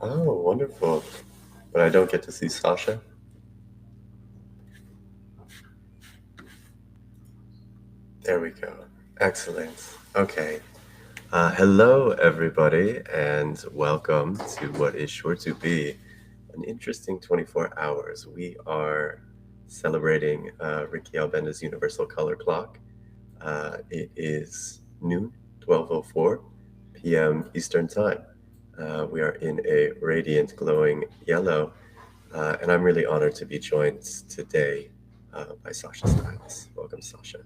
Oh, wonderful. But I don't get to see Sasha. There we go. Excellent. Okay. Hello, everybody, and welcome to what is sure to be an interesting 24 hours. We are celebrating Ricci Albenda's Universal Color Clock. It is noon, 12:04 p.m. Eastern Time. We are in a radiant, glowing yellow, and I'm really honored to be joined today by Sasha Stiles. Welcome, Sasha.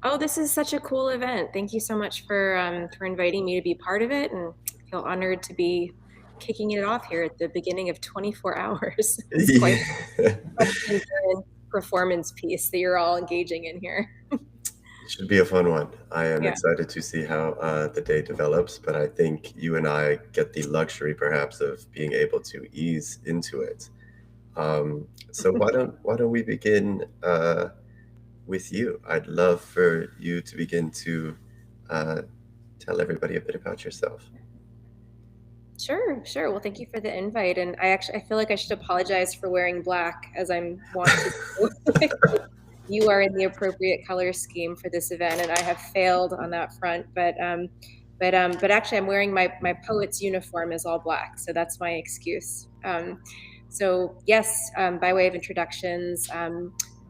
Oh, this is such a cool event. Thank you so much for inviting me to be part of it, and I feel honored to be kicking it off here at the beginning of 24 hours. It's quite Yeah. an endurance performance piece that you're all engaging in here. It should be a fun one. I am Yeah. excited to see how the day develops, but I think you and I get the luxury, perhaps, of being able to ease into it. So why don't we begin with you? I'd love for you to begin to uh, tell everybody a bit about yourself. Sure, sure. Well, thank you for the invite. And I feel like I should apologize for wearing black as I'm wont to do. You are in the appropriate color scheme for this event, and I have failed on that front. But actually, I'm wearing my poet's uniform is all black, so that's my excuse. So yes, by way of introductions,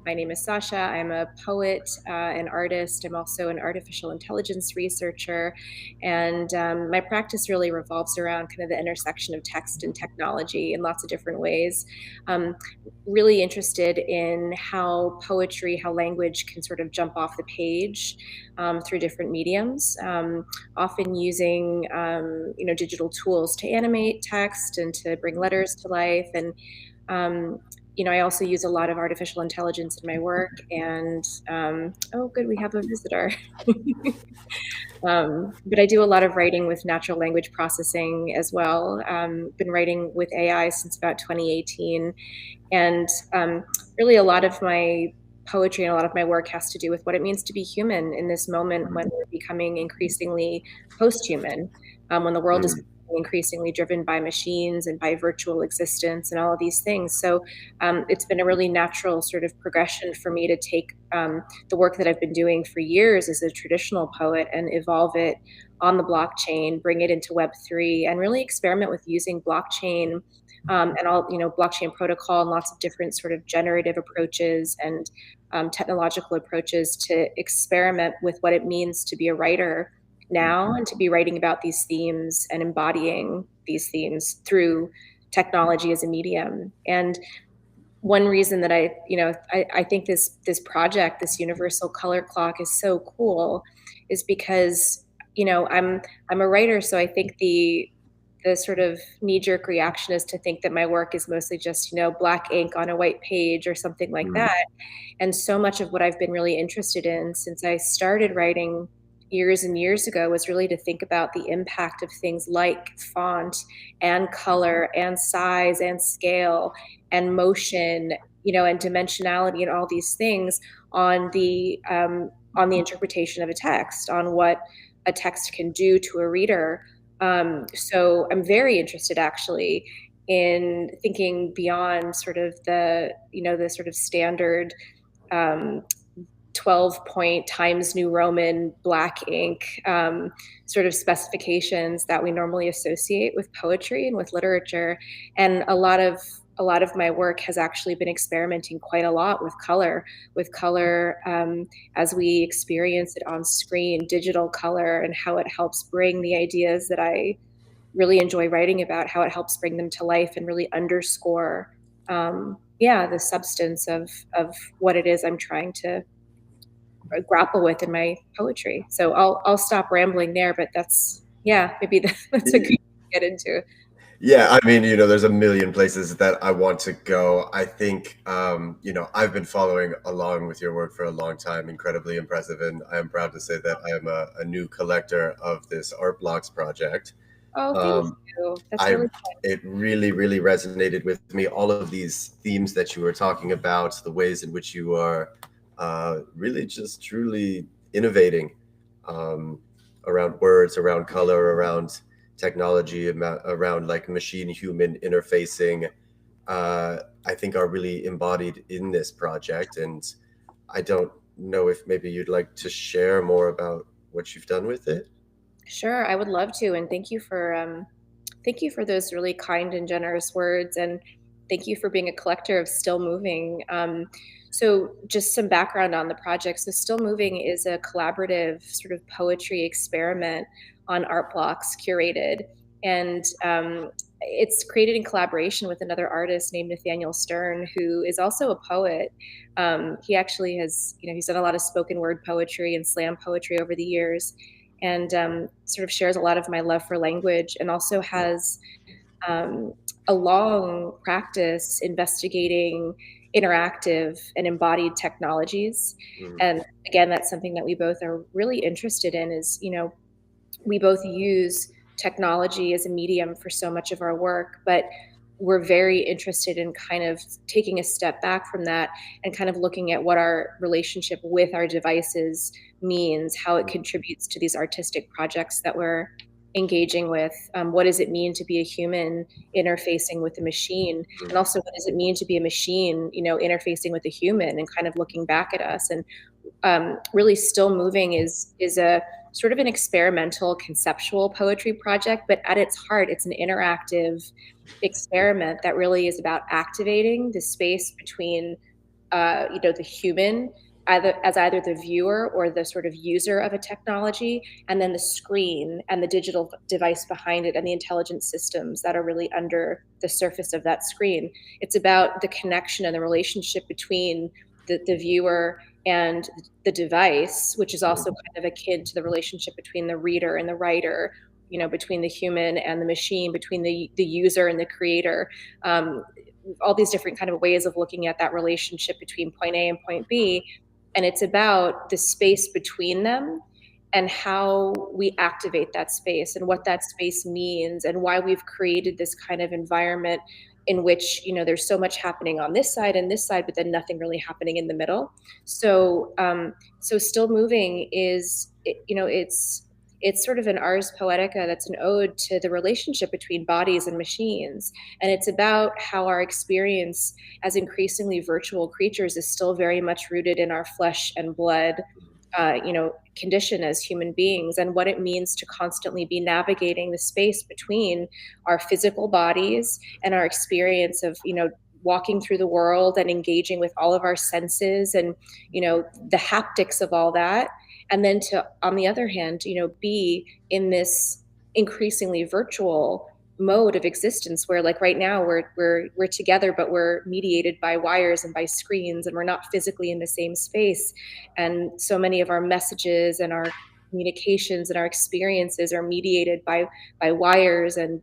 my name is Sasha. I'm a poet, an artist. I'm also an artificial intelligence researcher, and my practice really revolves around kind of the intersection of text and technology in lots of different ways. Um, Really interested in how poetry, how language can sort of jump off the page through different mediums, often using digital tools to animate text and to bring letters to life. And um, I also use a lot of artificial intelligence in my work. And oh, good, we have a visitor. But I do a lot of writing with natural language processing as well. Been writing with AI since about 2018, and really a lot of my poetry and a lot of my work has to do with what it means to be human in this moment when we're becoming increasingly post-human, when the world is Mm, increasingly driven by machines and by virtual existence and all of these things. So it's been a really natural sort of progression for me to take the work that I've been doing for years as a traditional poet and evolve it on the blockchain, bring it into Web3, and really experiment with using blockchain and all blockchain protocol and lots of different sort of generative approaches and technological approaches to experiment with what it means to be a writer now and to be writing about these themes and embodying these themes through technology as a medium. And one reason that I think this project, this universal color clock, is so cool is because I'm a writer, so I think the sort of knee-jerk reaction is to think that my work is mostly just black ink on a white page or something like mm, that. And so much of what I've been really interested in since I started writing years and years ago was really to think about the impact of things like font and color and size and scale and motion, and dimensionality and all these things on the interpretation of a text, on what a text can do to a reader. So I'm very interested actually in thinking beyond sort of the sort of standard um, 12 point Times New Roman black ink sort of specifications that we normally associate with poetry and with literature. And a lot of my work has actually been experimenting quite a lot with color as we experience it on screen, digital color, and how it helps bring the ideas that I really enjoy writing about, how it helps bring them to life and really underscore the substance of what it is I'm trying to grapple with in my poetry. So I'll stop rambling there, but maybe that's a good mm. thing to get into. Yeah, I mean, there's a million places that I want to go. I think, I've been following along with your work for a long time, incredibly impressive, and I am proud to say that I am a new collector of this Art Blocks project. Oh, thank Um, you. That's I really It really, really resonated with me. All of these themes that you were talking about, the ways in which you are really just truly innovating um, around words, around color, around technology around like machine human interfacing, I think are really embodied in this project. And I don't know if maybe you'd like to share more about what you've done with it. Sure, I would love to, and thank you for those really kind and generous words, and thank you for being a collector of Still Moving. So, just some background on the project. So, Still Moving is a collaborative sort of poetry experiment on art blocks curated, and it's created in collaboration with another artist named Nathaniel Stern, who is also a poet. He actually has, he's done a lot of spoken word poetry and slam poetry over the years, and sort of shares a lot of my love for language, and also has a long practice investigating interactive and embodied technologies. And again, that's something that we both are really interested in. Is, we both use technology as a medium for so much of our work, but we're very interested in kind of taking a step back from that and kind of looking at what our relationship with our devices means, how it contributes to these artistic projects that we're engaging with. What does it mean to be a human interfacing with a machine? And also, what does it mean to be a machine, interfacing with a human and kind of looking back at us? And really, Still Moving is a sort of an experimental conceptual poetry project, but at its heart, it's an interactive experiment that really is about activating the space between the human, either the viewer or the sort of user of a technology, and then the screen and the digital device behind it and the intelligent systems that are really under the surface of that screen. It's about the connection and the relationship between the viewer and the device, which is also kind of akin to the relationship between the reader and the writer, between the human and the machine, between the user and the creator. All these different kind of ways of looking at that relationship between point A and point B. And it's about the space between them and how we activate that space and what that space means and why we've created this kind of environment in which, there's so much happening on this side and this side, but then nothing really happening in the middle. So Still Moving is, it's sort of an ars poetica that's an ode to the relationship between bodies and machines. And it's about how our experience as increasingly virtual creatures is still very much rooted in our flesh and blood, condition as human beings, and what it means to constantly be navigating the space between our physical bodies and our experience of, walking through the world and engaging with all of our senses and, the haptics of all that. And then to, on the other hand, be in this increasingly virtual mode of existence where, like, right now we're together, but we're mediated by wires and by screens, and we're not physically in the same space. And so many of our messages and our communications and our experiences are mediated by wires, and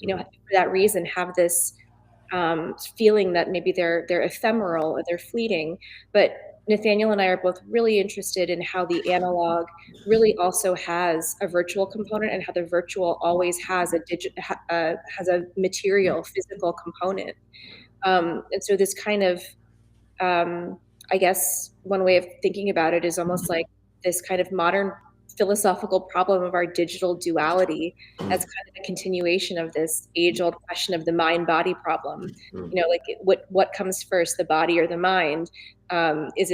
for that reason have this feeling that maybe they're ephemeral or they're fleeting. But Nathaniel and I are both really interested in how the analog really also has a virtual component, and how the virtual always has a material, physical component. And so this kind of, I guess one way of thinking about it is almost like this kind of modern philosophical problem of our digital duality as kind of a continuation of this age-old question of the mind-body problem. Like what comes first, the body or the mind? Is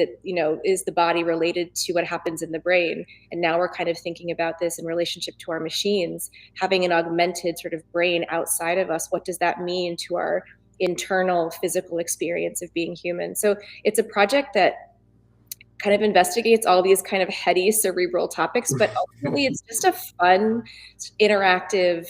the body related to what happens in the brain? And now we're kind of thinking about this in relationship to our machines, having an augmented sort of brain outside of us. What does that mean to our internal physical experience of being human? So it's a project that kind of investigates all these kind of heady cerebral topics, but ultimately it's just a fun, interactive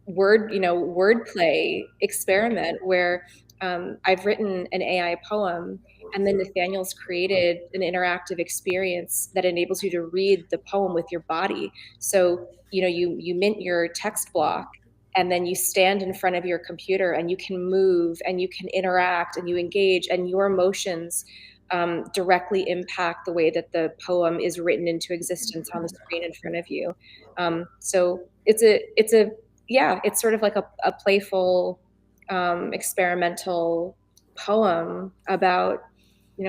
wordplay experiment where I've written an AI poem, and then Nathaniel's created an interactive experience that enables you to read the poem with your body. So, you mint your text block, and then you stand in front of your computer and you can move and you can interact and you engage, and your emotions directly impact the way that the poem is written into existence on the screen in front of you. So it's sort of like a playful, experimental poem about,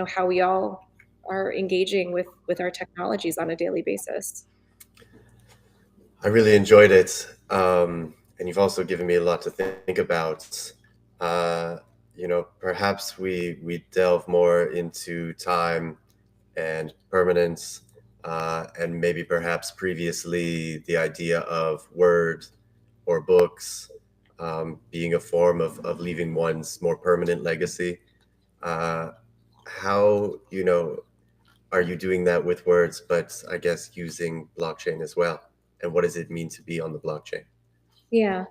how we all are engaging with our technologies on a daily basis. I really enjoyed it. And you've also given me a lot to think about. Perhaps we delve more into time and permanence, and maybe perhaps previously the idea of word or books being a form of leaving one's more permanent legacy. How, are you doing that with words, but I guess using blockchain as well? And what does it mean to be on the blockchain? Yeah,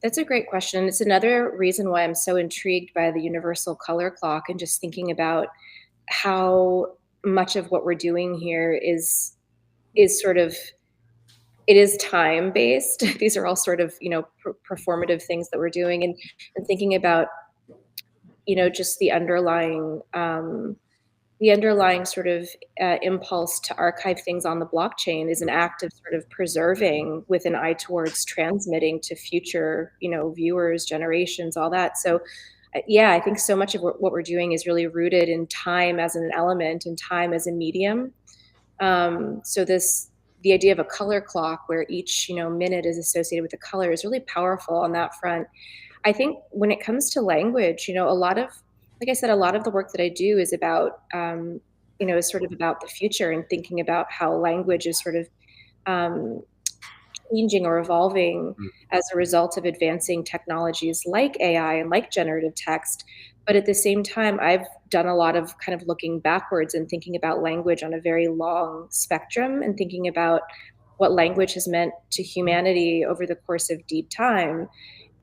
that's a great question. It's another reason why I'm so intrigued by the universal color clock and just thinking about how much of what we're doing here is sort of it is time based. These are all sort of performative things that we're doing, and thinking about just the underlying sort of impulse to archive things on the blockchain is an act of sort of preserving with an eye towards transmitting to future, viewers, generations, all that. So, yeah, I think so much of what we're doing is really rooted in time as an element and time as a medium. So the idea of a color clock where each, minute is associated with a color is really powerful on that front. I think when it comes to language, like I said, a lot of the work that I do is about, is sort of about the future and thinking about how language is sort of um, changing or evolving as a result of advancing technologies like AI and like generative text. But at the same time, I've done a lot of kind of looking backwards and thinking about language on a very long spectrum and thinking about what language has meant to humanity over the course of deep time.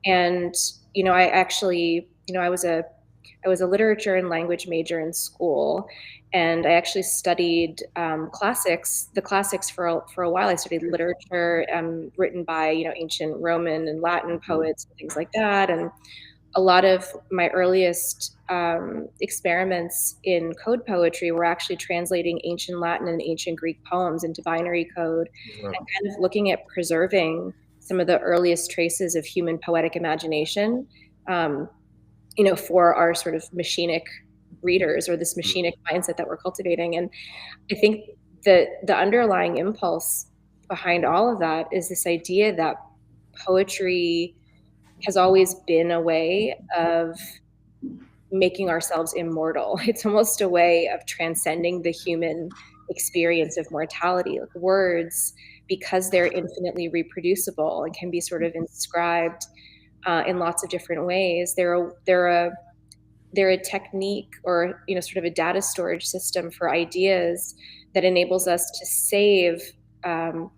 And, I actually, I was a literature and language major in school, and I actually studied the classics for a while. I studied literature written by ancient Roman and Latin poets and things like that. And a lot of my earliest experiments in code poetry were actually translating ancient Latin and ancient Greek poems into binary code Wow. and kind of looking at preserving some of the earliest traces of human poetic imagination. Um, for our sort of machinic readers or this machinic mindset that we're cultivating. And I think that the underlying impulse behind all of that is this idea that poetry has always been a way of making ourselves immortal. It's almost a way of transcending the human experience of mortality. Like words, because they're infinitely reproducible and can be sort of inscribed in lots of different ways. They're a technique or sort of a data storage system for ideas that enables us to save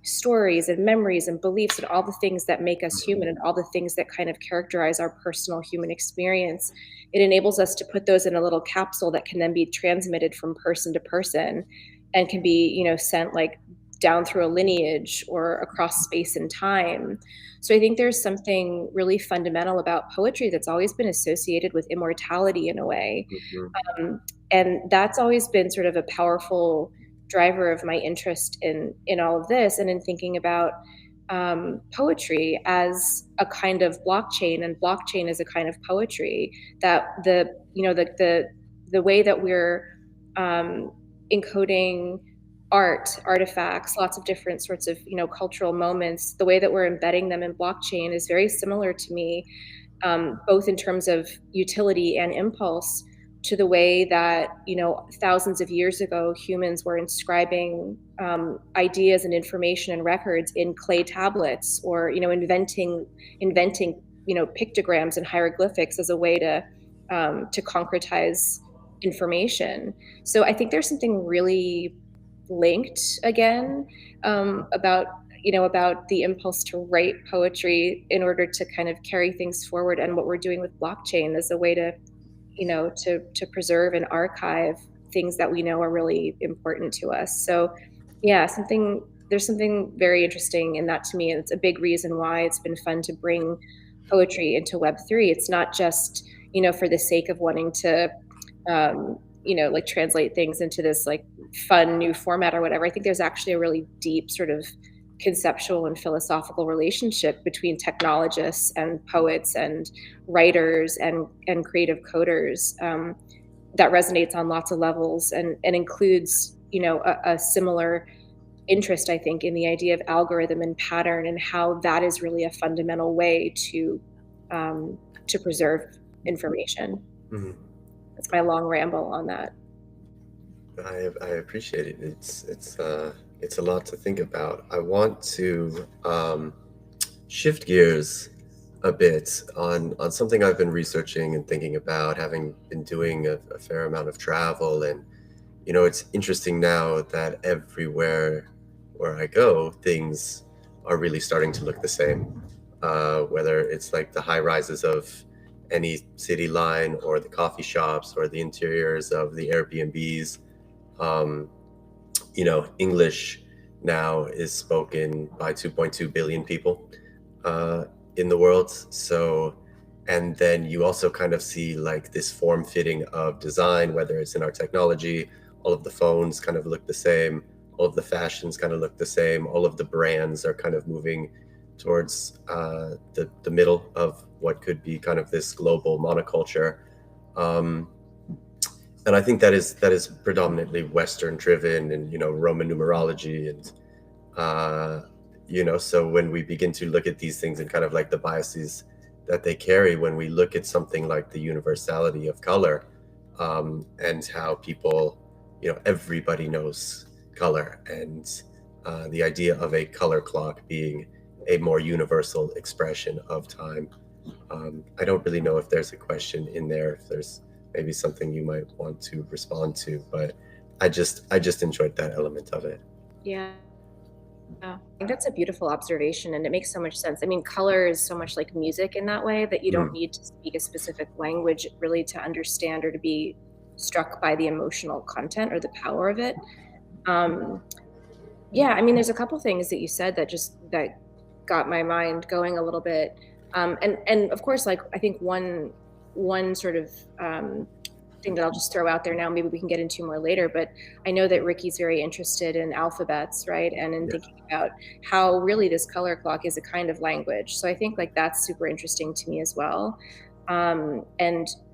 stories and memories and beliefs and all the things that make us human and all the things that kind of characterize our personal human experience. It enables us to put those in a little capsule that can then be transmitted from person to person and can be sent like down through a lineage or across space and time. So I think there's something really fundamental about poetry that's always been associated with immortality in a way. And that's always been sort of a powerful driver of my interest in all of this and in thinking about poetry as a kind of blockchain and blockchain as a kind of poetry, that the way that we're encoding artifacts, lots of different sorts of cultural moments, the way that we're embedding them in blockchain is very similar to me, both in terms of utility and impulse, to the way that thousands of years ago humans were inscribing ideas and information and records in clay tablets, or inventing pictograms and hieroglyphics as a way to concretize information. So I think there's something really linked again about the impulse to write poetry in order to kind of carry things forward, and what we're doing with blockchain as a way to to preserve and archive things that we know are really important to us. So yeah, there's something very interesting in that to me, and it's a big reason why it's been fun to bring poetry into Web3. It's not just for the sake of wanting to like translate things into this like fun new format or whatever. I think there's actually a really deep sort of conceptual and philosophical relationship between technologists and poets and writers and creative coders that resonates on lots of levels and includes a similar interest, I think, in the idea of algorithm and pattern and how that is really a fundamental way to preserve information. Mhm. That's my long ramble on that. I appreciate it. It's a lot to think about. I want to shift gears a bit on something I've been researching and thinking about, having been doing a fair amount of travel. And it's interesting now that everywhere where I go, things are really starting to look the same. Whether it's like the high rises of any city line, or the coffee shops, or the interiors of the Airbnbs. Um, English now is spoken by 2.2 billion people in the world. So, and then you also kind of see like this form fitting of design, whether it's in our technology. All of the phones kind of look the same. All of the fashions kind of look the same. All of the brands are kind of moving towards the middle of what could be kind of this global monoculture. And I think that is predominantly Western driven, and Roman numerology, and so when we begin to look at these things and kind of like the biases that they carry, when we look at something like the universality of color, and how people, everybody knows color, and the idea of a color clock being a more universal expression of time. I don't really know if there's a question in there, if there's maybe something you might want to respond to, but I just enjoyed that element of it. Yeah. I think that's a beautiful observation, and it makes so much sense. I mean, color is so much like music in that way, that you don't need to speak a specific language really to understand or to be struck by the emotional content or the power of it. Yeah, I mean, there's a couple things that you said that got my mind going a little bit. And of course, like, I think one sort of thing that I'll just throw out there now, maybe we can get into more later, but I know that Ricci's very interested in alphabets, right? And in thinking about how really this color clock is a kind of language. So I think like that's super interesting to me as well. And,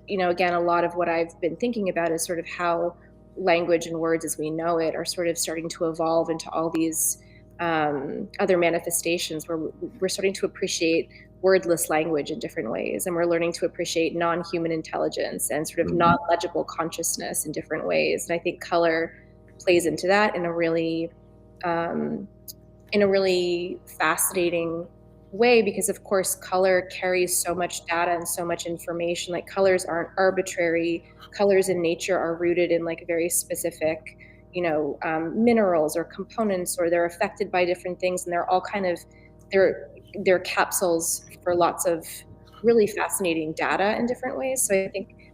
again, a lot of what I've been thinking about is sort of how language and words as we know it are sort of starting to evolve into all these other manifestations where we're starting to appreciate wordless language in different ways, and we're learning to appreciate non-human intelligence and sort of non-legible consciousness in different ways. And I think color plays into that in a really fascinating way, because of course color carries so much data and so much information. Like, colors aren't arbitrary. Colors in nature are rooted in like very specific minerals or components, or they're affected by different things, and they're all kind of they're capsules for lots of really fascinating data in different ways. So I think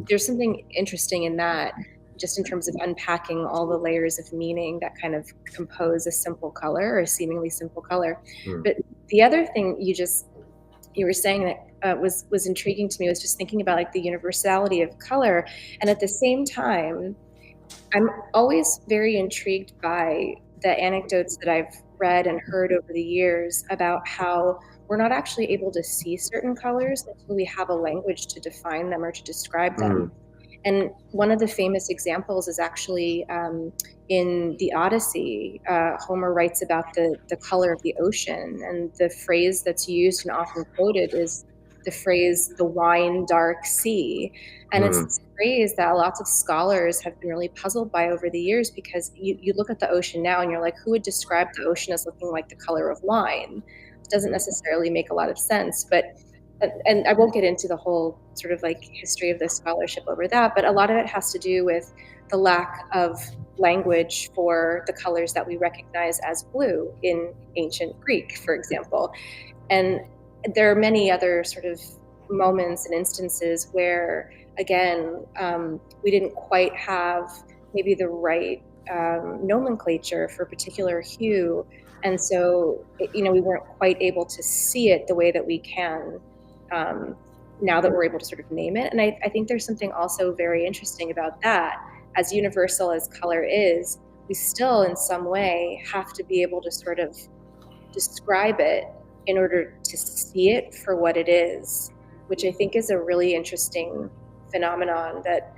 there's something interesting in that, just in terms of unpacking all the layers of meaning that kind of compose a simple color, or a seemingly simple color. But the other thing you were saying that was intriguing to me was just thinking about like the universality of color. And at the same time, I'm always very intrigued by the anecdotes that I've read and heard over the years about how we're not actually able to see certain colors until we have a language to define them or to describe them. And one of the famous examples is actually in the Odyssey. Homer writes about the color of the ocean, and the phrase that's used and often quoted is the phrase, the wine dark sea. And it's this phrase that lots of scholars have been really puzzled by over the years, because you look at the ocean now and you're like, who would describe the ocean as looking like the color of wine? It doesn't necessarily make a lot of sense. And I won't get into the whole sort of like history of the scholarship over that, but a lot of it has to do with the lack of language for the colors that we recognize as blue in ancient Greek, for example. And there are many other sort of moments and instances where, again, we didn't quite have maybe the right nomenclature for a particular hue. And so, we weren't quite able to see it the way that we can now that we're able to sort of name it. And I think there's something also very interesting about that. As universal as color is, we still in some way have to be able to sort of describe it in order to see it for what it is, which I think is a really interesting phenomenon that,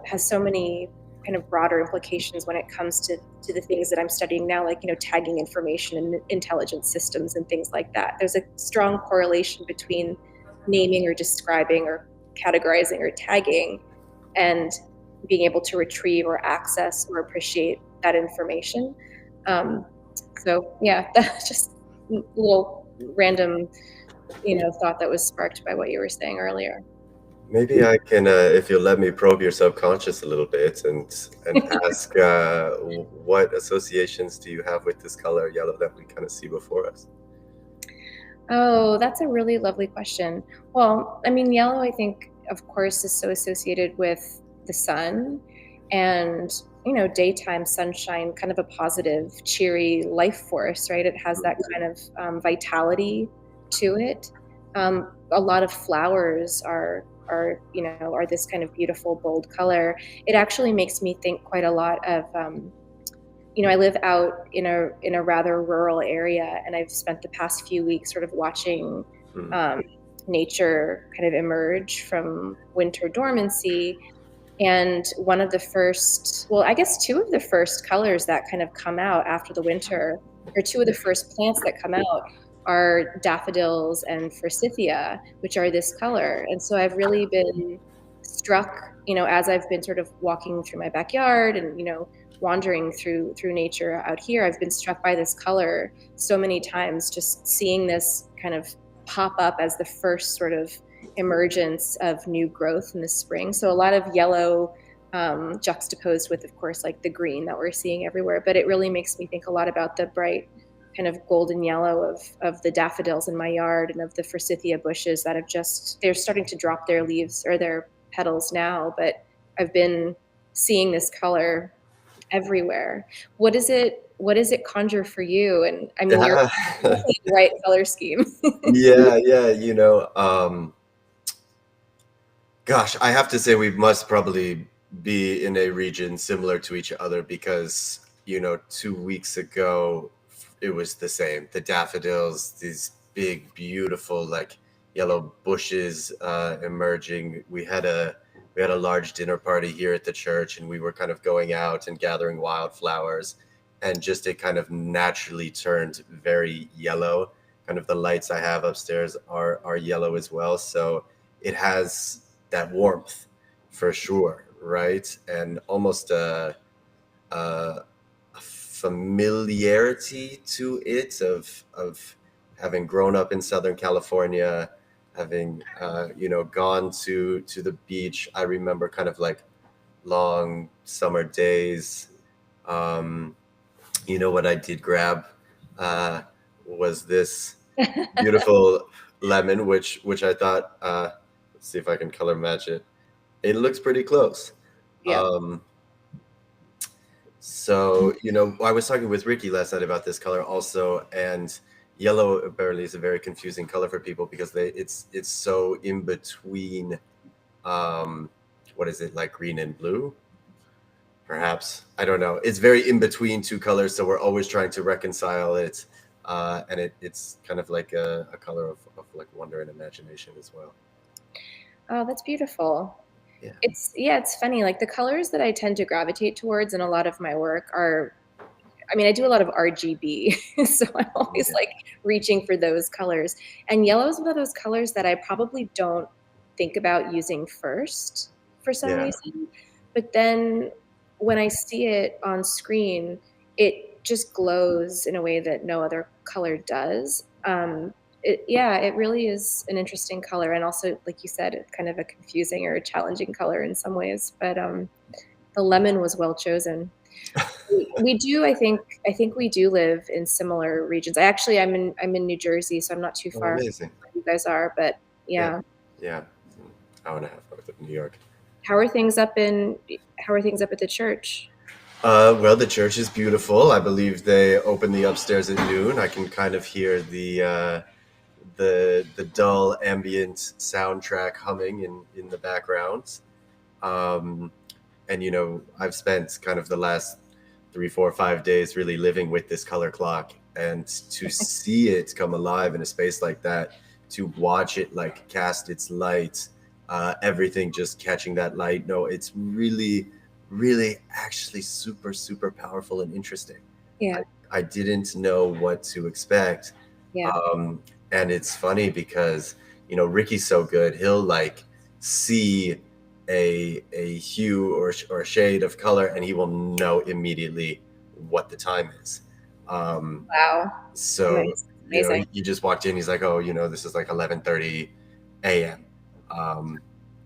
has so many kind of broader implications when it comes to the things that I'm studying now, like, tagging information and intelligence systems and things like that. There's a strong correlation between naming or describing or categorizing or tagging and being able to retrieve or access or appreciate that information. So yeah, that's just a little random, thought that was sparked by what you were saying earlier. Maybe I can, if you'll let me probe your subconscious a little bit and ask, what associations do you have with this color yellow that we kind of see before us? Oh, that's a really lovely question. Well, I mean, yellow, I think, of course, is so associated with the sun and, daytime sunshine, kind of a positive, cheery life force, right? It has that kind of vitality to it. A lot of flowers are this kind of beautiful, bold color. It actually makes me think quite a lot of, I live out in a rather rural area, and I've spent the past few weeks sort of watching nature kind of emerge from winter dormancy. And one of the first, well, I guess two of the first colors that kind of come out after the winter, or two of the first plants that come out, are daffodils and forsythia, which are this color. And so I've really been struck, as I've been sort of walking through my backyard and, wandering through nature out here, I've been struck by this color so many times, just seeing this kind of pop up as the first sort of emergence of new growth in the spring. So a lot of yellow juxtaposed with, of course, like the green that we're seeing everywhere. But it really makes me think a lot about the bright kind of golden yellow of the daffodils in my yard and of the forsythia bushes that they're starting to drop their leaves or their petals now. But I've been seeing this color everywhere. What does it conjure for you? And I mean, you're the right color scheme. Yeah. Gosh, I have to say we must probably be in a region similar to each other because, 2 weeks ago, it was the same. The daffodils, these big, beautiful, like yellow bushes emerging. We had a large dinner party here at the church, and we were kind of going out and gathering wildflowers, and just it kind of naturally turned very yellow. Kind of the lights I have upstairs are yellow as well. So it has that warmth for sure, right? And almost a familiarity to it of having grown up in Southern California, having gone to the beach. I remember kind of like long summer days. What I did grab was this beautiful lemon, which I thought, let's see if I can color match it. It looks pretty close. Yeah. So, I was talking with Ricky last night about this color also, and yellow apparently is a very confusing color for people because it's so in between, what is it, like green and blue? Perhaps. I don't know. It's very in between two colors, so we're always trying to reconcile it. And it's kind of like a color of like wonder and imagination as well. Oh, that's beautiful. Yeah. It's funny. Like the colors that I tend to gravitate towards in a lot of my work I do a lot of RGB, so I'm always like reaching for those colors. And yellow is one of those colors that I probably don't think about using first for some reason. But then when I see it on screen, it just glows in a way that no other color does. It really is an interesting color, and also, like you said, it's kind of a confusing or a challenging color in some ways. But the lemon was well chosen. We do, I think we do live in similar regions. I'm in New Jersey, so I'm not too far from where you guys are. But yeah, hour and a half north of New York. How are things up at the church? Well, the church is beautiful. I believe they open the upstairs at noon. I can kind of hear the dull ambient soundtrack humming in the background. And I've spent kind of the last 3, 4, 5 days really living with this color clock, and to see it come alive in a space like that, to watch it like cast its light, everything just catching that light. No, it's really really actually super, super powerful and interesting. Yeah. I didn't know what to expect. Yeah. And it's funny because, Ricky's so good. He'll like see a hue or a shade of color and he will know immediately what the time is. Wow. So, Amazing. he just walked in, he's like, oh, this is like 11:30 a.m.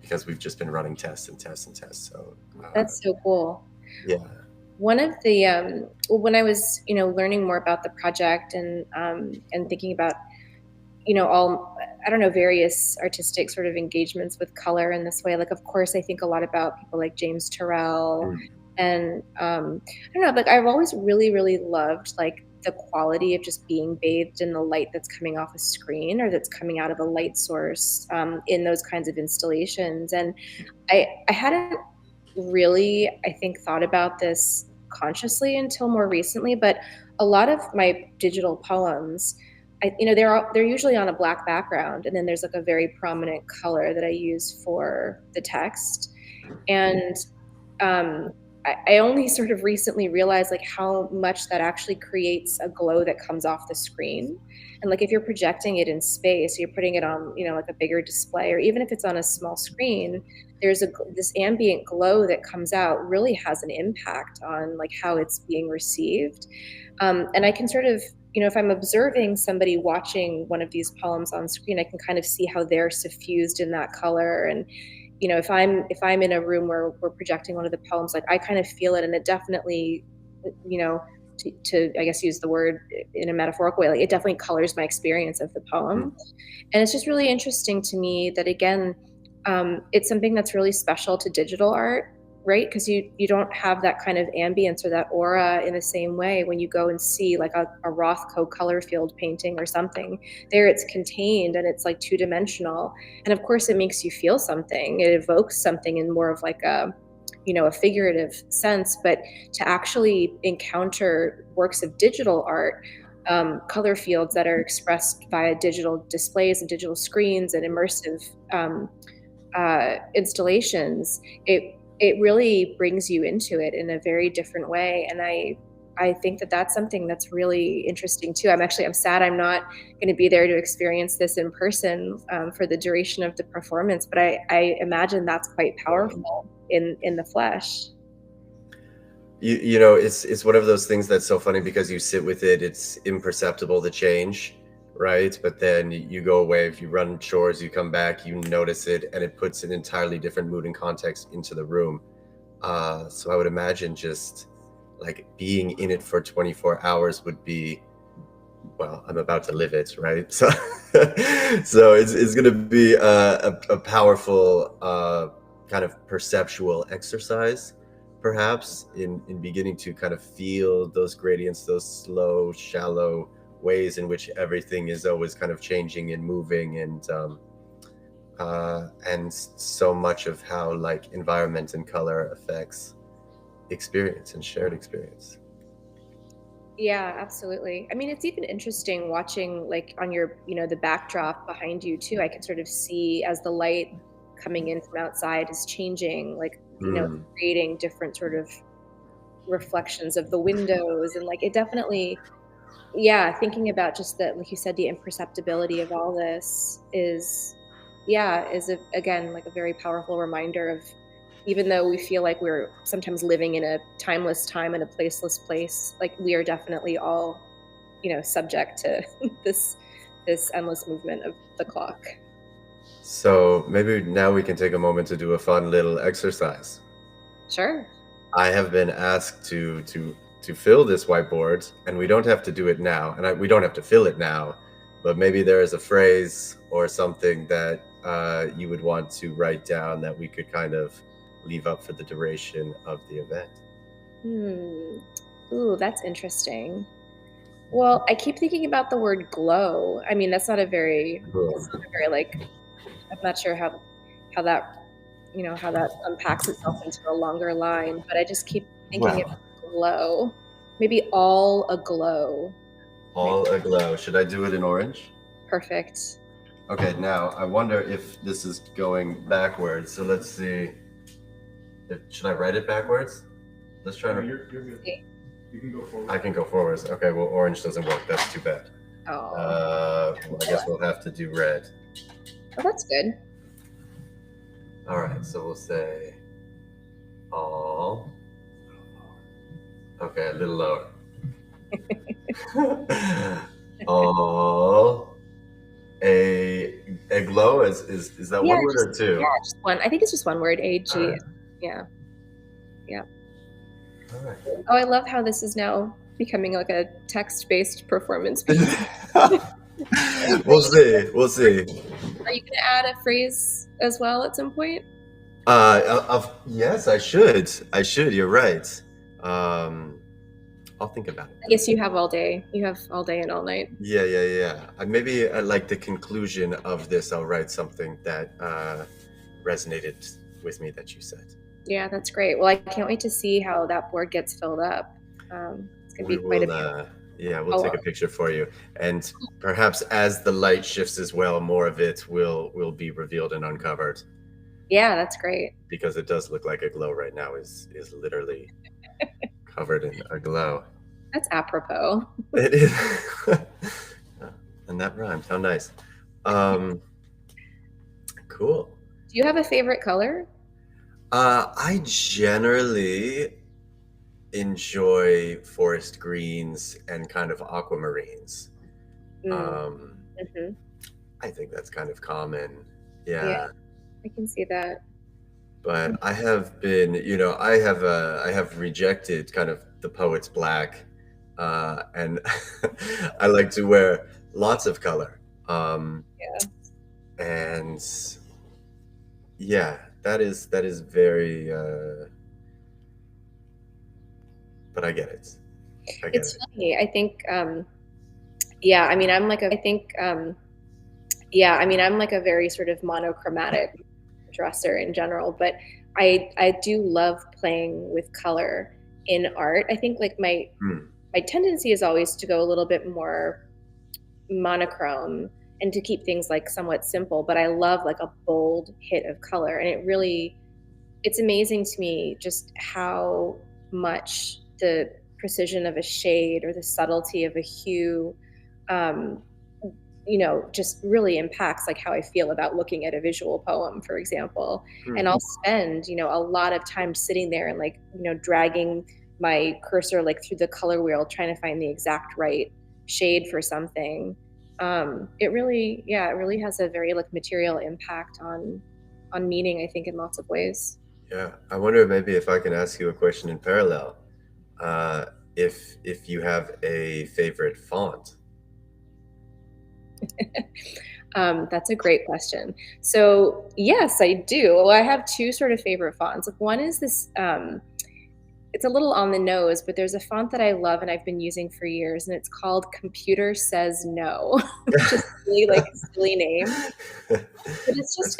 Because we've just been running tests and tests and tests. So that's so cool. Yeah. One of the when I was learning more about the project and thinking about all various artistic sort of engagements with color in this way, like of course I think a lot about people like James Turrell and I don't know, like I've always really, really loved like the quality of just being bathed in the light that's coming off a screen or that's coming out of a light source in those kinds of installations. And I hadn't really, I think, thought about this consciously until more recently, but a lot of my digital poems, they're usually on a black background, and then there's like a very prominent color that I use for the text. And I only sort of recently realized like how much that actually creates a glow that comes off the screen. And like if you're projecting it in space, you're putting it on, like a bigger display, or even if it's on a small screen, there's this ambient glow that comes out really has an impact on like how it's being received. And I can sort of, if I'm observing somebody watching one of these poems on screen, I can kind of see how they're suffused in that color. And if I'm in a room where we're projecting one of the poems, like I kind of feel it, and it definitely, to I guess use the word in a metaphorical way, like it definitely colors my experience of the poem. And it's just really interesting to me that again, it's something that's really special to digital art, right? Because you don't have that kind of ambience or that aura in the same way when you go and see like a Rothko color field painting or something. There it's contained and it's like two-dimensional. And of course it makes you feel something. It evokes something in more of like a figurative sense. But to actually encounter works of digital art, color fields that are expressed via digital displays and digital screens and immersive installations, it really brings you into it in a very different way. And I think that that's something that's really interesting too. I'm sad I'm not going to be there to experience this in person for the duration of the performance, but I imagine that's quite powerful in the flesh. It's one of those things that's so funny because you sit with it, it's imperceptible, the change, right? But then you go away, if you run chores, you come back, you notice it, and it puts an entirely different mood and context into the room. So I would imagine just like being in it for 24 hours would be, well, I'm about to live it, right? So it's going to be a powerful kind of perceptual exercise, perhaps in beginning to kind of feel those gradients, those slow, shallow ways in which everything is always kind of changing and moving, and so much of how like environment and color affects experience and shared experience. Yeah, absolutely. I mean, it's even interesting watching like on your, the backdrop behind you too. I can sort of see as the light coming in from outside is changing, like, creating different sort of reflections of the windows. And like, it definitely, thinking about just that, like you said, the imperceptibility of all this is again, like a very powerful reminder of, even though we feel like we're sometimes living in a timeless time and a placeless place, like we are definitely all, subject to this endless movement of the clock. So maybe now we can take a moment to do a fun little exercise. Sure. I have been asked to fill this whiteboard, and we don't have to do it now, and we don't have to fill it now, but maybe there is a phrase or something that you would want to write down that we could kind of leave up for the duration of the event. Ooh, that's interesting. Well, I keep thinking about the word glow. I mean, that's not a very like, I'm not sure how that, how that unpacks itself into a longer line, but I just keep thinking of glow. Maybe all aglow. All aglow. Should I do it in orange? Perfect. Okay, now I wonder if this is going backwards. So let's see. Should I write it backwards? Let's try to. You're good. You can go forward. I can go forwards. Okay, well, orange doesn't work. That's too bad. Oh. I guess we'll have to do red. Oh, that's good. All right, so we'll say all. Okay, a little lower. All. A glow is that one word or two? Yeah, just one. I think it's just one word. AG. Right. Yeah. All right. Oh, I love how this is now becoming like a text-based performance. We'll see. Are you gonna add a phrase as well at some point? Yes, I should. You're right. I'll think about it. I guess you have all day. You have all day and all night. Yeah. Maybe at like the conclusion of this, I'll write something that resonated with me that you said. Yeah, that's great. Well, I can't wait to see how that board gets filled up. It's gonna be quite a yeah, we'll take a picture for you, and perhaps as the light shifts as well, more of it will be revealed and uncovered. Yeah, that's great. Because it does look like a glow right now is literally covered in a glow. That's apropos. It is. And that rhymes. How nice. Cool. Do you have a favorite color? I generally enjoy forest greens and kind of aquamarines. I think that's kind of common. Yeah. I can see that. But I have been, I have rejected kind of the poet's black, and I like to wear lots of color. And yeah, that is very. But I get it. It's funny. I think. Yeah, I mean, I'm like a very sort of monochromatic dresser in general, but I do love playing with color in art. I think like my tendency is always to go a little bit more monochrome and to keep things like somewhat simple, but I love like a bold hit of color, and it's amazing to me just how much the precision of a shade or the subtlety of a hue just really impacts like how I feel about looking at a visual poem, for example. And I'll spend, a lot of time sitting there and like, dragging my cursor like through the color wheel, trying to find the exact right shade for something. It really has a very like material impact on meaning, I think, in lots of ways. Yeah. I wonder maybe if I can ask you a question in parallel. If you have a favorite font. That's a great question. So yes, I do. Well, I have two sort of favorite fonts. One is this, it's a little on the nose, but there's a font that I love and I've been using for years, and it's called Computer Says No, which is really like a silly name. But it's just,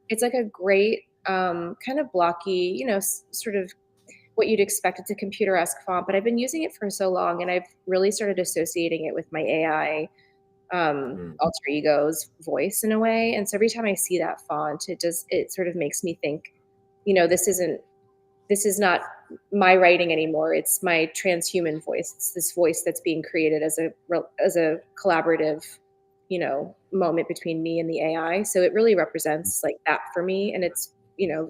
it's like a great, kind of blocky, sort of what you'd expect. It's a computer-esque font, but I've been using it for so long, and I've really started associating it with my AI alter ego's voice in a way. And so every time I see that font, it sort of makes me think, this is not my writing anymore. It's my transhuman voice. It's this voice that's being created as a collaborative, moment between me and the AI. So it really represents like that for me. And it's,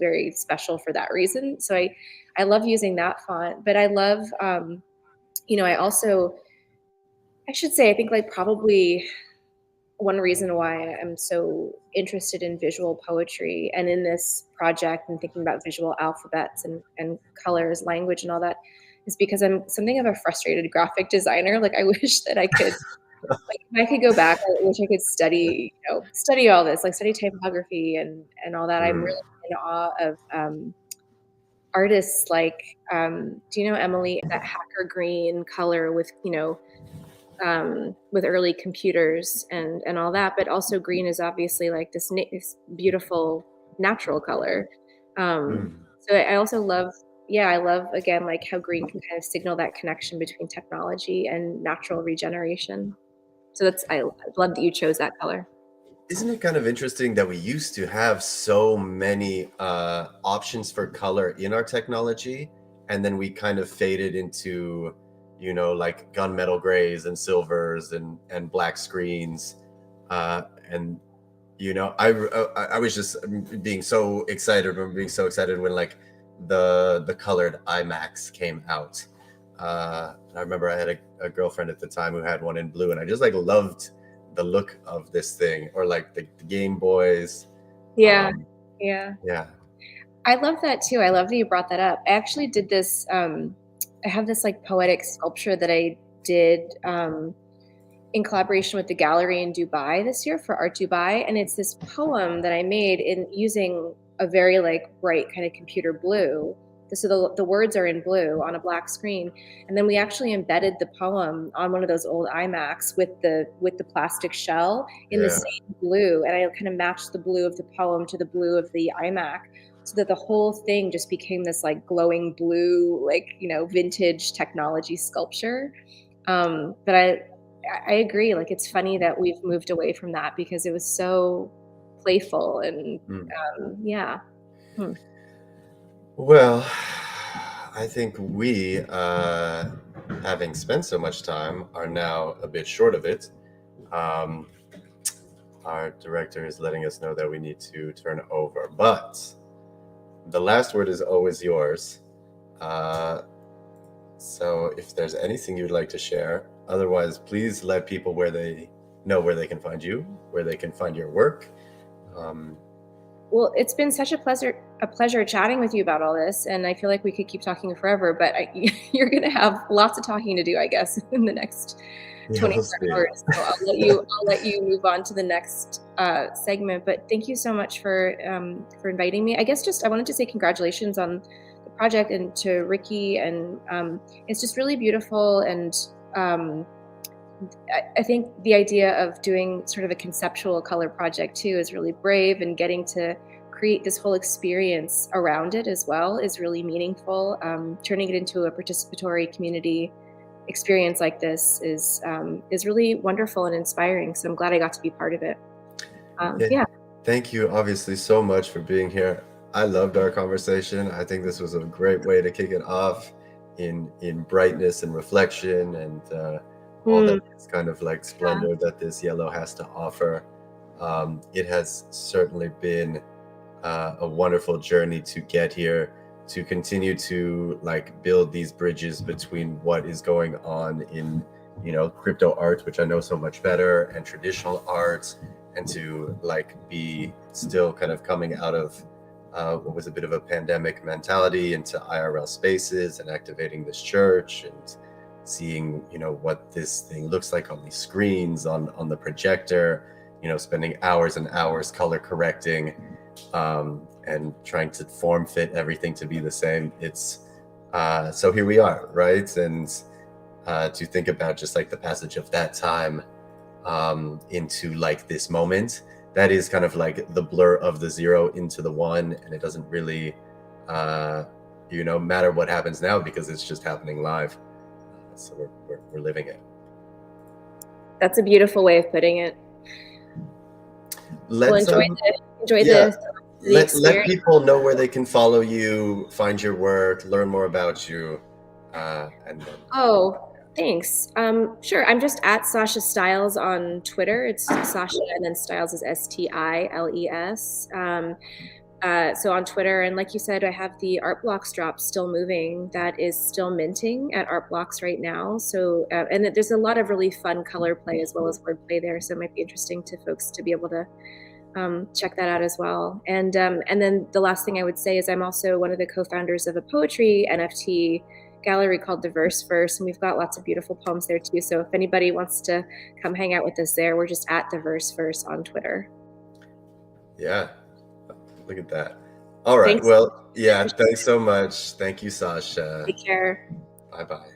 very special for that reason. So I love using that font, but I love, I should say, I think like probably one reason why I'm so interested in visual poetry and in this project and thinking about visual alphabets and colors, language, and all that is because I'm something of a frustrated graphic designer. Like I wish that I could, like if I could go back, I wish I could study all this, like study typography and all that. I'm really in awe of artists like, do you know Emily, that hacker green color with, with early computers and all that, but also green is obviously like this beautiful natural color. So I also love, I love again, like how green can kind of signal that connection between technology and natural regeneration. So I love that you chose that color. Isn't it kind of interesting that we used to have so many options for color in our technology, and then we kind of faded into, like gunmetal grays and silvers and black screens, and I was just being so excited. I remember being so excited when like the colored IMAX came out. I remember I had a girlfriend at the time who had one in blue, and I just like loved the look of this thing, or like the Game Boys. Yeah. Yeah. I love that too. I love that you brought that up. I actually did this. I have this like poetic sculpture that I did in collaboration with the gallery in Dubai this year for Art Dubai, and it's this poem that I made in using a very like bright kind of computer blue. So the words are in blue on a black screen, and then we actually embedded the poem on one of those old iMacs with the plastic shell in the same blue, and I kind of matched the blue of the poem to the blue of the iMac, so that the whole thing just became this like glowing blue, like vintage technology sculpture. But I agree. Like, it's funny that we've moved away from that because it was so playful and yeah. Well, I think we, having spent so much time, are now a bit short of it. Our director is letting us know that we need to turn over, but the last word is always yours. So if there's anything you'd like to share, otherwise, please let people where they can find you, where they can find your work. Well, it's been such a pleasure chatting with you about all this, and I feel like we could keep talking forever, but you're going to have lots of talking to do, I guess, in the next 24 hours. So I'll let you move on to the next segment. But thank you so much for inviting me. I guess I wanted to say congratulations on the project, and to Ricci, and it's just really beautiful. And I think the idea of doing sort of a conceptual color project too is really brave, and getting to create this whole experience around it as well is really meaningful. Turning it into a participatory community experience like this is really wonderful and inspiring. So I'm glad I got to be part of it. Yeah. Thank you, obviously, so much for being here. I loved our conversation. I think this was a great way to kick it off in brightness and reflection, and all that kind of like splendor that this yellow has to offer. It has certainly been a wonderful journey to get here, to continue to like build these bridges between what is going on in crypto art, which I know so much better, and traditional art, and to like be still kind of coming out of what was a bit of a pandemic mentality into IRL spaces, and activating this church, and seeing what this thing looks like on these screens, on the projector, spending hours and hours color correcting, and trying to form fit everything to be the same. It's so here we are, right? And to think about just like the passage of that time into like this moment, that is kind of like the blur of the 0 into the 1, and it doesn't really matter what happens now, because it's just happening live. So we're living it. That's a beautiful way of putting it. Let people know where they can follow you, find your work, learn more about you, and then, thanks. Sure. I'm just at Sasha Stiles on Twitter. It's Sasha, and then Stiles is Stiles. So on Twitter, and like you said, I have the Art Blocks drop still moving. That is still minting at Art Blocks right now. So, and there's a lot of really fun color play as well as wordplay there. So it might be interesting to folks to be able to check that out as well. And then the last thing I would say is I'm also one of the co-founders of a poetry NFT gallery called The Verse Verse, and we've got lots of beautiful poems there too. So if anybody wants to come hang out with us there, we're just at The Verse Verse on Twitter. Yeah. Look at that. All right. Thanks. Well, yeah, thanks so much. Thank you, Sasha. Take care. Bye-bye.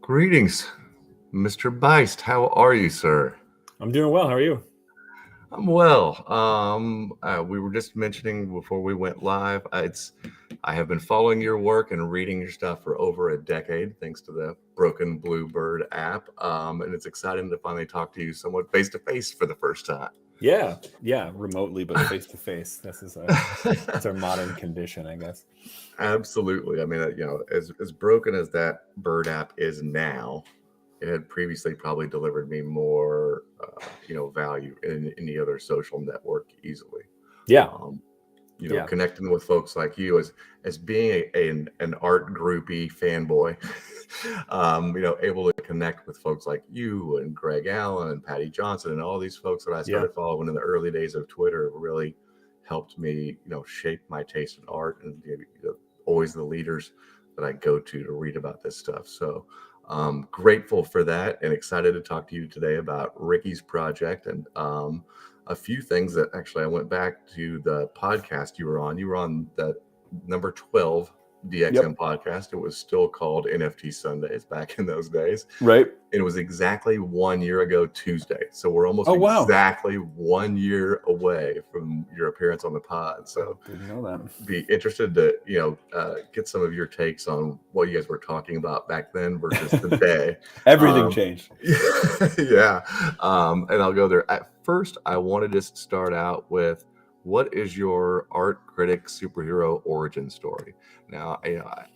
Greetings, Mr. Buist. How are you, sir? I'm doing well. How are you? I'm well. We were just mentioning before we went live. I have been following your work and reading your stuff for over a decade, thanks to the Broken Bluebird app. And it's exciting to finally talk to you somewhat face to face for the first time. Yeah, remotely but face to face. That's our modern condition, I guess. Absolutely. I mean, as broken as that Bird app is now, it had previously probably delivered me more, value in any other social network easily. Yeah. Connecting with folks like you as being an art groupie fanboy, able to connect with folks like you and Greg Allen and Patty Johnson and all these folks that I started following in the early days of Twitter really helped me, shape my taste in art and always the leaders that I go to read about this stuff. So grateful for that and excited to talk to you today about Ricci's project and a few things that actually I went back to the podcast you were on. You were on the number 12 DXM podcast. It was still called NFT Sundays back in those days. Right. And it was exactly 1 year ago Tuesday. So we're almost exactly 1 year away from your appearance on the pod. So didn't know that. Be interested to, get some of your takes on what you guys were talking about back then versus today. Everything changed. Yeah. And I'll go there. At first, I want to just start out with, what is your art critic superhero origin story? Now,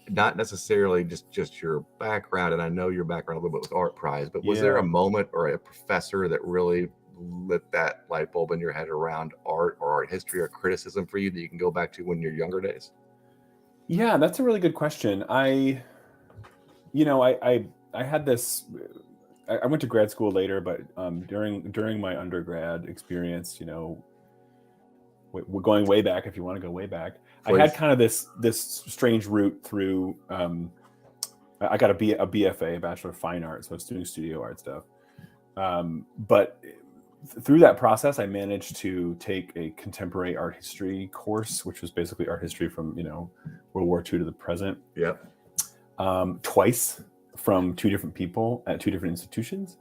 not necessarily just your background, and I know your background a little bit with Art Prize, but was there a moment or a professor that really lit that light bulb in your head around art or art history or criticism for you that you can go back to when your younger days? Yeah, that's a really good question. I had this. I went to grad school later, but during my undergrad experience, we're going way back if you want to go way back. Please. I had kind of this strange route through. I got a BFA, a Bachelor of Fine Arts, so I was doing studio art stuff. But through that process, I managed to take a contemporary art history course, which was basically art history from World War II to the present. Yep. Twice from two different people at two different institutions.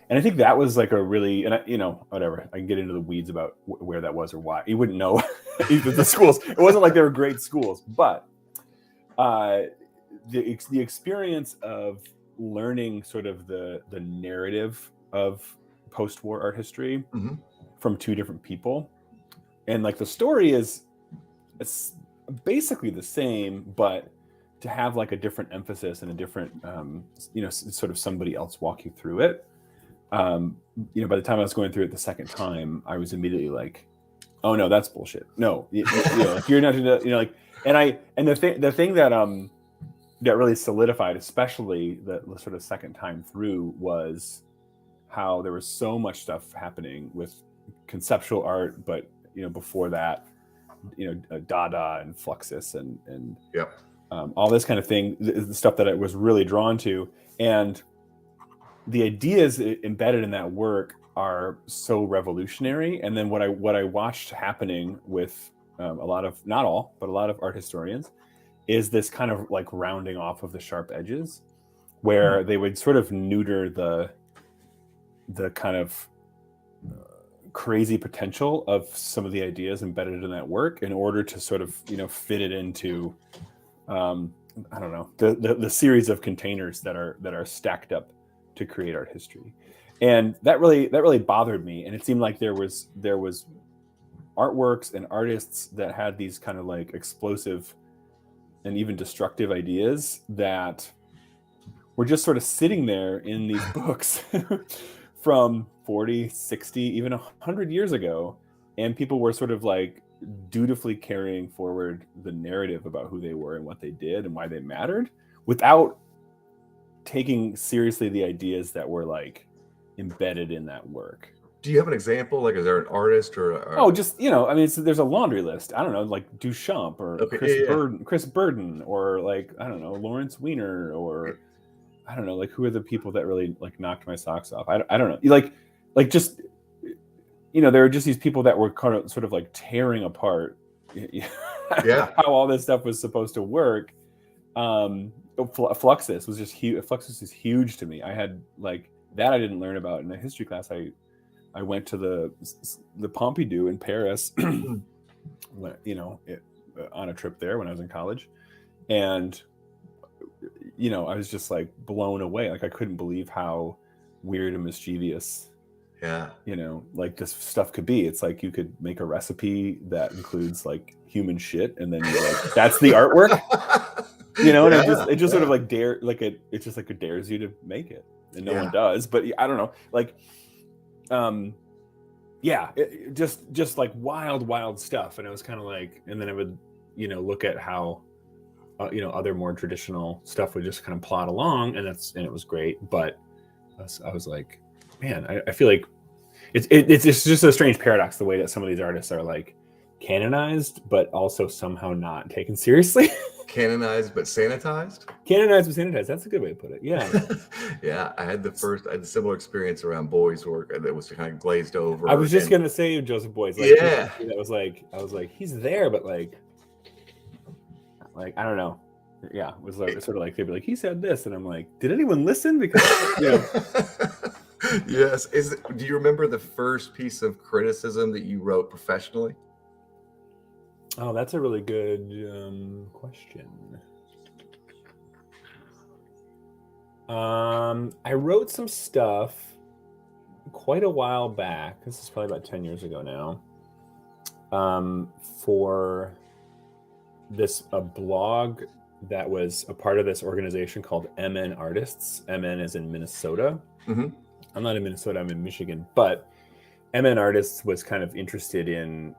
And I think that was like a really, whatever. I can get into the weeds about where that was or why. You wouldn't know either the schools. It wasn't like they were great schools, but the experience of learning sort of the narrative of post-war art history from two different people, and like the story it's basically the same, but to have like a different emphasis and a different, sort of somebody else walk you through it. By the time I was going through it the second time, I was immediately like, "Oh no, that's bullshit. No, like you're not gonna, and the thing that really solidified, especially the sort of second time through, was how there was so much stuff happening with conceptual art, but before that, Dada and Fluxus and all this kind of thing, the stuff that I was really drawn to, and the ideas embedded in that work are so revolutionary. And then what I watched happening with a lot of, not all, but a lot of art historians, is this kind of like rounding off of the sharp edges, where they would sort of neuter the kind of crazy potential of some of the ideas embedded in that work in order to sort of fit it into the series of containers that are stacked up to create art history. And that really bothered me. And it seemed like there was artworks and artists that had these kind of like explosive and even destructive ideas that were just sort of sitting there in these books from 40, 60, even 100 years ago. And people were sort of like dutifully carrying forward the narrative about who they were and what they did and why they mattered, without taking seriously the ideas that were like embedded in that work. Do you have an example? Like, is there an artist or there's a laundry list. I don't know, like Duchamp or Chris Burden, or like, I don't know, Lawrence Weiner, or I don't know, like who are the people that really like knocked my socks off? I don't know. Like just, there were just these people that were kind of sort of like tearing apart how all this stuff was supposed to work. Fluxus was just huge. Fluxus is huge to me. I had like that I didn't learn about in a history class. I went to the Pompidou in Paris, on a trip there when I was in college, and I was just like blown away. Like I couldn't believe how weird and mischievous, like this stuff could be. It's like you could make a recipe that includes like human shit, and then you're like, that's the artwork. And it just sort of like it just like it dares you to make it, and no one does. But I don't know, like, just like wild stuff. And it was kind of like, and then I would, look at how, other more traditional stuff would just kind of plod along, and it was great. But I was like, man, I feel like it's just a strange paradox, the way that some of these artists are like canonized, but also somehow not taken seriously. Canonized but sanitized. That's a good way to put it. Yeah. Yeah, I had a similar experience around Boy's work, and it was kind of glazed over. I was just gonna say Joseph Beuys. That was like, I was like, he's there, but like I don't know. Yeah, it was like sort of like they'd be like, he said this, and I'm like, did anyone listen? Because Yes. Do you remember the first piece of criticism that you wrote professionally? Oh, that's a really good question. I wrote some stuff quite a while back. This is probably about 10 years ago now. For a blog that was a part of this organization called MN Artists. MN is in Minnesota. Mm-hmm. I'm not in Minnesota, I'm in Michigan. But MN Artists was kind of interested in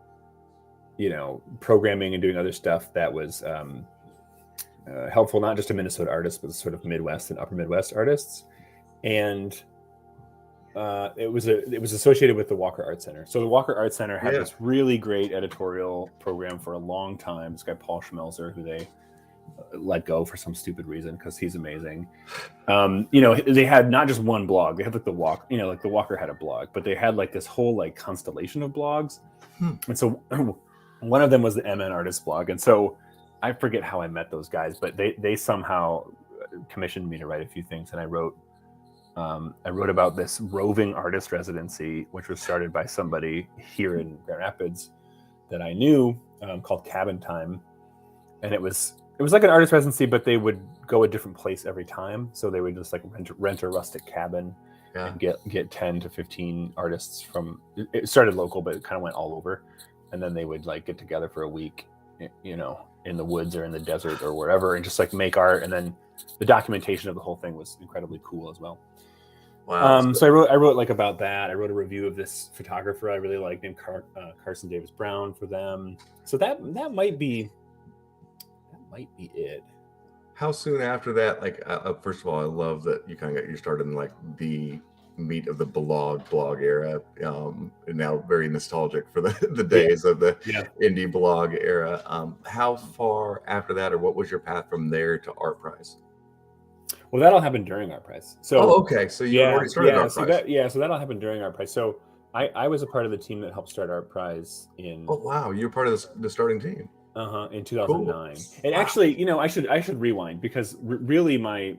programming and doing other stuff that was helpful, not just to Minnesota artists, but sort of Midwest and Upper Midwest artists. And it was associated with the Walker Art Center. So the Walker Art Center had this really great editorial program for a long time. This guy, Paul Schmelzer, who they let go for some stupid reason because he's amazing. They had not just one blog. They had like the Walker had a blog, but they had like this whole like constellation of blogs. And so one of them was the MN Artist blog. And so I forget how I met those guys, but they somehow commissioned me to write a few things. And I wrote about this roving artist residency, which was started by somebody here in Grand Rapids that I knew, called Cabin Time. And it was like an artist residency, but they would go a different place every time. So they would just like rent a rustic cabin and get 10 to 15 artists from, it started local, but it kind of went all over. And then they would like get together for a week, in the woods or in the desert or wherever, and just like make art. And then the documentation of the whole thing was incredibly cool as well. Wow. So I wrote like about that. I wrote a review of this photographer I really like named Carson Davis Brown for them. So that might be it. How soon after that? Like, first of all, I love that you kind of got your start in like the meat of the blog era. And now very nostalgic for the days of the indie blog era. How far after that, or what was your path from there to Art Prize? Well, that'll happen during Art Prize. So, okay. So you already started Art Prize. So that'll happen during Art Prize. So I was a part of the team that helped start Art Prize in. Oh wow, you're part of the starting team. In 2009. Cool. And actually, I should rewind, because really my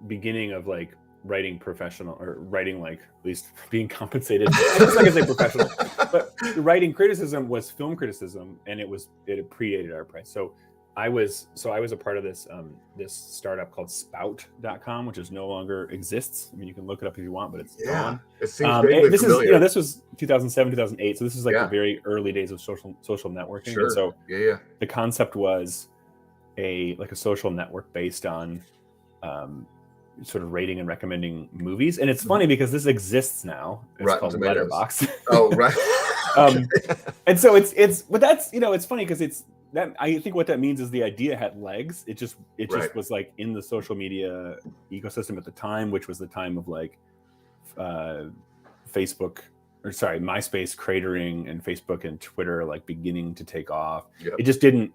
beginning of like writing professional, or writing like at least being compensated. I'm just not gonna say professional, but writing criticism was film criticism, and it predated Art Prize. So I was a part of this startup called Spout.com, which no longer exists. I mean, you can look it up if you want, but it's gone. It seems vaguely familiar. This was 2007, 2008. So this is like the very early days of social networking. Sure. And so the concept was a social network based on sort of rating and recommending movies. And it's funny because this exists now. It's called Letterboxd. Oh, right. And so but that's, it's funny because it's that, I think what that means is the idea had legs. It just was like in the social media ecosystem at the time, which was the time of like MySpace cratering and Facebook and Twitter like beginning to take off. Yep. It just didn't,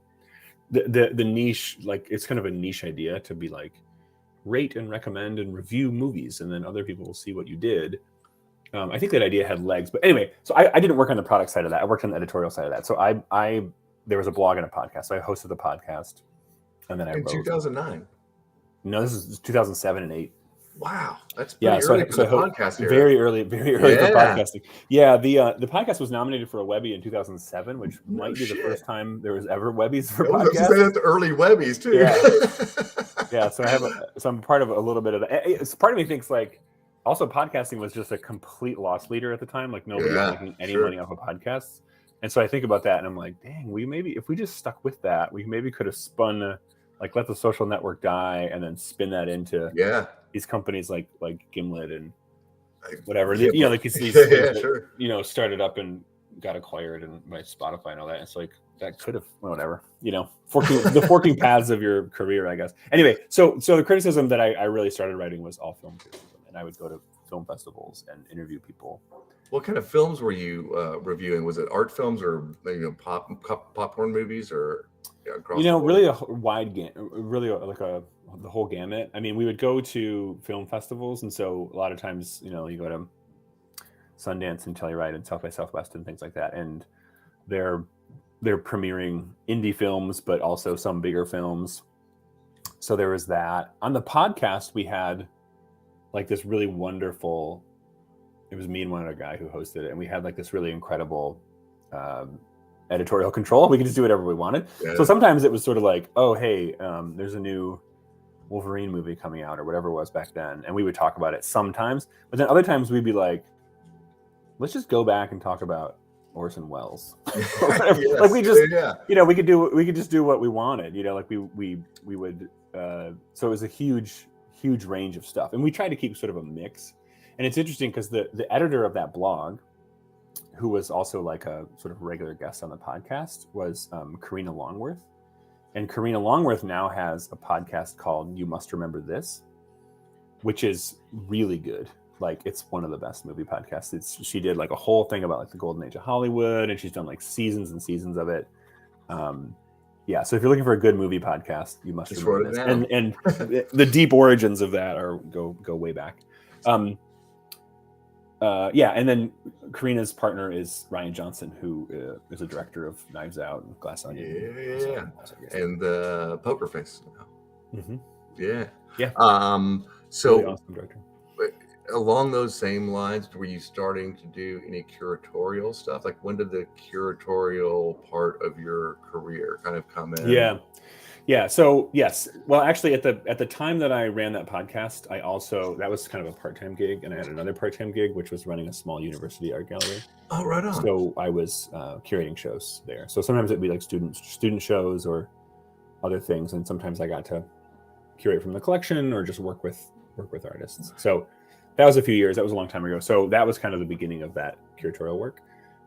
the niche, like it's kind of a niche idea to be like rate and recommend and review movies, and then other people will see what you did. I think that idea had legs, but anyway, so I didn't work on the product side of that. I worked on the editorial side of that. So there was a blog and a podcast. So I hosted the podcast. and then I in wrote. 2009. No, this is 2007 and 8. Wow, that's pretty early for the podcast era. Very early for podcasting. Yeah, the podcast was nominated for a Webby in 2007, which might be the first time there was ever Webbies for podcasts. That's early Webbies too. Yeah. So I'm part of a little bit of that. Part of me thinks like, also podcasting was just a complete loss leader at the time. Like nobody was making any money off of podcasts, and so I think about that and I'm like, dang, if we just stuck with that, we maybe could have spun. Like let the social network die and then spin that into these companies like Gimlet and whatever. Like these things that, started up and got acquired and by Spotify and all that. It's like that could have whatever, the forking paths of your career, I guess. Anyway, so the criticism that I really started writing was all film criticism, and I would go to film festivals and interview people. What kind of films were you reviewing? Was it art films or popcorn movies or? Really a wide game, really like the whole gamut. I mean, we would go to film festivals, and so a lot of times, you go to Sundance and Telluride and South by Southwest and things like that, and they're premiering indie films, but also some bigger films. So there was that. On the podcast, we had like this really wonderful. It was me and one other guy who hosted it, and we had like this really incredible. Editorial control. We could just do whatever we wanted. Yeah. So sometimes it was sort of like, oh, hey, there's a new Wolverine movie coming out or whatever it was back then. And we would talk about it sometimes. But then other times we'd be like, let's just go back and talk about Orson Welles. Like we just, we could just do what we wanted, like we would, so it was a huge range of stuff. And we tried to keep sort of a mix. And it's interesting because the editor of that blog, who was also like a sort of regular guest on the podcast, was Karina Longworth. And Karina Longworth now has a podcast called You Must Remember This, which is really good. Like it's one of the best movie podcasts. She did like a whole thing about like the golden age of Hollywood, and she's done like seasons and seasons of it. So if you're looking for a good movie podcast, you must remember this. And the deep origins of that go way back. And then Karina's partner is Ryan Johnson, who is a director of Knives Out and Glass Onion. And Poker Face. Mm-hmm. Yeah. So really awesome director. Along those same lines, were you starting to do any curatorial stuff? Like when did the curatorial part of your career kind of come in? Yeah. So yes. Well, actually, at the time that I ran that podcast, that was kind of a part-time gig, and I had another part-time gig, which was running a small university art gallery. Oh, right on. So I was curating shows there. So sometimes it'd be like student shows or other things, and sometimes I got to curate from the collection or just work with artists. So that was a few years. That was a long time ago. So that was kind of the beginning of that curatorial work.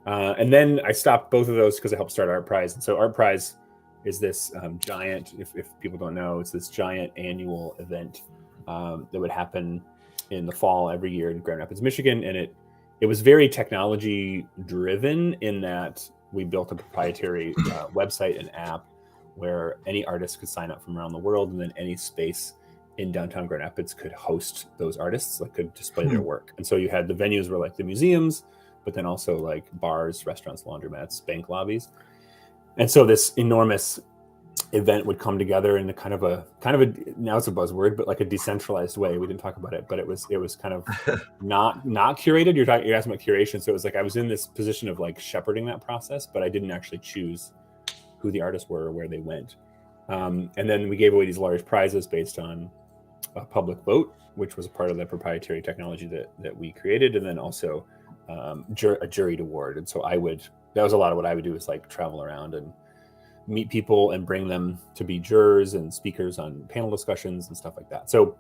And then I stopped both of those because I helped start Art Prize. And so Art Prize is this giant, if people don't know, it's this giant annual event that would happen in the fall every year in Grand Rapids, Michigan. And it was very technology driven in that we built a proprietary website and app where any artist could sign up from around the world, and then any space in downtown Grand Rapids could host those artists, like could display their work. And so you had the venues were like the museums, but then also like bars, restaurants, laundromats, bank lobbies. And so this enormous event would come together in a kind of a now it's a buzzword, but like a decentralized way. We didn't talk about it, but it was kind of not curated. You're asking about curation. So it was like I was in this position of like shepherding that process, but I didn't actually choose who the artists were or where they went. And then we gave away these large prizes based on a public vote, which was a part of the proprietary technology that we created, and then also a juried award. And so that was a lot of what I would do, is like travel around and meet people and bring them to be jurors and speakers on panel discussions and stuff like that. So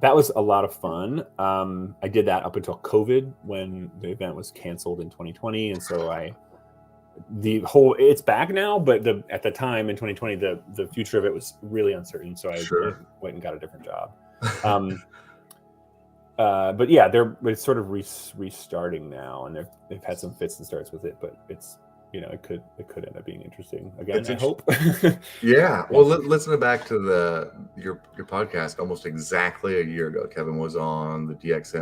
that was a lot of fun. I did that up until COVID, when the event was canceled in 2020. And so it's back now, but at the time in 2020, the future of it was really uncertain. So I went and got a different job. But yeah, it's sort of restarting now, and they've had some fits and starts with it, but it's, it could end up being interesting again. I hope. Yeah. Well, listening back to your podcast almost exactly a year ago, Kevin was on the DMINTI X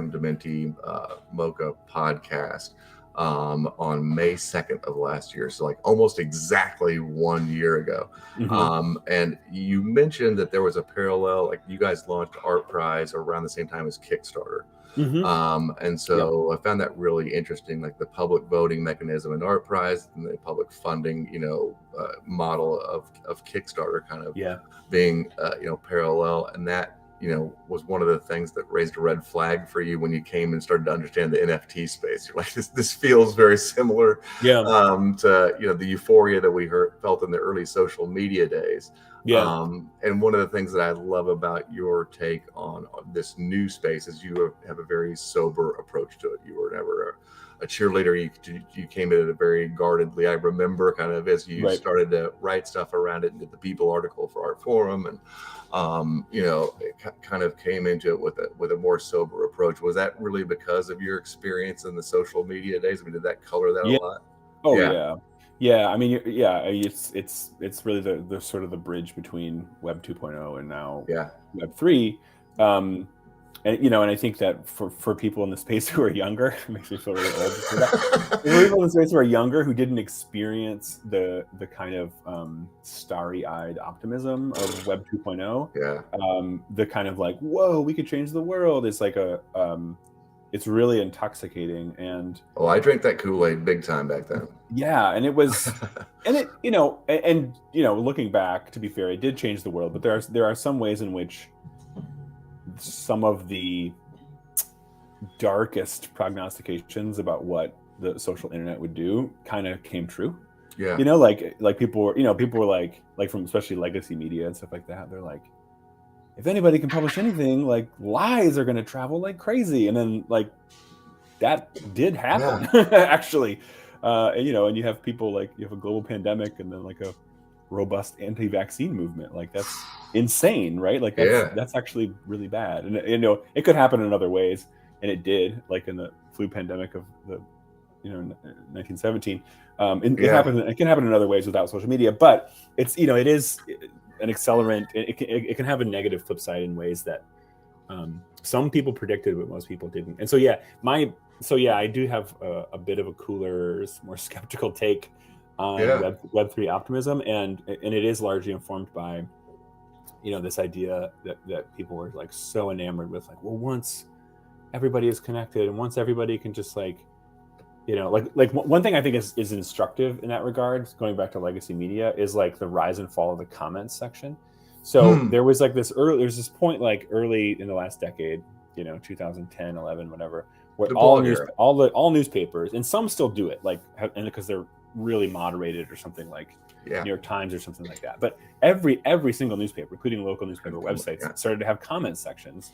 MOCA podcast. on May 2nd of last year. So like almost exactly 1 year ago. And you mentioned that there was a parallel, like you guys launched Art Prize around the same time as Kickstarter. And so I found that really interesting, like the public voting mechanism in Art Prize and the public funding, model of Kickstarter kind of being, parallel. And that, was one of the things that raised a red flag for you when you came and started to understand the NFT space. You're like, this feels very similar to, the euphoria that we felt in the early social media days. And one of the things that I love about your take on this new space is you have a very sober approach to it. You were never a cheerleader. You came in at a very guardedly. I remember kind of as you started to write stuff around it and did the People article for Art Forum, and it kind of came into it with a more sober approach. Was that really because of your experience in the social media days? I mean, did that color that a lot? Oh yeah. I mean, it's really the sort of the bridge between Web 2.0 and now Web 3. And I think that for people in the space who are younger, it makes me feel really old to say that. For people in the space who are younger, who didn't experience the kind of starry-eyed optimism of Web 2.0, the kind of like, whoa, we could change the world. It's like it's really intoxicating. And I drank that Kool-Aid big time back then. Yeah, and it was, and it, looking back, to be fair, it did change the world. But there are some ways in which some of the darkest prognostications about what the social internet would do kind of came true. Yeah. Like people were like from especially legacy media and stuff like that. They're like, if anybody can publish anything, like lies are going to travel like crazy. And then like that did happen actually. And you have people like, you have a global pandemic and then like a robust anti-vaccine movement. Like that's insane, right? Like that's actually really bad. And it could happen in other ways, and it did, like in the flu pandemic of the 1917. It can happen in other ways without social media, but it's it is an accelerant. It can have a negative flip side in ways that some people predicted, but most people didn't. And so I do have a bit of a cooler, more skeptical take on Web3 optimism, and it is largely informed by this idea that people were like so enamored with, like, well, once everybody is connected and once everybody can just like one thing I think is instructive in that regard, going back to legacy media, is like the rise and fall of the comments section. So there was like there's this point like early in the last decade, 2010, 11, whatever, where all newspapers, and some still do it, like, and because they're really moderated or something, like New York Times or something like that. But every single newspaper, including local newspaper websites, started to have comment sections.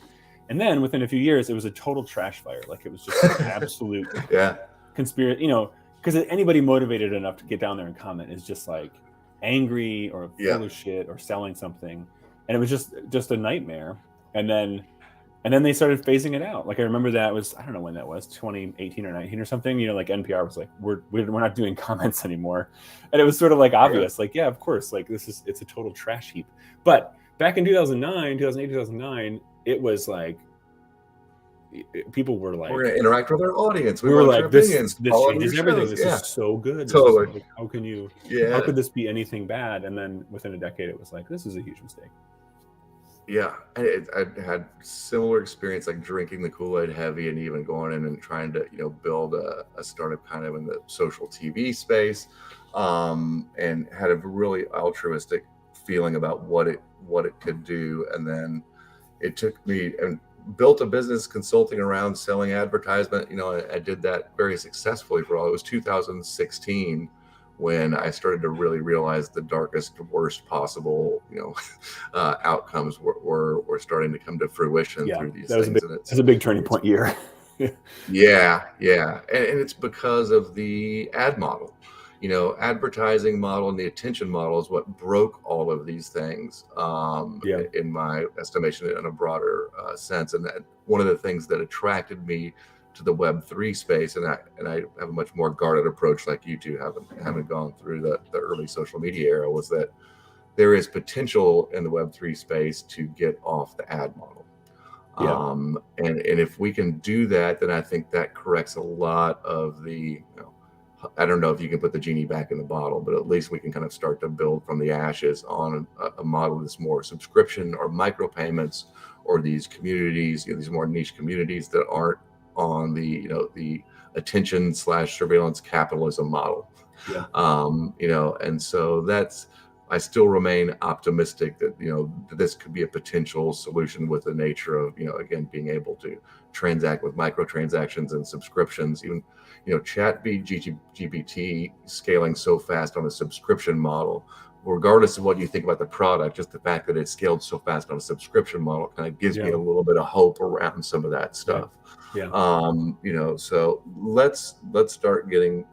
And then within a few years, it was a total trash fire. Like it was just an absolute conspiracy, because anybody motivated enough to get down there and comment is just like angry or full of shit or selling something. And it was just a nightmare. And then they started phasing it out. Like I remember that was, I don't know when that was, 2018 or 19 or something. Like NPR was like, we're not doing comments anymore, and it was sort of like obvious. Like of course, like it's a total trash heap. But back in 2008, 2009, it was like people were like, we're gonna interact with our audience. We were like, this changes everything. This is so good. Totally. Like, how could this be anything bad? And then within a decade, it was like, this is a huge mistake. Yeah, I had similar experience, like drinking the Kool-Aid heavy and even going in and trying to, build a startup kind of in the social TV space, and had a really altruistic feeling about what it could do. And then it took me and built a business consulting around selling advertisement. I did that very successfully it was 2016 when I started to really realize the darkest, worst possible, outcomes were starting to come to fruition through these things. It's a big turning point year. Yeah. And it's because of the ad model. Advertising model and the attention model is what broke all of these things, in my estimation, in a broader sense. And that one of the things that attracted me to the Web3 space, and I have a much more guarded approach, like you two haven't gone through the early social media era, was that there is potential in the Web3 space to get off the ad model. And if we can do that, then I think that corrects a lot of the, I don't know if you can put the genie back in the bottle, but at least we can kind of start to build from the ashes on a model that's more subscription or micropayments, or these communities, these more niche communities that aren't on the, the attention/surveillance capitalism model. Yeah. And so I still remain optimistic that, that this could be a potential solution with the nature of, again, being able to transact with microtransactions and subscriptions. Even, GPT scaling so fast on a subscription model, regardless of what you think about the product, just the fact that it scaled so fast on a subscription model kind of gives me a little bit of hope around some of that stuff. Yeah. So let's start getting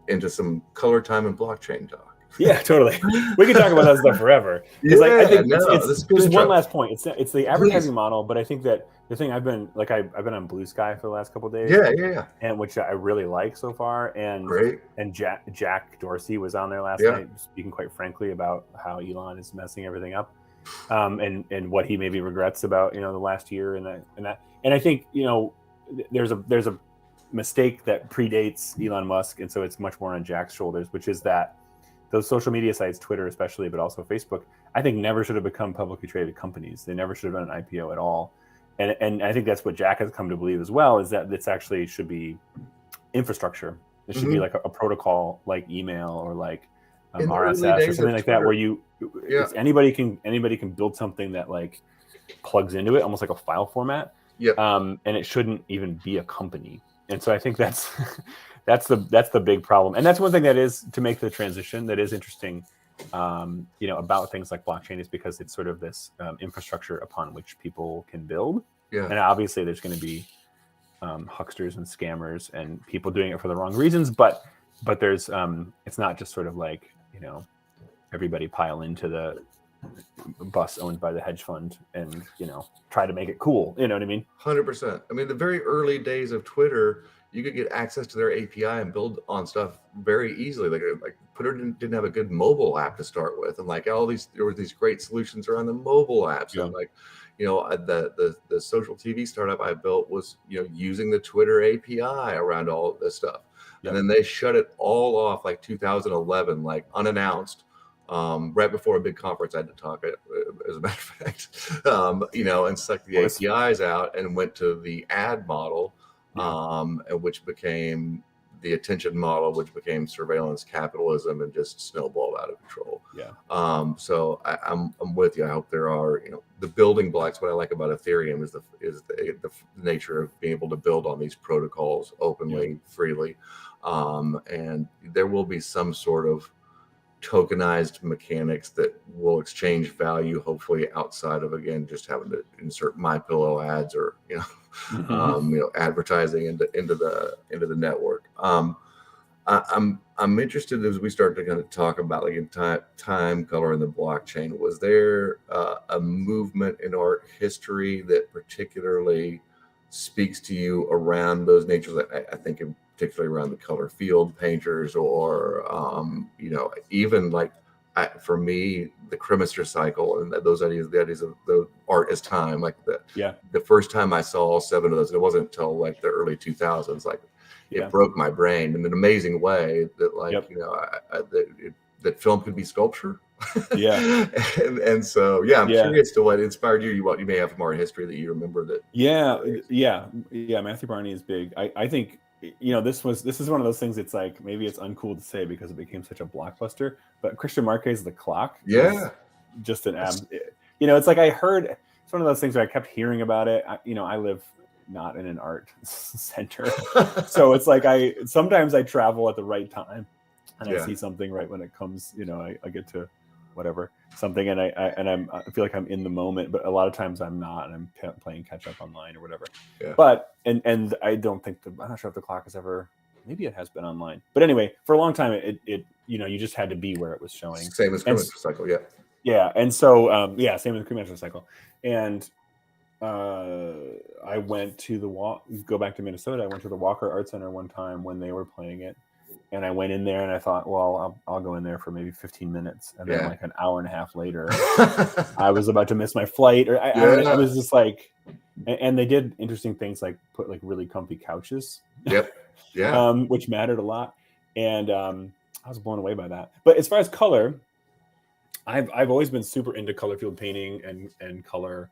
into some color time and blockchain talk. Yeah, totally. We can talk about that stuff forever. I think it's just one last point. It's the advertising model, but I think that the thing I've been on Blue Sky for the last couple of days. Yeah. And which I really like so far. And great. And Jack Dorsey was on there last night, speaking quite frankly about how Elon is messing everything up, and what he maybe regrets about the last year and that. And I think there's a mistake that predates Elon Musk, and so it's much more on Jack's shoulders, which is that those social media sites, Twitter especially, but also Facebook, I think never should have become publicly traded companies. They never should have done an IPO at all. And I think that's what Jack has come to believe as well, is that this actually should be infrastructure. It should be like a protocol like email or like RSS or something like that, where anybody can build something that like plugs into it, almost like a file format. And it shouldn't even be a company. And so I think that's the big problem. And that's one thing that is, to make the transition, that is interesting, about things like blockchain, is because it's sort of this infrastructure upon which people can build. And obviously there's going to be hucksters and scammers and people doing it for the wrong reasons, but there's it's not just sort of like, everybody pile into the bus owned by the hedge fund and try to make it cool. You know what I mean? 100%. I mean, the very early days of Twitter, you could get access to their API and build on stuff very easily. Like Twitter didn't have a good mobile app to start with, and like there were these great solutions around the mobile apps. And like, the social TV startup I built was using the Twitter API around all of this stuff. And then they shut it all off like 2011, like unannounced. Right before a big conference I had to talk, as a matter of fact, and sucked the APIs out and went to the ad model, which became the attention model, which became surveillance capitalism, and just snowballed out of control. So I'm with you. I hope there are, the building blocks. What I like about Ethereum is the nature of being able to build on these protocols openly, freely, and there will be some sort of tokenized mechanics that will exchange value, hopefully outside of, again, just having to insert MyPillow ads or advertising into the network. I'm interested, as we start to kind of talk about like in time, color, and the blockchain. Was there a movement in art history that particularly speaks to you around those natures? I think particularly around the color field painters, or even like for me, the Cremister cycle and those ideas, the ideas of the art as time, like the first time I saw all 7 of those, and it wasn't until like the early 2000s, like it broke my brain in an amazing way that like that film could be sculpture. And so I'm curious to what inspired you, what you may have from art history that you remember that. Matthew Barney is big. I think this is one of those things. It's like, maybe it's uncool to say because it became such a blockbuster, but Christian Marquez' The Clock, just an it's like, it's one of those things where I kept hearing about it. I live not in an art center, so it's like sometimes I travel at the right time and I see something right when it comes. I get to whatever something, and I feel like I'm in the moment, but a lot of times I'm not, and I'm playing catch up online or whatever. But and I don't think I'm not sure if The Clock has ever, maybe it has been online, but anyway, for a long time it you just had to be where it was showing. Same as Cremister cycle. And so same as the Cremister cycle. And I went to go back to Minnesota. I went to the Walker Art Center one time when they were playing it. And I went in there and I thought, well, I'll go in there for maybe 15 minutes. And then like an hour and a half later, I was about to miss my flight. Or I was just like, And they did interesting things like put like really comfy couches. Yep. Yeah. Which mattered a lot. And I was blown away by that. But as far as color, I've always been super into color field painting and color,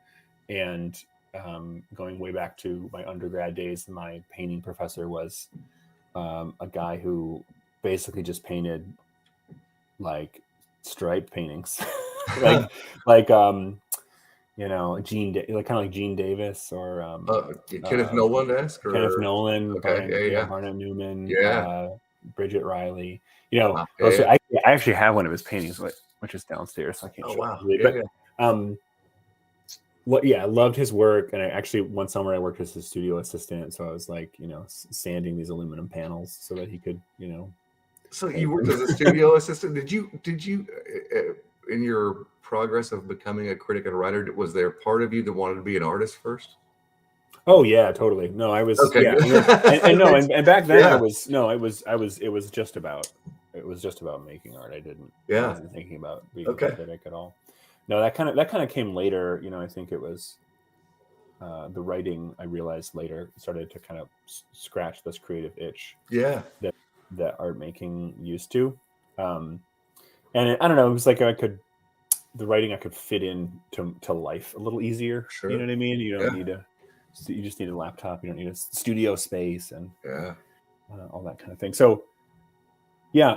and going way back to my undergrad days, my painting professor was a guy who basically just painted like stripe paintings, like you know, kind of like Gene Davis or Kenneth Nolan-esque, or Kenneth Nolan, okay, Barnett Newman, yeah, Bridget Riley. You know, yeah. I actually have one of his paintings, which is downstairs, so I can't show it. But I loved his work, and I actually one summer I worked as his studio assistant, so I was like, you know, sanding these aluminum panels so that he could, you know. So you worked as a studio assistant. Did you in your progress of becoming a critic and writer, was there part of you that wanted to be an artist first? Oh yeah, totally. No, I was okay. And back then I was just about making art. I wasn't thinking about being a critic at all. No, that kind of came later. You know, I think it was the writing. I realized later started to kind of scratch this creative itch. Yeah, that art making used to, and I don't know. It was like the writing I could fit in to life a little easier. Sure. You know what I mean? You don't need you just need a laptop. You don't need a studio space and all that kind of thing. So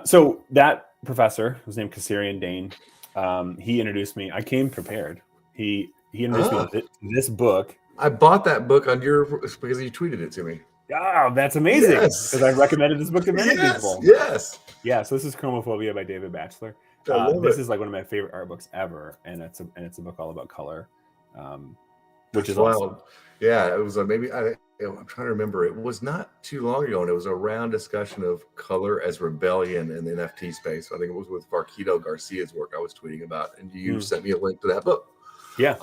so that professor was named Kassarian Dane. He introduced me. I came prepared. He introduced me to this book. I bought that book because you tweeted it to me. Oh, that's amazing! Because I recommended this book to many people. Yes. Yeah. So this is Chromophobia by David Batchelor. This is like one of my favorite art books ever, and it's a book all about color, which is wild. Awesome. Yeah, it was maybe I'm trying to remember. It was not too long ago, and it was a round discussion of color as rebellion in the NFT space. I think it was with Varquito Garcia's work I was tweeting about, and you sent me a link to that book. Yeah.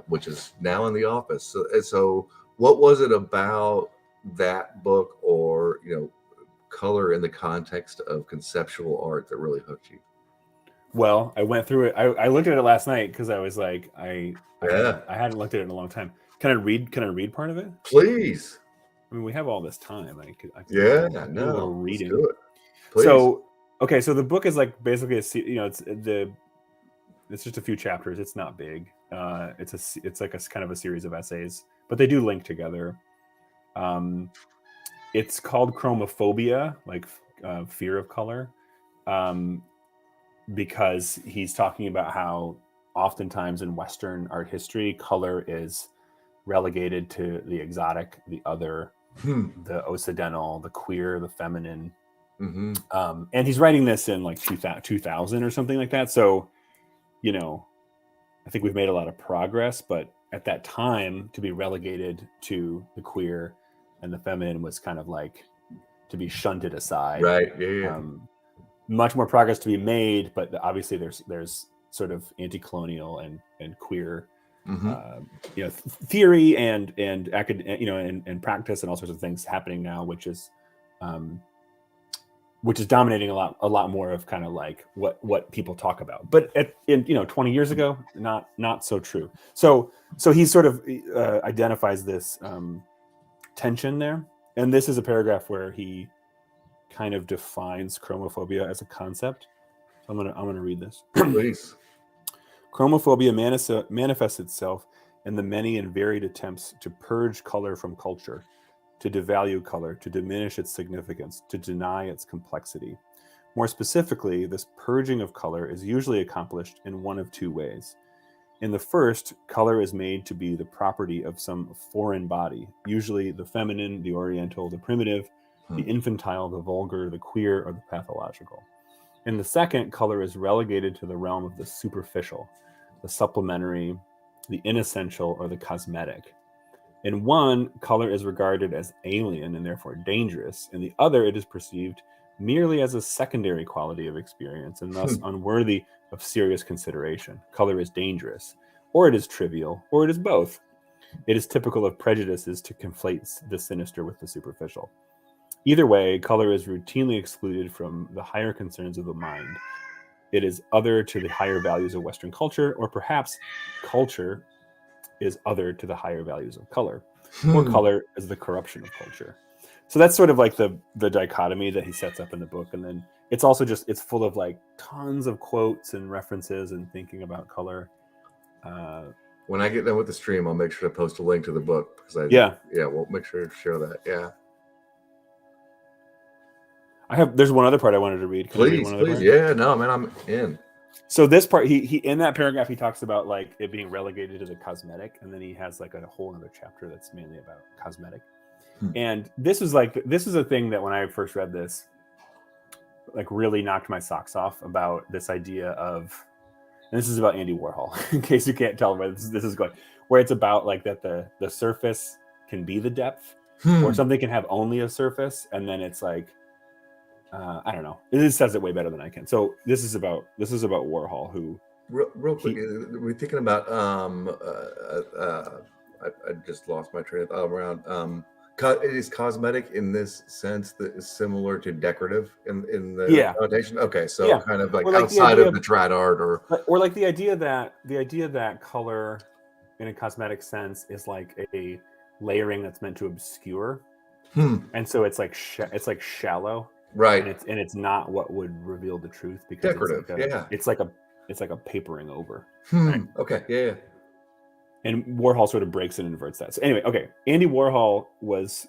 Which is now in the office. So what was it about that book, or color in the context of conceptual art, that really hooked you? Well, I went through it. I looked at it last night because I was like, I hadn't looked at it in a long time. Can I read part of it? Please. I mean, we have all this time. I could do a little reading. Let's do it. Please. So the book is like basically it's just a few chapters. It's not big. It's like a kind of a series of essays, but they do link together. It's called Chromophobia, like fear of color, because he's talking about how oftentimes in Western art history, color is relegated to the exotic, the other, the occidental, the queer, the feminine. And he's writing this in like 2000 or something like that. So, I think we've made a lot of progress, but at that time, to be relegated to the queer and the feminine was kind of like to be shunted aside. Right. Yeah. Much more progress to be made, but obviously there's sort of anti-colonial and queer, theory and and practice and all sorts of things happening now, which is dominating a lot more of kind of like what people talk about. But 20 years ago, not so true. So he sort of identifies this tension there, and this is a paragraph where he kind of defines chromophobia as a concept. So I'm gonna read this. Please. Chromophobia manifests itself in the many and varied attempts to purge color from culture, to devalue color, to diminish its significance, to deny its complexity. More specifically, this purging of color is usually accomplished in one of two ways. In the first, color is made to be the property of some foreign body, usually the feminine, the oriental, the primitive, the infantile, the vulgar, the queer, or the pathological. In the second, color is relegated to the realm of the superficial, the supplementary, the inessential, or the cosmetic. In one, color is regarded as alien and therefore dangerous. In the other, it is perceived merely as a secondary quality of experience and thus unworthy of serious consideration. Color is dangerous, or it is trivial, or it is both. It is typical of prejudices to conflate the sinister with the superficial. Either way, color is routinely excluded from the higher concerns of the mind. It is other to the higher values of Western culture, or perhaps culture is other to the higher values of color, or color is the corruption of culture. So that's sort of like the dichotomy that he sets up in the book. And then it's also just, it's full of like tons of quotes and references and thinking about color. When I get done with the stream, I'll make sure to post a link to the book because we'll make sure to share that. Yeah. There's one other part I wanted to read. Can please. Yeah, no, man, I'm in. So this part, he in that paragraph, he talks about like it being relegated to the cosmetic. And then he has like a whole other chapter that's mainly about cosmetic. And this is a thing that when I first read this, like really knocked my socks off about this idea of, and this is about Andy Warhol, in case you can't tell where this is going, where it's about like that the surface can be the depth, or something can have only a surface, and then it's like, I don't know. It says it way better than I can. So this is about Warhol, who real quick, we're thinking about I just lost my train of thought around it is cosmetic in this sense that is similar to decorative in the connotation. Okay, so kind of like outside of the trad art, or like the idea that color in a cosmetic sense is like a layering that's meant to obscure, and so it's like shallow, right? And it's not what would reveal the truth because decorative, it's like a papering over. Right? Okay, yeah. And Warhol sort of breaks and inverts that. So anyway, okay. Andy Warhol was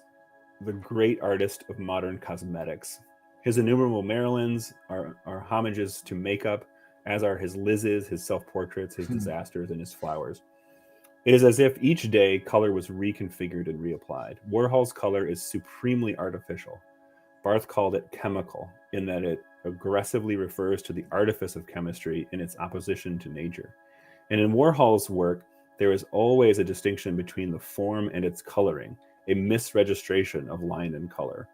the great artist of modern cosmetics. His innumerable Marilyns are homages to makeup, as are his Lizzes, his self-portraits, his disasters, and his flowers. It is as if each day color was reconfigured and reapplied. Warhol's color is supremely artificial. Barth called it chemical, in that it aggressively refers to the artifice of chemistry in its opposition to nature. And in Warhol's work, there is always a distinction between the form and its coloring, a misregistration of line and color.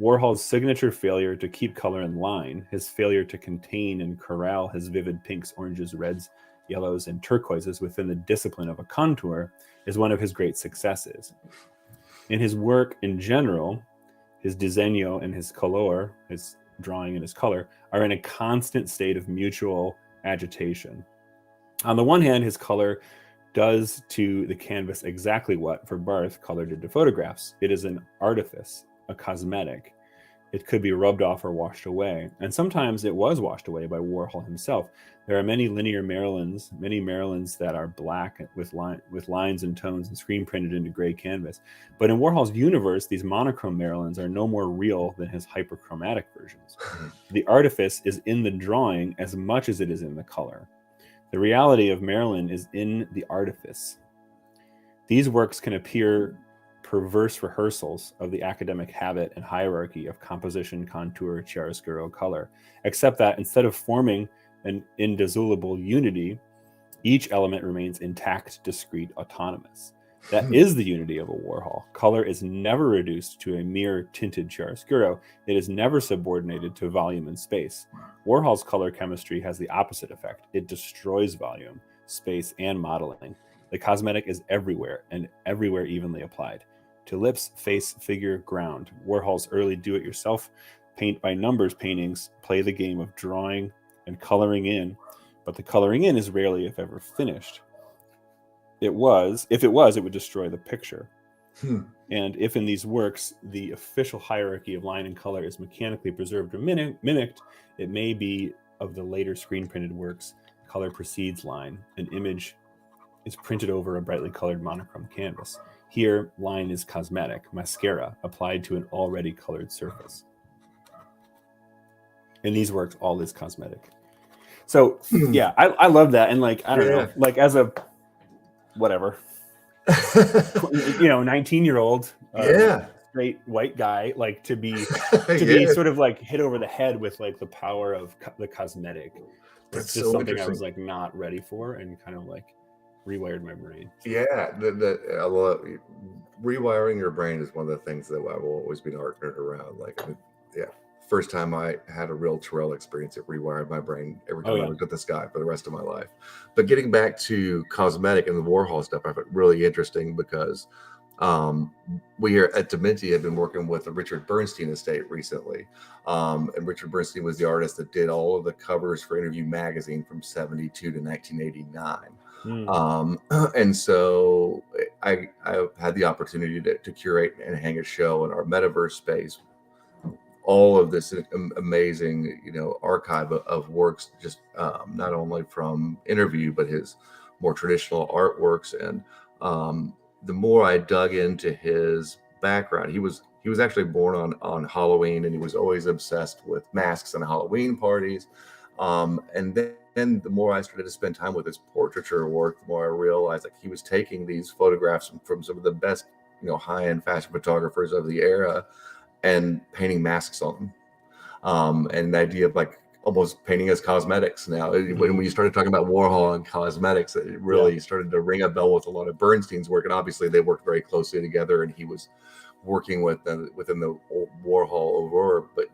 Warhol's signature failure to keep color in line, his failure to contain and corral his vivid pinks, oranges, reds, yellows, and turquoises within the discipline of a contour, is one of his great successes. In his work in general, his disegno and his color, his drawing and his color, are in a constant state of mutual agitation. On the one hand, his color does to the canvas exactly what, for Barth, color did to photographs. It is an artifice, a cosmetic. It could be rubbed off or washed away. And sometimes it was washed away by Warhol himself. There are many linear Marilyns that are black with lines and tones and screen printed into gray canvas. But in Warhol's universe, these monochrome Marilyns are no more real than his hyperchromatic versions. The artifice is in the drawing as much as it is in the color. The reality of Marilyn is in the artifice. These works can appear perverse rehearsals of the academic habit and hierarchy of composition, contour, chiaroscuro, color, except that instead of forming an indissoluble unity, each element remains intact, discrete, autonomous. That is the unity of a Warhol. Color is never reduced to a mere tinted chiaroscuro. It is never subordinated to volume and space. Warhol's color chemistry has the opposite effect. It destroys volume, space, and modeling. The cosmetic is everywhere, and everywhere evenly applied. To lips, face, figure, ground. Warhol's early do-it-yourself, paint-by-numbers paintings play the game of drawing and coloring in, but the coloring in is rarely, if ever, finished. If it was, it would destroy the picture. And if in these works, the official hierarchy of line and color is mechanically preserved or mimicked, it may be of the later screen-printed works, color precedes line. An image is printed over a brightly colored monochrome canvas. Here, line is cosmetic, mascara, applied to an already colored surface. In these works, all is cosmetic. So, yeah, I love that. And like, I don't know, like as a whatever, 19-year-old, straight white guy, like to be sort of like hit over the head with like the power of the cosmetic. It's just so something I was like not ready for, and kind of like rewired my brain. Yeah, I love rewiring your brain is one of the things that I will always be an art nerd around. Like, first time I had a real Terrell experience, it rewired my brain every time I looked at the sky for the rest of my life. But getting back to cosmetic and the Warhol stuff, I find it really interesting because we here at DMINTI have been working with the Richard Bernstein estate recently. And Richard Bernstein was the artist that did all of the covers for Interview magazine from 1972 to 1989. And so I had the opportunity to curate and hang a show in our metaverse space. All of this amazing, archive of works, just not only from interview, but his more traditional artworks. And the more I dug into his background, he was actually born on Halloween, and he was always obsessed with masks and Halloween parties. And then the more I started to spend time with his portraiture work, the more I realized he was taking these photographs from some of the best, high-end fashion photographers of the era and painting masks on them. And the idea of almost painting as cosmetics now. When you started talking about Warhol and cosmetics, it really started to ring a bell with a lot of Bernstein's work. And obviously they worked very closely together, and he was working within the old Warhol aurora, but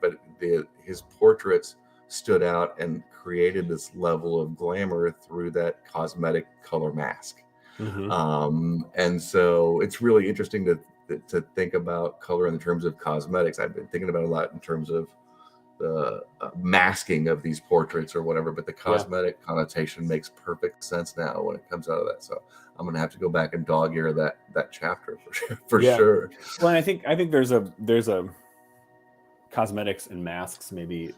his portraits stood out and created this level of glamour through that cosmetic color mask. And so it's really interesting to think about color in terms of cosmetics. I've been thinking about a lot in terms of the masking of these portraits or whatever, but the cosmetic connotation makes perfect sense now when it comes out of that. So I'm going to have to go back and dog ear that chapter for sure. Well, and I think there's a cosmetics and masks maybe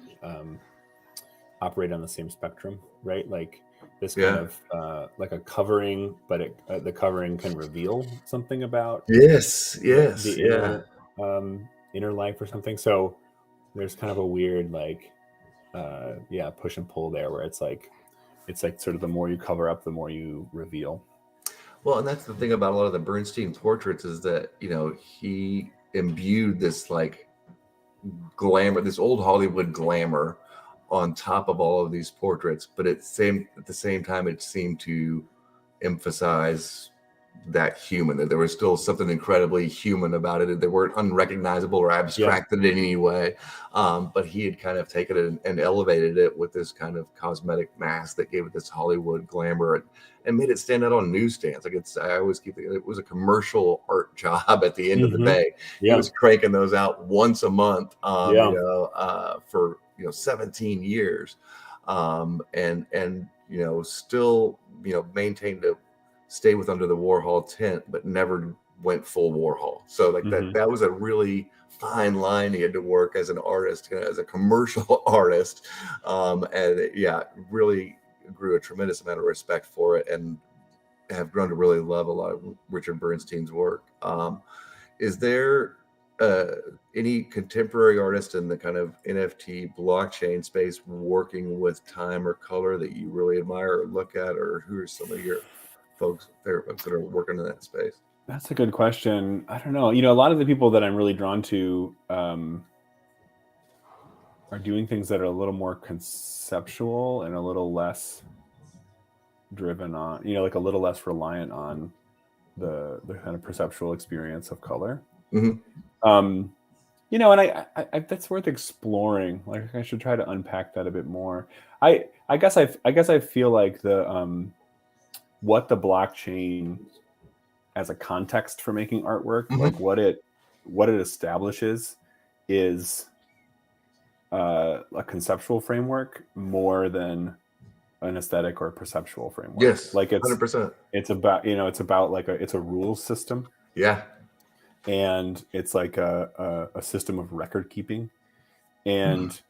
operate on the same spectrum, right? Like this kind of like a covering, but the covering can reveal something about the inner life or something. So there's kind of a weird push and pull there, where it's like sort of the more you cover up, the more you reveal. Well, and that's the thing about a lot of the Bernstein portraits is that he imbued this glamour, this old Hollywood glamour, on top of all of these portraits, but at the same time, it seemed to emphasize that human, that there was still something incredibly human about it. They weren't unrecognizable or abstracted in any way. But he had kind of taken it and elevated it with this kind of cosmetic mask that gave it this Hollywood glamour and made it stand out on newsstands. I always keep thinking it was a commercial art job at the end of the day. He was cranking those out once a month, for 17 years, and still maintained to stay under the Warhol tent, but never went full Warhol. So that was a really fine line he had to work as an artist, as a commercial artist, really grew a tremendous amount of respect for it, and have grown to really love a lot of Richard Bernstein's work. Is there any contemporary artist in the kind of NFT blockchain space working with time or color that you really admire or look at, or who are some of your favorite folks that are working in that space? That's a good question. I don't know. A lot of the people that I'm really drawn to are doing things that are a little more conceptual and a little less driven on, like a little less reliant on the kind of perceptual experience of color. And I that's worth exploring. I should try to unpack that a bit more. I guess I feel like the what the blockchain as a context for making artwork, like what it establishes is a conceptual framework more than an aesthetic or perceptual framework. Yes, like it's 100%. It's about it's about it's a rules system. Yeah. And it's like a system of record keeping, and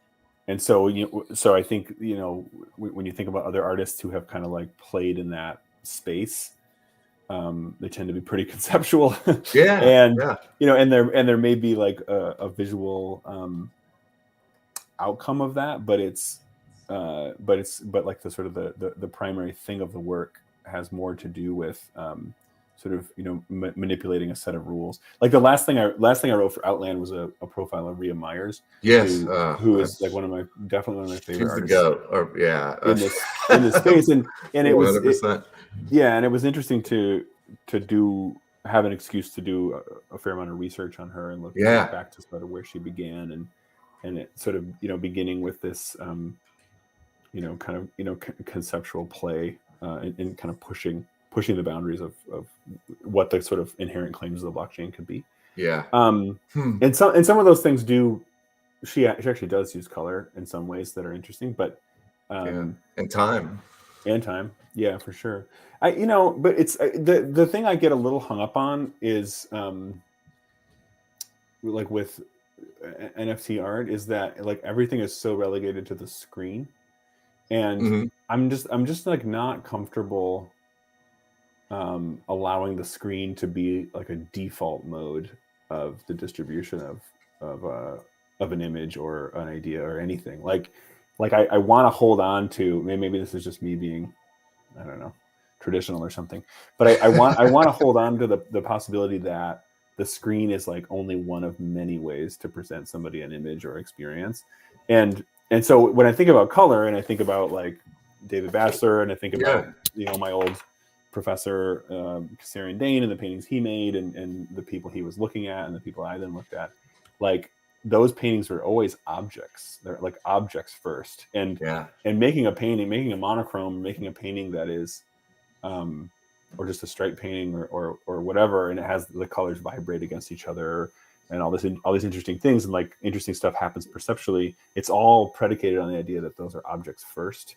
so I think when you think about other artists who have kind of played in that space, they tend to be pretty conceptual. And there may be a visual outcome of that, but the sort of the primary thing of the work has more to do with sort of manipulating a set of rules. Like the last thing I wrote for Outland was a profile of Rhea Myers. Yes, who is definitely one of my favorite artists. In this space, and it was 100%. And it was interesting to have an excuse to do a fair amount of research on her and look back to sort of where she began and it sort of beginning with this conceptual play and kind of pushing the boundaries of what the sort of inherent claims of the blockchain could be. And some of those things she actually does use color in some ways that are interesting, but and time. And time. Yeah, for sure. But it's the thing I get a little hung up on is like with NFT art is that like everything is so relegated to the screen, and I'm just like not comfortable allowing the screen to be like a default mode of the distribution of an image or an idea or anything. Like I want to hold on to, maybe this is just me being, I don't know, traditional or something, but I want to hold on to the possibility that the screen is like only one of many ways to present somebody an image or experience. And so when I think about color, and I think about like David Batchelor, and I think about my old professor Kasarian Dane and the paintings he made, and the people he was looking at and the people I then looked at, like those paintings are always objects. They're like objects first, and making a painting, making a monochrome, making a painting that is or just a straight painting or whatever, and it has the colors vibrate against each other and all these interesting things, and like interesting stuff happens perceptually. It's all predicated on the idea that those are objects first,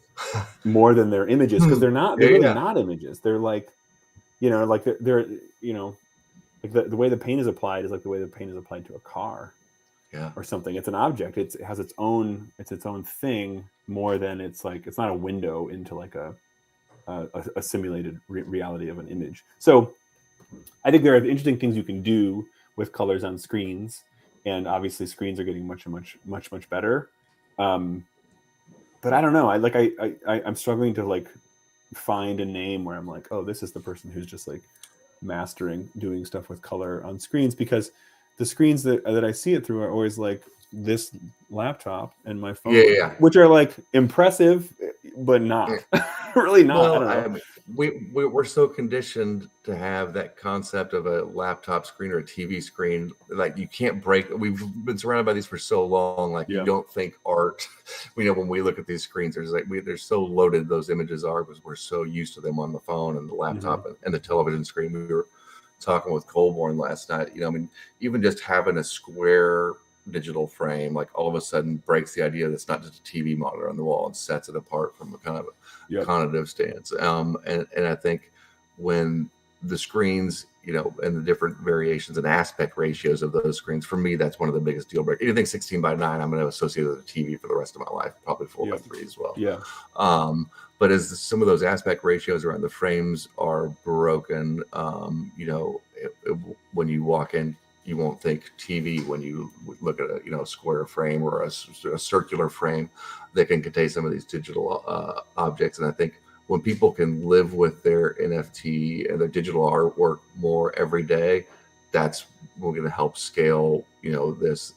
more than they're images, because they're really not images. They're like, like they're like the way the paint is applied is like the way the paint is applied to a car, or something. It's an object. It has its own thing, more than it's not a window into like a simulated reality of an image. So I think there are interesting things you can do with colors on screens, and obviously screens are getting much better. But I don't know. I'm struggling to like find a name where I'm like, oh, this is the person who's just like mastering doing stuff with color on screens, because the screens that I see it through are always like this laptop and my phone, which are like impressive, but not really not. Well, I don't know. We're so conditioned to have that concept of a laptop screen or a TV screen. Like you can't break. We've been surrounded by these for so long. Like you don't think art. When we look at these screens, there's like they're so loaded. Those images are, because we're so used to them on the phone and the laptop and the television screen. We were talking with Colborn last night. Even just having a square digital frame, like all of a sudden breaks the idea that it's not just a TV monitor on the wall, and sets it apart from a kind of a cognitive stance. And I think when the screens, and the different variations and aspect ratios of those screens, for me, that's one of the biggest deal breakers. Anything 16:9, I'm going to associate with a TV for the rest of my life, probably 4:3 as well. But as some of those aspect ratios around the frames are broken, when you walk in, you won't think TV when you look at a square frame or a circular frame that can contain some of these digital objects. And I think when people can live with their NFT and their digital artwork more every day, that's going to help scale this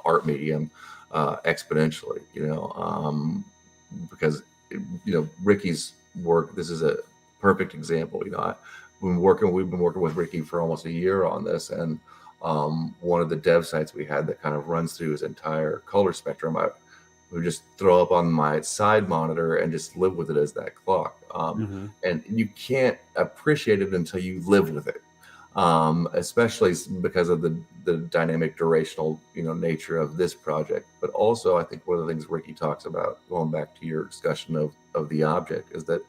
art medium exponentially. Because Ricci's work, this is a perfect example. We've been working with Ricci for almost a year on this, and one of the dev sites we had that kind of runs through his entire color spectrum, I would just throw up on my side monitor and just live with it as that clock. And you can't appreciate it until you live with it, especially because of the dynamic durational nature of this project. But also, I think one of the things Ricci talks about, going back to your discussion of the object, is that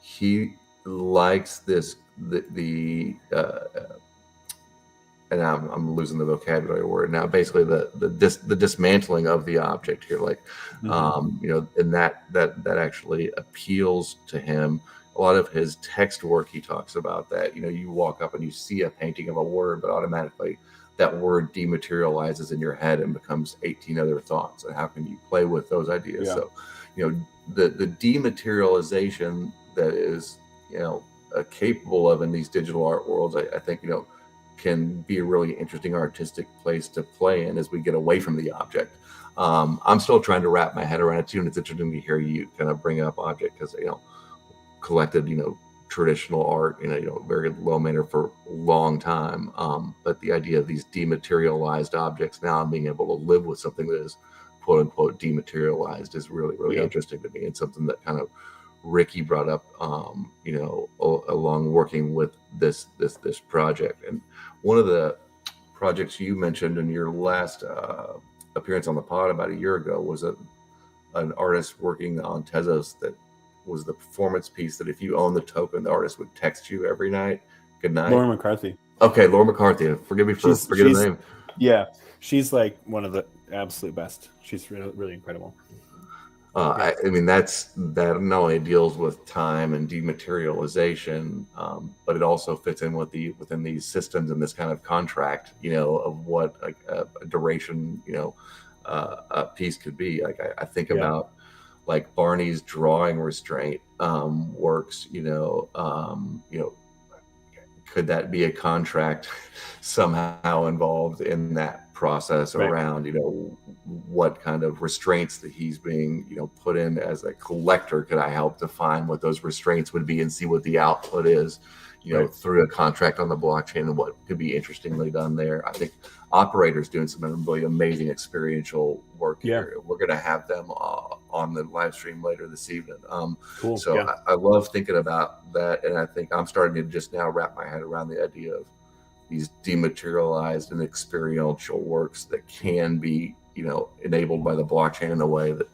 he likes and I'm losing the vocabulary word now. Basically, the dismantling of the object here, like and that actually appeals to him. A lot of his text work, he talks about that. You walk up and you see a painting of a word, but automatically that word dematerializes in your head and becomes 18 other thoughts. And how can you play with those ideas? So, the dematerialization that is capable of in these digital art worlds, I think can be a really interesting artistic place to play in as we get away from the object. I'm still trying to wrap my head around it too, and it's interesting to hear you kind of bring up object, because collected traditional art very low manner for a long time, but the idea of these dematerialized objects now and being able to live with something that is quote unquote dematerialized is really interesting to me, and something that kind of Ricci brought up along working with this project. And one of the projects you mentioned in your last appearance on the pod about a year ago was an artist working on Tezos that was the performance piece that if you own the token, the artist would text you every night. Good night. Laura McCarthy. Okay, Laura McCarthy. Forgive me for forgetting the name. Yeah, she's like one of the absolute best. She's really, really incredible. I mean, that not only deals with time and dematerialization, but it also fits in within these systems and this kind of contract, of what a duration, a piece could be. Like I think about like Barney's drawing restraint works. Could that be a contract somehow involved in that process around, what kind of restraints that he's being, put in as a collector? Could I help define what those restraints would be and see what the output is, through a contract on the blockchain, and what could be interestingly done there? I think operators doing some really amazing experiential work here. We're going to have them on the live stream later this evening. Cool. So I love thinking about that. And I think I'm starting to just now wrap my head around the idea of these dematerialized and experiential works that can be, enabled by the blockchain in a way that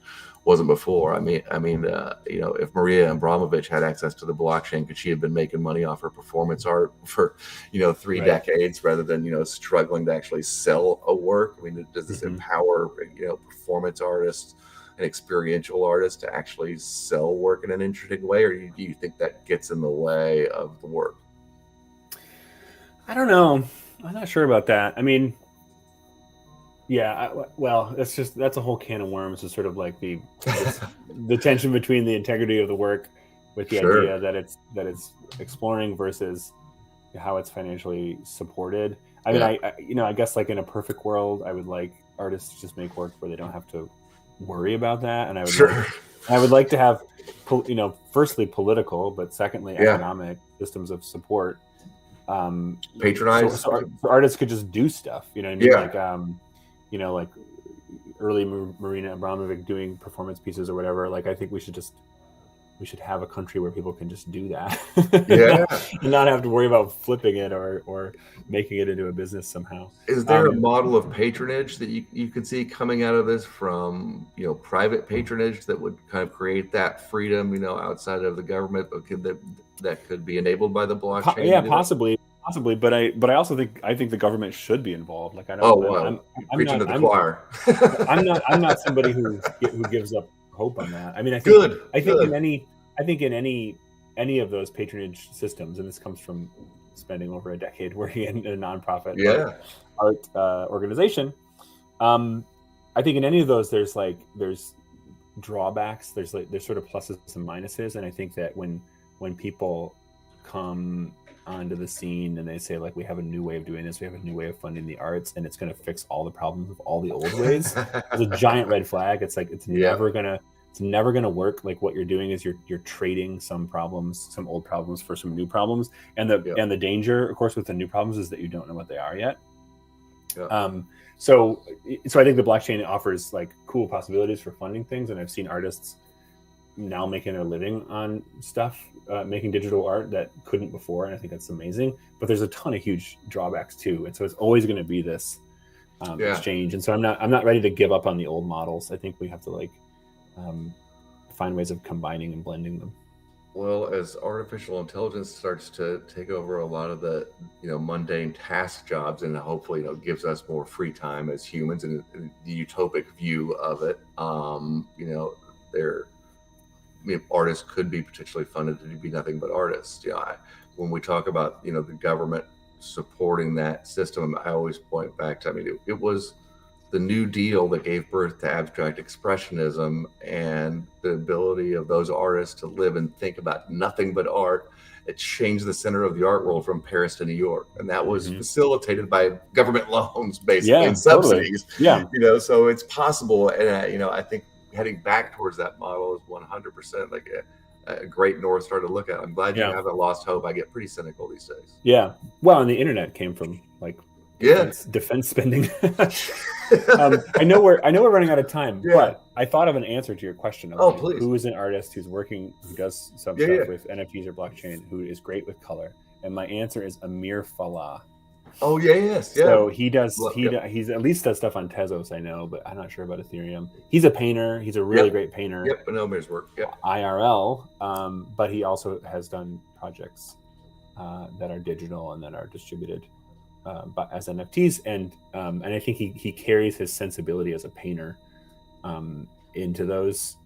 wasn't before. I mean, if Maria Abramovich had access to the blockchain, could she have been making money off her performance art for, 3 decades rather than, struggling to actually sell a work? I mean, does this empower, performance artists and experiential artists to actually sell work in an interesting way? Or do you think that gets in the way of the work? I don't know. I'm not sure about that. I mean, that's a whole can of worms. It's sort of like the tension between the integrity of the work with the idea that it's exploring versus how it's financially supported. I mean, I guess like in a perfect world, I would like artists to just make work where they don't have to worry about that. And I would like to have, firstly political, but secondly economic systems of support. Patronized, so artists could just do stuff. You know what I mean? Like early Marina Abramovic doing performance pieces or whatever. Like I think we should have a country where people can just do that, and not have to worry about flipping it or making it into a business somehow. Is there a model of patronage that you could see coming out of this from private patronage that would kind of create that freedom outside of the government, but that could be enabled by the blockchain? Possibly, but I also think the government should be involved. Like I don't. Oh wow! I'm preaching to the choir. I'm not somebody who gives up hope on that. I mean, I think in any of those patronage systems, and this comes from spending over a decade working in a nonprofit art organization. I think in any of those, there's drawbacks. There's sort of pluses and minuses, and I think that when people come onto the scene and they say like, we have a new way of doing this, we have a new way of funding the arts, and it's going to fix all the problems of all the old ways, it's a giant red flag. It's like it's never gonna work. Like what you're doing is you're trading some old problems for some new problems, and the danger, of course, with the new problems is that you don't know what they are yet. So I think the blockchain offers like cool possibilities for funding things, and I've seen artists now making a living on stuff, making digital art that couldn't before, and I think that's amazing. But there's a ton of huge drawbacks too, and so it's always going to be this exchange. And so I'm not ready to give up on the old models. I think we have to find ways of combining and blending them. Well, as artificial intelligence starts to take over a lot of the mundane task jobs, and hopefully gives us more free time as humans, and the utopic view of it, artists could be potentially funded to be nothing but artists. When we talk about the government supporting that system, I always point back to it was the New Deal that gave birth to abstract expressionism and the ability of those artists to live and think about nothing but art. It changed the center of the art world from Paris to New York, and that was facilitated by government loans, basically, and subsidies. Totally. So it's possible, and I think heading back towards that model is 100% like a great North Star to look at. I'm glad you haven't lost hope. I get pretty cynical these days. Yeah. Well, and the internet came from defense spending. I know we're running out of time, but I thought of an answer to your question. Please. Who is an artist who does some stuff with NFTs or blockchain, who is great with color? And my answer is Amir Falah. Oh yes, yeah. So he does. Yep. He's at least does stuff on Tezos, I know, but I'm not sure about Ethereum. He's a painter. He's a really great painter. Yep, I know his work. Yep. IRL, but he also has done projects that are digital and that are distributed but as NFTs, and I think he carries his sensibility as a painter into those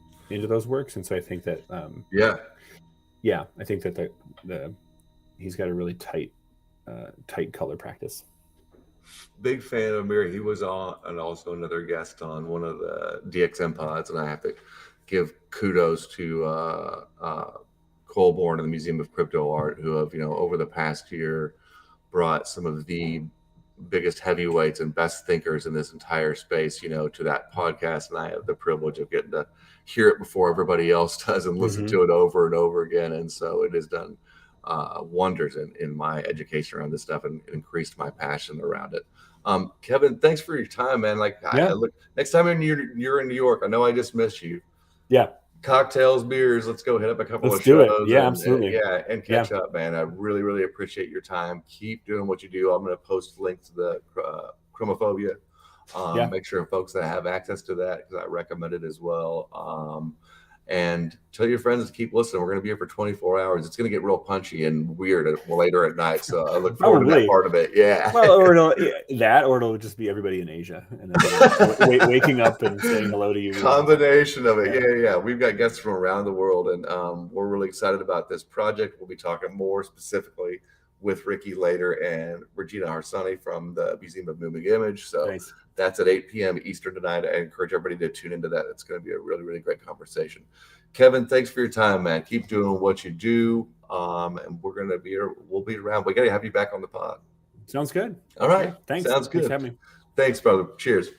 works, and so I think that I think that the he's got a really tight color practice. Big fan of Miri. He was on, and also another guest on one of the DXM pods, and I have to give kudos to Colborn and the Museum of Crypto Art, who have, over the past year brought some of the biggest heavyweights and best thinkers in this entire space, to that podcast. And I have the privilege of getting to hear it before everybody else does and listen to it over and over again. And so it has done wonders in my education around this stuff and increased my passion around it. Kevin, thanks for your time, man. Look, next time you're in New York, I know I just missed you. Yeah. Cocktails, beers, let's go hit up a couple of shows. It. Yeah, absolutely. And catch up, man. I really, really appreciate your time. Keep doing what you do. I'm going to post links to the Chromophobia. Make sure folks that have access to that, because I recommend it as well. And tell your friends to keep listening. We're going to be here for 24 hours. It's going to get real punchy and weird later at night. So I look forward to that part of it. Yeah. Well, or it'll just be everybody in Asia and then waking up and saying hello to you. Combination of it. Yeah. We've got guests from around the world, and we're really excited about this project. We'll be talking more specifically with Ricky later and Regina Harsanyi from the Museum of Moving Image. So nice. That's at 8 p.m. Eastern tonight. I encourage everybody to tune into that. It's going to be a really, really great conversation. Kevin, thanks for your time, man. Keep doing what you do. And we'll be around. We got to have you back on the pod. Sounds good. All right. Yeah, thanks. Sounds good. Thanks for having me. Thanks, brother. Cheers.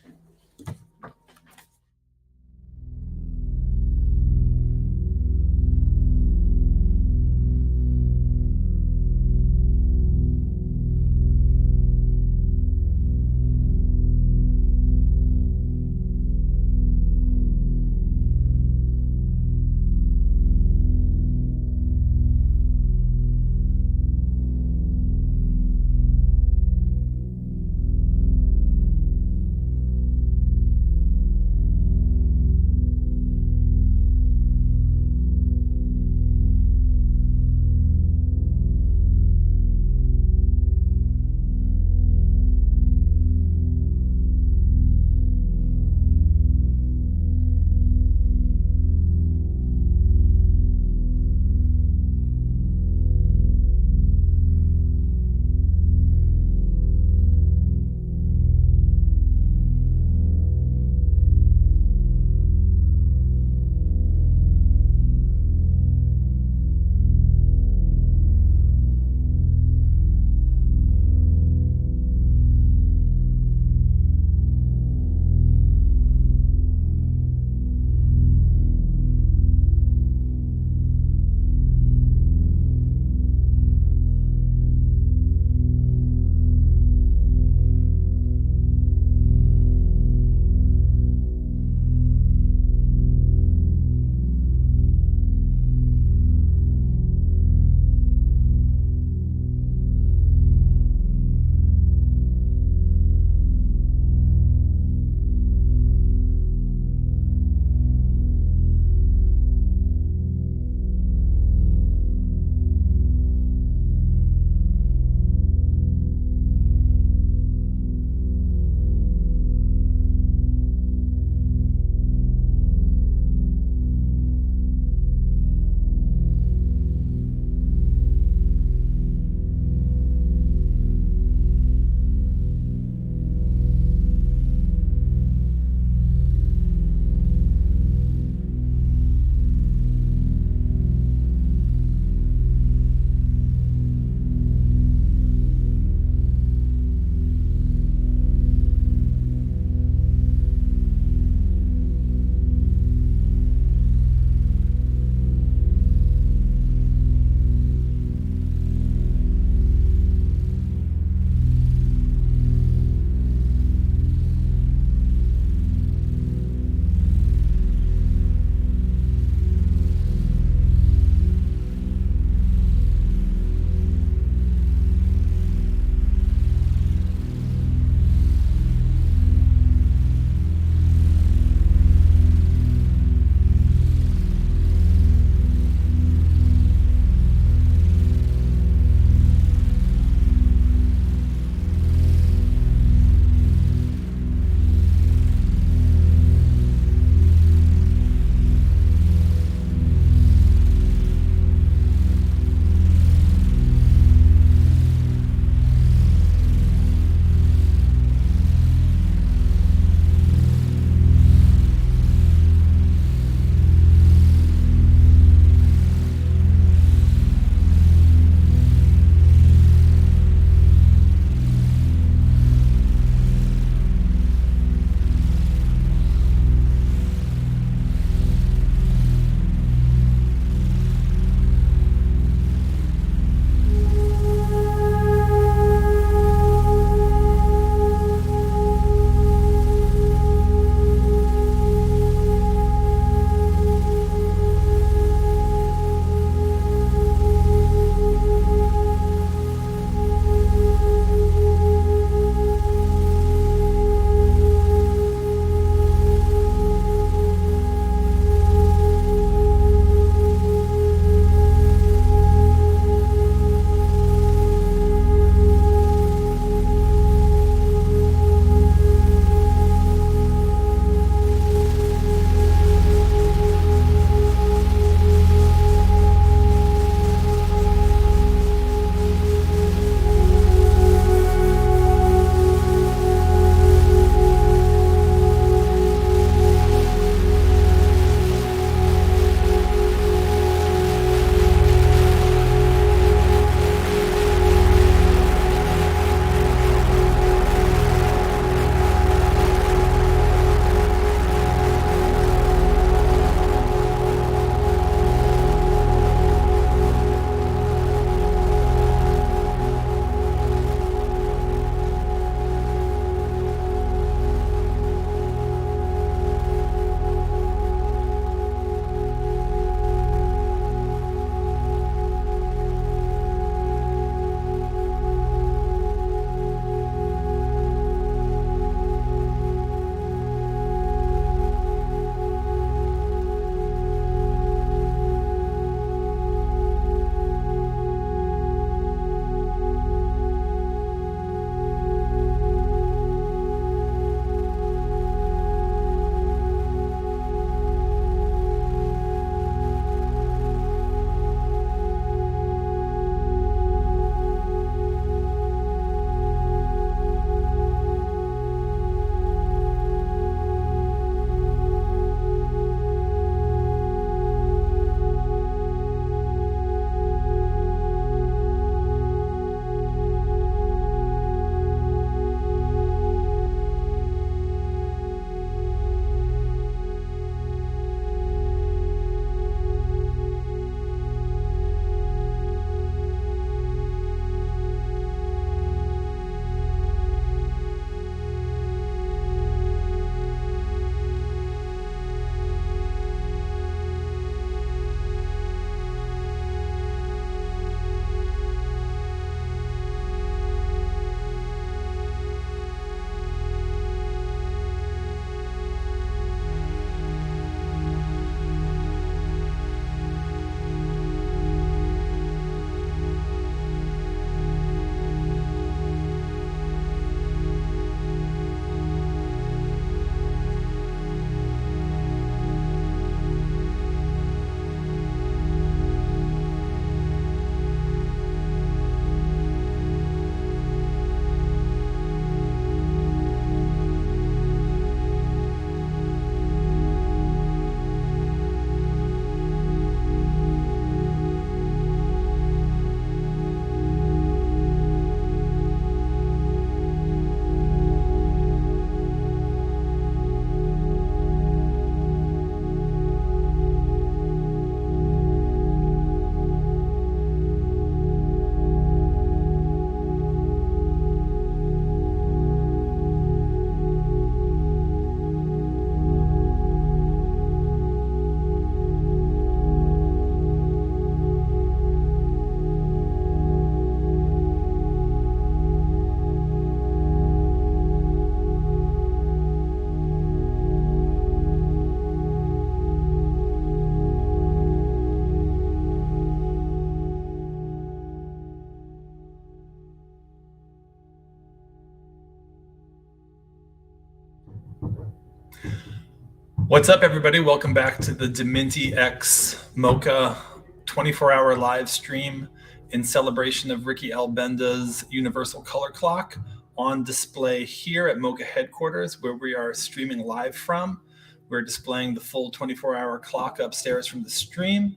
What's up, everybody? Welcome back to the DMINTI X MOCA 24-hour live stream in celebration of Ricci Albenda's Universal Color Clock on display here at MOCA headquarters, where we are streaming live from. We're displaying the full 24-hour clock upstairs from the stream.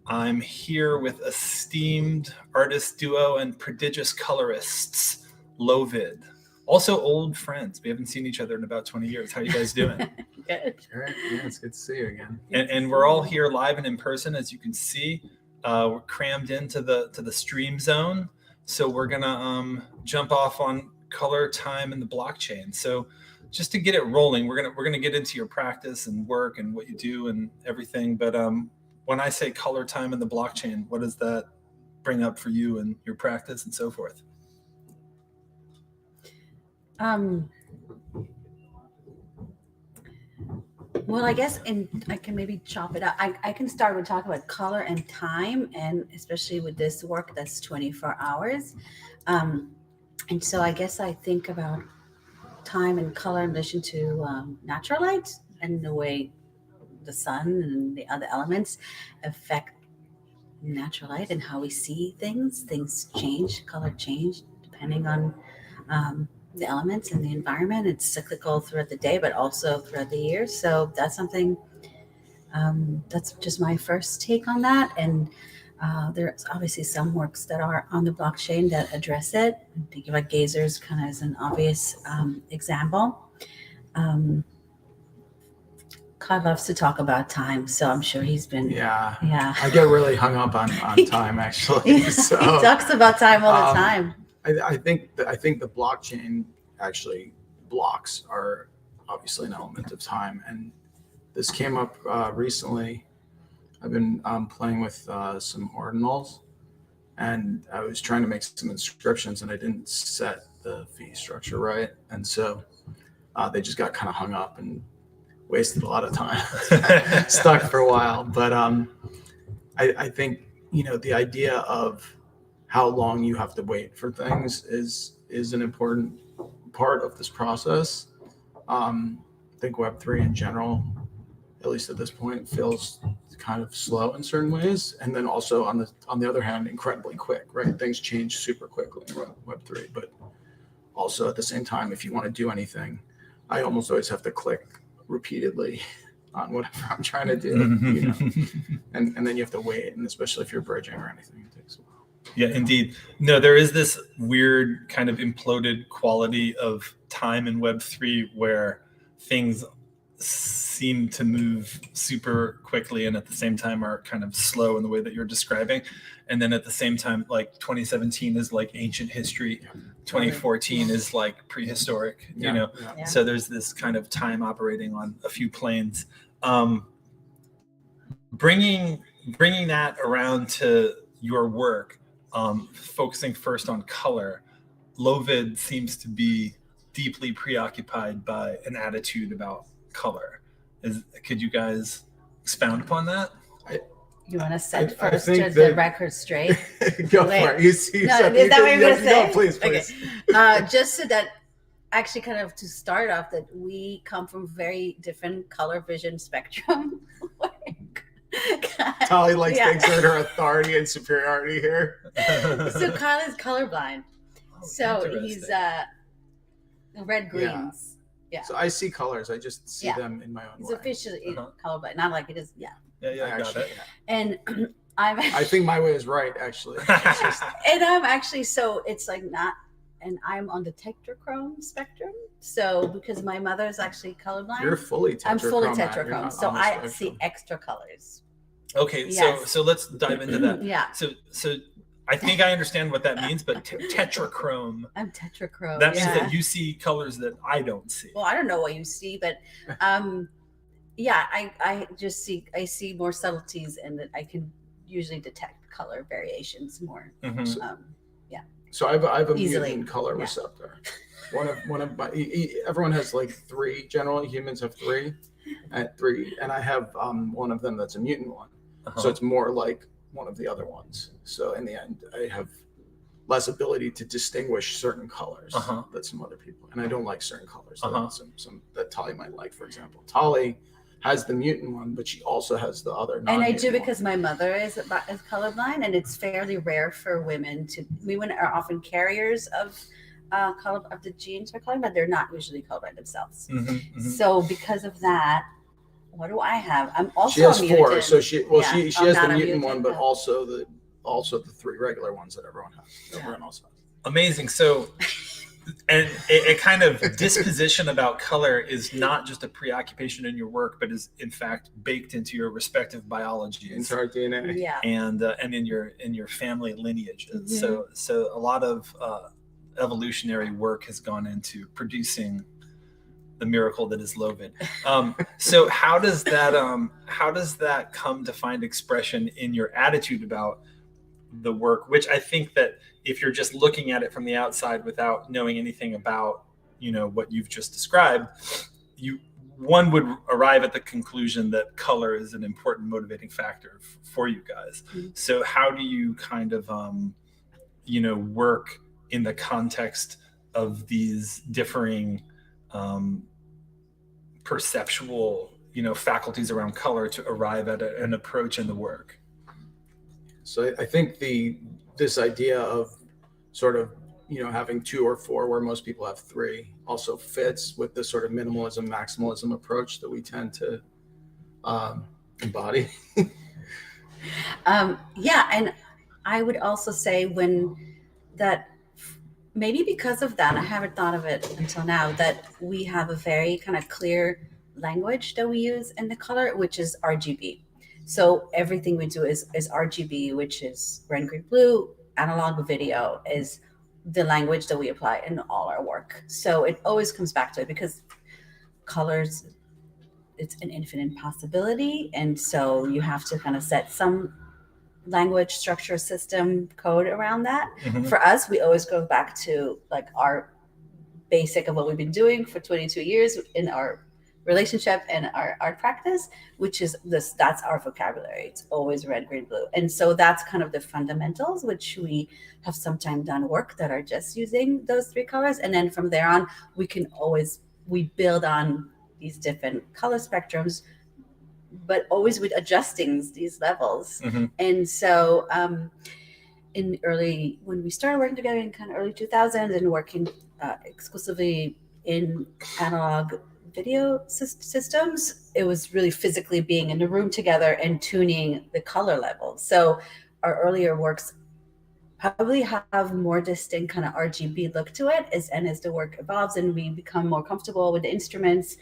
I'm here with esteemed artist duo and prodigious colorists, LoVid. Also old friends. We haven't seen each other in about 20 years. How are you guys doing? Good. All right. Yeah, it's good to see you again. And we're all here live and in person, as you can see. We're crammed into the stream zone. So we're gonna jump off on color, time, and the blockchain. So just to get it rolling, we're gonna get into your practice and work and what you do and everything. But when I say color, time, and the blockchain, what does that bring up for you and your practice and so forth? Well, I guess, and I can maybe chop it up. I can start with talking about color and time, and especially with this work that's 24 hours. And so I guess I think about time and color in relation to natural light and the way the sun and the other elements affect natural light and how we see things. Things change, color change depending on the elements and the environment. It's cyclical throughout the day, but also throughout the year. So that's something, that's just my first take on that. And there's obviously some works that are on the blockchain that address it. I'm thinking about Gazers kind of as an obvious example. Todd loves to talk about time, so I'm sure he's been. Yeah. I get really hung up on time, actually. So, he talks about time all the time. I think the blockchain actually blocks are obviously an element of time, and this came up recently. I've been playing with some ordinals, and I was trying to make some inscriptions, and I didn't set the fee structure right, and so they just got kind of hung up and wasted a lot of time, stuck for a while. But I think the idea of how long you have to wait for things is an important part of this process. I think Web3 in general, at least at this point, feels kind of slow in certain ways, and then also on the other hand, incredibly quick. Right, things change super quickly in Web3, but also at the same time, if you want to do anything, I almost always have to click repeatedly on whatever I'm trying to do, and then you have to wait, and especially if you're bridging or anything, it takes a while. Yeah, indeed. No, there is this weird kind of imploded quality of time in Web3 where things seem to move super quickly and at the same time are kind of slow in the way that you're describing. And then at the same time, like 2017 is like ancient history. 2014 is like prehistoric, Yeah. So there's this kind of time operating on a few planes. Bringing that around to your work, focusing first on color, LoVid seems to be deeply preoccupied by an attitude about color. Could you guys expound upon that? You want to set I first think the record straight? Go Wait. for it. You see, No, is that what you're going to say? No, please. Okay. Just so that actually kind of to start off, that we come from very different color vision spectrum. Tali thinks that her authority and superiority here. So Carla is colorblind. So he's red greens. Yeah. So I see colors. I just see them in my own He's way. officially colorblind. Not like it is. Yeah. Yeah, I got it. And I think my way is right, actually. And I'm actually, so it's like not, and I'm on the tetrachrome spectrum. So because my mother's actually colorblind. You're fully tetrachrome. I'm fully tetrachrome. So I see extra colors. Okay, Yes. so let's dive into that. Yeah. So I think I understand what that means, but tetrachrome. I'm tetrachrome. That means that you see colors that I don't see. Well, I don't know what you see, but I just see more subtleties, and that I can usually detect color variations more. Mm-hmm. So I have a Easily. mutant color receptor. One of my everyone has like three. Generally, humans have three, and I have one of them that's a mutant one. So it's more like one of the other ones. So in the end, I have less ability to distinguish certain colors that some other people, and I don't like certain colors. Some that Tali might like, for example. Tali has the mutant one, but she also has the other And I non-mutant do one. because my mother is colorblind, and it's fairly rare for women to. Women are often carriers of color of the genes for color, but they're not usually colorblind themselves. So because of that, what do I have? I'm also She has a 4, mutant. so she has not the a mutant one, but but- also the 3 regular ones that everyone has. Everyone else has. Amazing. So, and a kind of disposition about color is not just a preoccupation in your work, but is in fact baked into your respective biologies, Into our DNA. Yeah. and in your family lineages. So a lot of evolutionary work has gone into producing the miracle that is LoVid. So how does that come to find expression in your attitude about the work, which I think that if you're just looking at it from the outside without knowing anything about, what you've just described, one would arrive at the conclusion that color is an important motivating factor for you guys. So how do you kind of, work in the context of these differing perceptual, faculties around color to arrive at an approach in the work? So I think this idea of sort of, having 2 or 4 where most people have 3 also fits with the sort of minimalism, maximalism approach that we tend to embody. Yeah, and I would also say maybe because of that, I haven't thought of it until now, that we have a very kind of clear language that we use in the color, which is RGB. So everything we do is RGB, which is red, green, blue. Analog video is the language that we apply in all our work. So it always comes back to it because colors, it's an infinite possibility. And so you have to kind of set some language structure system code around that. For us, we always go back to like our basic of what we've been doing for 22 years in our relationship and our art practice, which is that's our vocabulary. It's always red, green, blue. And so that's kind of the fundamentals, which we have sometimes done work that are just using those 3 colors. And then from there on, we build on these different color spectrums, but always with adjusting these levels. And so when we started working together in kind of early 2000s and working exclusively in analog video systems, it was really physically being in the room together and tuning the color level. So our earlier works probably have more distinct kind of RGB look to it as the work evolves and we become more comfortable with the instruments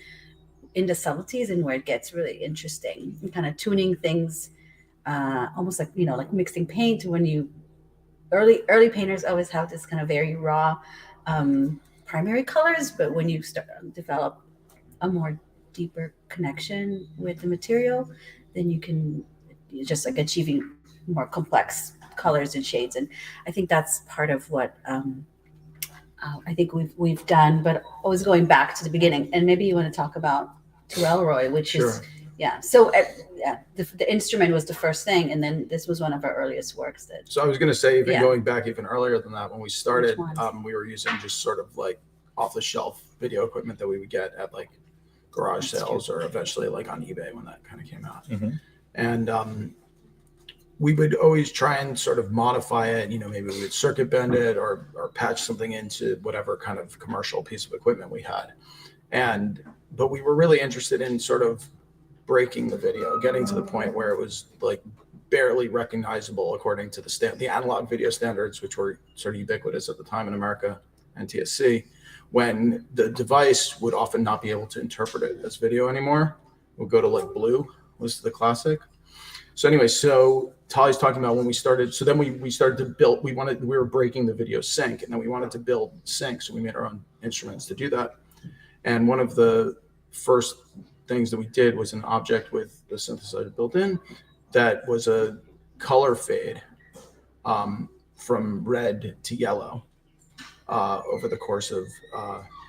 in the subtleties and where it gets really interesting and kind of tuning things almost like like mixing paint. When early painters always have this kind of very raw primary colors, but when you start to develop a more deeper connection with the material, then you can just like achieving more complex colors and shades. And I think that's part of what I think we've done, but always going back to the beginning. And maybe you want to talk about To Elroy, which is So the instrument was the first thing, and then this was one of our earliest works. So I was going to say, even going back even earlier than that, when we started, we were using just sort of like off-the-shelf video equipment that we would get at like garage sales or eventually like on eBay when that kind of came out. And we would always try and sort of modify it. Maybe we would circuit bend it or patch something into whatever kind of commercial piece of equipment we had. But we were really interested in sort of breaking the video, getting to the point where it was like barely recognizable according to the analog video standards, which were sort of ubiquitous at the time in America, NTSC, when the device would often not be able to interpret it as video anymore. We'll go to like blue was the classic. So anyway, so Tali's talking about when we started. So then we started to build, we were breaking the video sync, and then we wanted to build sync. So we made our own instruments to do that. And one of the first things that we did was an object with the synthesizer built in that was a color fade from red to yellow over the course of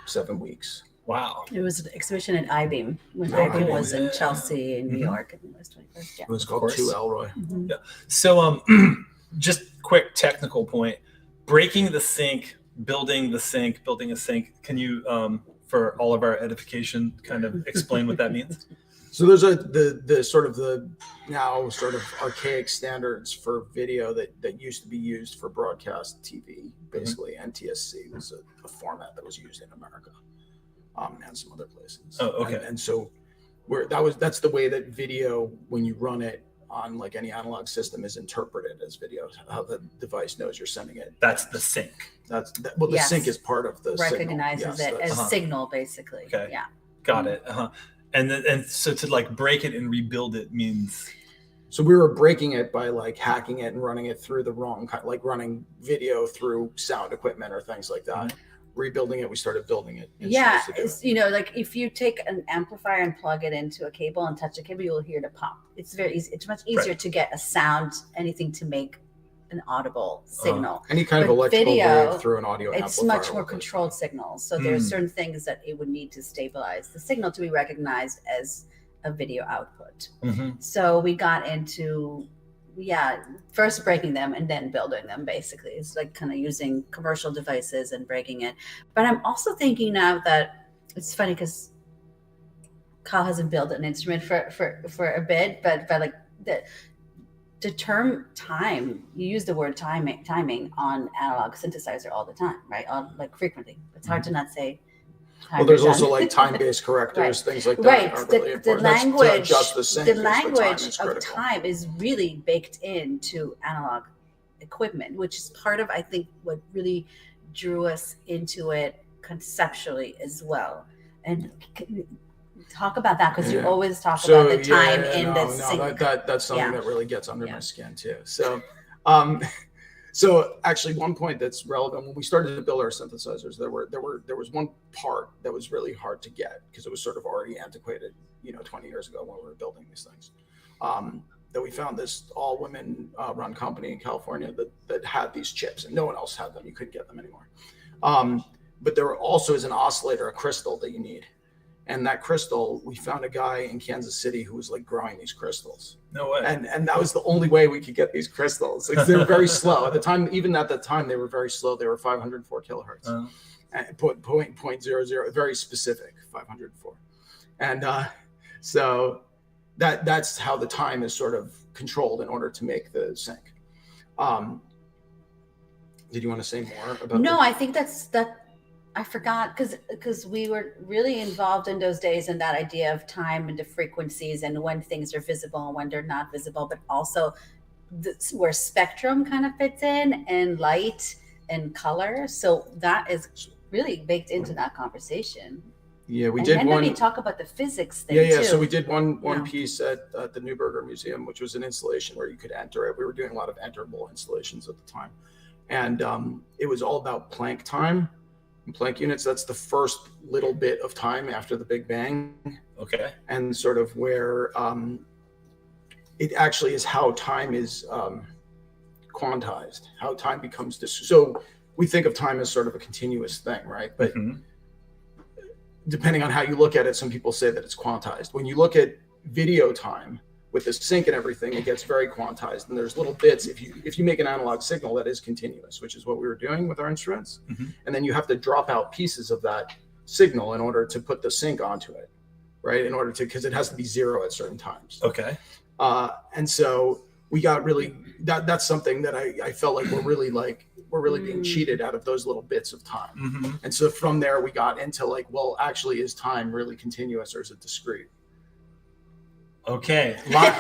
7 weeks. Wow. It was an exhibition at I-Beam when I-Beam was in Chelsea in New York. And it was called To Elroy. Yeah. So just quick technical point, breaking the sync, building a sync. Can you, for all of our edification, kind of explain what that means? So there's the sort of the now sort of archaic standards for video that used to be used for broadcast TV. Basically, NTSC was a format that was used in America, and some other places. Oh, okay. And so that's the way that video, when you run it on like any analog system, is interpreted as video. How the device knows you're sending it. That's the sync. The sync is part of the recognizes signal. it as signal, basically. Okay. Yeah. Got it. And so to like break it and rebuild it means. So we were breaking it by like hacking it and running it through the wrong kind, like running video through sound equipment or things like that. Mm-hmm. Rebuilding it, we started building it. Yeah, it's, like if you take an amplifier and plug it into a cable and touch a cable, you'll hear it pop. It's very easy. It's much easier to get a sound, anything to make an audible signal. Any kind of electrical wave through an audio amplifier. It's much more controlled signals. So there are certain things that it would need to stabilize the signal to be recognized as a video output. Mm-hmm. So we got into first breaking them and then building them. Basically, it's like kind of using commercial devices and breaking it. But I'm also thinking now that it's funny because Kyle hasn't built an instrument for a bit, but like the term time, you use the word timing on analog synthesizer all the time, right? Like frequently. It's hard to not say. Well, there's also like time-based correctors, things like that. Right. Really the language, the language of time is really baked into analog equipment, which is part of, I think, what really drew us into it conceptually as well. And talk about that, because you always talk about the time in the sync. That's something that really gets under my skin too. So actually, one point that's relevant, when we started to build our synthesizers, there was one part that was really hard to get because it was sort of already antiquated, 20 years ago when we were building these things. That we found this all-women run company in California that had these chips, and no one else had them. You couldn't get them anymore. But there also is an oscillator, a crystal that you need. And that crystal, we found a guy in Kansas City who was like growing these crystals. No way. And that was the only way we could get these crystals. Like, they were very slow at the time. Even at that time, they were very slow. They were 504 kilohertz, and 0.00, very specific, 504. And so that's how the time is sort of controlled in order to make the sync. Did you want to say more about? No, I think that. I forgot because we were really involved in those days in that idea of time and the frequencies and when things are visible and when they're not visible, but also where spectrum kind of fits in and light and color. So that is really baked into that conversation. Yeah, we did one. We talk about the physics thing. Yeah. So we did one piece at the Neuberger Museum, which was an installation where you could enter it. We were doing a lot of enterable installations at the time, and it was all about Planck time. Planck units, that's the first little bit of time after the Big Bang. Okay. And sort of where it actually is how time is quantized, how time becomes so we think of time as sort of a continuous thing, right? But depending on how you look at it, some people say that it's quantized. When you look at video time with the sync and everything, it gets very quantized, and there's little bits. If you make an analog signal that is continuous, which is what we were doing with our instruments, and then you have to drop out pieces of that signal in order to put the sync onto it, right? In order to, because it has to be zero at certain times. Okay. And so we got really that's something that I felt like we're really being cheated out of those little bits of time. And so from there we got into like, well, actually, is time really continuous or is it discrete? Okay, a lot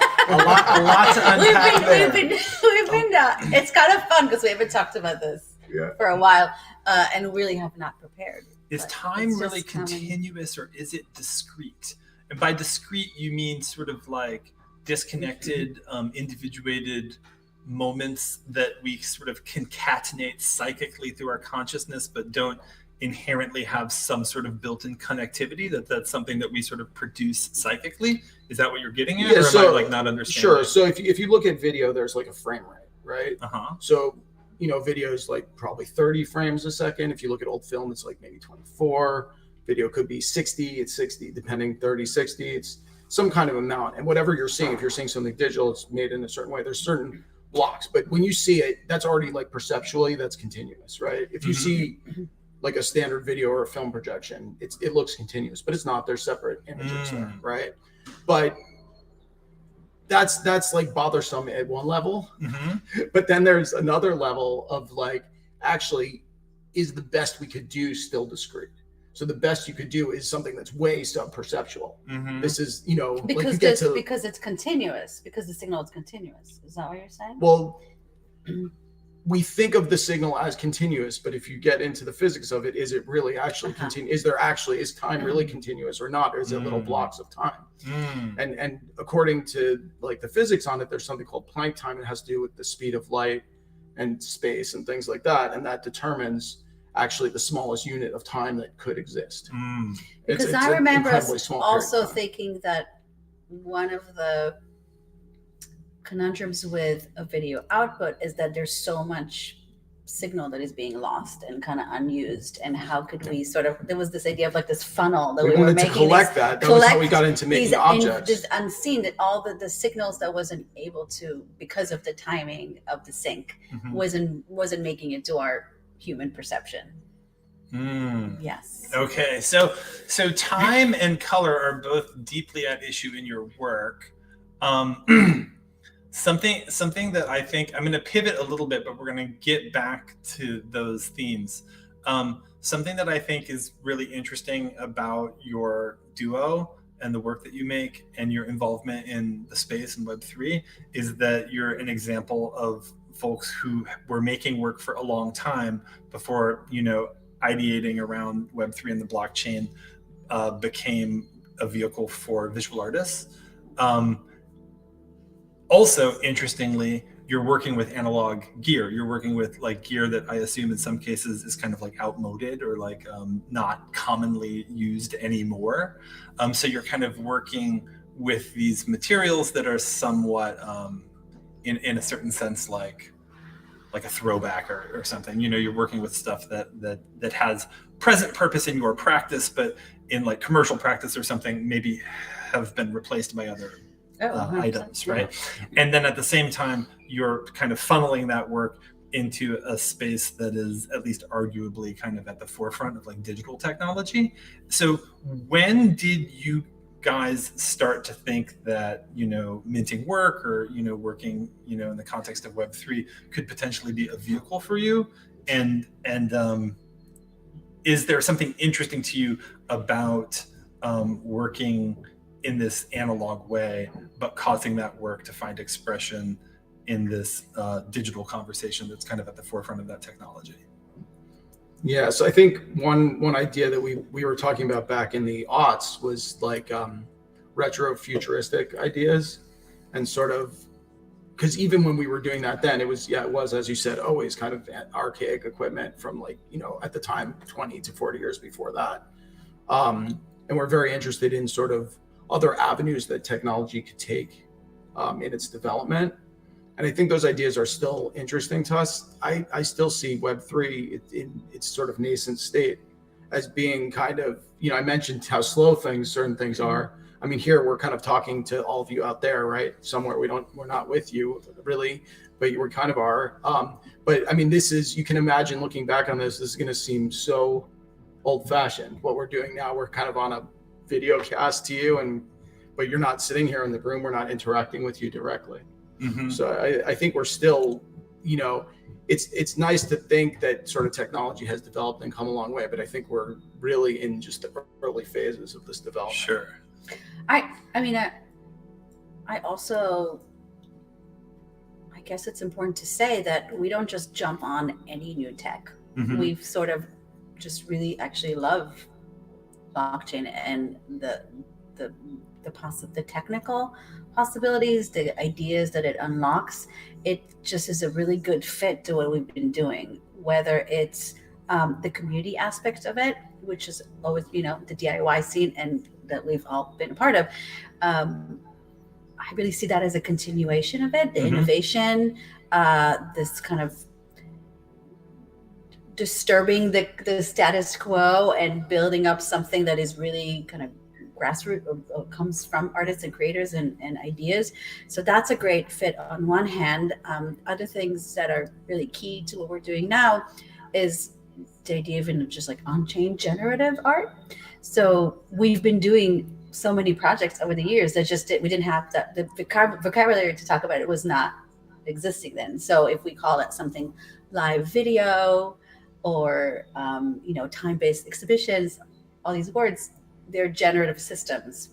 to unpack. We've been it's kind of fun because we haven't talked about this for a while, and really have not prepared. Is time really continuous or is it discrete? And by discrete, you mean sort of like disconnected, individuated moments that we sort of concatenate psychically through our consciousness, but don't inherently have some sort of built-in connectivity, that's something that we sort of produce psychically? Is that what you're getting at? Yeah, or am I like not understanding? Sure. So if you look at video, there's like a frame rate, right? So, video is like probably 30 frames a second. If you look at old film, it's like maybe 24. Video could be 60, it's 60, depending, 30, 60, it's some kind of amount. And whatever you're seeing, if you're seeing something digital, it's made in a certain way. There's certain blocks, but when you see it, that's already like perceptually, that's continuous, right? If you see like a standard video or a film projection, it looks continuous, but it's not. There's separate images there, right? But that's like bothersome at one level. But then there's another level of like, actually, is the best we could do still discrete? So the best you could do is something that's way sub-perceptual. This is, you know, because like you get to, because it's continuous, because the signal is continuous. Is that what you're saying? Well, we think of the signal as continuous, but if you get into the physics of it, is it really actually continuous? Is time really continuous or not? Or is it little blocks of time? And according to like the physics on it, there's something called Planck time. It has to do with the speed of light and space and things like that. And that determines actually the smallest unit of time that could exist. Because I remember also thinking that one of the conundrums with a video output is that there's so much signal that is being lost and kind of unused, and how could we sort of, there was this idea of like this funnel that we were making to collect that was how we got into making objects, this unseen, that all the signals that wasn't able to, because of the timing of the sync, wasn't making it to our human perception. Yes. Okay, so time and color are both deeply at issue in your work. Something that I think, I'm going to pivot a little bit, but we're going to get back to those themes. Something that I think is really interesting about your duo and the work that you make and your involvement in the space and Web3 is that you're an example of folks who were making work for a long time before, you know, ideating around Web3 and the blockchain became a vehicle for visual artists. Also, interestingly, you're working with analog gear. You're working with like gear that I assume in some cases is kind of like outmoded or like not commonly used anymore. So you're kind of working with these materials that are somewhat, in a certain sense, like a throwback or something. You know, you're working with stuff that has present purpose in your practice, but in like commercial practice or something, maybe have been replaced by other items, right? And then at the same time, you're kind of funneling that work into a space that is at least arguably kind of at the forefront of like digital technology. So when did you guys start to think that, you know, minting work or, you know, working, you know, in the context of Web3 could potentially be a vehicle for you? And is there something interesting to you about working in this analog way, but causing that work to find expression in this digital conversation that's kind of at the forefront of that technology? Yeah, so I think one idea that we were talking about back in the aughts was like retro futuristic ideas, and sort of, because even when we were doing that then, it was as you said, always kind of archaic equipment from like, you know, at the time 20 to 40 years before that, and we're very interested in sort of other avenues that technology could take in its development. And I think those ideas are still interesting to us. I still see Web3 in its sort of nascent state as being kind of, you know, I mentioned how slow certain things are. I mean, here we're kind of talking to all of you out there, right? Somewhere we're not with you really, but you kind of are. But I mean, this is, you can imagine looking back on this is going to seem so old fashioned. What we're doing now, we're kind of on a video cast to you, but you're not sitting here in the room. We're not interacting with you directly. So I think we're still, you know, it's nice to think that sort of technology has developed and come a long way, but I think we're really in just the early phases of this development. Sure. I mean, I also, I guess it's important to say that we don't just jump on any new tech. We've sort of just really actually love blockchain and the technical possibilities, the ideas that it unlocks. It just is a really good fit to what we've been doing, whether it's the community aspect of it, which is always, you know, the DIY scene and that we've all been a part of. I really see that as a continuation of it, the innovation, this kind of disturbing the status quo and building up something that is really kind of grassroots, comes from artists and creators and ideas. So that's a great fit on one hand. Other things that are really key to what we're doing now is the idea of even just like on-chain generative art. So we've been doing so many projects over the years that we didn't have the vocabulary to talk about it was not existing then. So if we call it something live video or time-based exhibitions, all these words, they're generative systems.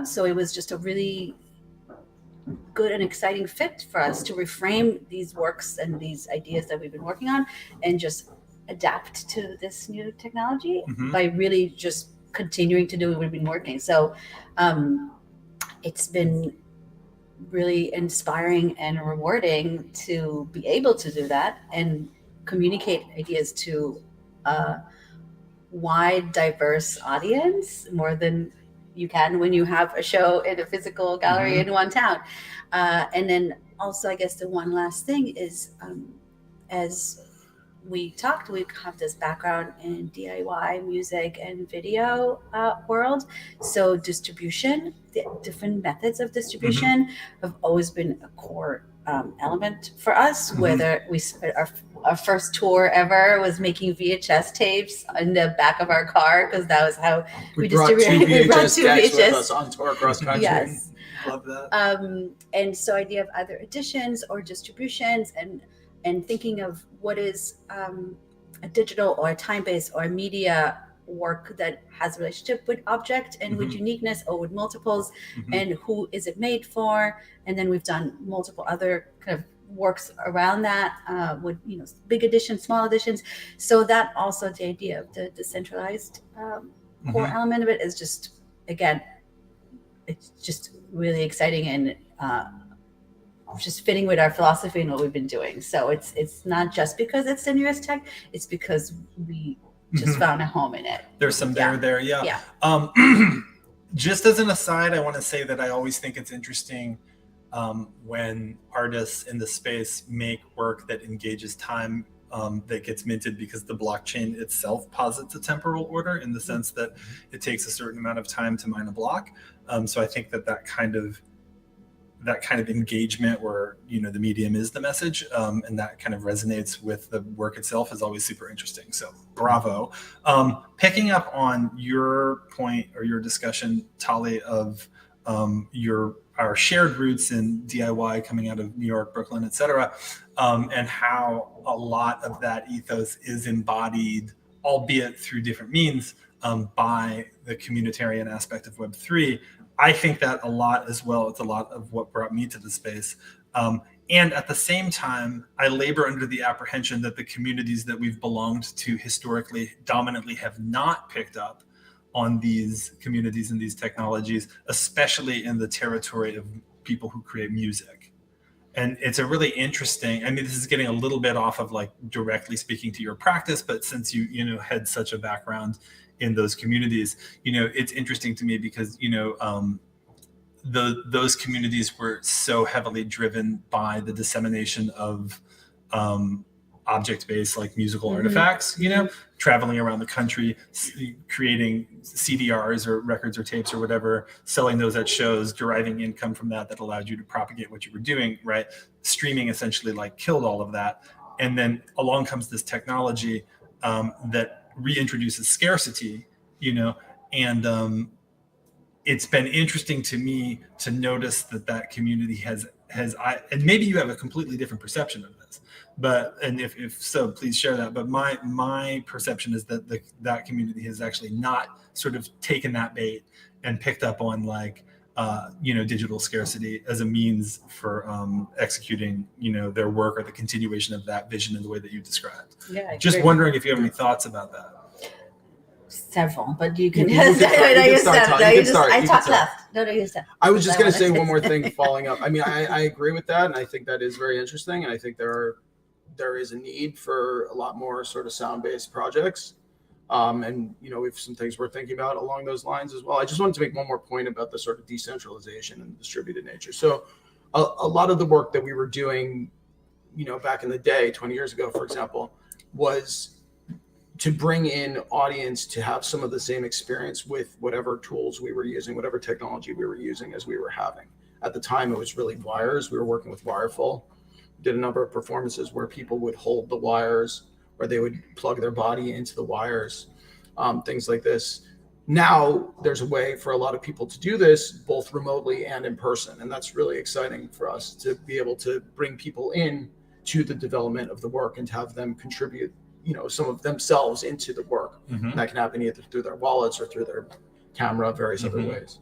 So it was just a really good and exciting fit for us to reframe these works and these ideas that we've been working on and just adapt to this new technology by really just continuing to do what we've been working. So it's been really inspiring and rewarding to be able to do that and communicate ideas to a wide, diverse audience, more than you can when you have a show in a physical gallery in one town. And then also, I guess the one last thing is, as we talked, we have this background in DIY music and video world. So distribution, the different methods of distribution have always been a core element for us. Whether we our first tour ever was making VHS tapes in the back of our car, because that was how we distributed. We brought two VHS decks with us on tour across country. Yes. Love that. And so idea of either editions or distributions and thinking of what is a digital or a time-based or a media work that has a relationship with object and with uniqueness or with multiples, and who is it made for. And then we've done multiple other kind of works around that with big editions, small editions. So that also the idea of the decentralized core element of it is just, again, it's just really exciting and just fitting with our philosophy and what we've been doing. So it's not just because it's the newest tech, it's because we just found a home in it. There's some there. Yeah. Just as an aside, I want to say that I always think it's interesting when artists in the space make work that engages time, that gets minted, because the blockchain itself posits a temporal order in the sense that it takes a certain amount of time to mine a block. So I think that kind of engagement where the medium is the message, and that kind of resonates with the work itself is always super interesting. So bravo. Picking up on your point or your discussion, Tali, of our shared roots in DIY coming out of New York, Brooklyn, et cetera, and how a lot of that ethos is embodied, albeit through different means, by the communitarian aspect of Web3. I think that a lot as well. It's a lot of what brought me to the space. And at the same time, I labor under the apprehension that the communities that we've belonged to historically dominantly have not picked up on these communities and these technologies, especially in the territory of people who create music. And it's a really interesting, this is getting a little bit off of like directly speaking to your practice, but since you had such a background in those communities, it's interesting to me because, those communities were so heavily driven by the dissemination of object-based like musical artifacts, traveling around the country, creating CDRs or records or tapes or whatever, selling those at shows, deriving income from that allowed you to propagate what you were doing, right? Streaming essentially like killed all of that. And then along comes this technology that reintroduces scarcity, and it's been interesting to me to notice that community has and maybe you have a completely different perception of this, but, and if so, please share that. But my perception is that that community has actually not sort of taken that bait and picked up on like, digital scarcity as a means for executing, their work or the continuation of that vision in the way that you described. Yeah. Just wondering if you have any thoughts about that. Several, but you can. I talked left. No, you said. I was just going to say one more thing following up. I agree with that, and I think that is very interesting. And I think there is a need for a lot more sort of sound-based projects. And we've some things we're thinking about along those lines as well. I just wanted to make one more point about the sort of decentralization and distributed nature. So a lot of the work that we were doing, back in the day, 20 years ago, for example, was to bring in audience to have some of the same experience with whatever tools we were using, whatever technology we were using as we were having. At the time, it was really wires. We were working with Wireful. Did a number of performances where people would hold the wires where they would plug their body into the wires, things like this. Now there's a way for a lot of people to do this both remotely and in person. And that's really exciting for us to be able to bring people in to the development of the work and to have them contribute, some of themselves into the work. And that can happen either through their wallets or through their camera, various other ways.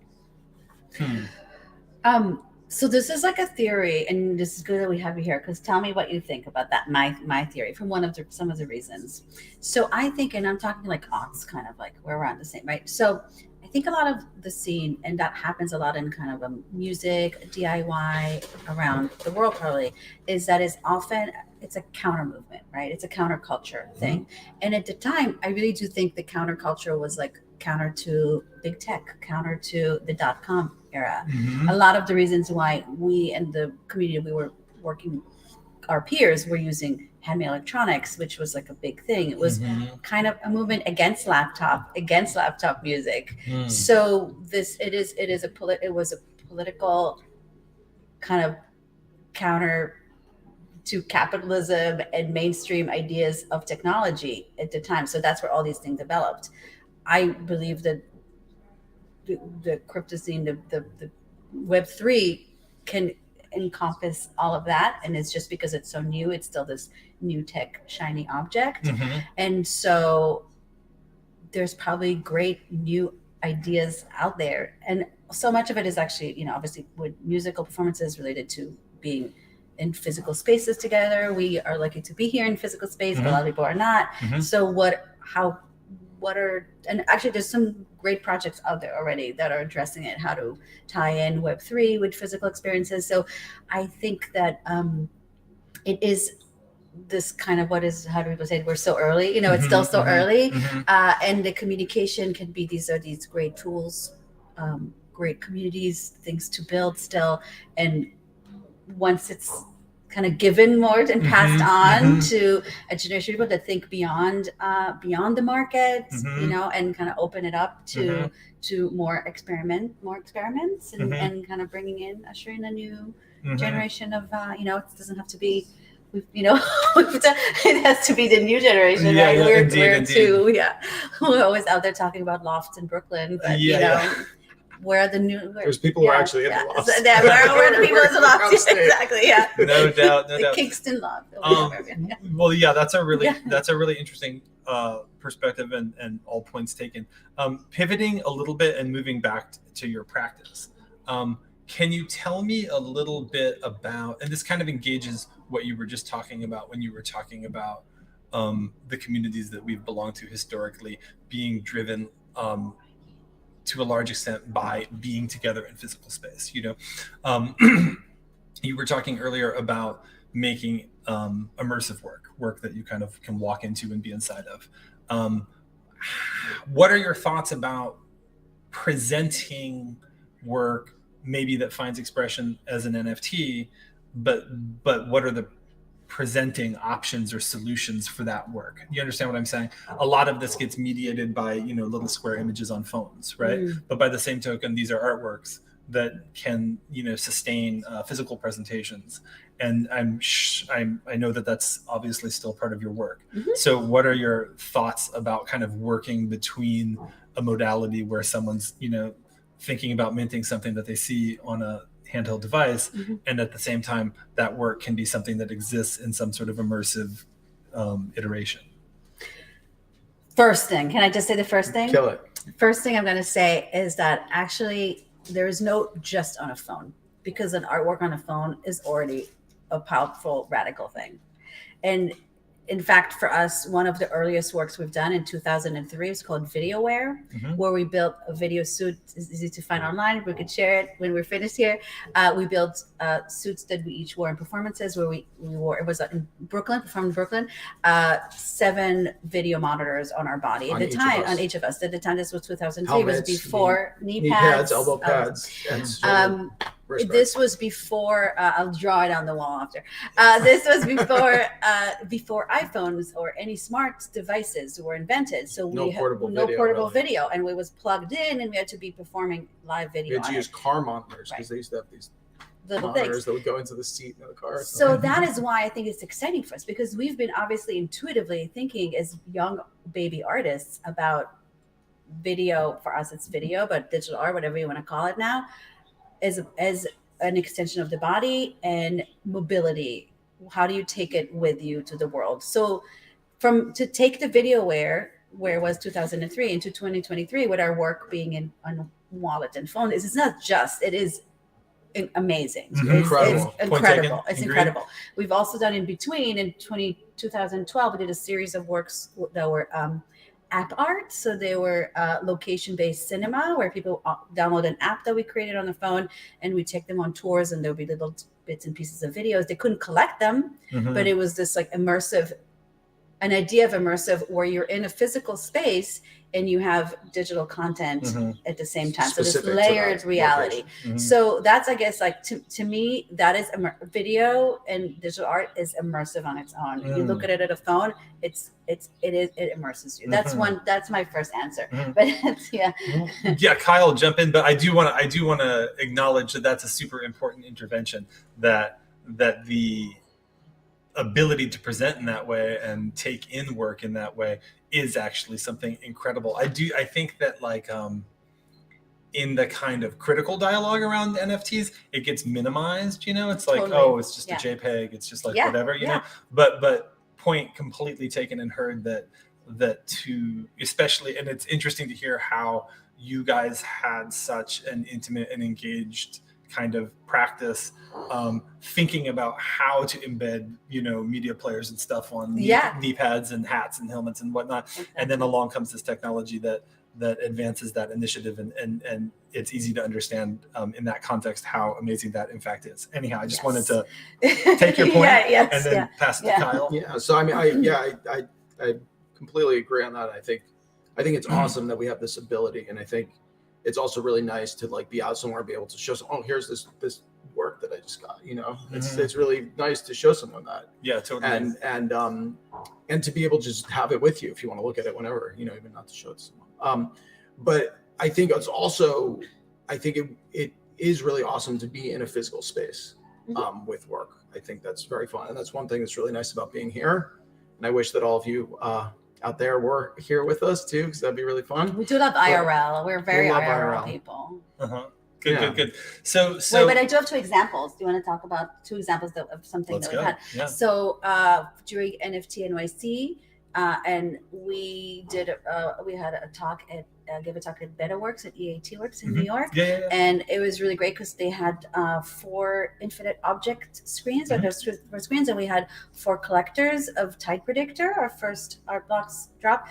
So this is like a theory, and this is good that we have you here, because tell me what you think about that. My theory from some of the reasons. So I think, and I'm talking like aughts, kind of like we're around the same, right? So I think a lot of the scene, and that happens a lot in kind of music, DIY around the world probably, is that is often it's a counter movement, right? It's a counterculture thing. And at the time, I really do think the counterculture was like counter to big tech, counter to the .com era. A lot of the reasons why we and the community we were working, our peers were using handmade electronics, which was like a big thing. It was kind of a movement against laptop music. So it was a political kind of counter to capitalism and mainstream ideas of technology at the time. So that's where all these things developed. I believe that the crypto scene, the Web3 can encompass all of that. And it's just because it's so new, it's still this new tech shiny object. And so there's probably great new ideas out there. And so much of it is actually, obviously with musical performances related to being in physical spaces together. We are lucky to be here in physical space, but a lot of people are not. So and actually there's some great projects out there already that are addressing it, how to tie in Web3 with physical experiences. So I think that it is this kind of how do people say it? We're so early, it's still so early. And the communication can be, these great tools, great communities, things to build still. And once it's kind of given more and passed on to a generation of people that think beyond the market, and kind of open it up to more experiments and kind of ushering in a new generation of, it doesn't have to be, it has to be the new generation, right? We're always out there talking about lofts in Brooklyn, but where are the new? There's people who are actually in the lofts. Where are the people in the lofts? Exactly. Yeah. No doubt. The Kingston loft. Well, that's a really interesting perspective and all points taken. Pivoting a little bit and moving back to your practice. Can you tell me a little bit about, and this kind of engages what you were just talking about when you were talking about the communities that we've belonged to historically being driven to a large extent by being together in physical space. You were talking earlier about making immersive work that you kind of can walk into and be inside of. What are your thoughts about presenting work maybe that finds expression as an NFT, but what are the presenting options or solutions for that work? You understand what I'm saying? A lot of this gets mediated by, little square images on phones, right? But by the same token, these are artworks that can, sustain physical presentations. And I know that that's obviously still part of your work. So what are your thoughts about kind of working between a modality where someone's, thinking about minting something that they see on a handheld device, and at the same time, that work can be something that exists in some sort of immersive iteration? First thing, can I just say the first thing? Kill it. First thing I'm going to say is that actually there is no just on a phone, because an artwork on a phone is already a powerful, radical thing. And in fact, for us, one of the earliest works we've done in 2003 is called VideoWare, where we built a video suit. It's easy to find online. We could share it when we're finished here. We built suits that we each wore in performances where we wore, it was in Brooklyn, performed in Brooklyn, 7 video monitors on our body at the time, on each of us. At the time, this was 2003. Helmets, it was before knee pads, elbow pads. This was before, I'll draw it on the wall after. This was before iPhones or any smart devices were invented. So we had no portable video, and we was plugged in, and we had to be performing live video. We had to use car monitors because they used to have these little monitors things that would go into the seat in the car. So that is why I think it's exciting for us, because we've been obviously intuitively thinking as young baby artists about video. For us, it's video, but digital art, whatever you want to call it now, as an extension of the body and mobility. How do you take it with you to the world? So to take the video where it was 2003 into 2023 with our work being on wallet and phone, it's not just, it is amazing. It's incredible. It's incredible. We've also done in between in 2012, we did a series of works that were app art. So they were location-based cinema where people download an app that we created on the phone and we take them on tours, and there'll be little bits and pieces of videos. They couldn't collect them, but it was this like an idea of immersive where you're in a physical space and you have digital content at the same time. Specific so this layered reality. So that's, I guess, like to me, that is video and digital art is immersive on its own. You look at it at a phone, it immerses you. That's my first answer. But yeah, Kyle, jump in. But I do want to acknowledge that that's a super important intervention, that the ability to present in that way and take in work in that way is actually something incredible. I think that like in the kind of critical dialogue around NFTs, it gets minimized, it's like, oh, it's just a JPEG, it's just like whatever, you know. But point completely taken and heard that to especially, and it's interesting to hear how you guys had such an intimate and engaged kind of practice thinking about how to embed media players and stuff on knee pads and hats and helmets and whatnot, and then along comes this technology that advances that initiative, and it's easy to understand in that context how amazing that in fact is. Anyhow, I just wanted to take your point and then pass it to Kyle. So I mean, I completely agree on that. I think it's awesome that we have this ability, and I think it's also really nice to like be out somewhere and be able to show here's this work that I just got, it's really nice to show someone that. Yeah, totally. And to be able to just have it with you if you want to look at it whenever, even not to show it to someone. But I think it's also, it is really awesome to be in a physical space with work. I think that's very fun. And that's one thing that's really nice about being here. And I wish that all of you out there were here with us too, because that'd be really fun. We do love IRL. We're very IRL people. Good. So wait, but I do have two examples. Do you want to talk about two examples of something that we had? Yeah. So during NFT NYC, and we did we had a talk at gave a talk at BetaWorks at EAT Works in New York, and it was really great because they had 4 infinite object screens, or those 4 screens, and we had 4 collectors of Tide Predictor, our first art blocks drop.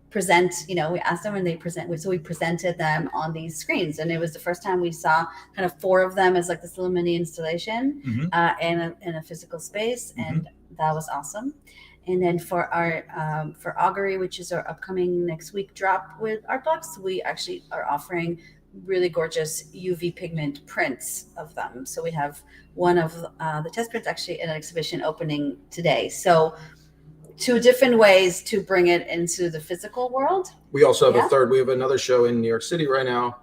Present, we asked them and they present, so we presented them on these screens, and it was the first time we saw kind of 4 of them as like this little mini installation in a physical space, and that was awesome. And then for our for Augury, which is our upcoming next week drop with art blocks, we actually are offering really gorgeous UV pigment prints of them. So we have one of the test prints actually in an exhibition opening today. So 2 different ways to bring it into the physical world. We also have a third. We have another show in New York City right now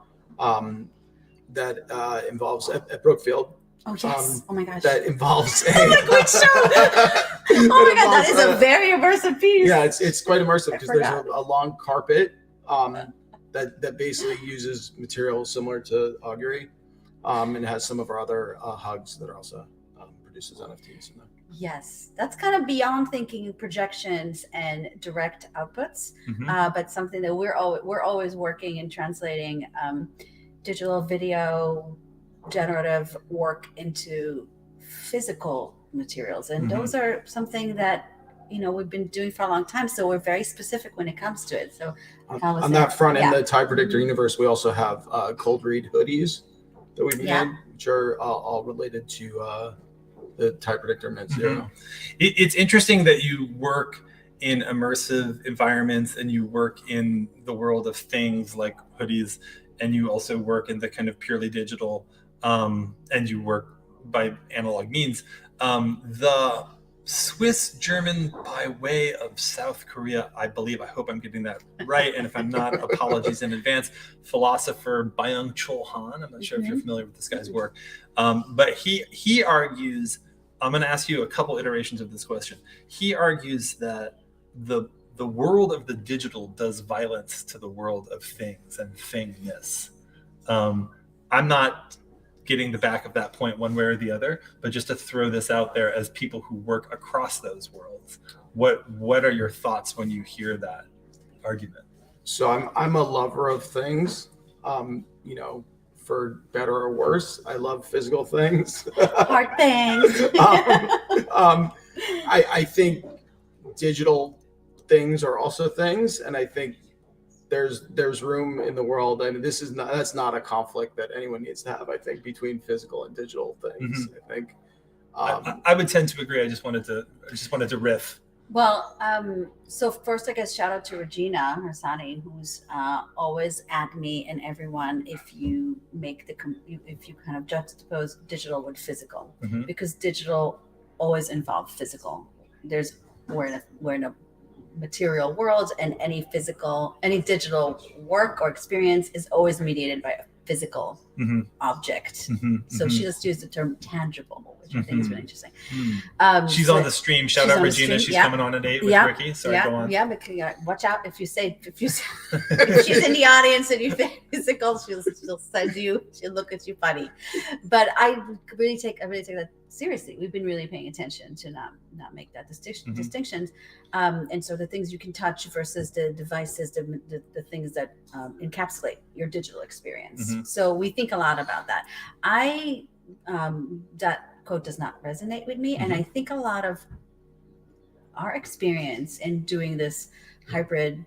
that involves at Brookfield. Oh yes! Oh my gosh! That involves a quick show. Oh my god, that is a very immersive piece. Yeah, it's quite immersive because there's a long carpet that basically uses material similar to Augury, and has some of our other hugs that are also produces NFTs in there. Yes, that's kind of beyond thinking projections and direct outputs, but something that we're always working and translating digital video generative work into physical materials, and those are something that we've been doing for a long time, so we're very specific when it comes to it. So on that front, in the Tide Predictor universe, we also have cold read hoodies that we've made, which are all related to the Tide Predictor Net Zero. It's interesting that you work in immersive environments and you work in the world of things like hoodies, and you also work in the kind of purely digital and you work by analog means. Swiss German by way of South Korea, I believe. I hope I'm getting that right. And if I'm not, apologies in advance. Philosopher Byung-Chul Han. I'm not sure if you're familiar with this guy's work. But he argues, I'm going to ask you a couple iterations of this question. He argues that the world of the digital does violence to the world of things and thingness. I'm not getting the back of that point one way or the other, but just to throw this out there as people who work across those worlds, what are your thoughts when you hear that argument? So I'm a lover of things, you know, for better or worse. I love physical things. Hard things. I think digital things are also things, and I think there's room in the world, and that's not a conflict that anyone needs to have, I think, between physical and digital things. I think I would tend to agree. I just wanted to riff. Well, so first, I guess shout out to Regina Harsanyi, who's always at me and everyone if you kind of juxtapose digital with physical, because digital always involves physical. We're in a material world, and any digital work or experience is always mediated by a physical object. So she just used the term tangible, which I think is really interesting. She's on the stream. Shout out Regina. She's coming on at 8 with Ricky. Sorry, go on. Yeah, but watch out if she's in the audience and you say physical, she'll send you. She'll look at you funny. But I really take that seriously. We've been really paying attention to not make that distinctions. And so the things you can touch versus the devices, the things that encapsulate your digital experience. So we think a lot about that. That quote does not resonate with me. And I think a lot of our experience in doing this hybrid,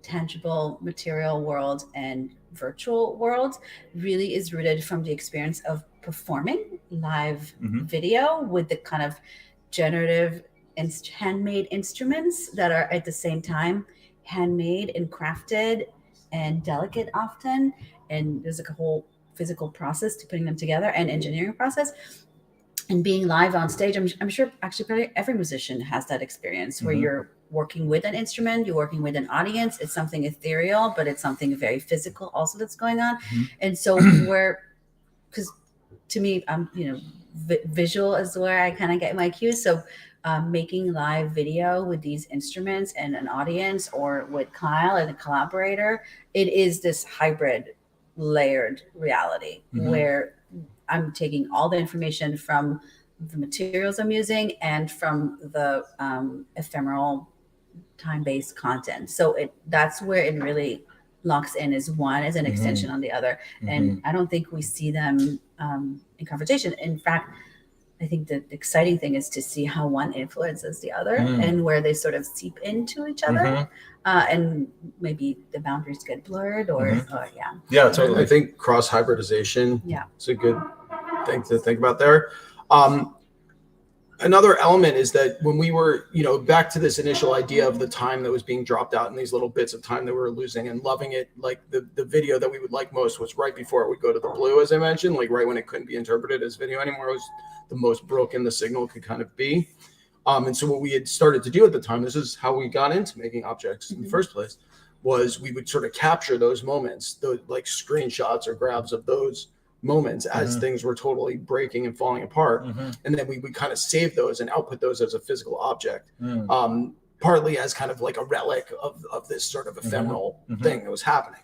tangible material world and virtual world really is rooted from the experience of performing live video with the kind of generative and handmade instruments that are at the same time handmade and crafted and delicate often. And there's like a whole physical process to putting them together and engineering process. And being live on stage, I'm sure actually probably every musician has that experience where you're working with an instrument, you're working with an audience. It's something ethereal, but it's something very physical also that's going on. And so because to me, visual is where I kind of get my cues. So making live video with these instruments and an audience, or with Kyle and a collaborator, it is this hybrid layered reality where I'm taking all the information from the materials I'm using and from the ephemeral time-based content. So that's where it really locks in, is one as an extension on the other. And I don't think we see them in conversation. In fact, I think the exciting thing is to see how one influences the other and where they sort of seep into each other. And maybe the boundaries get blurred or Yeah, totally. I think cross hybridization is a good thing to think about there. Another element is that when we were, back to this initial idea of the time that was being dropped out and these little bits of time that we were losing and loving it, like the video that we would like most was right before it would go to the blue, as I mentioned, like right when it couldn't be interpreted as video anymore. It was the most broken the signal could kind of be. And so what we had started to do at the time, this is how we got into making objects in the first place, was we would sort of capture those moments, those like screenshots or grabs of those moments as things were totally breaking and falling apart. And then we would kind of save those and output those as a physical object, partly as kind of like a relic of this sort of ephemeral thing that was happening.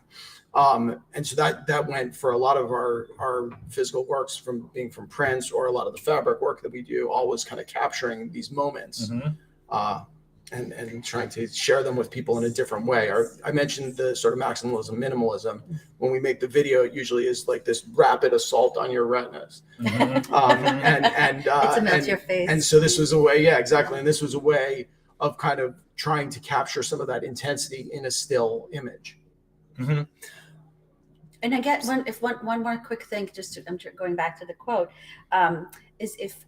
And so that went for a lot of our physical works, from prints, or a lot of the fabric work that we do, always kind of capturing these moments and trying to share them with people in a different way. I mentioned the sort of maximalism, minimalism. When we make the video, it usually is like this rapid assault on your retinas. It's a melt to your face. And so this was a way, exactly. And this was a way of kind of trying to capture some of that intensity in a still image. And I get one more quick thing, I'm going back to the quote, is if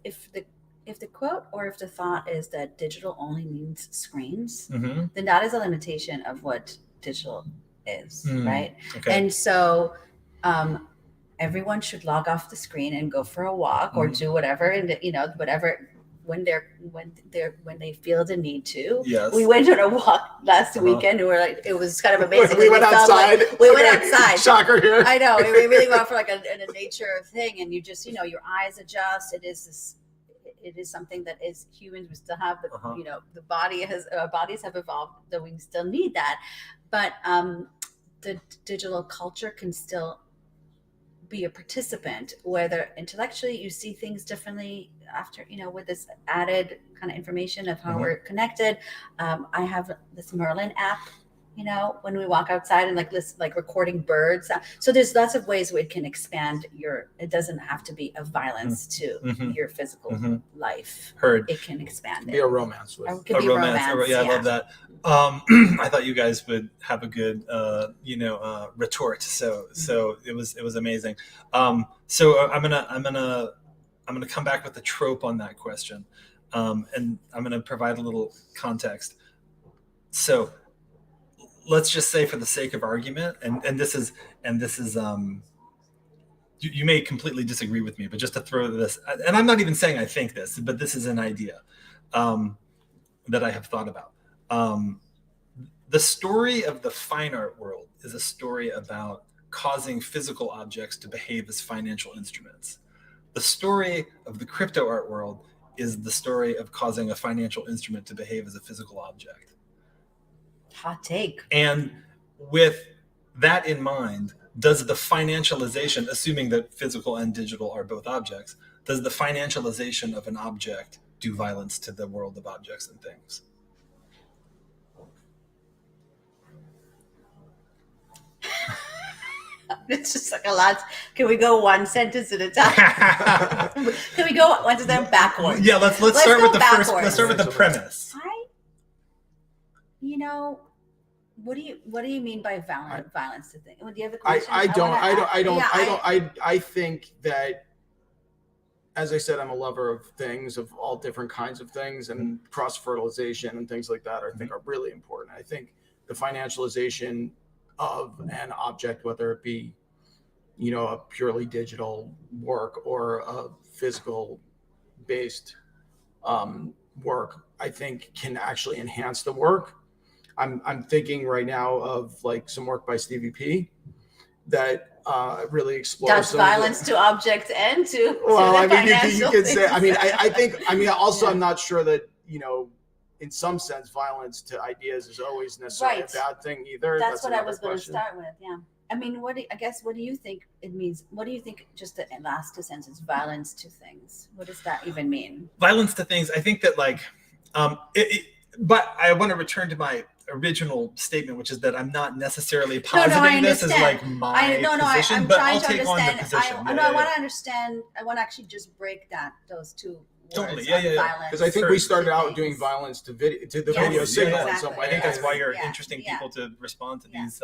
the quote or if the thought is that digital only means screens, then that is a limitation of what digital is, right? Okay. And so everyone should log off the screen and go for a walk or do whatever, and whatever when they feel the need to. Yes. We went on a walk last weekend, and we're like, it was kind of amazing. We went outside. We went outside. Shocker here. I know. We really went for like a nature thing, and you just, your eyes adjust. It is something that as humans we still have the the our bodies have evolved, that we still need that, but the digital culture can still be a participant, whether intellectually you see things differently after, with this added kind of information of how we're connected. I have this Merlin app, when we walk outside and like recording birds. So there's lots of ways where it can expand it doesn't have to be a violence to your physical life. Heard. It can expand it. Be a romance with. It can be romance. Yeah, I love that. I thought you guys would have a good, retort. So it was amazing. So I'm gonna come back with a trope on that question, and I'm gonna provide a little context. So let's just say, for the sake of argument, and this is you may completely disagree with me, but just to throw this, and I'm not even saying I think this, but this is an idea that I have thought about. The story of the fine art world is a story about causing physical objects to behave as financial instruments. The story of the crypto art world is the story of causing a financial instrument to behave as a physical object. Hot take. And with that in mind, does the financialization, assuming that physical and digital are both objects, does the financialization of an object do violence to the world of objects and things? It's just like a lot. Can we go one sentence at a time? Can we go one sentence backwards? Yeah, let's start with the backwards. Let's start with the premise. What do you mean by violence to things? Do you have a question? I think that, as I said, I'm a lover of things, of all different kinds of things, and cross-fertilization and things like that I think are really important. I think the financialization of an object, whether it be, a purely digital work or a physical based work, I think can actually enhance the work. I'm thinking right now of like some work by Stevie P that really explores violence to objects and to. Well, I mean, you could say. I mean, I think. I mean, also, I'm not sure that in some sense, violence to ideas is always necessarily a bad thing either. That's what I was going to start with. Yeah. I mean, what do you think it means? What do you think, just the last two sentences, violence to things? What does that even mean? Violence to things. I think that but I want to return to my original statement, which is that I'm not necessarily positing this as like my position, but I'll take on the position. I want to understand. I want to actually just break those two. Totally, yeah. Because I think we started out doing violence to the video signal in some way. I think that's why you're interesting people to respond to these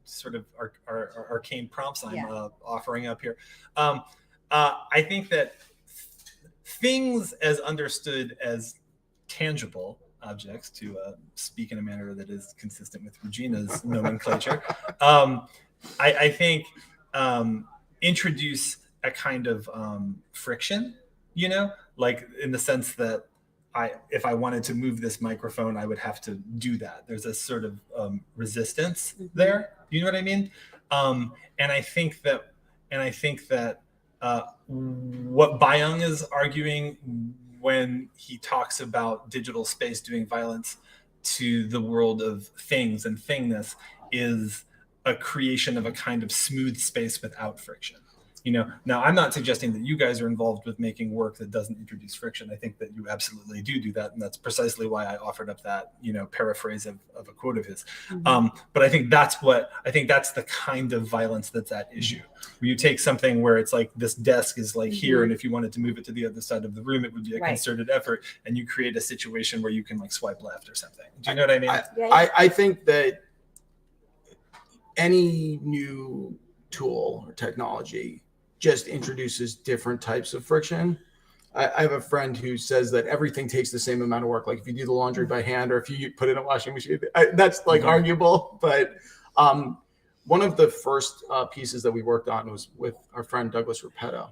sort of arcane prompts I'm offering up here. I think that things as understood as tangible objects, to speak in a manner that is consistent with Regina's nomenclature, I think introduce a kind of friction, like in the sense that if I wanted to move this microphone, I would have to do that. There's a sort of resistance there. You know what I mean? And I think that what Byung is arguing when he talks about digital space doing violence to the world of things and thingness is a creation of a kind of smooth space without friction. Now I'm not suggesting that you guys are involved with making work that doesn't introduce friction. I think that you absolutely do that, and that's precisely why I offered up that paraphrase of a quote of his. But I think that's the kind of violence that's at issue. Where you take something where it's like this desk is like here, and if you wanted to move it to the other side of the room, it would be a concerted effort, and you create a situation where you can like swipe left or something. Do you know what I mean? I think that any new tool or technology just introduces different types of friction. I have a friend who says that everything takes the same amount of work. Like if you do the laundry by hand or if you put it in a washing machine, that's like arguable. But one of the first pieces that we worked on was with our friend Douglas Repetto.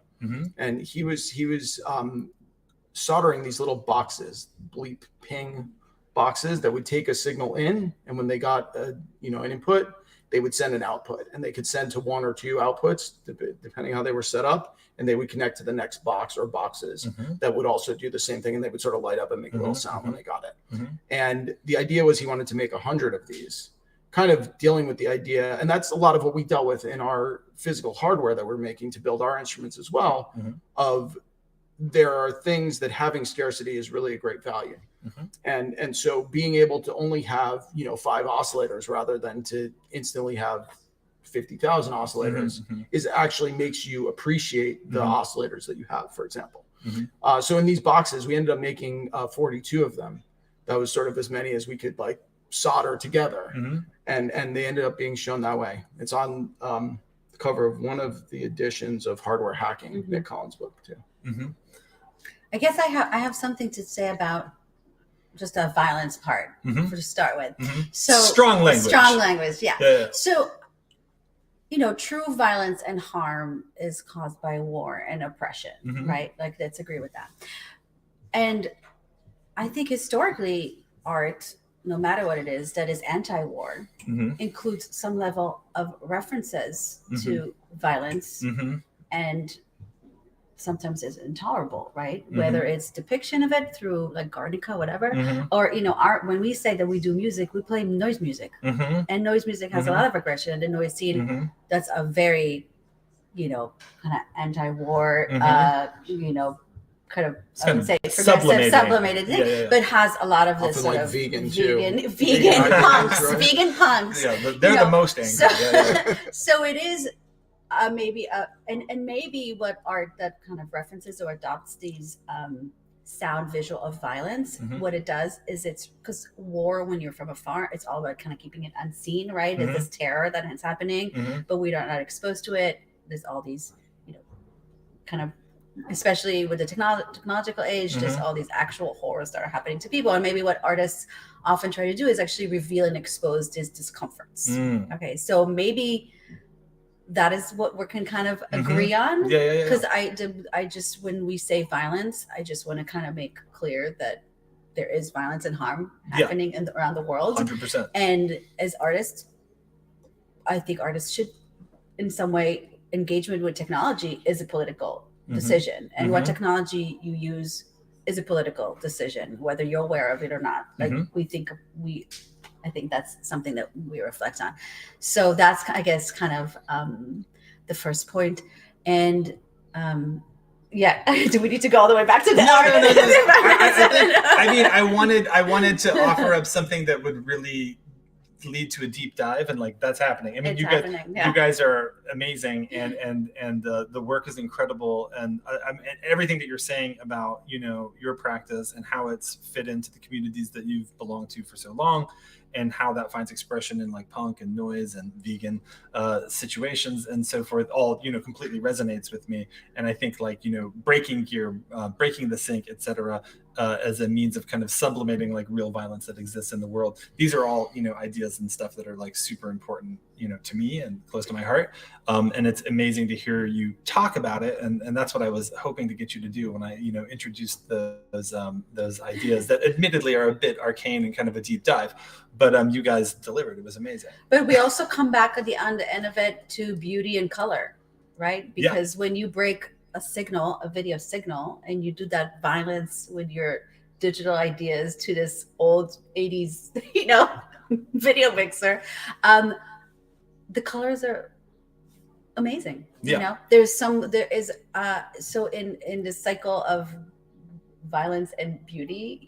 And he was soldering these little boxes, bleep ping boxes that would take a signal in, and when they got an input, they would send an output, and they could send to one or two outputs depending how they were set up, and they would connect to the next box or boxes that would also do the same thing, and they would sort of light up and make a little sound when they got it. And the idea was he wanted to make 100 of these, kind of dealing with the idea, and that's a lot of what we dealt with in our physical hardware that we're making to build our instruments as well, of there are things that having scarcity is really a great value. And so being able to only have 5 oscillators rather than to instantly have 50,000 oscillators is actually makes you appreciate the oscillators that you have, for example. So in these boxes, we ended up making 42 of them. That was sort of as many as we could like solder together, and they ended up being shown that way. It's on the cover of one of the editions of Hardware Hacking, Nick Collins' book too. I guess I have something to say about just a violence part to start with. So strong language, yeah. So true violence and harm is caused by war and oppression, right? Like, let's agree with that. And I think historically, art, no matter what it is, that is anti-war, includes some level of references to violence, and sometimes is intolerable, right? Whether it's depiction of it through like Guernica, whatever, or art. When we say that we do music, we play noise music, and noise music has a lot of aggression. And the noise scene, that's a very, kind of anti-war, kind of, I would say sublimated thing, but has a lot of this often sort like of vegan punks, vegan punks. Yeah, they're the most angry. So it is. Maybe what art that kind of references or adopts these sound visual of violence, what it does is it's because war, when you're from afar, it's all about kind of keeping it unseen, right? It's this terror that is happening, but we are not exposed to it. There's all these, kind of, especially with the technological age, there's all these actual horrors that are happening to people. And maybe what artists often try to do is actually reveal and expose these discomforts. Okay, so maybe that is what we can kind of agree on. Because I just, when we say violence, I just want to kind of make clear that there is violence and harm happening around the world. 100%. And as artists, I think artists should, in some way, engagement with technology is a political decision. And what technology you use is a political decision, whether you're aware of it or not. Like I think that's something that we reflect on. So that's, I guess, kind of the first point. And do we need to go all the way back to that? No. I wanted to offer up something that would really lead to a deep dive, and like that's happening. I mean, you guys are amazing, and the work is incredible, and everything that you're saying about your practice and how it's fit into the communities that you've belonged to for so long, and how that finds expression in like punk and noise and vegan situations and so forth, all completely resonates with me. And I think like breaking gear, breaking the sync, etc., as a means of kind of sublimating like real violence that exists in the world. These are all ideas and stuff that are like super important to me and close to my heart. And it's amazing to hear you talk about it, and that's what I was hoping to get you to do when I introduced those ideas that admittedly are a bit arcane and kind of a deep dive, but you guys delivered. It was amazing. But we also come back at the end of it to beauty and color, right? Because when you break a video signal, and you do that violence with your digital ideas to this old 80s, video mixer, the colors are amazing. There is so in this cycle of violence and beauty,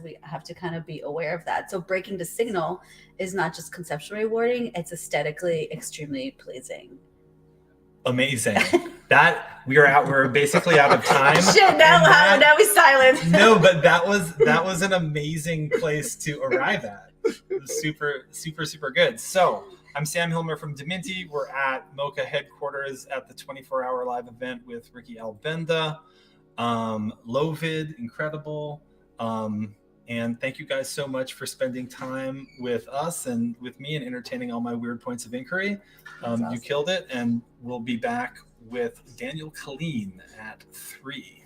we have to kind of be aware of that. So breaking the signal is not just conceptually rewarding, it's aesthetically extremely pleasing. Amazing. That we're basically out of time. Shit, now we silent. No, but that was an amazing place to arrive at. It was super, super, super good. So I'm Sam Hilmer from DMINTI. We're at MoCA headquarters at the 24-hour live event with Ricci Albenda. LoVid, incredible. And thank you guys so much for spending time with us and with me and entertaining all my weird points of inquiry. Awesome. You killed it, and we'll be back with Daniel Killeen at 3.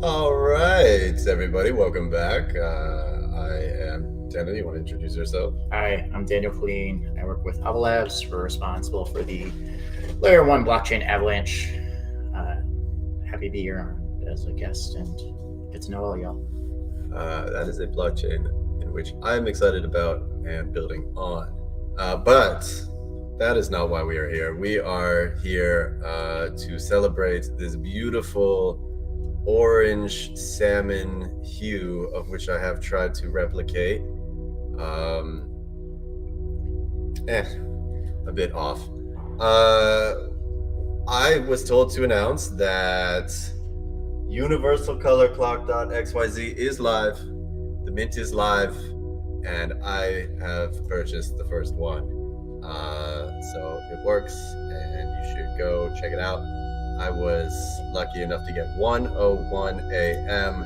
All right, everybody, welcome back. I am Daniel. You want to introduce yourself? Hi, I'm Daniel Killeen. I work with Hubble Labs. We're responsible for the Layer 1 blockchain avalanche. Happy to be here as a guest and get to know all y'all. That is a blockchain in which I'm excited about and building on. But that is not why we are here. We are here to celebrate this beautiful orange salmon hue of which I have tried to replicate. A bit off. I was told to announce that universalcolorclock.xyz is live. The mint is live, and I have purchased the first one. So it works, and you should go check it out. I was lucky enough to get 1:01 a.m.,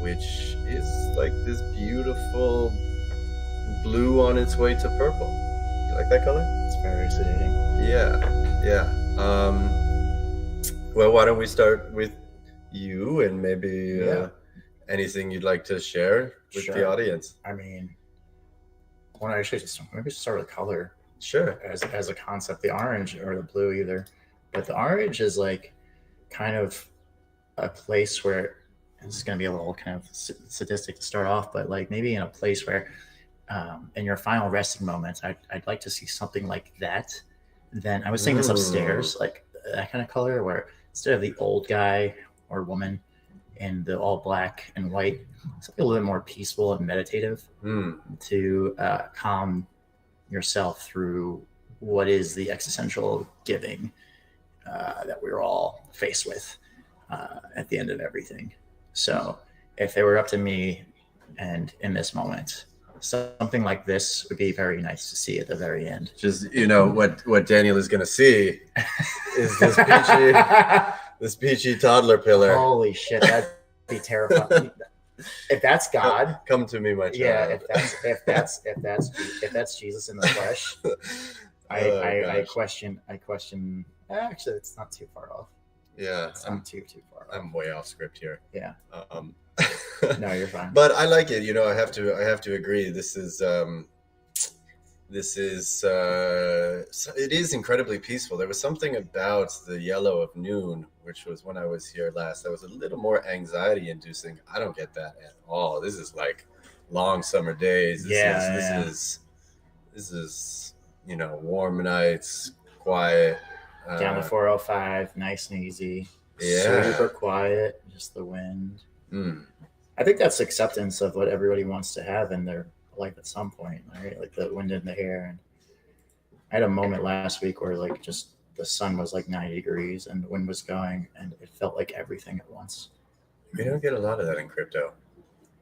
which is like this beautiful blue on its way to purple. You like that color? It's very sedating. Yeah. Well, why don't we start with you and maybe anything you'd like to share with the audience? I mean, maybe just start with color. Sure. As a concept, the orange or the blue either. But the orange is like kind of a place where, this is going to be a little kind of sadistic to start off, but like maybe in a place where in your final resting moments, I'd like to see something like that. Then I was saying this upstairs, like that kind of color where instead of the old guy or woman in the all black and white, something a little bit more peaceful and meditative to calm yourself through what is the existential giving that we're all faced with at the end of everything. So if they were up to me and in this moment, something like this would be very nice to see at the very end. Just, what Daniel is going to see is this peachy toddler pillar. Holy shit, that'd be terrifying. If that's God, come to me, my child. Yeah, if that's Jesus in the flesh, I question. Actually, it's not too far off. Yeah, it's not too far off. I'm way off script here. Yeah. No, you're fine. But I like it. I have to agree. This is it is incredibly peaceful. There was something about the yellow of noon, which was when I was here last, that was a little more anxiety inducing. I don't get that at all. This is like long summer days. This is warm nights, quiet. Down the 405, nice and easy. Yeah. Super quiet, just the wind. I think that's acceptance of what everybody wants to have in their life at some point, right? Like the wind in the hair. And I had a moment last week where like just the sun was like 90 degrees and the wind was going and it felt like everything at once. We don't get a lot of that in crypto.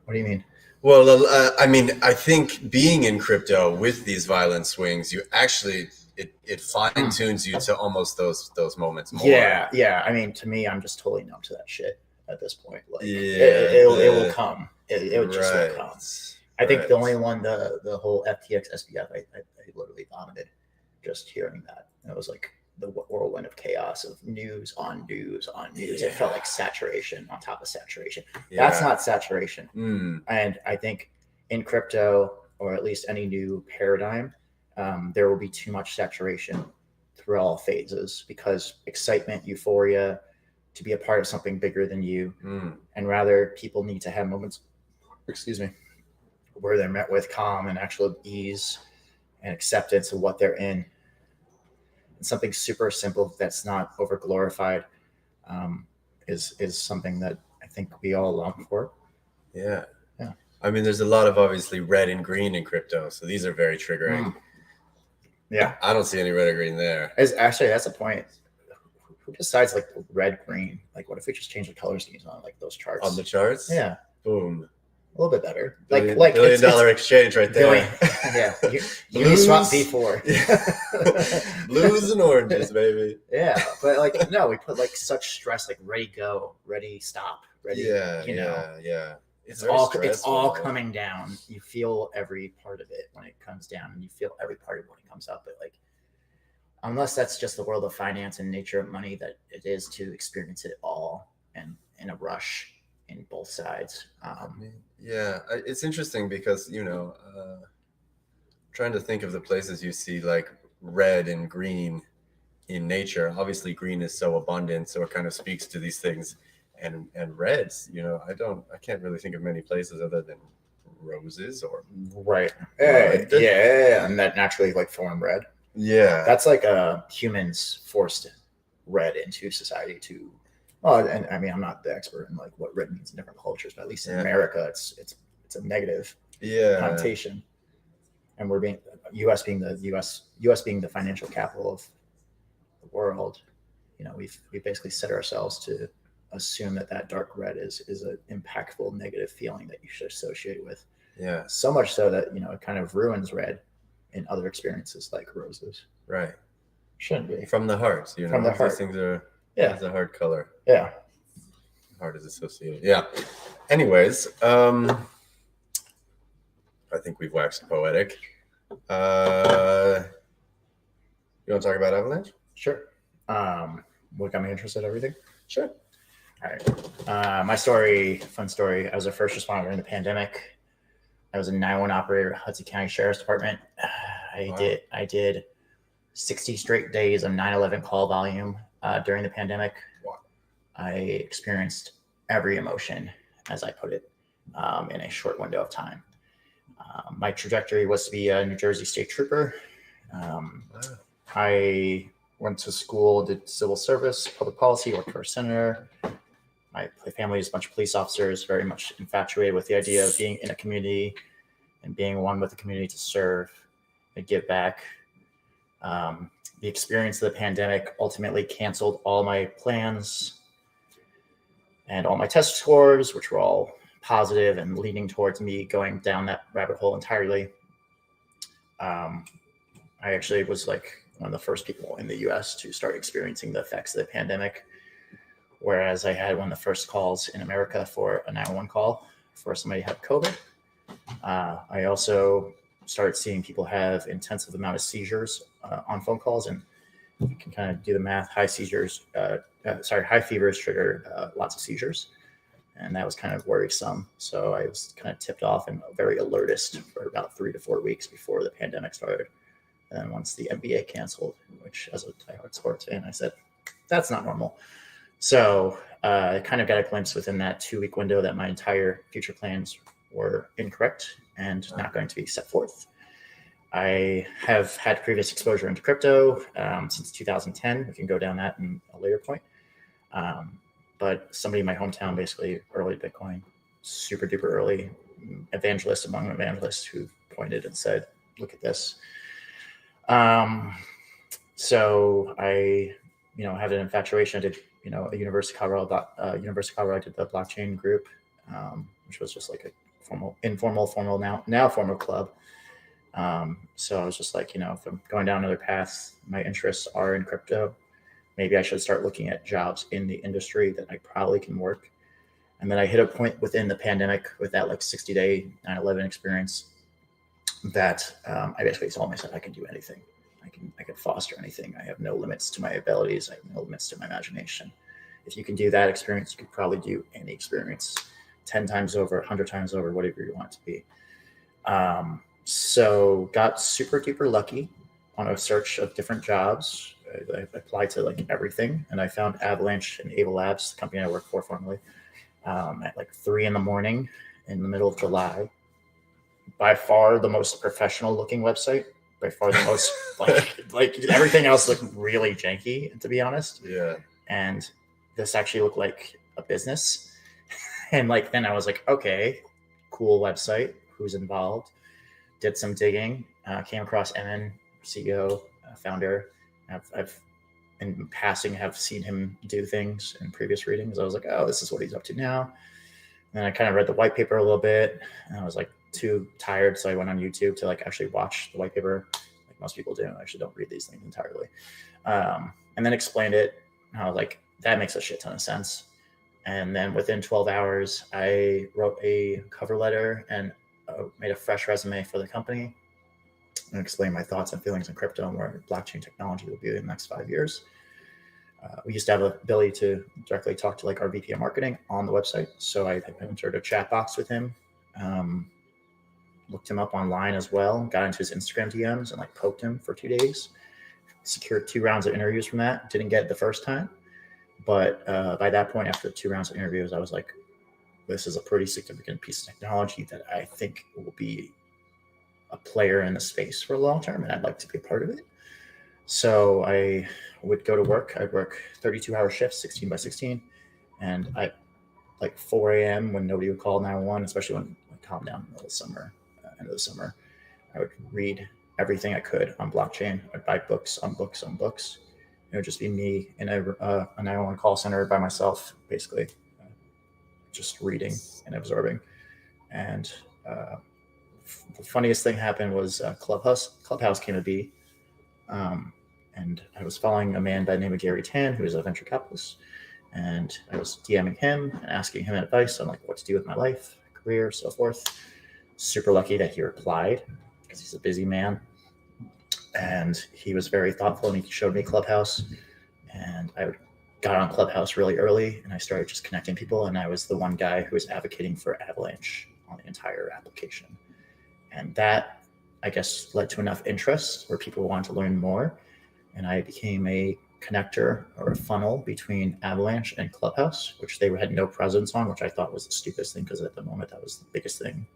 What do you mean? Well, I think being in crypto with these violent swings, you actually it fine tunes you to almost those moments more. Yeah. I mean, to me, I'm just totally numb to that shit at this point. Like, it will come. It just will come. I think the only one, the whole FTX SBF, I literally vomited just hearing that. It was like the whirlwind of chaos of news on news on news. It felt like saturation on top of saturation. That's not saturation. And I think in crypto, or at least any new paradigm, there will be too much saturation through all phases because excitement, euphoria, to be a part of something bigger than you, and rather people need to have moments, where they're met with calm and actual ease and acceptance of what they're in. And something super simple that's not over glorified is something that I think we all long for. Yeah. I mean, there's a lot of obviously red and green in crypto, so these are very triggering. Yeah, I don't see any red or green there. Actually, that's a point. Who decides like red, green? Like, what if we just change the color schemes on like those charts? On the charts? Yeah. Boom. A little bit better. $1 billion exchange right there. Uniswap V4. Blues and oranges, baby. Yeah, but like no, we put like such stress, like ready, go, ready, stop, ready. Yeah. It's all coming down. You feel every part of it when it comes down, and you feel every part of it when it comes up. But like, unless that's just the world of finance and nature of money, that it is to experience it all and in a rush in both sides. It's interesting because trying to think of the places you see like red and green in nature. Obviously, green is so abundant, so it kind of speaks to these things. And reds, I can't really think of many places other than roses or right. And that naturally like form red. Yeah, that's like humans forced red into society to. Well, and I mean, I'm not the expert in like what red means in different cultures, but at least in America, it's a negative connotation. And we're being U.S. being the financial capital of the world. We've basically set ourselves to assume that dark red is an impactful negative feeling that you should associate with. Yeah. So much so that it kind of ruins red in other experiences like roses. Right. Shouldn't be. From the heart. From the heart. These things are. Yeah. It's a heart color. Yeah. Heart is associated. Yeah. Anyways, I think we've waxed poetic. You want to talk about Avalanche? Sure. What got me interested in everything? Sure. All right. My fun story. I was a first responder during the pandemic. I was a 911 operator at Hudson County Sheriff's Department. I did 60 straight days of 9/11 call volume during the pandemic. Wow. I experienced every emotion, as I put it, in a short window of time. My trajectory was to be a New Jersey State Trooper. I went to school, did civil service, public policy, worked for a senator. My family is a bunch of police officers, very much infatuated with the idea of being in a community and being one with the community to serve and give back. The experience of the pandemic ultimately canceled all my plans and all my test scores, which were all positive and leading towards me going down that rabbit hole entirely. I actually was like one of the first people in the US to start experiencing the effects of the pandemic. Whereas I had one of the first calls in America for a 911 call for somebody who had COVID. I also started seeing people have intensive amount of seizures on phone calls, and you can kind of do the math. High fevers trigger lots of seizures, and that was kind of worrisome. So I was kind of tipped off and very alertist for about 3 to 4 weeks before the pandemic started. And then once the NBA canceled, which as a diehard sports fan, I said, that's not normal. So I kind of got a glimpse within that 2-week window that my entire future plans were incorrect and not going to be set forth. I have had previous exposure into crypto since 2010. We can go down that in a later point. But somebody in my hometown, basically early Bitcoin, super duper early evangelist among evangelists who pointed and said, look at this. So I, had an infatuation. I did, a University of Colorado, I did the blockchain group, which was just like a informal, now formal club. So I was just like, if I'm going down another path, my interests are in crypto. Maybe I should start looking at jobs in the industry that I probably can work. And then I hit a point within the pandemic with that like 60-day 9/11 experience that I basically told myself I can do anything. I can foster anything. I have no limits to my abilities. I have no limits to my imagination. If you can do that experience, you could probably do any experience 10 times over, 100 times over, whatever you want it to be. So got super duper lucky on a search of different jobs. I applied to like everything, and I found Avalanche and Able Labs, the company I work for formerly, at like 3 a.m. in the middle of July. By far the most professional looking website. By far the most like everything else looked really janky, to be honest. Yeah. And this actually looked like a business. And like then I was like, okay, cool website. Who's involved? Did some digging. Came across Emin, CEO, founder. I've in passing have seen him do things in previous readings. I was like, oh, this is what he's up to now. And then I kind of read the white paper a little bit, and I was like too tired, so I went on YouTube to like actually watch the white paper, like most people do. I actually don't read these things entirely, and then explained it. And I was like, that makes a shit ton of sense. And then within 12 hours, I wrote a cover letter and made a fresh resume for the company and explained my thoughts and feelings on crypto and where blockchain technology will be in the next 5 years. we used to have the ability to directly talk to like our VP of marketing on the website. So I entered a chat box with him, looked him up online as well, got into his Instagram DMs and like poked him for 2 days, secured 2 rounds of interviews from that. Didn't get it the first time. But by that point, after 2 rounds of interviews, I was like, this is a pretty significant piece of technology that I think will be a player in the space for a long term, and I'd like to be a part of it. So I would go to work. I'd work 32-hour shifts, 16 by 16. And I, like 4 a.m. when nobody would call 911, especially when it calmed down in the middle of the summer, end of the summer, I would read everything I could on blockchain. I'd buy books on books on books. It would just be me in a 911 call center by myself, basically, just reading and absorbing. And the funniest thing happened was Clubhouse came to be. And I was following a man by the name of Gary Tan, who is a venture capitalist. And I was DMing him and asking him advice on like what to do with my life, career, so forth. Super lucky that he replied because he's a busy man. And he was very thoughtful, and he showed me Clubhouse. And I got on Clubhouse really early, and I started just connecting people. And I was the one guy who was advocating for Avalanche on the entire application. And that, I guess, led to enough interest where people wanted to learn more. And I became a connector or a funnel between Avalanche and Clubhouse, which they had no presence on, which I thought was the stupidest thing because at the moment that was the biggest thing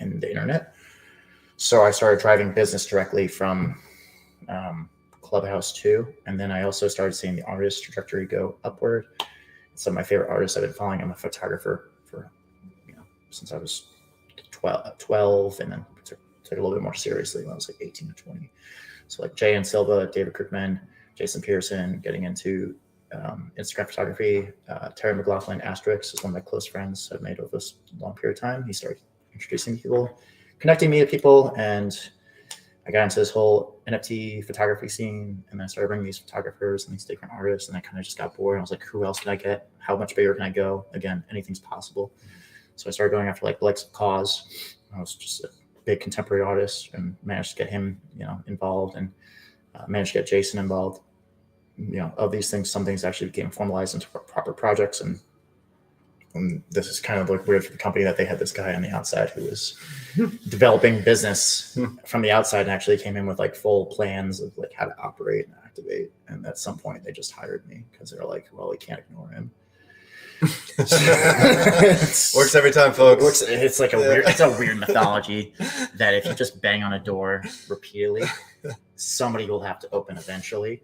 in the internet. So I started driving business directly from Clubhouse too. And then I also started seeing the artist trajectory go upward. Some of my favorite artists I've been following. I'm a photographer for, since I was 12 and then took it a little bit more seriously when I was like 18 or 20. So like Jay and Silva, David Kirkman, Jason Pearson, getting into Instagram photography. Terry McLaughlin, Asterix, is one of my close friends I've made over this long period of time. He started introducing people, connecting me to people, and I got into this whole NFT photography scene, and then I started bringing these photographers and these different artists, and I kind of just got bored. I was like, who else can I get? How much bigger can I go? Again, anything's possible. So I started going after like Lex Cause. I was just a big contemporary artist and managed to get him, involved, and managed to get Jason involved. Of these things, some things actually became formalized into proper projects. And this is kind of like weird for the company that they had this guy on the outside who was developing business from the outside and actually came in with like full plans of like how to operate and activate. And at some point they just hired me because they're like, well, we can't ignore him. Works every time, folks. It's like a weird mythology that if you just bang on a door repeatedly, somebody will have to open eventually.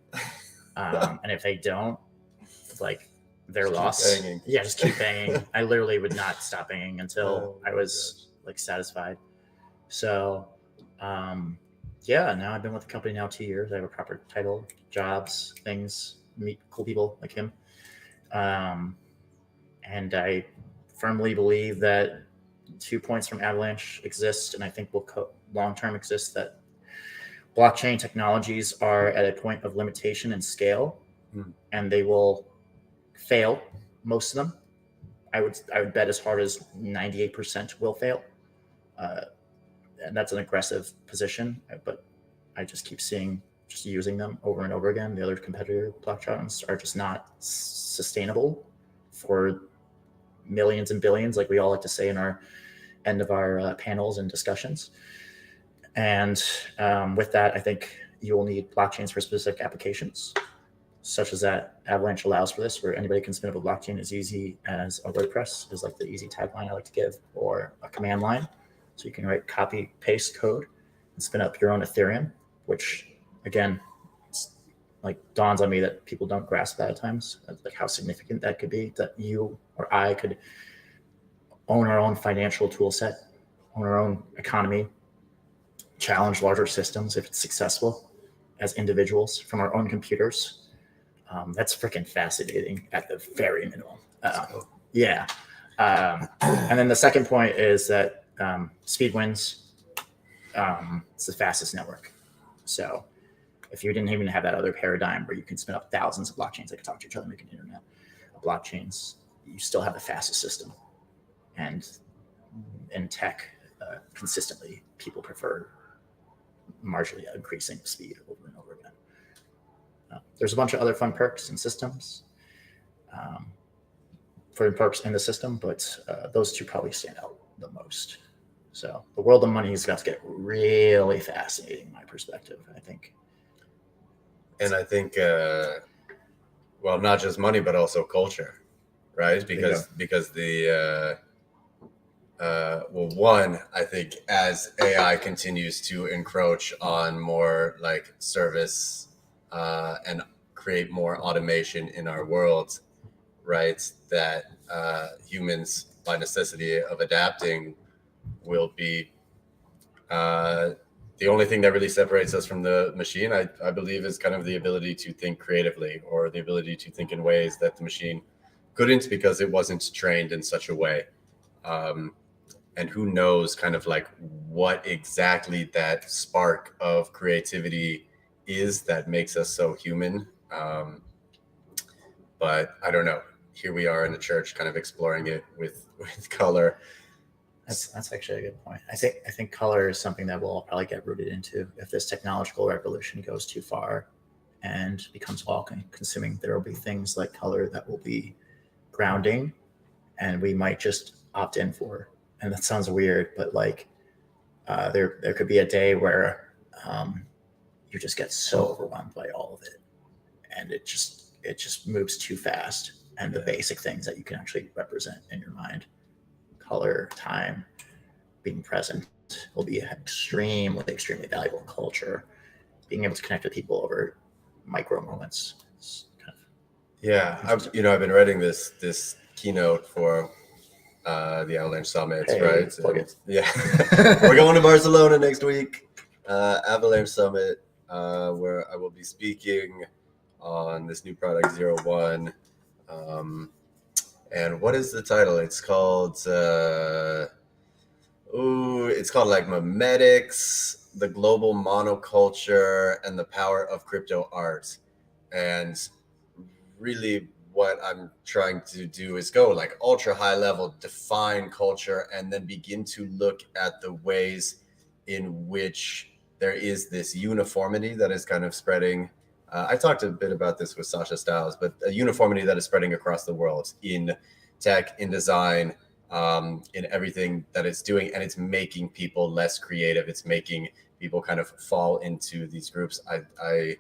And if they don't, like, they're lost. Yeah, just keep banging. I literally would not stop banging until I was like satisfied. So now I've been with the company now 2 years. I have a proper title, jobs, things, meet cool people like him. And I firmly believe that 2 points from Avalanche exist, and I think will long-term exist, that blockchain technologies are at a point of limitation and scale, and they will fail, most of them. I would bet as hard as 98% will fail. And that's an aggressive position, but I just keep using them over and over again. The other competitor blockchains are just not sustainable for millions and billions, like we all like to say in our end of our panels and discussions. And with that, I think you will need blockchains for specific applications, such as that Avalanche allows for this, where anybody can spin up a blockchain as easy as a WordPress is like the easy tagline I like to give, or a command line. So you can write copy paste code and spin up your own Ethereum, which again, it's like dawns on me that people don't grasp that at times, like how significant that could be, that you or I could own our own financial tool set, own our own economy, challenge larger systems if it's successful as individuals from our own computers. That's freaking fascinating at the very minimum. And then the second point is that speed wins. It's the fastest network. So if you didn't even have that other paradigm where you can spin up thousands of blockchains that can talk to each other and make an internet of blockchains, you still have the fastest system. And in tech, consistently, people prefer marginally increasing speed over and over There's a bunch of other fun perks and systems for perks in the system, but those two probably stand out the most. So the world of money is about to get really fascinating, in my perspective, I think. And I think, well, not just money, but also culture, right? Because the well, one, I think as AI continues to encroach on more like service and create more automation in our world, right, that humans, by necessity of adapting, will be the only thing that really separates us from the machine, I believe, is kind of the ability to think creatively, or the ability to think in ways that the machine couldn't because it wasn't trained in such a way. And who knows kind of like what exactly that spark of creativity is that makes us so human. But I don't know. Here we are in the church kind of exploring it with color. That's actually a good point. I think color is something that we'll probably get rooted into if this technological revolution goes too far and becomes all consuming. There will be things like color that will be grounding, and we might just opt in for. And that sounds weird, but like there could be a day where you just get so overwhelmed by all of it, and it just moves too fast. And the basic things that you can actually represent in your mind, color, time, being present, will be extremely valuable in culture. Being able to connect with people over micro moments. Yeah, I've been writing this keynote for the Avalanche Summit, right? Yeah, we're going to Barcelona next week. Avalanche Summit, where I will be speaking on this new product 01. And what is the title? It's called like Memetics, the Global Monoculture, and the Power of Crypto Art. And really what I'm trying to do is go like ultra high level, define culture, and then begin to look at the ways in which there is this uniformity that is kind of spreading. I talked a bit about this with Sasha Stiles, but a uniformity that is spreading across the world in tech, in design, in everything that it's doing, and it's making people less creative. It's making people kind of fall into these groups. I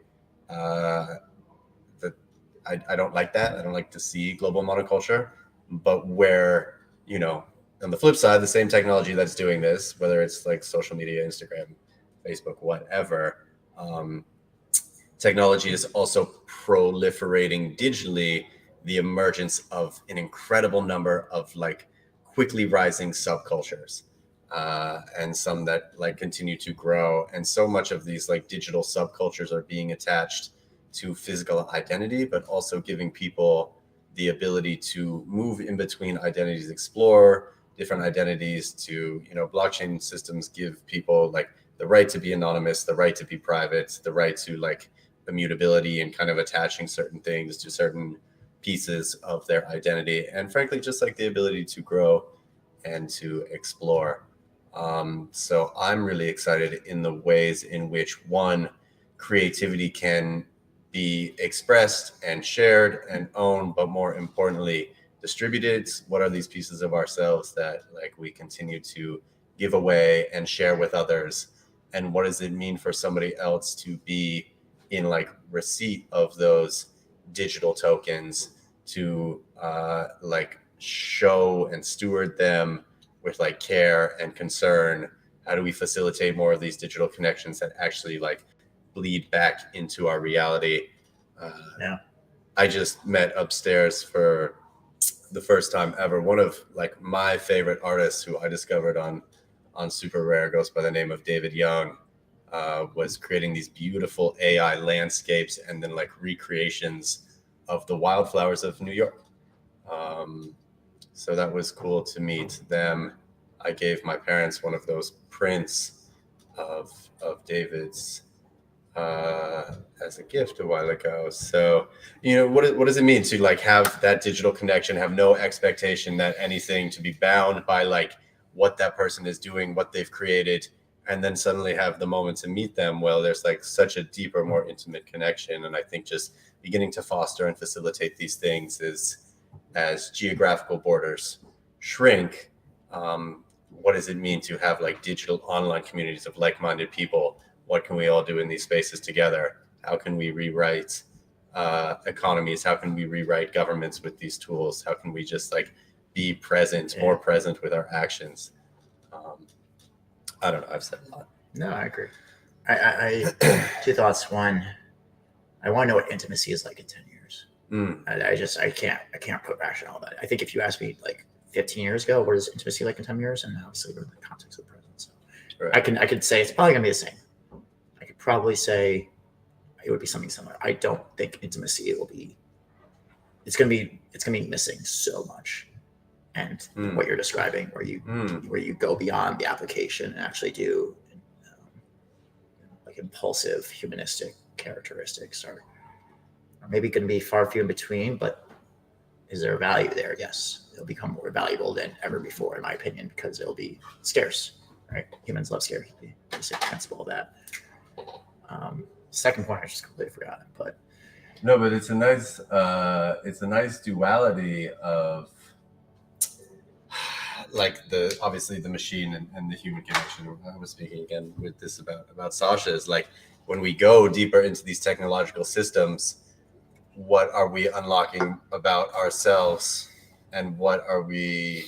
don't like that. I don't like to see global monoculture, but where, on the flip side, the same technology that's doing this, whether it's like social media, Instagram, Facebook, whatever, technology is also proliferating digitally the emergence of an incredible number of like quickly rising subcultures, and some that like continue to grow. And so much of these like digital subcultures are being attached to physical identity, but also giving people the ability to move in between identities, explore different identities. To, blockchain systems give people like the right to be anonymous, the right to be private, the right to like immutability, and kind of attaching certain things to certain pieces of their identity, and frankly just like the ability to grow and to explore. So I'm really excited in the ways in which, one, creativity can be expressed and shared and owned, but more importantly distributed. What are these pieces of ourselves that like we continue to give away and share with others, and what does it mean for somebody else to be in like receipt of those digital tokens, to like show and steward them with like care and concern? How do we facilitate more of these digital connections that actually like bleed back into our reality? I just met upstairs for the first time ever one of like my favorite artists who I discovered on Super Rare, goes by the name of David Young. Was creating these beautiful AI landscapes and then like recreations of the wildflowers of New York. So that was cool to meet them. I gave my parents one of those prints of David's as a gift a while ago. So, what does it mean to like have that digital connection, have no expectation that anything, to be bound by like what that person is doing, what they've created, and then suddenly have the moment to meet them, well, there's like such a deeper, more intimate connection. And I think just beginning to foster and facilitate these things is, as geographical borders shrink, what does it mean to have like digital online communities of like-minded people? What can we all do in these spaces together? How can we rewrite economies? How can we rewrite governments with these tools? How can we just like be present, more present with our actions? I don't know. I've said a lot. No, I agree. I two thoughts. One, I want to know what intimacy is like in 10 years. I can't put rationale on that. I think if you asked me like 15 years ago, what is intimacy like in 10 years? And obviously we're in the context of the present. So right. I could say it's probably gonna be the same. I could probably say it would be something similar. I don't think intimacy will be, it's gonna be missing so much. And what you're describing, where you go beyond the application and actually do like impulsive humanistic characteristics are maybe going to be far few in between, but is there a value there? Yes, it'll become more valuable than ever before, in my opinion, because it'll be scarce, right? Humans love scarcity. Basic principle of that. Second point, I just completely forgot, but no, but it's a nice duality of like obviously the machine and the human connection. I was speaking again with this about Sasha, is like when we go deeper into these technological systems, what are we unlocking about ourselves, and what are we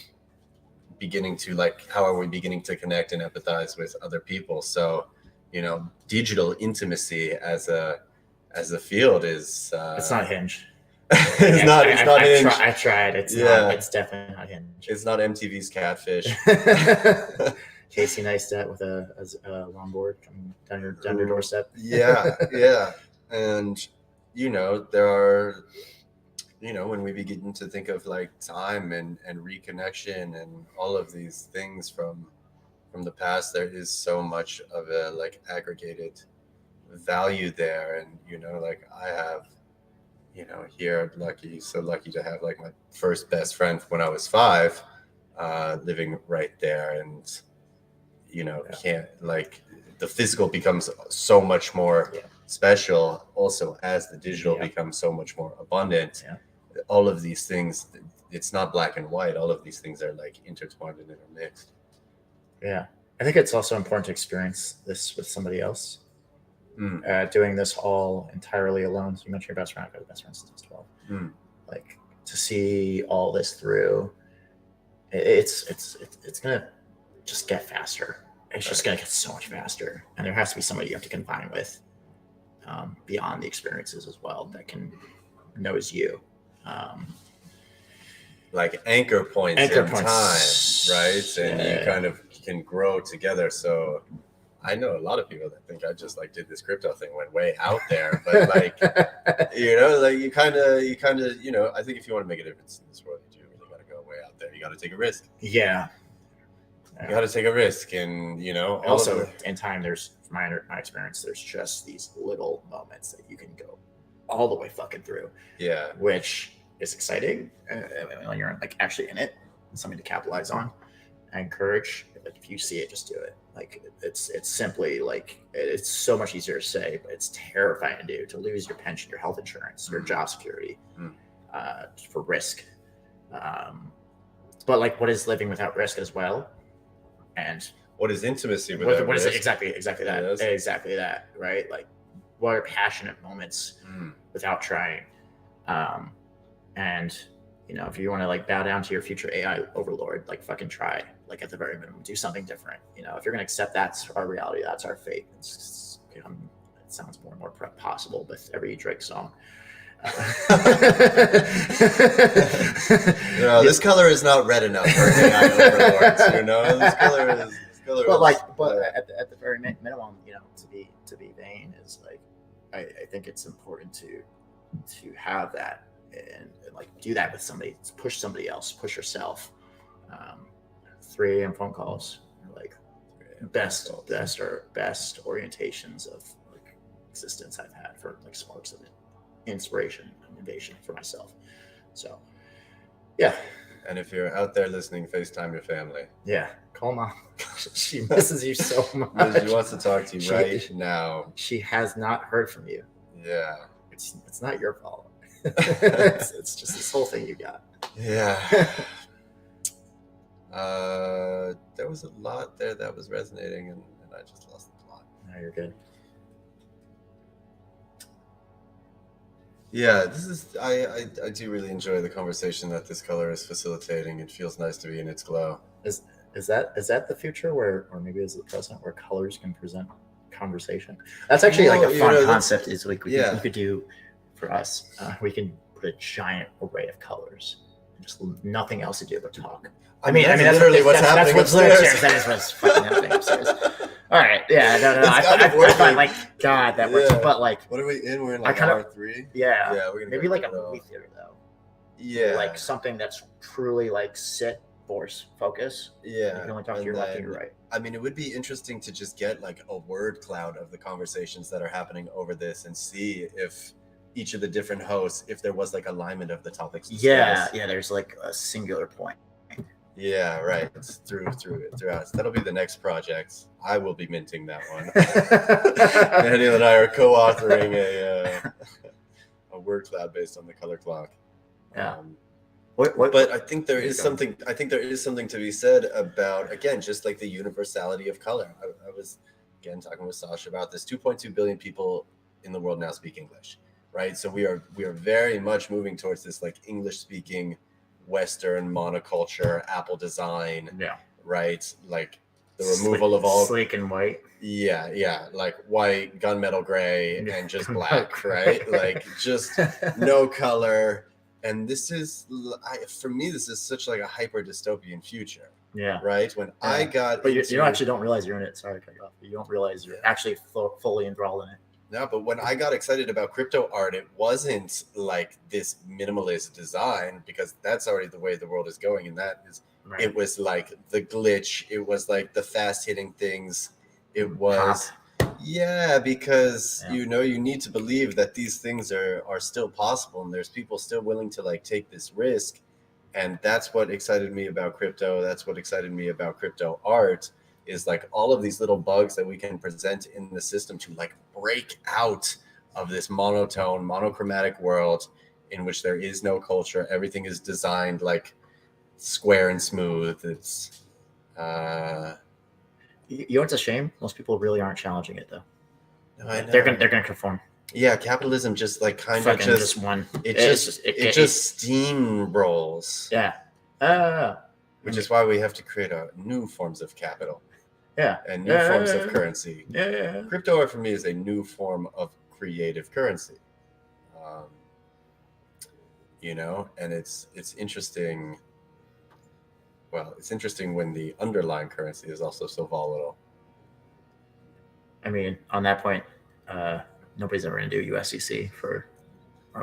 beginning to like, how are we beginning to connect and empathize with other people? So, you know, digital intimacy as a field is it's not Hinge. It's not Hinge. I tried. It's definitely not Hinge. It's not MTV's Catfish. Casey Neistat with a longboard coming down your doorstep. Yeah. And, you know, there are, you know, when we begin to think of like time and reconnection and all of these things from the past, there is so much of a like aggregated value there. And, you know, like I have, you know, here, so lucky to have like my first best friend when I was 5, living right there. And, you know, can't like the physical becomes so much more special also as the digital becomes so much more abundant. All of these things, it's not black and white. All of these things are like intertwined and intermixed. Yeah. I think it's also important to experience this with somebody else. Doing this all entirely alone. So you mentioned your best friend. I've got a best friend since I was 12. Like to see all this through, it's gonna just get faster. It's just gonna get so much faster, and there has to be somebody you have to confine with beyond the experiences as well that knows you. Like anchor points in time, right? And you kind of can grow together. So I know a lot of people that think I just like did this crypto thing, went way out there, but like, you know, like you kind of, you know, I think if you want to make a difference in this world, you do really got to go way out there. You got to take a risk. Yeah. You got to take a risk, and you know, also in time, there's my experience. There's just these little moments that you can go all the way fucking through. Yeah. Which is exciting when you're like actually in it, and something to capitalize on. I encourage, like, if you see it, just do it. Like it's simply like, it's so much easier to say, but it's terrifying to do, to lose your pension, your health insurance, your job security, for risk. But like, what is living without risk as well? And what is intimacy without what is risk? it? Exactly that. Yes. Exactly that, right? Like, what are passionate moments without trying? And you know, if you want to like bow down to your future AI overlord, like fucking try. Like at the very minimum, do something different. You know, if you're gonna accept that's our reality, that's our fate. It sounds more and more possible with every Drake song. No, this color is not red enough for AI overlords. You know, this color is. But at the very minimum, you know, to be vain is like, I think it's important to have that and like do that with somebody, push somebody else, push yourself. 3 a.m. phone calls are like best orientations of like existence I've had for like sparks of inspiration and innovation for myself. So yeah. And if you're out there listening, FaceTime your family. Yeah, call mom. She misses you so much. She wants to talk to you right now. She has not heard from you. Yeah. It's not your fault. it's just this whole thing you got. Yeah. There was a lot there that was resonating, and I just lost the plot. No, you're good. Yeah, this is. I do really enjoy the conversation that this color is facilitating. It feels nice to be in its glow. Is that the future or maybe is it the present where colors can present conversation? That's actually like a fun concept. Is like we could do for us. We can put a giant array of colors, and just nothing else to do but talk. I mean, that's literally what's happening upstairs. That is what's fucking happening upstairs. All right, yeah, no. I find like God that works, but like, what are we in? We're in like R3. Yeah, we're gonna maybe like a movie theater though. Yeah, like something that's truly like sit force focus. Yeah, you can only talk to your left and your right. I mean, it would be interesting to just get like a word cloud of the conversations that are happening over this and see if each of the different hosts, if there was like alignment of the topics. Yeah, there's like a singular point. Yeah, right. It's throughout. That'll be the next project. I will be minting that one. Daniel and I are co-authoring a word cloud based on the color clock. Yeah. But I think there is something. I think there is something to be said about, again, just like the universality of color. I was again talking with Sasha about this. 2.2 billion people in the world now speak English, right? So we are very much moving towards this like English speaking Western monoculture, Apple design, right? Like the removal of all sleek and white. Yeah, like white, gunmetal gray, and just black, right? Like just no color. And this is, for me, this is such like a hyper dystopian future. Yeah. Right. When I got, but you actually don't realize you're in it. Sorry to cut you off. You don't realize you're actually fully enthralled in it. No, but when I got excited about crypto art, it wasn't like this minimalist design, because that's already the way the world is going. And that is, it was like the glitch. It was like the fast hitting things. It was, because you need to believe that these things are still possible. And there's people still willing to like take this risk. And that's what excited me about crypto. That's what excited me about crypto art, is like all of these little bugs that we can present in the system to like break out of this monotone, monochromatic world in which there is no culture. Everything is designed like square and smooth. It's you know, it's a shame. Most people really aren't challenging it though. No, I know. They're gonna conform. Yeah, capitalism just like kind of just one. It just steamrolls. Yeah. Which is why we have to create new forms of capital. Yeah. And new forms of currency. Yeah. Crypto art for me is a new form of creative currency. And it's interesting. Well, it's interesting when the underlying currency is also so volatile. I mean, on that point, nobody's ever going to do USDC or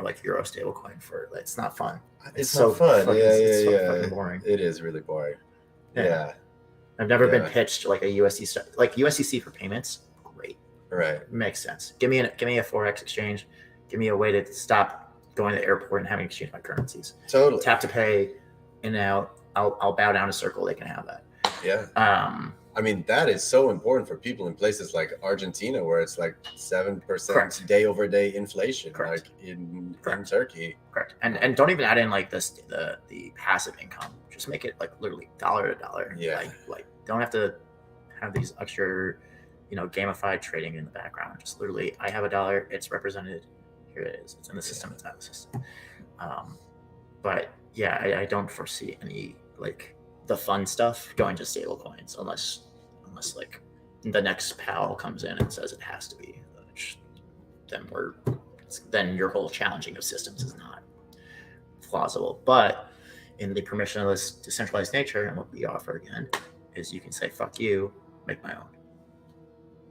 like Euro stablecoin for. It's not fun. It's so fun. It's fucking boring. It is really boring. Yeah. I've never been pitched like a USDC for payments. Great. Right. Makes sense. Give me a Forex exchange. Give me a way to stop going to the airport and having to exchange my currencies. Totally. Tap to pay, in and out. I'll bow down a circle. They can have that. Yeah. I mean, that is so important for people in places like Argentina, where it's like 7% day over day inflation, like in Turkey. Correct. And don't even add in like this the passive income. Just make it like literally dollar to dollar. Yeah. Like don't have to have these extra, gamified trading in the background. Just literally, I have $1. It's represented. Here it is. It's in the system. It's out of the system. But yeah, I don't foresee any like the fun stuff going to stable coins unless like the next PAL comes in and says it has to be, which then your whole challenging of systems is not plausible. But in the permissionless decentralized nature, and what we offer again is you can say fuck you, make my own.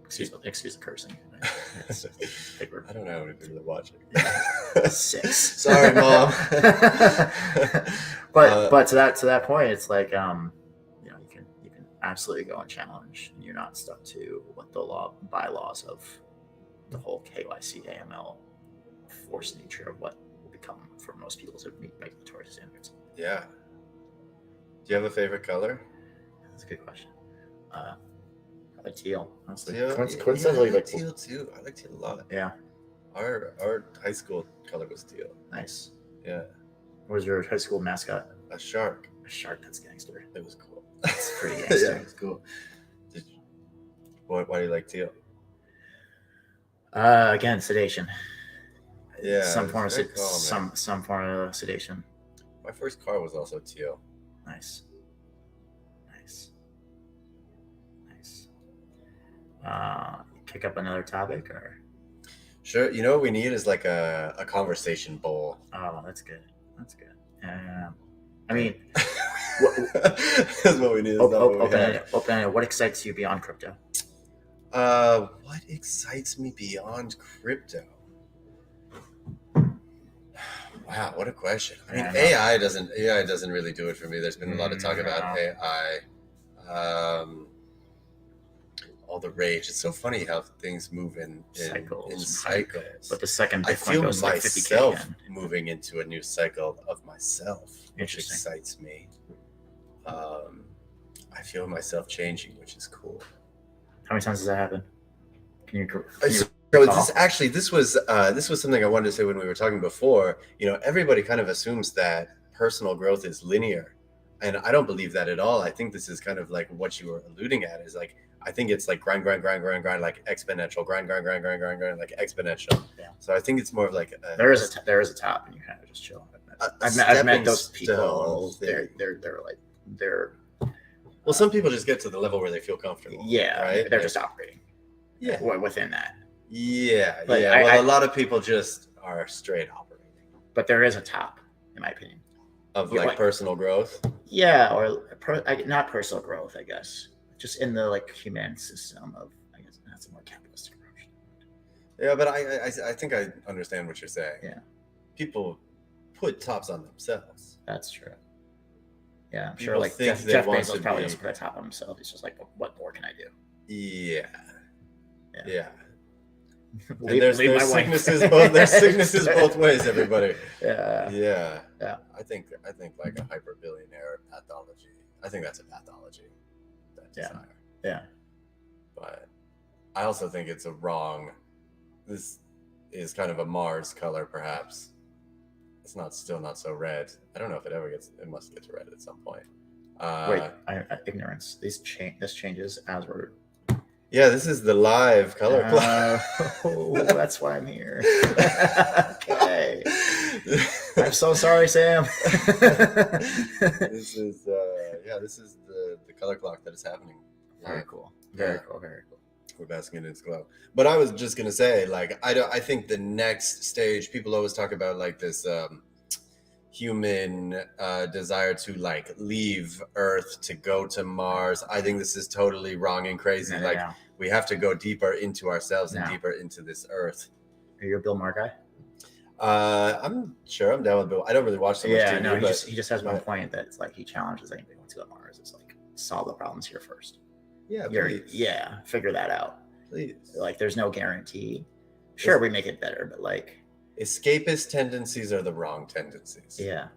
Excuse the cursing. I don't know if people are watching. 6. Sorry, Mom. But to that point, it's like you can absolutely go and challenge, and you're not stuck to what the bylaws of the whole KYC AML force nature of what will become for most people to meet regulatory standards. Yeah. Do you have a favorite color? That's a good question. Like teal, honestly. Teal? Coincidentally, I like teal too. I like teal a lot. Yeah. Our high school color was teal. Nice. Yeah. What was your high school mascot? A shark. A shark. That's gangster. It was cool. That's pretty gangster. Yeah, it was cool. Why do you like teal? Again, sedation. Yeah. Some form of some form of sedation. My first car was also teal. Nice. Pick up another topic or? Sure. You know what we need is like a conversation bowl. Oh, that's good. I mean, that's what we need. Open it. What excites you beyond crypto? What excites me beyond crypto? Wow, what a question. I mean, AI doesn't really do it for me. There's been a lot of talk about AI. All the rage. It's so funny how things move in cycles. But the second I feel goes myself like moving into a new cycle of myself, which excites me. I feel myself changing, which is cool. How many times does that happen? Can you So this was something I wanted to say when we were talking before. You know, everybody kind of assumes that personal growth is linear, and I don't believe that at all. I think this is kind of like what you were alluding at is like, I think it's like grind, like exponential, grind, like exponential. Yeah. So I think it's more of like there is a top, and you kind of just chill. I've met those people. They're well, some people just get to the level where they feel comfortable. Yeah, right. They're just operating. Yeah, within that. Yeah, but yeah. A lot of people just are straight operating. But there is a top, in my opinion, of like personal growth. Yeah, or not personal growth, I guess. Just in the like human system of, I guess that's a more capitalistic approach. Yeah, but I think I understand what you're saying. Yeah, people put tops on themselves. That's true. Yeah, I'm people sure. Like Jeff Bezos probably doesn't put a top on himself. He's just like, what more can I do? Yeah. And there's sicknesses both ways, everybody. Yeah. I think like a hyper billionaire pathology. I think that's a pathology. That desire. Yeah. But I also think it's this is kind of a Mars color, perhaps. It's still not so red. I don't know if it must get to red at some point. Ignorance. This changes as we're. Yeah, this is the live color clock. That's why I'm here. Okay. I'm so sorry, Sam. This is the color clock that is happening. Very cool. Very cool. We're basking in its glow. But I was just gonna say, like, I think the next stage, people always talk about like this human desire to like leave Earth to go to Mars. I think this is totally wrong and crazy. We have to go deeper into ourselves and deeper into this Earth. Are you a Bill Maher guy? I'm sure I'm down with Bill. I don't really watch so much TV. No, he just has one point that's like he challenges anybody who wants to go to Mars. It's like solve the problems here first. Yeah, figure that out. Please. Like there's no guarantee. Sure, we make it better, but like escapist tendencies are the wrong tendencies. Yeah.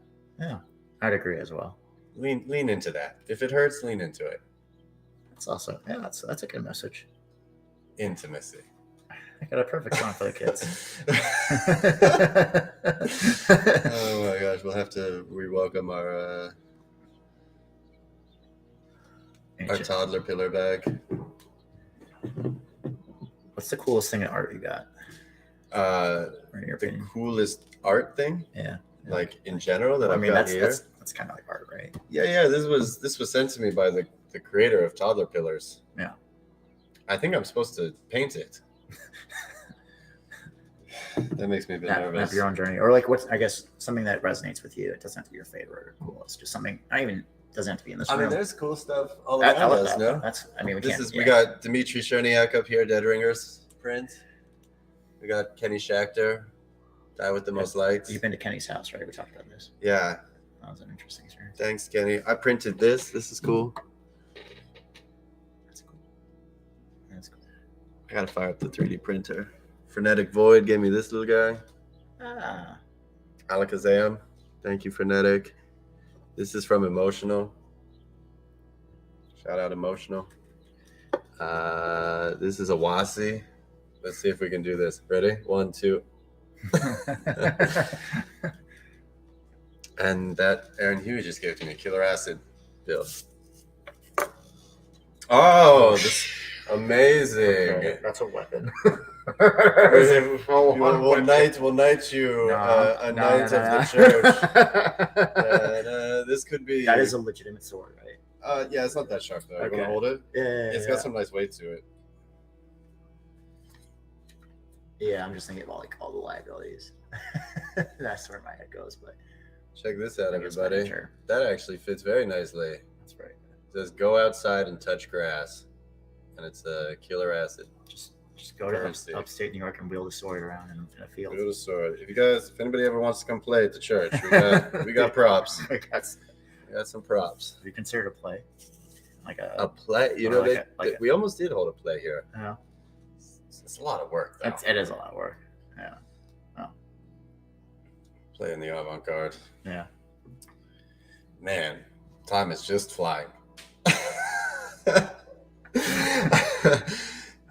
I'd agree as well. Lean into that. If it hurts, lean into it. That's also that's a good message. Intimacy. I got a perfect song for the kids. Oh my gosh, we'll have to re-welcome our toddler pillar bag. What's the coolest thing in art you got? The coolest art thing? Yeah. Like in general that I've got here? That's kind of like art, right? Yeah. This was sent to me by the creator of Toddler Pillars. Yeah. I think I'm supposed to paint it. That makes me a bit nervous. Map your own journey, or like what's I guess something that resonates with you. It doesn't have to be your favorite or coolest. Just something. Doesn't have to be in this room. I mean, there's cool stuff all around us. No, we got Dmitry Cherniak up here, Dead Ringers print. We got Kenny Schachter, guy with the most likes. You've been to Kenny's house, right? We talked about this. Yeah, that was an interesting experience. Thanks, Kenny. I printed this. This is cool. That's cool. I gotta fire up the 3D printer. Frenetic Void gave me this little guy. Alakazam. Thank you, Frenetic. This is from Emotional. Shout out Emotional. This is a Wasi. Let's see if we can do this. Ready? 1, 2. And that Aaron Hughes just gave to me Killer Acid bill. Oh, this amazing! Okay, that's a weapon. We'll knight you a knight of the church. And, this could be. That is a legitimate sword, right? Yeah, it's not that sharp though. Okay. You want to hold it? Yeah. It's got some nice weight to it. Yeah, I'm just thinking about like all the liabilities. That's where my head goes, but check this out, everybody. That actually fits very nicely. That's right. It says go outside and touch grass, and it's a Killer Acid. Just go to upstate New York and wheel the sword around in a field. Wheel the sword. If anybody ever wants to come play at the church, we got props. We got some props. Have you considered a play? Like a play? You know, we almost did hold a play here. Yeah. It's a lot of work, though. It is a lot of work. Yeah. Oh. Play in the avant-garde. Yeah. Man, time is just flying.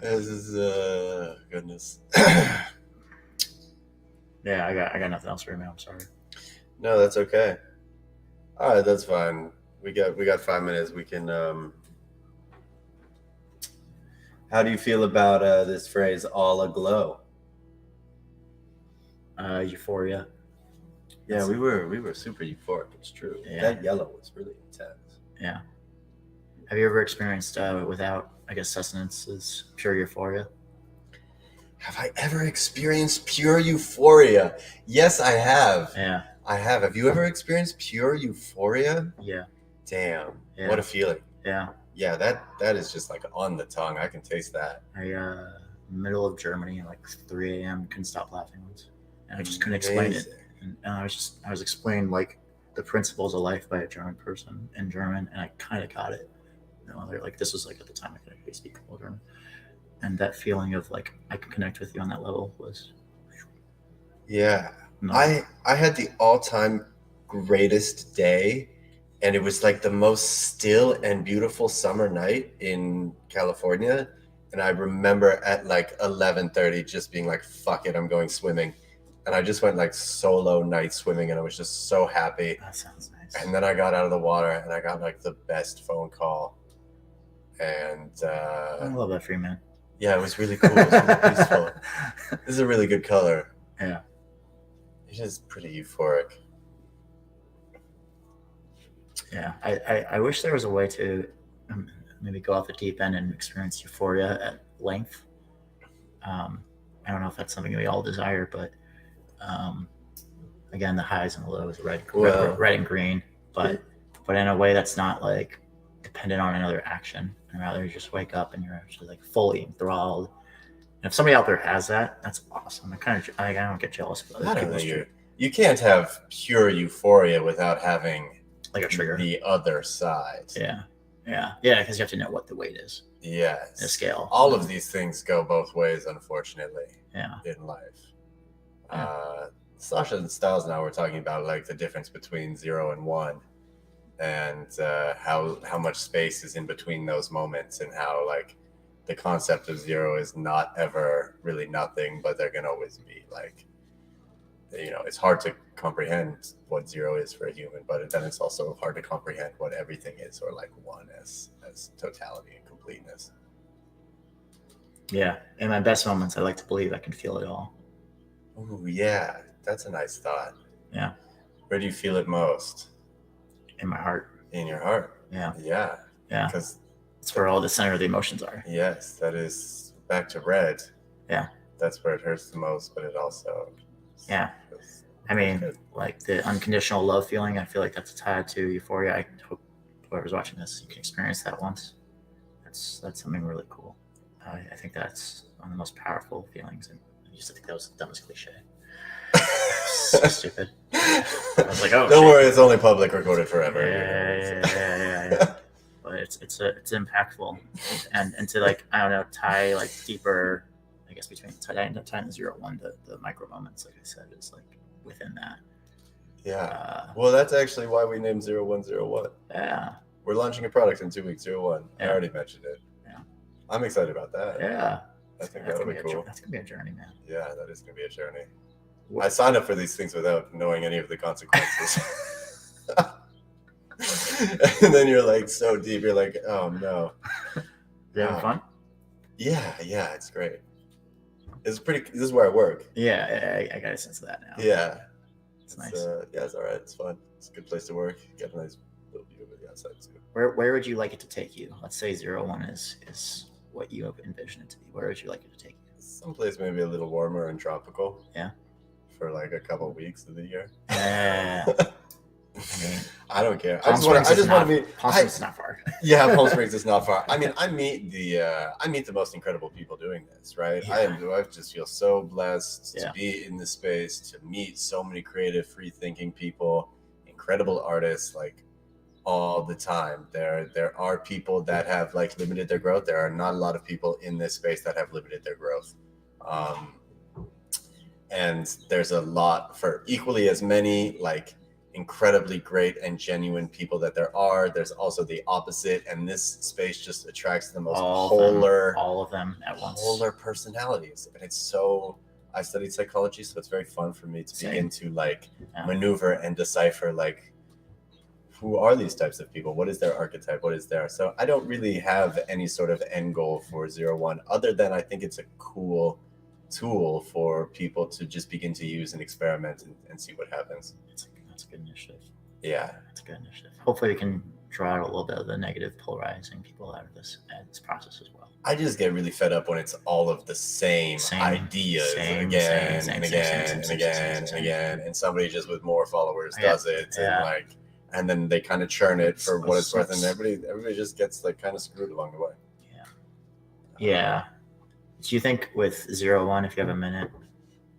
This is goodness. Yeah, I got nothing else for you, man. I'm sorry. No, that's okay. All right, that's fine. We got 5 minutes. We can. How do you feel about this phrase "all aglow"? Euphoria. Yeah, we were super euphoric. It's true. Yeah. That yellow was really intense. Yeah. Have you ever experienced without, I guess, sustenance is pure euphoria? Have I ever experienced pure euphoria? Yes, I have. Yeah. I have. Have you ever experienced pure euphoria? Yeah. Damn. Yeah. What a feeling. Yeah. Yeah, that is just like on the tongue. I can taste that. Middle of Germany, like 3 a.m. couldn't stop laughing once, and I just couldn't explain it. And I was explained like the principles of life by a German person in German, and I kind of got it. You know, they're like, this was like at the time I could actually speak German, and that feeling of like I can connect with you on that level was. Yeah, no. I had the all-time greatest day. And it was like the most still and beautiful summer night in California. And I remember at like 11:30 just being like, fuck it, I'm going swimming. And I just went like solo night swimming and I was just so happy. That sounds nice. And then I got out of the water and I got like the best phone call. And I love that for you, man. Yeah, it was really cool. It was really peaceful. This is a really good color. Yeah. It is pretty euphoric. Yeah, I wish there was a way to maybe go off the deep end and experience euphoria at length. I don't know if that's something we all desire, but again, the highs and the lows, red and green, but in a way that's not like dependent on another action, and rather you just wake up and you're actually like fully enthralled. And if somebody out there has that, that's awesome. I don't get jealous of other people. You can't have pure euphoria without having like a trigger, the other side. Yeah, because you have to know what the weight is. Yes, the scale. All of these things go both ways, unfortunately. Yeah, in life. Sasha and Stiles and I were talking about like the difference between 0 and 1, and how much space is in between those moments, and how like the concept of 0 is not ever really nothing, but there can always be like, you know, it's hard to comprehend what 0 is for a human, but then it's also hard to comprehend what everything is, or like 1 as totality and completeness. Yeah, in my best moments, I like to believe I can feel it all. Oh yeah, that's a nice thought. Yeah. Where do you feel it most? In my heart. In your heart. Yeah. Yeah. Yeah. Because it's where all the center of the emotions are. Yes, that is back to red. Yeah. That's where it hurts the most, but it also. Yeah. I mean, like the unconditional love feeling, I feel like that's tied to euphoria. I hope whoever's watching this, you can experience that once. That's something really cool. I think that's one of the most powerful feelings, and I used to think that was the dumbest cliche. So stupid. I was like, oh, don't worry, it's only public recorded forever. Yeah. But it's impactful, and to like, I don't know, tie like deeper, I guing between tying 0 1 to the micro moments, like I said, is like within that. Yeah. Well, that's actually why we named 0101. Yeah. We're launching a product in 2 weeks, 01. Yeah. I already mentioned it. Yeah. I'm excited about that. Yeah. I think that'll be cool. That's gonna be a journey, man. Yeah, that is gonna be a journey. I signed up for these things without knowing any of the consequences. And then you're like so deep, you're like, oh no. You having fun? Yeah, it's great. This is where I work. Yeah, I got a sense of that now. Yeah. It's nice. It's all right. It's fun. It's a good place to work. Get a nice little view of the outside too. Where would you like it to take you? Let's say 01 is what you envision it to be. Where would you like it to take you? Someplace maybe a little warmer and tropical. Yeah. For like a couple of weeks of the year. Yeah. I don't care. I just want to meet. Palm Springs is not far. Yeah, Palm Springs is not far. I mean, I meet the most incredible people doing this, right? Yeah. I just feel so blessed to be in this space, to meet so many creative, free-thinking people, incredible artists, like all the time. There are people that have like limited their growth. There are not a lot of people in this space that have limited their growth. And there's a lot for equally as many like incredibly great and genuine people that there are. There's also the opposite, and this space just attracts the most polar, all of them at once, polar personalities. And it's so, I studied psychology, so it's very fun for me to begin to like maneuver and decipher like who are these types of people, what is their archetype, what is there. So I don't really have any sort of end goal for 01 other than I think it's a cool tool for people to just begin to use and experiment and see what happens. That's a good initiative. Yeah, that's a good initiative. Hopefully we can draw out a little bit of the negative polarizing people out of this process as well. I just get really fed up when it's all of the same ideas again and again, and somebody just with more followers does it, and then they kind of churn it for what it's worth, and everybody just gets like kind of screwed along the way. Yeah. Do you think with 01, if you have a minute,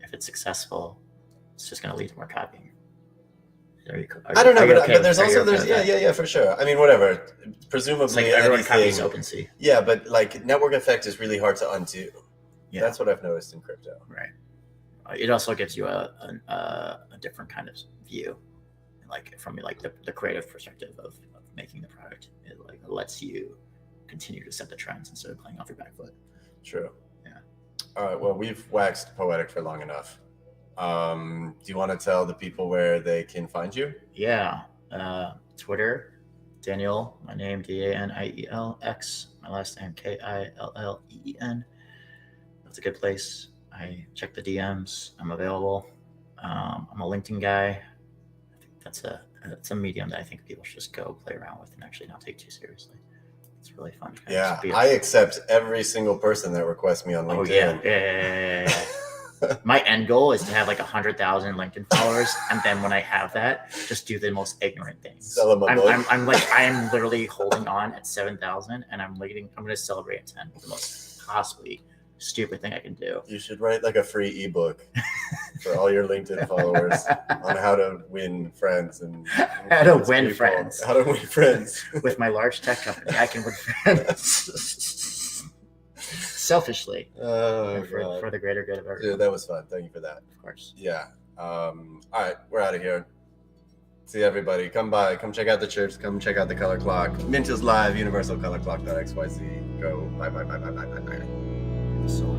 if it's successful, it's just going to lead to more copying? I don't know, but there's for sure. I mean, whatever. Presumably, it's like everyone copies OpenSea. Yeah, but like network effect is really hard to undo. Yeah, that's what I've noticed in crypto. Right. It also gives you a different kind of view, like from like the creative perspective of making the product. It like lets you continue to set the trends instead of playing off your back foot. True. Yeah. All right. Well, we've waxed poetic for long enough. Do you want to tell the people where they can find you? Yeah. Twitter, Daniel, my name, DANIEL, X, my last name, KILLEEN. That's a good place. I check the DMs. I'm available. I'm a LinkedIn guy. I think that's a medium that I think people should just go play around with and actually not take too seriously. It's really fun. Yeah, I accept every single person that requests me on LinkedIn. Oh, yeah. My end goal is to have like 100,000 LinkedIn followers, and then when I have that, just do the most ignorant things. I'm literally holding on at 7,000, and I'm going to celebrate at 10. The most possibly stupid thing I can do. You should write like a free ebook for all your LinkedIn followers on how to win friends and how to win friends. How to win friends with my large tech company. I can win friends. Selfishly, for the greater good of everyone. Dude, that was fun. Thank you for that. Of course. Yeah. All right, we're out of here. See everybody. Come by. Come check out the church. Come check out the color clock. Mint is live. universalcolorclock.xyz. Go. Bye. So.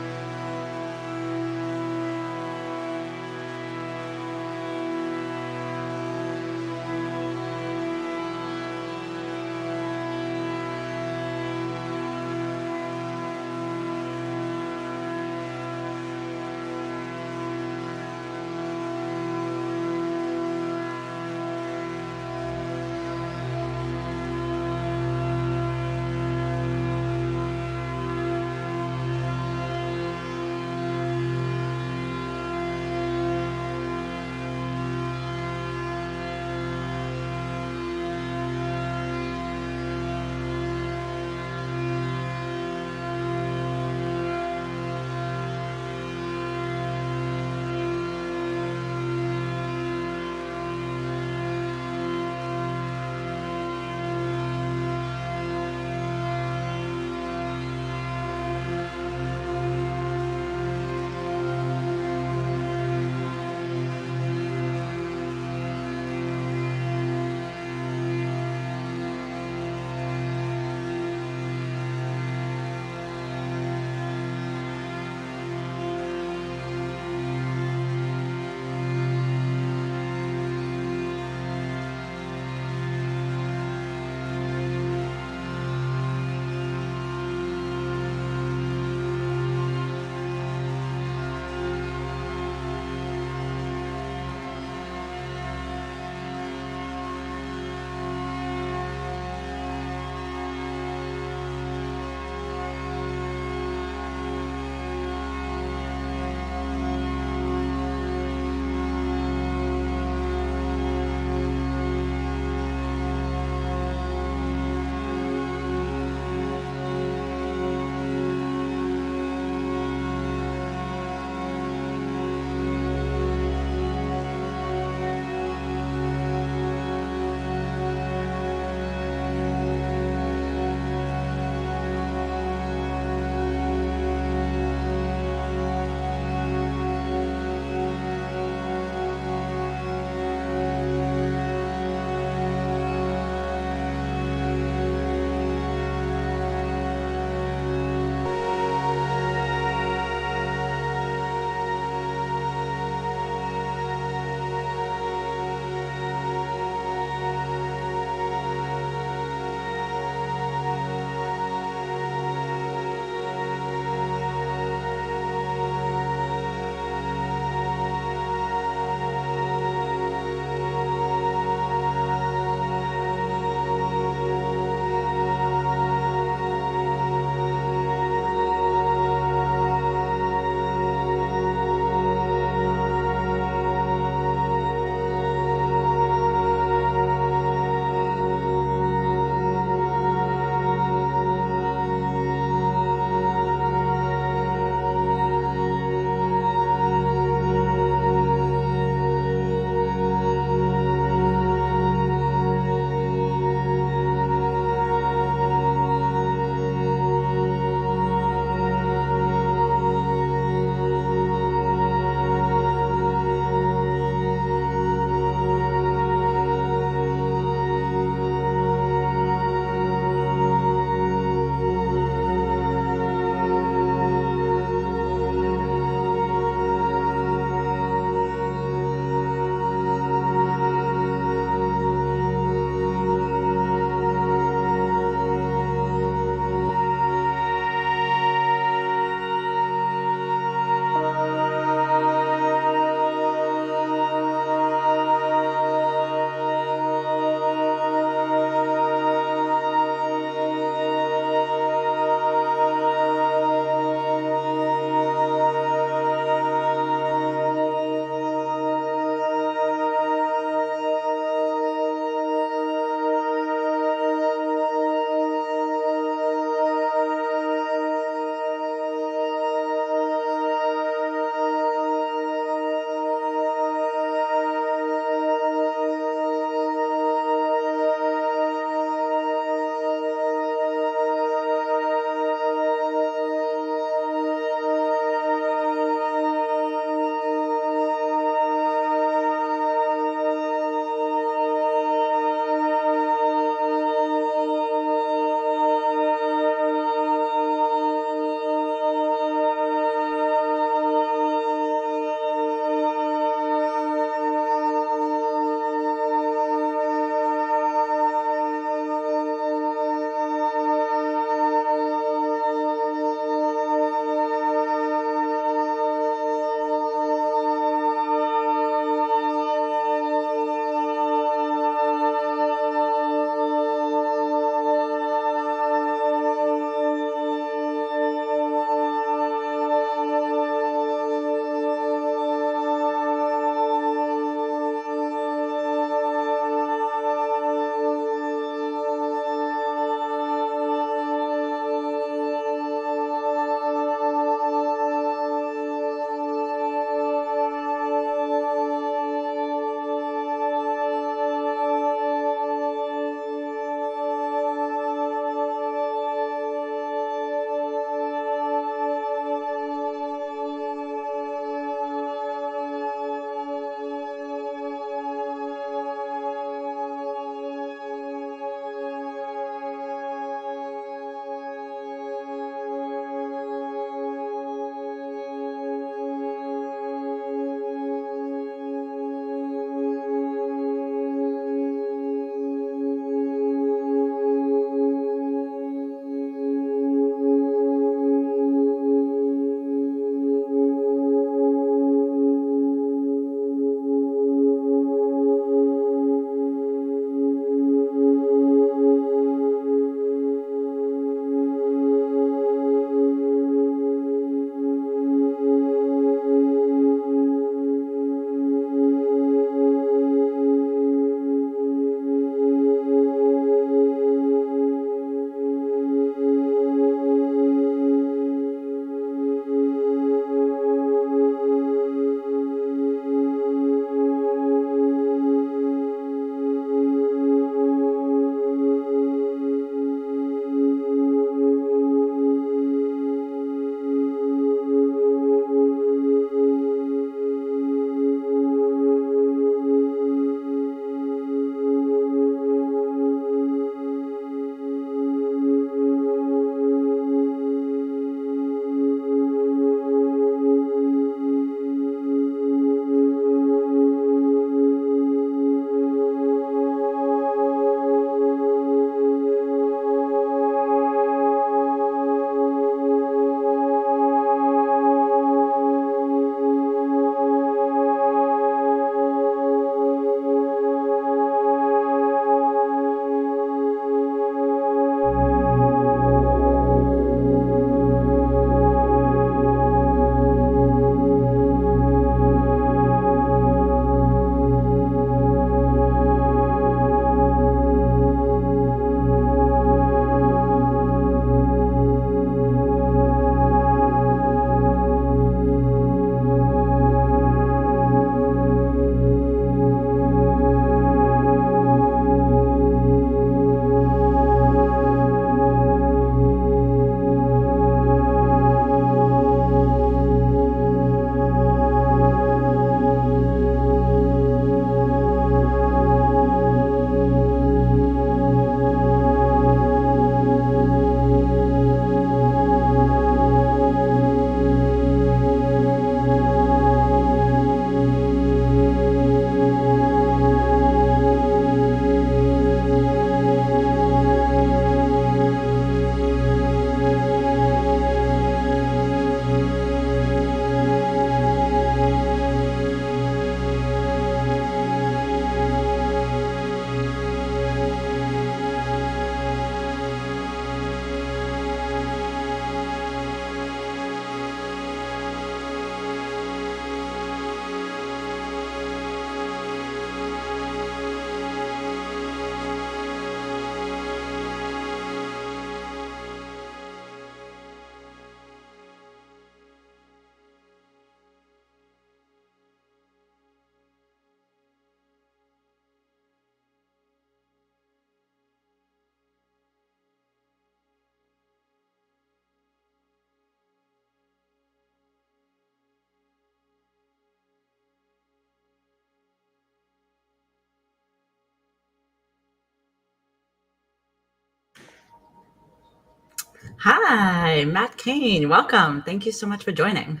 Hi, Matt Kane. Welcome. Thank you so much for joining.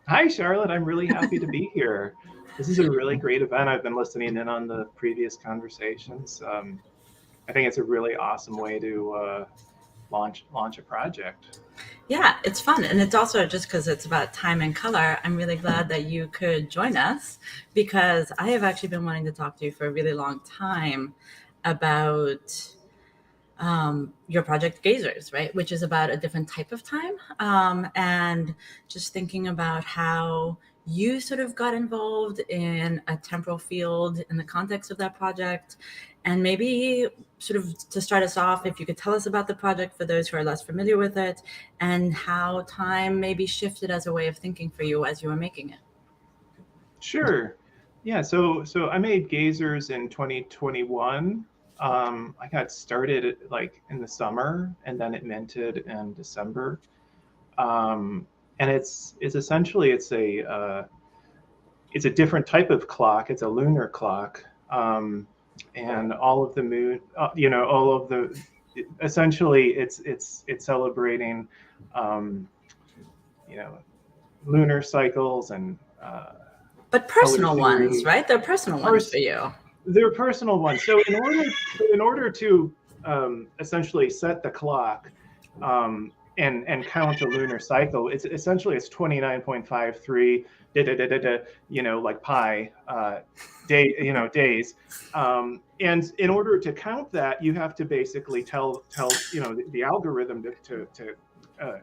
Hi, Charlotte. I'm really happy to be here. This is a really great event. I've been listening in on the previous conversations. I think it's a really awesome way to launch a project. Yeah, it's fun. And it's also just because it's about time and color. I'm really glad that you could join us because I have actually been wanting to talk to you for a really long time about your project Gazers, right? Which is about a different type of time. And just thinking about how you sort of got involved in a temporal field in the context of that project. And maybe sort of to start us off, if you could tell us about the project for those who are less familiar with it and how time maybe shifted as a way of thinking for you as you were making it. Sure. Yeah, so I made Gazers in 2021. I got started like in the summer and then it minted in December. And it's essentially it's a different type of clock. It's a lunar clock. And all of the moon, all of the, essentially it's celebrating, lunar cycles and but personal ones, right? They're personal ones for you. They're personal ones. So in order to essentially set the clock and count a lunar cycle, it's 29.53 like pi days. And in order to count that, you have to basically tell the algorithm to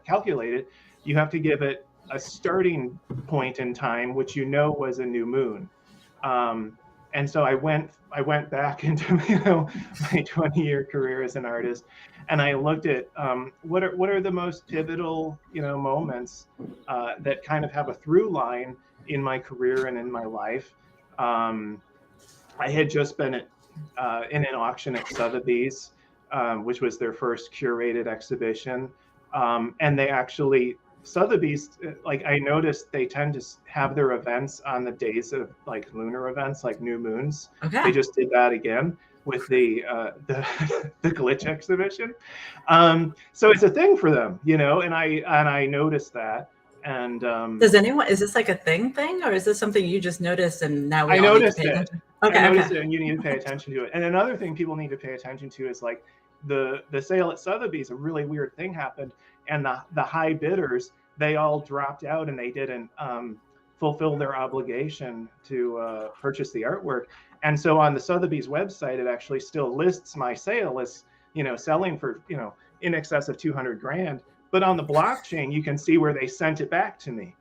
calculate it. You have to give it a starting point in time, which was a new moon. And so I went back into my 20-year career as an artist, and I looked at what are the most pivotal moments that kind of have a through line in my career and in my life. I had just been in an auction at Sotheby's, which was their first curated exhibition, and they actually. Sotheby's, like I noticed, they tend to have their events on the days of like lunar events, like new moons. Okay. They just did that again with the glitch exhibition. So it's a thing for them, and I noticed that. And is this like a thing, or is this something you just noticed and now I noticed it? Okay, I noticed it, and you need to pay attention to it. And another thing people need to pay attention to is like the sale at Sotheby's. A really weird thing happened. And the high bidders, they all dropped out and they didn't fulfill their obligation to purchase the artwork. And so on the Sotheby's website, it actually still lists my sale as, selling for, in excess of 200 grand. But on the blockchain, you can see where they sent it back to me.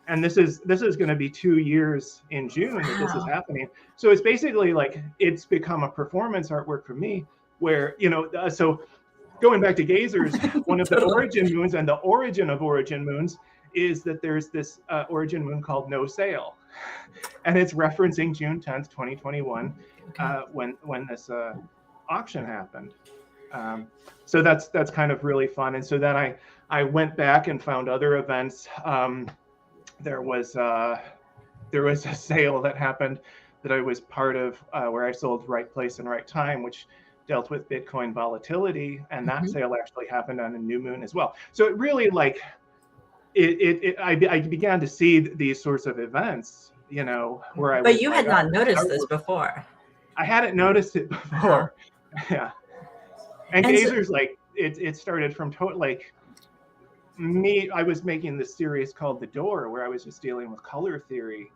And this is going to be 2 years in June that this is happening. So it's basically like it's become a performance artwork for me where, so going back to Gazers, one of the origin moons and the origin of origin moons is that there's this origin moon called No Sale. And it's referencing June 10th, 2021, when this auction happened. So that's kind of really fun. And so then I went back and found other events. There was a sale that happened that I was part of where I sold Right Place and Right Time, which dealt with Bitcoin volatility, and that sale actually happened on a new moon as well. So it really I began to see these sorts of events, where I. But you had not noticed this before. I hadn't noticed it before. Yeah. And Gazers, it started from me. I was making this series called The Door, where I was just dealing with color theory.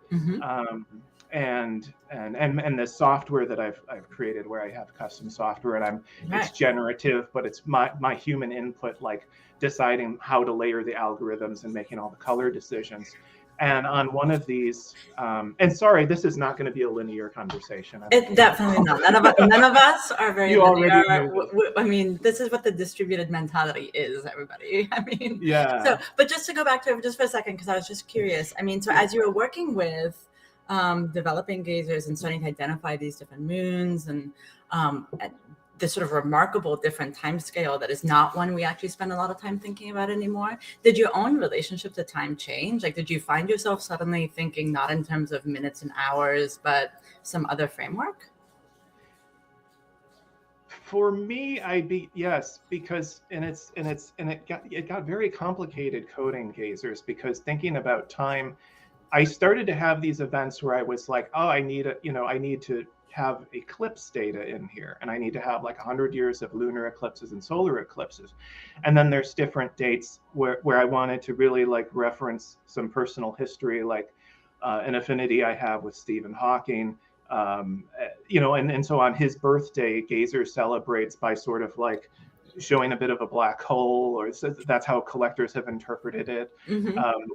And the software that I've created, where I have custom software, and it's generative, but it's my human input, like deciding how to layer the algorithms and making all the color decisions. And on one of these, and sorry, this is not going to be a linear conversation. It's definitely not. None of us are very linear. I mean, this is what the distributed mentality is, everybody. I mean, yeah. So, but just to go back to it just for a second, because I was just curious. I mean, so as you were working with developing Gazers and starting to identify these different moons and this sort of remarkable different time scale that is not one we actually spend a lot of time thinking about anymore. Did your own relationship to time change? Like, did you find yourself suddenly thinking not in terms of minutes and hours, but some other framework? For me, yes, because it got very complicated coding gazers, because thinking about time, I started to have these events where I was like, oh, I need to have eclipse data in here, and I need to have like 100 years of lunar eclipses and solar eclipses. And then there's different dates where I wanted to really like reference some personal history, like an affinity I have with Stephen Hawking. And so on his birthday, Gazer celebrates by sort of like showing a bit of a black hole, or that's how collectors have interpreted it.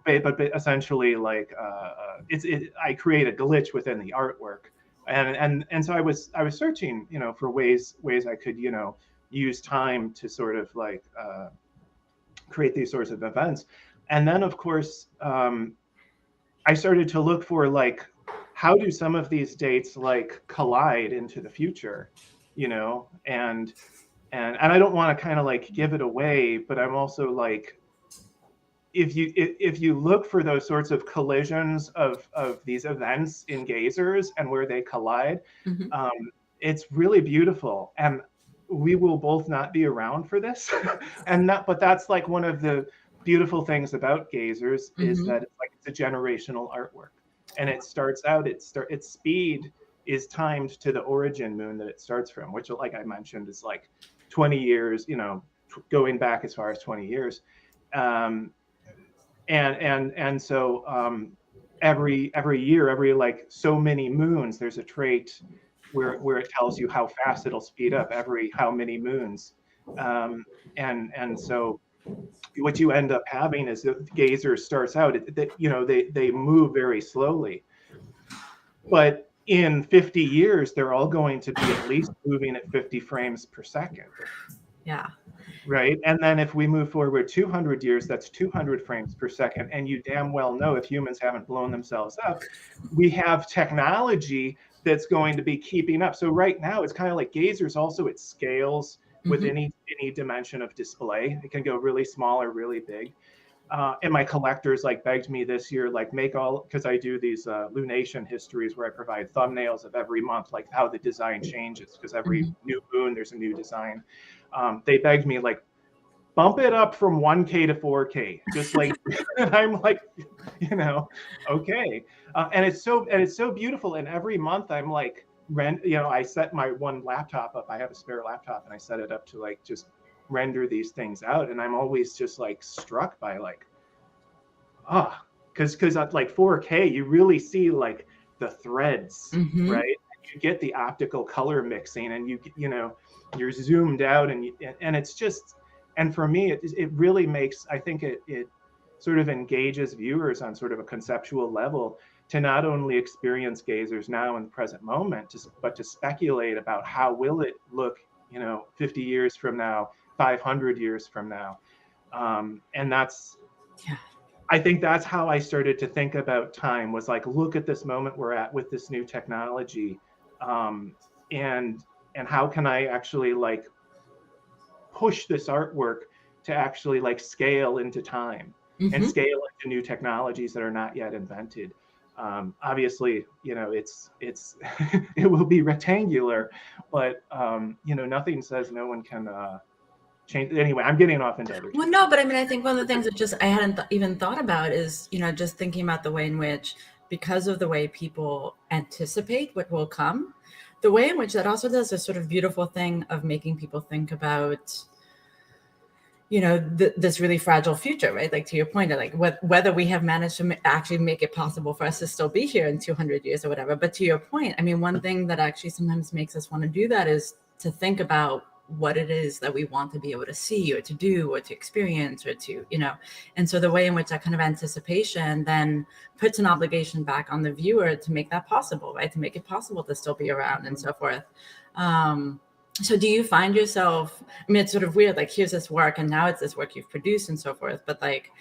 But essentially, like I create a glitch within the artwork, and so I was searching, for ways I could, use time to sort of like create these sorts of events, and then of course I started to look for like, how do some of these dates like collide into the future, and I don't want to kind of like give it away, but I'm also like, if you look for those sorts of collisions of these events in gazers and where they collide, it's really beautiful. And we will both not be around for this, but that's like one of the beautiful things about gazers is that it's a generational artwork. And it starts out, its speed is timed to the origin moon that it starts from, which, like I mentioned, is like 20 years, going back as far as 20 years. And so every year, every like so many moons, there's a trait where it tells you how fast it'll speed up every how many moons. And so what you end up having is the gazer starts out, they move very slowly, but in 50 years they're all going to be at least moving at 50 frames per second. Yeah. Right. And then if we move forward 200 years, that's 200 frames per second. And you damn well know, if humans haven't blown themselves up, we have technology that's going to be keeping up. So right now it's kind of like gazers also, it scales with any dimension of display. It can go really small or really big. And my collectors like begged me this year, like because I do these lunation histories where I provide thumbnails of every month, like how the design changes, because every new moon there's a new design. They begged me like, bump it up from 1K to 4K, just like, and I'm like, okay. And it's so beautiful. And every month I'm like, I set my one laptop up. I have a spare laptop, and I set it up to like just render these things out. And I'm always just like struck by like, because at like 4K, you really see like the threads, right? You get the optical color mixing, and you're zoomed out, and it's just, and for me, it really makes, I think it sort of engages viewers on sort of a conceptual level to not only experience gazers now in the present moment, but to speculate about how will it look, 50 years from now, 500 years from now. And that's, I think that's how I started to think about time, was like, look at this moment we're at with this new technology. And how can I actually like push this artwork to actually like scale into time and scale into new technologies that are not yet invented. Obviously, it's it will be rectangular, but nothing says no one can change. Anyway, I'm getting off into other. Well, no, but I mean, I think one of the things that I hadn't even thought about is, just thinking about the way in which, because of the way people anticipate what will come, the way in which that also does this sort of beautiful thing of making people think about, this really fragile future, right? Like, to your point, like whether we have managed to actually make it possible for us to still be here in 200 years or whatever. But to your point, I mean, one thing that actually sometimes makes us want to do that is to think about what it is that we want to be able to see or to do or to experience or to, and so the way in which that kind of anticipation then puts an obligation back on the viewer to make that possible, right? To make it possible to still be around and so forth. So do you find yourself, I mean, it's sort of weird, like here's this work and now it's this work you've produced and so forth, but like,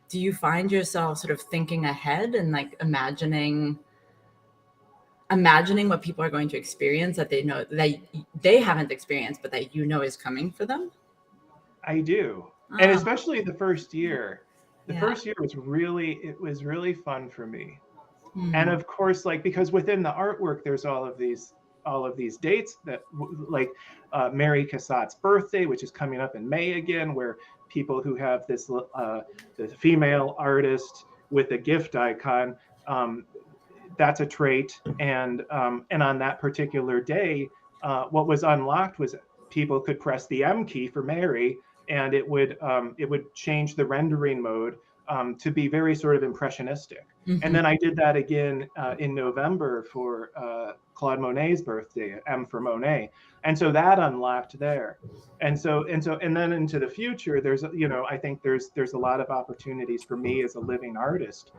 do you find yourself sort of thinking ahead and like imagining what people are going to experience that they know that they haven't experienced, but that is coming for them? I do. And especially the first year. The first year was really fun for me. And of course, like, because within the artwork, there's all of these all of these dates that like Mary Cassatt's birthday, which is coming up in May again, where people who have this the female artist with a gift icon, that's a trait. And on that particular day, what was unlocked was people could press the M key for Mary, and it would change the rendering mode to be very sort of impressionistic. And then I did that again in November for Claude Monet's birthday, M for Monet. And so that unlocked there. And then into the future, there's, I think there's a lot of opportunities for me as a living artist.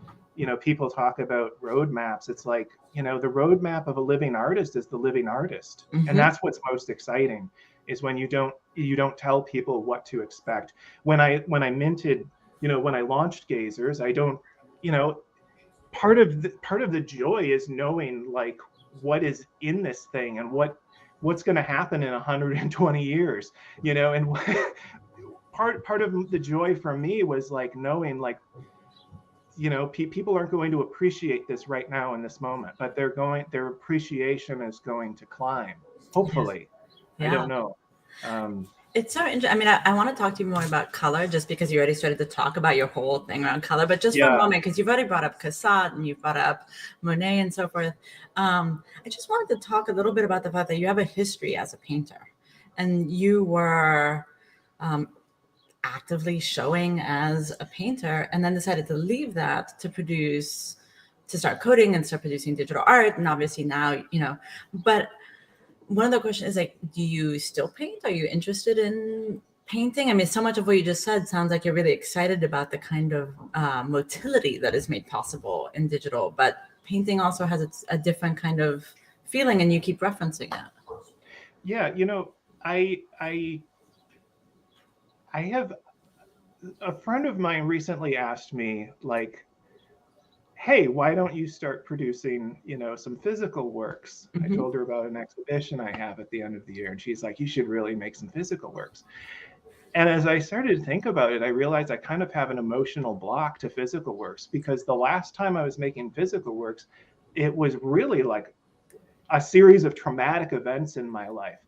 People talk about roadmaps. It's like, the roadmap of a living artist is the living artist. And that's what's most exciting, is when you don't tell people what to expect. When I minted, when I launched Gazers, I don't, part of the joy is knowing like what is in this thing and what's going to happen in 120 years, and part of the joy for me was like knowing like, people aren't going to appreciate this right now in this moment, but their appreciation is going to climb, hopefully. Yeah. I don't know. It's so interesting. I mean, I want to talk to you more about color, just because you already started to talk about your whole thing around color, but just for a moment, because you've already brought up Cassatt and you've brought up Monet and so forth. I just wanted to talk a little bit about the fact that you have a history as a painter, and you were actively showing as a painter, and then decided to leave that to start coding and start producing digital art. And obviously now, but one of the questions is like, do you still paint? Are you interested in painting? I mean, so much of what you just said sounds like you're really excited about the kind of motility that is made possible in digital, but painting also has a different kind of feeling, and you keep referencing that. Yeah, I have a friend of mine recently asked me like, hey, why don't you start producing, some physical works? I told her about an exhibition I have at the end of the year, and she's like, you should really make some physical works. And as I started to think about it, I realized I kind of have an emotional block to physical works, because the last time I was making physical works, it was really like a series of traumatic events in my life.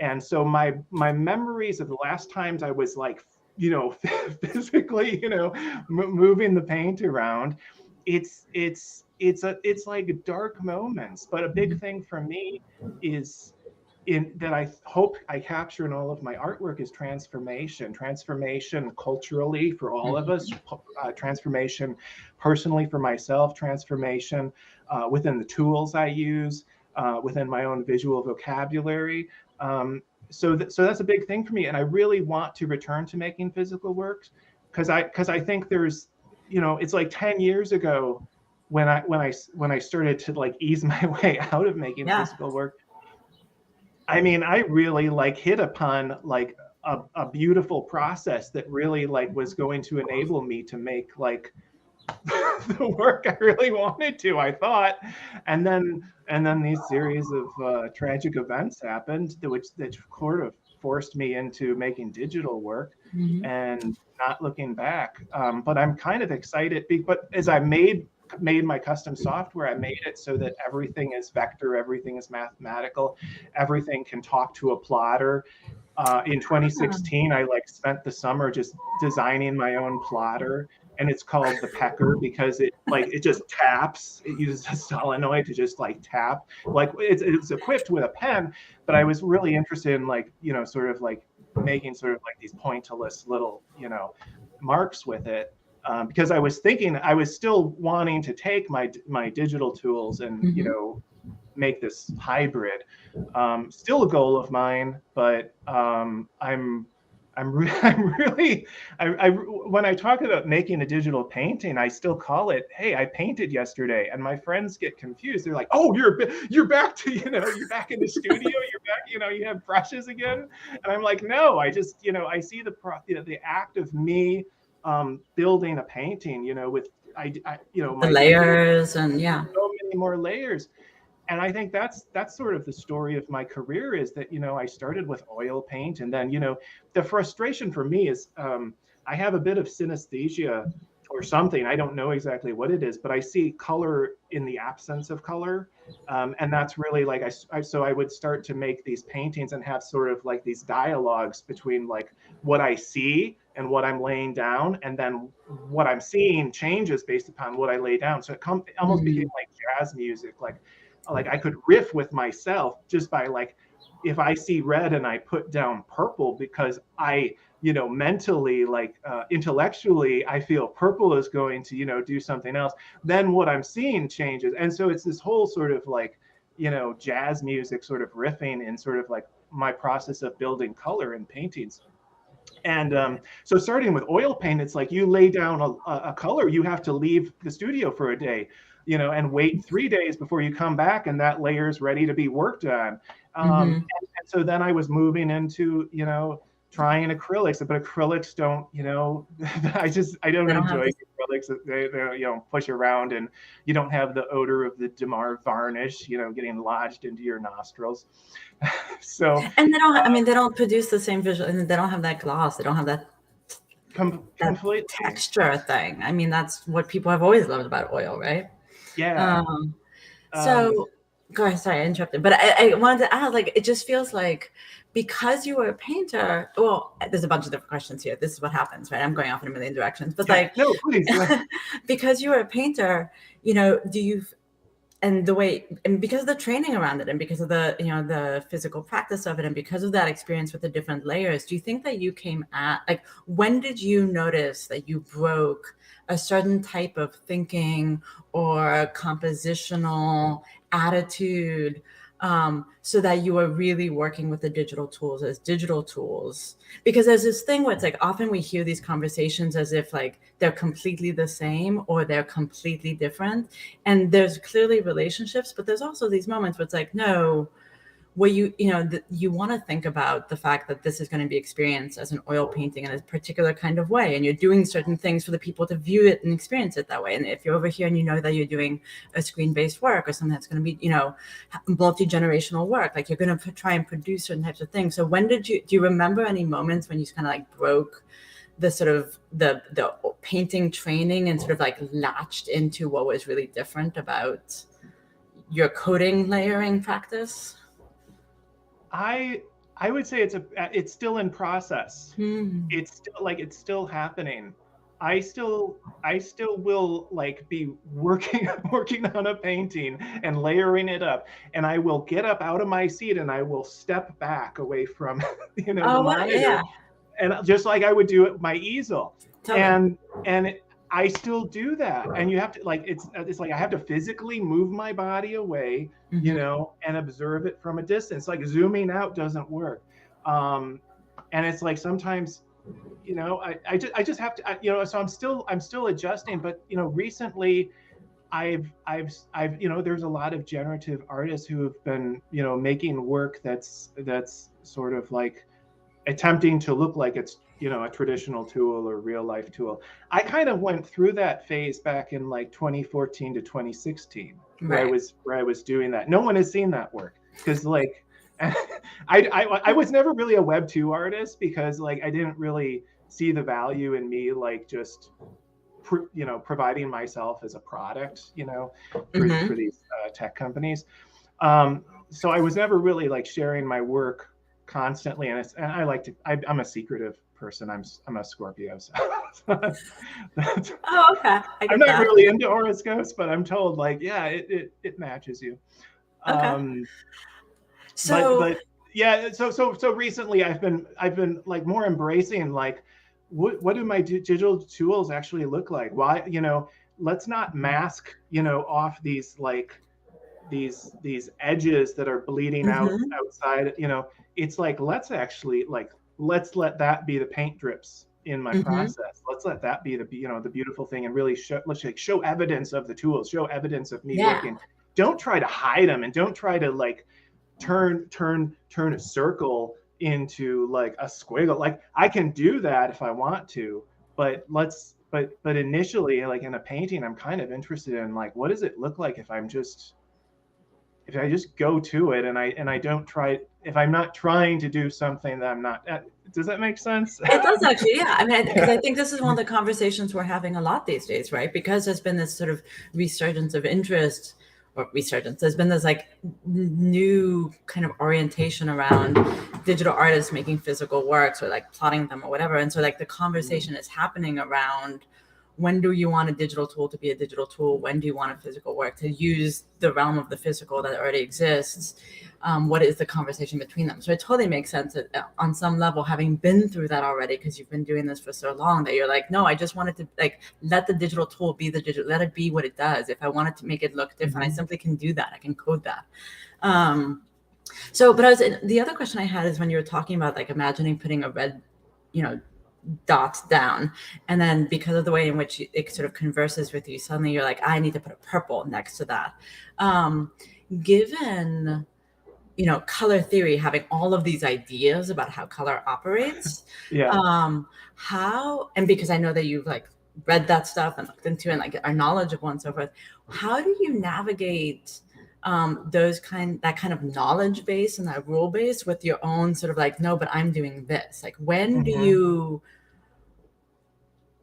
And so my memories of the last times I was like, physically, moving the paint around, it's like dark moments. But a big thing for me is that I hope I capture in all of my artwork is transformation culturally for all of us, transformation personally for myself, transformation within the tools I use, within my own visual vocabulary. So that's a big thing for me, and I really want to return to making physical works, because I think there's, it's like 10 years ago when I started to like ease my way out of making physical work. I mean, I really like hit upon like a beautiful process that really like was going to enable me to make like the work I really wanted to, I thought. And then these series of tragic events happened, that sort of forced me into making digital work and not looking back. But I'm kind of excited, but as I made my custom software, I made it so that everything is vector, everything is mathematical, everything can talk to a plotter. In 2016, I like spent the summer just designing my own plotter, and it's called the Pecker because it just taps. It uses a solenoid to just like tap. Like it's equipped with a pen, but I was really interested in like, sort of like making sort of like these pointillist little, marks with it. Because I was thinking, I was still wanting to take my digital tools and, make this hybrid. Still a goal of mine, but when I talk about making a digital painting, I still call it, hey, I painted yesterday, and my friends get confused. They're like, oh, you're back to, you're back in the studio, you're back, you have brushes again. And I'm like, no, I just, I see the act of me building a painting, with the layers and so many more layers. And I think that's sort of the story of my career, is that, I started with oil paint, and then, the frustration for me is I have a bit of synesthesia or something. I don't know exactly what it is, but I see color in the absence of color. And that's really like, so I would start to make these paintings and have sort of like these dialogues between like what I see and what I'm laying down. And then what I'm seeing changes based upon what I lay down. So it almost became like jazz music. Like I could riff with myself just by like, if I see red and I put down purple because I, you know, mentally, like intellectually, I feel purple is going to, you know, do something else, then what I'm seeing changes. And so it's this whole sort of like, you know, jazz music sort of riffing in sort of like my process of building color in paintings. And so starting with oil paint, it's like you lay down a color, you have to leave the studio for a day, you know, and wait 3 days before you come back and that layer is ready to be worked on. And so then I was moving into, you know, trying acrylics, but acrylics don't, you know, I don't enjoy acrylics. They you know, push around and you don't have the odor of the Demar varnish, you know, getting lodged into your nostrils. So and they don't, I mean, they don't produce the same visual, and they don't have that gloss. They don't have that complete texture thing. I mean, that's what people have always loved about oil, right? Yeah. So go ahead, sorry, I interrupted. But I wanted to add, like, it just feels like because you were a painter, well, there's a bunch of different questions here. This is what happens, right? I'm going off in a million directions. But like, no, please. Because you were a painter, you know, and because of the training around it and because of the, you know, the physical practice of it and because of that experience with the different layers, do you think that you came at, like, when did you notice that you broke a certain type of thinking or compositional attitude, so that you are really working with the digital tools as digital tools? Because there's this thing where it's like, often we hear these conversations as if like they're completely the same or they're completely different. And there's clearly relationships, but there's also these moments where it's like, no, where you want to think about the fact that this is going to be experienced as an oil painting in a particular kind of way, and you're doing certain things for the people to view it and experience it that way. And if you're over here and you know that you're doing a screen-based work or something that's going to be, you know, multi-generational work, like you're going to try and produce certain types of things. So when do you remember any moments when you kind of like broke the sort of the painting training and sort of like latched into what was really different about your coating layering practice? I would say it's still in process. It's still happening. I still will like be working on a painting and layering it up, and I will get up out of my seat and I will step back away from the monitor, and just like I would do at my easel. And I still do that, and you have to like it's like I have to physically move my body away, you know, and observe it from a distance. Like zooming out doesn't work, and it's like sometimes, you know, I just have to, you know. So I'm still adjusting, but you know, recently, I've you know, there's a lot of generative artists who have been, you know, making work that's sort of like attempting to look like it's, you know, a traditional tool or real life tool. I kind of went through that phase back in like 2014 to 2016, where I was doing that. No one has seen that work because like I was never really a Web 2 artist because like I didn't really see the value in me like just you know, providing myself as a product, you know, for these tech companies. So I was never really like sharing my work constantly, and I like to. I'm a secretive person. I'm a Scorpio, so okay. I'm not really into horoscopes, but I'm told like, yeah, it matches you. Okay. But yeah, so recently I've been like more embracing like what do my digital tools actually look like? Why, you know, let's not mask, you know, off these like these edges that are bleeding out outside, you know. It's like let's let that be the paint drips in my process. Let's let that be the, you know, the beautiful thing, and really show evidence of the tools, show evidence of me working. Don't try to hide them, and don't try to like turn a circle into like a squiggle. Like I can do that if I want to, but initially, like in a painting, I'm kind of interested in like, what does it look like if I just go to it and I don't try, if I'm not trying to do something that I'm not. Does that make sense? It does actually, yeah. I mean, because I think this is one of the conversations we're having a lot these days, right? Because there's been this sort of resurgence of interest, or resurgence. There's been this like new kind of orientation around digital artists making physical works or like plotting them or whatever. And so like the conversation is happening around, when do you want a digital tool to be a digital tool? When do you want a physical work to use the realm of the physical that already exists? What is the conversation between them? So it totally makes sense that on some level, having been through that already, because you've been doing this for so long, that you're like, no, I just wanted to like let the digital tool be the digital, let it be what it does. If I wanted to make it look different, I simply can do that. I can code that. The other question I had is when you were talking about like imagining putting a red, dot down, and then because of the way in which it sort of converses with you, suddenly you're like, I need to put a purple next to that. Given color theory having all of these ideas about how color operates, how, and because I know that you've like read that stuff and looked into it and like are knowledgeable and so forth, how do you navigate that kind of knowledge base and that rule base with your own sort of like, no, but I'm doing this? Like, when do you,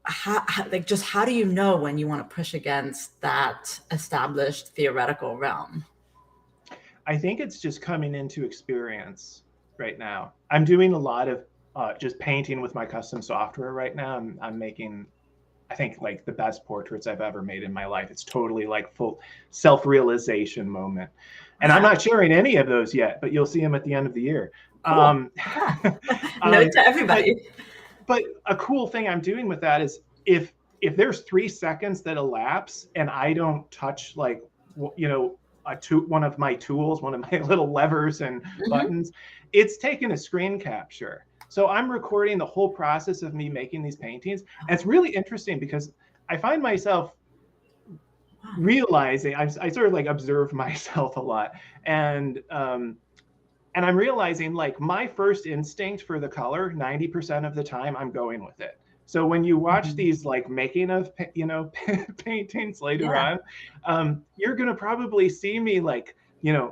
how do you know when you want to push against that established theoretical realm? I think it's just coming into experience right now. I'm doing a lot of just painting with my custom software right now. I'm making, I think, like the best portraits I've ever made in my life. It's totally like full self-realization moment. And I'm not sharing any of those yet, but you'll see them at the end of the year. Cool. Note to everybody. But a cool thing I'm doing with that is if there's 3 seconds that elapse and I don't touch like, one of my tools, one of my little levers and buttons, it's taking a screen capture. So I'm recording the whole process of me making these paintings. And it's really interesting because I find myself realizing, I sort of like observe myself a lot. And I'm realizing like my first instinct for the color, 90% of the time I'm going with it. So when you watch these like making of, paintings later on, you're going to probably see me like,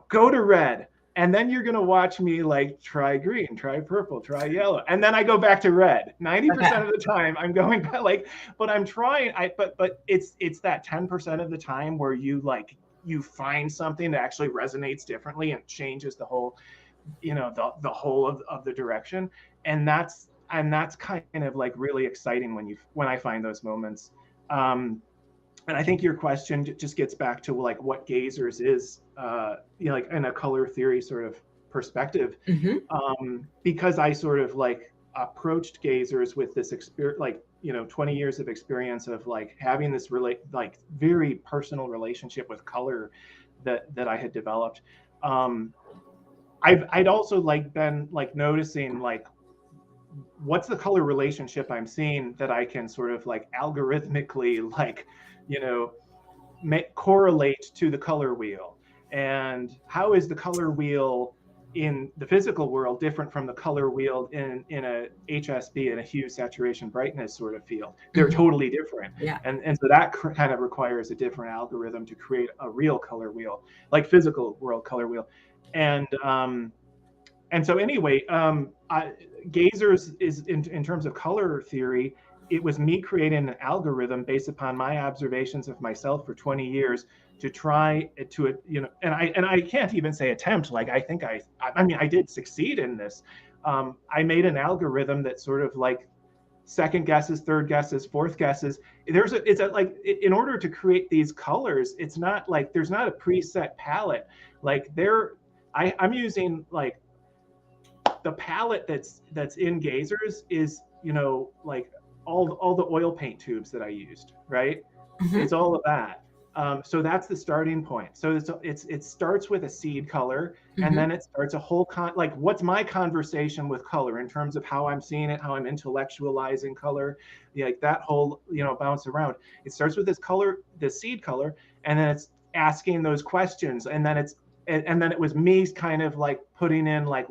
go to red. And then you're going to watch me like try green, try purple, try yellow. And then I go back to red. 90% of the time I'm going back, like, but I'm trying, but it's that 10% of the time where you find something that actually resonates differently and changes the whole, the whole of the direction. And that's kind of like really exciting when I find those moments. And I think your question just gets back to like what gazers is, like in a color theory sort of perspective, because I sort of like approached gazers with this experience, like 20 years of experience of like having this very personal relationship with color that I had developed. I'd also like been like noticing like what's the color relationship I'm seeing that I can sort of like algorithmically like correlate to the color wheel, and how is the color wheel in the physical world different from the color wheel in a HSB, in a hue, saturation, brightness sort of field? They're totally different. And so that kind of requires a different algorithm to create a real color wheel, like physical world color wheel. And so anyway, gazers is in terms of color theory, it was me creating an algorithm based upon my observations of myself for 20 years to try to, and I can't even say attempt, like I think I did succeed in this. I made an algorithm that sort of like second guesses, third guesses, fourth guesses. In order to create these colors, it's not like there's not a preset palette. Like I'm using like the palette that's in gazers is, like all the oil paint tubes that I used, right? It's all of that. So that's the starting point. So it starts with a seed color, and then it starts a whole like what's my conversation with color in terms of how I'm seeing it, how I'm intellectualizing color, like that whole bounce around. It starts with this color, this seed color, and then it's asking those questions, and then it's and then it was me kind of like putting in like,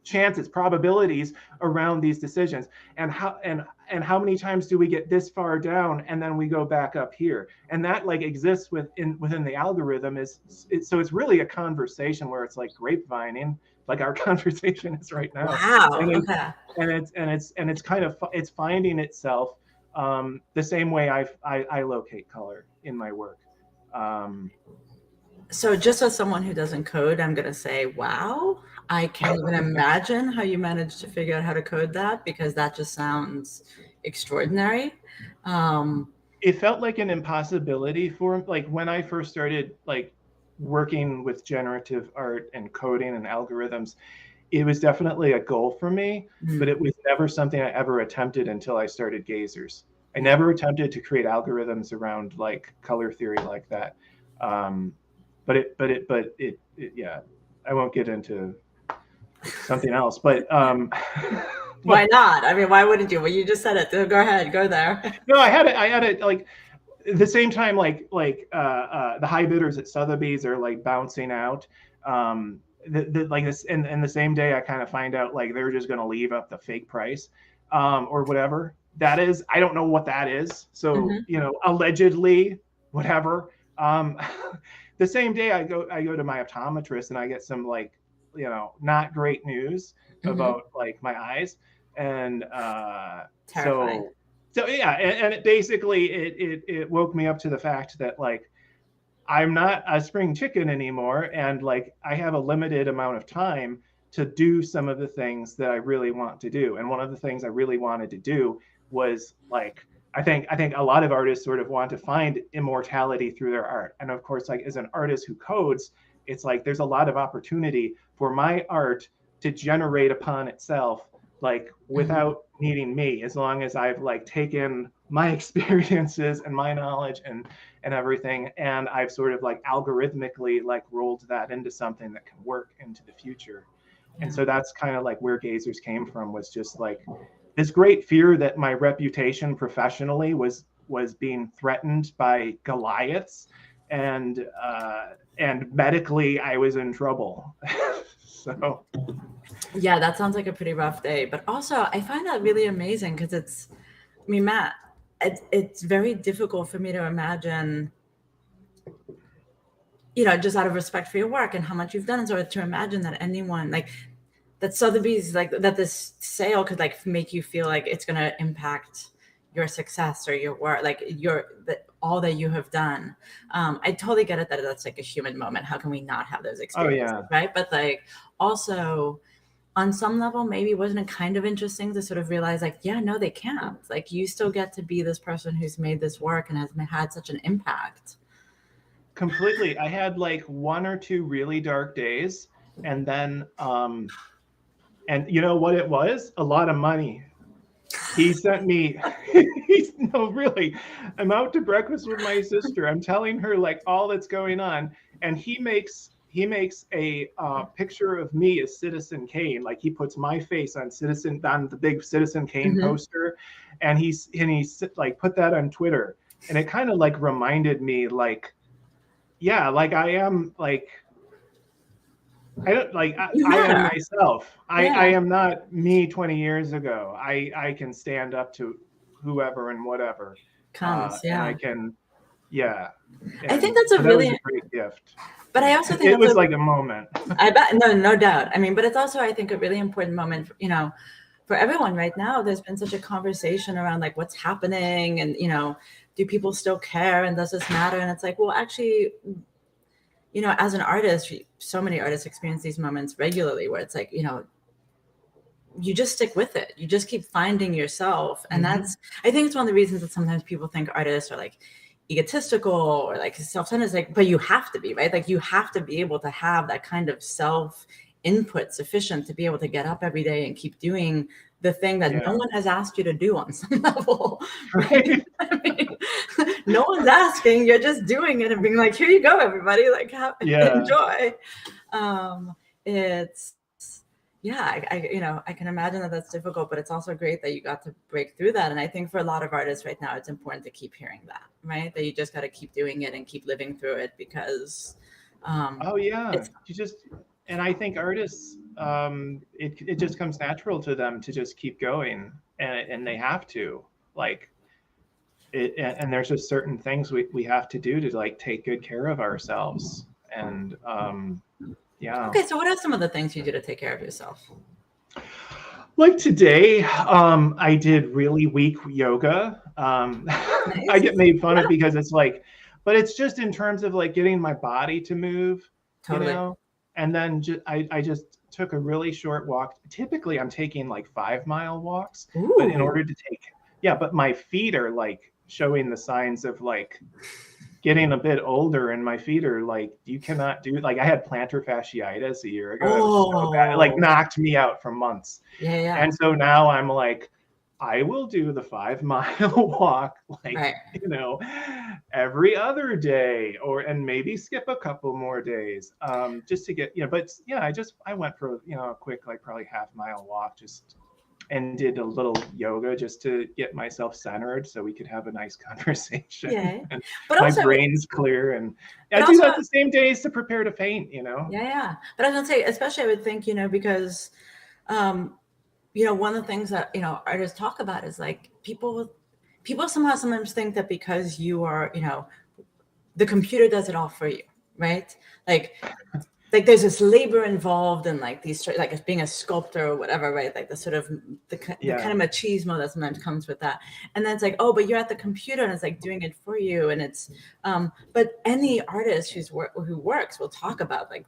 chances, probabilities around these decisions, and how many times do we get this far down and then we go back up here, and that like exists within the algorithm. So it's really a conversation where it's like grapevining, like our conversation is right now. Wow. And it's kind of, it's finding itself the same way I locate color in my work. So just as someone who doesn't code, I'm going to say, wow, I can't even imagine how you managed to figure out how to code that, because that just sounds extraordinary. It felt like an impossibility for, like, when I first started like working with generative art and coding and algorithms, it was definitely a goal for me, but it was never something I ever attempted until I started Gazers. I never attempted to create algorithms around like color theory like that. But it yeah, I won't get into something else, but why not? I mean, why wouldn't you? Well, you just said it. Go ahead, go there. No, I had it like the same time, like the high bidders at Sotheby's are like bouncing out. Like this, and the same day I kind of find out like they're just going to leave up the fake price, or whatever that is. I don't know what that is. So allegedly, whatever. The same day I go to my optometrist and I get some like, not great news about like my eyes, and terrifying. So yeah, and it basically it woke me up to the fact that like I'm not a spring chicken anymore, and like I have a limited amount of time to do some of the things that I really want to do. And one of the things I really wanted to do was like, I think a lot of artists sort of want to find immortality through their art. And of course, like as an artist who codes, it's like there's a lot of opportunity for my art to generate upon itself, like without needing me, as long as I've like taken my experiences and my knowledge and everything, and I've sort of like algorithmically like rolled that into something that can work into the future. And so that's kind of like where Gazers came from, was just like this great fear that my reputation professionally was being threatened by Goliaths, and medically I was in trouble. So yeah, that sounds like a pretty rough day. But also I find that really amazing, because Matt, it's very difficult for me to imagine, just out of respect for your work and how much you've done, and sort of to imagine that anyone like that Sotheby's, like that this sale could like make you feel like it's going to impact your success or your work, like all that you have done. I totally get it that that's like a human moment. How can we not have those experiences, right? But like also on some level, maybe wasn't it kind of interesting to sort of realize like, yeah, no, they can't. Like you still get to be this person who's made this work and has had such an impact. Completely. I had like 1 or 2 really dark days, and then and you know what it was? A lot of money. He sent me, no, really, I'm out to breakfast with my sister. I'm telling her like all that's going on. And he makes a picture of me as Citizen Kane. Like he puts my face on the big Citizen Kane poster. And he like put that on Twitter. And it kind of like reminded me like, yeah, like I am like, I don't like I am myself. I am not me 20 years ago. I can stand up to whoever and whatever comes. And I can, And I think that's a great gift. But I also think it was like a moment. I bet, no doubt. I mean, but it's also, I think, a really important moment, for everyone right now. There's been such a conversation around like what's happening, and do people still care, and does this matter? And it's like, well, actually, as an artist, so many artists experience these moments regularly where it's like, you just stick with it. You just keep finding yourself. And I think it's one of the reasons that sometimes people think artists are like egotistical or like self-centered. Like, but you have to be, right? Like you have to be able to have that kind of self-input sufficient to be able to get up every day and keep doing the thing that no one has asked you to do on some level. Right? I mean, no one's asking, you're just doing it and being like, here you go, everybody, like enjoy. I can imagine that that's difficult, but it's also great that you got to break through that. And I think for a lot of artists right now, it's important to keep hearing that, right? That you just got to keep doing it and keep living through it, because Oh yeah, and I think artists, it just comes natural to them to just keep going, and they have to, like, and there's just certain things we have to do to like take good care of ourselves, and yeah. Okay, so what are some of the things you do to take care of yourself? Like today, I did really weak yoga. Nice. I get made fun of because it's like, but it's just in terms of like getting my body to move, totally. You know? And then I just took a really short walk. Typically, I'm taking like 5-mile walks, Ooh. But in order to take, but my feet are like showing the signs of like getting a bit older, and my feet are like, you cannot do, like I had plantar fasciitis a year ago. Oh. It was so bad. It like knocked me out for months. Yeah. And so now I'm like, I will do the 5-mile walk, like, right. You know, every other day, and maybe skip a couple more days, just to get, but yeah, I went for, a quick, like probably half-mile walk, and did a little yoga just to get myself centered so we could have a nice conversation. Yeah. And but my also, brain's clear, and I do that the same days to prepare to paint, Yeah. But I was gonna say, especially I would think, because one of the things that, artists talk about is like people somehow sometimes think that because you are, the computer does it all for you, right? Like there's this labor involved in like these, like as being a sculptor or whatever, right? Like the sort of the kind of machismo that sometimes comes with that. And then it's like, oh, but you're at the computer and it's like doing it for you. And it's, but any artist who works will talk about like,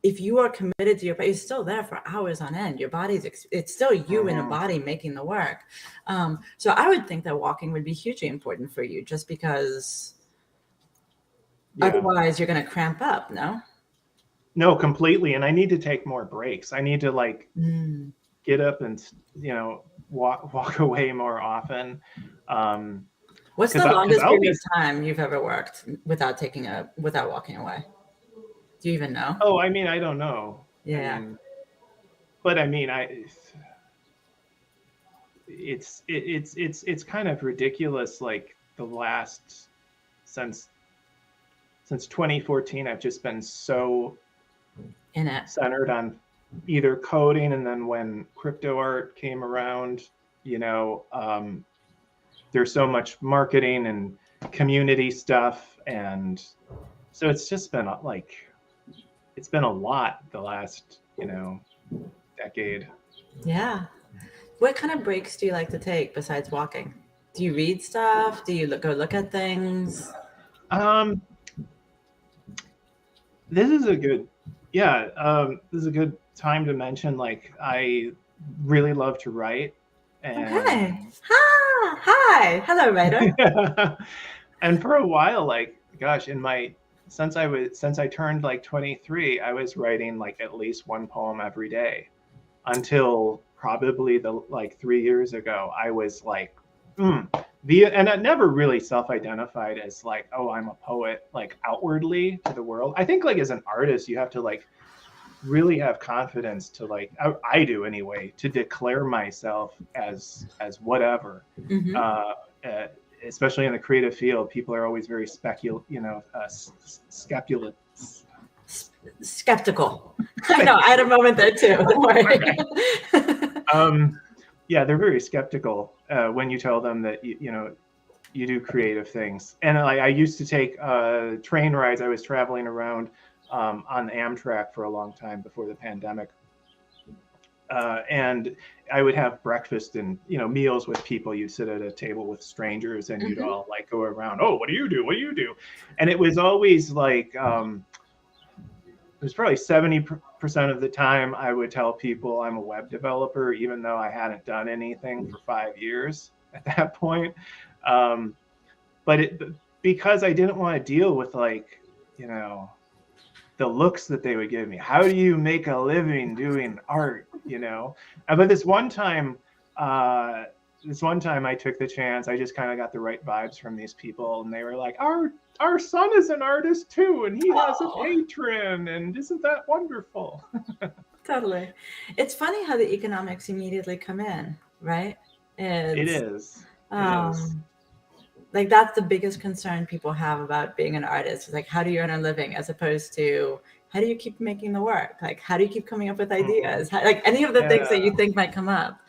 if you are committed to your body, you're still there for hours on end. Your body's, it's still you in a body making the work. So I would think that walking would be hugely important for you, just because otherwise you're going to cramp up, no? No, completely. And I need to take more breaks. I need to like get up and, walk away more often. What's the longest period of time you've ever worked without walking away? Do you even know? Oh, I mean, I don't know. Yeah. It's kind of ridiculous. Like the last, since 2014, I've just been so in it, centered on either coding, and then when crypto art came around, there's so much marketing and community stuff, and so it's just been like, it's been a lot the last, decade. Yeah. What kind of breaks do you like to take besides walking? Do you read stuff? Do you go look at things? This is a good time to mention, like, I really love to write. And okay. Hi. Hello, writer. And for a while, like, gosh, since I turned like 23, I was writing like at least one poem every day until probably 3 years ago. I was like, and I never really self-identified as like, oh, I'm a poet, like outwardly to the world. I think like as an artist, you have to like really have confidence to like, I do anyway, to declare myself as whatever. Especially in the creative field, people are always very skeptical. I know, I had a moment there too. Don't worry. They're very skeptical when you tell them that you do creative things. And I used to take train rides. I was traveling around on the Amtrak for a long time before the pandemic. And I would have breakfast and, meals with people. You'd sit at a table with strangers and you'd all like go around, oh, what do you do? What do you do? And it was always like, it was probably 70% of the time I would tell people I'm a web developer, even though I hadn't done anything for 5 years at that point. But because I didn't want to deal with like, the looks that they would give me. How do you make a living doing art? But this one time I took the chance. I just kind of got the right vibes from these people, and they were like, our son is an artist too, and he has a patron, and isn't that wonderful? Totally. It's funny how the economics immediately come in, right? It is. like that's the biggest concern people have about being an artist. It's like, how do you earn a living, as opposed to how do you keep making the work? Like, how do you keep coming up with ideas? How, like any of the things that you think might come up.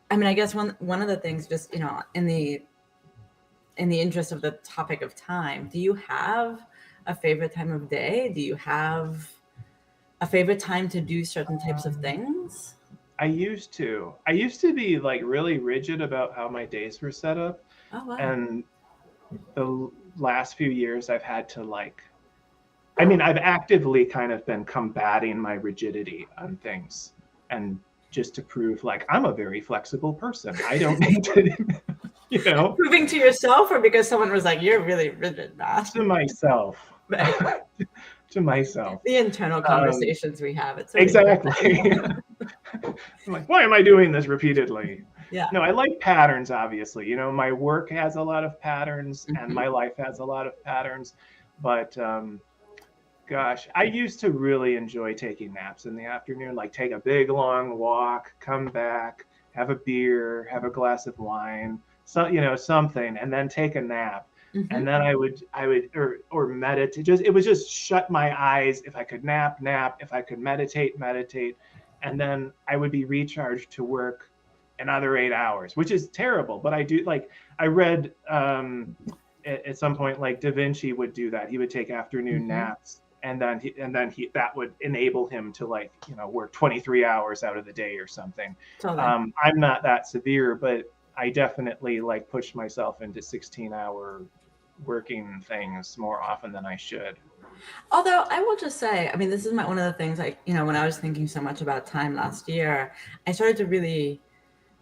I mean, I guess one of the things, just, you know, in the interest of the topic of time, do you have a favorite time of day? Do you have a favorite time to do certain types of things? I used to be like really rigid about how my days were set up. Oh, wow. And the last few years I've had to like, I mean, I've actively kind of been combating my rigidity on things, and just to prove like I'm a very flexible person. I don't need to, you know. Proving to yourself, or because someone was like, you're really rigid, Matt? To myself. To myself. The internal conversations we have. It's exactly. I'm like, why am I doing this repeatedly? Yeah. No, I like patterns, obviously. You know, my work has a lot of patterns, and my life has a lot of patterns. But gosh, I used to really enjoy taking naps in the afternoon, like take a big long walk, come back, have a beer, have a glass of wine, so, you know, something, and then take a nap. And then I would or meditate. It was just shut my eyes. If I could nap, if I could meditate, and then I would be recharged to work another 8 hours, which is terrible. But I do, like, I read at some point, like Da Vinci would do that. He would take afternoon naps, and then he that would enable him to, like, you know, work 23 hours out of the day or something. Totally. I'm not that severe, but I definitely like push myself into 16-hour working things more often than I should. Although I will just say, I mean, this is one of the things, like, you know, when I was thinking so much about time last year, I started to really,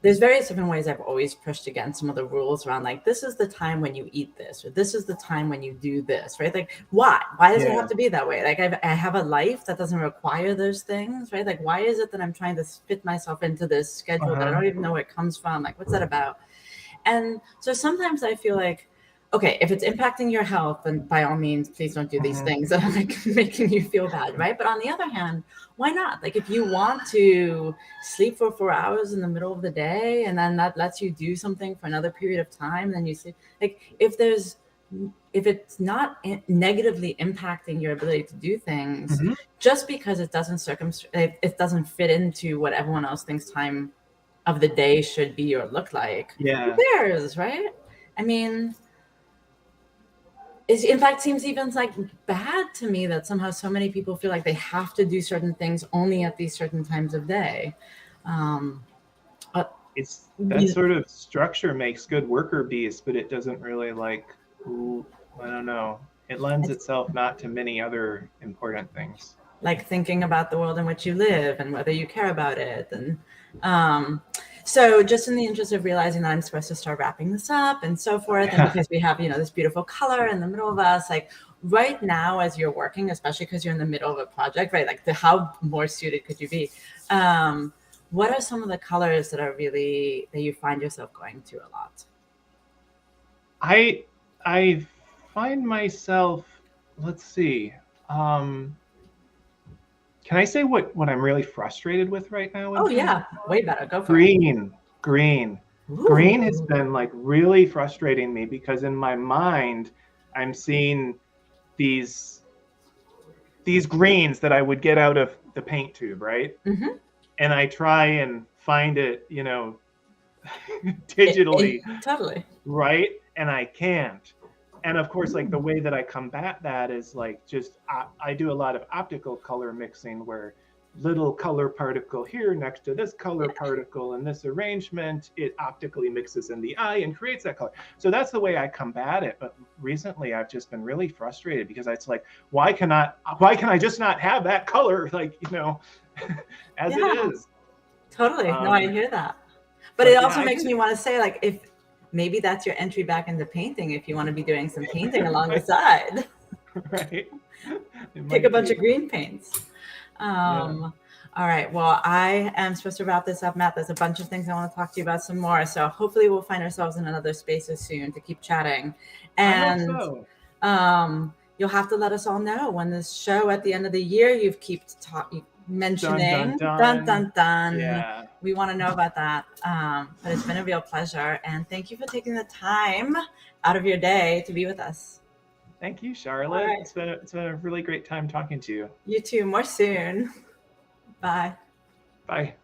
there's various different ways I've always pushed against some of the rules around, like, this is the time when you eat this, or this is the time when you do this, right? Like, why does it have to be that way? Like, I have a life that doesn't require those things, right? Like, why is it that I'm trying to fit myself into this schedule that I don't even know where it comes from? Like, what's that about? And so sometimes I feel like, okay, if it's impacting your health, then by all means, please don't do these things that are like making you feel bad, right? But on the other hand, why not? Like, if you want to sleep for 4 hours in the middle of the day, and then that lets you do something for another period of time, then you sleep. Like, if it's not negatively impacting your ability to do things, just because it doesn't fit into what everyone else thinks time of the day should be or look like, who cares, right? I mean, in fact seems even like bad to me that somehow so many people feel like they have to do certain things only at these certain times of day. It's that sort of structure makes good worker bees, but it doesn't really, like, I don't know. It lends itself not to many other important things. Like thinking about the world in which you live and whether you care about it. And so just in the interest of realizing that I'm supposed to start wrapping this up and so forth, and because we have, you know, this beautiful color in the middle of us, like right now as you're working, especially because you're in the middle of a project, right? Like how more suited could you be? What are some of the colors that you find yourself going to a lot? I find myself, let's see. Can I say what I'm really frustrated with right now? Oh yeah, way better. Go for it. Green. Ooh. Green has been like really frustrating me, because in my mind, I'm seeing these greens that I would get out of the paint tube, right? And I try and find it, you know, digitally. Totally. Right? And I can't. And of course, like the way that I combat that is like just I do a lot of optical color mixing, where little color particle here next to this color particle in this arrangement, it optically mixes in the eye and creates that color. So that's the way I combat it. But recently I've just been really frustrated, because it's like, why can I just not have that color, like, you know, as it is? Totally. No, I hear that. But it also makes me want to say, like, if maybe that's your entry back into painting, if you want to be doing some painting along the side. Right. Take a bunch of green paints. All right. Well, I am supposed to wrap this up, Matt. There's a bunch of things I want to talk to you about some more. So hopefully we'll find ourselves in another spaces soon to keep chatting. And I hope so. You'll have to let us all know when this show at the end of the year, mentioning. Dun, Dun, dun. Yeah. We want to know about that. But it's been a real pleasure. And thank you for taking the time out of your day to be with us. Thank you, Charlotte. All right. It's been a really great time talking to you. You too. More soon. Bye. Bye.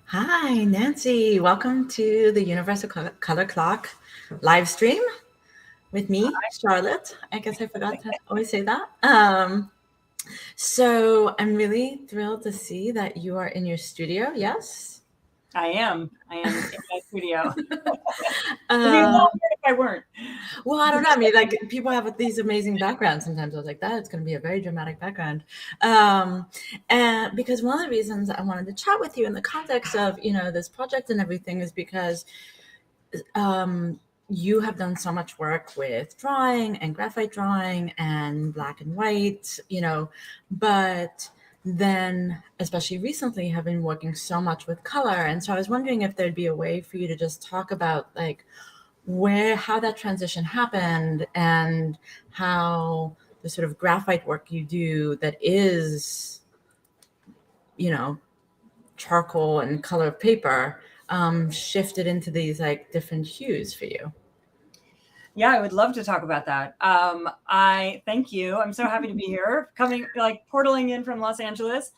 Hi, Nancy. Welcome to the Universal Color Clock live stream with me, Charlotte. I guess I forgot to always say that. So I'm really thrilled to see that you are in your studio. Yes? I am in my studio. If I weren't. Well, I don't know. I mean, like, people have these amazing backgrounds. Sometimes I was like, that it's going to be a very dramatic background. And because one of the reasons I wanted to chat with you in the context of, this project and everything is because you have done so much work with drawing and graphite drawing and black and white, but then especially recently have been working so much with color. And so I was wondering if there'd be a way for you to just talk about like how that transition happened and how the sort of graphite work you do that is, charcoal and color of paper shifted into these like different hues for you. Yeah, I would love to talk about that. I thank you. I'm so happy to be here, portaling in from Los Angeles.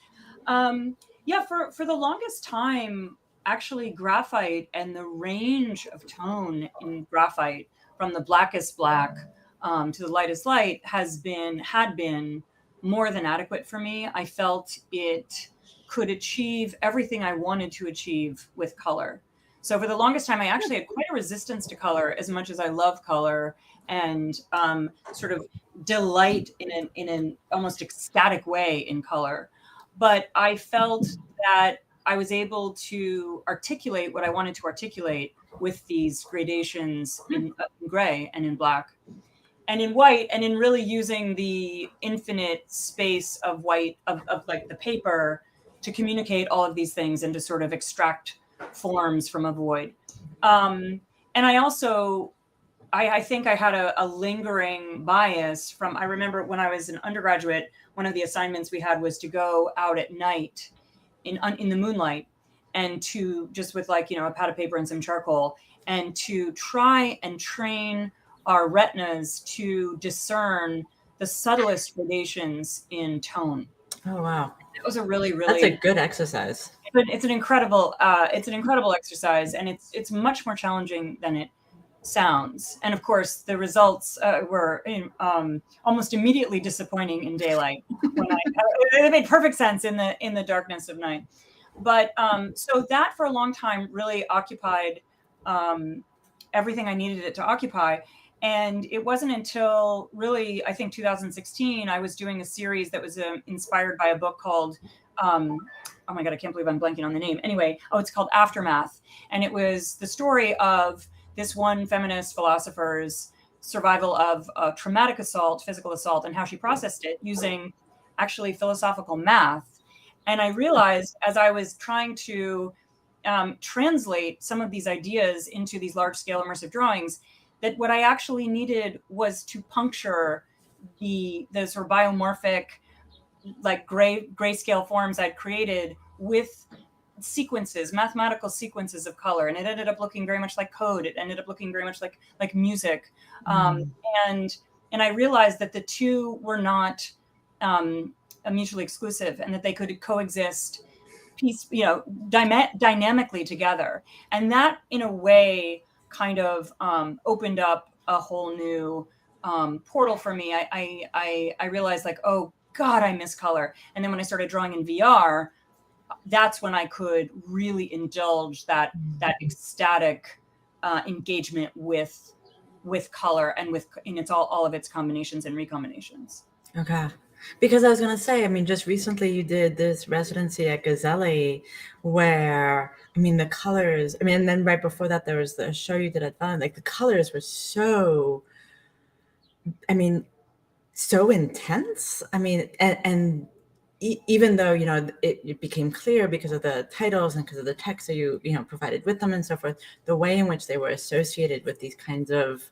For the longest time, actually graphite and the range of tone in graphite from the blackest black to the lightest light had been more than adequate for me. I felt it could achieve everything I wanted to achieve with color. So for the longest time, I actually had quite a resistance to color, as much as I love color and sort of delight in an almost ecstatic way in color. But I felt that I was able to articulate what I wanted to articulate with these gradations in gray and in black and in white, and in really using the infinite space of white of like the paper to communicate all of these things and to sort of extract forms from a void. And I also, I think I had a lingering bias from, I remember when I was an undergraduate, one of the assignments we had was to go out at night in the moonlight and to just with a pad of paper and some charcoal and to try and train our retinas to discern the subtlest gradations in tone. Oh, wow. It was a really that's a good exercise. It's an incredible exercise, and it's much more challenging than it sounds. And of course, the results were almost immediately disappointing in daylight. It made perfect sense in the darkness of night. But so that for a long time really occupied everything I needed it to occupy. And it wasn't until really, I think 2016, I was doing a series that was inspired by a book called, oh my God, I can't believe I'm blanking on the name. Anyway, it's called Aftermath. And it was the story of this one feminist philosopher's survival of traumatic assault, physical assault, and how she processed it using actually philosophical math. And I realized as I was trying to translate some of these ideas into these large-scale immersive drawings, that what I actually needed was to puncture the sort of biomorphic, like grayscale forms I'd created with sequences, mathematical sequences of color, and it ended up looking very much like code. It ended up looking very much like music, and I realized that the two were not mutually exclusive, and that they could coexist, dynamically together, and that in a way kind of opened up a whole new portal for me. I realized oh God, I miss color. And then when I started drawing in VR, that's when I could really indulge that ecstatic engagement with color and it's all of its combinations and recombinations. Okay. Because I was going to say, just recently you did this residency at Gazzelli where, the colors, and then right before that, there was the show you did at Fun. The colors were so, so intense. And even though, it became clear because of the titles and because of the text that you provided with them and so forth, the way in which they were associated with these kinds of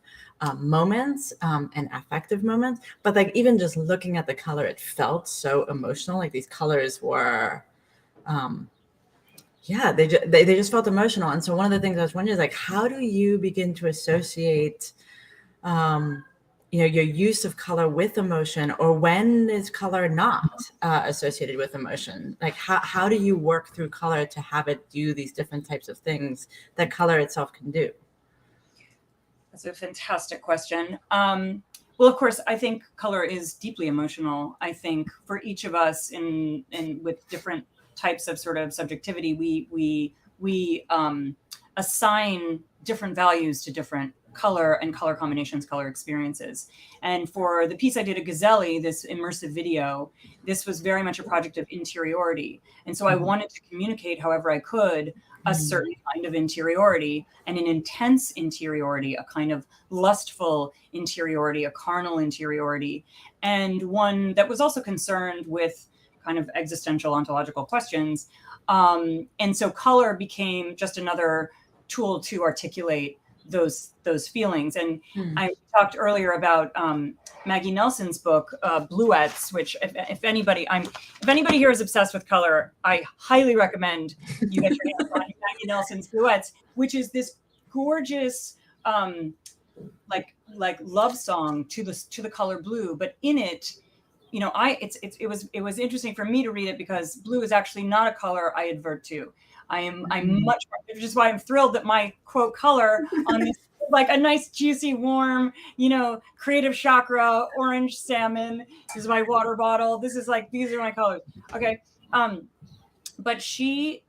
moments and affective moments. But even just looking at the color, it felt so emotional. These colors were, they just felt emotional. And so one of the things I was wondering is how do you begin to associate your use of color with emotion, or when is color not associated with emotion? Like how do you work through color to have it do these different types of things that color itself can do? That's a fantastic question. Well, of course, I think color is deeply emotional. I think for each of us in with different types of sort of subjectivity, we assign different values to different color and color combinations, color experiences. And for the piece I did at Gazzelli, this immersive video, this was very much a project of interiority. And so I wanted to communicate however I could a certain kind of interiority, and an intense interiority, a kind of lustful interiority, a carnal interiority, and one that was also concerned with kind of existential ontological questions. And so color became just another tool to articulate those feelings. And I talked earlier about Maggie Nelson's book, Bluets, which if anybody here is obsessed with color, I highly recommend you get your hands on Maggie Nelson's Bluets, which is this gorgeous like love song to the color blue. But in it, you know, it was interesting for me to read it because blue is actually not a color I advert to. I'm much more, which is why I'm thrilled that my quote color on this like a nice juicy warm, you know, creative chakra orange salmon. This is my water bottle. This is like, these are my colors. Okay. But she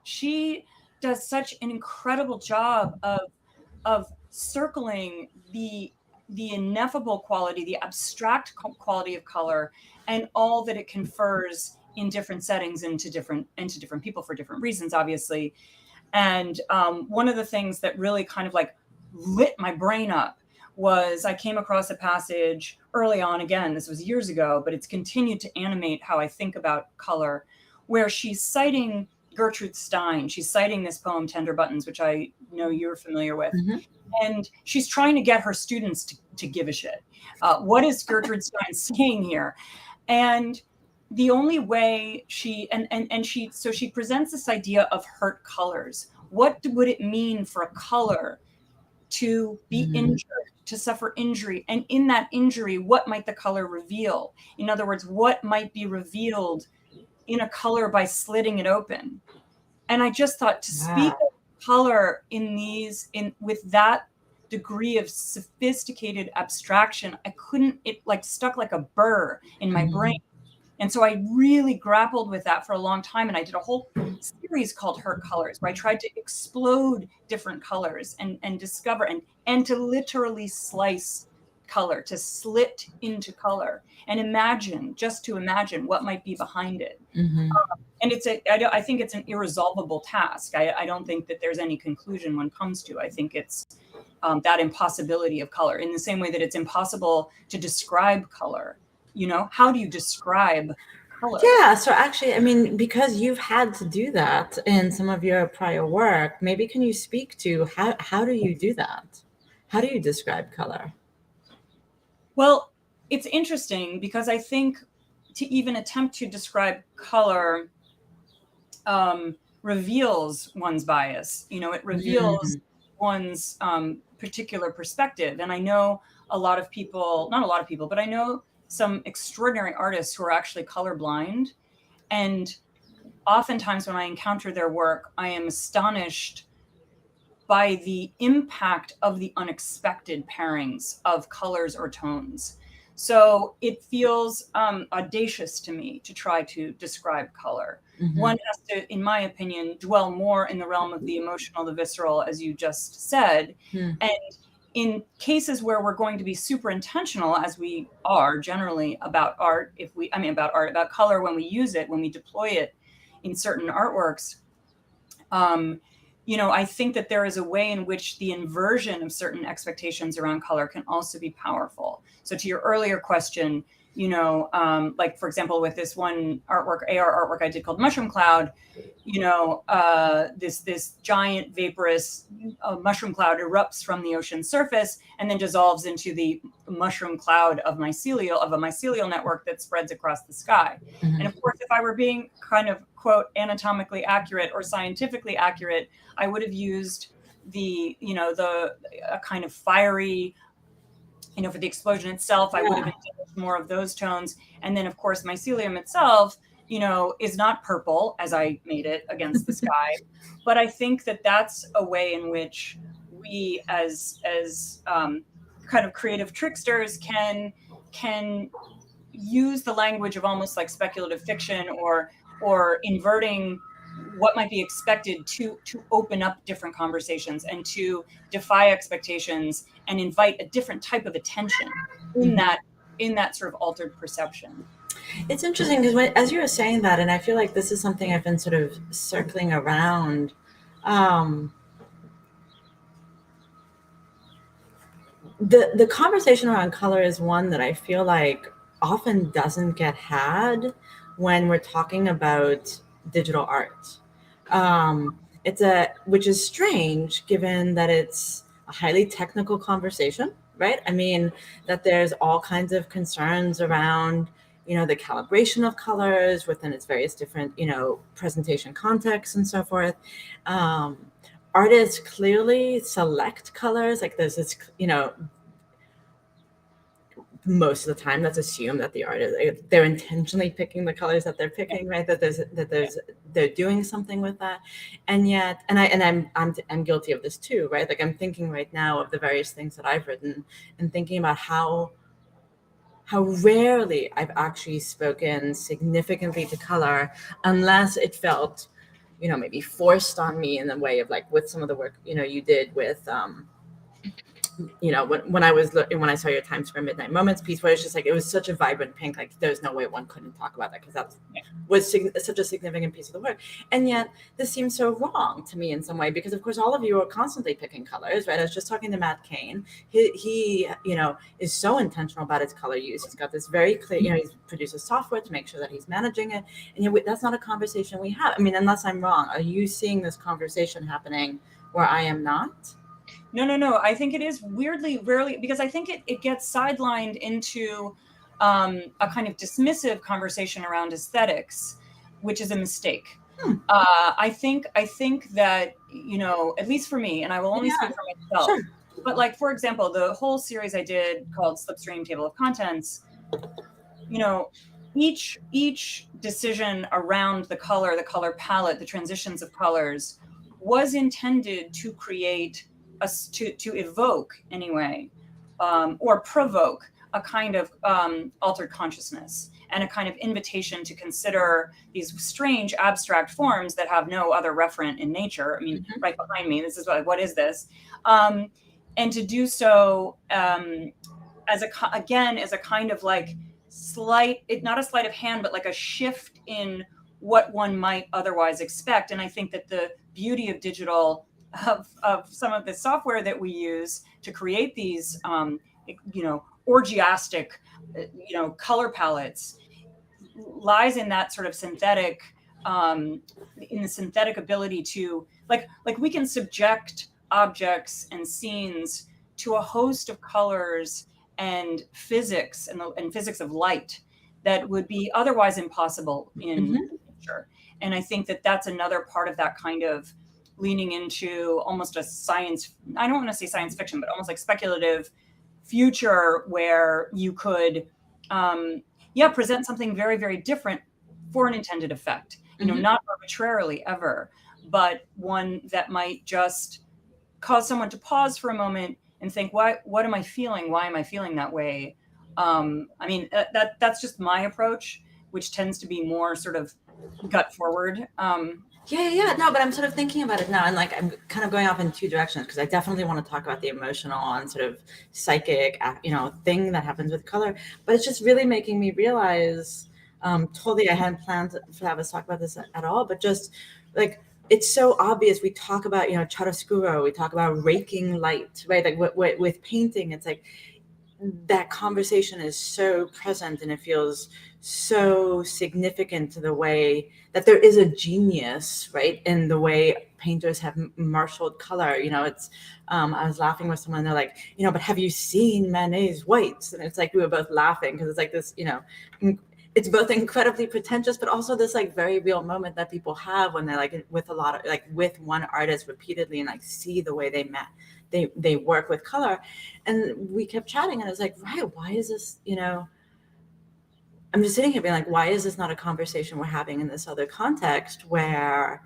does such an incredible job of circling the ineffable quality, the abstract quality of color, and all that it confers in different settings and to different people for different reasons, obviously. And one of the things that really kind of like lit my brain up was I came across a passage early on, again, this was years ago, but it's continued to animate how I think about color, where she's citing Gertrude Stein. She's citing this poem, Tender Buttons, which I know you're familiar with. And she's trying to get her students to give a shit. What is Gertrude Stein saying here? And the only way she presents this idea of hurt colors. What would it mean for a color to be injured, to suffer injury? And in that injury, what might the color reveal? In other words, what might be revealed in a color by slitting it open? And I just thought to speak of color with that degree of sophisticated abstraction, it like stuck like a burr in my brain. And so I really grappled with that for a long time. And I did a whole series called Hurt Colors, where I tried to explode different colors and discover and to literally slice color, to slit into color and imagine what might be behind it. And I think it's an irresolvable task. I don't think that there's any conclusion one comes to. I think it's that impossibility of color, in the same way that it's impossible to describe color. You know, how do you describe color? Yeah, so actually, I mean, because you've had to do that in some of your prior work, maybe can you speak to how do you do that? How do you describe color? Well, it's interesting because I think to even attempt to describe color reveals one's bias. You know, it reveals one's particular perspective. And I know not a lot of people, but I know some extraordinary artists who are actually colorblind. And oftentimes when I encounter their work, I am astonished by the impact of the unexpected pairings of colors or tones. So it feels audacious to me to try to describe color. One has to, in my opinion, dwell more in the realm of the emotional, the visceral, as you just said. And in cases where we're going to be super intentional, as we are generally about art, about color when we use it, when we deploy it in certain artworks, you know, I think that there is a way in which the inversion of certain expectations around color can also be powerful. So to your earlier question, you know, like for example, with this one AR artwork I did called Mushroom Cloud, you know, this giant vaporous mushroom cloud erupts from the ocean surface and then dissolves into the mushroom cloud of a mycelial network that spreads across the sky. And of course, if I were being kind of quote anatomically accurate or scientifically accurate, I would have used a kind of fiery for the explosion itself, I would have indulged more of those tones. And then, of course, mycelium itself, is not purple as I made it against the sky. But I think that that's a way in which we, as kind of creative tricksters, can use the language of almost like speculative fiction or inverting what might be expected to open up different conversations and to defy expectations and invite a different type of attention in that sort of altered perception. It's interesting because as you were saying that, and I feel like this is something I've been sort of circling around. The conversation around color is one that I feel like often doesn't get had when we're talking about digital art. Which is strange given that it's a highly technical conversation, right? I mean, that there's all kinds of concerns around, the calibration of colors within its various different, presentation contexts and so forth. Artists clearly select colors, like there's this, most of the time that's assumed that the artist, they're intentionally picking the colors that they're picking, right? They're doing something with that. And yet, I'm guilty of this too, right? Like I'm thinking right now of the various things that I've written and thinking about how rarely I've actually spoken significantly to color unless it felt, maybe forced on me in the way of like with some of the work, you did with, when I saw your Times Square Midnight Moments piece, where it's just like, it was such a vibrant pink, like there's no way one couldn't talk about that because that was such a significant piece of the work. And yet this seems so wrong to me in some way, because of course all of you are constantly picking colors, right? I was just talking to Matt Kane. He is so intentional about his color use. He's got this very clear, he produces software to make sure that he's managing it. And yet that's not a conversation we have. I mean, unless I'm wrong, are you seeing this conversation happening where I am not? No. I think it is weirdly, rarely, because I think it gets sidelined into a kind of dismissive conversation around aesthetics, which is a mistake. I think that, at least for me, and I will only speak for myself, sure. But like, for example, the whole series I did called Slipstream Table of Contents, each decision around the color palette, the transitions of colors was intended to create to evoke anyway, or provoke a kind of altered consciousness and a kind of invitation to consider these strange abstract forms that have no other referent in nature. I mean, right behind me, this is what is this? And to do so as a kind of like not a sleight of hand, but like a shift in what one might otherwise expect. And I think that the beauty of digital, of some of the software that we use to create these, orgiastic, color palettes, lies in that sort of synthetic, in the synthetic ability to, like we can subject objects and scenes to a host of colors and physics and physics of light that would be otherwise impossible in nature. And I think that that's another part of that kind of leaning into almost a I don't want to say science fiction, but almost like speculative future where you could, present something very, very different for an intended effect, not arbitrarily ever, but one that might just cause someone to pause for a moment and think, what am I feeling? Why am I feeling that way? That's just my approach, which tends to be more sort of gut forward. No, but I'm sort of thinking about it now, and like I'm kind of going off in two directions, because I definitely want to talk about the emotional and sort of psychic, thing that happens with color. But it's just really making me realize, totally I hadn't planned to have us talk about this at all, but just like it's so obvious. We talk about chiaroscuro, we talk about raking light, right? Like with painting, it's like that conversation is so present, and it feels so significant to the way that there is a genius, right, in the way painters have marshaled color. It's I was laughing with someone, they're like, but have you seen Manet's whites? And it's like we were both laughing because it's like this, it's both incredibly pretentious, but also this like very real moment that people have when they're like with a lot of like with one artist repeatedly and like see the way they work with color. And we kept chatting and I was like, right, why is this, you know, I'm just sitting here being like, why is this not a conversation we're having in this other context where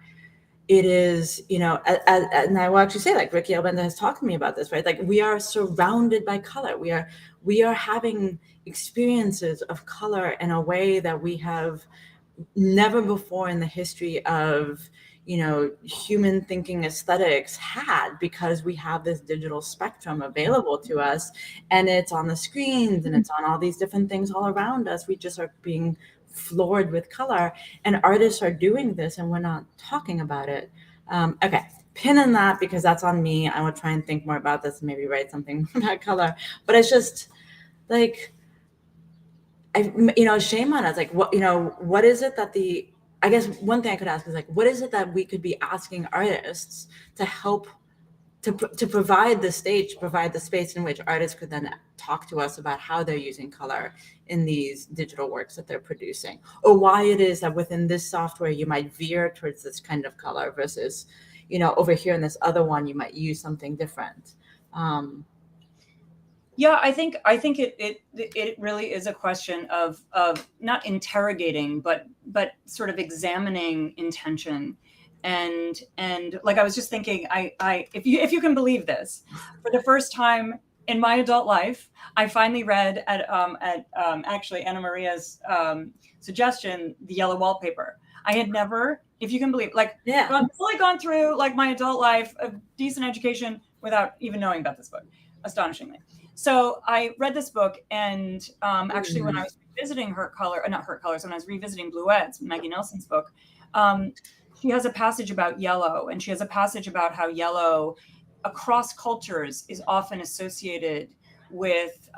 it is, you know, and I will actually say, like, Ricci Albenda has talked to me about this, right? Like, we are surrounded by color. We are having experiences of color in a way that we have never before in the history of, you know, human thinking aesthetics had, because we have this digital spectrum available to us, and it's on the screens and it's on all these different things all around us. We just are being floored with color, and artists are doing this and we're not talking about it. Okay, pin in that because that's on me. I will try and think more about this and maybe write something about color, but it's just like, you know, shame on us. Like, what, you know, what is it that I guess one thing I could ask is like, what is it that we could be asking artists to help to provide the stage, provide the space in which artists could then talk to us about how they're using color in these digital works that they're producing, or why it is that within this software you might veer towards this kind of color versus, you know, over here in this other one you might use something different. Yeah, I think it really is a question of not interrogating, but sort of examining intention. And like, I was just thinking, if you can believe this, for the first time in my adult life, I finally read at actually Anna Maria's suggestion, The Yellow Wallpaper. I had never, if you can believe, like, fully gone through like my adult life of decent education without even knowing about this book, astonishingly. So I read this book, and actually when I was revisiting when I was revisiting Bluets, Maggie Nelson's book, she has a passage about yellow, and she has a passage about how yellow across cultures is often associated with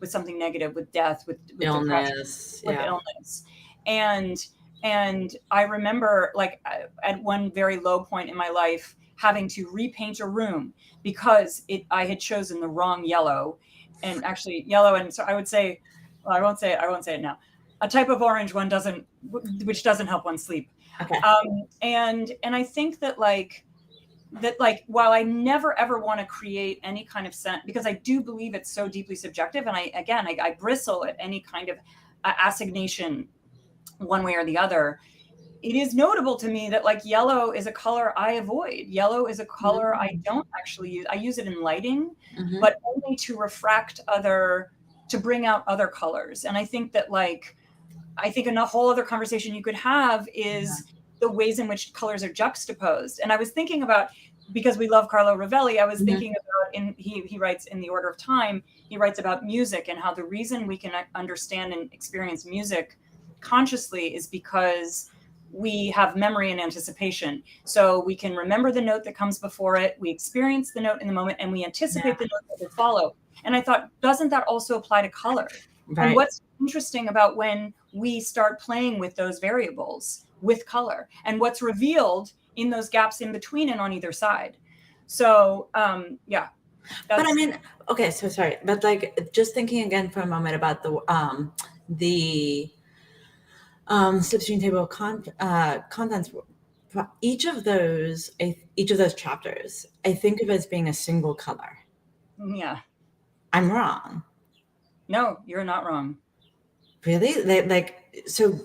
something negative, with death, with illness, with illness. And I remember, like, at one very low point in my life, having to repaint a room because I had chosen the wrong yellow, and actually yellow. And so I would say, well, I won't say it now. A type of orange which doesn't help one sleep. Okay. And I think that while I never ever want to create any kind of sense, because I do believe it's so deeply subjective, and I bristle at any kind of assignation one way or the other. It is notable to me that, like, yellow is a color I avoid. Yellow is a color I don't actually use. I use it in lighting, but only to refract to bring out other colors. And I think that, like, a whole other conversation you could have is the ways in which colors are juxtaposed. And I was thinking about, because we love Carlo Rovelli, I was thinking about, he writes in The Order of Time, he writes about music and how the reason we can understand and experience music consciously is because we have memory and anticipation. So we can remember the note that comes before it, we experience the note in the moment, and we anticipate the note that will follow. And I thought, doesn't that also apply to color? Right. And what's interesting about when we start playing with those variables with color, and what's revealed in those gaps in between and on either side. So, yeah. But I mean, okay, so sorry, but like, just thinking again for a moment about the slipstream table of contents, each of those chapters, I think of as being a single color. Yeah. I'm wrong. No, you're not wrong. Really? So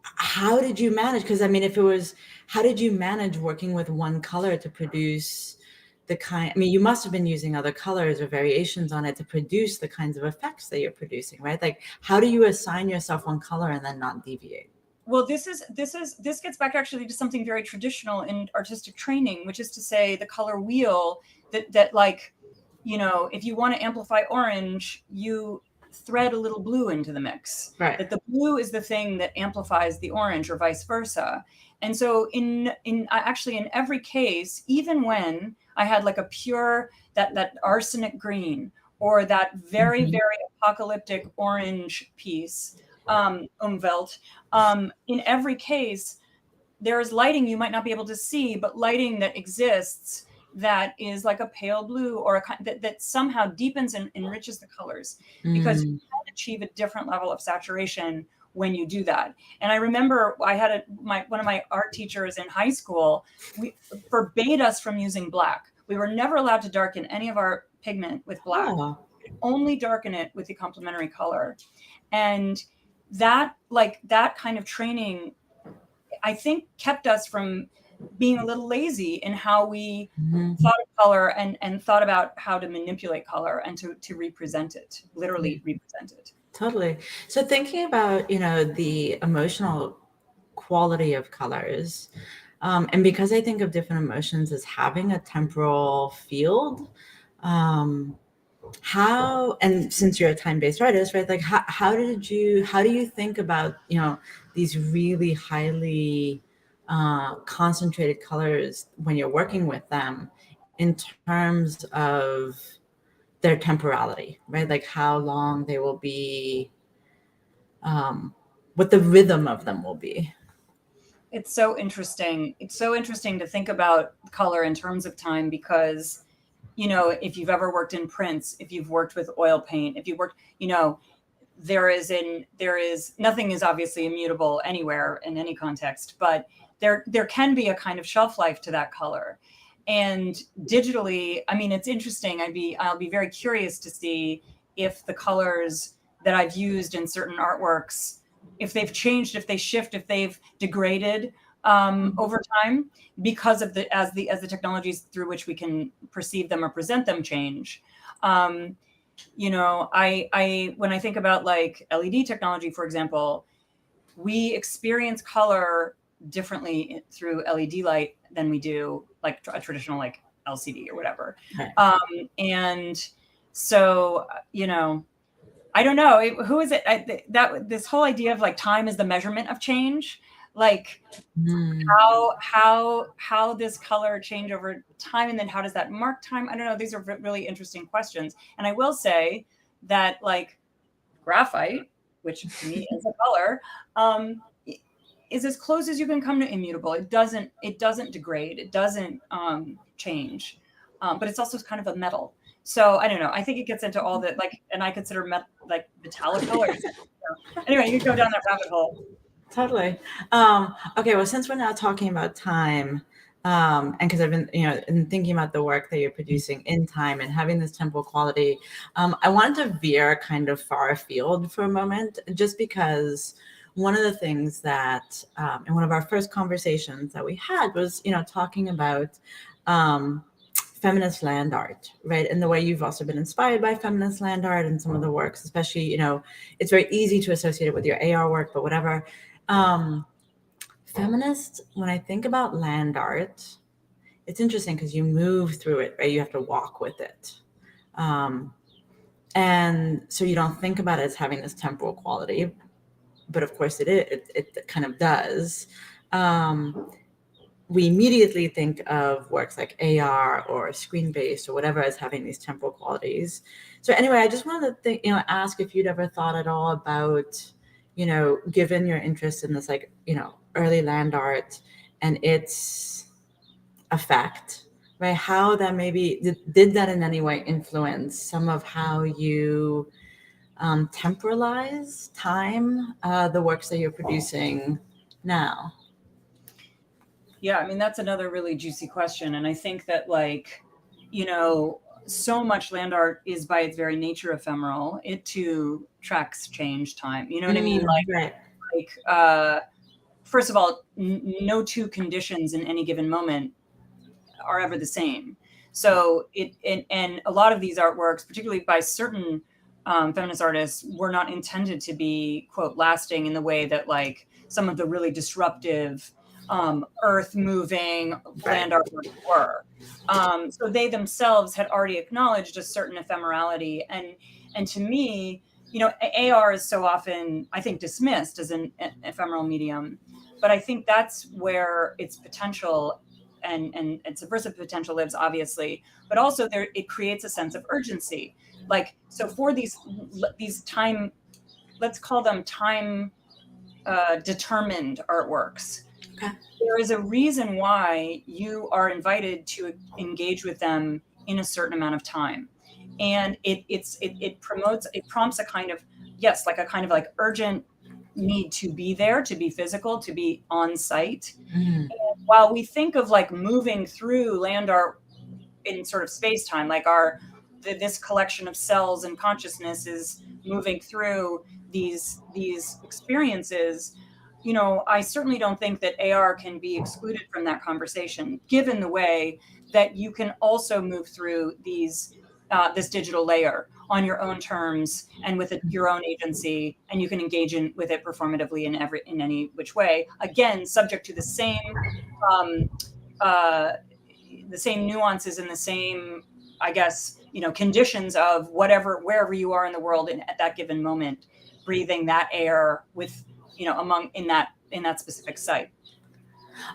how did you manage? Because I mean, how did you manage working with one color to produce the kind, I mean, you must have been using other colors or variations on it to produce the kinds of effects that you're producing, right? Like, how do you assign yourself one color and then not deviate? Well, this gets back actually to something very traditional in artistic training, which is to say the color wheel that like, you know, if you want to amplify orange, you thread a little blue into the mix. Right. That the blue is the thing that amplifies the orange, or vice versa. And so in every case, even when I had like a pure that arsenic green or that very very apocalyptic orange piece, Umwelt, in every case there is lighting you might not be able to see, but lighting that exists that is like a pale blue or that somehow deepens and enriches the colors, because you can achieve a different level of saturation when you do that. And I remember I had one of my art teachers in high school, we forbade us from using black. We were never allowed to darken any of our pigment with black. Oh. Only darken it with the complementary color. And that kind of training, I think, kept us from being a little lazy in how we thought of color and thought about how to manipulate color and to represent it, literally represent it. Totally. So thinking about, the emotional quality of colors, and because I think of different emotions as having a temporal field, how, and since you're a time-based artist, right? Like how do you think about, these really highly concentrated colors when you're working with them in terms of their temporality, right? Like how long they will be, what the rhythm of them will be. It's so interesting. It's so interesting to think about color in terms of time because, if you've ever worked in prints, if you've worked with oil paint, if you worked, there is nothing is obviously immutable anywhere in any context, but there can be a kind of shelf life to that color. And digitally, I mean, it's interesting. I'll be very curious to see if the colors that I've used in certain artworks, if they've changed, if they shift, if they've degraded over time because of as the technologies through which we can perceive them or present them change. I when I think about like LED technology, for example, we experience color differently through LED light than we do like a traditional like LCD or whatever. Right. And so, I don't know who is it that this whole idea of like time is the measurement of change, like how this color change over time, and then how does that mark time? I don't know. These are really interesting questions. And I will say that like graphite, which to me is a color, is as close as you can come to immutable. It doesn't degrade. It doesn't change, but it's also kind of a metal. So I don't know. I think it gets into all that, like, and I consider like metallic colors. Anyway, you can go down that rabbit hole. Totally. Okay. Well, since we're now talking about time, and because I've been, in thinking about the work that you're producing in time and having this temporal quality, I wanted to veer kind of far afield for a moment, just because one of the things that in one of our first conversations that we had was, talking about feminist land art, right? And the way you've also been inspired by feminist land art and some of the works, especially, it's very easy to associate it with your AR work, but whatever. Feminist, when I think about land art, it's interesting because you move through it, right? You have to walk with it. And so you don't think about it as having this temporal quality, but of course it kind of does. We immediately think of works like AR or screen-based or whatever as having these temporal qualities. So anyway, I just wanted to ask if you'd ever thought at all about, given your interest in this, like, early land art and its effect, right? How that maybe did that in any way influence some of how you temporalize time, the works that you're producing now? Yeah, I mean, that's another really juicy question. And I think that so much land art is by its very nature ephemeral. It too tracks change time. You know what I mean? First of all, no two conditions in any given moment are ever the same. So and a lot of these artworks, particularly by certain feminist artists, were not intended to be, quote, lasting in the way that like some of the really disruptive earth moving land artworks were. So they themselves had already acknowledged a certain ephemerality. And to me, AR is so often, I think, dismissed as an ephemeral medium, but I think that's where its potential and its subversive potential lives, obviously, but also it creates a sense of urgency. Like, so for these time, let's call them time determined artworks, there is a reason why you are invited to engage with them in a certain amount of time. And it prompts a kind of, yes, like a kind of like urgent need to be there, to be physical, to be on site. Mm. And while we think of like moving through land art in sort of space time, like this collection of cells and consciousness is moving through these experiences, you know, I certainly don't think that AR can be excluded from that conversation, given the way that you can also move through this digital layer on your own terms and with your own agency, and you can engage with it performatively in any which way. Again, subject to the same nuances and the same, I guess, you know, conditions of wherever you are in the world at that given moment, breathing that air with, you know, in that specific site.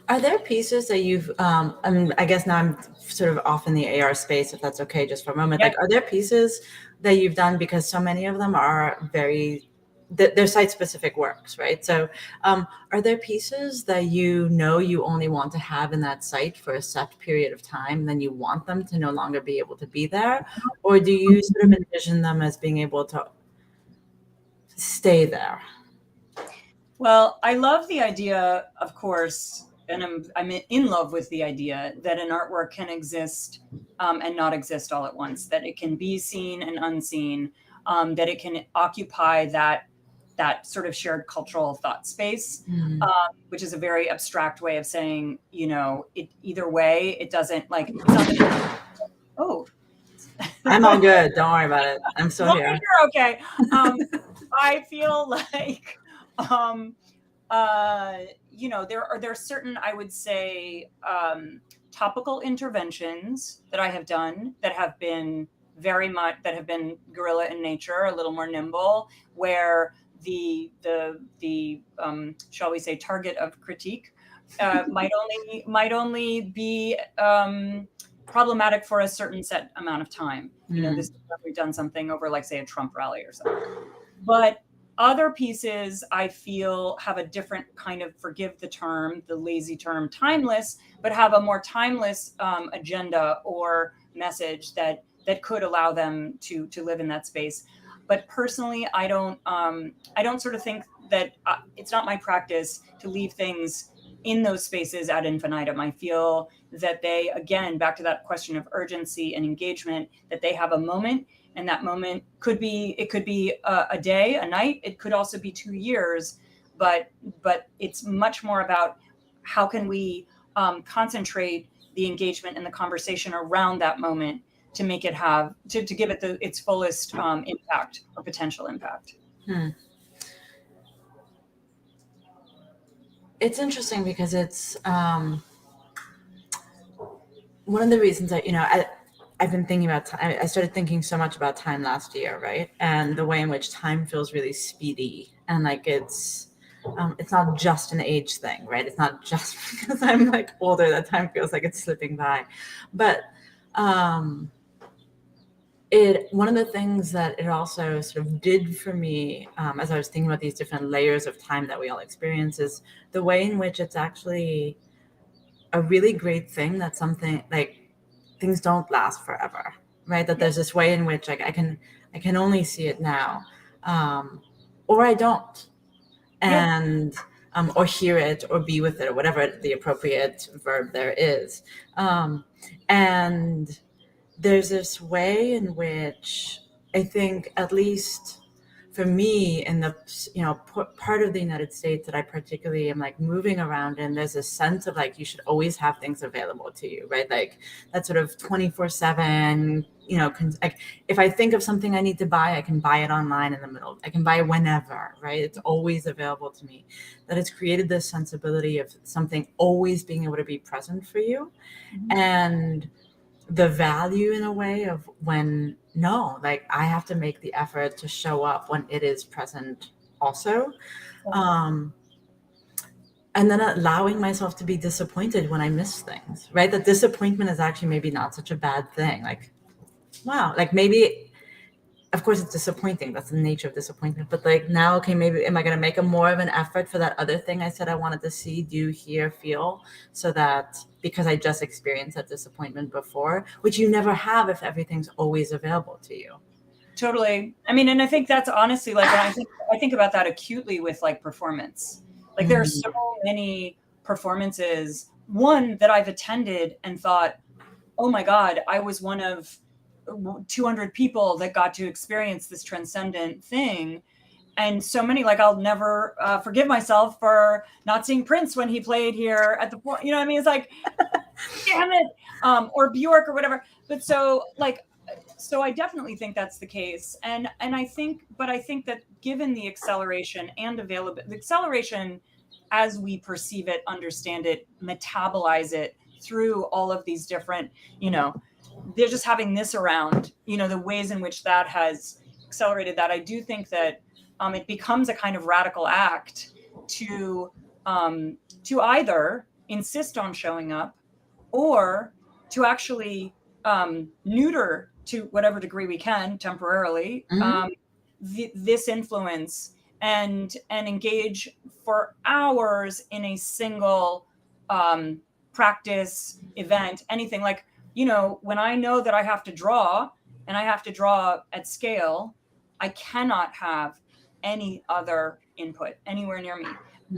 Are there pieces that you've, I mean, I guess now I'm sort of off in the AR space, if that's okay, just for a moment. Yep. Like, are there pieces that you've done, because so many of them are they're site-specific works, right? So are there pieces that you know you only want to have in that site for a set period of time, then you want them to no longer be able to be there? Or do you sort of envision them as being able to stay there? Well, I love the idea, of course, and I'm in love with the idea that an artwork can exist and not exist all at once, that it can be seen and unseen, that it can occupy that sort of shared cultural thought space, which is a very abstract way of saying, you know, either way, it doesn't like, it's not that oh. I'm all good. Don't worry about it. I'm still here. You're okay. I feel like, you know, there are certain, I would say, topical interventions that I have done that have been guerrilla in nature, a little more nimble, where the shall we say target of critique might only be problematic for a certain set amount of time. You know, this we've done something over, like, say, a Trump rally or something. But other pieces, I feel, have a different kind of, forgive the term, the lazy term, timeless, but have a more timeless agenda or message that could allow them to live in that space. But personally, I don't sort of think that it's not my practice to leave things in those spaces ad infinitum. I feel that they, again, back to that question of urgency and engagement, that they have a moment, and that moment could be a day, a night. It could also be 2 years, but it's much more about how can we concentrate the engagement and the conversation around that moment to make it have, to give it its fullest impact or potential impact. It's interesting because it's one of the reasons that, you know, I've been thinking about time. I started thinking so much about time last year, right? And the way in which time feels really speedy, and like it's not just an age thing, right? It's not just because I'm like older that time feels like it's slipping by, but one of the things that it also sort of did for me as I was thinking about these different layers of time that we all experience is the way in which it's actually a really great thing that something like things don't last forever, right? That there's this way in which like I can only see it now, or I don't, and or hear it or be with it or whatever the appropriate verb there is, and there's this way in which I think, at least for me, in the, you know, part of the United States that I particularly am like moving around in, there's a sense of like you should always have things available to you, right? Like that sort of 24/7, you know, like if I think of something I need to buy, I can buy it online in the middle. I can buy it whenever, right? It's always available to me. That it's created this sensibility of something always being able to be present for you. And the value in a way of when, no, like I have to make the effort to show up when it is present also. And then allowing myself to be disappointed when I miss things, right? That disappointment is actually maybe not such a bad thing. Like, wow, like maybe, of course it's disappointing. That's the nature of disappointment. But like now, okay, maybe am I going to make a more of an effort for that other thing I said I wanted to see, do, hear, feel, so that because I just experienced that disappointment before, which you never have if everything's always available to you. Totally. I mean, and I think that's honestly like when I think about that acutely with like performance. Like there are so many performances, one that I've attended and thought, oh my God, I was one of 200 people that got to experience this transcendent thing. And so many, like I'll never forgive myself for not seeing Prince when he played here at the point, you know what I mean? It's like, damn it, or Bjork or whatever. But so I definitely think that's the case. And I think that given the acceleration and availability, the acceleration as we perceive it, understand it, metabolize it through all of these different, they're just having this around, the ways in which that has accelerated that. I do think that it becomes a kind of radical act to either insist on showing up or to actually neuter to whatever degree we can temporarily this influence and engage for hours in a single practice event, anything like, when I know that I have to draw and I have to draw at scale, I cannot have any other input anywhere near me.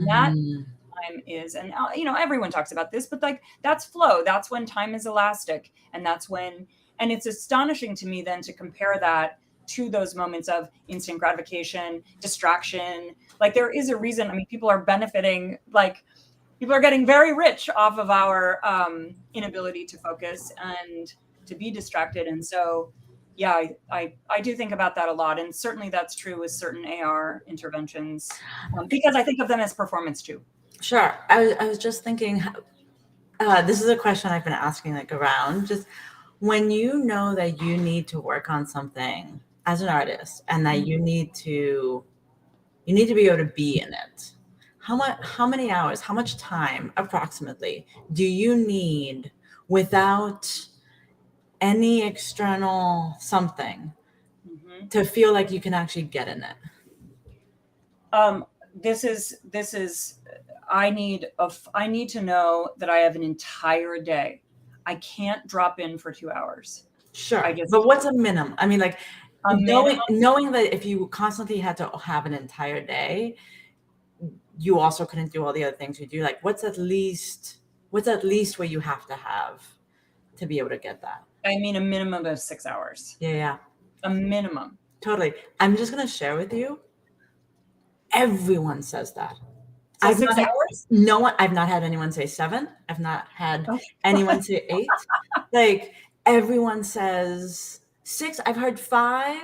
That time is, and everyone talks about this, but like that's flow. That's when time is elastic. And and it's astonishing to me then to compare that to those moments of instant gratification, distraction. Like there is a reason, I mean, people are benefiting, like people are getting very rich off of our inability to focus and to be distracted. And so, yeah, I do think about that a lot. And certainly that's true with certain AR interventions because I think of them as performance too. Sure. I was just thinking, this is a question I've been asking like around, just when you know that you need to work on something as an artist and that you need to be able to be in it. How many hours, how much time approximately do you need without any external something to feel like you can actually get in it? This is I need to know that I have an entire day. I can't drop in for 2 hours. Sure. But what's a minimum? I mean, like knowing that if you constantly had to have an entire day, you also couldn't do all the other things you do. Like what's at least what you have to have to be able to get that? I mean, a minimum of 6 hours. Yeah. A minimum. Totally. I'm just going to share with you. Everyone says that. So 6 hours? No one. I've not had anyone say 7. I've not had anyone say 8. Like everyone says 6. I've heard 5,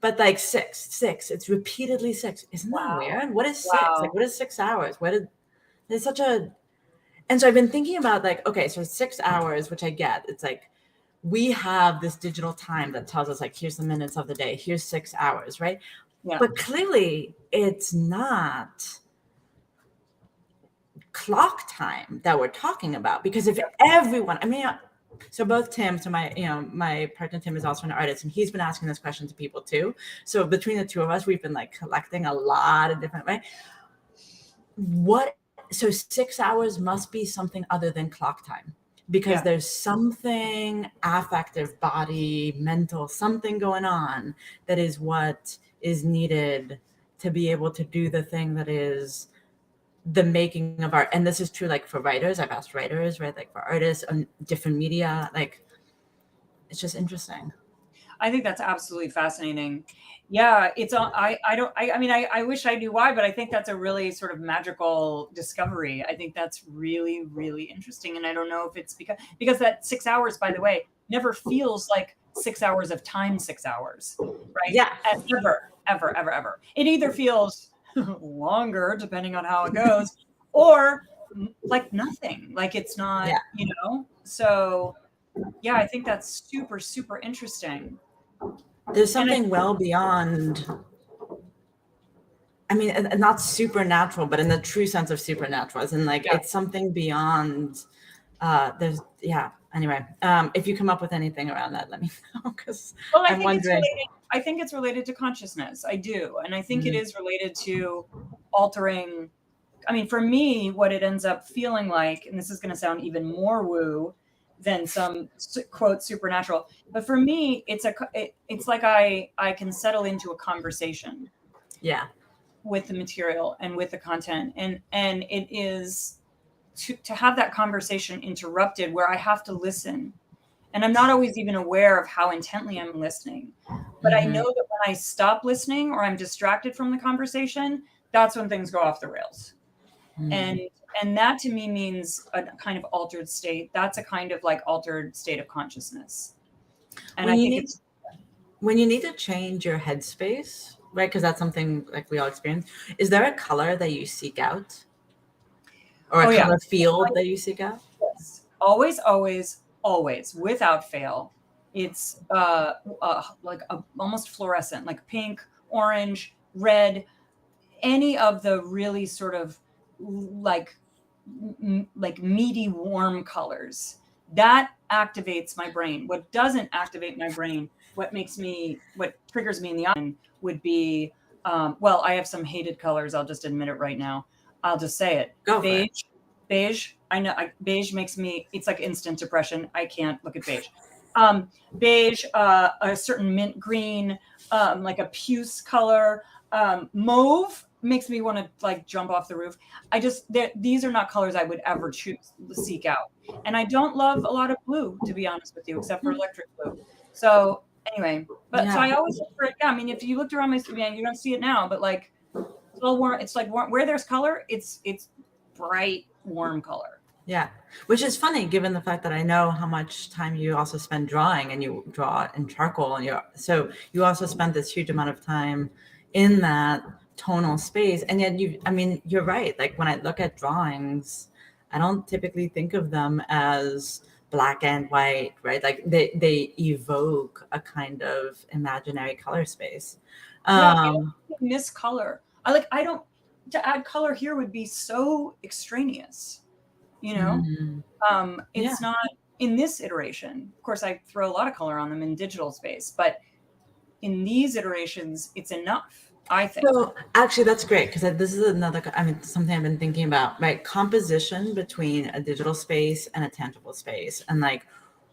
but like 6. It's repeatedly 6. Isn't that weird? What is 6? Like what is 6 hours? It's such a. And so I've been thinking about like, okay, so 6 hours, which I get. It's like we have this digital time that tells us like, here's the minutes of the day. Here's 6 hours, right? Yeah. But clearly it's not clock time that we're talking about, because if everyone, I mean, so both Tim, so my partner Tim is also an artist, and he's been asking this question to people too. So between the two of us, we've been like collecting a lot of different ways. So 6 hours must be something other than clock time, because there's something affective, body, mental, something going on that is what is needed to be able to do the thing that is the making of art. And this is true like for writers. I've asked writers, right? Like for artists on different media, like it's just interesting. I think that's absolutely fascinating. Yeah, it's I wish I knew why, but I think that's a really sort of magical discovery. I think that's really, really interesting. And I don't know if it's because that 6 hours, by the way, never feels like 6 hours of time, 6 hours, right? Yeah. Ever. It either feels longer, depending on how it goes, or like nothing, like it's not, so yeah, I think that's super, super interesting. There's something well beyond, I mean, not supernatural, but in the true sense of supernatural, as in like, it's something beyond, anyway, if you come up with anything around that, let me know, because I'm wondering. I think it's related to consciousness. I do. And I think it is related to altering. I mean, for me, what it ends up feeling like, and this is going to sound even more woo, than some quote supernatural. But for me, it's like I can settle into a conversation. Yeah. With the material and with the content, and it is to have that conversation interrupted where I have to listen, and I'm not always even aware of how intently I'm listening, but I know that when I stop listening or I'm distracted from the conversation, that's when things go off the rails. And that to me means a kind of altered state. That's a kind of like altered state of consciousness. And I think when you need to change your headspace, right? Because that's something like we all experience. Is there a color that you seek out, or a color field that you seek out? Yes. Always, always, always, without fail. It's like almost fluorescent, like pink, orange, red, any of the really sort of like meaty, warm colors. That activates my brain. What doesn't activate my brain, what triggers me in the eye would be, well, I have some hated colors. I'll just admit it right now. I'll just say it. Beige. I know beige makes me, it's like instant depression. I can't look at beige. Beige, a certain mint green, like a puce color, mauve makes me want to like jump off the roof. These are not colors I would ever seek out. And I don't love a lot of blue, to be honest with you, except for electric blue. So anyway, so I always look for it. Yeah, I mean, if you looked around my studio, you don't see it now, but like it's all warm. It's like warm. Where there's color, it's bright, warm color. Yeah, which is funny given the fact that I know how much time you also spend drawing, and you draw in charcoal, and so you also spend this huge amount of time in that tonal space. And yet you're right. Like when I look at drawings, I don't typically think of them as black and white, right? Like they evoke a kind of imaginary color space. I miss color. To add color here would be so extraneous, you know? It's not in this iteration. Of course, I throw a lot of color on them in digital space, but in these iterations, it's enough, I think. So actually, that's great, because this is something I've been thinking about, right? Composition between a digital space and a tangible space. And like,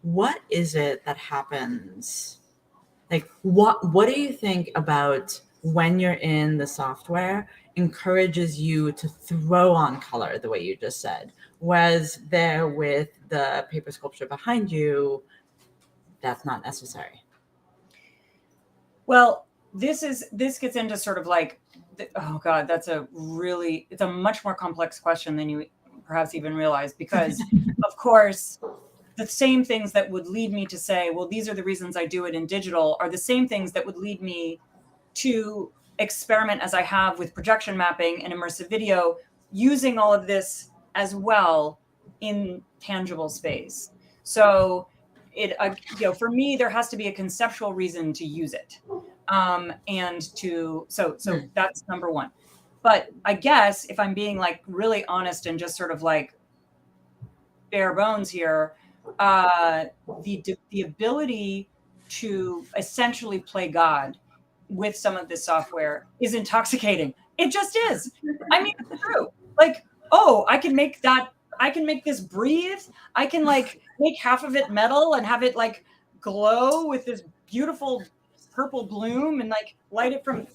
what is it that happens? Like, what do you think about when you're in the software encourages you to throw on color the way you just said, whereas there with the paper sculpture behind you, that's not necessary? Well, this gets into sort of like, oh God, it's a much more complex question than you perhaps even realize, because of course, the same things that would lead me to say, well, these are the reasons I do it in digital, are the same things that would lead me to experiment as I have with projection mapping and immersive video, using all of this as well in tangible space. So for me, there has to be a conceptual reason to use it. So that's number one. But I guess if I'm being like really honest and just sort of like bare bones here, the ability to essentially play God with some of this software is intoxicating. It just is. I mean, it's true. Like, oh, I can make this breathe. I can like make half of it metal and have it like glow with this beautiful purple bloom and like light it from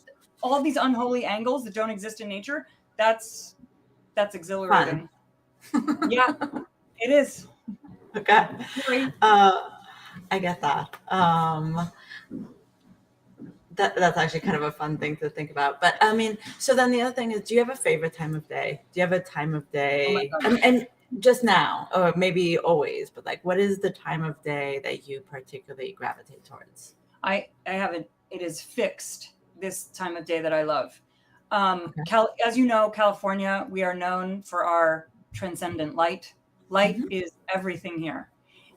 all these unholy angles that don't exist in nature. That's exhilarating. Yeah, it is. Okay. I get that. That's actually kind of a fun thing to think about. But I mean, so then the other thing is, do you have a favorite time of day? Do you have a time of day? And just now, or maybe always, but like, what is the time of day that you particularly gravitate towards? I haven't. It is fixed this time of day that I love. As you know, California, we are known for our transcendent light. Light is everything here.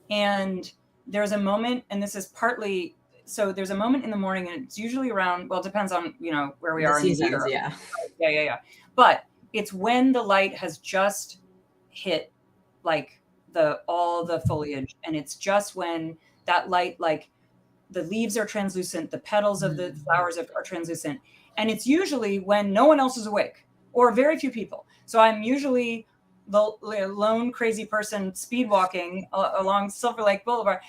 And there's a moment, and this is partly, so there's a moment in the morning, and it's usually around, well, it depends on, where we are in the year. Yeah. But it's when the light has just hit like all the foliage, and it's just when that light, like the leaves are translucent, the petals of the flowers are translucent, and it's usually when no one else is awake or very few people. So I'm usually lone crazy person speed walking along Silver Lake Boulevard,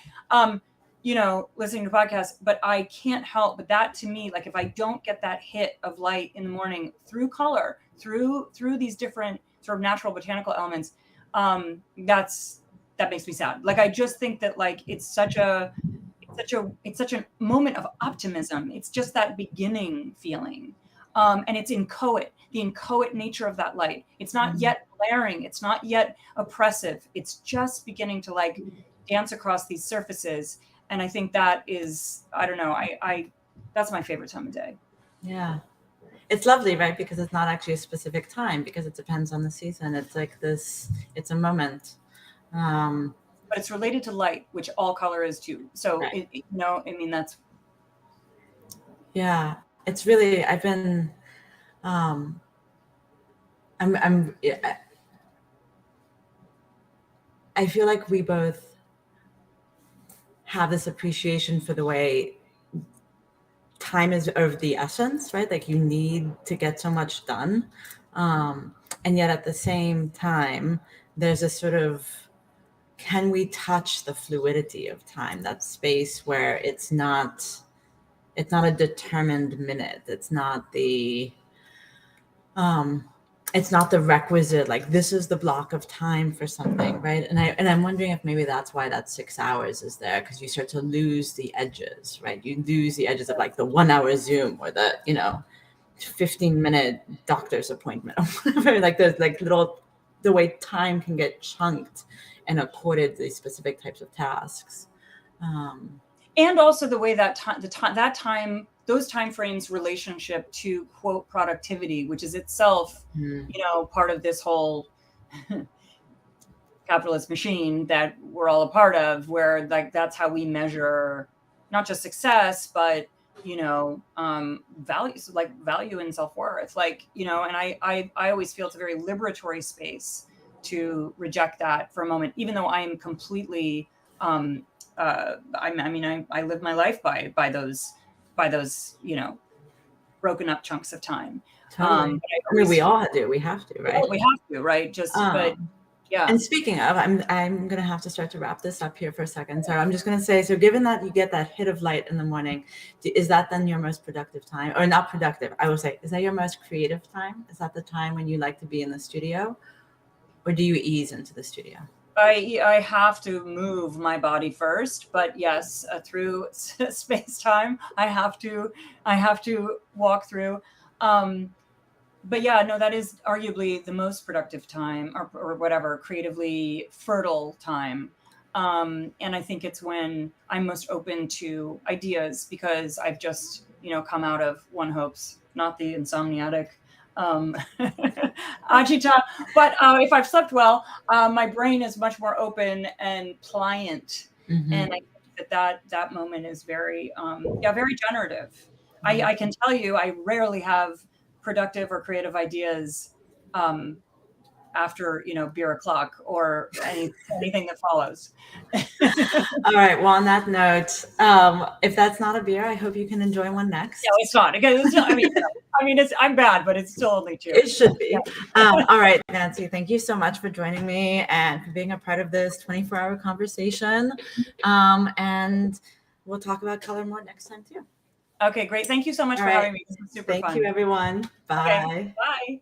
listening to podcasts, but I can't help but that to me, like if I don't get that hit of light in the morning through color, through these different sort of natural botanical elements, that makes me sad. Like I just think that like it's such a moment of optimism. It's just that beginning feeling. And it's inchoate, the inchoate nature of that light. It's not yet glaring. It's not yet oppressive. It's just beginning to like dance across these surfaces. And I think that is, I don't know, I that's my favorite time of day. Yeah. It's lovely, right? Because it's not actually a specific time, because it depends on the season. It's like this, it's a moment. But it's related to light, which all color is too. So, right. That's. Yeah, it's really, I've been, I feel like we both have this appreciation for the way time is of the essence, right? Like you need to get so much done. And yet at the same time, there's a sort of, can we touch the fluidity of time, that space where it's not a determined minute. It's not the requisite, like this is the block of time for something, right? And I'm wondering if maybe that's why that 6 hours is there, because you start to lose the edges, right? You lose the edges of like the 1 hour Zoom or the 15-minute doctor's appointment or whatever. Like there's like the way time can get chunked and accorded these specific types of tasks. And also the way that those time frames relationship to quote productivity, which is itself, part of this whole capitalist machine that we're all a part of, where like that's how we measure not just success, but values, like value and self-worth, like and I always feel it's a very liberatory space to reject that for a moment, even though I am completely I live my life by those broken up chunks of time. Totally. We all do. We have to, right? We have to, right? But yeah. And speaking of, I'm gonna have to start to wrap this up here for a second. So I'm just gonna say, so given that you get that hit of light in the morning, is that then your most productive time, or not productive? I will say, is that your most creative time? Is that the time when you like to be in the studio, or do you ease into the studio? I have to move my body first, but yes, through space time, I have to walk through. But yeah, no, that is arguably the most productive time, or whatever, creatively fertile time. And I think it's when I'm most open to ideas, because I've just come out of, one hopes, not the insomniatic agita, but if I've slept well, my brain is much more open and pliant, and I think that moment is very very generative. I can tell you, I rarely have productive or creative ideas after beer o'clock or anything that follows. All right. Well, on that note, if that's not a beer, I hope you can enjoy one next. No, it's not. I'm bad, but it's still only 2. It should be. All right, Nancy, thank you so much for joining me and for being a part of this 24-hour conversation. And we'll talk about color more next time too. Okay, great. Thank you so much for having me. This was super fun. Thank you, everyone. Bye. Okay, bye.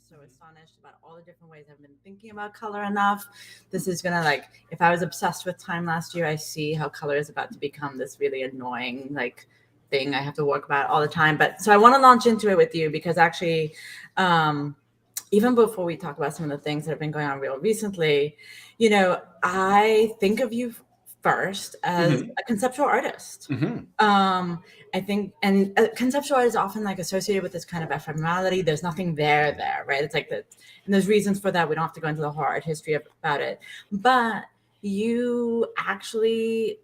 just so astonished about all the different ways I've been thinking about color enough. This is gonna, like, if I was obsessed with time last year, I see how color is about to become this really annoying, like, thing I have to work about all the time. But so I want to launch into it with you because actually, even before we talk about some of the things that have been going on real recently, you know, I think of you first as a conceptual artist. I think, and conceptual art is often like associated with this kind of ephemerality. There's nothing there, right? It's like that, and there's reasons for that. We don't have to go into the whole art history about it, but you actually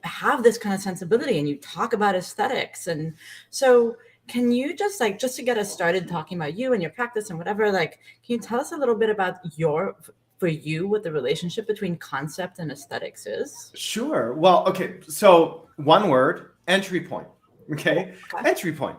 have this kind of sensibility, and you talk about aesthetics. And so can you just to get us started talking about you and your practice and whatever, like, can you tell us a little bit about for you, what the relationship between concept and aesthetics is? Sure. Well, okay. So one word, entry point. Okay. Entry point.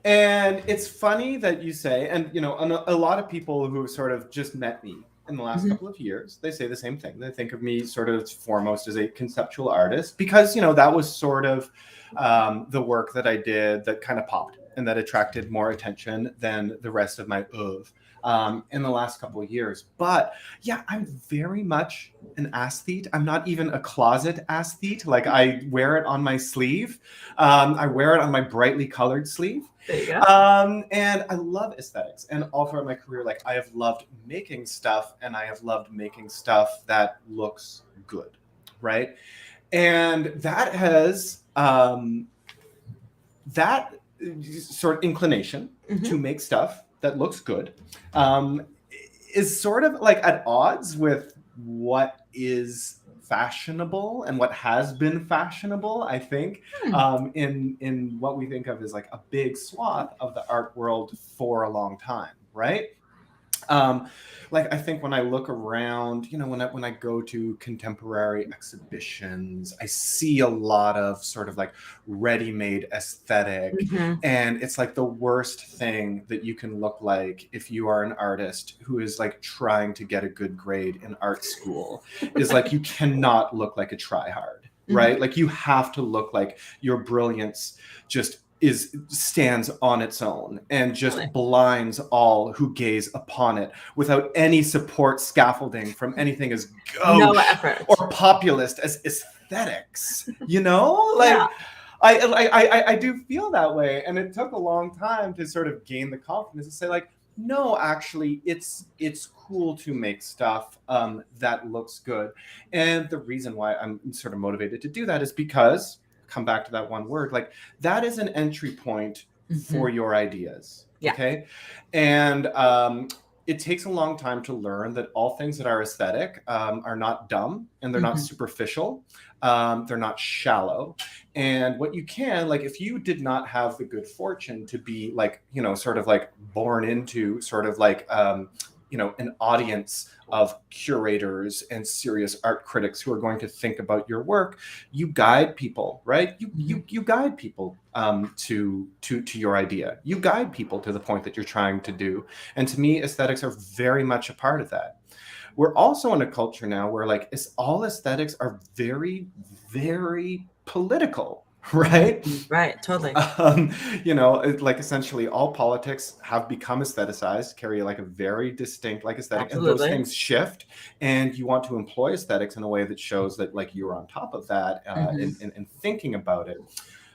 And it's funny that you say, and you know, a lot of people who have sort of just met me in the last couple of years, they say the same thing. They think of me sort of foremost as a conceptual artist because, you know, that was sort of the work that I did that kind of popped and that attracted more attention than the rest of my oeuvre in the last couple of years. But yeah, I'm very much an aesthete. I'm not even a closet aesthete. Like, I wear it on my sleeve. I wear it on my brightly colored sleeve. There you go. And I love aesthetics. And all throughout my career, like, I have loved making stuff, and I have loved making stuff that looks good, right? And that has that sort of inclination to make stuff that looks good is sort of like at odds with what is fashionable and what has been fashionable, I think, in what we think of as like a big swath of the art world for a long time, right? Like, I think when I look around, you know, when I go to contemporary exhibitions, I see a lot of sort of like ready-made aesthetic, and it's like the worst thing that you can look like if you are an artist who is like trying to get a good grade in art school, is like, you cannot look like a tryhard, right? Like, you have to look like your brilliance just stands on its own and just blinds all who gaze upon it without any support scaffolding from anything as gauche or populist as aesthetics, you know? Like, I do feel that way. And it took a long time to sort of gain the confidence to say, like, no, actually, it's cool to make stuff that looks good. And the reason why I'm sort of motivated to do that is because, come back to that one word, like, that is an entry point for your ideas. Okay. And it takes a long time to learn that all things that are aesthetic are not dumb, and they're not superficial. They're not shallow. And what you can, like, if you did not have the good fortune to be like, you know, sort of like born into sort of like, you know, an audience of curators and serious art critics who are going to think about your work, you guide people, right? You guide people to your idea. You guide people to the point that you're trying to do. And to me, aesthetics are very much a part of that. We're also in a culture now where, like, all aesthetics are very, very political. Right? Right, totally. You know, like, essentially all politics have become aestheticized, carry like a very distinct like aesthetic. Absolutely. And those things shift, and you want to employ aesthetics in a way that shows that, like, you're on top of that in thinking about it.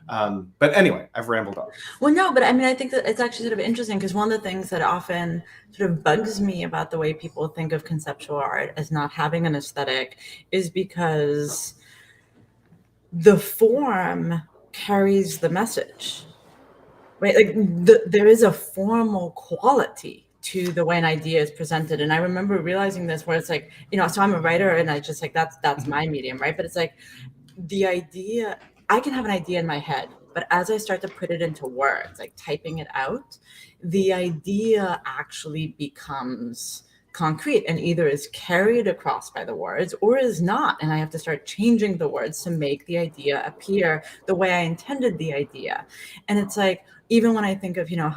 But anyway, I've rambled on. Well, no, but I mean, I think that it's actually sort of interesting because one of the things that often sort of bugs me about the way people think of conceptual art as not having an aesthetic is because the form carries the message, right? Like, there is a formal quality to the way an idea is presented. And I remember realizing this, where it's like, you know, so I'm a writer, and I just like, that's my medium, right? But it's like, the idea, I can have an idea in my head, but as I start to put it into words, like typing it out, the idea actually becomes concrete and either is carried across by the words or is not. And I have to start changing the words to make the idea appear the way I intended the idea. And it's like, even when I think of, you know,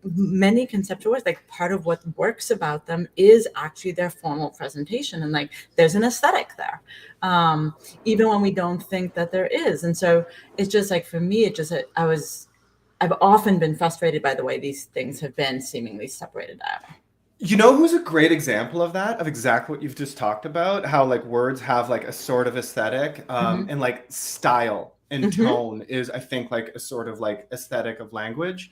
many conceptual works, like, part of what works about them is actually their formal presentation. And like, there's an aesthetic there, even when we don't think that there is. And so it's just like, for me, it just, I've often been frustrated by the way these things have been seemingly separated out. You know who's a great example of that, of exactly what you've just talked about, how like words have like a sort of aesthetic, and like style and tone is, I think, like a sort of like aesthetic of language,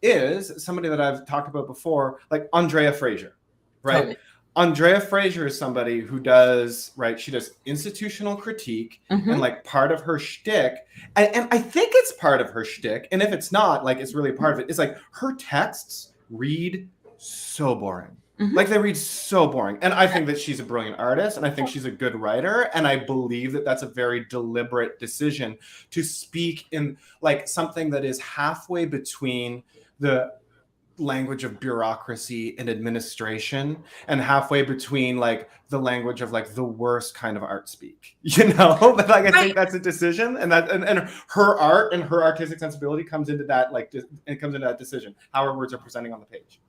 is somebody that I've talked about before, like Andrea Fraser, right? Totally. Andrea Fraser is somebody who does, right, she does institutional critique, and like part of her shtick, and I think it's part of her shtick, and if it's not, like it's really part of it, is like her texts read so boring. Like they read so boring. And I think that she's a brilliant artist, and I think she's a good writer, and I believe that that's a very deliberate decision to speak in like something that is halfway between the language of bureaucracy and administration and halfway between like the language of like the worst kind of art speak, you know. But like I think that's a decision, and that and her art and her artistic sensibility comes into that, like it comes into that decision, how her words are presenting on the page.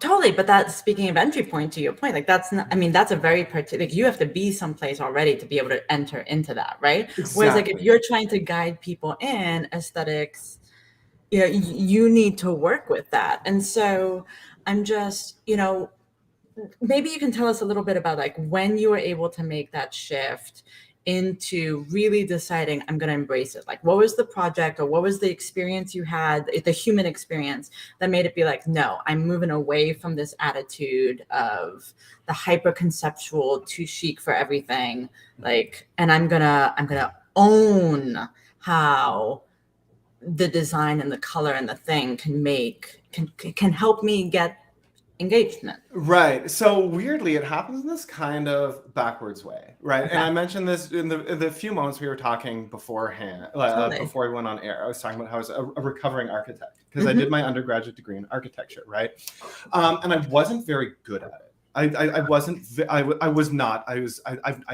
Totally, but that's, speaking of entry point, to your point, like that's not, I mean, that's a very particular, like you have to be someplace already to be able to enter into that, right? Exactly. Whereas like if you're trying to guide people in aesthetics, you know, you need to work with that. And so I'm just, you know, maybe you can tell us a little bit about like when you were able to make that shift into really deciding, I'm going to embrace it. Like, what was the project or what was the experience you had, the human experience that made it be like, no, I'm moving away from this attitude of the hyper conceptual, too chic for everything. Like, and I'm gonna own how the design and the color and the thing can help me get engagement. Right. So weirdly, it happens in this kind of backwards way, right? Okay. And I mentioned this in the few moments we were talking beforehand, before we went on air. I was talking about how I was a recovering architect because I did my undergraduate degree in architecture, right? And I wasn't very good at it. I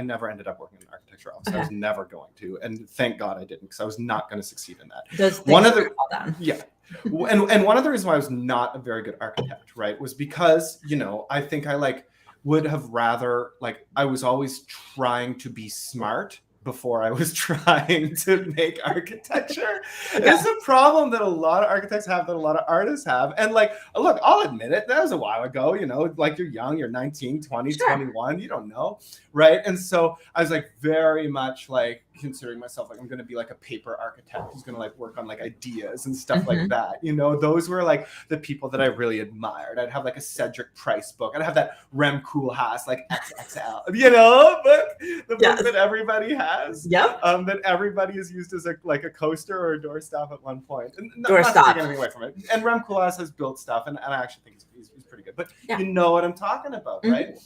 never ended up working in an architecture office. I was never going to, and thank God I didn't, because I was not going to succeed in that. One of the and one of the reasons why I was not a very good architect, right, was because, you know, I think I like would have rather, like, I was always trying to be smart before I was trying to make architecture. It's a problem that a lot of architects have, that a lot of artists have. And like, look, I'll admit it, that was a while ago, you know, like you're young, you're 19, 20, 21, you don't know, right? And so I was like very much like considering myself like I'm going to be like a paper architect who's going to like work on like ideas and stuff like that. You know, those were like the people that I really admired. I'd have like a Cedric Price book. I'd have that Rem Koolhaas like XXL, you know, book, the book that everybody has. That everybody has used as a coaster or a doorstop at one point. And not taking anything away from it. And Rem Koolhaas has built stuff, and I actually think he's pretty good. But you know what I'm talking about, right?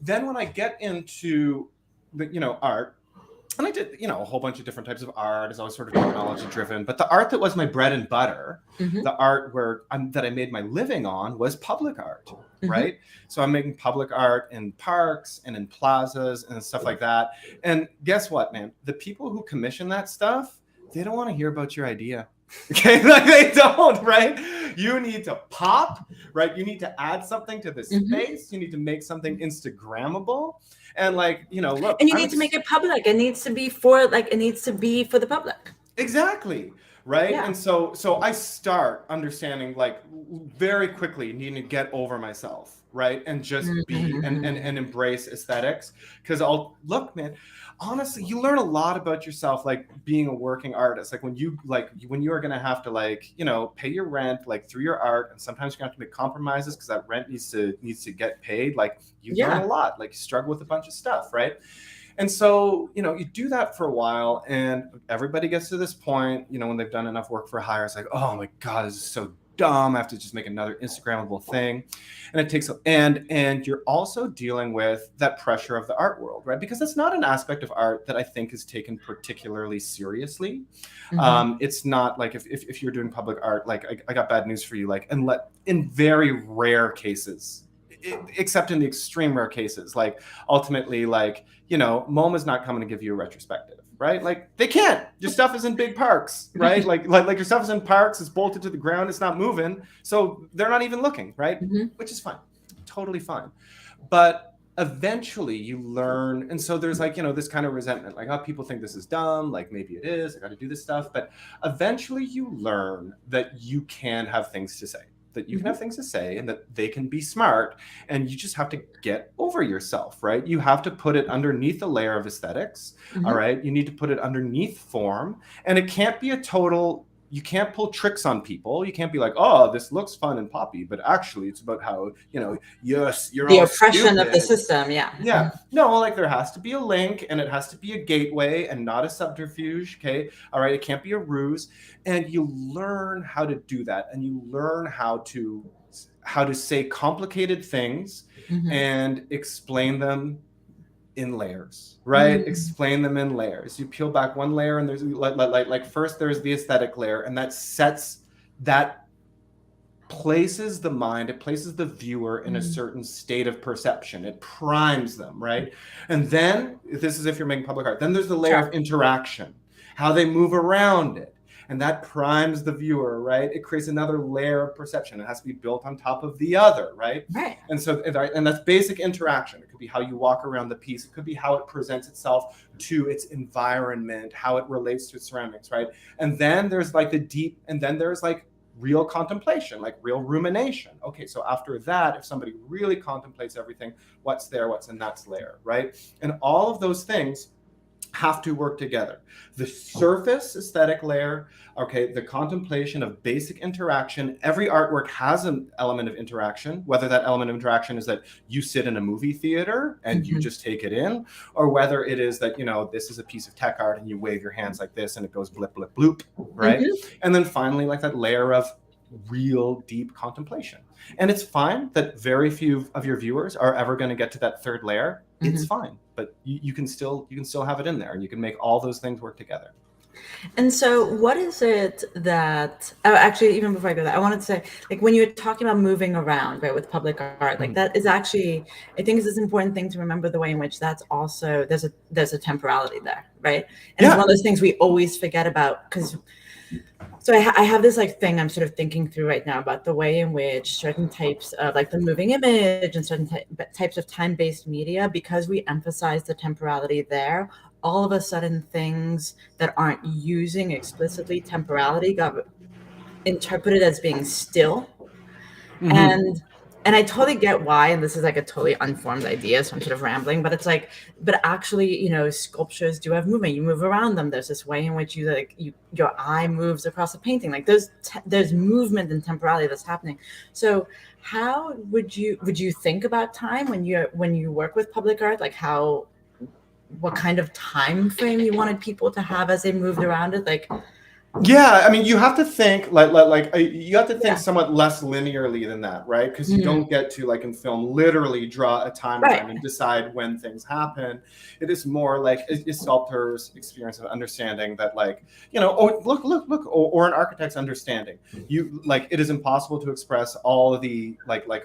Then when I get into the, you know, art, and I did, you know, a whole bunch of different types of art. It's always sort of technology driven. But the art that was my bread and butter, the art that I made my living on, was public art, right? So I'm making public art in parks and in plazas and stuff like that. And guess what, man? The people who commission that stuff, they don't want to hear about your idea. Okay, like they don't, right? You need to pop, right? You need to add something to the space. You need to make something Instagrammable, and like, you know, look. And you need to make it public. It needs to be for the public. Exactly, right? Yeah. And so I start understanding like very quickly needing to get over myself, right? And just be and embrace aesthetics, because look, man. Honestly, you learn a lot about yourself, like being a working artist. Like when you are going to have to, like, you know, pay your rent, like through your art, and sometimes you're going to have to make compromises because that rent needs to get paid. Like you learn a lot, like you struggle with a bunch of stuff, right? And so, you know, you do that for a while, and everybody gets to this point, you know, when they've done enough work for hire, it's like, oh my God, this is so dumb. I have to just make another Instagrammable thing. And it takes, and you're also dealing with that pressure of the art world, right? Because that's not an aspect of art that I think is taken particularly seriously. It's not like if you're doing public art, like I got bad news for you, like, in very rare cases, except in the extreme rare cases, like ultimately, like, you know, MoMA's not coming to give you a retrospective. Right? Like they can't. Your stuff is in big parks, right? like your stuff is in parks, it's bolted to the ground, it's not moving. So they're not even looking, right? Which is fine. Totally fine. But eventually you learn, and so there's like, this kind of resentment, like, oh, people think this is dumb, like maybe it is, I got to do this stuff, but eventually you learn that you can have things to say, that you can have things to say, and that they can be smart, and you just have to get over yourself, right? You have to put it underneath a layer of aesthetics, all right? You need to put it underneath form, and it can't be a total, you can't pull tricks on people. You can't be like, oh, this looks fun and poppy, but actually it's about how, yes, you're the all oppression stupid. of the system. Yeah. No, like there has to be a link, and it has to be a gateway and not a subterfuge. Okay. All right. It can't be a ruse. And you learn how to do that. And you learn how to say complicated things and explain them in layers, right? Explain them in layers. You peel back one layer, and there's like first there's the aesthetic layer, and that places the mind, it places the viewer in a certain state of perception. It primes them, right? And then, this is if you're making public art, then there's the layer of interaction, how they move around it. And that primes the viewer, right? It creates another layer of perception. It has to be built on top of the other, right? Right. And so, and that's basic interaction. It could be how you walk around the piece. It could be how it presents itself to its environment, how it relates to its surroundings, right? And then there's like the deep, and then there's like real contemplation, like real rumination. Okay, so after that, if somebody really contemplates everything, what's there, what's in that layer, right? And all of those things have to work together. The surface aesthetic layer, okay, the contemplation of basic interaction. Every artwork has an element of interaction, whether that element of interaction is that you sit in a movie theater and you just take it in, or whether it is that, this is a piece of tech art and you wave your hands like this and it goes blip, blip, bloop, right? And then finally, like that layer of real deep contemplation. And it's fine that very few of your viewers are ever going to get to that third layer. It's fine, but you can still have it in there, and you can make all those things work together. And so what is it that, actually, even before I go there, I wanted to say, like, when you're talking about moving around, right, with public art, like that is actually, I think is this important thing to remember, the way in which that's also, there's a temporality there, right? And it's one of those things we always forget about, because so I have this like thing I'm sort of thinking through right now about the way in which certain types of like the moving image and certain types of time-based media, because we emphasize the temporality there, all of a sudden things that aren't using explicitly temporality got interpreted as being still. And I totally get why, and this is like a totally unformed idea, so I'm sort of rambling, but it's like, but actually, sculptures do have movement. You move around them. There's this way in which your eye moves across a painting. Like there's movement and temporality that's happening. So how would you think about time when you work with public art? Like what kind of time frame you wanted people to have as they moved around it? Like, yeah, I mean, you have to think you have to think somewhat less linearly than that, right? Because you don't get to, like in film, literally draw a timeline and decide when things happen. It is more like a sculptor's experience of understanding that, like, look, or an architect's understanding. It is impossible to express all of the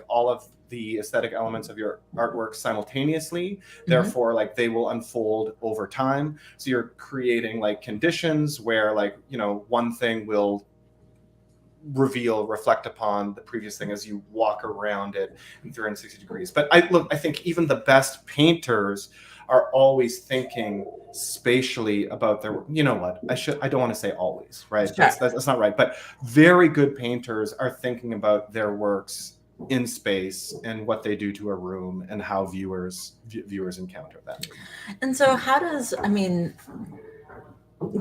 all of the aesthetic elements of your artwork simultaneously. Therefore, like, they will unfold over time. So you're creating like conditions where, like, one thing will reflect upon the previous thing as you walk around it in 360 degrees. But I think even the best painters are always thinking spatially about their, I don't want to say always, right? That's not right. But very good painters are thinking about their works in space and what they do to a room and how viewers encounter that. And so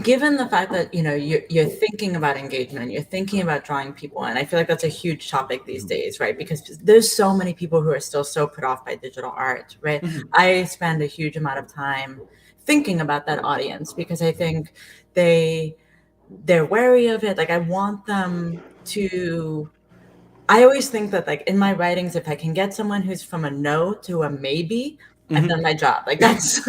given the fact that you're thinking about engagement, you're thinking about drawing people in, I feel like that's a huge topic these days, right? Because there's so many people who are still so put off by digital art, right? I spend a huge amount of time thinking about that audience because I think they're wary of it. Like, I want them to. I always think that, like, in my writings, if I can get someone who's from a no to a maybe, I've done my job. Like, that's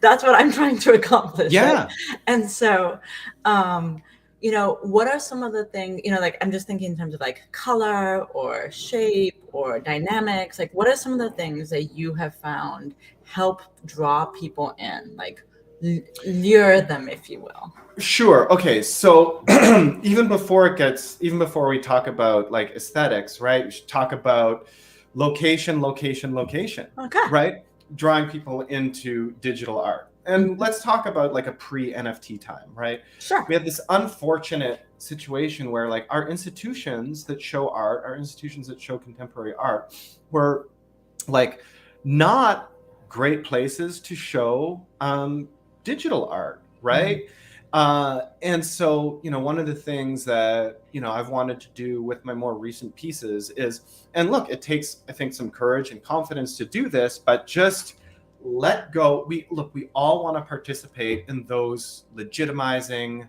that's what I'm trying to accomplish. Yeah. Right? And so, what are some of the things, like, I'm just thinking in terms of like color or shape or dynamics, like what are some of the things that you have found help draw people in, like lure them, if you will? Sure. Okay. So even before we talk about like aesthetics, right? We should talk about location, location, location. Okay. Right? Drawing people into digital art. And let's talk about like a pre-NFT time, right? Sure. We had this unfortunate situation where like our institutions that show art, our institutions that show contemporary art were like not great places to show digital art, right? And so, you know, one of the things that, you know, I've wanted to do with my more recent pieces is, and look, it takes, I think, some courage and confidence to do this, but just let go. We all want to participate in those legitimizing,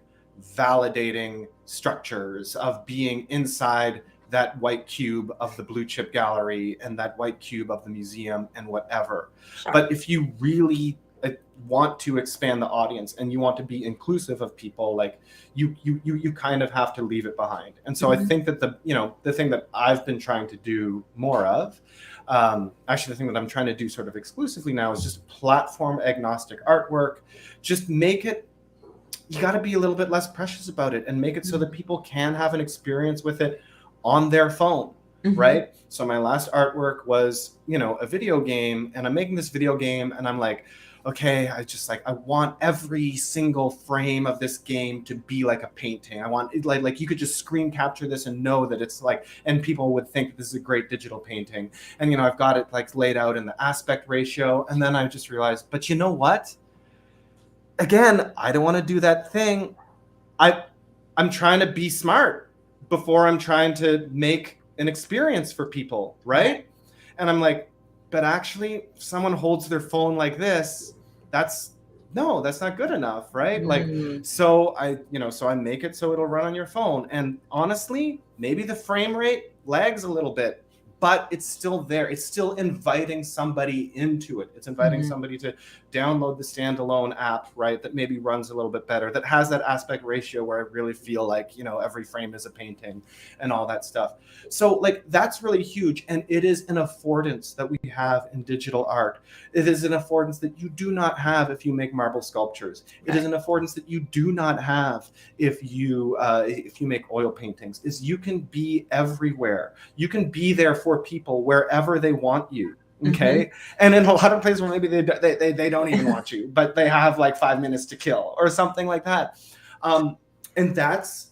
validating structures of being inside that white cube of the blue chip gallery and that white cube of the museum and whatever. Sure. But if you really want to expand the audience and you want to be inclusive of people, like you kind of have to leave it behind. And so I think that the thing that I've been trying to do more of, actually the thing that I'm trying to do sort of exclusively now is just platform agnostic artwork. Just make it, you got to be a little bit less precious about it and make it so that people can have an experience with it on their phone. Right? So my last artwork was, you know, a video game, and I'm making this video game and I'm like, okay, I want every single frame of this game to be like a painting. I want it like you could just screen capture this and know that it's like, and people would think this is a great digital painting. And, you know, I've got it like laid out in the aspect ratio. And then I just realized, but you know what? Again, I don't want to do that thing. I'm trying to be smart before I'm trying to make an experience for people, right? And I'm like, but actually, if someone holds their phone like this, that's not good enough, right? Like, so I make it so it'll run on your phone. And honestly, maybe the frame rate lags a little bit, but it's still there. It's still inviting somebody into it. It's inviting somebody to download the standalone app, right? That maybe runs a little bit better, that has that aspect ratio where I really feel like, you know, every frame is a painting and all that stuff. So like, that's really huge. And it is an affordance that we have in digital art. It is an affordance that you do not have if you make marble sculptures. It is an affordance that you do not have if you make oil paintings, is you can be everywhere. You can be there for people wherever they want you. Okay. And in a lot of places where maybe they don't even want you, but they have like 5 minutes to kill or something like that. And that's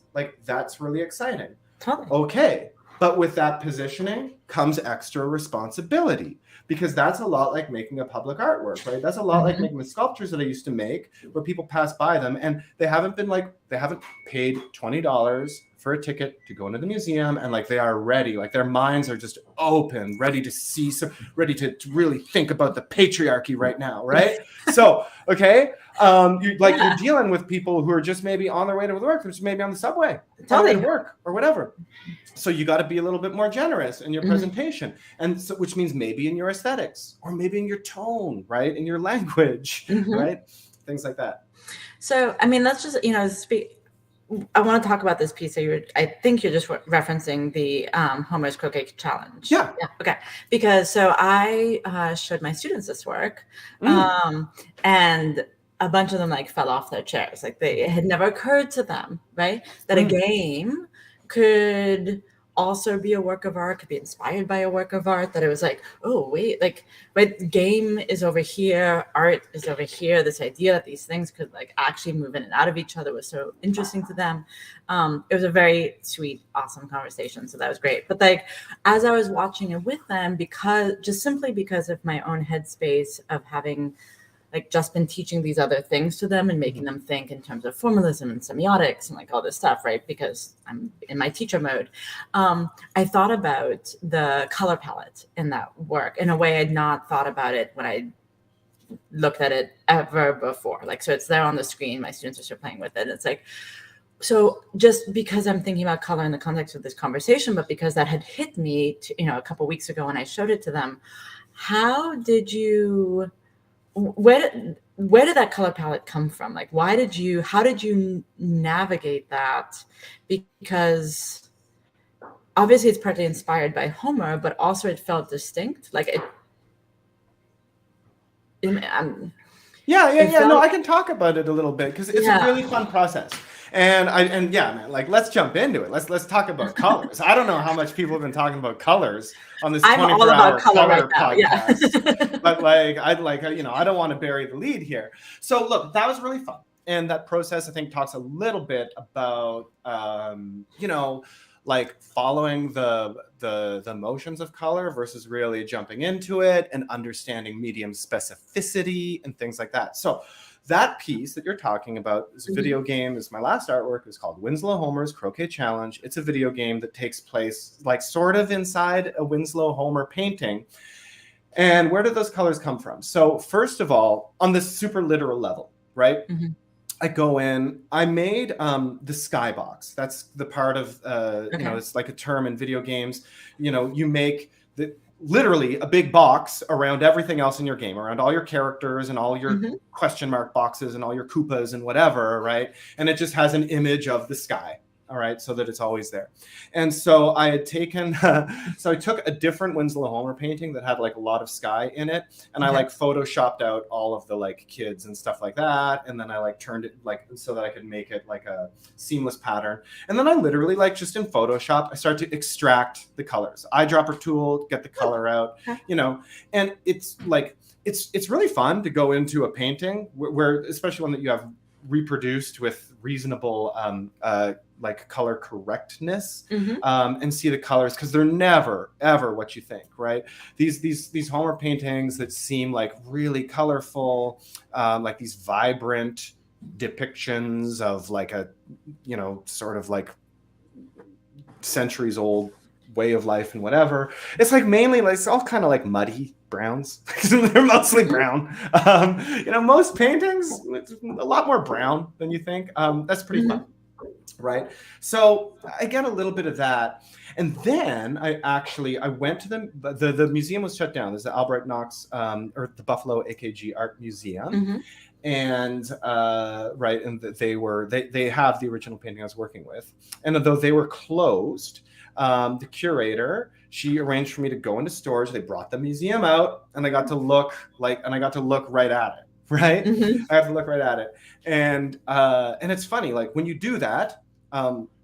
really exciting. Totally. Okay. But with that positioning comes extra responsibility, because that's a lot like making a public artwork, right? That's a lot like making the sculptures that I used to make where people pass by them and they haven't paid $20 for a ticket to go into the museum, and like they are ready, like their minds are just open, ready to see, ready to really think about the patriarchy right now, right? So, okay, you're dealing with people who are just maybe on their way to work, they're just maybe on the subway, on their way to work or whatever. So you got to be a little bit more generous in your presentation, and so, which means maybe in your aesthetics or maybe in your tone, right, in your language, right, things like that. So, I mean, let's just, you know, I want to talk about this piece that I think you're just referencing the Homer's Croquet Challenge. Yeah. Okay. Because so I showed my students this work, and a bunch of them like fell off their chairs. Like it had never occurred to them, right, that a game could also be a work of art, could be inspired by a work of art, that it was like, oh, wait, like, right, game is over here, art is over here. This idea that these things could like actually move in and out of each other was so interesting to them. It was a very sweet, awesome conversation. So that was great. But like, as I was watching it with them, simply because of my own headspace of having like just been teaching these other things to them and making them think in terms of formalism and semiotics and like all this stuff, right? Because I'm in my teacher mode. I thought about the color palette in that work in a way I'd not thought about it when I looked at it ever before. Like, so it's there on the screen. My students are still playing with it. It's like, so just because I'm thinking about color in the context of this conversation, but because that had hit me, a couple of weeks ago when I showed it to them, how did you... Where did that color palette come from? Like, how did you navigate that? Because obviously it's partly inspired by Homer, but also it felt distinct. Like No, I can talk about it a little bit because it's a really fun process. And yeah, man, like let's jump into it. Let's talk about colors. I don't know how much people have been talking about colors on this 24-hour color podcast, but like I'd like I don't want to bury the lead here. So look, that was really fun, and that process I think talks a little bit about like following the motions of color versus really jumping into it and understanding medium specificity and things like that. So that piece that you're talking about is a video game. Is my last artwork. It's called Winslow Homer's Croquet Challenge. It's a video game that takes place like sort of inside a Winslow Homer painting. And where did those colors come from? So first of all, on this super literal level, right? I go in, I made the skybox. That's the part of, it's like a term in video games. You make literally a big box around everything else in your game, around all your characters and all your question mark boxes and all your Koopas and whatever, right? And it just has an image of the sky. All right, so that it's always there. And so I had taken, so I took a different Winslow Homer painting that had like a lot of sky in it, and I like photoshopped out all of the like kids and stuff like that, and then I like turned it like so that I could make it like a seamless pattern. And then I literally like just in Photoshop, I start to extract the colors. Eyedropper tool, get the color out, and it's like it's really fun to go into a painting where especially one that you have reproduced with reasonable like color correctness and see the colors, because they're never ever what you think, right? These Homer paintings that seem like really colorful, like these vibrant depictions of like a sort of like centuries old way of life and whatever. It's like mainly like it's all kind of like muddy browns. They're mostly brown. Most paintings it's a lot more brown than you think. That's pretty fun, right? So I get a little bit of that, and then I went to the museum was shut down. There's the Albright Knox or the Buffalo AKG Art Museum. And and they have the original painting I was working with, and although they were closed, the curator, she arranged for me to go into storage. They brought the museum out, and I got to look right at it. Right, I have to look right at it, and it's funny. Like when you do that,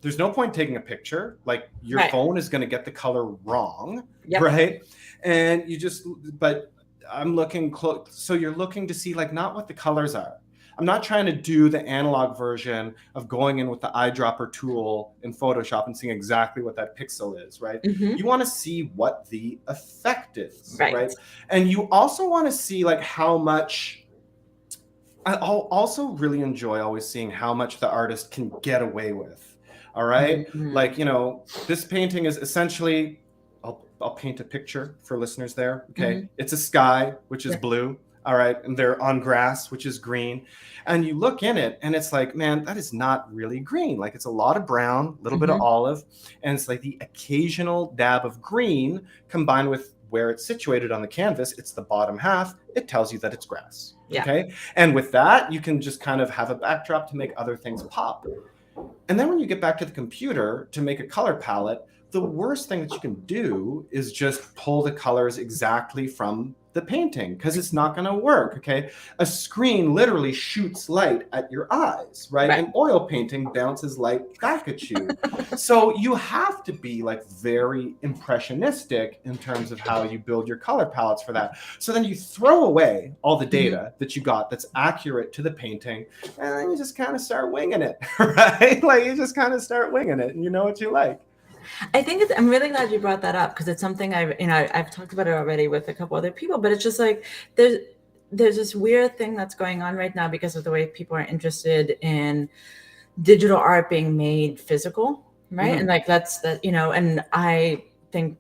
there's no point taking a picture. Like your phone is going to get the color wrong, right? And but I'm looking close. So you're looking to see like not what the colors are. I'm not trying to do the analog version of going in with the eyedropper tool in Photoshop and seeing exactly what that pixel is, right? You want to see what the effect is, right? And you also want to see like how much. I'll also really enjoy always seeing how much the artist can get away with. All right, like this painting is essentially. I'll paint a picture for listeners there. Okay, it's a sky which is blue. All right, and they're on grass, which is green. And you look in it, and it's like, man, that is not really green. Like it's a lot of brown, a little bit of olive, and it's like the occasional dab of green combined with where it's situated on the canvas. It's the bottom half. It tells you that it's grass. Okay, and with that, you can just kind of have a backdrop to make other things pop. And then when you get back to the computer to make a color palette, the worst thing that you can do is just pull the colors exactly from the painting, because it's not going to work. Okay, a screen literally shoots light at your eyes, right? An oil painting bounces light back at you. So you have to be like very impressionistic in terms of how you build your color palettes for that. So then you throw away all the data that you got that's accurate to the painting, and then you just kind of start winging it, right? Like you just kind of start winging it, and you know what you like. I think I'm really glad you brought that up, because it's something I've talked about it already with a couple other people, but it's just like there's this weird thing that's going on right now because of the way people are interested in digital art being made physical, right? And like and I think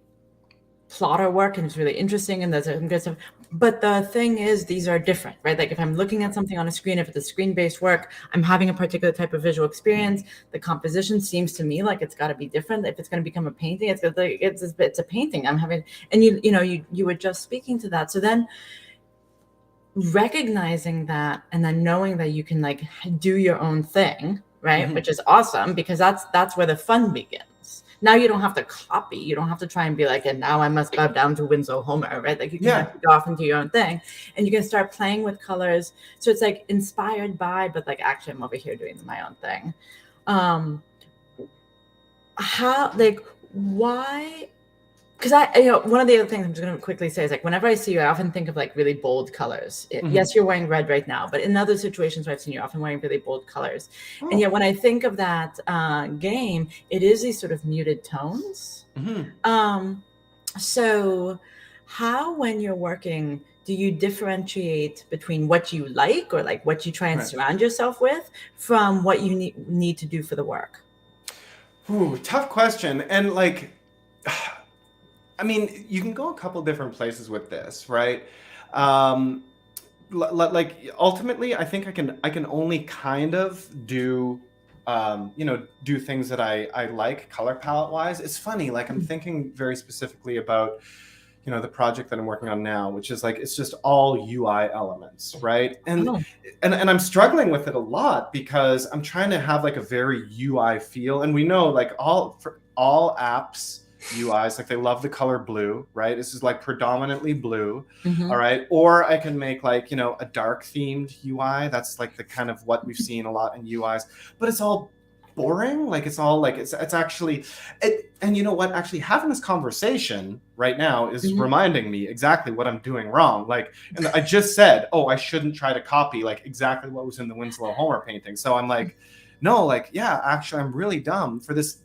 plotter work and it's really interesting and there's some good stuff. But the thing is, these are different, right? Like if I'm looking at something on a screen, if it's a screen-based work, I'm having a particular type of visual experience. The composition seems to me like it's got to be different. If it's going to become a painting, it's a painting. I'm having, and you were just speaking to that. So then recognizing that and then knowing that you can like do your own thing, right? Which is awesome, because that's where the fun begins. Now you don't have to copy. You don't have to try and be like, and now I must bow down to Winslow Homer, right? Like you can go off and do your own thing, and you can start playing with colors. So it's like inspired by, but like actually I'm over here doing my own thing. How, like, why? Because one of the other things I'm just going to quickly say is, like, whenever I see you, I often think of like really bold colors. Yes, you're wearing red right now, but in other situations where I've seen you, often wearing really bold colors. And yet when I think of that game, it is these sort of muted tones. So how, when you're working, do you differentiate between what you like, or like what you try and surround yourself with, from what you need to do for the work? Ooh, tough question. And like, I mean, you can go a couple different places with this, right? Like ultimately, I think I can only kind of do, do things that I like color palette wise. It's funny, like I'm thinking very specifically about, the project that I'm working on now, which is like, it's just all UI elements, right? And I'm struggling with it a lot because I'm trying to have like a very UI feel. And we know like all apps, UIs, like they love the color blue, right? This is like predominantly blue, all right? Or I can make like, a dark themed UI. That's like the kind of what we've seen a lot in UIs, but it's all boring. Like it's all like, it's actually, and you know what, actually having this conversation right now is reminding me exactly what I'm doing wrong. Like, and I just said, oh, I shouldn't try to copy like exactly what was in the Winslow Homer painting. So I'm like, no, like, yeah, actually I'm really dumb for this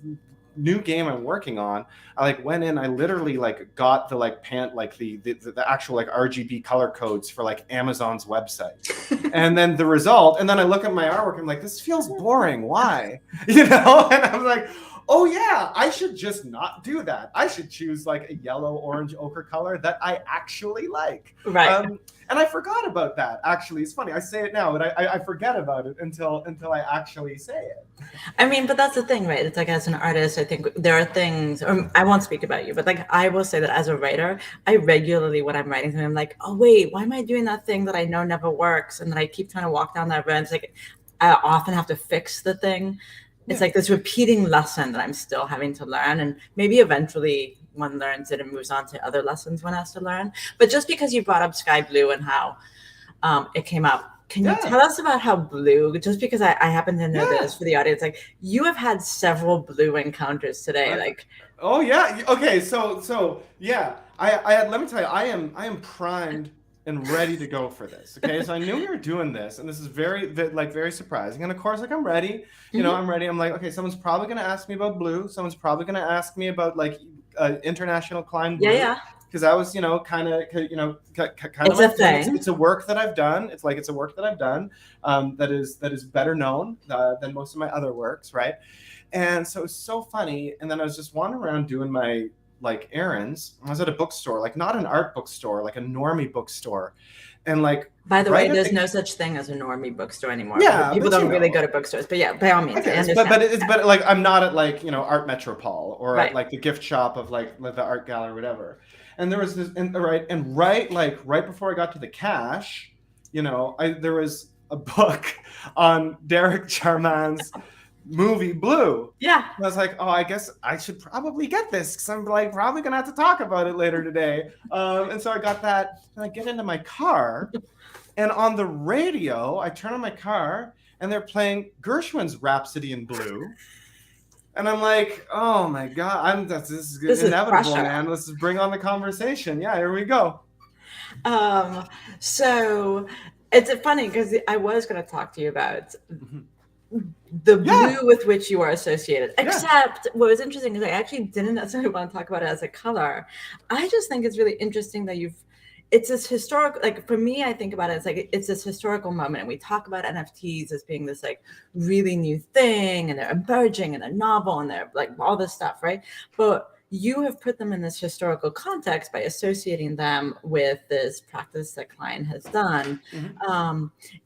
new game I'm working on. I like went in, I literally like got the like the actual like RGB color codes for like Amazon's website. And then the result, and then I look at my artwork, I'm like, this feels boring. Why? And I'm like, oh yeah, I should just not do that. I should choose like a yellow, orange, ochre color that I actually like. Right. And I forgot about that. Actually, it's funny. I say it now, but I forget about it until I actually say it. I mean, but that's the thing, right? It's like, as an artist, I think there are things, or I won't speak about you, but like I will say that as a writer, I regularly, when I'm writing something, I'm like, oh wait, why am I doing that thing that I know never works? And then I keep trying to walk down that road. It's like I often have to fix the thing. It's like this repeating lesson that I'm still having to learn, and maybe eventually one learns it and moves on to other lessons one has to learn. But just because you brought up sky blue and how it came up, can you tell us about how blue, just because I happen to know this for the audience, like you have had several blue encounters today. Like, oh yeah. Okay. So yeah, let me tell you, I am primed and ready to go for this. Okay. So I knew we were doing this, and this is very surprising. And of course, like I'm ready, I'm ready. I'm like, okay, someone's probably going to ask me about blue. Someone's probably going to ask me about like international climb blue. Yeah. Because I was, kind of it's a thing. It's a work that I've done. It's a work that I've done that is better known than most of my other works, right? And so it's so funny. And then I was just wandering around doing my like errands. I was at a bookstore, like not an art bookstore, like a normie bookstore, and like. By the way, there's no such thing as a normie bookstore anymore. Yeah, people don't really go to bookstores, but yeah, by all means. Okay, but like I'm not at like Art Metropole or at like the gift shop of like the art gallery or whatever. And there was this, right before I got to the cash, there was a book on Derek Jarman's movie Blue. Yeah. And I was like, oh, I guess I should probably get this because I'm like probably gonna have to talk about it later today. And so I got that, and I get into my car, and on the radio, I turn on my car, and they're playing Gershwin's Rhapsody in Blue. And I'm like, oh my God, this is inevitable, man. Let's just bring on the conversation. Yeah, here we go. So it's funny because I was going to talk to you about the blue with which you are associated. Except what was interesting is I actually didn't necessarily want to talk about it as a color. I just think it's really interesting that it's this historical, like for me, I think about it as like it's this historical moment, and we talk about NFTs as being this like really new thing, and they're emerging, and they're novel, and they're like all this stuff, right? But you have put them in this historical context by associating them with this practice that Klein has done.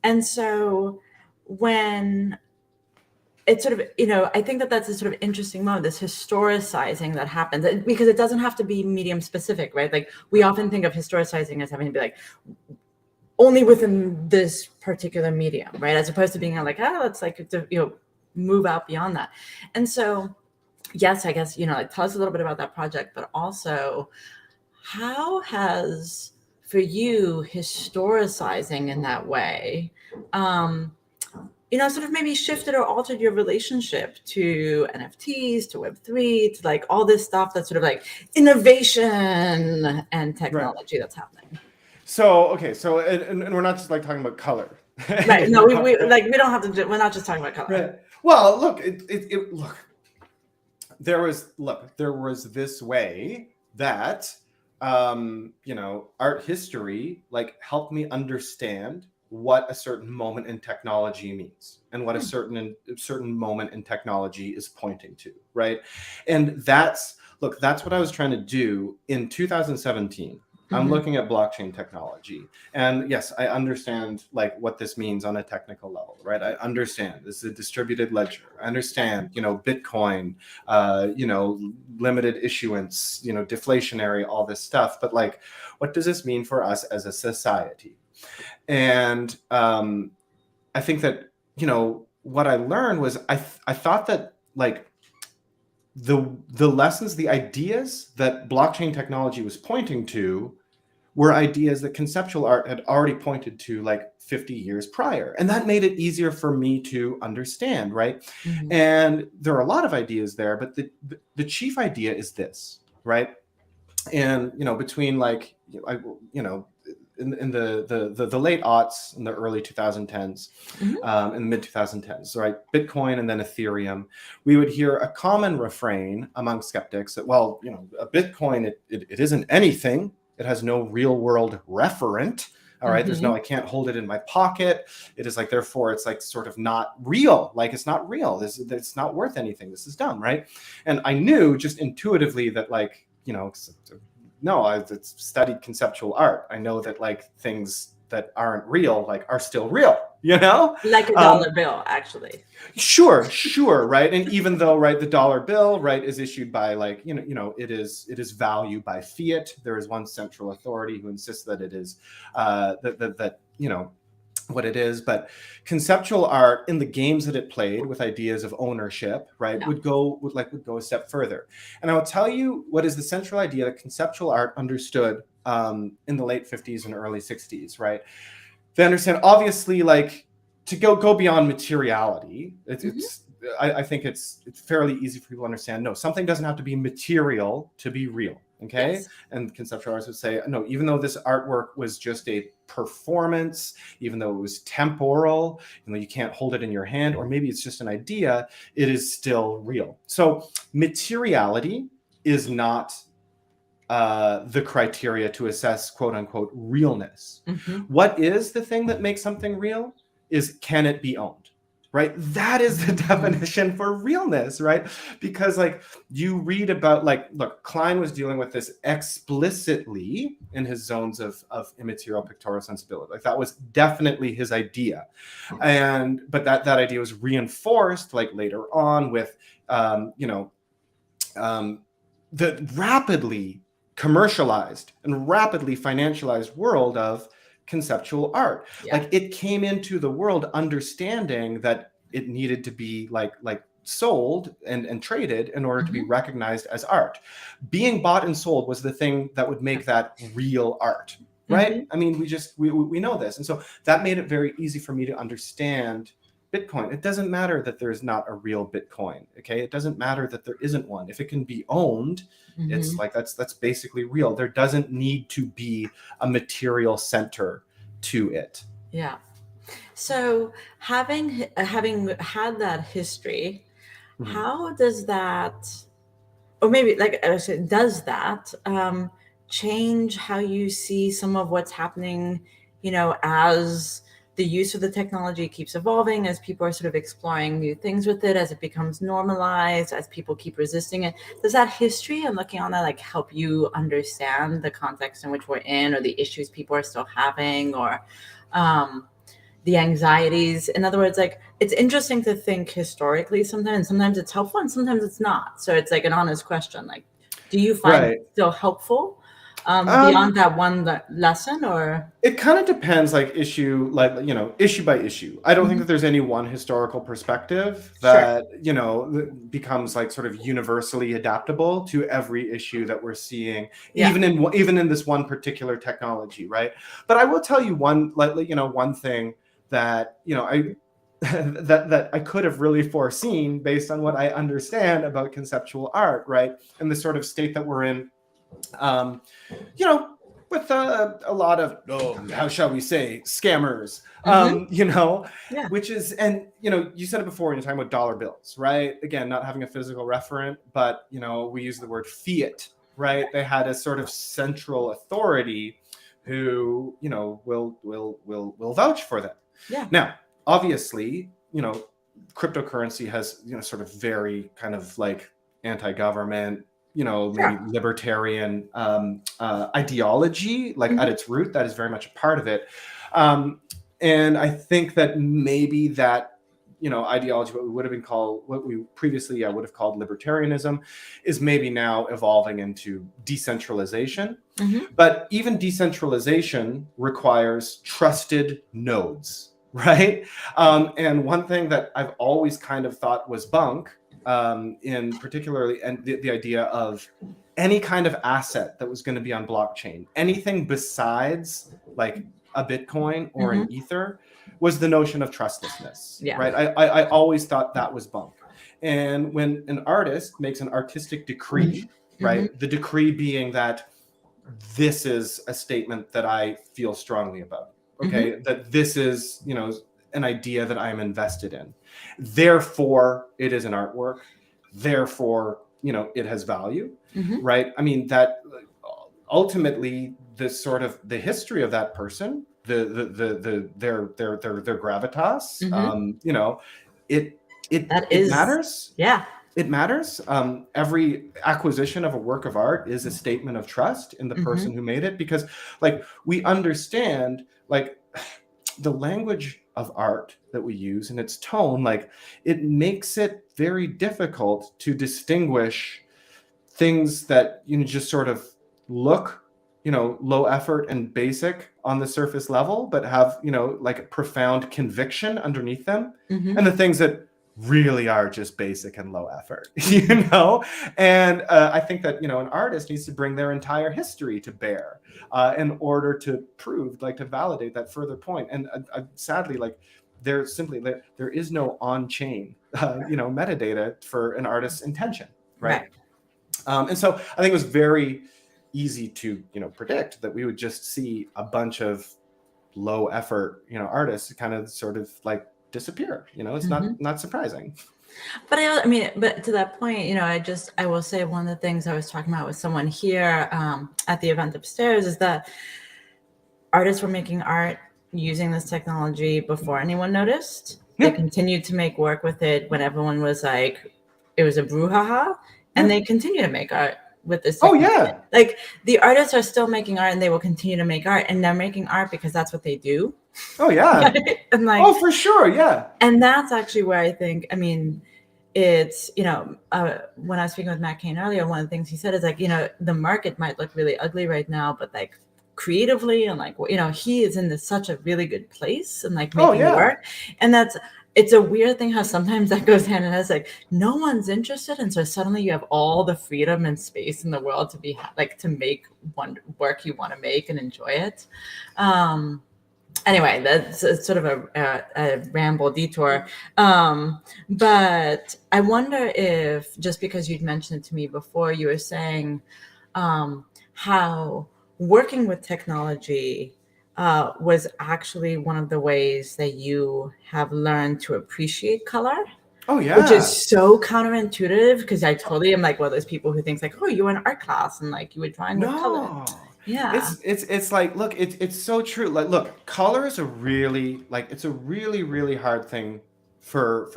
And so when it's sort of, I think that that's a sort of interesting moment, this historicizing that happens, because it doesn't have to be medium specific, right? Like we often think of historicizing as having to be like only within this particular medium, right? As opposed to being like, let's like, move out beyond that. And so, yes, I guess, like tell us a little bit about that project, but also how has, for you, historicizing in that way, sort of maybe shifted or altered your relationship to NFTs, to Web3, to like all this stuff that's sort of like innovation and technology that's happening? So, okay, so, and we're not just like talking about color. Right. No, we don't have to, we're not just talking about color. Right. Well, look, look, there was this way that, art history, like, helped me understand what a certain moment in technology means and what a certain moment in technology is pointing to, right? And that's what I was trying to do in 2017. I'm looking at blockchain technology, and yes, I understand like what this means on a technical level, right? I understand this is a distributed ledger. I understand, Bitcoin, limited issuance, deflationary, all this stuff. But like, what does this mean for us as a society? And I think that, what I learned was I thought that like the lessons, the ideas that blockchain technology was pointing to were ideas that conceptual art had already pointed to like 50 years prior. And that made it easier for me to understand, right? And there are a lot of ideas there, but the chief idea is this, right? And, between like, in the late aughts and the early 2010s, in the mid 2010s, right? Bitcoin and then Ethereum, we would hear a common refrain among skeptics that, well, a Bitcoin, it isn't anything. It has no real world referent. All right. There's no, I can't hold it in my pocket. It is like, therefore it's like sort of not real. Like it's not real. It's not worth anything. This is dumb. Right. And I knew just intuitively that like, no, I've studied conceptual art. I know that like things that aren't real, like are still real, Like a dollar bill, actually. Sure, right. And even though, right, the dollar bill, right, is issued by like, it is valued by fiat. There is one central authority who insists that it is what it is, but conceptual art in the games that it played with ideas of ownership, right, would go a step further. And I will tell you what is the central idea that conceptual art understood in the late 50s and early 60s, right? They understand, obviously, like to go beyond materiality. I think it's fairly easy for people to understand. No, something doesn't have to be material to be real. Okay. Yes. And conceptual artists would say, no, even though this artwork was just a performance, even though it was temporal, even though you can't hold it in your hand, or maybe it's just an idea, it is still real. So materiality is not the criteria to assess quote unquote realness. What is the thing that makes something real is, can it be owned? Right? That is the definition for realness, right? Because like you read about like, look, Klein was dealing with this explicitly in his zones of immaterial pictorial sensibility. Like that was definitely his idea. But that idea was reinforced like later on with, the rapidly commercialized and rapidly financialized world of conceptual art. Like it came into the world understanding that it needed to be like sold and traded in order to be recognized as art. Being bought and sold was the thing that would make that real art, right? I mean, we know this. And so that made it very easy for me to understand Bitcoin. It doesn't matter that there's not a real Bitcoin, okay? It doesn't matter that there isn't one. If it can be owned, it's like that's basically real. There doesn't need to be a material center to it. Yeah. So having had that history, how does that, or maybe like I said, does that change how you see some of what's happening, as the use of the technology keeps evolving, as people are sort of exploring new things with it, as it becomes normalized, as people keep resisting it? Does that history and looking on that like help you understand the context in which we're in, or the issues people are still having, or the anxieties? In other words, like it's interesting to think historically sometimes it's helpful and sometimes it's not. So it's like an honest question. Like, do you find it still helpful? Beyond that one lesson, or it kind of depends, like issue by issue. I don't think that there's any one historical perspective that becomes like sort of universally adaptable to every issue that we're seeing, even in this one particular technology, right? But I will tell you one thing that that I could have really foreseen based on what I understand about conceptual art, right? And the sort of state that we're in, you know, with a lot of, how shall we say, scammers, you know, which is, and, you know, you said it before when you're talking about dollar bills, right? Again, not having a physical referent, but, you know, we use the word fiat, right? They had a sort of central authority who, you know, will vouch for them. Yeah. Now, obviously, you know, cryptocurrency has, you know, sort of very kind of like anti-government, you know, maybe libertarian ideology, like at its root. That is very much a part of it. And I think that maybe that, you know, ideology, what we would have been called, what we previously would have called libertarianism, is maybe now evolving into decentralization. But even decentralization requires trusted nodes, right? And one thing that I've always kind of thought was bunk, in particularly, and the idea of any kind of asset that was going to be on blockchain, anything besides like a Bitcoin or an Ether, was the notion of trustlessness, right? I always thought that was bunk. And when an artist makes an artistic decree, right, the decree being that this is a statement that I feel strongly about, okay, that this is, you know, an idea that I'm invested in. Therefore, it is an artwork. Therefore, you know, it has value, right? I mean, that ultimately, the sort of the history of that person, their gravitas, you know, it matters. Yeah. It matters. Every acquisition of a work of art is a statement of trust in the person who made it, because like we understand like the language of art that we use and its tone, like it makes it very difficult to distinguish things that, you know, just sort of look, you know, low effort and basic on the surface level, but have, you know, like a profound conviction underneath them, and the things that really are just basic and low effort, you know? And I think that, you know, an artist needs to bring their entire history to bear in order to prove, like to validate that further point. And sadly, like there is no on-chain, you know, metadata for an artist's intention, right? And so I think it was very easy to, you know, predict that we would just see a bunch of low effort, you know, artists kind of sort of like disappear, you know. It's not surprising. But I mean, but to that point, you know, I will say one of the things I was talking about with someone here at the event upstairs is that artists were making art using this technology before anyone noticed. They continued to make work with it when everyone was like, it was a brouhaha, and they continue to make art with this technology. Like the artists are still making art, and they will continue to make art, and they're making art because that's what they do. And like, for sure, and that's actually where I think, I mean, it's, you know, when I was speaking with Matt Kane earlier, one of the things he said is like, you know, the market might look really ugly right now, but like creatively and like, you know, he is in such a really good place and like making work. And it's a weird thing how sometimes that goes hand in hand. It's like no one's interested, and so suddenly you have all the freedom and space in the world to be like to make one work you want to make and enjoy it. Anyway, that's sort of a ramble detour. But I wonder if, just because you'd mentioned it to me before, you were saying how working with technology was actually one of the ways that you have learned to appreciate color. Which is so counterintuitive, because I totally am like one of those people who thinks like, oh, you were in art class and like you were drawing with color. It's like, look, it's so true. Like, look, color is a really really hard thing for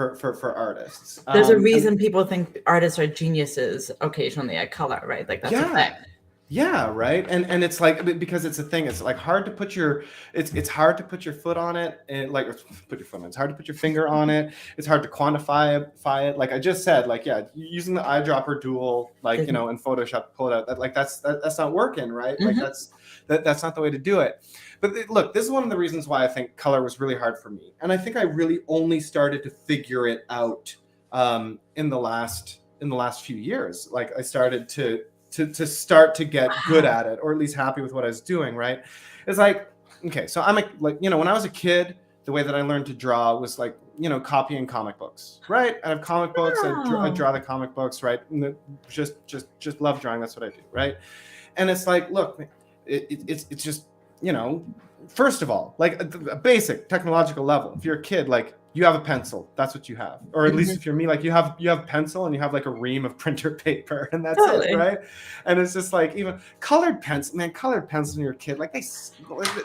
artists. There's a reason people think artists are geniuses occasionally at color, right? Like that's a thing. Yeah, right. And it's like, because it's a thing, it's like hard to put your it's hard to put your foot on it, and like put your foot on it. It's hard to put your finger on it. It's hard to quantify it. Like I just said, like using the eyedropper tool, like you know, in Photoshop, pull it out. That like that's not working, right? Like that's not the way to do it. But look, this is one of the reasons why I think color was really hard for me, and I think I really only started to figure it out in the last few years. Like I started to start to get good at it, or at least happy with what I was doing, right? It's like, okay, so I'm like, you know, when I was a kid, the way that I learned to draw was like, copying comic books, right? I have comic books, I draw the comic books, right? And just love drawing. That's what I do, right? And it's like, look, it's just, first of all, like a basic technological level. If you're a kid, like you have a pencil, that's what you have. Or at least if you're me, like you have pencil and you have like a ream of printer paper and that's it, right? And it's just like even colored pencil when you're a kid, like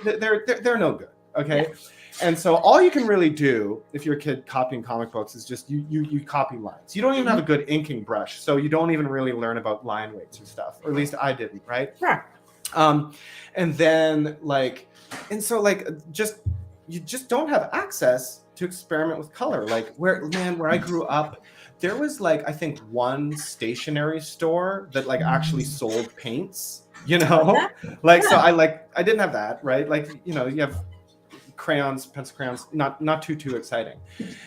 they're no good, okay? Yeah. And so all you can really do if you're a kid copying comic books is just you copy lines. You don't even have a good inking brush, so you don't even really learn about line weights and stuff. Or at least I didn't, right? Yeah. And then you just don't have access to experiment with color. Like where I grew up, there was like I think one stationery store that like actually sold paints. Like so I didn't have that, right? Like you have crayons, pencil crayons, not too exciting.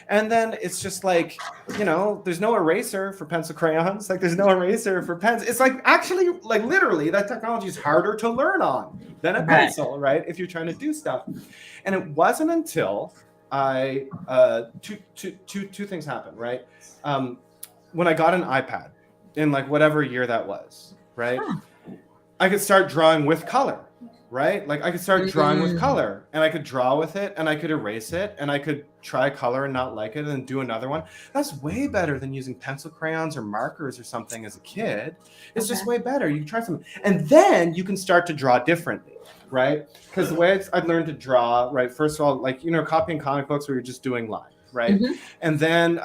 And then it's just like, there's no eraser for pencil crayons, like there's no eraser for pens. It's like actually like literally that technology is harder to learn on than a pencil, right? If you're trying to do stuff. And it wasn't until two things happened, right? When I got an iPad in like whatever year that was, right? I could start drawing with color. Right? Like I could start drawing with color and I could draw with it and I could erase it and I could try color and not like it and then do another one. That's way better than using pencil crayons or markers or something as a kid. It's just way better. You can try something. And then you can start to draw differently, right? Because the way I've learned to draw, right? First of all, like, copying comic books where you're just doing lines. Right. And then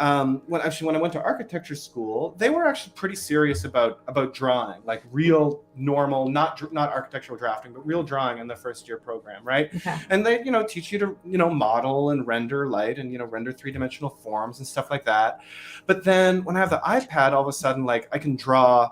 when I went to architecture school, they were actually pretty serious about drawing, like real normal, not architectural drafting, but real drawing in the first year program. Right. Okay. And they, teach you to, model and render light and, render 3-dimensional forms and stuff like that. But then when I have the iPad, all of a sudden, like I can draw,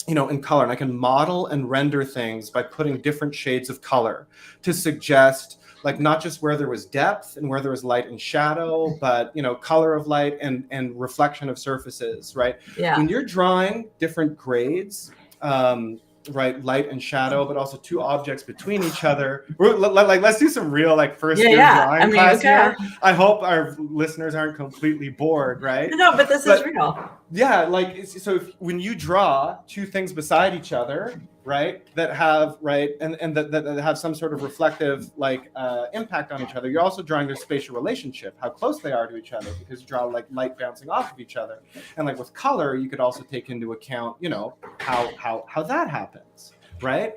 in color, and I can model and render things by putting different shades of color to suggest like not just where there was depth and where there was light and shadow, but color of light and reflection of surfaces, right? Yeah. When you're drawing different grades, right, light and shadow, but also two objects between each other. Like let's do some real like first year drawing class here. I hope our listeners aren't completely bored, right? No, but this is real. Yeah, like so when you draw two things beside each other, right, that have and that have some sort of reflective like impact on each other, you're also drawing their spatial relationship, how close they are to each other, because you draw like light bouncing off of each other. And like with color, you could also take into account, how that happens, right?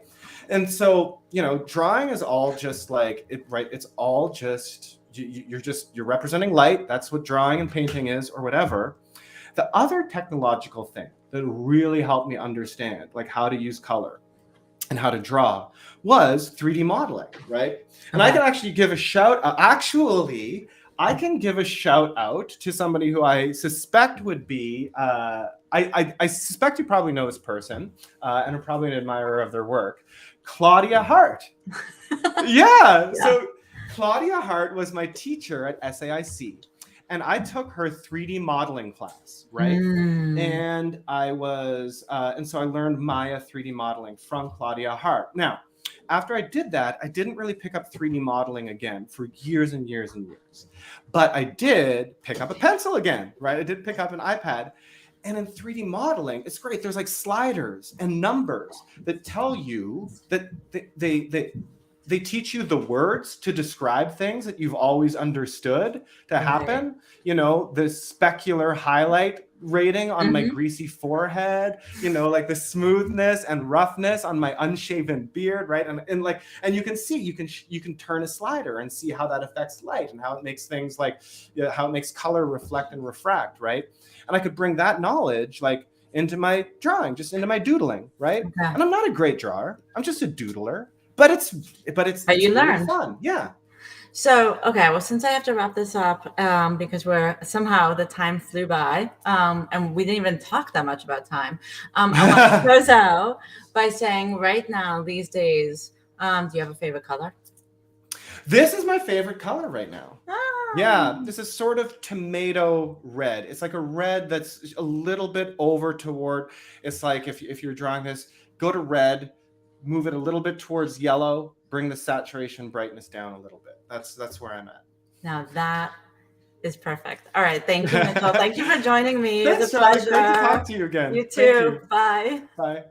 And so, drawing is all just like it, right? It's all just you're representing light. That's what drawing and painting is, or whatever. The other technological thing that really helped me understand like how to use color and how to draw was 3D modeling, right? And I can actually give a shout out. Actually, I can give a shout out to somebody who I suspect would be, I suspect you probably know this person and are probably an admirer of their work, Claudia Hart. Yeah. So Claudia Hart was my teacher at SAIC. And I took her 3D modeling class, right? And I was, and so I learned Maya 3D modeling from Claudia Hart. Now, after I did that, I didn't really pick up 3D modeling again for years and years and years. But I did pick up a pencil again, right? I did pick up an iPad. And in 3D modeling, it's great. There's like sliders and numbers that tell you that they teach you the words to describe things that you've always understood to happen. The specular highlight rating on my greasy forehead, like the smoothness and roughness on my unshaven beard, right? And you can see, you can turn a slider and see how that affects light and how it makes things like, how it makes color reflect and refract, right? And I could bring that knowledge like into my drawing, just into my doodling, right? Okay. And I'm not a great drawer. I'm just a doodler. But it's you learn. Really fun. Yeah. So, okay, well, since I have to wrap this up, because somehow the time flew by, and we didn't even talk that much about time. I want to close out by saying right now, these days, do you have a favorite color? This is my favorite color right now. Yeah, this is sort of tomato red. It's like a red that's a little bit over toward, it's like if you're drawing this, go to red, move it a little bit towards yellow, bring the saturation brightness down a little bit. That's where I'm at. Now that is perfect. All right. Thank you, Mitchell. Thank you for joining me. Thanks, It's a Charlie. pleasure. Great to talk to you again. You Thank too. you. Bye. Bye.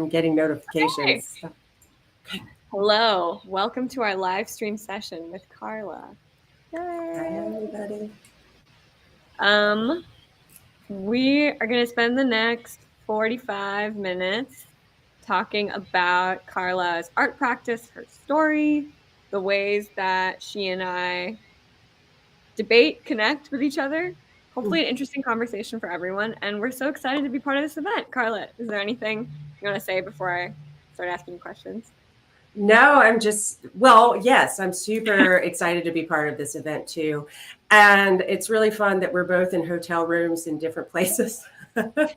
getting notifications. Okay. Hello, welcome to our live stream session with Carla. Yay. Hi, everybody. We are going to spend the next 45 minutes talking about Carla's art practice, her story, the ways that she and I debate, connect with each other. Hopefully an interesting conversation for everyone. And we're so excited to be part of this event. Carla, is there anything you want to say before I start asking you questions? No, I'm just, well, yes, I'm super excited to be part of this event too. And it's really fun that we're both in hotel rooms in different places.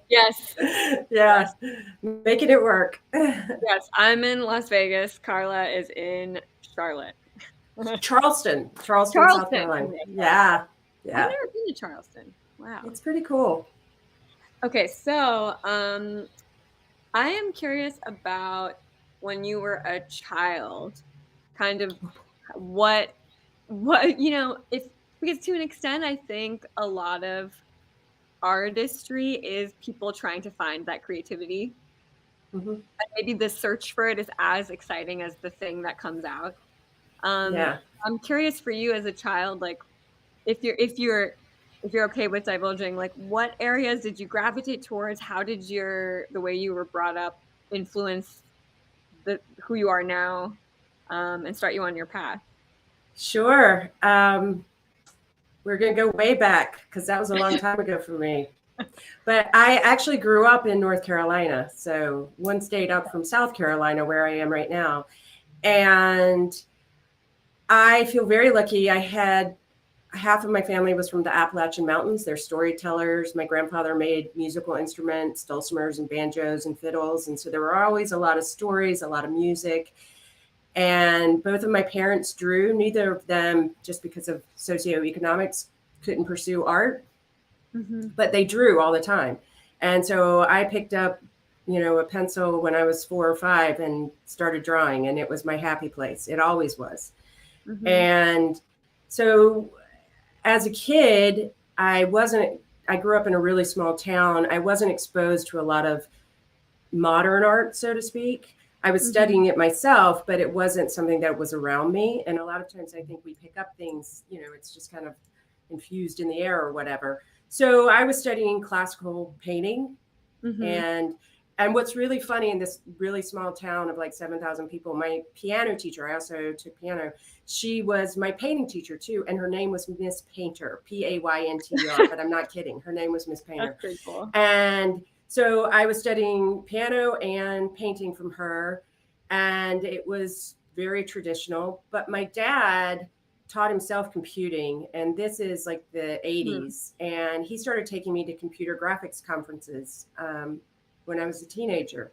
Yes. Yeah, making it work. Yes, I'm in Las Vegas. Carla is in Charlotte. Charleston, South Carolina. Yeah. I've never been to Charleston. Wow. It's pretty cool. Okay, so I am curious about when you were a child, kind of what if, because to an extent I think a lot of artistry is people trying to find that creativity. And maybe the search for it is as exciting as the thing that comes out. I'm curious for you as a child, like if you're okay with divulging, like what areas did you gravitate towards? How did the way you were brought up influence who you are now, and start you on your path? Sure. We're going to go way back because that was a long time ago for me. But I actually grew up in North Carolina, so one state up from South Carolina, where I am right now. And I feel very lucky. I had half of my family was from the Appalachian Mountains. They're storytellers. My grandfather made musical instruments, dulcimers and banjos and fiddles. And so there were always a lot of stories, a lot of music. And both of my parents drew. Neither of them, just because of socioeconomics, couldn't pursue art, but they drew all the time. And so I picked up, a pencil when I was 4 or 5 and started drawing, and it was my happy place. It always was. And so as a kid, I grew up in a really small town. I wasn't exposed to a lot of modern art, so to speak. I was studying it myself, but it wasn't something that was around me. And a lot of times I think we pick up things, it's just kind of infused in the air or whatever. So I was studying classical painting. And what's really funny in this really small town of like 7,000 people, my piano teacher, I also took piano. She was my painting teacher too. And her name was Miss Painter, Payntr, but I'm not kidding. Her name was Miss Painter. That's pretty cool. And so I was studying piano and painting from her, and it was very traditional. But my dad taught himself computing, and this is like the 80s. And he started taking me to computer graphics conferences when I was a teenager,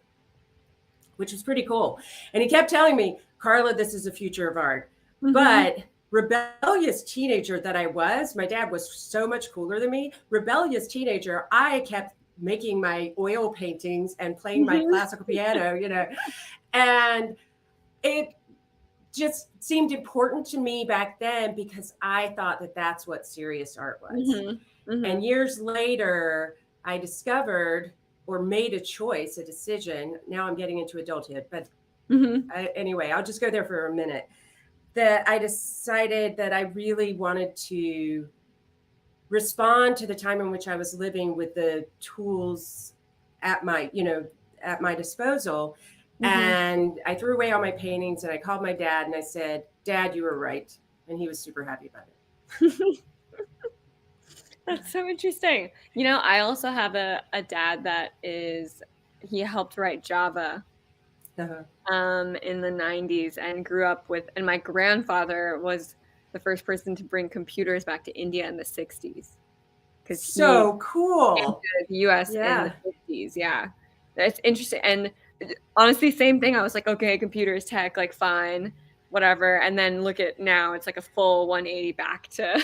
which was pretty cool. And he kept telling me, Carla, this is the future of art. But rebellious teenager that I was, my dad was so much cooler than me. Rebellious teenager, I kept making my oil paintings and playing my classical piano, and it just seemed important to me back then because I thought that that's what serious art was. And years later, I discovered or made a choice, a decision. Now I'm getting into adulthood, but anyway, I'll just go there for a minute. That I decided that I really wanted to respond to the time in which I was living with the tools at my disposal. And I threw away all my paintings and I called my dad and I said, Dad, you were right. And he was super happy about it. That's so interesting. I also have a dad that he helped write Java in the 90s and grew up with, and my grandfather was the first person to bring computers back to India in the 60s. So cool. Came to the US in the 50s. Yeah. That's interesting. And honestly, same thing. I was like, okay, computers, tech, like fine, whatever. And then look at now, it's like a full 180 back to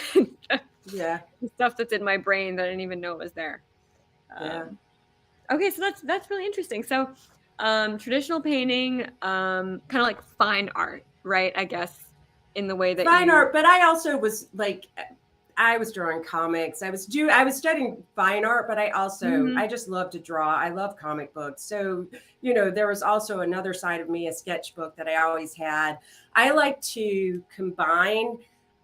stuff that's in my brain that I didn't even know was there. Okay, so that's really interesting. So traditional painting, kind of like fine art, right? I guess in the way that fine art, but I also was like, I was drawing comics. I was studying fine art, but I also I just love to draw. I love comic books. So, there was also another side of me, a sketchbook that I always had. I like to combine.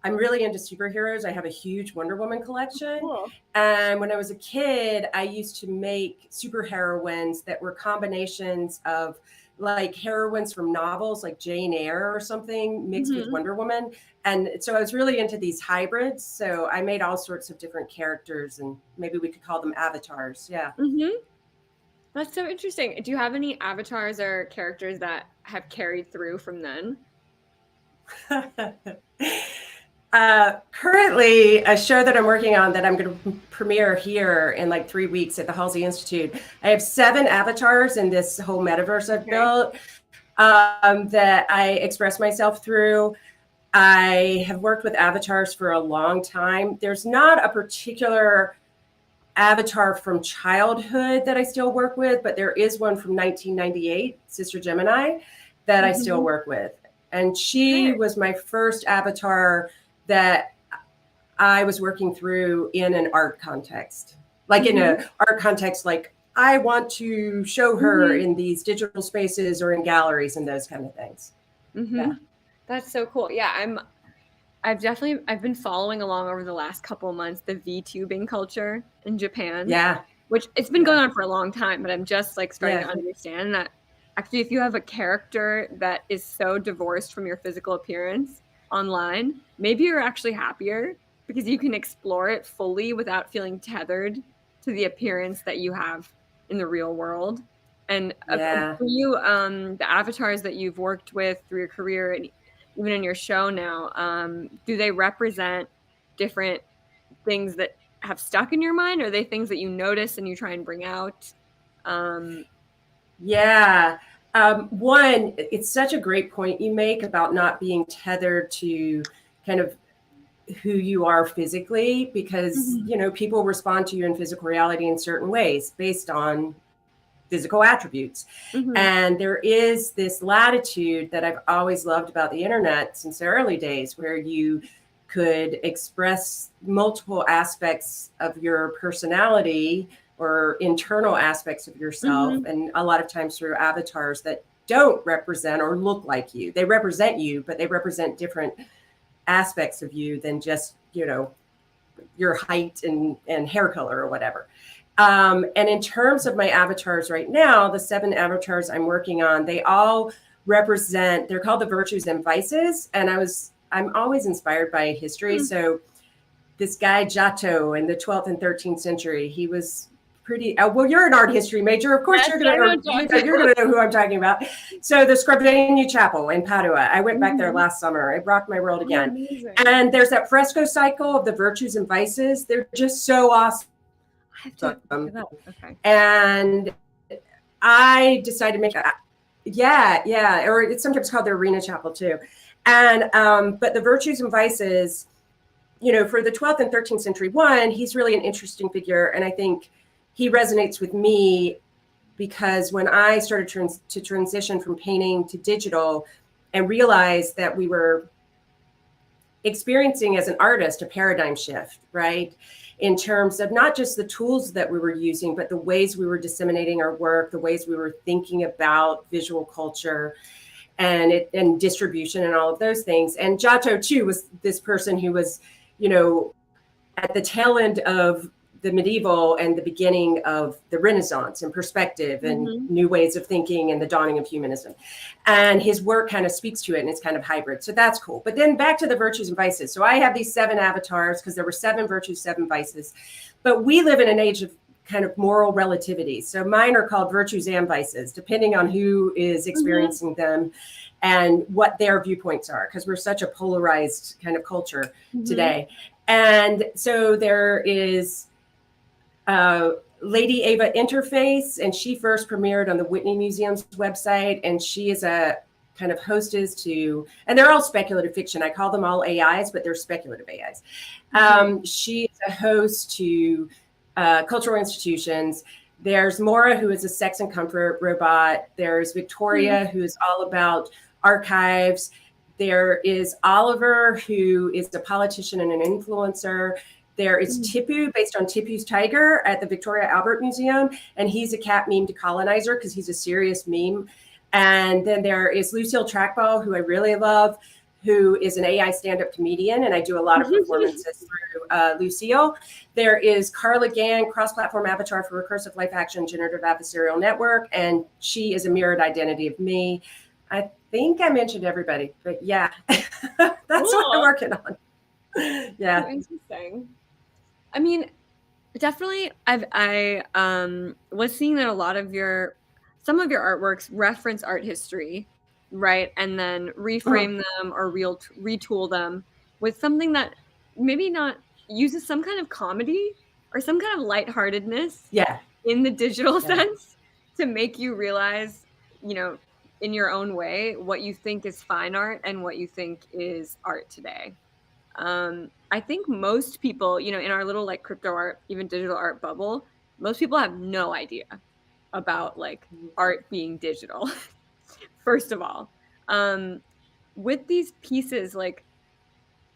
I'm really into superheroes. I have a huge Wonder Woman collection. Cool. And when I was a kid, I used to make superheroines that were combinations of like heroines from novels like Jane Eyre or something mixed with Wonder Woman. And so I was really into these hybrids. So I made all sorts of different characters, and maybe we could call them avatars. Yeah. That's so interesting. Do you have any avatars or characters that have carried through from then? Currently, a show that I'm working on that I'm going to premiere here in like 3 weeks at the Halsey Institute. I have 7 avatars in this whole metaverse I've built that I express myself through. I have worked with avatars for a long time. There's not a particular avatar from childhood that I still work with, but there is one from 1998, Sister Gemini, that I still work with. And she was my first avatar that I was working through in an art context, like in an art context, like I want to show her in these digital spaces or in galleries and those kind of things. Yeah. That's so cool. Yeah, I've been following along over the last couple of months the VTubing culture in Japan. Yeah. Which it's been going on for a long time, but I'm just like starting to understand that actually if you have a character that is so divorced from your physical appearance online, maybe you're actually happier because you can explore it fully without feeling tethered to the appearance that you have in the real world. And for you, the avatars that you've worked with through your career and even in your show now, do they represent different things that have stuck in your mind? Or are they things that you notice and you try and bring out? One, it's such a great point you make about not being tethered to kind of who you are physically, because, people respond to you in physical reality in certain ways based on physical attributes. And there is this latitude that I've always loved about the internet since the early days, where you could express multiple aspects of your personality or internal aspects of yourself. And a lot of times through avatars that don't represent or look like you. They represent you, but they represent different aspects of you than just, your height and hair color or whatever. And in terms of my avatars right now, the 7 avatars I'm working on, they all represent, they're called the virtues and vices. And I'm always inspired by history. So this guy Giotto in the 12th and 13th century, he was pretty, well, you're an art history major. Of course, you're going to know who I'm talking about. So the Scribania Chapel in Padua, I went back there last summer. It rocked my world again. Amazing. And there's that fresco cycle of the virtues and vices. They're just so awesome. I have to look it up. Okay. And I decided to make or it's sometimes called the Arena Chapel too. And but the virtues and vices, for the 12th and 13th century one, he's really an interesting figure, and I think he resonates with me because when I started to transition from painting to digital and realized that we were experiencing as an artist a paradigm shift, right? In terms of not just the tools that we were using, but the ways we were disseminating our work, the ways we were thinking about visual culture and distribution and all of those things. And Giotto too was this person who was, at the tail end of the medieval and the beginning of the Renaissance and perspective and new ways of thinking and the dawning of humanism. And his work kind of speaks to it, and it's kind of hybrid. So that's cool. But then back to the virtues and vices. So I have these 7 avatars because there were 7 virtues, 7 vices. But we live in an age of kind of moral relativity. So mine are called virtues and vices, depending on who is experiencing them and what their viewpoints are, because we're such a polarized kind of culture today. And so there is Lady Ava Interface, and she first premiered on the Whitney Museum's website, and she is a kind of hostess to, and they're all speculative fiction. I call them all AIs, but they're speculative AIs. She is a host to cultural institutions. There's Maura, who is a sex and comfort robot. There's Victoria, who is all about archives. There is Oliver, who is a politician and an influencer. There is Tipu, based on Tipu's tiger at the Victoria Albert Museum. And he's a cat meme decolonizer because he's a serious meme. And then there is Lucille Trackball, who I really love, who is an AI stand-up comedian. And I do a lot of performances through Lucille. There is Carla Gann, cross-platform avatar for recursive life action generative adversarial network. And she is a mirrored identity of me. I think I mentioned everybody, but yeah, that's what I'm working on. Yeah. So interesting. I mean, definitely I was seeing that a lot of some of your artworks reference art history, right? And then reframe them or retool them with something that maybe not uses some kind of comedy or some kind of lightheartedness in the digital sense to make you realize, you know, in your own way, what you think is fine art and what you think is art today. I think most people, you know, in our little like crypto art, even digital art bubble, most people have no idea about like art being digital, first of all. With these pieces, like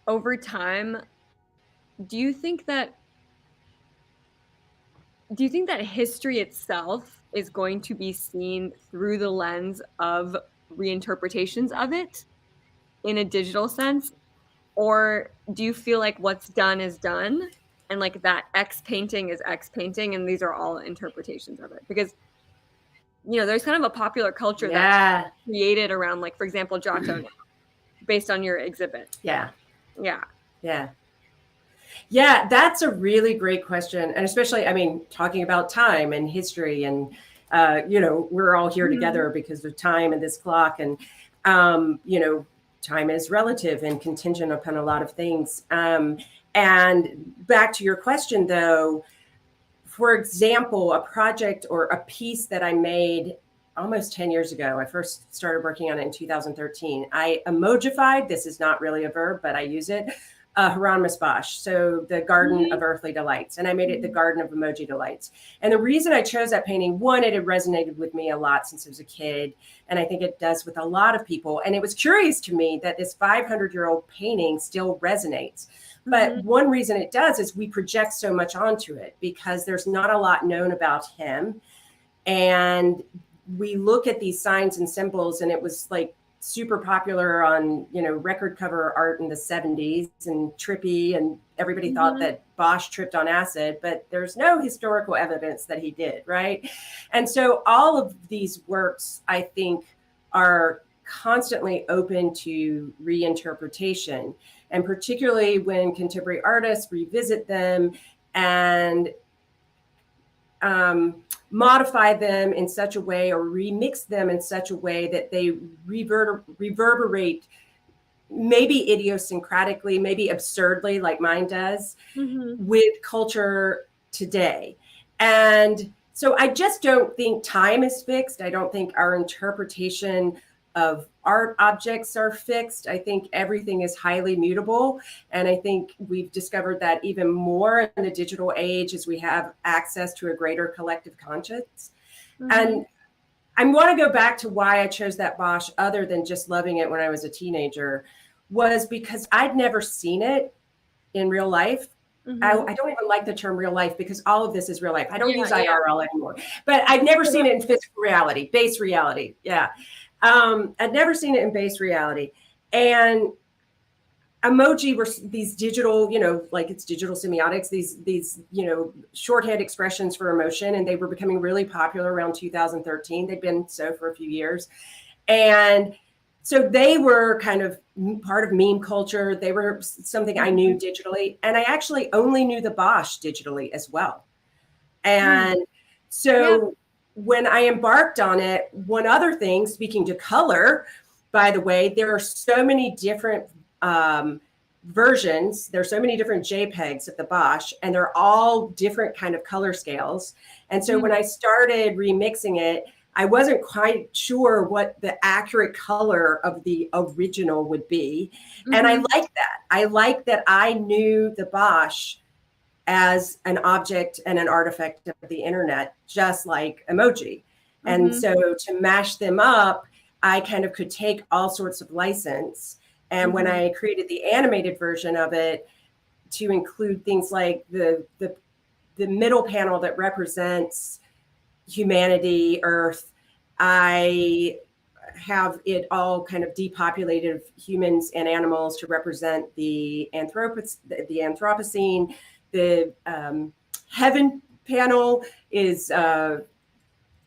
over time, do you think that history itself is going to be seen through the lens of reinterpretations of it in a digital sense? Or do you feel like what's done is done and like that X painting is X painting and these are all interpretations of it? Because, you know, there's kind of a popular culture that's created around, like, for example, Giotto now, based on your exhibit. Yeah. Yeah. Yeah. Yeah, that's a really great question. And especially, I mean, talking about time and history and, you know, we're all here together because of time and this clock. And, you know, time is relative and contingent upon a lot of things. And back to your question, though, for example, a project or a piece that I made almost 10 years ago, I first started working on it in 2013. I emojified, this is not really a verb, but I use it, Hieronymus Bosch, so the Garden of Earthly Delights. And I made it the Garden of Emoji Delights. And the reason I chose that painting, one, it had resonated with me a lot since I was a kid. And I think it does with a lot of people. And it was curious to me that this 500-year-old painting still resonates. But one reason it does is we project so much onto it because there's not a lot known about him. And we look at these signs and symbols, and it was like super popular on, you know, record cover art in the 70s and trippy, and everybody thought that Bosch tripped on acid, but there's no historical evidence that he did, right? And so all of these works, I think, are constantly open to reinterpretation, and particularly when contemporary artists revisit them and modify them in such a way or remix them in such a way that they reverberate maybe idiosyncratically, maybe absurdly like mine does with culture today. And so I just don't think time is fixed. I don't think our interpretation of art objects are fixed. I think everything is highly mutable. And I think we've discovered that even more in the digital age as we have access to a greater collective conscience. And I want to go back to why I chose that Bosch, other than just loving it when I was a teenager, was because I'd never seen it in real life. I don't even like the term real life because all of this is real life. I don't use IRL anymore, but I'd never seen it in physical reality, base reality. Yeah. I'd never seen it in base reality. And emoji were these digital, you know, like it's digital semiotics, these, you know, shorthand expressions for emotion. And they were becoming really popular around 2013. They'd been so for a few years. And so they were kind of part of meme culture. They were something I knew digitally. And I actually only knew the Bosch digitally as well. And so when I embarked on it, one other thing, speaking to color, by the way, there are so many different versions. There's so many different JPEGs of the Bosch, and they're all different kind of color scales. And so when I started remixing it, I wasn't quite sure what the accurate color of the original would be. And I like that. I like that I knew the Bosch as an object and an artifact of the internet, just like emoji. And so to mash them up, I kind of could take all sorts of license And when I created the animated version of it to include things like the middle panel that represents humanity, Earth, I have it all kind of depopulated of humans and animals to represent the Anthropocene. The heaven panel is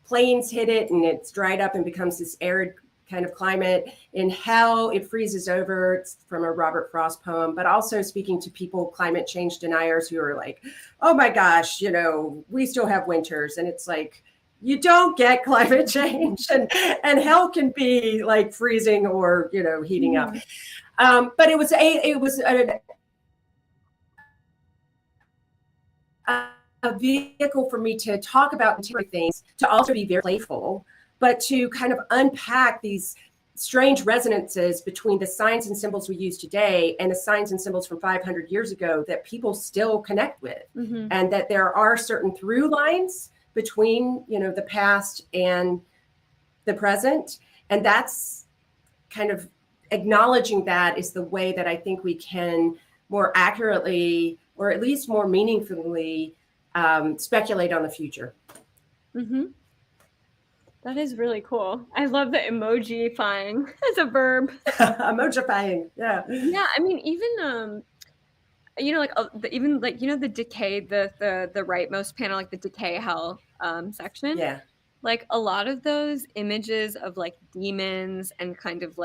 plains hit it and it's dried up and becomes this arid kind of climate. In hell, it freezes over. It's from a Robert Frost poem, but also speaking to people, climate change deniers who are like, oh my gosh, you know, we still have winters. And it's like, you don't get climate change, and hell can be like freezing or, you know, heating up. But it was a vehicle for me to talk about contemporary things, to also be very playful, but to kind of unpack these strange resonances between the signs and symbols we use today and the signs and symbols from 500 years ago that people still connect with, and that there are certain through lines between, you know, the past and the present. And that's kind of acknowledging that is the way that I think we can more accurately, or at least more meaningfully, speculate on the future. That is really cool. I love the emojifying as a verb. Emojifying, yeah. Yeah, I mean, even you know, like even like, you know, the decay, the rightmost panel, like the decay hell section. Yeah. Like a lot of those images of like demons and kind of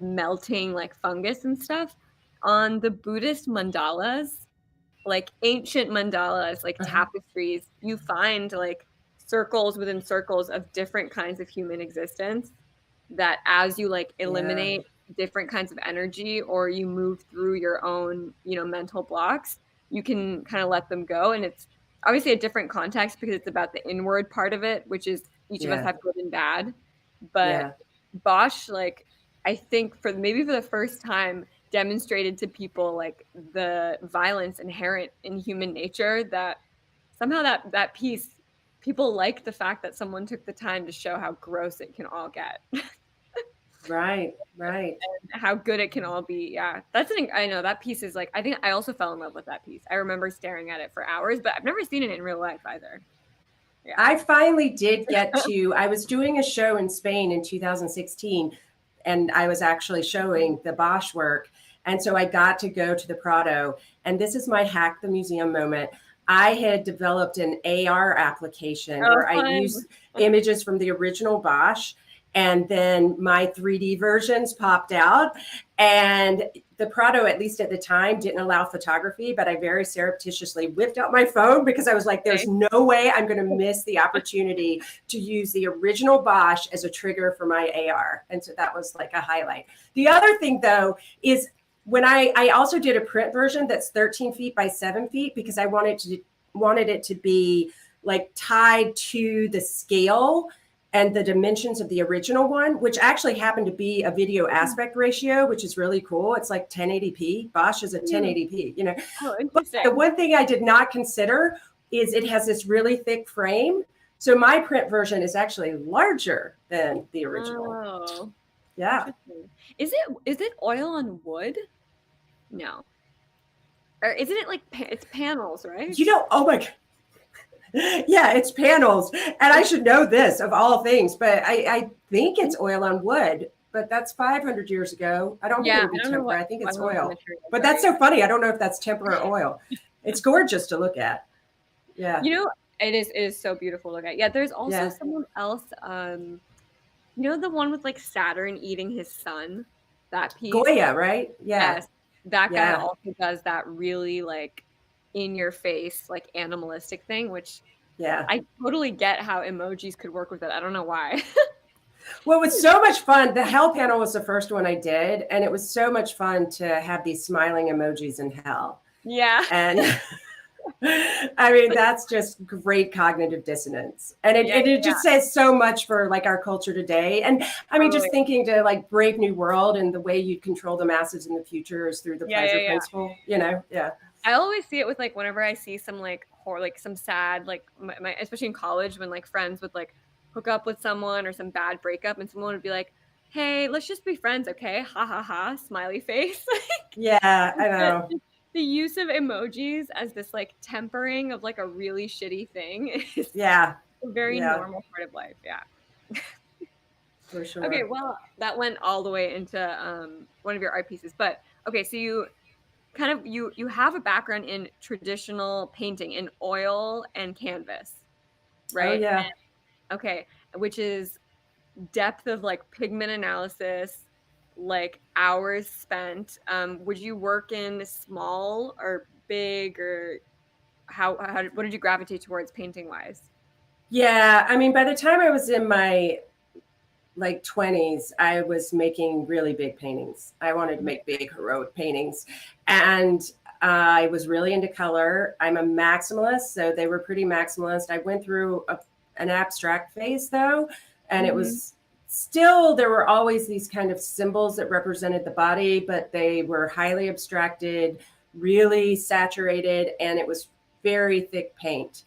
melting like fungus and stuff on the Buddhist mandalas, like ancient mandalas, like tapestries, you find like circles within circles of different kinds of human existence that as you like eliminate different kinds of energy or you move through your own, you know, mental blocks, you can kind of let them go. And it's obviously a different context because it's about the inward part of it, which is each of us have good and bad. But Bosch, like, I think for the first time demonstrated to people like the violence inherent in human nature, that somehow that piece, people like the fact that someone took the time to show how gross it can all get. Right. And how good it can all be. Yeah. I know that piece is like, I think I also fell in love with that piece. I remember staring at it for hours, but I've never seen it in real life either. Yeah. I finally did get to, I was doing a show in Spain in 2016, and I was actually showing the Bosch work. And so I got to go to the Prado, and this is my hack the museum moment. I had developed an AR application where I used images from the original Bosch, and then my 3D versions popped out. And the Prado, at least at the time, didn't allow photography, but I very surreptitiously whipped out my phone because I was like, there's no way I'm going to miss the opportunity to use the original Bosch as a trigger for my AR. And so that was like a highlight. The other thing, though, is when I also did a print version that's 13 feet by 7 feet because I wanted it to be like tied to the scale and the dimensions of the original one, which actually happened to be a video aspect ratio, which is really cool. It's like 1080p. Bosch is a 1080p, you know. But the one thing I did not consider is it has this really thick frame. So my print version is actually larger than the original. Oh. Yeah. Is it oil on wood? No. Or isn't it like it's panels, right? You know, oh my God. Yeah, it's panels. And I should know this of all things, but I think it's oil on wood, but that's 500 years ago. I don't think it would be temper. I think it's oil. But that's so funny. I don't know if that's temper or oil. It's gorgeous to look at. Yeah. You know, it is so beautiful to look at. Yeah, there's also someone else, you know, the one with like Saturn eating his son, that piece. Goya, right? Yeah. Yes. That guy also does that really like in your face, like animalistic thing, which I totally get how emojis could work with it. I don't know why. Well, it was so much fun. The hell panel was the first one I did, and it was so much fun to have these smiling emojis in hell. Yeah. And I mean, that's just great cognitive dissonance. And it just says so much for like our culture today. And I mean, just thinking to like Brave New World and the way you control the masses in the future is through the pleasure principle, you know? Yeah. I always see it with like whenever I see some like horror, like some sad, like my especially in college when like friends would like hook up with someone or some bad breakup and someone would be like, hey, let's just be friends, okay? Ha ha ha, smiley face. Yeah, I know. The use of emojis as this like tempering of like a really shitty thing is Yeah. a very Yeah. normal part of life. Yeah. For sure. Okay, well, that went all the way into one of your art pieces. But okay, so you kind of you have a background in traditional painting in oil and canvas, right? Oh, yeah. And, okay, which is depth of like pigment analysis, like hours spent. Would you work in small or big, or how what did you gravitate towards painting wise? Yeah, I mean, by the time I was in my like 20s, I was making really big paintings. I wanted to make big heroic paintings, and I was really into color. I'm a maximalist, so they were pretty maximalist. I went through an abstract phase though, and it was still, there were always these kind of symbols that represented the body, but they were highly abstracted, really saturated, and it was very thick paint.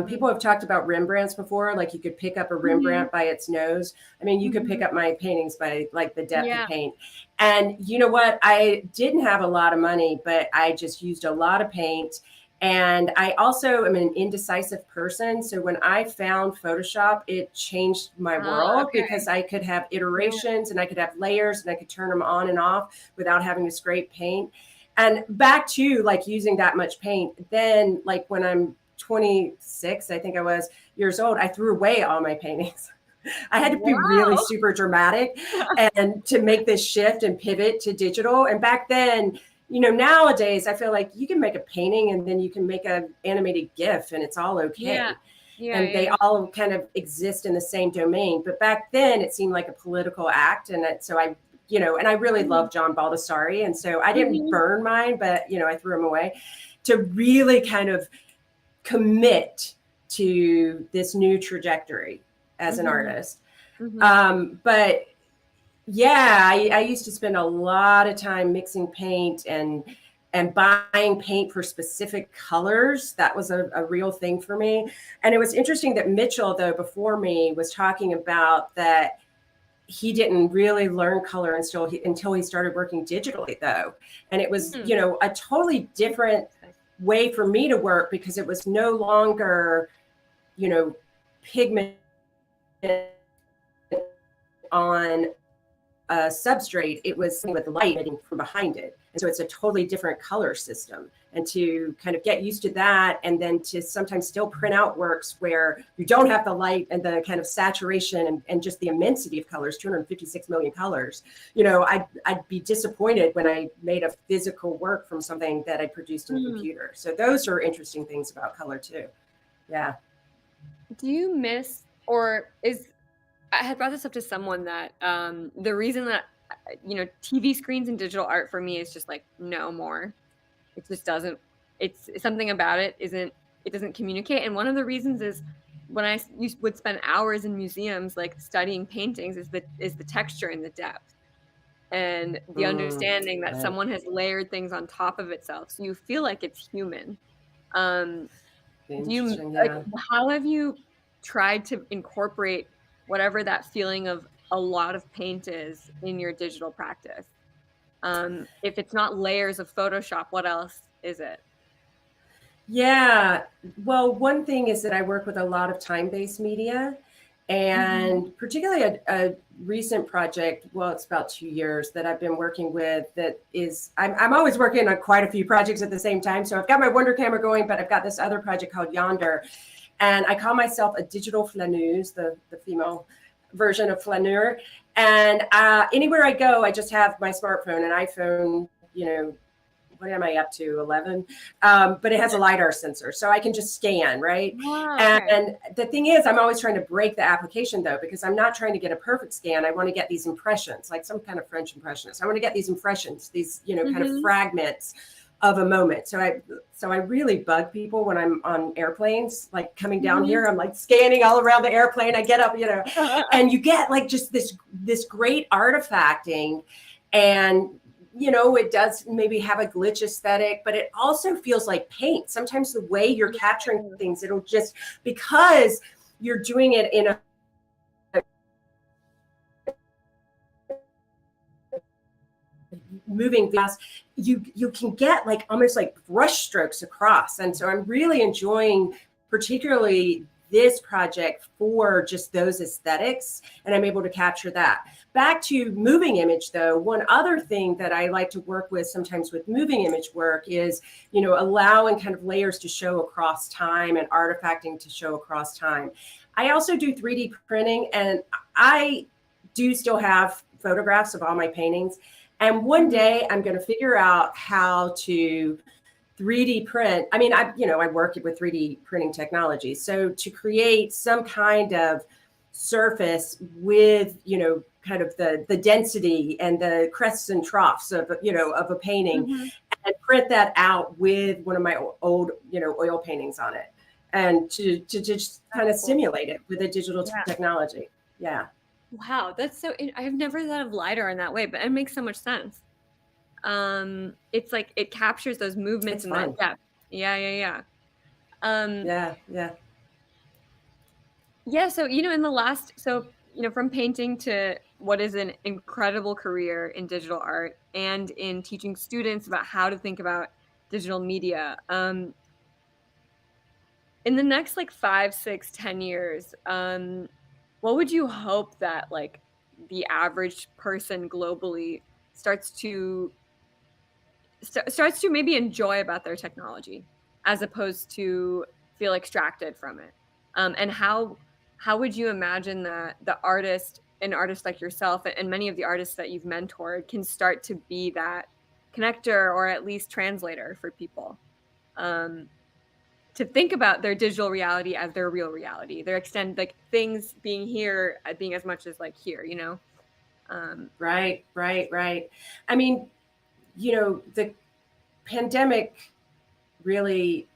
People have talked about Rembrandts before, like you could pick up a Rembrandt by its nose. I mean, you could pick up my paintings by like the depth of paint. And you know what? I didn't have a lot of money, but I just used a lot of paint. And I also am an indecisive person. So when I found Photoshop, it changed my world because I could have iterations and I could have layers and I could turn them on and off without having to scrape paint. And back to like using that much paint, then like when I'm 26, I think I was, years old, I threw away all my paintings. I had to be really super dramatic and to make this shift and pivot to digital. And back then, you know, nowadays I feel like you can make a painting and then you can make an animated GIF and it's all okay. They all kind of exist in the same domain. But back then it seemed like a political act. And so I, you know, and I really love John Baldessari. And so I didn't burn mine, but, you know, I threw them away to really kind of commit to this new trajectory as an artist. But yeah, I used to spend a lot of time mixing paint and buying paint for specific colors. That was a real thing for me. And it was interesting that Mitchell, though, before me was talking about that he didn't really learn color until he started working digitally, though. And it was, you know, a totally different way for me to work because it was no longer, you know, pigment on a substrate. It was with light from behind it. And so it's a totally different color system. And to kind of get used to that, and then to sometimes still print out works where you don't have the light and the kind of saturation and just the immensity of colors, 256 million colors. You know, I'd be disappointed when I made a physical work from something that I produced in a computer. So those are interesting things about color too. Yeah. Do you miss, or I had brought this up to someone that the reason that, you know, TV screens and digital art for me is just like no more. It just doesn't, it's something about it doesn't communicate. And one of the reasons is when I would spend hours in museums, like studying paintings, is the texture and the depth and the understanding that someone has layered things on top of itself. So you feel like it's human. How have you tried to incorporate whatever that feeling of a lot of paint is in your digital practice? If it's not layers of Photoshop, what else is it? Yeah, well, one thing is that I work with a lot of time-based media, and particularly a recent project, well, it's about 2 years that I've been working with that is, I'm always working on quite a few projects at the same time. So I've got my Wonder Camera going, but I've got this other project called Yonder. And I call myself a digital flaneuse, the female version of flaneur. And anywhere I go, I just have my smartphone, an iPhone, you know, what am I up to, 11? But it has a LiDAR sensor, so I can just scan, right? Wow, and the thing is, I'm always trying to break the application, though, because I'm not trying to get a perfect scan. I want to get these impressions, like some kind of French impressionist. I want to get these impressions, these, you know, kind of fragments of a moment. So I really bug people when I'm on airplanes, like coming down here, I'm like scanning all around the airplane. I get up, you know, and you get like just this great artifacting, and you know, it does maybe have a glitch aesthetic, but it also feels like paint. Sometimes the way you're capturing things, it'll just, because you're doing it in moving fast, you can get like almost like brush strokes across. And so I'm really enjoying particularly this project for just those aesthetics, and I'm able to capture that. Back to moving image though, one other thing that I like to work with sometimes with moving image work is, you know, allowing kind of layers to show across time and artifacting to show across time. I also do 3D printing, and I do still have photographs of all my paintings. And one day I'm going to figure out how to 3D print. I mean, I work with 3D printing technology. So to create some kind of surface with, you know, kind of the density and the crests and troughs of, you know, of a painting, and print that out with one of my old, you know, oil paintings on it, and to just kind of simulate it with a digital technology. Yeah. Wow, that's so. I've never thought of LiDAR in that way, but it makes so much sense. It's like it captures those movements and that depth. Yeah. So, you know, in the last, you know, from painting to what is an incredible career in digital art and in teaching students about how to think about digital media. In the next like 5, 6, 10 years, what would you hope that like the average person globally starts to maybe enjoy about their technology, as opposed to feel extracted from it? And how would you imagine that an artist like yourself and many of the artists that you've mentored can start to be that connector or at least translator for people, to think about their digital reality as their real reality, their extend, like things being here, being as much as like here, you know? Right. I mean, you know, the pandemic really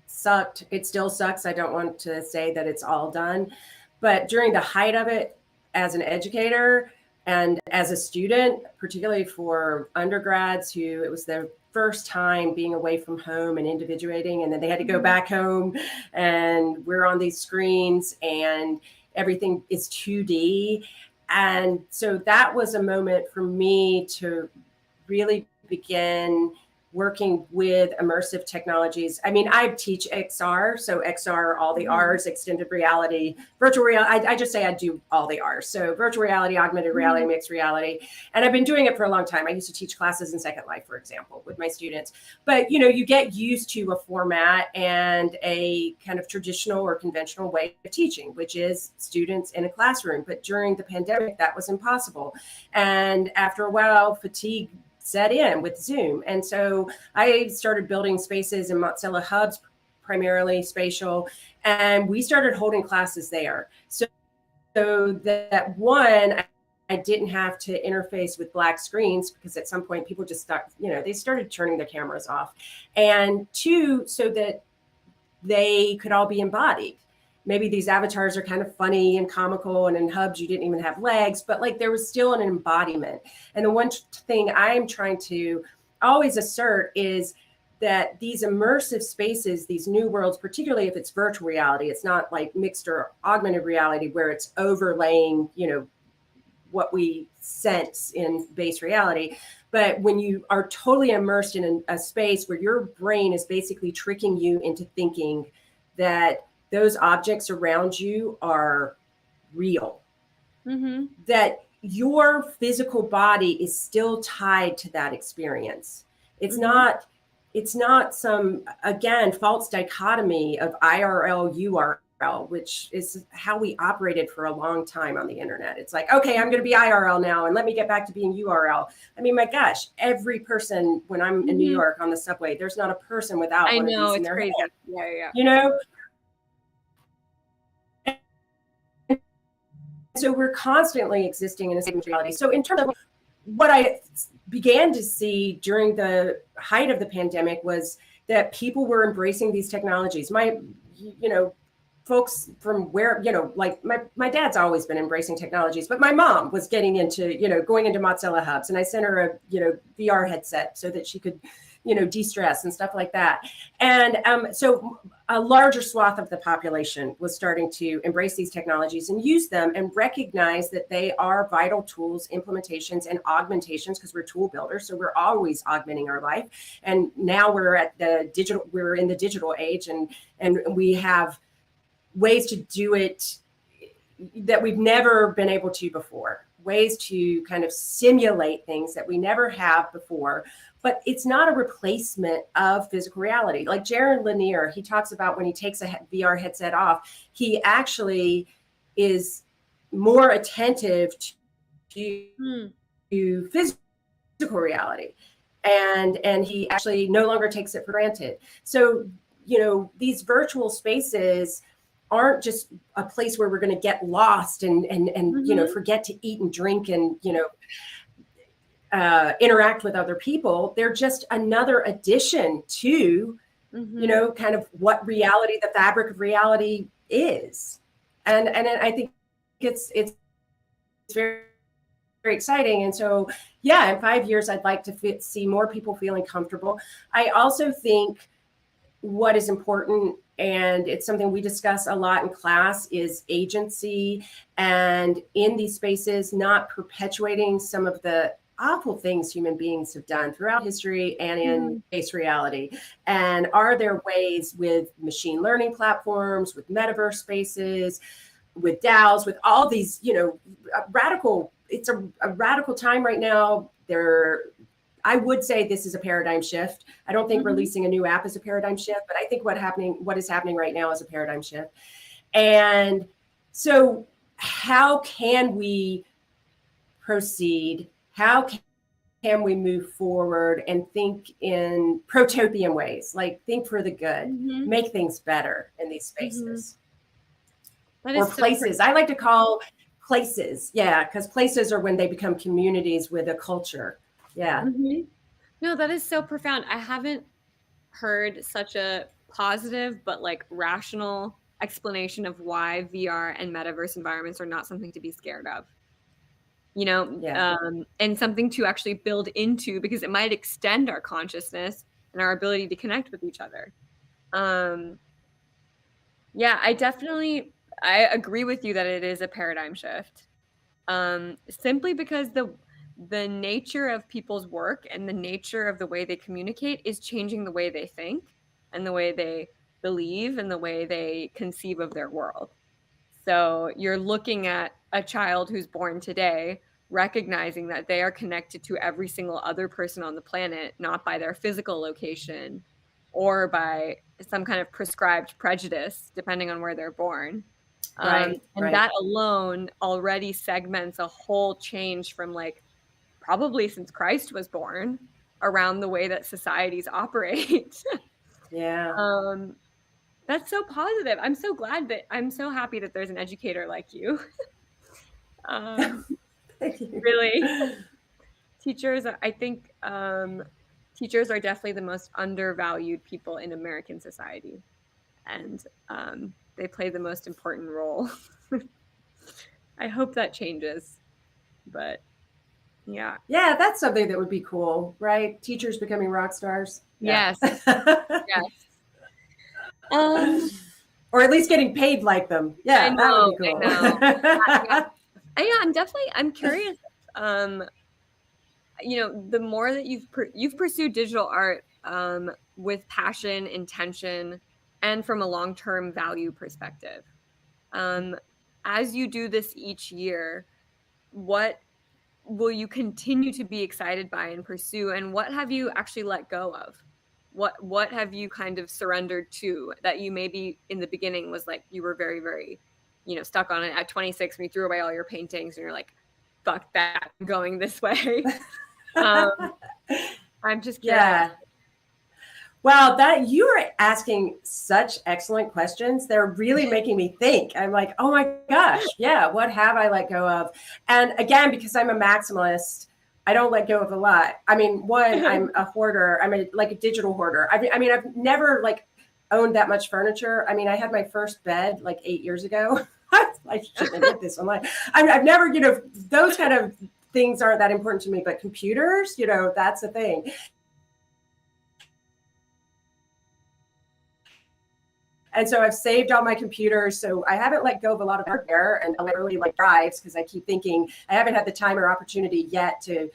sucked. It still sucks. I don't want to say that it's all done, but during the height of it, as an educator and as a student, particularly for undergrads who it was their first time being away from home and individuating, and then they had to go back home, and we're on these screens and everything is 2D. And so that was a moment for me to really begin working with immersive technologies. I mean, I teach XR, so XR, all the R's, extended reality, virtual reality. I just say I do all the R's. So virtual reality, augmented reality, mixed reality. And I've been doing it for a long time. I used to teach classes in Second Life, for example, with my students. But, you know, you get used to a format and a kind of traditional or conventional way of teaching, which is students in a classroom. But during the pandemic, that was impossible. And after a while, fatigue set in with Zoom. And so I started building spaces in Mozilla hubs, primarily spatial, and we started holding classes there. So that one, I didn't have to interface with black screens, because at some point people just start, you know, they started turning their cameras off. And two, so that they could all be embodied. Maybe these avatars are kind of funny and comical, and in hubs you didn't even have legs, but like there was still an embodiment. And the one thing I'm trying to always assert is that these immersive spaces, these new worlds, particularly if it's virtual reality, it's not like mixed or augmented reality where it's overlaying, you know, what we sense in base reality. But when you are totally immersed in a space where your brain is basically tricking you into thinking that those objects around you are real, that your physical body is still tied to that experience. It's not some, again, false dichotomy of IRL, URL, which is how we operated for a long time on the internet. It's like, okay, I'm going to be IRL now, and let me get back to being URL. I mean, my gosh, every person, when I'm in New York on the subway, there's not a person without one of these in their head. Yeah. You know? So we're constantly existing in a state of reality. So in terms of what I began to see during the height of the pandemic was that people were embracing these technologies. My, you know, folks from where, you know, like my dad's always been embracing technologies, but my mom was getting into, you know, going into Mozilla hubs, and I sent her a, you know, VR headset so that she could, you know, de-stress and stuff like that. And so a larger swath of the population was starting to embrace these technologies and use them and recognize that they are vital tools, implementations, and augmentations, because we're tool builders. So we're always augmenting our life. And now we're in the digital age, and we have ways to do it that we've never been able to before, ways to kind of simulate things that we never have before. But it's not a replacement of physical reality. Like Jaron Lanier, he talks about when he takes a VR headset off, he actually is more attentive to physical reality. And he actually no longer takes it for granted. So, you know, these virtual spaces aren't just a place where we're going to get lost and you know, forget to eat and drink and, you know, interact with other people. They're just another addition to, you know, kind of what reality, the fabric of reality is. And I think it's very, very exciting. And so, yeah, in 5 years, I'd like to see more people feeling comfortable. I also think what is important, and it's something we discuss a lot in class, is agency, and in these spaces, not perpetuating some of the awful things human beings have done throughout history and in base reality. And are there ways with machine learning platforms, with metaverse spaces, with DAOs, with all these, you know, it's a radical time right now. I would say this is a paradigm shift. I don't think releasing a new app is a paradigm shift, but I think what is happening right now is a paradigm shift. And so how can we proceed? How can we move forward and think in protopian ways, like think for the good, make things better in these spaces? Or places. I like to call places, because places are when they become communities with a culture. No, that is so profound. I haven't heard such a positive but like rational explanation of why VR and metaverse environments are not something to be scared of. You know, and something to actually build into, because it might extend our consciousness and our ability to connect with each other. Yeah, I agree with you that it is a paradigm shift. Simply because the nature of people's work and the nature of the way they communicate is changing the way they think and the way they believe and the way they conceive of their world. So you're looking at a child who's born today, recognizing that they are connected to every single other person on the planet, not by their physical location or by some kind of prescribed prejudice, depending on where they're born. And that alone already segments a whole change from like probably since Christ was born around the way that societies operate. That's so positive. I'm so happy that there's an educator like you. Really, teachers, I think teachers are definitely the most undervalued people in American society, and they play the most important role. I hope that changes, but yeah, that's something that would be cool, right? Teachers becoming rock stars. Yes. Or at least getting paid like them. I know, that would be cool. I know. I'm curious. You know, the more that you've pursued digital art with passion, intention, and from a long-term value perspective. As you do this each year, what will you continue to be excited by and pursue, and what have you actually let go of? What have you kind of surrendered to that you maybe in the beginning was like you were very, very, you know, stuck on it at 26 when you threw away all your paintings and you're like, fuck that, I'm going this way. I'm just curious. Well, that you are asking such excellent questions. They're really making me think. I'm like, oh my gosh, what have I let go of? And again, because I'm a maximalist, I don't let go of a lot. I mean, one, I'm a hoarder. I'm a digital hoarder. I mean, I've never like owned that much furniture. I mean, I had my first bed like 8 years ago. I shouldn't have did this online. I've never, you know, those kind of things aren't that important to me, but computers, you know, that's the thing. And so I've saved all my computers. So I haven't let go of a lot of hardware and literally like drives, because I keep thinking I haven't had the time or opportunity yet to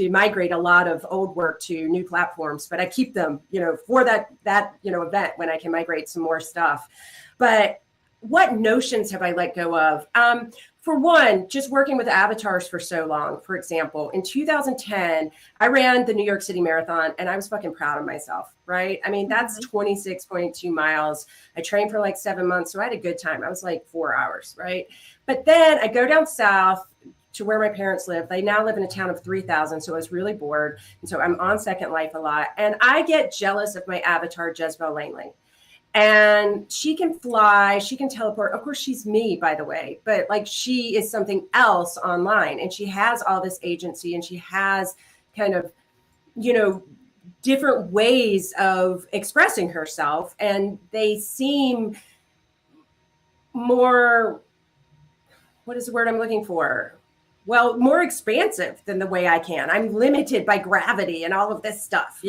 migrate a lot of old work to new platforms, but I keep them, for that event when I can migrate some more stuff. But what notions have I let go of? For one, just working with avatars for so long. For example, in 2010, I ran the New York City Marathon, and I was fucking proud of myself, right? I mean, that's 26.2 miles. I trained for like 7 months, so I had a good time. I was like 4 hours, right? But then I go down south to where my parents live. They now live in a town of 3,000, so I was really bored. And so I'm on Second Life a lot. And I get jealous of my avatar, Jezebel Langley. And she can fly, she can teleport. Of course, she's me, by the way, but like she is something else online. And she has all this agency, and she has kind of, different ways of expressing herself. And they seem more, what is the word I'm looking for? Well, more expansive than the way I can. I'm limited by gravity and all of this stuff,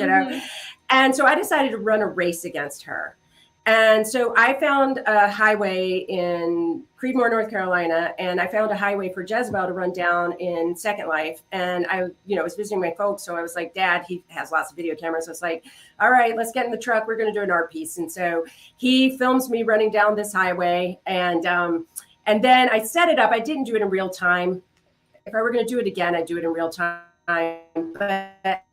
And so I decided to run a race against her. And so I found a highway in Creedmoor, North Carolina, and I found a highway for Jezebel to run down in Second Life. And I, was visiting my folks. So I was like, Dad, he has lots of video cameras. So I was like, all right, let's get in the truck. We're going to do an art piece. And so he films me running down this highway. And then I set it up. I didn't do it in real time. If I were going to do it again, I'd do it in real time. But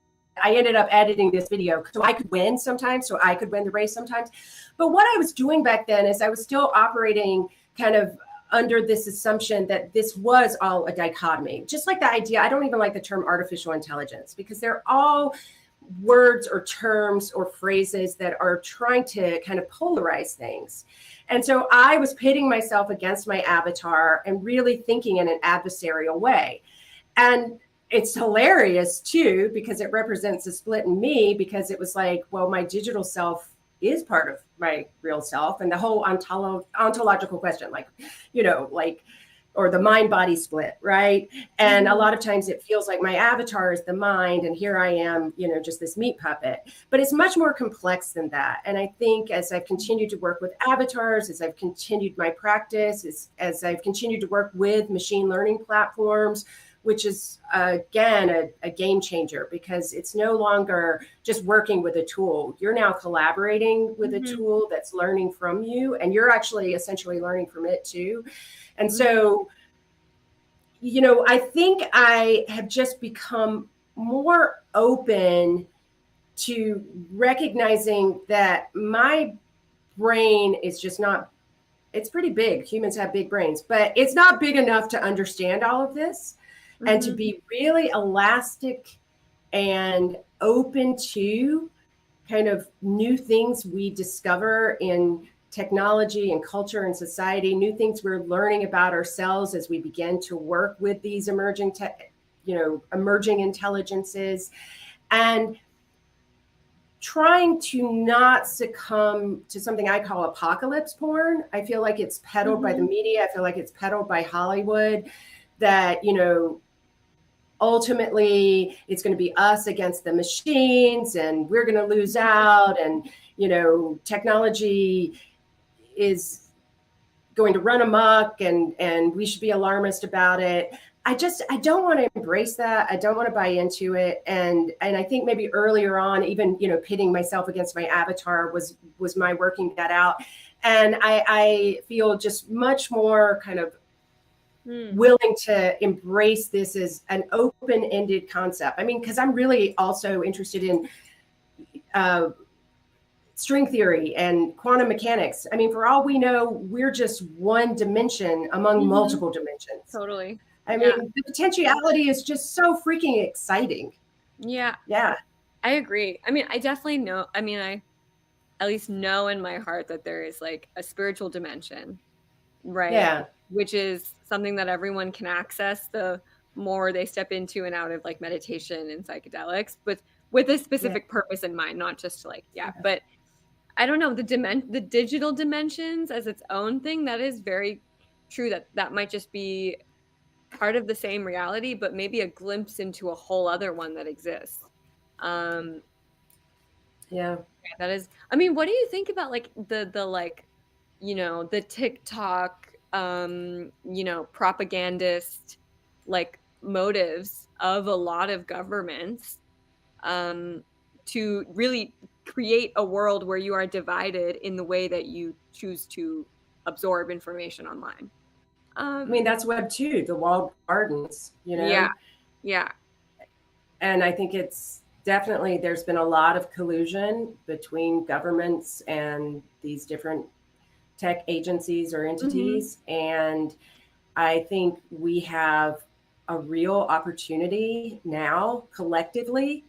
I ended up editing this video so I could win sometimes, so I could win the race sometimes. But what I was doing back then is I was still operating kind of under this assumption that this was all a dichotomy. Just like the idea, I don't even like the term artificial intelligence, because they're all words or terms or phrases that are trying to kind of polarize things. And so I was pitting myself against my avatar and really thinking in an adversarial way. And it's hilarious too, because it represents a split in me, because it was like, well, my digital self is part of my real self. And the whole ontological question, or the mind-body split, right? And a lot of times it feels like my avatar is the mind, and here I am, just this meat puppet. But it's much more complex than that. And I think as I've continued to work with avatars, as I've continued my practice, as I've continued to work with machine learning platforms, which is, again, a game changer, because it's no longer just working with a tool. You're now collaborating with a tool that's learning from you, and you're actually essentially learning from it too. And so, I think I have just become more open to recognizing that my brain is just not, it's pretty big. Humans have big brains, but it's not big enough to understand all of this. And to be really elastic and open to kind of new things we discover in technology and culture and society, new things we're learning about ourselves as we begin to work with these emerging intelligences, and trying to not succumb to something I call apocalypse porn. I feel like it's peddled by the media. I feel like it's peddled by Hollywood, that, ultimately it's going to be us against the machines, and we're going to lose out, and technology is going to run amok, and we should be alarmist about it. I don't want to embrace that. I don't want to buy into it. And I think maybe earlier on, even pitting myself against my avatar was my working that out. And I feel just much more kind of willing to embrace this as an open-ended concept. I mean, because I'm really also interested in string theory and quantum mechanics. I mean, for all we know, we're just one dimension among multiple dimensions. Totally. I mean, the potentiality is just so freaking exciting. Yeah. Yeah. I agree. I mean, I definitely know. I mean, I at least know in my heart that there is like a spiritual dimension, right? Yeah. Which is something that everyone can access the more they step into and out of like meditation and psychedelics, but with a specific purpose in mind, not just like, but I don't know, the digital dimensions as its own thing, that is very true, that might just be part of the same reality, but maybe a glimpse into a whole other one that exists. Yeah. That is, I mean, what do you think about like the like the TikTok, propagandist like motives of a lot of governments to really create a world where you are divided in the way that you choose to absorb information online. I mean, that's Web 2, the walled gardens, Yeah. And I think it's definitely, there's been a lot of collusion between governments and these different tech agencies or entities. And I think we have a real opportunity now collectively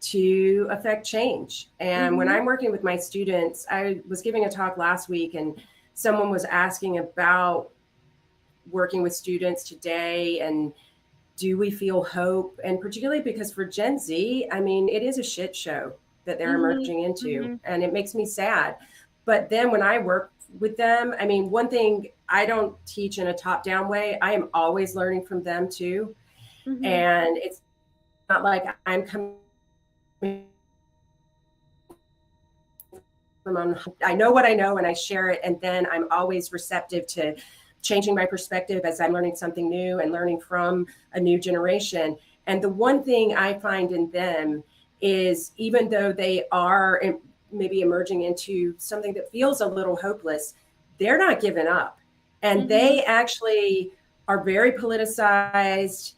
to affect change. And when I'm working with my students, I was giving a talk last week and someone was asking about working with students today and do we feel hope? And particularly because for Gen Z, I mean, it is a shit show that they're emerging into, and it makes me sad. But then when I work with them, I mean, one thing, I don't teach in a top-down way. I am always learning from them too. And it's not like I'm coming from, I know what I know and I share it. And then I'm always receptive to changing my perspective as I'm learning something new and learning from a new generation. And the one thing I find in them is, even though they are maybe emerging into something that feels a little hopeless, they're not giving up. And they actually are very politicized.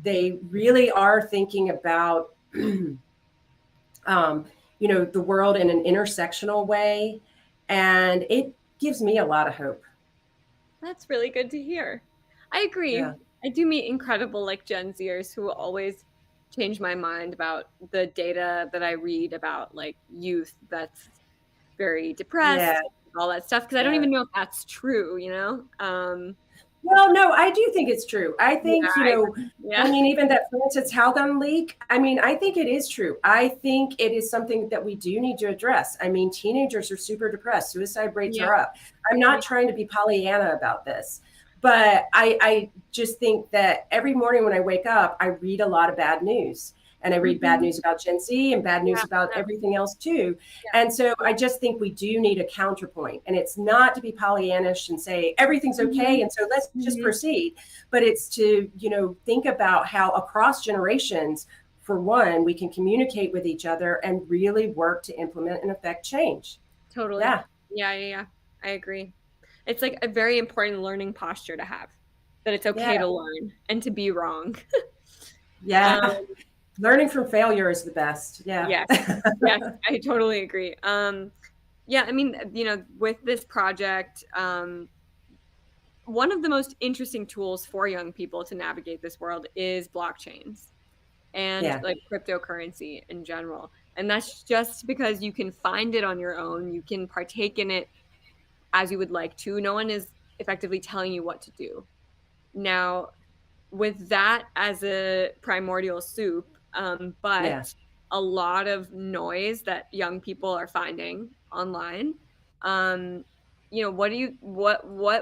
They really are thinking about, the world in an intersectional way. And it gives me a lot of hope. That's really good to hear. I agree. Yeah. I do meet incredible like Gen Zers who always change my mind about the data that I read about like youth that's very depressed, all that stuff, because I don't even know if that's true, Well, no, I do think it's true. I think, I mean, even that Francis Haugen leak, I mean, I think it is true. I think it is something that we do need to address. I mean, teenagers are super depressed. Suicide rates are up. I'm not trying to be Pollyanna about this, but I just think that every morning when I wake up, I read a lot of bad news. And I read bad news about Gen Z and bad news about everything else too. And so I just think we do need a counterpoint. And it's not to be Pollyannish and say everything's okay, and so let's just proceed. But it's to, think about how across generations, for one, we can communicate with each other and really work to implement and affect change. Totally. Yeah. I agree. It's like a very important learning posture to have, that it's okay to learn and to be wrong. Learning from failure is the best. Yes, I totally agree. I mean, with this project, one of the most interesting tools for young people to navigate this world is blockchains and like cryptocurrency in general. And that's just because you can find it on your own. You can partake in it as you would like to. No one is effectively telling you what to do. Now, with that as a primordial soup, but a lot of noise that young people are finding online. What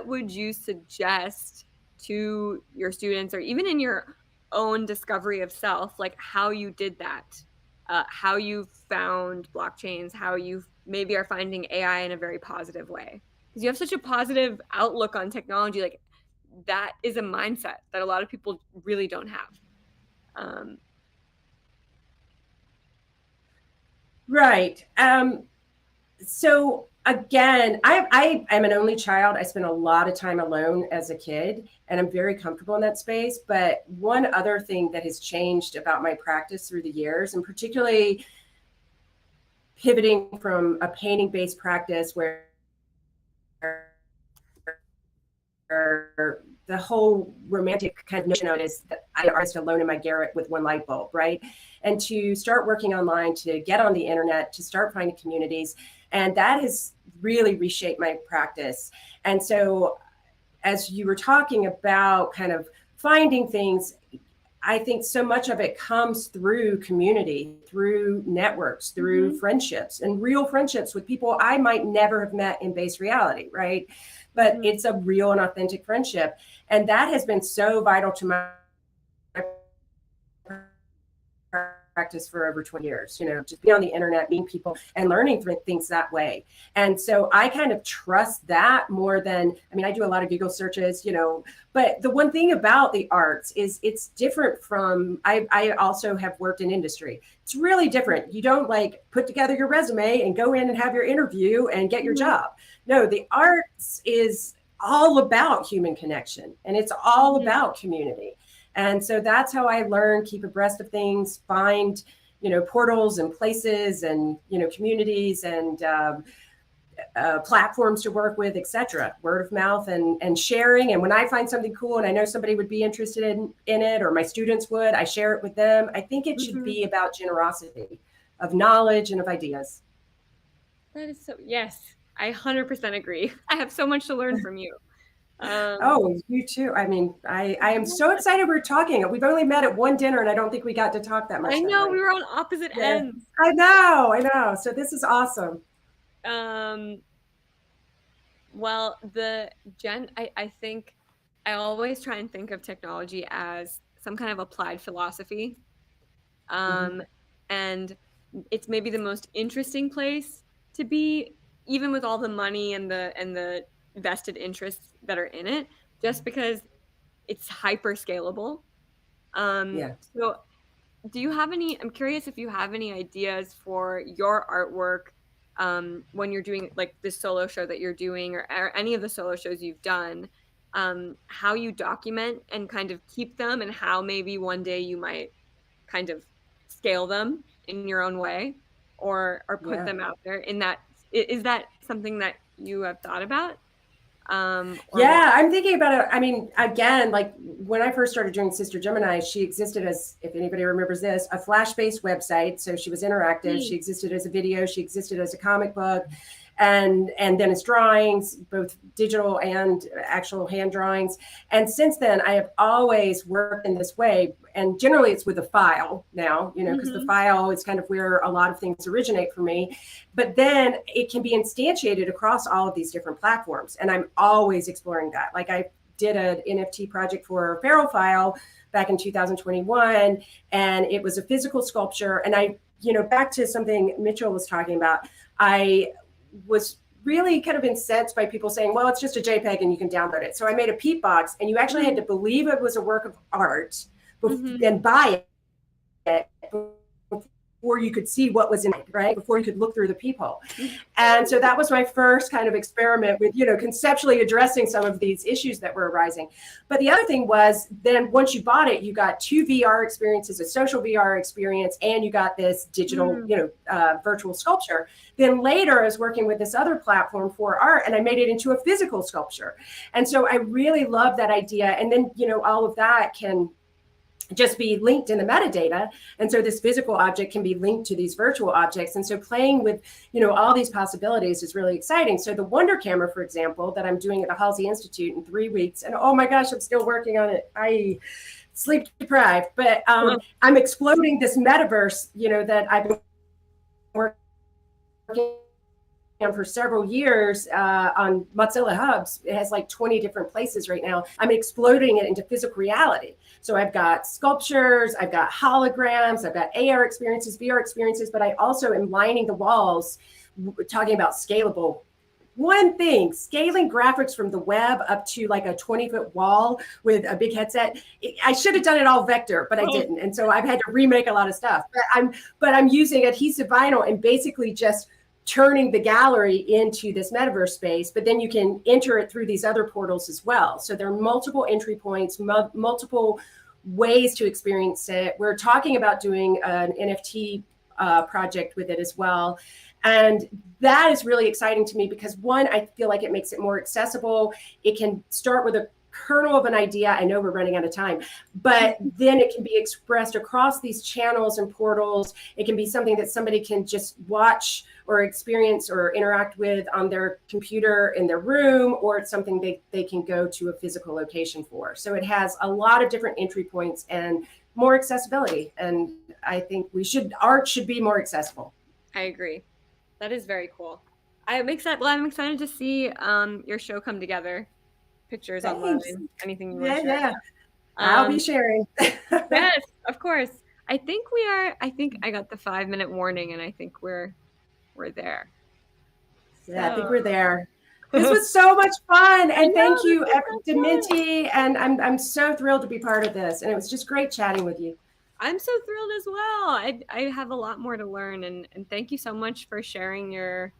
would you suggest to your students, or even in your own discovery of self, like how you did that, how you found blockchains, how you maybe are finding AI in a very positive way? Because you have such a positive outlook on technology, like that is a mindset that a lot of people really don't have. Right. So again, I am an only child. I spent a lot of time alone as a kid, and I'm very comfortable in that space. But one other thing that has changed about my practice through the years, and particularly pivoting from a painting-based practice where the whole romantic kind of notion of it is that I'm an artist alone in my garret with one light bulb, right? And to start working online, to get on the internet, to start finding communities. And that has really reshaped my practice. And so as you were talking about kind of finding things, I think so much of it comes through community, through networks, through friendships, and real friendships with people I might never have met in base reality, right? But it's a real and authentic friendship. And that has been so vital to my practice for over 20 years, just be on the internet, meeting people and learning things that way. And so I kind of trust that more than, I do a lot of Google searches, but the one thing about the arts is it's different from, I also have worked in industry. It's really different. You don't like put together your resume and go in and have your interview and get your job. No, the arts is all about human connection, and it's all about community. And so that's how I learn, keep abreast of things, find, portals and places and, communities and platforms to work with, etc. Word of mouth and sharing. And when I find something cool and I know somebody would be interested in it, or my students would, I share it with them. I think it should be about generosity of knowledge and of ideas. That is so, yes, I 100% agree. I have so much to learn from you. Oh, you too. I am so excited we're talking. We've only met at one dinner and I don't think we got to talk that much. I know, we were on opposite ends. I know. So this is awesome. Well, I think I always try and think of technology as some kind of applied philosophy. And it's maybe the most interesting place to be, even with all the money and the vested interests that are in it, just because it's hyper scalable. So do you have I'm curious if you have any ideas for your artwork when you're doing like this solo show that you're doing, or any of the solo shows you've done, how you document and kind of keep them, and how maybe one day you might kind of scale them in your own way, or put them out there in that. Is that something that you have thought about? I'm thinking about it. Again, like when I first started doing Sister Gemini, she existed as, if anybody remembers this, a Flash-based website. So she was interactive. She existed as a video. She existed as a comic book. And then as drawings, both digital and actual hand drawings. And since then, I have always worked in this way. And generally it's with a file now, because the file is kind of where a lot of things originate for me. But then it can be instantiated across all of these different platforms. And I'm always exploring that. Like I did an NFT project for Feral File back in 2021, and it was a physical sculpture. And back to something Mitchell was talking about, I was really kind of incensed by people saying, well, it's just a JPEG and you can download it. So I made a peat box, and you actually had to believe it was a work of art and buy it before you could see what was in it, right? Before you could look through the peephole. And so that was my first kind of experiment with, conceptually addressing some of these issues that were arising. But the other thing was, then once you bought it, you got 2 VR experiences, a social VR experience, and you got this digital, virtual sculpture. Then later I was working with this other platform for art, and I made it into a physical sculpture. And so I really love that idea. And then, all of that can just be linked in the metadata. And so this physical object can be linked to these virtual objects. And so playing with, all these possibilities is really exciting. So the Wonder Camera, for example, that I'm doing at the Halsey Institute in 3 weeks, and oh my gosh, I'm still working on it. I sleep deprived, but I'm exploding this metaverse, that I've been working on for several years on Mozilla Hubs. It has like 20 different places right now. I'm exploding it into physical reality. So I've got sculptures, I've got holograms, I've got AR experiences, VR experiences, but I also am lining the walls talking about scalable. One thing, scaling graphics from the web up to like a 20-foot wall with a big headset. I should have done it all vector, but I didn't. And so I've had to remake a lot of stuff. But I'm using adhesive vinyl and basically just turning the gallery into this metaverse space, but then you can enter it through these other portals as well. So there are multiple entry points, multiple ways to experience it. We're talking about doing an NFT project with it as well. And that is really exciting to me because, one, I feel like it makes it more accessible. It can start with a kernel of an idea. I know we're running out of time, but then it can be expressed across these channels and portals. It can be something that somebody can just watch or experience or interact with on their computer in their room, or it's something they can go to a physical location for. So it has a lot of different entry points and more accessibility. And I think art should be more accessible. I agree. That is very cool. I'm excited to see your show come together. Pictures online, anything you want to share. Yeah. I'll be sharing. Yes, of course. I think we are. I think I got the 5-minute warning, and I think we're there. Yeah, I think we're there. This was so much fun, and thank you, DMINTI, and I'm so thrilled to be part of this. And it was just great chatting with you. I'm so thrilled as well. I have a lot more to learn, and thank you so much for sharing your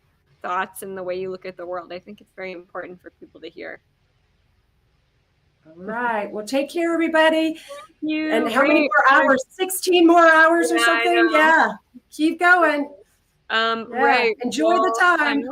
thoughts and the way you look at the world. I think it's very important for people to hear. All right. Well, take care, everybody. Thank you. And how many more hours? 16 more hours or something? Yeah. Keep going. Right. Enjoy the time.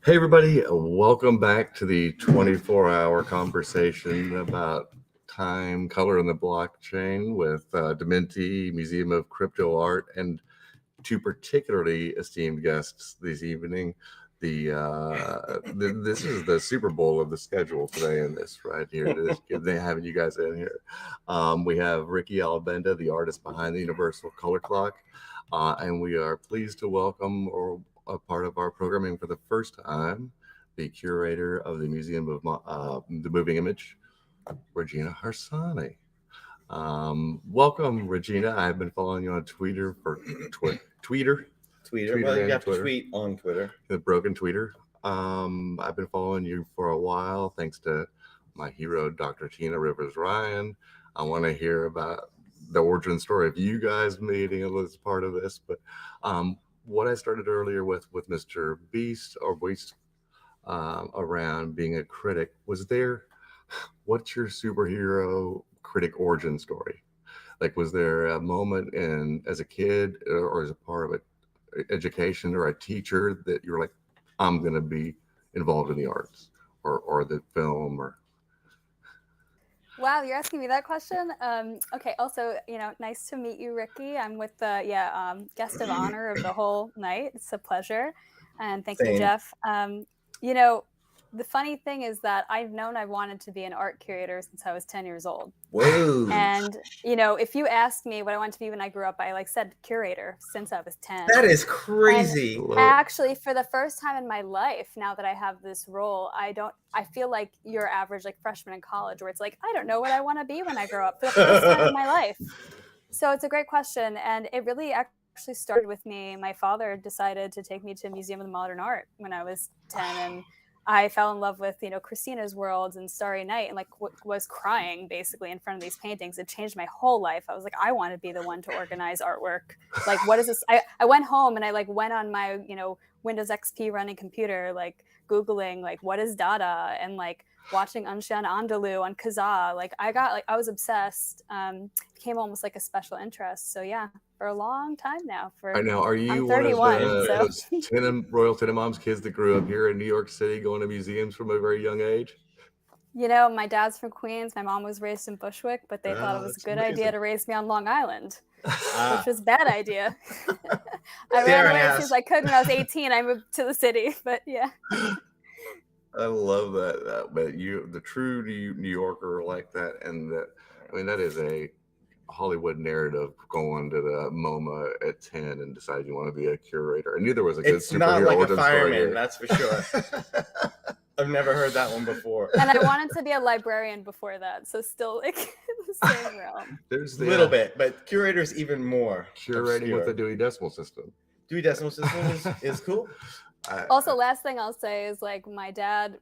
Hey, everybody. Welcome back to the 24-hour conversation about time, color, and the blockchain with DMINTI, Museum of Crypto Art, and two particularly esteemed guests this evening. This is the Super Bowl of the schedule today in this right here. They're having you guys in here. We have Ricci Albenda, the artist behind the Universal Color Clock, and we are pleased to welcome a part of our programming for the first time, the curator of the Museum of the Moving Image, Regina Harsanyi. Welcome, Regina. I've been following you on Twitter for Twitter. Well, you have to tweet on Twitter. The broken tweeter. I've been following you for a while, thanks to my hero, Dr. Tina Rivers Ryan. I want to hear about the origin story of you guys meeting as part of this, but what I started earlier with Mr. Buist around being a critic, what's your superhero critic origin story? Like, was there a moment as a kid or as a part of education or a teacher that you were like, I'm going to be involved in the arts or the film or... Wow, you're asking me that question? Okay, also, nice to meet you, Ricci. I'm with the guest of honor of the whole night. It's a pleasure. And thank you, Jeff. The funny thing is that I've known I wanted to be an art curator since I was 10 years old. Whoa. And, if you asked me what I wanted to be when I grew up, I said curator since I was 10. That is crazy. And actually, for the first time in my life, now that I have this role, I feel like your average freshman in college where it's like, I don't know what I want to be when I grow up for the first time in my life. So it's a great question. And it really actually started with me. My father decided to take me to Museum of Modern Art when I was 10. And I fell in love with, Christina's World and Starry Night and was crying basically in front of these paintings. It changed my whole life. I was like, I want to be the one to organize artwork. Like, what is this? I went home and I went on my, Windows XP running computer, Googling, what is Dada and watching Anshan Andalou on Kazaa. I was obsessed. Became almost like a special interest. So yeah, for a long time now. I know. Are you I'm 31? Those Royal Tenenbaums kids that grew up here in New York City, going to museums from a very young age? My dad's from Queens. My mom was raised in Bushwick, but they thought it was a good idea to raise me on Long Island, which was a bad idea. I ran away as soon as I could when I was 18. I moved to the city, but yeah. I love that. But the true New Yorker like that, and that is a Hollywood narrative, going to the MoMA at 10 and decide you want to be a curator. I knew there was a good superhero. It's not like a fireman, story. that's for sure. I've never heard that one before. And I wanted to be a librarian before that, so still the same realm. There's a little bit, but curator's even more. Curating obscure. with the Dewey Decimal System. Dewey Decimal System is cool. Also, last thing I'll say is my dad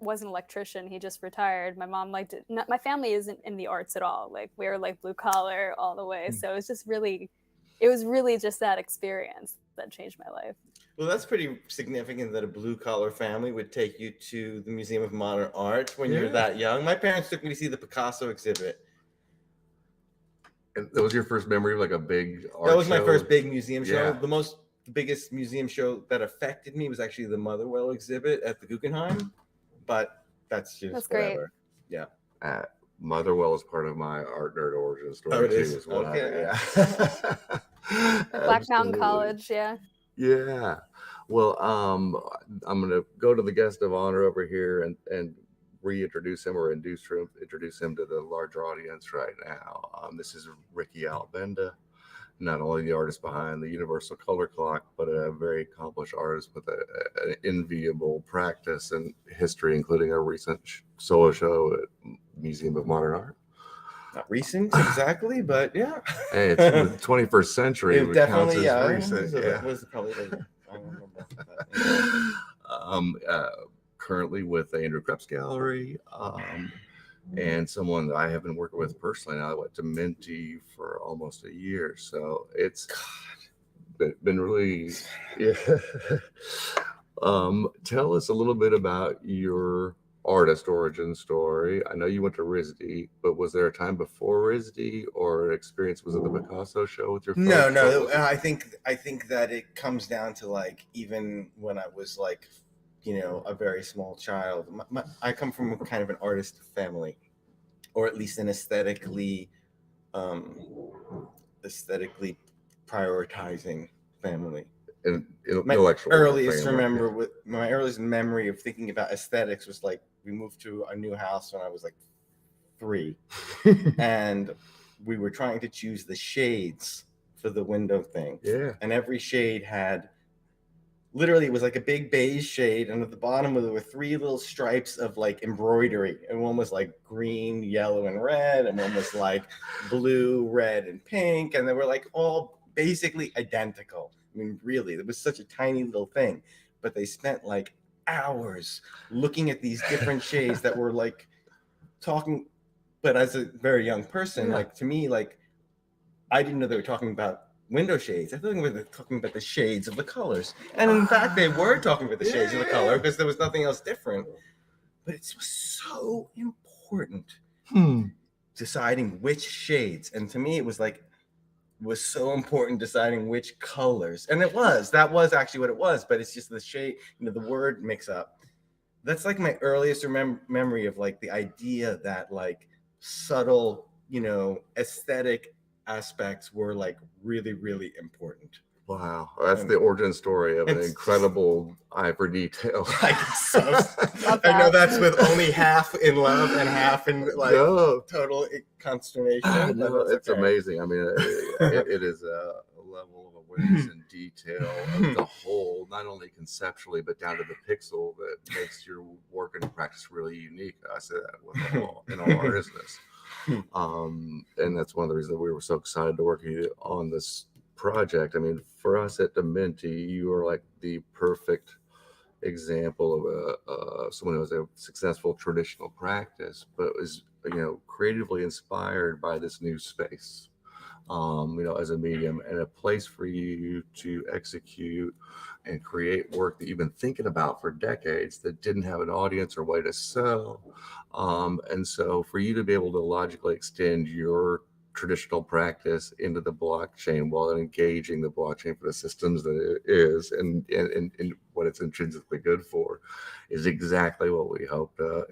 was an electrician. He just retired. My mom liked it. My family isn't in the arts at all. We were blue collar all the way. So it was really just that experience that changed my life. Well, that's pretty significant that a blue collar family would take you to the Museum of Modern Art when you're that young. My parents took me to see the Picasso exhibit. And that was your first memory of a big art That was show? my first big museum show. Yeah. The biggest museum show that affected me was actually the Motherwell exhibit at the Guggenheim, but that's whatever. Great. Yeah. Motherwell is part of my art nerd origin story Oh, it too. is? As well. Okay. Yeah. Black Mountain College, yeah. Yeah. Well, I'm going to go to the guest of honor over here and reintroduce him or introduce him to the larger audience right now. This is Ricci Albenda, not only the artist behind the Universal Color Clock, but a very accomplished artist with an enviable practice and history, including a recent solo show at Museum of Modern Art. Not recent exactly, but yeah. Hey, it's the 21st century. It definitely, recent. Probably I don't remember. Currently with the Andrew Krebs Gallery, and someone that I have been working with personally now. I went to DMINTI for almost a year, so it's been really. Yeah. Tell us a little bit about your artist origin story. I know you went to RISD, but was there a time before RISD or experience? Was it the Picasso show with your folks? No. I think that it comes down to even when I was a very small child. I come from kind of an artist family, or at least an aesthetically prioritizing family. My earliest memory of thinking about aesthetics was like we moved to a new house when I was like 3, and we were trying to choose the shades for the window thing. Yeah. And every shade had, literally, it was like a big beige shade, and at the bottom there were 3 little stripes of like embroidery, and one was like green, yellow, and red, and one was like blue, red, and pink, and they were like all basically identical. I mean, really, it was such a tiny little thing, but they spent like hours looking at these different shades that were like talking. But as a very young person, like to me, like I didn't know they were talking about window shades. I thought they were talking about the shades of the colors, and in fact, they were talking about the shades of the color because there was nothing else different. But it was so important deciding which shades, and to me, it was so important deciding which colors, and that was actually what it was. But it's just the shade, the word mix up. That's like my earliest memory of like the idea that like subtle, aesthetic aspects were like really, really important. Wow, that's the origin story of an incredible eye for detail. I know that's with only half in love and half in like total consternation. No, it's amazing. I mean, it is a level of awareness and detail of the whole, not only conceptually but down to the pixel, that makes your work and practice really unique. I say that with all artistness. And that's one of the reasons that we were so excited to work with you on this project. I mean, for us at DMINTI, you are like the perfect example of someone who has a successful traditional practice, but is creatively inspired by this new space, as a medium and a place for you to execute and create work that you've been thinking about for decades that didn't have an audience or way to sell. And so for you to be able to logically extend your traditional practice into the blockchain while engaging the blockchain for the systems that it is and what it's intrinsically good for is exactly what we hope to,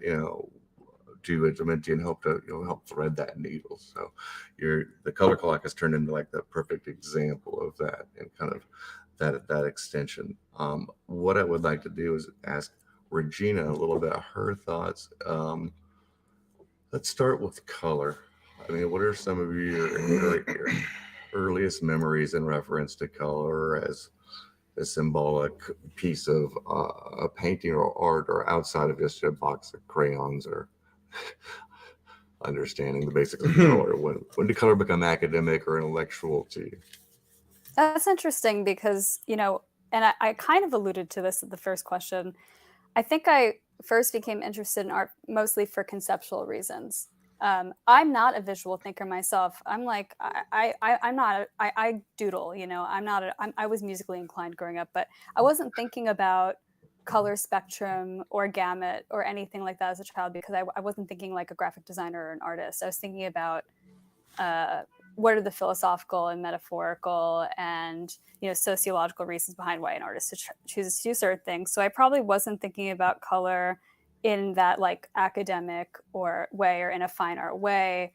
do at DMINTI and hope to help thread that needle. So the color clock has turned into like the perfect example of that and kind of that extension. What I would like to do is ask Regina a little bit of her thoughts. Let's start with color. I mean, what are some of your earliest memories in reference to color as a symbolic piece of a painting or art, or outside of just a box of crayons, or understanding the basics of color? When did color become academic or intellectual to you? That's interesting because, and I kind of alluded to this at the first question. I think I first became interested in art mostly for conceptual reasons. I'm not a visual thinker myself. I'm like, I doodle, I was musically inclined growing up, but I wasn't thinking about color spectrum or gamut or anything like that as a child, because I wasn't thinking like a graphic designer or an artist. I was thinking about what are the philosophical and metaphorical and sociological reasons behind why an artist chooses to do certain things. So I probably wasn't thinking about color in that like academic or way or in a fine art way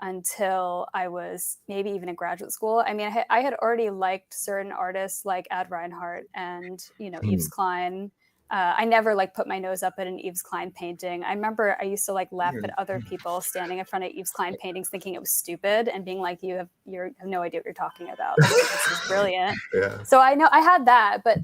until I was maybe even in graduate school. I mean, I had already liked certain artists like Ad Reinhardt and Yves Klein. I never like put my nose up at an Yves Klein painting. I remember I used to like laugh at other people standing in front of Yves Klein paintings thinking it was stupid and being like, you have no idea what you're talking about. This is brilliant. Yeah. So I know I had that, but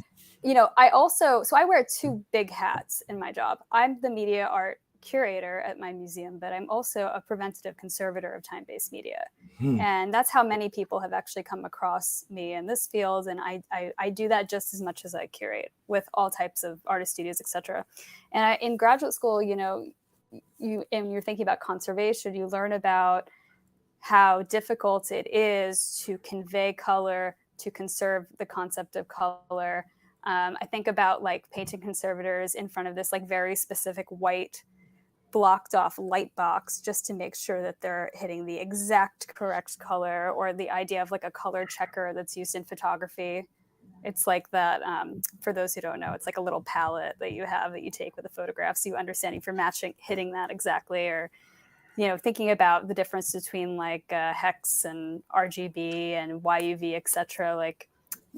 I wear 2 big hats in my job. I'm the media art curator at my museum, but I'm also a preventative conservator of time-based media. And that's how many people have actually come across me in this field. And I do that just as much as I curate with all types of artist studios, etc. And in graduate school, and you're thinking about conservation, you learn about how difficult it is to convey color, to conserve the concept of color. I think about like painting conservators in front of this like very specific white blocked off light box just to make sure that they're hitting the exact correct color, or the idea of like a color checker that's used in photography. It's like that, for those who don't know, it's like a little palette that you have that you take with a photograph. So you understand if you're matching, hitting that exactly, or, you know, thinking about the difference between like hex and RGB and YUV, etc. Like,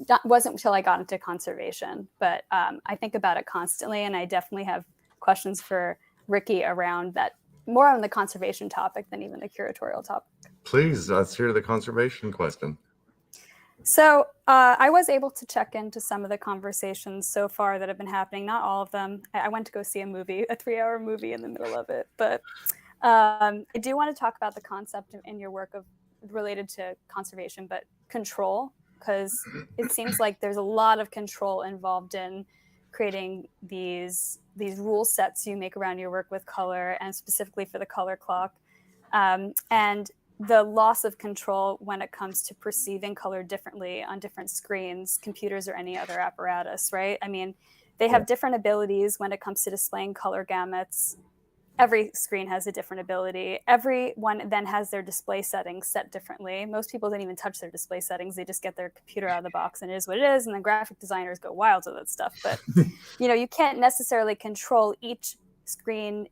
that wasn't until I got into conservation, but I think about it constantly, and I definitely have questions for Ricci around that, more on the conservation topic than even the curatorial topic. Please, let's hear the conservation question. So I was able to check into some of the conversations so far that have been happening. Not all of them. I went to go see a movie, a 3-hour movie in the middle of it. But I do want to talk about the concept in your work of related to conservation, but control, because it seems like there's a lot of control involved in creating these rule sets you make around your work with color, and specifically for the color clock. And the loss of control when it comes to perceiving color differently on different screens, computers, or any other apparatus, right? I mean, they have different abilities when it comes to displaying color gamuts. Every screen has a different ability. Everyone then has their display settings set differently. Most people don't even touch their display settings. They just get their computer out of the box and it is what it is. And then graphic designers go wild with that stuff. But, you know, you can't necessarily control each screen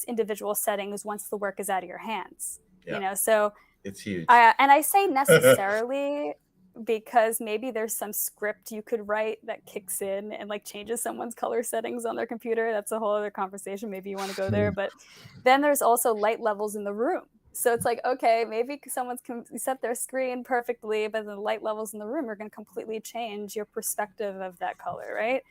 individual settings once the work is out of your hands. You know, so it's huge. And I say necessarily because maybe there's some script you could write that kicks in and like changes someone's color settings on their computer. That's a whole other conversation. Maybe you want to go there. But then there's also light levels in the room. So it's like, okay, maybe someone's can set their screen perfectly, but the light levels in the room are going to completely change your perspective of that color, right?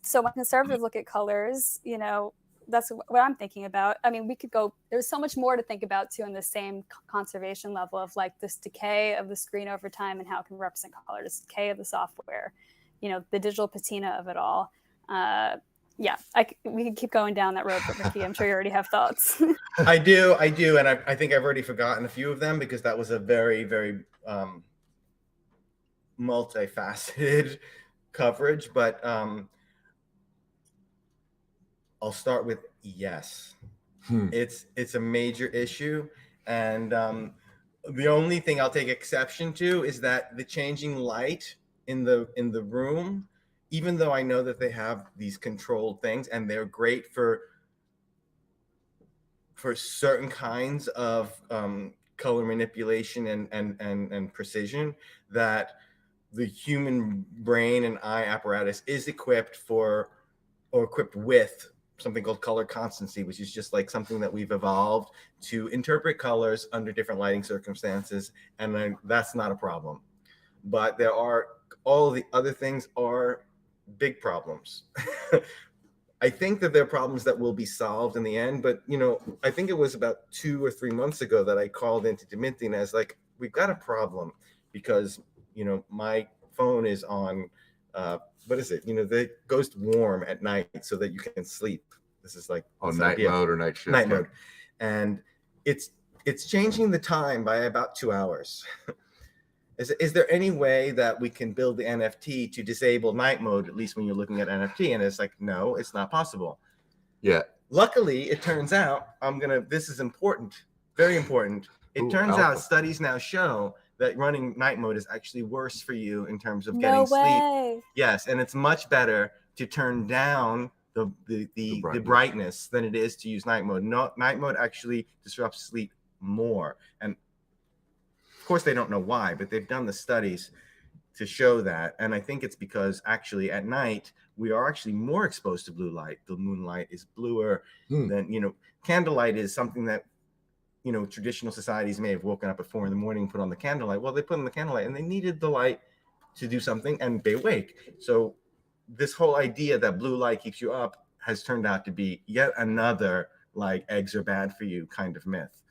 So when conservatives look at colors, you know, that's what I'm thinking about. I mean, we could go, there's so much more to think about too in the same conservation level of like this decay of the screen over time and how it can represent color, this decay of the software, you know, the digital patina of it all. Yeah, we can keep going down that road, but Ricci, I'm sure you already have thoughts. I do. And I think I've already forgotten a few of them because that was a very, very multifaceted coverage, but I'll start with yes. It's a major issue, and the only thing I'll take exception to is that the changing light in the room, even though I know that they have these controlled things and they're great for certain kinds of color manipulation and precision, that the human brain and eye apparatus is equipped with something called color constancy, which is just like something that we've evolved to interpret colors under different lighting circumstances. And that's not a problem. But there are, all the other things are big problems. I think that there are problems that will be solved in the end, but you know, I think it was about 2 or 3 months ago that I called into DMINTI and I was like, we've got a problem because, you know, my phone is on, what is it? You know, it goes warm at night so that you can sleep. This is like night mode or night shift. Night mode. And it's changing the time by about 2 hours. Is there any way that we can build the NFT to disable night mode, at least when you're looking at NFT? And it's like, no, it's not possible. Yeah. Luckily, it turns out this is important, very important. It turns out studies now show that running night mode is actually worse for you in terms of getting sleep. Yes, and it's much better to turn down the brightness than it is to use night mode. No, night mode actually disrupts sleep more. And of course they don't know why, but they've done the studies to show that. And I think it's because actually at night we are actually more exposed to blue light. The moonlight is bluer than, you know, candlelight is something that, you know, traditional societies may have woken up at 4 a.m. and put on the candlelight. Well, they put on the candlelight and they needed the light to do something and they wake. So this whole idea that blue light keeps you up has turned out to be yet another like eggs are bad for you kind of myth.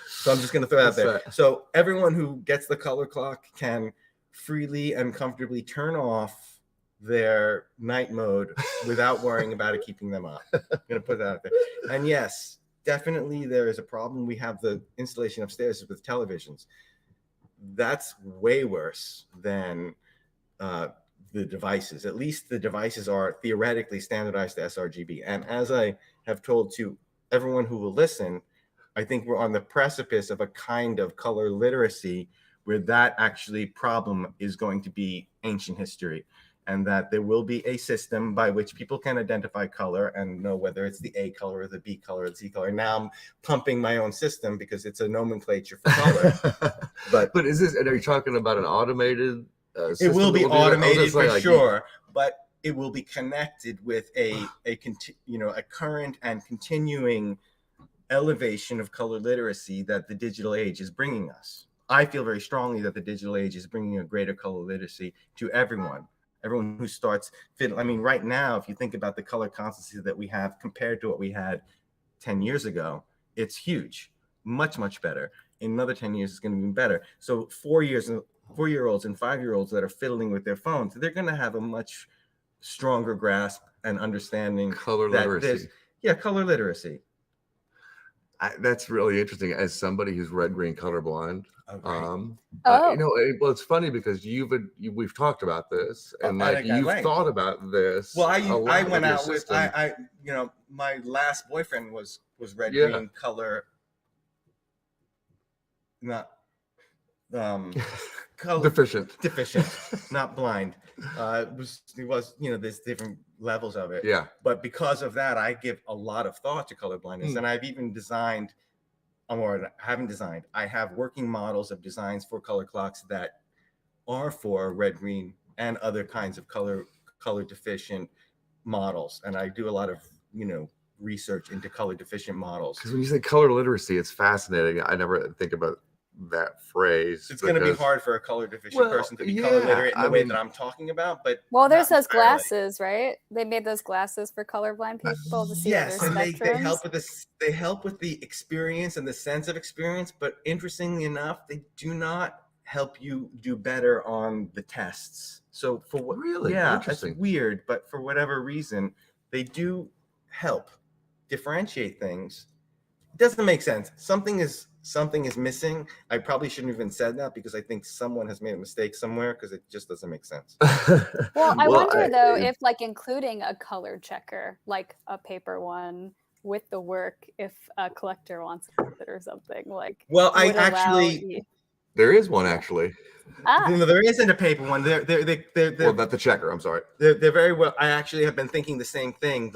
So I'm just going to throw that there. So everyone who gets the color clock can freely and comfortably turn off their night mode without worrying about it keeping them up. I'm going to put that out there. And yes, definitely there is a problem. We have the installation upstairs with televisions. That's way worse than the devices. At least the devices are theoretically standardized to sRGB. And as I have told to everyone who will listen, I think we're on the precipice of a kind of color literacy where that actually problem is going to be ancient history, and that there will be a system by which people can identify color and know whether it's the A color or the B color or the C color. Now I'm pumping my own system because it's a nomenclature for color. But is this? And are you talking about an automated? It will be automated for like, sure, but it will be connected with a current and continuing elevation of color literacy that the digital age is bringing us. I feel very strongly that the digital age is bringing a greater color literacy to everyone who starts I mean, right now, if you think about the color constancy that we have compared to what we had 10 years ago, it's huge, much, much better. In another 10 years, it's going to be better. So 4-year-olds and 5-year-olds that are fiddling with their phones, they're going to have a much stronger grasp and understanding. Color literacy. Yeah, color literacy. That's really interesting. As somebody who's red-green colorblind, well, it's funny because we've talked about this, and you've thought about this. Well, I went out with my last boyfriend was red-green color, not color deficient, not blind. It was there's different levels of it. Yeah. But because of that, I give a lot of thought to color blindness, and I've even designed, or haven't designed. I have working models of designs for color clocks that are for red, green, and other kinds of color deficient models, and I do a lot of research into color deficient models. Because when you say color literacy, it's fascinating. I never think about that phrase. It's going to be hard for a color deficient person to be color literate in the way that I'm talking about. But there's those glasses, right? They made those glasses for colorblind people to see other spectrums. They help with this. They help with the experience and the sense of experience. But interestingly enough, they do not help you do better on the tests. So for what? Really? Yeah, Interesting. It's weird, but for whatever reason, they do help differentiate things. It doesn't make sense. Something is missing. I probably shouldn't have even said that because I think someone has made a mistake somewhere because it just doesn't make sense. Well, I wonder though if including a color checker, like a paper one with the work, if a collector wants it or something like. Well, there is one actually. There isn't a paper one. They're well, not the checker. I'm sorry. They're very well. I actually have been thinking the same thing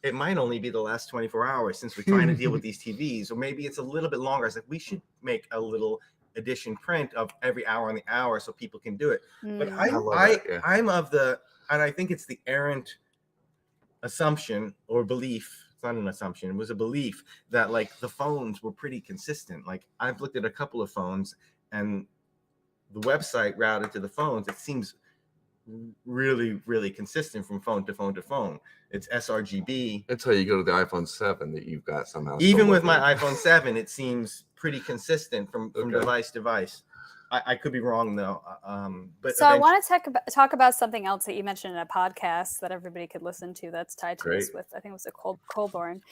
it might only be the last 24 hours since we're trying to deal with these TVs, or maybe it's a little bit longer. I was like, we should make a little edition print of every hour on the hour so people can do it. But I'm of the, and I think it's the errant assumption or belief. It's not an assumption. It was a belief that the phones were pretty consistent. I've looked at a couple of phones and the website routed to the phones. It seems really, really consistent from phone to phone to phone. It's sRGB. That's how you go to the iPhone 7 that you've got somehow. Even with my iPhone 7, it seems pretty consistent from device to device. I could be wrong though. But so I want to talk about something else that you mentioned in a podcast that everybody could listen to. That's tied to this with, I think it was a Colborn,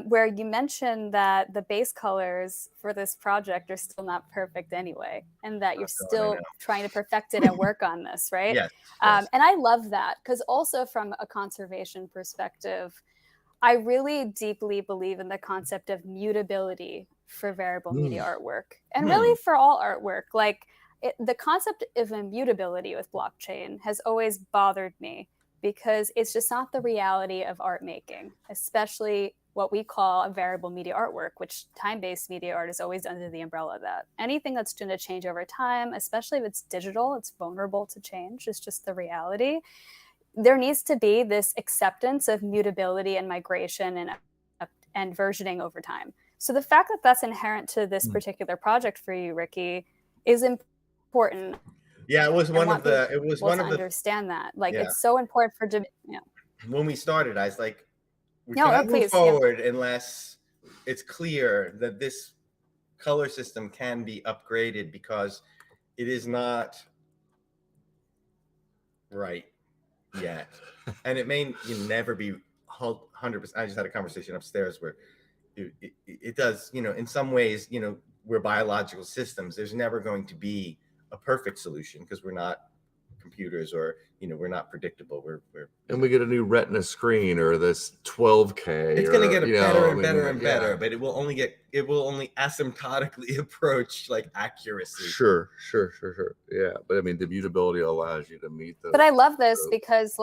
where you mentioned that the base colors for this project are still not perfect anyway, and that you're still trying to perfect it and work on this, right? Yes. And I love that because also from a conservation perspective, I really deeply believe in the concept of mutability for variable media artwork, and really for all artwork. The concept of immutability with blockchain has always bothered me because it's just not the reality of art making, especially what we call a variable media artwork, which time-based media art is always under the umbrella of that. Anything that's going to change over time, especially if it's digital, it's vulnerable to change. It's just the reality. There needs to be this acceptance of mutability and migration and versioning over time. So the fact that that's inherent to this particular project for you, Ricci, is important. Yeah, it was one of the. It was one of the. Understand that, it's so important for. When we started, I was like, we can't move forward unless it's clear that this color system can be upgraded because it is not right yet, and it may never be 100%. I just had a conversation upstairs where. It does, in some ways, we're biological systems. There's never going to be a perfect solution because we're not computers, or we're not predictable. And we get a new Retina screen or this 12K. It's going to get better and better and better, yeah. but it will only asymptotically approach like accuracy. Sure. Yeah, but I mean, the mutability allows you to meet the. But I love this because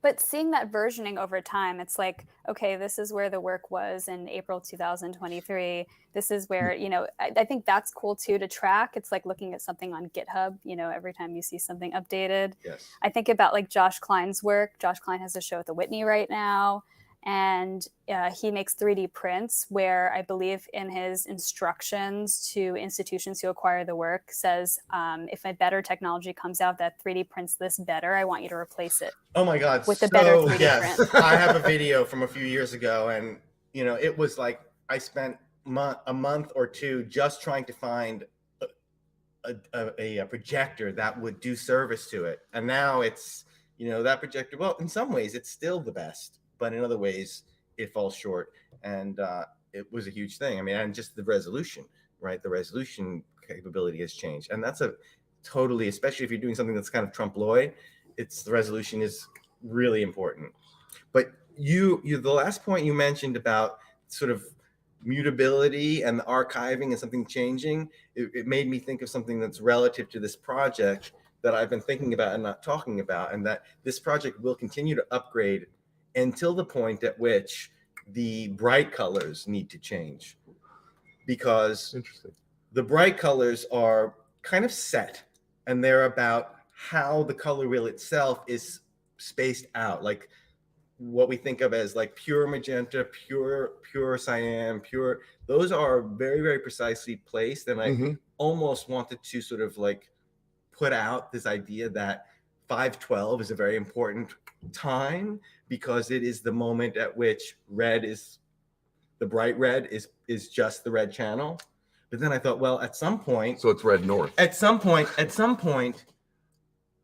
but seeing that versioning over time, it's like, okay, this is where the work was in April 2023. This is where, I think that's cool too to track. It's like looking at something on GitHub, every time you see something updated. Yes. I think about like Josh Klein's work. Josh Klein has a show at the Whitney right now. And he makes 3D prints where I believe in his instructions to institutions who acquire the work says, if a better technology comes out that 3D prints this better, I want you to replace it. Oh my God. With a better 3D print. I have a video from a few years ago, and it was like I spent a month or two just trying to find a projector that would do service to it. And now it's, that projector, well, in some ways it's still the best, but in other ways it falls short. And it was a huge thing. I mean, and just the resolution, right? The resolution capability has changed. And that's totally, especially if you're doing something that's kind of trompe-l'oeil, the resolution is really important. But the last point you mentioned about sort of mutability and the archiving and something changing, it made me think of something that's relative to this project that I've been thinking about and not talking about, and that this project will continue to upgrade until the point at which the bright colors need to change, because the bright colors are kind of set, and they're about how the color wheel itself is spaced out, like what we think of as like pure magenta, pure cyan, those are very, very precisely placed. And I almost wanted to sort of like put out this idea that 512 is a very important time, because it is the moment at which the bright red is just the red channel. But then I thought, well, at some point, so it's red north. At some point,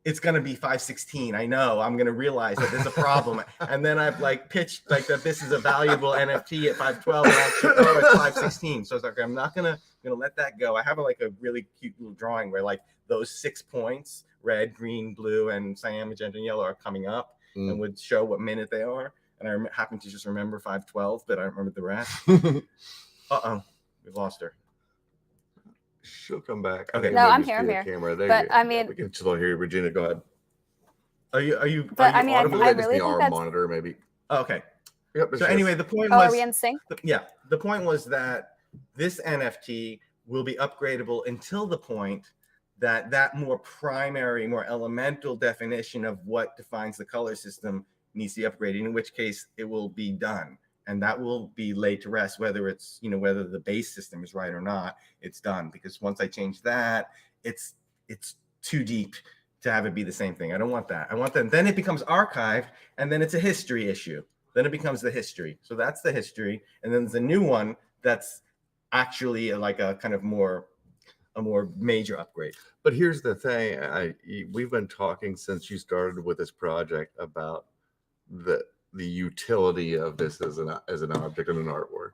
it's going to be 516. I know I'm going to realize that there's a problem. And then I've like pitched like that this is a valuable NFT at 512, and actually, it's 516. So it's like, I'm not going to let that go. I have a really cute little drawing where like those 6 points, red, green, blue, and cyan, magenta, and yellow, are coming up and would show what minute they are. And I happen to just remember 512, but I don't remember the rest. Uh-oh, we've lost her. She'll come back. Okay. No, I'm here. Camera. There but you go. I mean, we can still hear you. Regina, go ahead. Are you? But I mean, I the really think arm that's monitor, maybe. Oh, okay. Yep. So anyway, the point was. Are we in sync? The point was that this NFT will be upgradable until the point that more primary, more elemental definition of what defines the color system needs to be upgraded, in which case it will be done. And that will be laid to rest, whether it's, whether the base system is right or not, it's done. Because once I change that, it's too deep to have it be the same thing. I don't want that. I want that. Then it becomes archived, and then it's a history issue. Then it becomes the history. So that's the history. And then there's a new one that's actually like a kind of a more major upgrade. But here's the thing. We've been talking since you started with this project about the utility of this as an object and an artwork,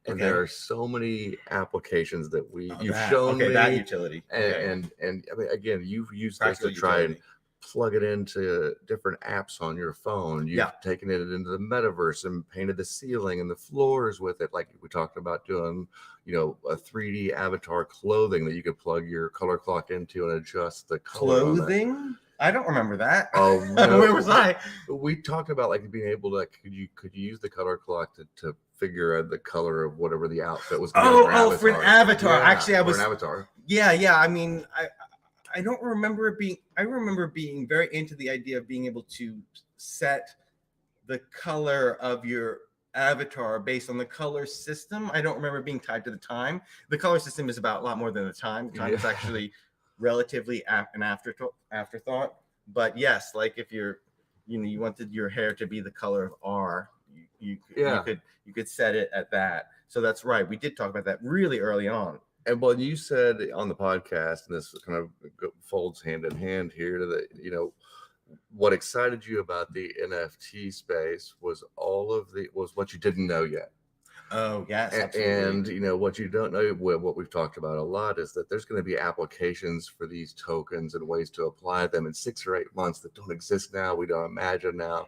and there are so many applications that you've shown me that utility, and I mean, again, you've used this to try and plug it into different apps on your phone. You've taken it into the metaverse and painted the ceiling and the floors with it, like we talked about doing, a 3D avatar clothing that you could plug your color clock into and adjust the color. Clothing? I don't remember that. Oh, no. Where was I? We talked about like being able to, could you use the color clock to figure out the color of whatever the outfit was. For an avatar. Yeah, actually, I was for an avatar. Yeah. I mean, I don't remember it being. I remember being very into the idea of being able to set the color of your avatar based on the color system. I don't remember being tied to the time. The color system is about a lot more than the time. The time is actually relatively an afterthought. But yes, like if you're, you wanted your hair to be the color of R, you could set it at that. So that's right. We did talk about that really early on. And well, you said on the podcast, and this kind of folds hand in hand here, that what excited you about the NFT space was was what you didn't know yet. Oh, yes, absolutely. And you know what you don't know, what we've talked about a lot, is that there's going to be applications for these tokens and ways to apply them in 6 or 8 months that don't exist now. We don't imagine now.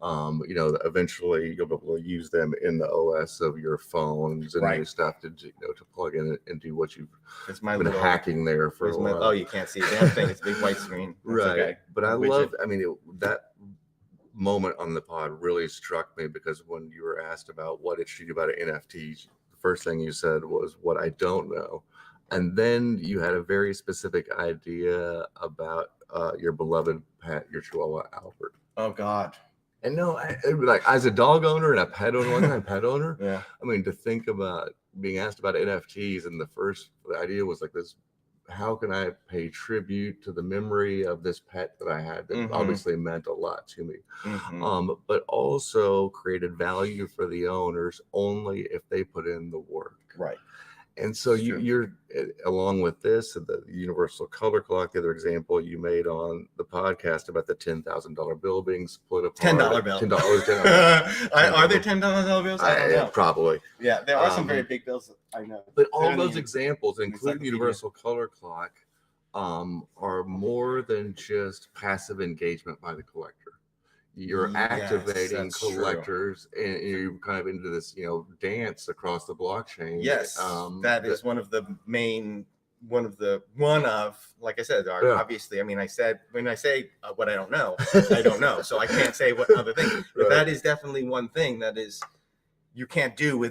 You know, eventually you'll be able to use them in the OS of your phones and new stuff to, you know, to plug in and do what you've been hacking there for a while. Oh, you can't see a damn thing. It's a big white screen. That's Right. okay. But I Widget. love, I mean, that moment on the pod really struck me, because when you were asked about what interested you about an NFT, the first thing you said was what I don't know. And then you had a very specific idea about your beloved pet, your Chihuahua Albert. Oh, God. And no, like as a dog owner and a pet owner, one-time pet owner, yeah. I mean, to think about being asked about NFTs, and the idea was like this: how can I pay tribute to the memory of this pet that I had that obviously meant a lot to me, but also created value for the owners only if they put in the work. Right. And so you're along with this, the universal color clock, the other example you made on the podcast about the $10,000 bill being split apart. $10 bill. $10. Are there $10 bills? I don't know. Probably. Yeah, there are some very big bills. I know. But all those examples, including universal color clock, are more than just passive engagement by the collector. You're activating collectors, and you're kind of into this, you know, dance across the blockchain. Yes, that is one of, like I said, obviously, I mean, when I say what I don't know, I don't know. So I can't say what other thing, but that is definitely one thing that is, you can do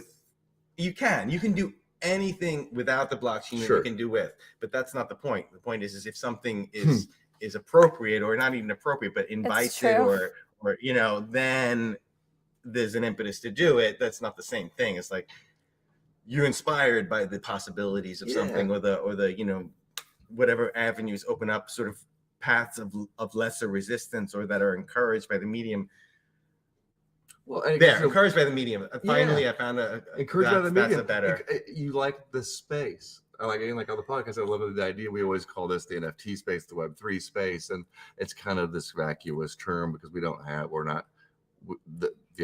anything without the blockchain that you can do with, but that's not the point. The point is if something is appropriate, or not even appropriate, but invited or you know, then there's an impetus to do it. That's not the same thing. It's like you're inspired by the possibilities of something, or the you know, whatever avenues open up sort of paths of lesser resistance, or that are encouraged by the medium. Well, encouraged by the medium. Finally, I found encouraged by the medium. That's a better. You like the space. Like on the podcast, I love the idea. We always call this the NFT space, the Web3 space, and it's kind of this vacuous term because the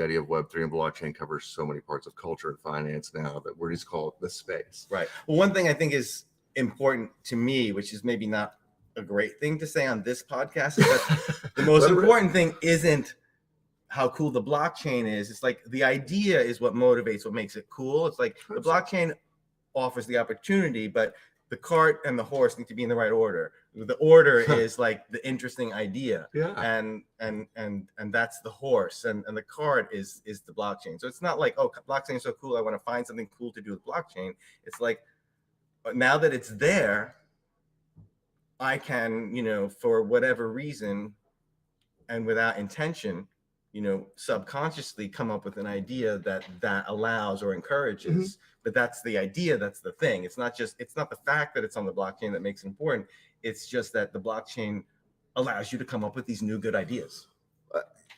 idea of Web3 and blockchain covers so many parts of culture and finance now that we're just called the space. Right. Well, one thing I think is important to me, which is maybe not a great thing to say on this podcast, is that the most important thing isn't how cool the blockchain is. It's like the idea is what motivates, what makes it cool. It's like the blockchain offers the opportunity, but the cart and the horse need to be in the right order. The order is like the interesting idea, and that's the horse, and the cart is the blockchain. So it's not like, oh, blockchain is so cool, I want to find something cool to do with blockchain. It's like, now that it's there, I can, you know, for whatever reason and without intention, you know, subconsciously come up with an idea that allows or encourages. But that's the idea, that's the thing. It's not the fact that it's on the blockchain that makes it important. It's just that the blockchain allows you to come up with these new good ideas.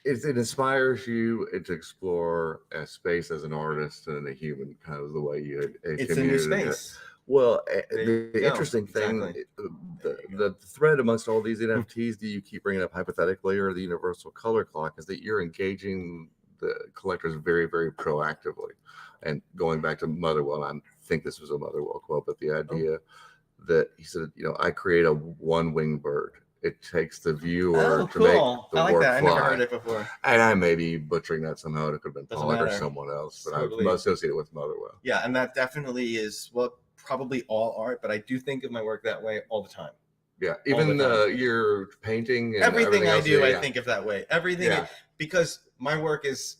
It inspires you to explore a space as an artist and a human, kind of the way you. It's a new space. Well, the interesting thing, the thread amongst all these NFTs that you keep bringing up hypothetically, or the universal color clock, is that you're engaging the collectors very, very proactively. And going back to Motherwell, I think this was a Motherwell quote, but the idea that he said, you know, I create a one-winged bird. It takes the viewer to make the work fly. I never heard it before. And I may be butchering that somehow. It could have been Paula or someone else, but I'm associated with Motherwell. Yeah, and that definitely is probably all art, but I do think of my work that way all the time. Yeah, even your painting and everything I do, I think of that way. Everything, because my work is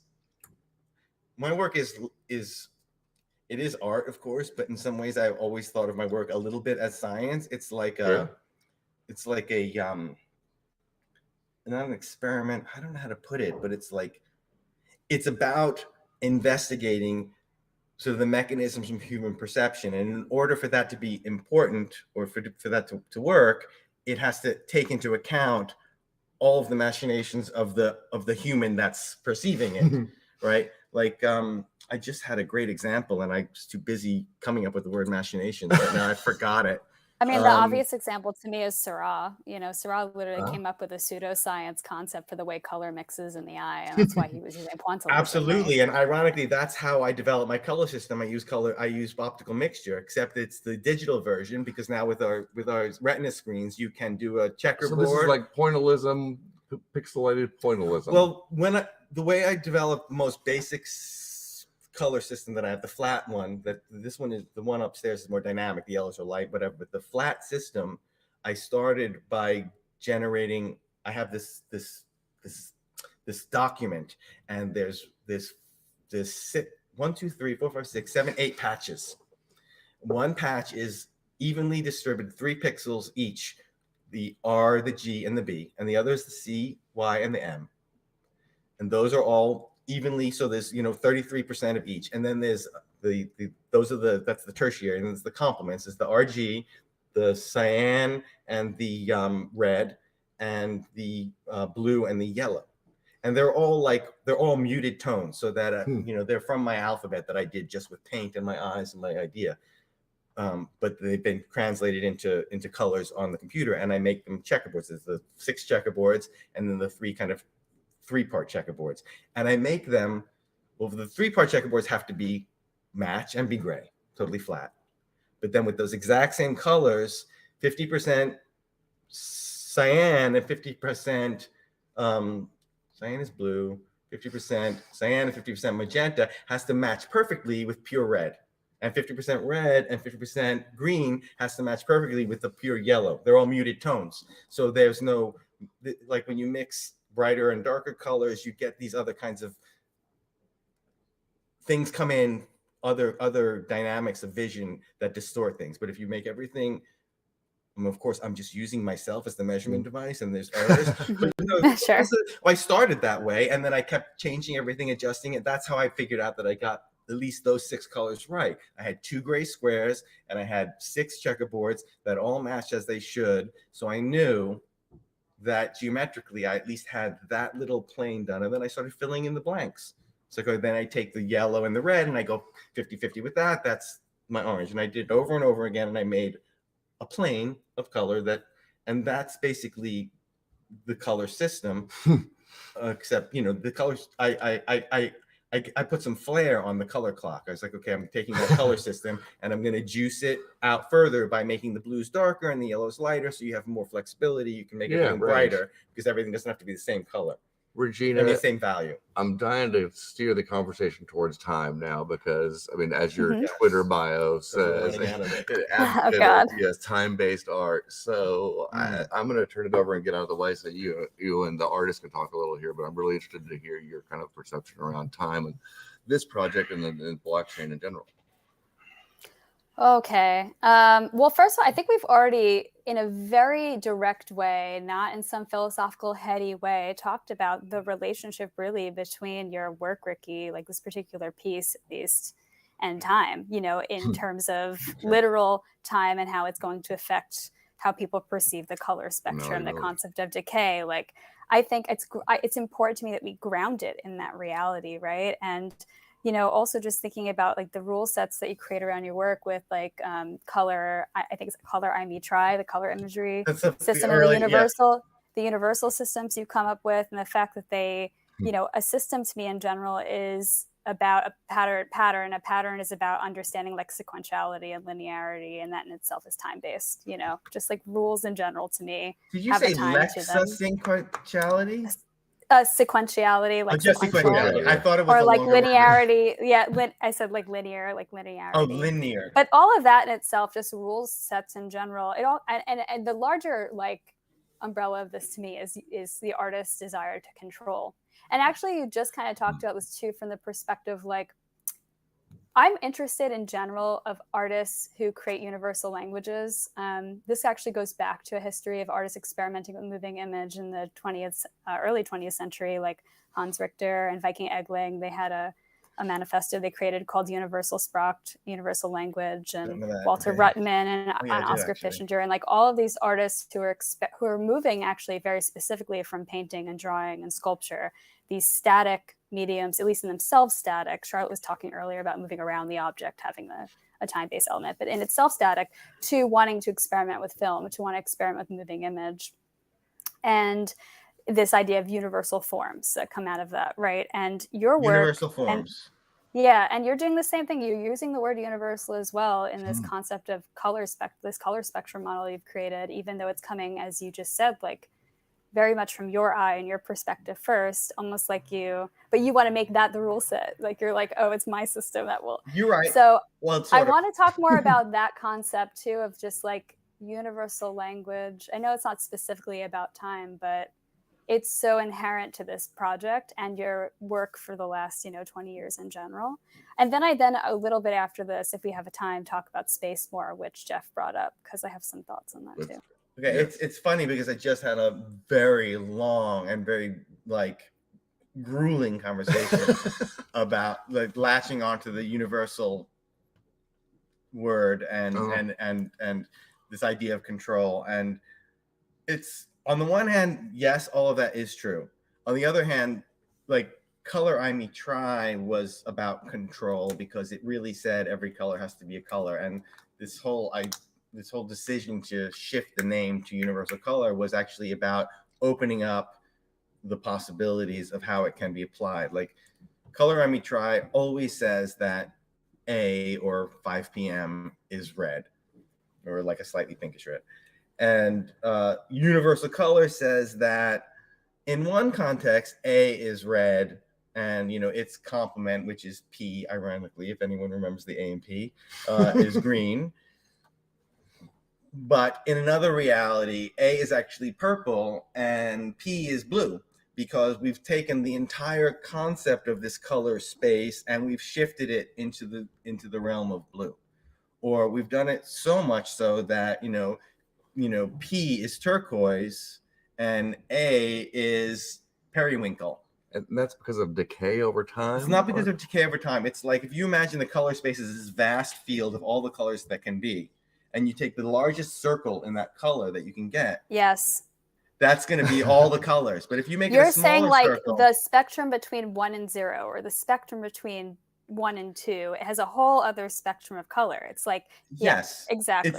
it is art, of course, but in some ways I've always thought of my work a little bit as science. It's like it's like a not an experiment. I don't know how to put it, but it's about investigating sort of the mechanisms of human perception. And in order for that to be important, or for that to work, it has to take into account all of the machinations of the human that's perceiving it, right? Like I just had a great example, and I was too busy coming up with the word machination, but now I forgot it. I mean, the obvious example to me is Seurat. You know, Seurat literally came up with a pseudoscience concept for the way color mixes in the eye, and that's why he was using pointillism. Absolutely, and ironically, that's how I develop my color system. I use optical mixture, except it's the digital version, because now with our Retina screens, you can do a checkerboard. So this is like pointillism, pixelated pointillism. Well, the way I develop the most basic color system that I have, the flat one, this one is the one upstairs is more dynamic, the yellows are light, whatever, but the flat system, I started by generating, I have this document, and there's this 1, 2, 3, 4, 5, 6, 7, 8 patches. One patch is evenly distributed, 3 pixels each, the R, the G, and the B, and the other is the C, Y, and the M. And those are all evenly, so there's 33% of each, and then there's that's the tertiary, and there's the complements. Is the RG, the cyan, and the red, and the blue, and the yellow, and they're all muted tones, so that they're from my alphabet that I did just with paint and my eyes and my idea, but they've been translated into colors on the computer, and I make them checkerboards. There's the 6 checkerboards, and then the 3 kind of 3-part checkerboards, and I make them. Well, the 3-part checkerboards have to be match and be gray, totally flat. But then with those exact same colors, 50% cyan and 50% cyan is blue, 50% cyan and 50% magenta has to match perfectly with pure red, and 50% red and 50% green has to match perfectly with the pure yellow. They're all muted tones, so there's no, like when you mix brighter and darker colors, you get these other kinds of things come in, other dynamics of vision that distort things. But if you make everything, of course, I'm just using myself as the measurement device, and there's errors. But, Sure. I started that way, and then I kept changing everything, adjusting it. That's how I figured out that I got at least those 6 colors right. I had 2 gray squares, and I had 6 checkerboards that all matched as they should. So I knew that geometrically I at least had that little plane done, and then I started filling in the blanks. So then I take the yellow and the red and I go 50-50 with that. That's my orange, and I did it over and over again, and I made a plane of color and that's basically the color system. Except the colors, I put some flair on the color clock. I was like, okay, I'm taking that color system and I'm going to juice it out further by making the blues darker and the yellows lighter, so you have more flexibility. You can make everything brighter, because everything doesn't have to be the same color. Regina, and the same value. I'm dying to steer the conversation towards time now, because as your Twitter bio says, yes, time-based art. So I'm going to turn it over and get out of the way so you and the artist can talk a little here. But I'm really interested to hear your kind of perception around time and this project and the blockchain in general. Okay. Well, first of all, I think we've already, in a very direct way, not in some philosophical, heady way, talked about the relationship really between your work, Ricci, like this particular piece at least, and time, in terms of literal time and how it's going to affect how people perceive the color spectrum, the concept of decay. Like, I think it's important to me that we ground it in that reality, right? And also just thinking about like the rule sets that you create around your work with like color, I think it's color the color imagery system, and the universal systems you come up with, and the fact that they, a system to me in general is about a pattern. A pattern is about understanding like sequentiality and linearity, and that in itself is time-based, just like rules in general to me. Did you say sequentiality? Sequentiality, like just sequentiality. I thought it was or like linearity. I said like linear, like linearity. Oh, linear. But all of that in itself, just rules sets in general. It all and the larger like umbrella of this to me is the artist's desire to control. And actually, you just kind of talked about this too from the perspective like, I'm interested in general of artists who create universal languages. This actually goes back to a history of artists experimenting with moving image in the early 20th century, like Hans Richter and Viking Egling. They had a manifesto they created called Universal Sprache, Universal Language, and Walter Ruttman and Oscar Fischinger, and like all of these artists who are moving actually very specifically from painting and drawing and sculpture, these static mediums, at least in themselves static. Charlotte was talking earlier about moving around the object, having a time-based element, but in itself static, to wanting to experiment with film, to want to experiment with moving image. And this idea of universal forms that come out of that, right? And your work— Universal forms. And you're doing the same thing. You're using the word universal as well in this concept of this color spectrum model you've created, even though it's coming, as you just said, like very much from your eye and your perspective first, almost like but you want to make that the rule set. Like you're like, oh, it's my system that will. You're right. So well, I want to talk more about that concept too, of just like universal language. I know it's not specifically about time, but it's so inherent to this project and your work for the last, 20 years in general. And then a little bit after this, if we have a time, talk about space more, which Jeff brought up, because I have some thoughts on that too. Okay, it's funny because I just had a very long and very grueling conversation about like latching onto the universal word and this idea of control. And it's, on the one hand, yes, all of that is true. On the other hand, like Color I Me Try was about control because it really said every color has to be a color. And this whole decision to shift the name to Universal Color was actually about opening up the possibilities of how it can be applied. Like Color I Me Try always says that A or 5 p.m. is red, or like a slightly pinkish red. And Universal Color says that in one context, A is red, and its complement, which is P, ironically, if anyone remembers the A and P, is green. But in another reality, A is actually purple and P is blue, because we've taken the entire concept of this color space and we've shifted it into the realm of blue. Or we've done it so much so that P is turquoise and A is periwinkle. And that's because of decay over time? It's not because of decay over time. It's like if you imagine the color space as this vast field of all the colors that can be, and you take the largest circle in that color that you can get. Yes. That's going to be all the colors. But if you make You're it a smaller saying like circle, the spectrum between 1 and 0, or the spectrum between 1 and 2, it has a whole other spectrum of color. It's like, yes, exactly.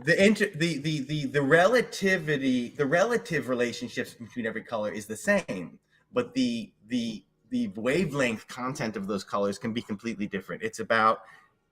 It's the relative relationships between every color is the same, but the wavelength content of those colors can be completely different. It's about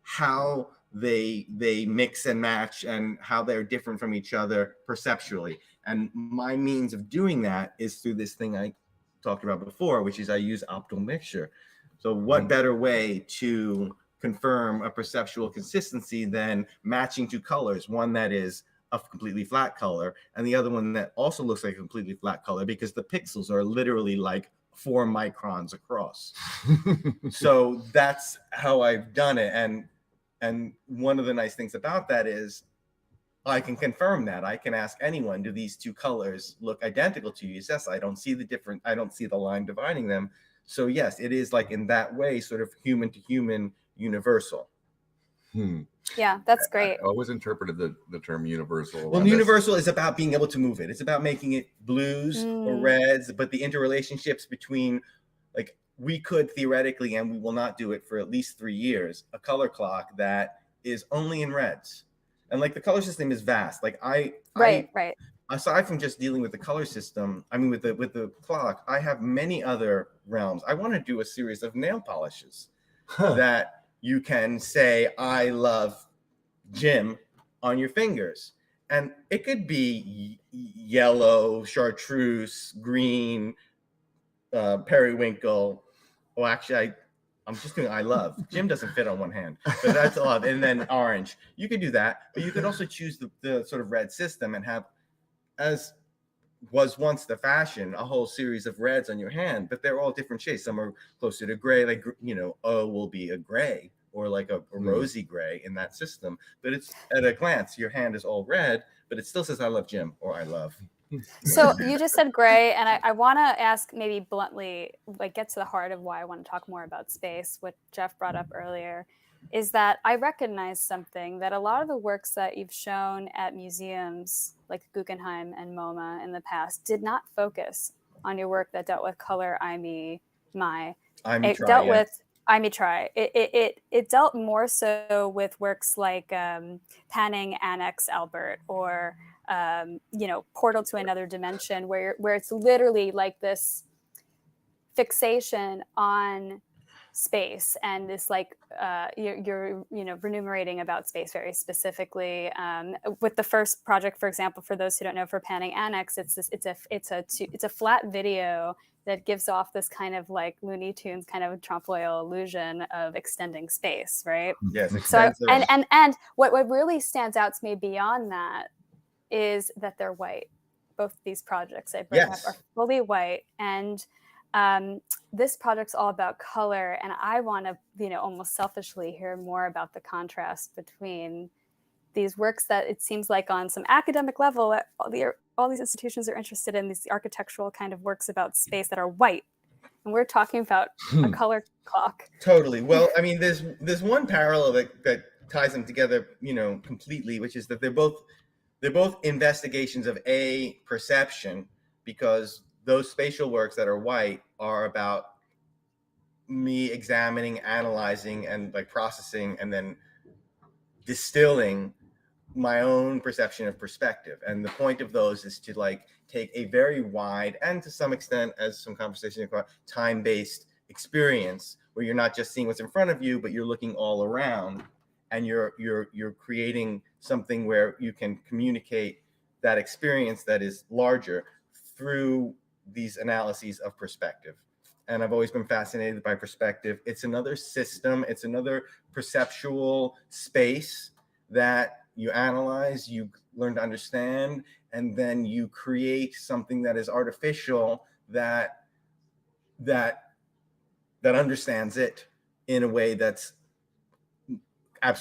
how they mix and match and how they're different from each other perceptually. And my means of doing that is through this thing I talked about before, which is I use optical mixture. So what better way to confirm a perceptual consistency than matching two colors, one that is a completely flat color and the other one that also looks like a completely flat color, because the pixels are literally like 4 microns across. So that's how I've done it. And one of the nice things about that is I can confirm that. I can ask anyone, do these two colors look identical to you? Yes, I don't see the line dividing them. So yes, it is like in that way, sort of human to human universal. Yeah, that's great. I always interpreted the term universal. Well, universal is about being able to move it. It's about making it blues or reds, but the interrelationships between, like, we could theoretically, and we will not do it for at least 3 years, a color clock that is only in reds. And like the color system is vast. Like right. Aside from just dealing with the color system, I mean, with the clock, I have many other realms. I want to do a series of nail polishes that you can say, I love Jim on your fingers. And it could be yellow, chartreuse, green, periwinkle. Well, actually, I'm just doing I love. Jim doesn't fit on one hand, but that's love. And then orange. You could do that, but you could also choose the sort of red system and have, as was once the fashion, a whole series of reds on your hand, but they're all different shades. Some are closer to gray, like, O will be a gray or like a rosy gray in that system. But it's at a glance, your hand is all red, but it still says I love Jim or I love. So you just said gray, and I want to ask maybe bluntly, like get to the heart of why I want to talk more about space, what Jeff brought up earlier, is that I recognize something that a lot of the works that you've shown at museums like Guggenheim and MoMA in the past did not focus on your work that dealt with color, it dealt with I may try. It dealt more so with works like Panning Annex Albert or Portal to Another Dimension, where it's literally like this fixation on space and this like you're remunerating about space very specifically. With the first project, for example, for those who don't know, for Panning Annex, it's a flat video that gives off this kind of like Looney Tunes kind of trompe l'oeil illusion of extending space, right? Yes. So and what really stands out to me beyond that is that they're white. Both these projects I bring up are fully white, and this project's all about color, and I want to, almost selfishly hear more about the contrast between these works that it seems like on some academic level, all these institutions are interested in, these architectural kind of works about space that are white, and we're talking about a color clock. Totally. Well, I mean, there's one parallel that ties them together, completely, which is that they're both investigations of a perception, because those spatial works that are white are about me examining, analyzing, and like processing, and then distilling my own perception of perspective. And the point of those is to like take a very wide and to some extent, as some conversation about, time-based experience where you're not just seeing what's in front of you, but you're looking all around, and you're creating something where you can communicate that experience that is larger through these analyses of perspective. And I've always been fascinated by perspective. It's another system, it's another perceptual space that you analyze, you learn to understand, and then you create something that is artificial that understands it in a way that's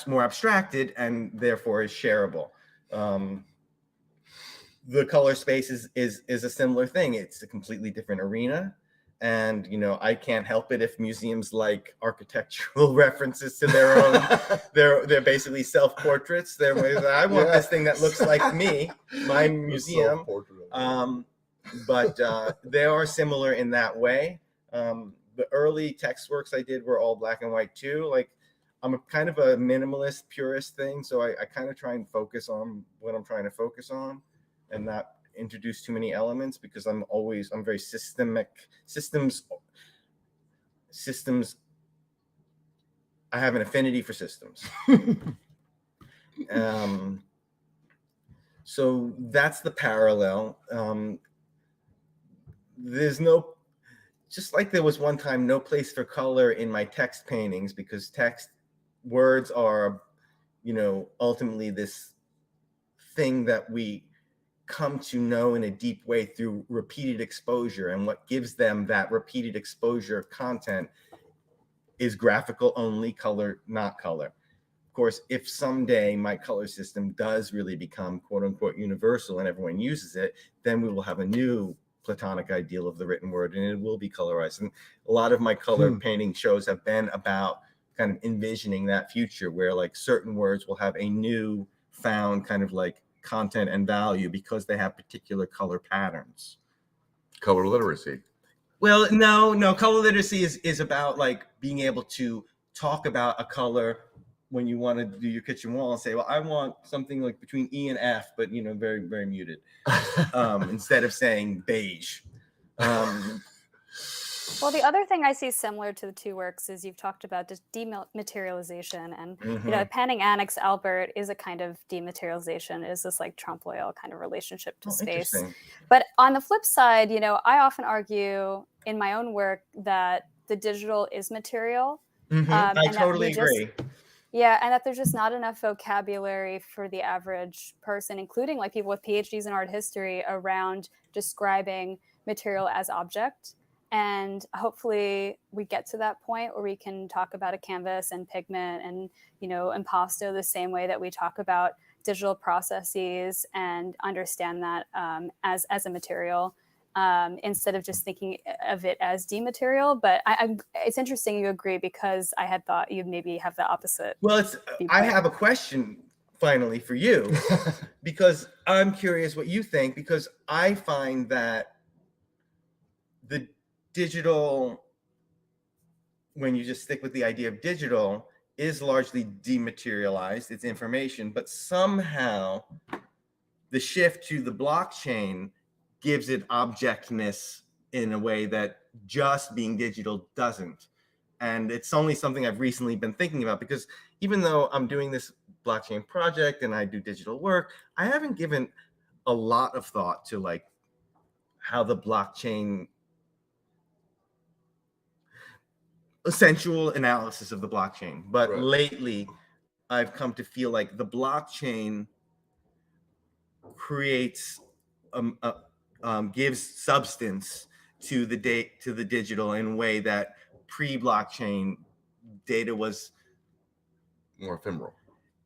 more abstracted and therefore is shareable. The color space is a similar thing. It's a completely different arena. And, I can't help it if museums like architectural references to their own, they're basically self-portraits. I want this thing that looks like me, my museum. But they are similar in that way. The early text works I did were all black and white too. Like, I'm a kind of a minimalist purist thing. So I kind of try and focus on what I'm trying to focus on and not introduce too many elements, because I'm very systemic. Systems. I have an affinity for systems. So that's the parallel. There's just like there was one time no place for color in my text paintings, because words are, ultimately this thing that we come to know in a deep way through repeated exposure, and what gives them that repeated exposure content is graphical only, color not color. Of course, if someday my color system does really become quote unquote universal and everyone uses it, then we will have a new platonic ideal of the written word, and it will be colorized. And a lot of my color painting shows have been about kind of envisioning that future where like certain words will have a new found kind of like content and value because they have particular color patterns. Color literacy. Well, no. Color literacy is about like being able to talk about a color when you want to do your kitchen wall and say, well, I want something like between E and F, but very, very muted, instead of saying beige. Well, the other thing I see similar to the two works is you've talked about just dematerialization, and Panning Annex Albert is a kind of dematerialization. It is this like trompe l'oeil kind of relationship to space. But on the flip side, I often argue in my own work that the digital is material. I totally agree. Yeah, and that there's just not enough vocabulary for the average person, including like people with PhDs in art history, around describing material as object. And hopefully we get to that point where we can talk about a canvas and pigment and, impasto the same way that we talk about digital processes, and understand that as a material, instead of just thinking of it as dematerial. But it's interesting you agree, because I had thought you'd maybe have the opposite. Well, I have a question finally for you, because I'm curious what you think, because I find that the digital when you just stick with the idea of digital, is largely dematerialized. It's information, but somehow the shift to the blockchain gives it objectness in a way that just being digital doesn't. And it's only something I've recently been thinking about, because even though I'm doing this blockchain project and I do digital work, I haven't given a lot of thought to like how the blockchain, essential analysis of the blockchain. But lately, I've come to feel like the blockchain creates, gives substance to the digital in a way that pre-blockchain data was more ephemeral.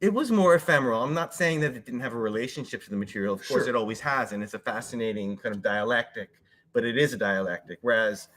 It was more ephemeral. I'm not saying that it didn't have a relationship to the material. Of course, Sure. it always has, and it's a fascinating kind of dialectic, but it is a dialectic. Whereas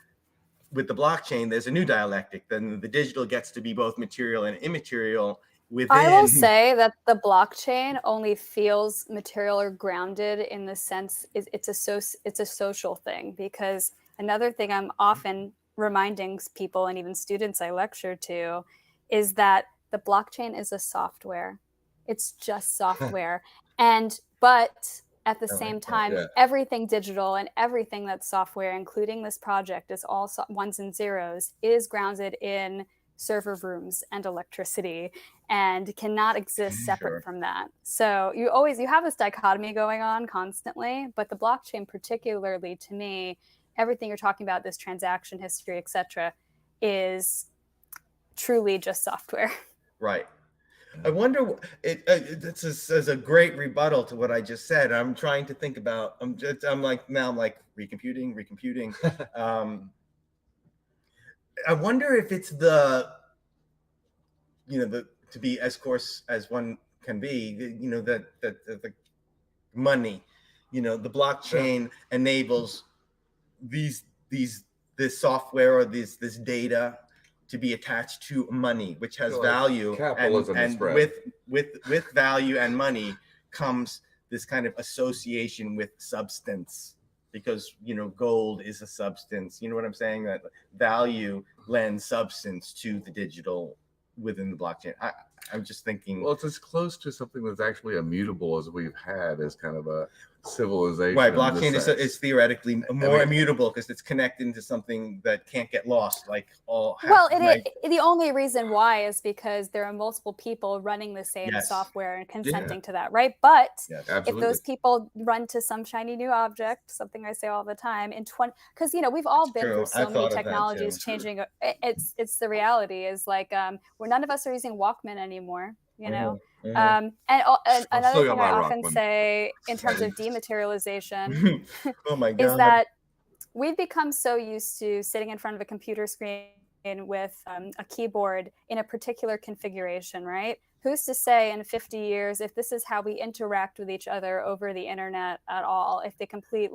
with the blockchain, there's a new dialectic. Then the digital gets to be both material and immaterial within. I will say that the blockchain only feels material or grounded in the sense it's a social thing, because another thing I'm often reminding people and even students I lecture to is that the blockchain is a software. It's just software. But at the same time, everything digital and everything that's software, including this project, is all ones and zeros, is grounded in server rooms and electricity and cannot exist separate from that. So you have this dichotomy going on constantly, but the blockchain, particularly to me, everything you're talking about, this transaction history, etc., is truly just software. Right. I wonder, this is a great rebuttal to what I just said. I'm trying to think about, I'm like recomputing. I wonder if it's to be as coarse as one can be, the money, the blockchain enables this software or this data to be attached to money, which has value, and with value and money comes this kind of association with substance, because gold is a substance. You know what I'm saying? That value lends substance to the digital within the blockchain. I'm just thinking. Well, it's as close to something that's actually immutable as we've had as kind of a civilization. Right, blockchain is theoretically more immutable because it's connected to something that can't get lost, like all. The only reason why is because there are multiple people running the same software and consenting to that, right? But if those people run to some shiny new object, something I say all the time, because we've all been through so many technologies changing. It's the reality is like where none of us are using Walkman anymore. And another thing I often say in terms of dematerialization is that we've become so used to sitting in front of a computer screen with a keyboard in a particular configuration, right? Who's to say in 50 years if this is how we interact with each other over the internet at all, if the complete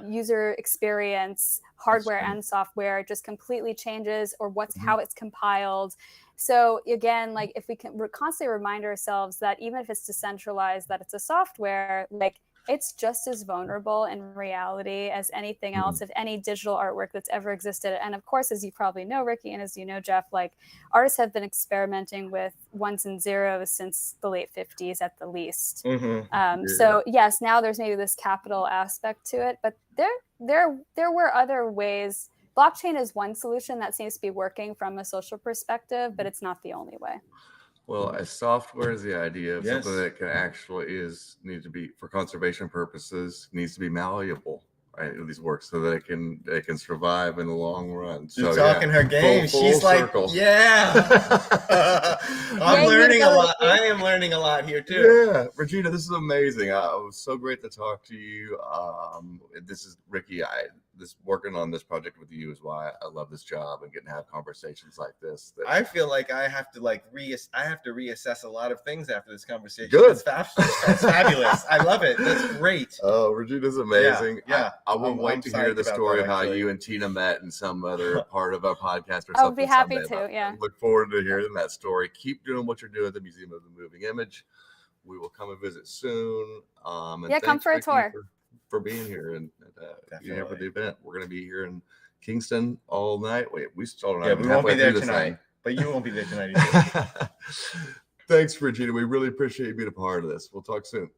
user experience, hardware and software just completely changes, or how it's compiled. So again, like if we can constantly remind ourselves that even if it's decentralized, that it's a software, like it's just as vulnerable in reality as anything else, if any digital artwork that's ever existed. And of course, as you probably know, Ricky, and as you know, Jeff, like artists have been experimenting with ones and zeros since the late 50s at the least. So yes, now there's maybe this capital aspect to it, but there were other ways. Blockchain is one solution that seems to be working from a social perspective, but it's not the only way. Well, as software is the idea of something that can actually need to be, for conservation purposes, needs to be malleable, right? These works so that it can survive in the long run. She's talking her game. She's circle. Like, I'm learning a lot. I am learning a lot here too. Yeah, Regina, this is amazing. It was so great to talk to you. This is Ricky. Working on this project with you is why I love this job and getting to have conversations like this. I feel like I have to reassess a lot of things after this conversation. Good. That's fabulous. I love it. That's great. Oh, Regina's amazing. Yeah. I will wait to hear the story of how you and Tina met in some other part of our podcast or something. I'll be happy someday. to. Yeah. Look forward to hearing that story. Keep doing what you're doing at the Museum of the Moving Image. We will come and visit soon. And come for a tour. For being here and being here for the event. We're going to be here in Kingston all night. Wait, we still don't know. Yeah, we won't be there tonight, but you won't be there tonight either. Thanks, Regina. We really appreciate you being a part of this. We'll talk soon.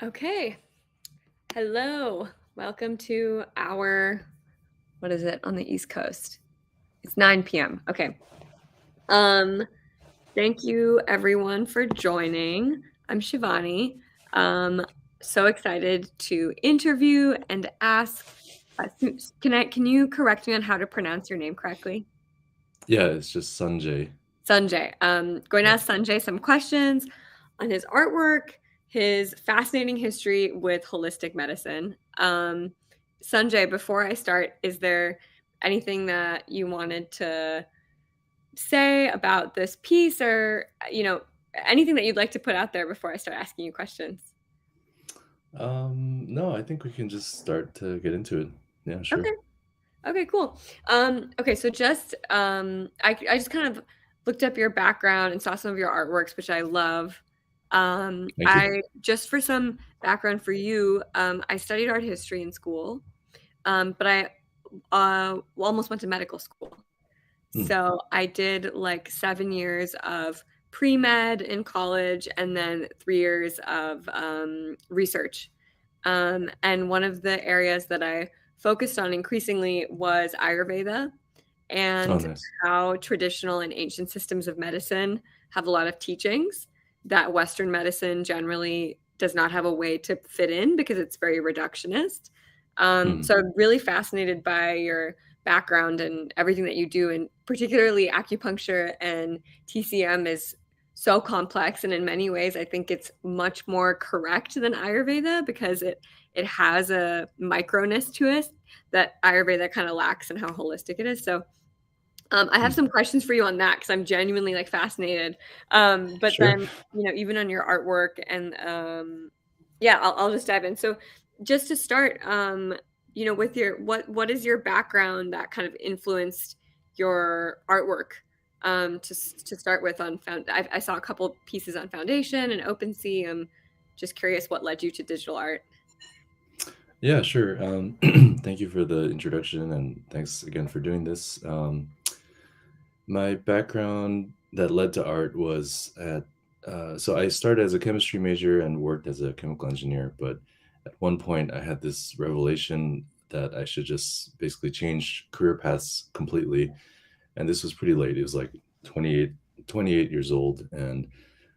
Okay. Hello. Welcome to our, what is it on the East Coast? It's 9 p.m. Okay. Thank you everyone for joining. I'm Shivani. So excited to interview and ask. Can you correct me on how to pronounce your name correctly? Yeah, it's just Sunjae. Sunjae. Going to ask Sunjae some questions on his artwork, his fascinating history with holistic medicine. Sunjae, before I start, is there anything that you wanted to say about this piece, or anything that you'd like to put out there before I start asking you questions? No, I think we can just start to get into it. Yeah, sure. Okay, cool. Okay, so just I just kind of looked up your background and saw some of your artworks, which I love. Just for some background for you, I studied art history in school, but I almost went to medical school. So I did like 7 years of pre-med in college and then 3 years of research. And one of the areas that I focused on increasingly was Ayurveda and how traditional and ancient systems of medicine have a lot of teachings that Western medicine generally does not have a way to fit in because it's very reductionist. So I'm really fascinated by your background and everything that you do, and particularly acupuncture and TCM is so complex, and in many ways I think it's much more correct than Ayurveda because it has a microness to it that Ayurveda kind of lacks and how holistic it is. So I have some questions for you on that because I'm genuinely like fascinated. But sure. Then, even on your artwork and I'll just dive in. So just to start, with your, what is your background that kind of influenced your artwork? To start with on I saw a couple pieces on Foundation and OpenSea. I'm just curious what led you to digital art. Yeah, sure. Thank you for the introduction and thanks again for doing this. My background that led to art was so I started as a chemistry major and worked as a chemical engineer, but at one point I had this revelation that I should just basically change career paths completely. And this was pretty late. It was like 28 years old. And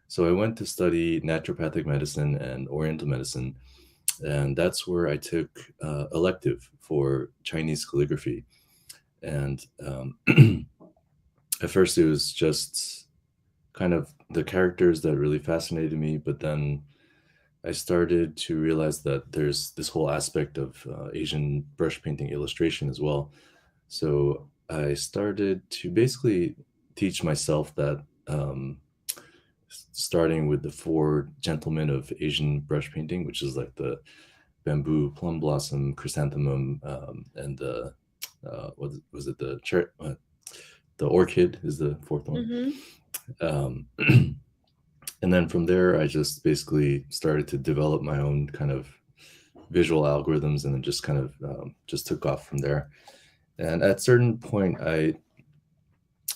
so I went to study naturopathic medicine and oriental medicine. And that's where I took elective for Chinese calligraphy. And at first it was just kind of the characters that really fascinated me. But then I started to realize that there's this whole aspect of Asian brush painting illustration as well. So I started to basically teach myself that starting with the 4 gentlemen of Asian brush painting, which is like the bamboo, plum blossom, chrysanthemum, and the what was it? The orchid is the 4th one. And then from there, I just basically started to develop my own kind of visual algorithms, and then just kind of just took off from there. And at a certain point, I,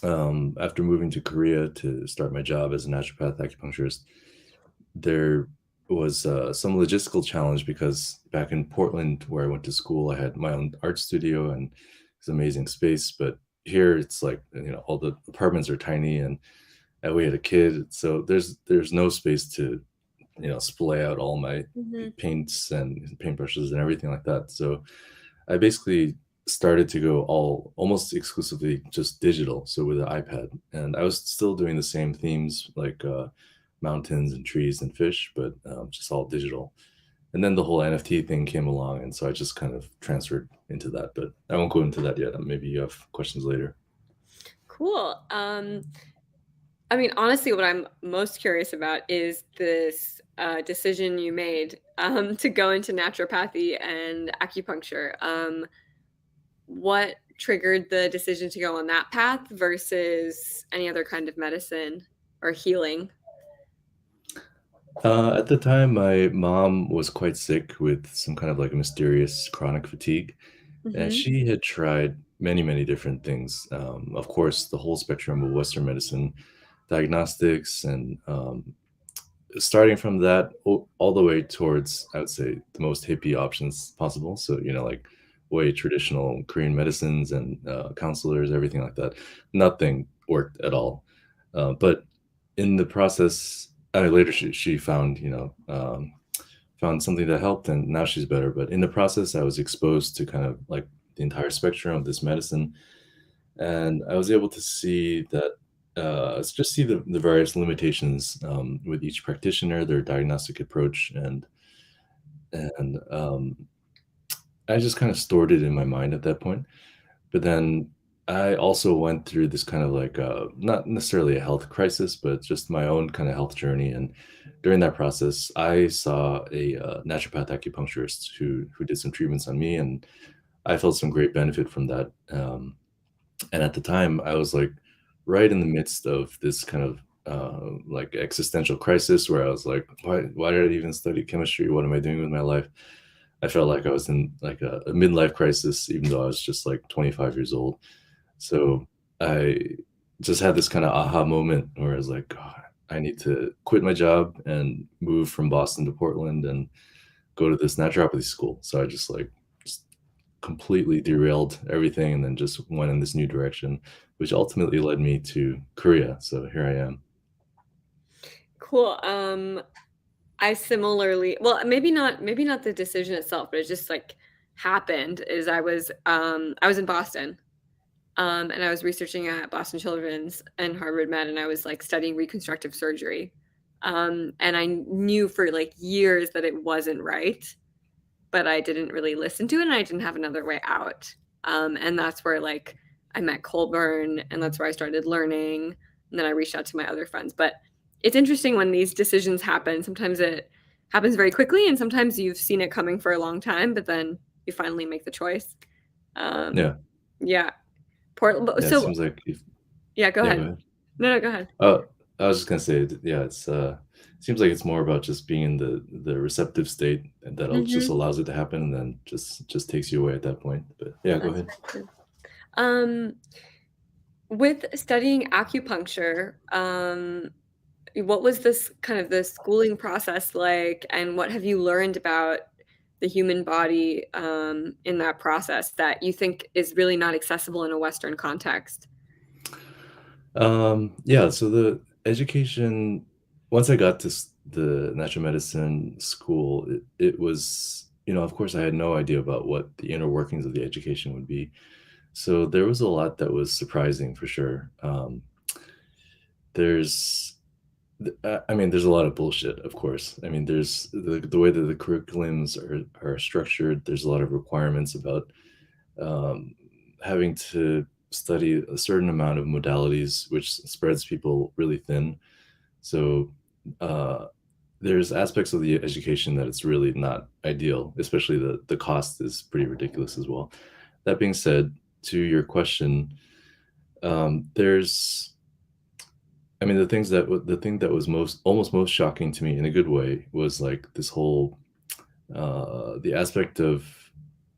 after moving to Korea to start my job as a naturopath acupuncturist, there was some logistical challenge because back in Portland, where I went to school, I had my own art studio and it's amazing space. But here it's like, all the apartments are tiny and we had a kid. So there's no space to, splay out all my paints and paintbrushes and everything like that. So I basically started to go almost exclusively just digital, so with an iPad, and I was still doing the same themes like mountains and trees and fish, but just all digital. And then the whole NFT thing came along, and so I just kind of transferred into that, but I won't go into that yet. Maybe you have questions later. Cool. I mean, honestly, what I'm most curious about is this decision you made to go into naturopathy and acupuncture. What triggered the decision to go on that path versus any other kind of medicine or healing? At the time, my mom was quite sick with some kind of like a mysterious chronic fatigue. And she had tried many, many different things. Of course, the whole spectrum of Western medicine, diagnostics and starting from that all the way towards, I would say, the most hippie options possible. So, like way traditional Korean medicines and counselors, everything like that. Nothing worked at all. But in the process, later she found, found something that helped, and now she's better. But in the process, I was exposed to kind of like the entire spectrum of this medicine, and I was able to see that just see the various limitations with each practitioner, their diagnostic approach, and I just kind of stored it in my mind at that point. But then I also went through this kind of like not necessarily a health crisis, but just my own kind of health journey. And during that process, I saw a naturopath acupuncturist who did some treatments on me, and I felt some great benefit from that. And at the time, I was like right in the midst of this kind of like existential crisis where I was like, why did I even study chemistry? What am I doing with my life? I felt like I was in like a midlife crisis, even though I was just like 25 years old. So I just had this kind of aha moment where I was like, God, I need to quit my job and move from Boston to Portland and go to this naturopathy school. So I just completely derailed everything and then just went in this new direction, which ultimately led me to Korea. So here I am. Cool. I similarly, well, maybe not the decision itself, but it just like happened is I was in Boston. And I was researching at Boston Children's and Harvard Med, and I was like studying reconstructive surgery. And I knew for like years that it wasn't right, but I didn't really listen to it, and I didn't have another way out. And that's where like I met Colborn, and that's where I started learning. And then I reached out to my other friends. But it's interesting when these decisions happen. Sometimes it happens very quickly, and sometimes you've seen it coming for a long time, but then you finally make the choice. Yeah. Yeah, So it seems like yeah, go ahead. No, go ahead. Oh, I was just gonna say, yeah, it seems like it's more about just being in the receptive state that just allows it to happen, and then just takes you away at that point. But yeah, go ahead. With studying acupuncture, what was this kind of the schooling process like, and what have you learned about the human body in that process that you think is really not accessible in a Western context? Yeah, so the education, once I got to the natural medicine school, it was, of course I had no idea about what the inner workings of the education would be. So there was a lot that was surprising for sure. There's a lot of bullshit, of course. I mean, there's the way that the curriculums are structured. There's a lot of requirements about having to study a certain amount of modalities, which spreads people really thin. So there's aspects of the education that it's really not ideal, especially the cost is pretty ridiculous as well. That being said, to your question, the thing that was almost most shocking to me in a good way was like this whole the aspect of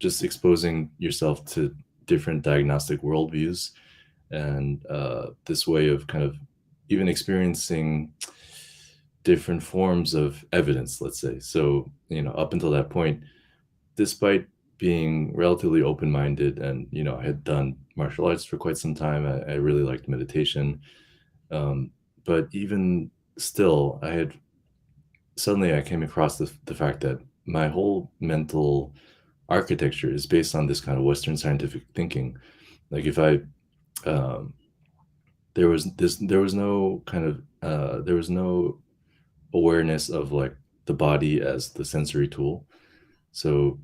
just exposing yourself to different diagnostic worldviews, and this way of kind of even experiencing different forms of evidence, let's say. So, up until that point, despite being relatively open-minded, and I had done martial arts for quite some time, I really liked meditation. But even still, I came across the fact that my whole mental architecture is based on this kind of Western scientific thinking. Like if there was no awareness of like the body as the sensory tool. So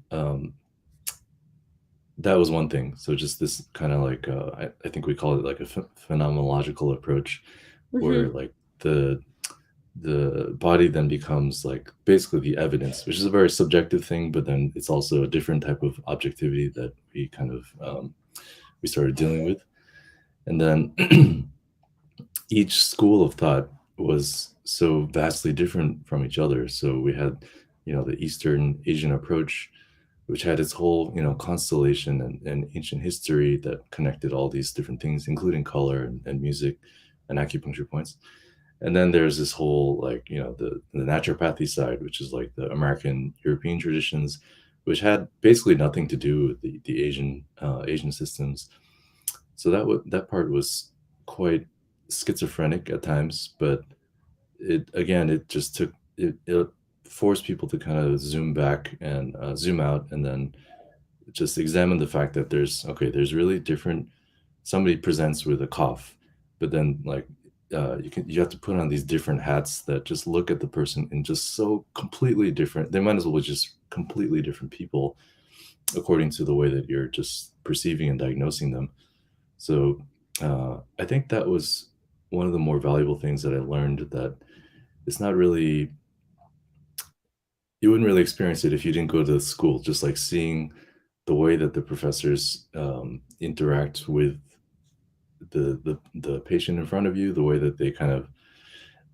that was one thing. So just this kind of like I think we call it like a phenomenological approach, where like the body then becomes like basically the evidence, which is a very subjective thing, but then it's also a different type of objectivity that we kind of we started dealing with. And then each school of thought was so vastly different from each other. So we had, the Eastern Asian approach, which had its whole, constellation and ancient history that connected all these different things, including color and music and acupuncture points. And then there's this whole like, you know, the naturopathy side, which is like the American European traditions, which had basically nothing to do with the Asian systems. So that part was quite schizophrenic at times, but it just took it forced people to kind of zoom back and zoom out, and then just examine the fact that there's really different. Somebody presents with a cough, but then like you have to put on these different hats that just look at the person and just so completely different. They might as well just completely different people according to the way that you're just perceiving and diagnosing them. So I think that was one of the more valuable things that I learned, that it's not really, you wouldn't really experience it if you didn't go to school. Just like seeing the way that the professors interact with the patient in front of you, the way that they kind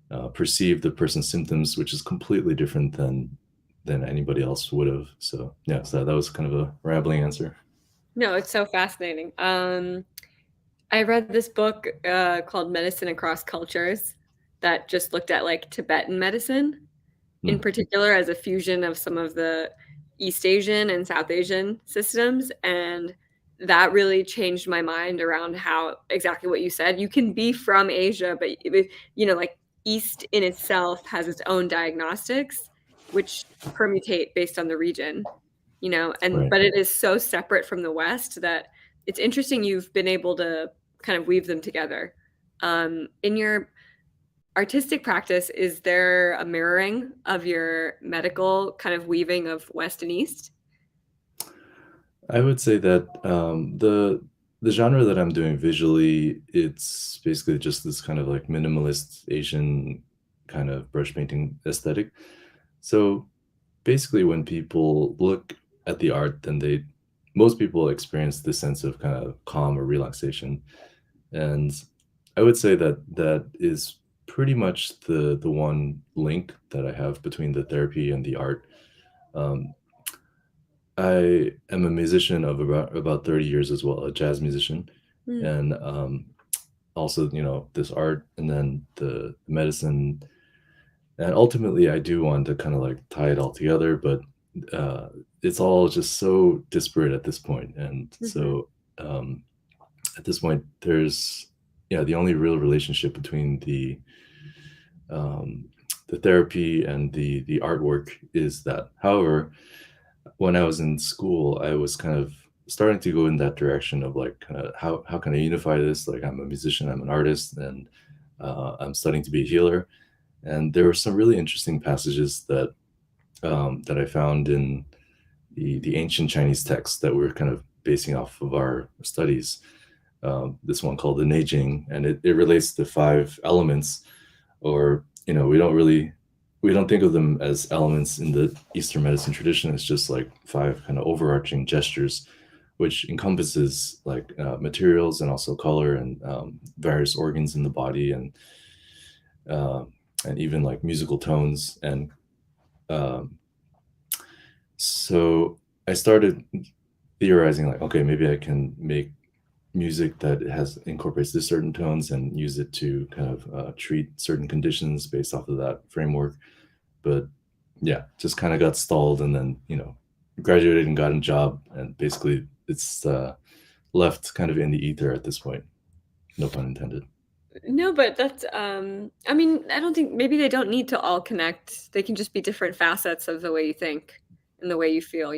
of perceive the person's symptoms, which is completely different than anybody else would have. So yeah, so that was kind of a rambling answer. No, it's so fascinating. I read this book called Medicine Across Cultures that just looked at like Tibetan medicine in particular as a fusion of some of the East Asian and South Asian systems. And that really changed my mind around how exactly what you said. You can be from Asia, but you know, like East in itself has its own diagnostics, which permutate based on the region, you know, and Right. but it is so separate from the West that it's interesting you've been able to kind of weave them together. In your artistic practice, is there a mirroring of your medical kind of weaving of West and East? I would say that the genre that I'm doing visually, it's basically just this kind of like minimalist Asian kind of brush painting aesthetic. So basically when people look at the art, then most people experience this sense of kind of calm or relaxation. And I would say that is pretty much the one link that I have between the therapy and the art. I am a musician of about 30 years as well, a jazz musician. And also, you know, this art and then the medicine. And ultimately, I do want to kind of like tie it all together, but it's all just so disparate at this point. And so at this point, there's, the only real relationship between the therapy and the artwork is that. However, when I was in school, I was kind of starting to go in that direction of like, kind of how can I unify this? Like, I'm a musician, I'm an artist, and I'm studying to be a healer. And there were some really interesting passages that I found in the ancient Chinese texts that we're kind of basing off of our studies. This one called the Neijing, and it relates to 5 elements, or, we don't think of them as elements in the Eastern medicine tradition. It's just like 5 kind of overarching gestures, which encompasses like materials and also color and various organs in the body, and even like musical tones. And so I started theorizing like, okay, maybe I can make music that incorporates this certain tones and use it to kind of treat certain conditions based off of that framework. But yeah, just kind of got stalled, and then, graduated and got a job, and basically it's left kind of in the ether at this point. No pun intended. No, but that's, I mean, I don't think, maybe they don't need to all connect. They can just be different facets of the way you think and the way you feel,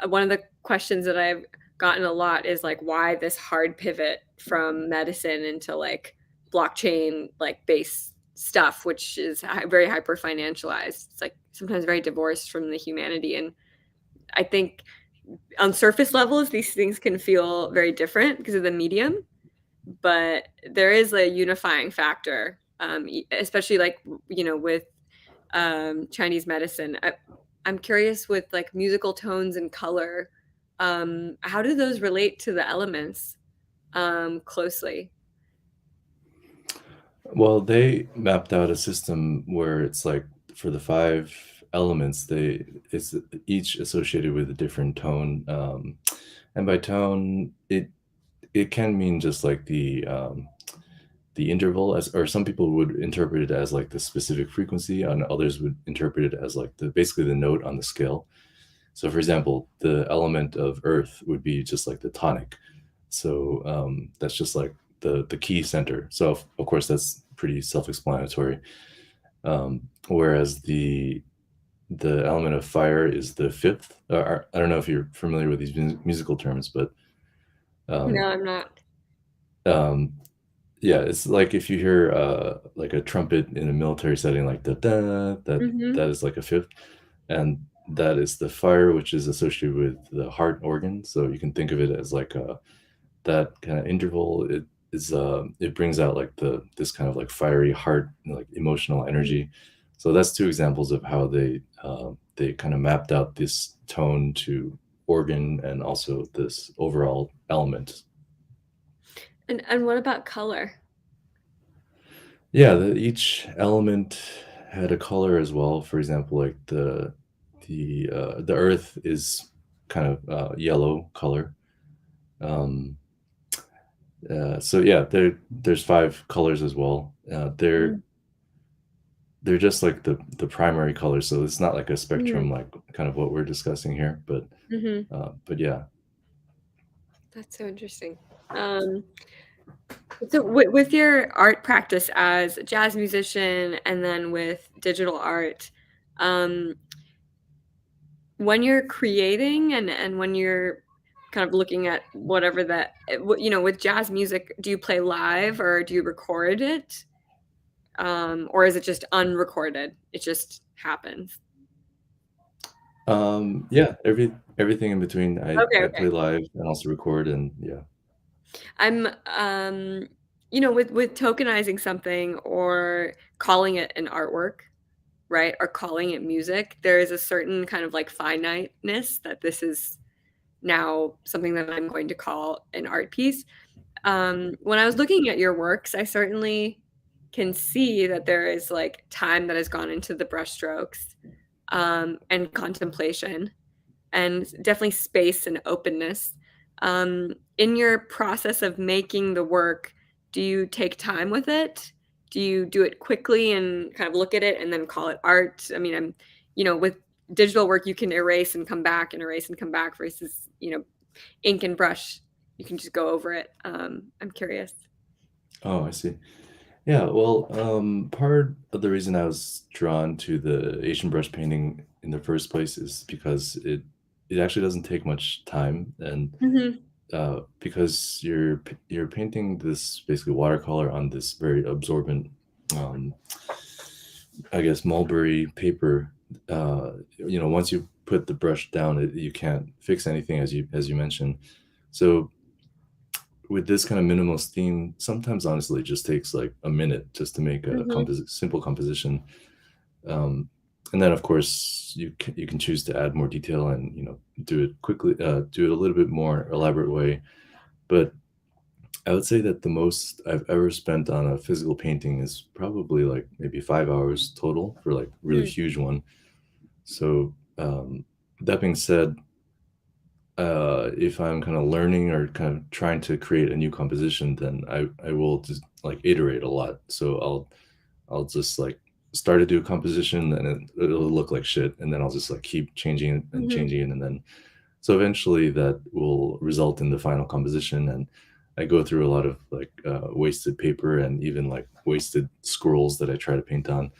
one of the questions that I've gotten a lot is like, why this hard pivot from medicine into like blockchain, like base stuff, which is very hyper financialized. It's like sometimes very divorced from the humanity. And I think on surface levels, these things can feel very different because of the medium, but there is a unifying factor, especially like, with Chinese medicine. I'm curious with like musical tones and color, how do those relate to the elements closely? Well, they mapped out a system where it's like for the 5 elements, it's each associated with a different tone, and by tone, it can mean just like the the interval as, or some people would interpret it as like the specific frequency, and others would interpret it as like basically the note on the scale. So for example, the element of earth would be just like the tonic. So that's just like the key center. So of course that's pretty self-explanatory. Whereas the element of fire is the fifth. I don't know if you're familiar with these musical terms, but no, I'm not. Yeah, it's like if you hear like a trumpet in a military setting, like that is like a fifth, and that is the fire, which is associated with the heart organ. So you can think of it as like that kind of interval. It brings out like this kind of like fiery heart, like emotional energy. So that's two examples of how they kind of mapped out this tone to organ and also this overall element. And what about color? Yeah, each element had a color as well. For example, like the earth is kind of yellow color. So yeah, there's 5 colors as well. They're just like the primary colors, so it's not like a spectrum like kind of what we're discussing here. But yeah, that's so interesting. So with your art practice as a jazz musician and then with digital art, when you're creating and when you're kind of looking at whatever that, with jazz music, do you play live or do you record it? Or is it just unrecorded? It just happens. Yeah, everything in between. I play live and also record, and yeah. I'm with tokenizing something or calling it an artwork, right, or calling it music, there is a certain kind of like finiteness that this is now something that I'm going to call an art piece. When I was looking at your works, I certainly can see that there is like time that has gone into the brushstrokes, and contemplation, and definitely space and openness. In your process of making the work, do you take time with it? Do you do it quickly and kind of look at it and then call it art? I mean, with digital work, you can erase and come back and erase and come back versus, ink and brush, you can just go over it. I'm curious. Oh, I see. Yeah, well, part of the reason I was drawn to the Asian brush painting in the first place is because it actually doesn't take much time, and because you're painting this basically watercolor on this very absorbent, I guess, mulberry paper. Once you put the brush down, you can't fix anything, as you mentioned. So with this kind of minimalist theme, sometimes honestly it just takes like a minute just to make a simple composition. And then of course you can choose to add more detail and do it quickly, do it a little bit more elaborate way. But I would say that the most I've ever spent on a physical painting is probably like maybe 5 hours total for like really huge one. So that being said, if I'm kind of learning or kind of trying to create a new composition, then I will just like iterate a lot. So I'll just like start to do a composition and it'll look like shit, and then I'll just like keep changing it and changing it, and then so eventually that will result in the final composition. And I go through a lot of like wasted paper and even like wasted scrolls that I try to paint on.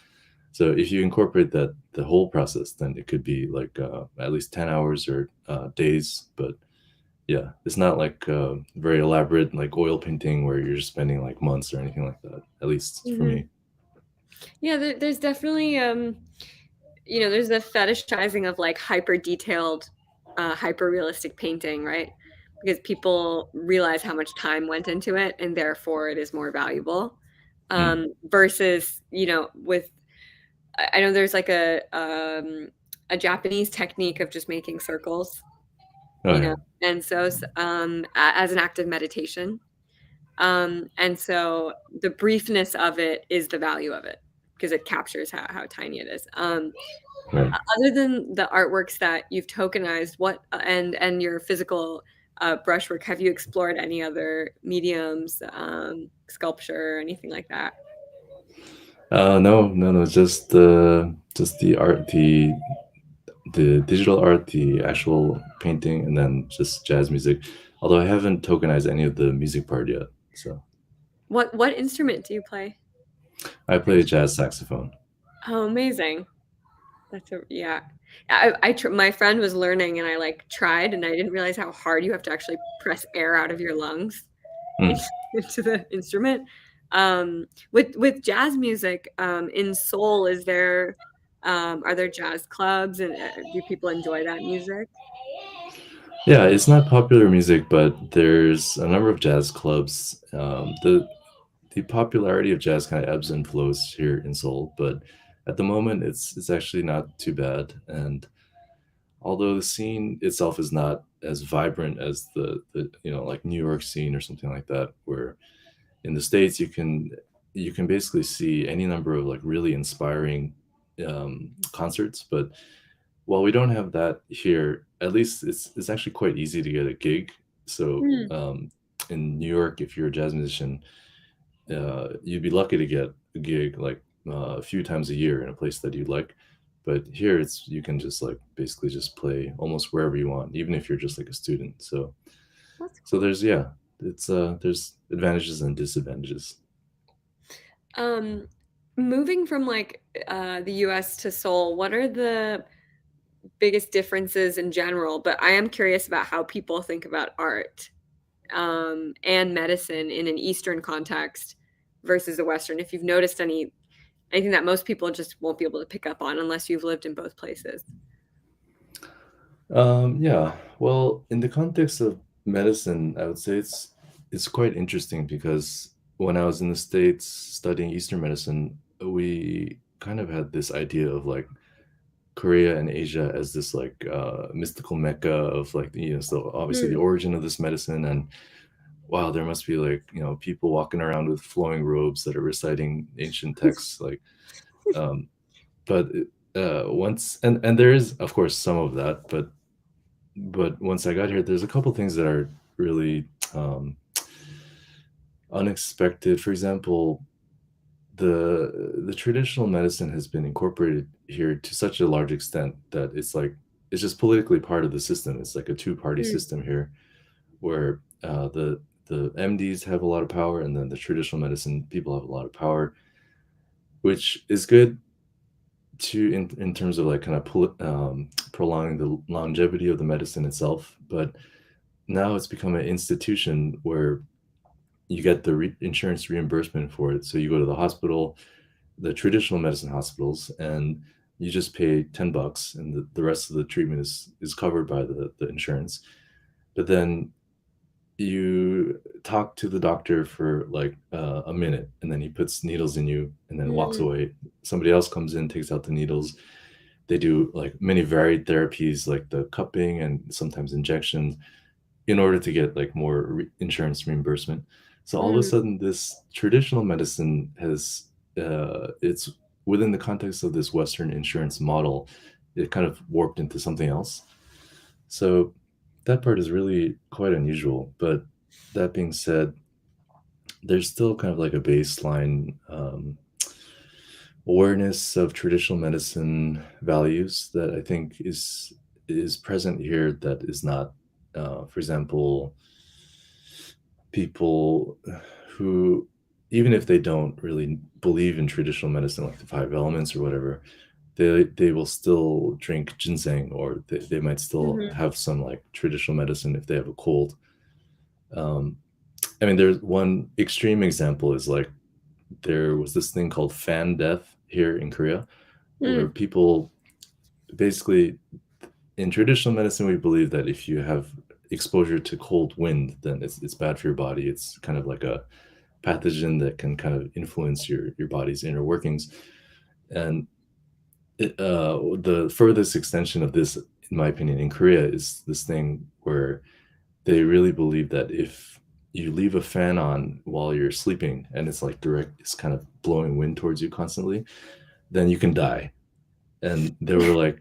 So if you incorporate the whole process, then it could be like at least 10 hours or days. But yeah, it's not like very elaborate like oil painting where you're just spending like months or anything like that, at least for me. Yeah, there's definitely, there's the fetishizing of like hyper detailed, hyper realistic painting, right? Because people realize how much time went into it and therefore it is more valuable. Versus, with, I know there's like a Japanese technique of just making circles, and so as an act of meditation. And so the briefness of it is the value of it because it captures how tiny it is. Other than the artworks that you've tokenized, what and your physical brushwork. Have you explored any other mediums, sculpture, anything like that? No, just the art, the digital art, the actual painting, and then just jazz music. Although I haven't tokenized any of the music part yet. So What instrument do you play? I play jazz saxophone. Oh, amazing. That's yeah. My friend was learning and I like tried and I didn't realize how hard you have to actually press air out of your lungs into the instrument. With jazz music, in Seoul, is there are there jazz clubs and do people enjoy that music? Yeah, it's not popular music, but there's a number of jazz clubs. The popularity of jazz kind of ebbs and flows here in Seoul, but at the moment it's actually not too bad. And although the scene itself is not as vibrant as the like New York scene or something like that, where in the States you can basically see any number of like really inspiring concerts. But while we don't have that here, at least it's actually quite easy to get a gig. So in New York, if you're a jazz musician, you'd be lucky to get a gig like a few times a year in a place that you like. But here you can just like basically just play almost wherever you want, even if you're just like a student. So there's there's advantages and disadvantages. Moving from like the US to Seoul, what are the biggest differences in general? But I am curious about how people think about art and medicine in an Eastern context versus a Western. If you've noticed anything that most people just won't be able to pick up on unless you've lived in both places. Yeah, well, in the context of medicine, I would say it's quite interesting because when I was in the States studying Eastern medicine, we kind of had this idea of like Korea and Asia as this like mystical mecca of like so obviously the origin of this medicine, and wow, there must be like people walking around with flowing robes that are reciting ancient texts like but once and there is of course some of that, but once I got here, there's a couple things that are really unexpected. For example, the traditional medicine has been incorporated here to such a large extent that it's just politically part of the system. It's like a two-party system here, where the MDs have a lot of power, and then the traditional medicine people have a lot of power, which is good in terms of like kind of prolonging the longevity of the medicine itself. But now it's become an institution where you get the insurance reimbursement for it. So you go to the hospital, the traditional medicine hospitals, and you just pay $10, and the rest of the treatment is covered by the insurance. But then you talk to the doctor for like a minute, and then he puts needles in you and then walks away. Somebody else comes in, takes out the needles. They do like many varied therapies like the cupping and sometimes injections in order to get like more insurance reimbursement. So all of a sudden this traditional medicine has it's within the context of this Western insurance model, it kind of warped into something else. So that part is really quite unusual. But that being said, there's still kind of like a baseline awareness of traditional medicine values that I think is present here that is not, for example, people who, even if they don't really believe in traditional medicine, like the 5 elements or whatever, they will still drink ginseng, or they might still have some like traditional medicine if they have a cold. I mean, there's one extreme example is like there was this thing called fan death here in Korea, where people basically, in traditional medicine, we believe that if you have exposure to cold wind, then it's bad for your body. It's kind of like a pathogen that can kind of influence your body's inner workings. And the furthest extension of this, in my opinion, in Korea is this thing where they really believe that if you leave a fan on while you're sleeping and it's like it's kind of blowing wind towards you constantly, then you can die. And there were like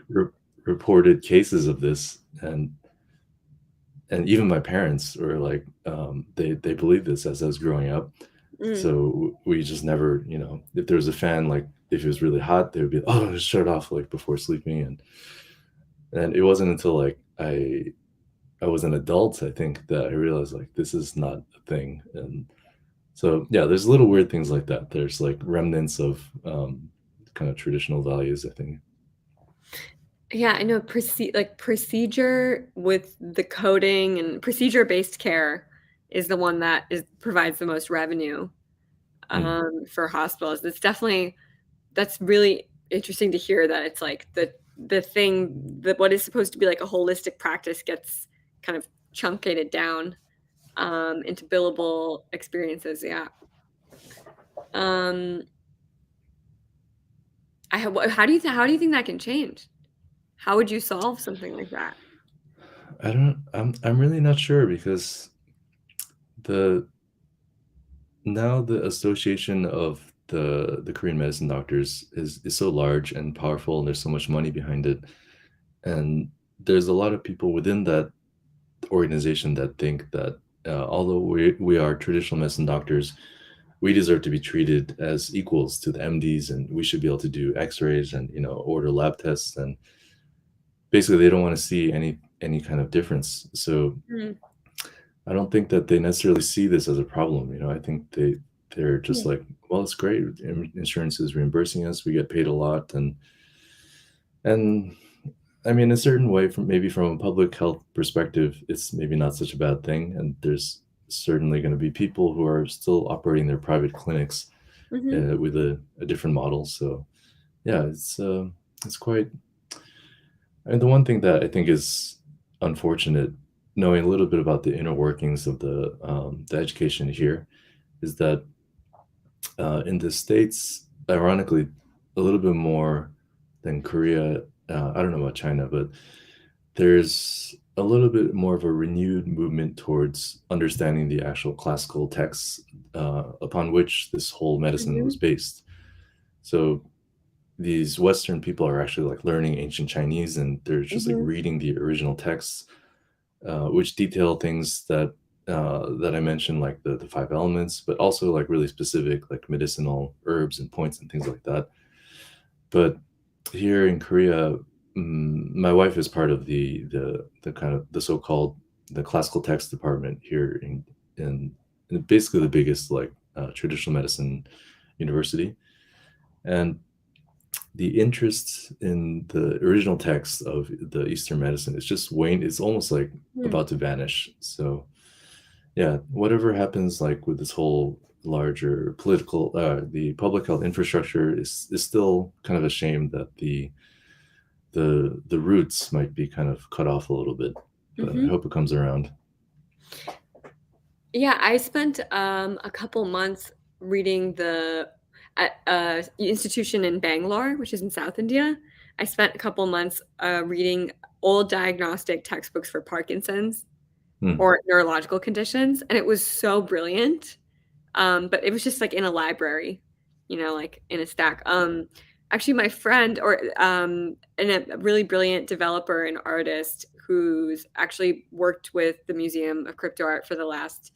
reported cases of this, and and even my parents were like, they believed this as I was growing up. So we just never, you know, if there was a fan, like if it was really hot, they would be, oh, just shut it off like before sleeping. And it wasn't until like I was an adult, I think, that I realized like this is not a thing. And so yeah, there's little weird things like that. There's like remnants of kind of traditional values, I think. Yeah, I know procedure with the coding and procedure-based care is the one that provides the most revenue for hospitals. That's really interesting to hear that it's like the thing that what is supposed to be like a holistic practice gets kind of truncated down into billable experiences. Yeah. How do you think that can change? How would you solve something like that? I'm really not sure, because the association of the Korean medicine doctors is so large and powerful, and there's so much money behind it. And there's a lot of people within that organization that think that although we are traditional medicine doctors, we deserve to be treated as equals to the MDs, and we should be able to do x-rays and, you know, order lab tests, and basically they don't want to see any kind of difference. So I don't think that they necessarily see this as a problem. You know, I think they're just like, well, it's great, insurance is reimbursing us, we get paid a lot, and I mean, a certain way, from a public health perspective, it's maybe not such a bad thing. And there's certainly going to be people who are still operating their private clinics with a different model. So yeah, it's quite. And the one thing that I think is unfortunate, knowing a little bit about the inner workings of the education here, is that in the States, ironically, a little bit more than Korea. I don't know about China, but there's a little bit more of a renewed movement towards understanding the actual classical texts upon which this whole medicine was based. So these Western people are actually like learning ancient Chinese, and they're just like reading the original texts, which detail things that I mentioned, like the 5 elements, but also like really specific, like medicinal herbs and points and things like that. But here in Korea, my wife is part of the kind of the so-called the classical text department here in basically the biggest like traditional medicine university, and the interest in the original text of the Eastern medicine is just waned. It's almost like about to vanish. So yeah, whatever happens like with this whole larger political the public health infrastructure is still kind of a shame that the roots might be kind of cut off a little bit, but I hope it comes around. Yeah, I spent a couple months reading the institution in Bangalore, which is in South India. I spent a couple months reading old diagnostic textbooks for Parkinson's or neurological conditions, and it was so brilliant. But it was just like in a library, you know, like in a stack. Actually, my friend and a really brilliant developer and artist who's actually worked with the Museum of Crypto Art for the last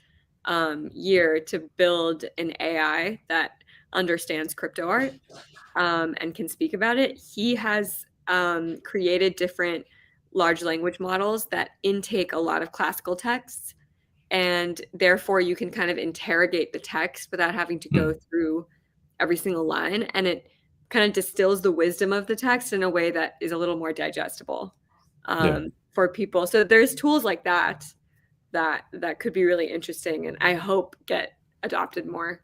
year to build an AI that understands crypto art and can speak about it. He has created different large language models that intake a lot of classical texts, and therefore you can kind of interrogate the text without having to go through every single line, and it kind of distills the wisdom of the text in a way that is a little more digestible for people. So there's tools like that could be really interesting, and I hope get adopted more.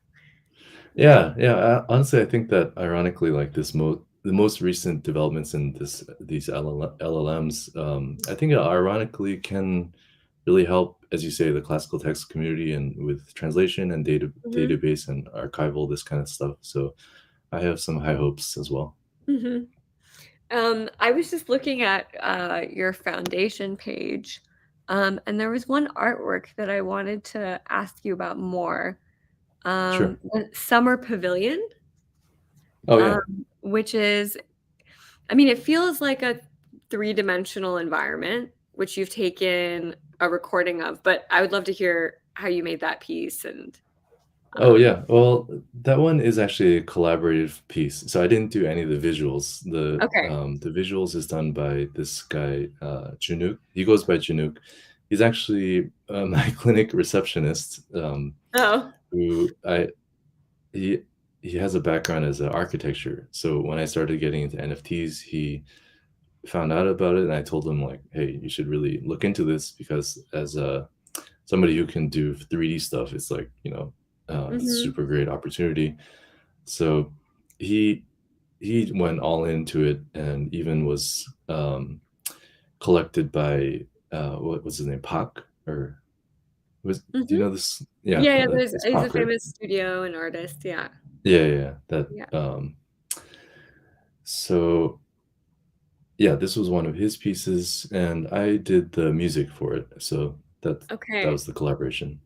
Yeah. Honestly, I think that ironically, like the most recent developments in these LLMs, I think it ironically can really help, as you say, the classical text community, and with translation and database and archival, this kind of stuff. So I have some high hopes as well. I was just looking at your foundation page, and there was one artwork that I wanted to ask you about more. Sure. Summer Pavilion. Oh yeah. Which is, I mean, it feels like a 3-dimensional environment, which you've taken a recording of, but I would love to hear how you made that piece. And oh yeah, well, that one is actually a collaborative piece. So I didn't do any of the visuals. The visuals is done by this guy, Junuk. He goes by Junuk. He's actually my clinic receptionist. He has a background as an architecture. So when I started getting into NFTs, he found out about it, and I told him like, hey, you should really look into this, because as somebody who can do 3D stuff, it's like, you know, it's a super great opportunity. So he went all into it, and even was collected by what was his name, Pak, or do you know this? Yeah, he's a famous studio and artist. Yeah. So yeah, this was one of his pieces, and I did the music for it. So that was the collaboration.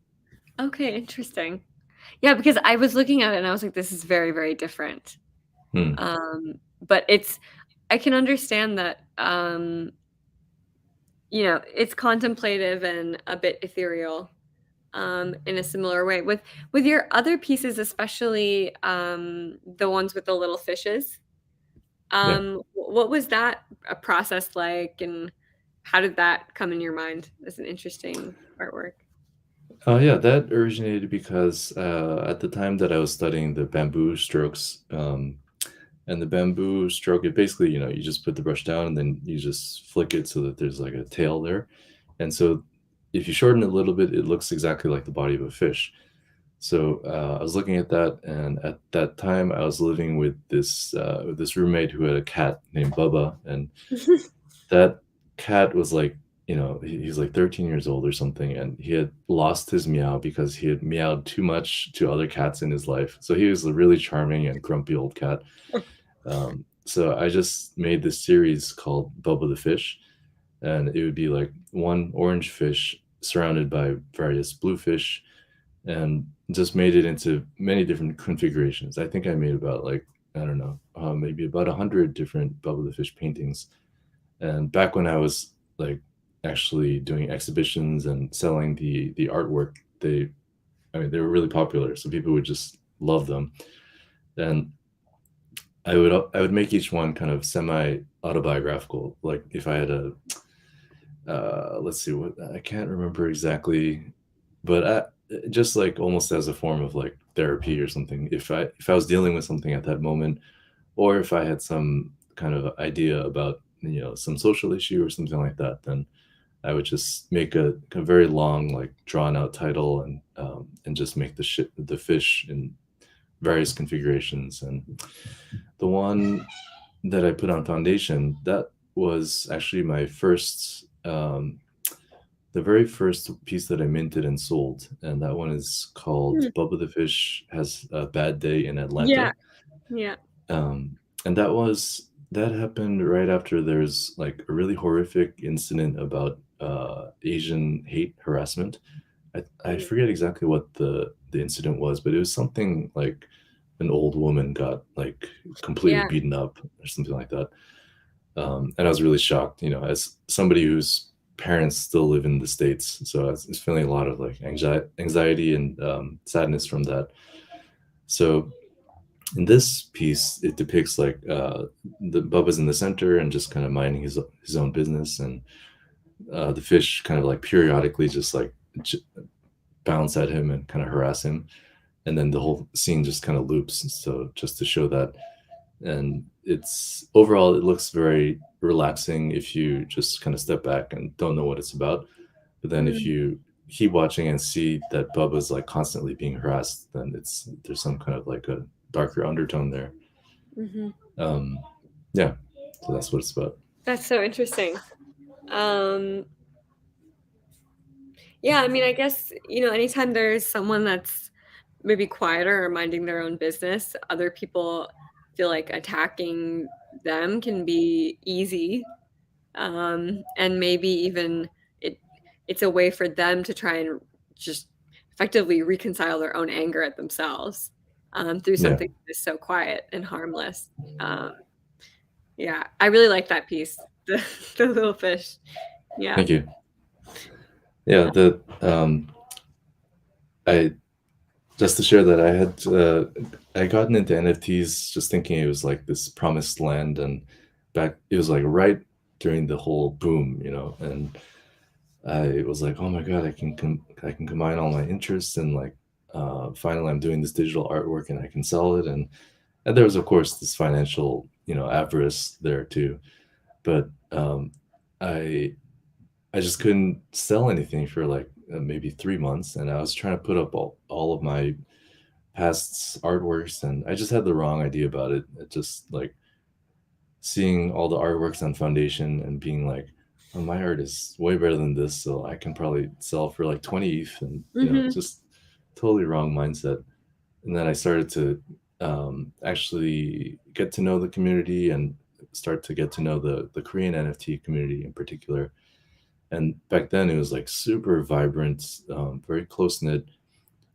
Okay, interesting. Yeah, because I was looking at it and I was like, this is very, very different. But I can understand that, you know, it's contemplative and a bit ethereal in a similar way. With your other pieces, especially the ones with the little fishes, what was that a process like, and how did that come in your mind as an interesting artwork? Oh yeah, that originated because at the time that I was studying the bamboo strokes, and the bamboo stroke, it basically, you know, you just put the brush down and then you just flick it so that there's like a tail there. And so if you shorten it a little bit, it looks exactly like the body of a fish. So I was looking at that, and at that time I was living with this roommate who had a cat named Bubba, and that cat was like, you know, he's like 13 years old or something, and he had lost his meow because he had meowed too much to other cats in his life. So he was a really charming and grumpy old cat. So I just made this series called Bubba the Fish, and it would be like one orange fish surrounded by various blue fish, and just made it into many different configurations. I think I made about like, I don't know, maybe about 100 different Bubba the Fish paintings. And back when I was like actually doing exhibitions and selling the artwork, they were really popular, so people would just love them. And I would make each one kind of semi-autobiographical. Like if I had let's see, what, I can't remember exactly, but just like almost as a form of like therapy or something. If I was dealing with something at that moment, or if I had some kind of idea about, you know, some social issue or something like that, then I would just make a very long, like drawn out title, and just make the fish in various configurations. And the one that I put on foundation, that was actually my first, the very first piece that I minted and sold, and that one is called Bubba the Fish Has a Bad Day in Atlanta. Yeah. And that happened right after there's like a really horrific incident about Asian hate harassment. I forget exactly what the incident was, but it was something like an old woman got like completely beaten up or something like that. And I was really shocked, you know, as somebody whose parents still live in the States. So I was feeling a lot of like anxiety and sadness from that. So in this piece, it depicts like the Bubba's in the center and just kind of minding his own business, and the fish kind of like periodically just like bounce at him and kind of harass him, and then the whole scene just kind of loops. So just to show that, and it's overall it looks very relaxing if you just kind of step back and don't know what it's about. But then if you keep watching and see that Bubba's like constantly being harassed, then there's some kind of like a darker undertone there. Yeah, so that's what it's about. That's so interesting. Yeah, I mean, I guess, you know, anytime there's someone that's maybe quieter or minding their own business, other people feel like attacking them can be easy, and maybe even it's a way for them to try and just effectively reconcile their own anger at themselves through something that's so quiet and harmless. Yeah, I really like that piece, the little fish. Yeah. Thank you. Yeah, I just to share that I gotten into NFTs just thinking it was like this promised land, and it was like right during the whole boom, and I was like, oh my god, I can combine all my interests, and like finally I'm doing this digital artwork and I can sell it, and there was of course this financial avarice there too, but I just couldn't sell anything for like maybe 3 months, and I was trying to put up all of my past artworks, and I just had the wrong idea about it. It just like seeing all the artworks on Foundation and being like, oh, my art is way better than this, so I can probably sell for like 20 ETH, and just totally wrong mindset. And then I started to actually get to know the community and start to get to know the Korean NFT community in particular. And back then it was like super vibrant, very close knit.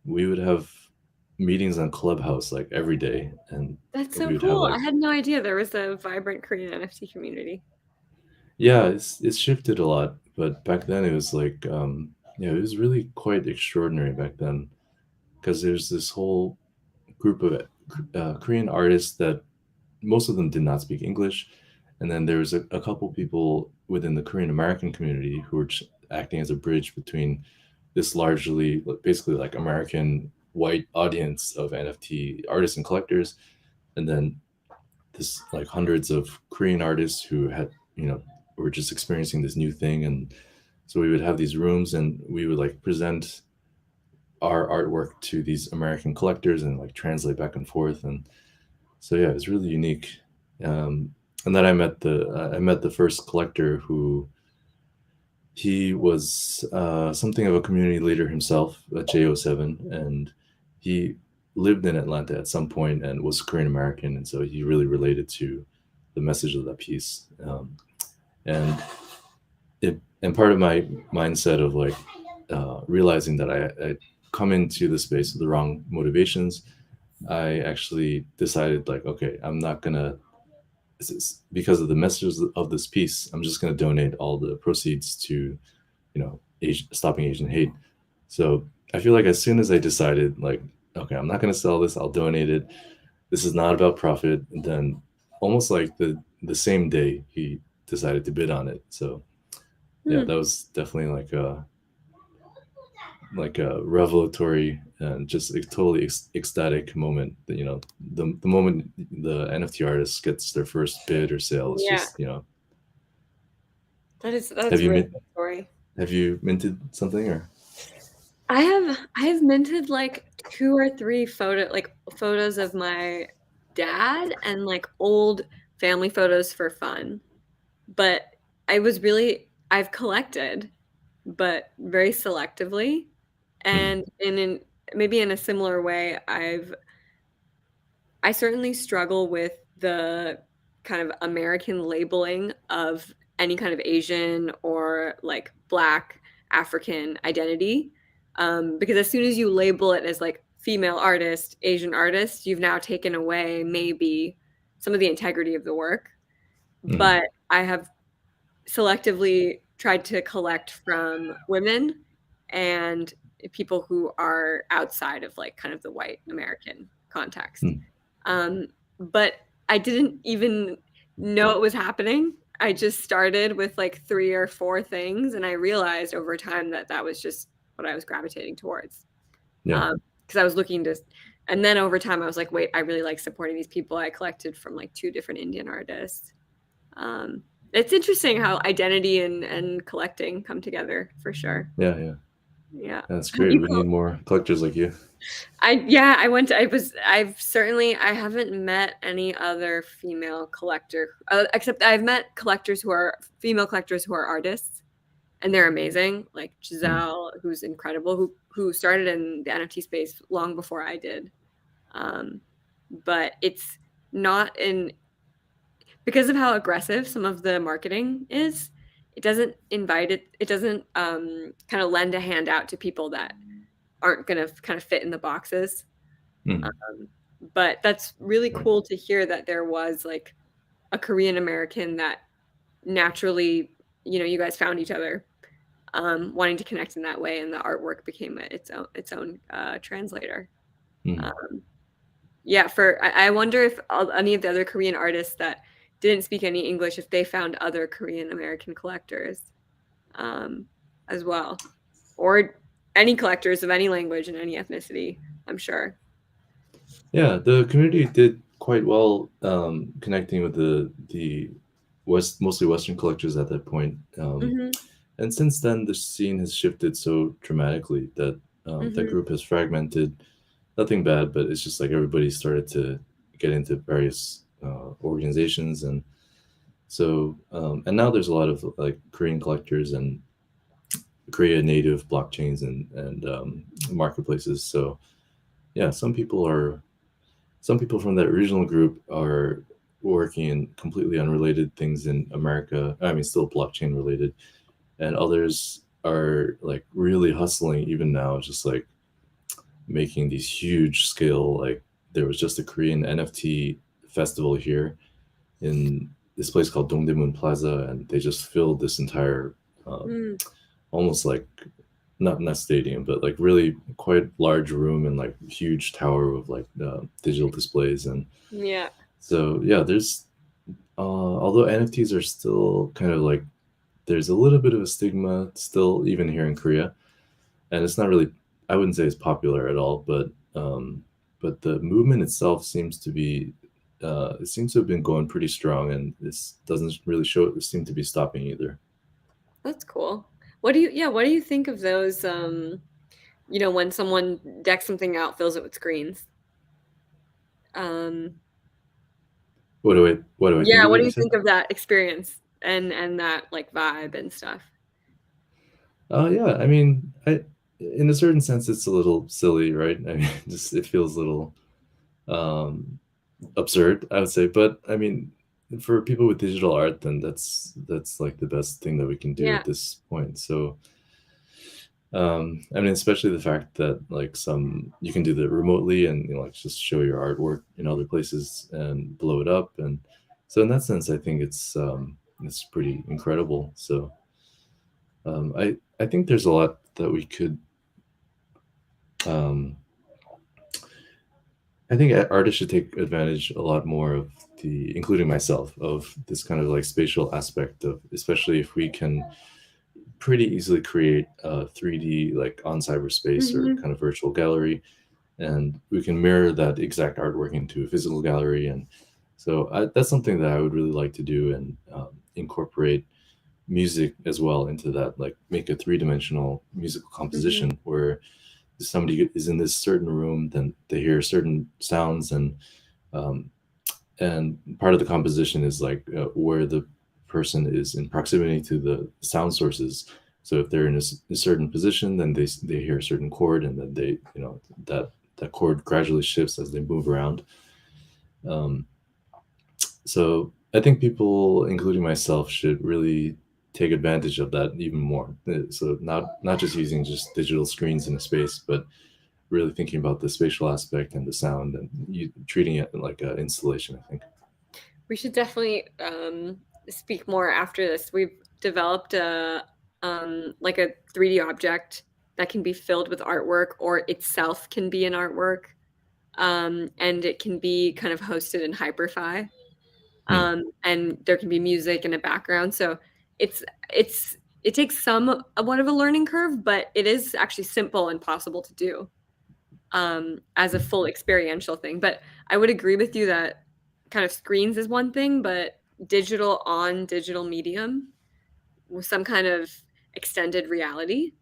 We would have meetings on Clubhouse like every day, and that's so cool. I had no idea there was a vibrant Korean NFT community. Yeah, it's shifted a lot, but back then it was like it was really quite extraordinary back then, because there's this whole group of Korean artists that most of them did not speak English, and then there was a couple people within the Korean American community who were acting as a bridge between this largely basically like American white audience of NFT artists and collectors, and then this like hundreds of Korean artists who had were just experiencing this new thing. And so we would have these rooms and we would like present our artwork to these American collectors and like translate back and forth. And so yeah, it's really unique. And then I met the first collector who he was something of a community leader himself at J07, and he lived in Atlanta at some point and was Korean American, and so he really related to the message of that piece. And part of my mindset of like realizing that I come into the space with the wrong motivations, I actually decided like, okay, I'm not gonna, because of the messages of this piece, I'm just gonna donate all the proceeds to, stopping Asian hate. So I feel like as soon as I decided like, okay, I'm not gonna sell this, I'll donate it. This is not about profit. And then almost like the same day he decided to bid on it. So yeah, that was definitely like a revelatory and just a totally ecstatic moment that the moment the NFT artist gets their first bid or sale, it's just that's a really good story. Have you minted something? Or I have minted like 2 or 3 photos of my dad and like old family photos for fun. But I've collected, but very selectively. And maybe in a similar way, I certainly struggle with the kind of American labeling of any kind of Asian or like Black African identity. Because as soon as you label it as like female artist, Asian artist, you've now taken away maybe some of the integrity of the work. But I have selectively tried to collect from women and people who are outside of like kind of the white American context. But I didn't even know it was happening. I just started with like 3 or 4 things, and I realized over time that was just what I was gravitating towards. Because I was looking to, and then over time I was like, wait, I really like supporting these people. I collected from like 2 different Indian artists. It's interesting how identity and collecting come together for sure. Yeah, that's great. We need more collectors like you. I haven't met any other female collector, except I've met female collectors who are artists, and they're amazing. Like Giselle, who's incredible, who started in the NFT space long before I did. But it's not because of how aggressive some of the marketing is. It doesn't invite it. It doesn't kind of lend a hand out to people that aren't going to kind of fit in the boxes. But that's really cool to hear that there was like a Korean American that naturally, you guys found each other. wanting to connect in that way, and the artwork became its own translator. Yeah, I wonder if any of the other Korean artists that didn't speak any English, if they found other Korean American collectors as well, or any collectors of any language and any ethnicity, I'm sure. Yeah, the community did quite well connecting with the mostly Western collectors at that point. And since then, the scene has shifted so dramatically that that group has fragmented. Nothing bad, but it's just like everybody started to get into various organizations, and so and now there's a lot of like Korean collectors and Korea native blockchains and marketplaces. So yeah, some people from that original group are working in completely unrelated things in America. I mean, still blockchain related, and others are like really hustling even now, just like making these huge scale. Like there was just a Korean NFT festival here in this place called Dongdaemun Plaza, and they just filled this entire almost like not stadium, but like really quite large room and like huge tower of like digital displays. And yeah, so yeah, there's although NFTs are still kind of like, there's a little bit of a stigma still even here in Korea, and it's not really, I wouldn't say it's popular at all, but the movement itself seems to be it seems to have been going pretty strong, and this doesn't really seem to be stopping either. That's cool. What do you think of those when someone decks something out, fills it with screens? What do I yeah, what do you think of that experience and that like vibe and stuff? Yeah, I mean, in a certain sense, it's a little silly, right? I mean, just it feels a little absurd, I would say. But I mean, for people with digital art, then that's like the best thing that we can do at this point. So, I mean, especially the fact that like you can do that remotely and like just show your artwork in other places and blow it up, and so in that sense, I think it's pretty incredible. So, I think there's a lot that we could. I think artists should take advantage a lot more of including myself, of this kind of like spatial aspect of, especially if we can pretty easily create a 3D like on cyberspace or kind of virtual gallery, and we can mirror that exact artwork into a physical gallery. And so that's something that I would really like to do, and incorporate music as well into that, like make a 3-dimensional musical composition where somebody is in this certain room, then they hear certain sounds, and part of the composition is like where the person is in proximity to the sound sources. So if they're in a certain position, then they hear a certain chord, and then they, that chord gradually shifts as they move around. So I think people, including myself, should really take advantage of that even more. So not just using just digital screens in a space, but really thinking about the spatial aspect and the sound, and treating it like an installation, I think. We should definitely speak more after this. We've developed like a 3D object that can be filled with artwork, or itself can be an artwork, and it can be kind of hosted in Hyperfi, and there can be music in a background. So it takes somewhat of a learning curve, but it is actually simple and possible to do as a full experiential thing. But I would agree with you that kind of screens is one thing, but digital medium with some kind of extended reality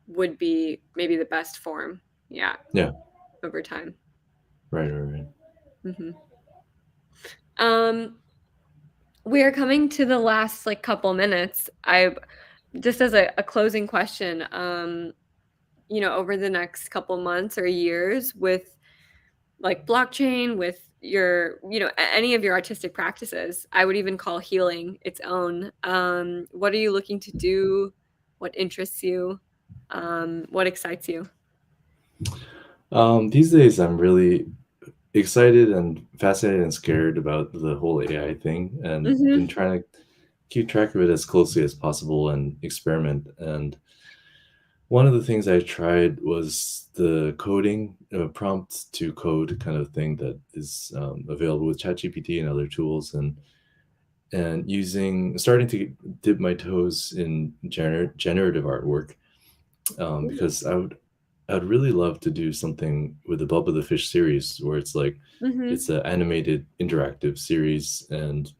would be maybe the best form. Yeah. Over time. Right. We are coming to the last like couple minutes. I just as a closing question, over the next couple months or years with like blockchain, with your, any of your artistic practices, I would even call healing its own. What are you looking to do? What interests you? What excites you? These days, I'm really excited and fascinated and scared about the whole AI thing, and been trying to keep track of it as closely as possible and experiment. And one of the things I tried was the coding prompt to code kind of thing that is available with ChatGPT and other tools, and starting to dip my toes in generative artwork, because I'd really love to do something with the Bubba the Fish series where it's like it's an animated interactive series, and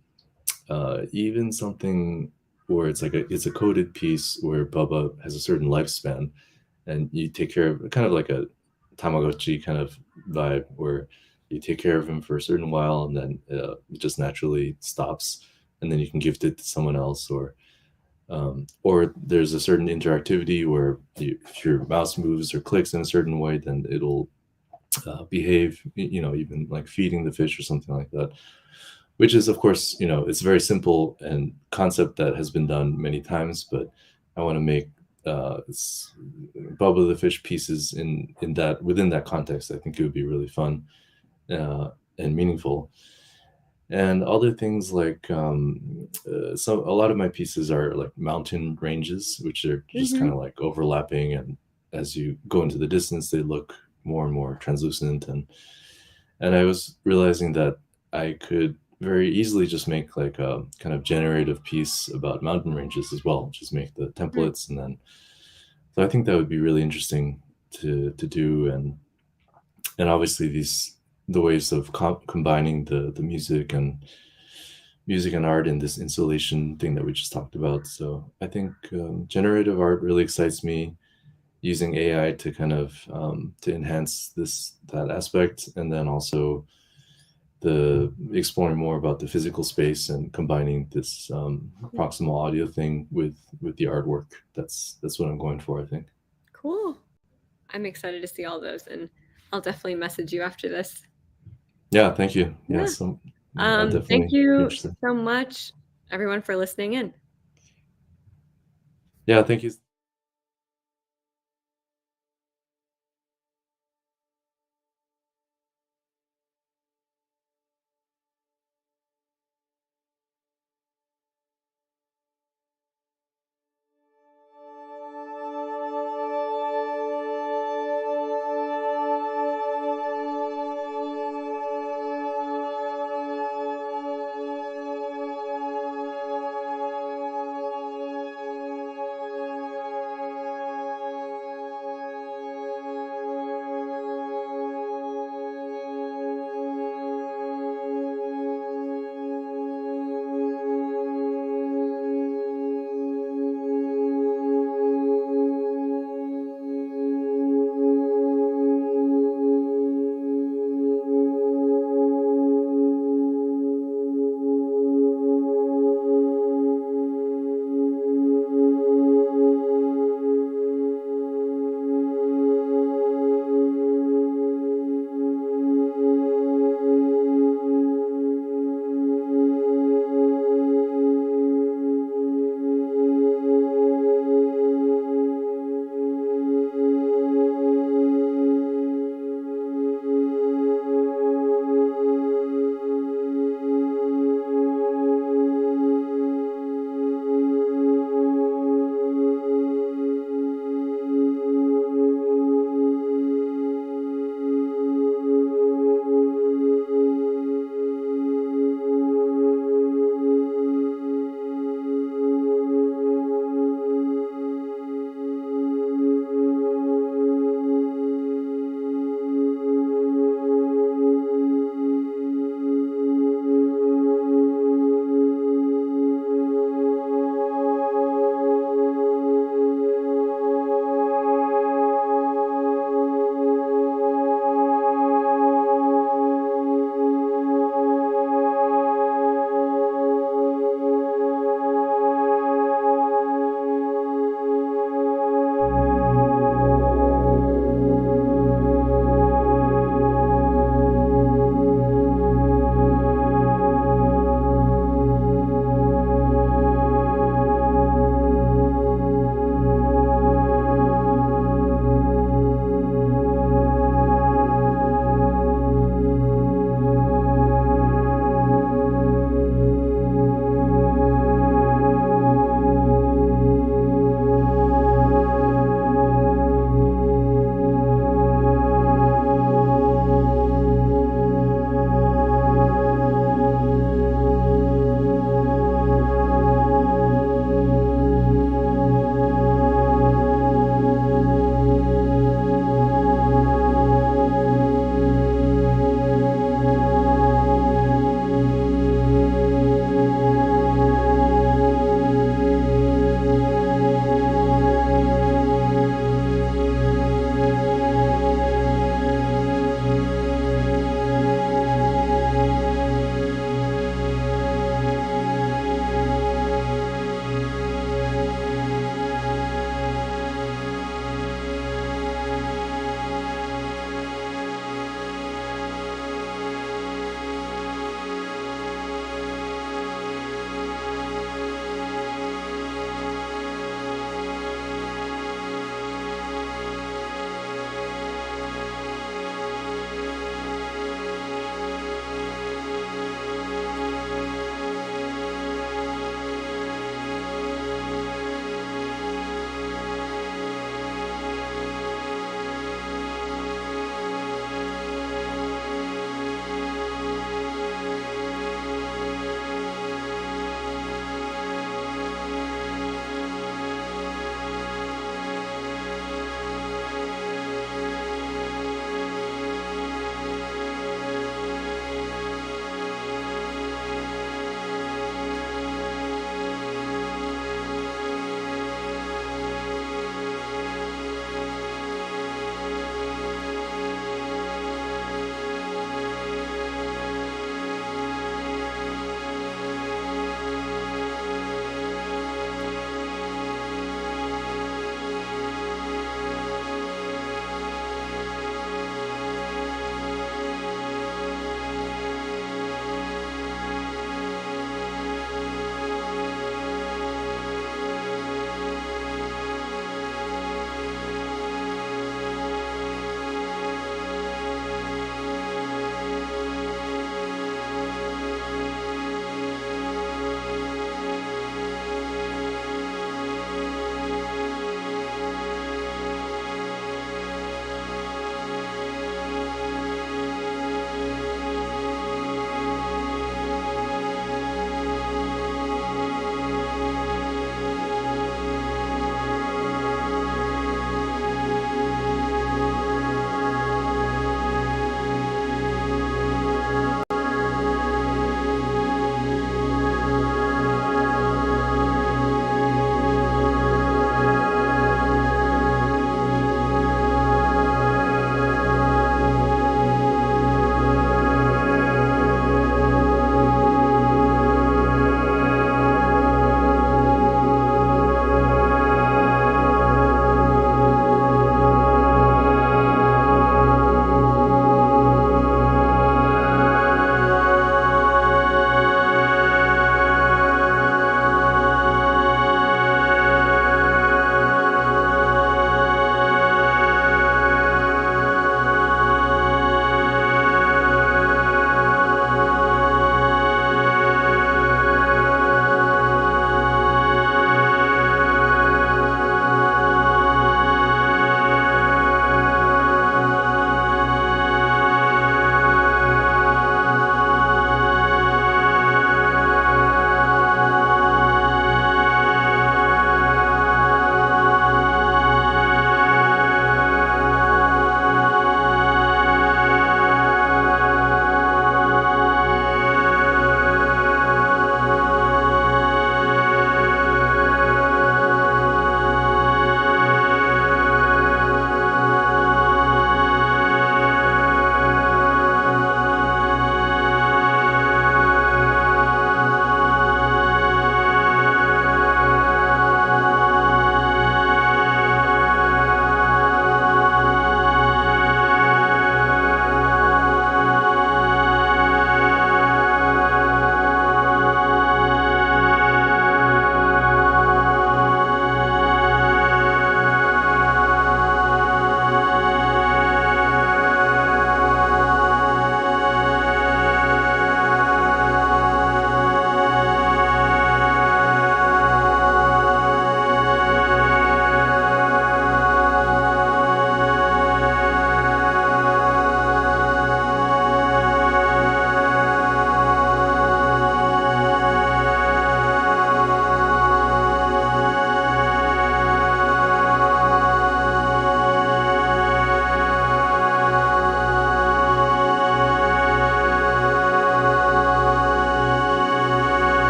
even something where it's like it's a coded piece where Bubba has a certain lifespan, and you take care of kind of like a Tamagotchi kind of vibe where you take care of him for a certain while and then it just naturally stops, and then you can gift it to someone else, or there's a certain interactivity where if your mouse moves or clicks in a certain way, then it'll behave, even like feeding the fish or something like that. Which is, of course, it's a very simple and concept that has been done many times, but I want to make Bubba the Fish pieces within that context. I think it would be really fun and meaningful. And other things like a lot of my pieces are like mountain ranges, which are just kind of like overlapping, and as you go into the distance, they look more and more translucent. And I was realizing that I could very easily just make like a kind of generative piece about mountain ranges as well, just make the templates. And then so I think that would be really interesting to do, and obviously the ways of combining the music and art in this installation thing that we just talked about. So I think generative art really excites me, using AI to kind of to enhance that aspect, and then also exploring more about the physical space and combining this proximal audio thing with the artwork. That's what I'm going for, I think. Cool. I'm excited to see all those, and I'll definitely message you after this. Yeah, thank you. Yeah. Thank you so much, everyone, for listening in. Yeah, thank you.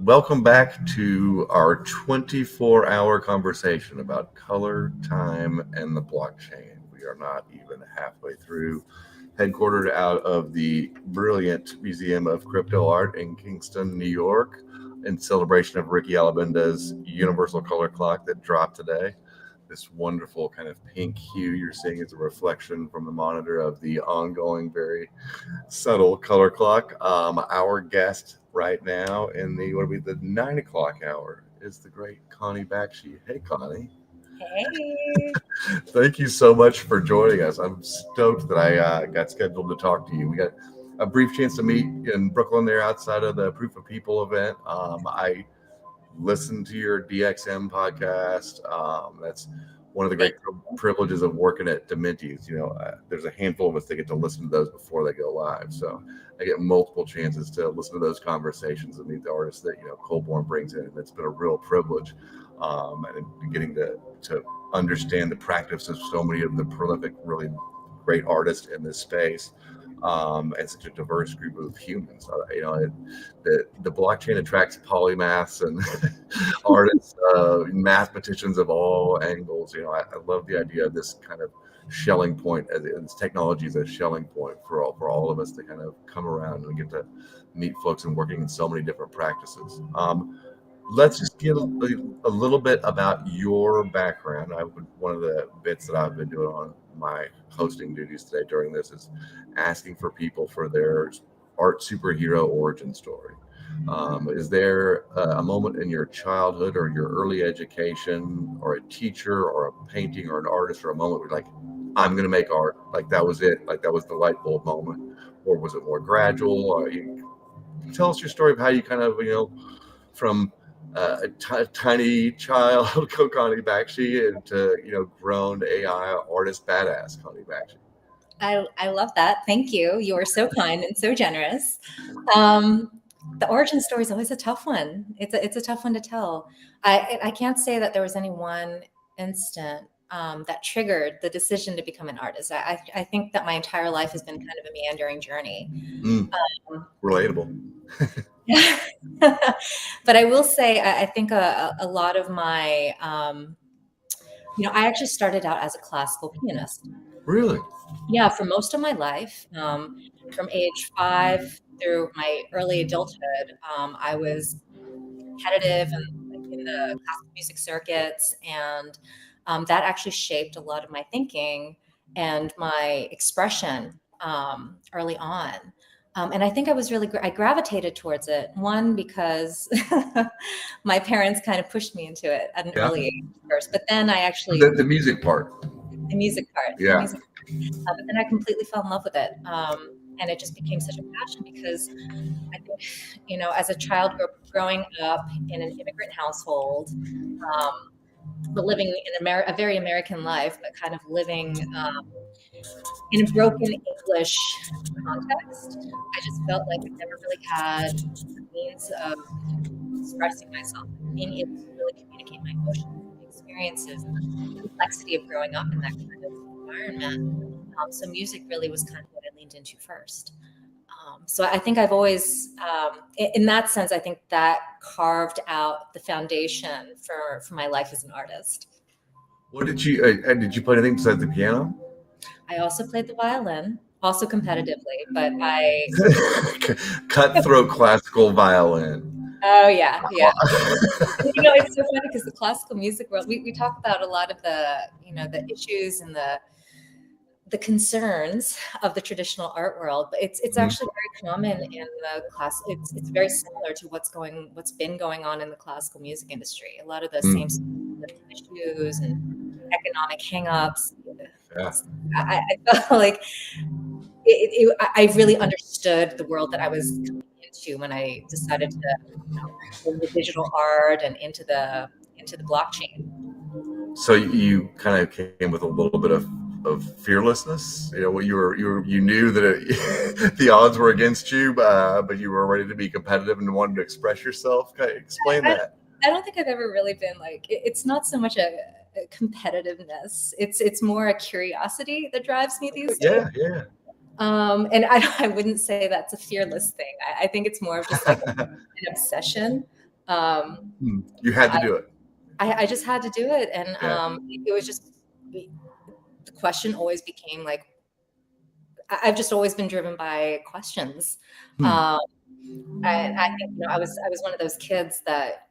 welcome back to our 24-hour conversation about color, time, and the blockchain. We are not even halfway through. Headquartered out of the brilliant Museum of Crypto Art in Kingston, New York, in celebration of Ricci Albenda's Universal Color Clock that dropped today. This wonderful kind of pink hue you're seeing is a reflection from the monitor of the ongoing, very subtle color clock. Our guest right now in the 9 o'clock hour is the great Connie Bakshi. Hey, Connie. Hey. Thank you so much for joining us. I'm stoked that I got scheduled to talk to you. We got a brief chance to meet in Brooklyn there outside of the Proof of People event. I listened to your DXM podcast. That's one of the great privileges of working at DMINTI. There's a handful of us that get to listen to those before they go live. So I get multiple chances to listen to those conversations and meet the artists that, Colborn brings in. And it's been a real privilege. And getting to understand the practice of so many of the prolific, really great artists in this space, and such a diverse group of humans. The blockchain attracts polymaths and artists, mathematicians of all angles. I love the idea of this kind of shelling point, as this technology is a shelling point for all of us to kind of come around and get to meet folks and working in so many different practices. Let's just get a little bit about your background. One of the bits that I've been doing on my hosting duties today during this is asking for people for their art superhero origin story. Is there a moment in your childhood or your early education, or a teacher or a painting or an artist, or a moment where you're like, I'm going to make art? Like that was it? Like that was the light bulb moment? Or was it more gradual? Or tell us your story of how you kind of, from a tiny child, Connie Bakshi, into grown AI artist badass Connie Bakshi. I love that. Thank you. You are so kind and so generous. The origin story is always a tough one. It's a tough one to tell. I can't say that there was any one instant that triggered the decision to become an artist. I think that my entire life has been kind of a meandering journey. Relatable. But I will say, I think a lot of my, I actually started out as a classical pianist. Really? Yeah, for most of my life, from age 5 through my early adulthood, I was competitive and in the classical music circuits, and that actually shaped a lot of my thinking and my expression early on. And I think I was I gravitated towards it. One, because my parents kind of pushed me into it at an early age first, but then I actually the music part. The music part. Yeah. The music part. But then I completely fell in love with it, and it just became such a passion because I think, as a child growing up in an immigrant household, but living in a very American life, but kind of living in a broken English context, I just felt like I never really had the means of expressing myself, being able to really communicate my emotions, my experiences, the complexity of growing up in that kind of environment. So music really was kind of what I leaned into first. So I think I've always, in that sense, I think that carved out the foundation for my life as an artist. What did you play anything besides the piano? I also played the violin, also competitively, but I cutthroat classical violin. Oh yeah. It's so funny because the classical music world, we talk about a lot of the the issues and the concerns of the traditional art world, but it's actually very common in the class. It's very similar to what's been going on in the classical music industry. A lot of the same issues and economic hangups. Yeah. I felt like I really understood the world that I was coming into when I decided to go into digital art and into the blockchain. So you kind of came with a little bit of fearlessness. You knew that the odds were against you, but you were ready to be competitive and wanted to express yourself. Explain that. I don't think I've ever really been like. It's not so much a competitiveness. It's more a curiosity that drives me these days. Yeah. And I wouldn't say that's a fearless thing. I think it's more of just like an obsession You had to do it. I just had to do it. And it was just, the question always became like, I've just always been driven by questions. I think, I was one of those kids that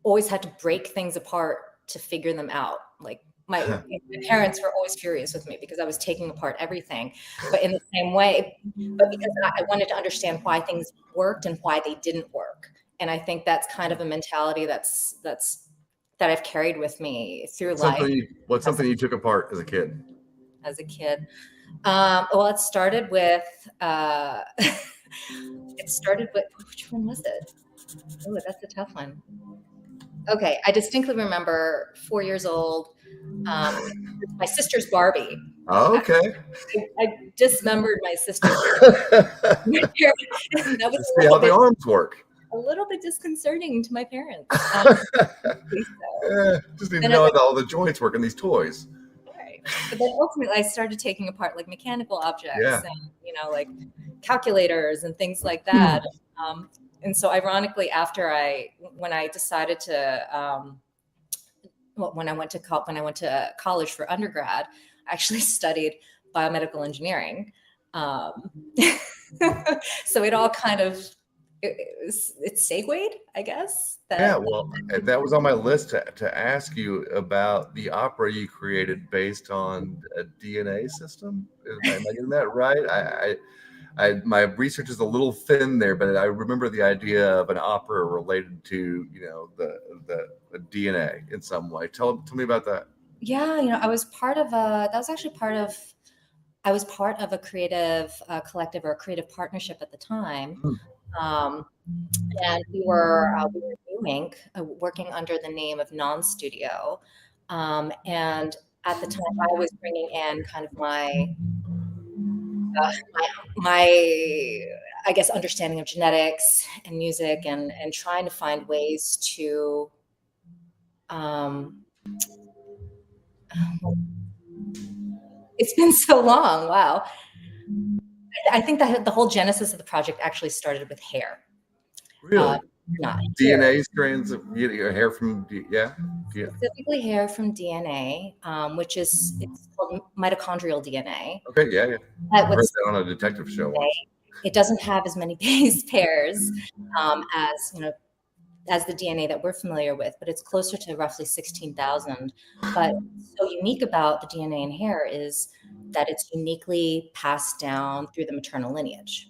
always had to break things apart to figure them out. Like my parents were always furious with me because I was taking apart everything, but in the same way, but because I wanted to understand why things worked and why they didn't work. And I think that's kind of a mentality that I've carried with me through life. What's something you took apart as a kid? Well, it started with which one was it? Oh, that's a tough one. Okay, I distinctly remember 4 years old, my sister's Barbie. Oh, okay. I dismembered my sister's Barbie. That was see how the arms work. A little bit disconcerting to my parents. Just need to know how all the joints work in these toys. Right. But then ultimately I started taking apart like mechanical objects and, like calculators and things like that. And so ironically, when I decided to, when I went to college for undergrad, I actually studied biomedical engineering. So it all kind of, it segued, I guess. Well, that was on my list to ask you about the opera you created based on a DNA system. Am I getting that right? My research is a little thin there, but I remember the idea of an opera related to the DNA in some way. Tell me about that. Yeah, I was part of I was part of a creative collective or a creative partnership at the time. And we were YuYu, working under the name of Non-Studio. And at the time I was bringing in kind of my I guess understanding of genetics and music and trying to find ways to it's been so long. Wow. I think that the whole genesis of the project actually started with hair. Really? DNA strands of hair from specifically hair from DNA, which is it's called mitochondrial DNA. Okay, yeah. I heard that on a detective show once. It doesn't have as many base pairs as the DNA that we're familiar with, but it's closer to roughly 16,000. But so unique about the DNA in hair is that it's uniquely passed down through the maternal lineage.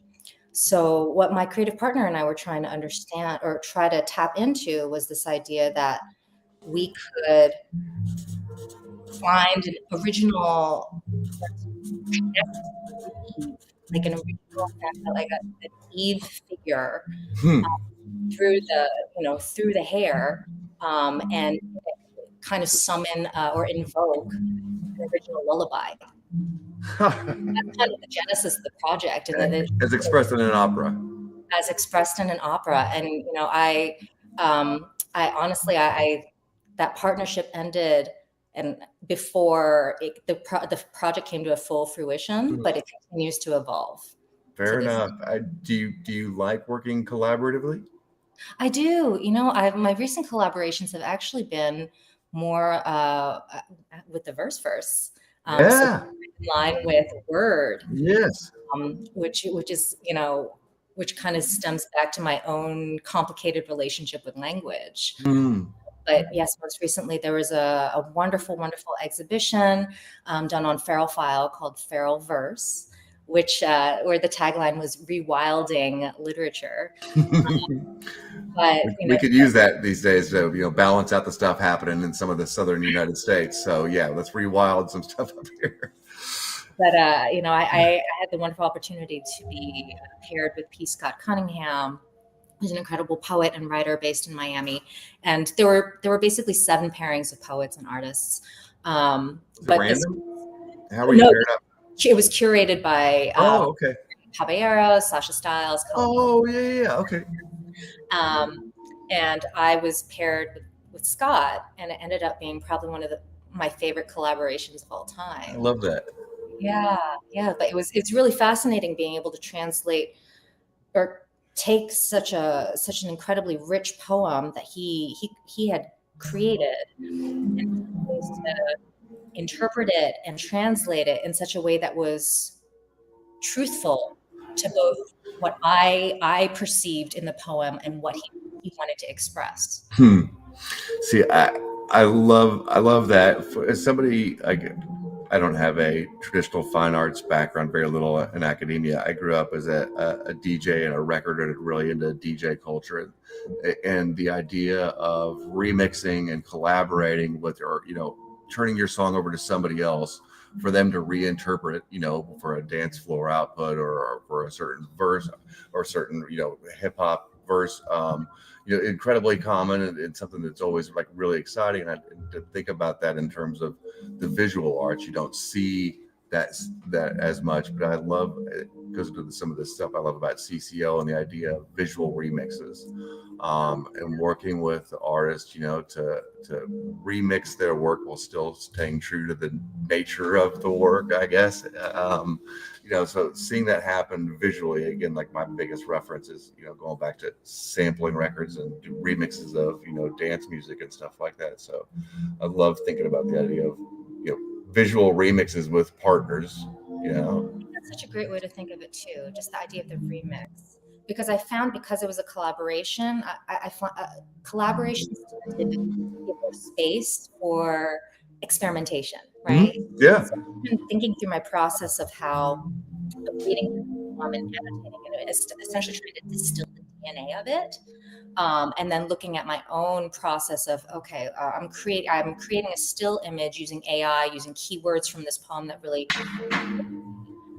So what my creative partner and I were trying to understand or try to tap into was this idea that we could find an original, like an Eve figure through the hair, and kind of summon or invoke an original lullaby. That's kind of the genesis of the project, and then as expressed in an opera. As expressed in an opera, and I honestly, that partnership ended, and before the project came to a full fruition, but it continues to evolve. Fair enough. Do you like working collaboratively? I do. My recent collaborations have actually been more with the verse. So in line with Word. Yes. Which is, which kind of stems back to my own complicated relationship with language. But yes, most recently there was a wonderful, wonderful exhibition done on Feral File called Feral Verse, which where the tagline was rewilding literature. But we could use that these days to balance out the stuff happening in some of the southern United States. So yeah, let's rewild some stuff up here. But I had the wonderful opportunity to be paired with P. Scott Cunningham, who's an incredible poet and writer based in Miami, and there were basically 7 pairings of poets and artists. But random? How were you paired up? It was curated by okay. Caballero, Sasha Stiles. Okay. And I was paired with Scott, and it ended up being probably one of my favorite collaborations of all time. I love that. Yeah. But it's really fascinating being able to translate or take such an incredibly rich poem that he had created and to interpret it and translate it in such a way that was truthful to both what I perceived in the poem and what he wanted to express. See, I love that. As somebody, I don't have a traditional fine arts background, very little in academia. I grew up as a DJ and a recorder, and really into DJ culture, and the idea of remixing and collaborating with, or turning your song over to somebody else for them to reinterpret it, for a dance floor output or for a certain verse or certain hip hop verse. Incredibly common, and it's something that's always like really exciting. And to think about that in terms of the visual arts, you don't see that as much, but I love it because of some of the stuff I love about CCO and the idea of visual remixes, and working with artists, to remix their work while still staying true to the nature of the work, I guess. So seeing that happen visually, again, like my biggest reference is, going back to sampling records and remixes of, dance music and stuff like that. So I love thinking about the idea of, visual remixes with partners, That's such a great way to think of it too, just the idea of the remix. Because I found, because it was a collaboration, I found collaborations tended to give more space for experimentation, right? Mm-hmm. Yeah. So I've been thinking through my process of how reading the poem and annotating it, essentially trying to distill the DNA of it. And then looking at my own process of, okay, I'm creating a still image using AI, using keywords from this poem that really,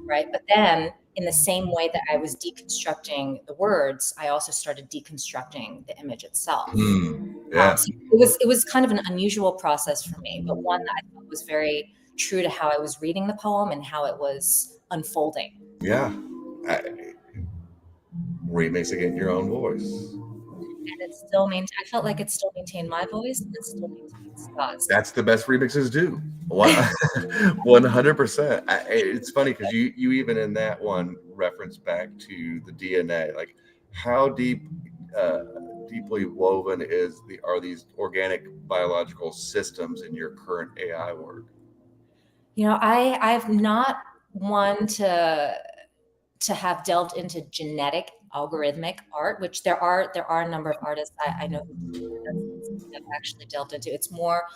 right? But then in the same way that I was deconstructing the words, I also started deconstructing the image itself. Yeah. So it was kind of an unusual process for me, but one that I thought was very true to how I was reading the poem and how it was unfolding. Yeah. Remixing it in your own voice. And it still I felt like it still maintained my voice and it still maintained Scott's. That's the best remixes do. 100%. It's funny because you even in that one reference back to the DNA, like how deeply woven are these organic biological systems in your current AI work? I've not one to have delved into genetic algorithmic art, which there are a number of artists I know that have actually delved into. It's more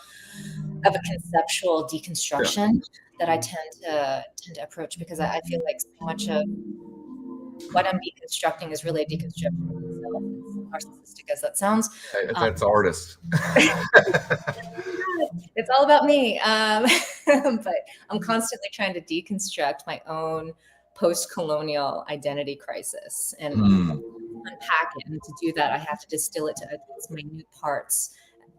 of a conceptual deconstruction that I tend to approach, because I feel like so much of what I'm deconstructing is really a deconstruction of myself, as narcissistic as that sounds. That's artist. It's all about me. But I'm constantly trying to deconstruct my own post-colonial identity crisis and unpack it. And to do that, I have to distill it to its minute parts,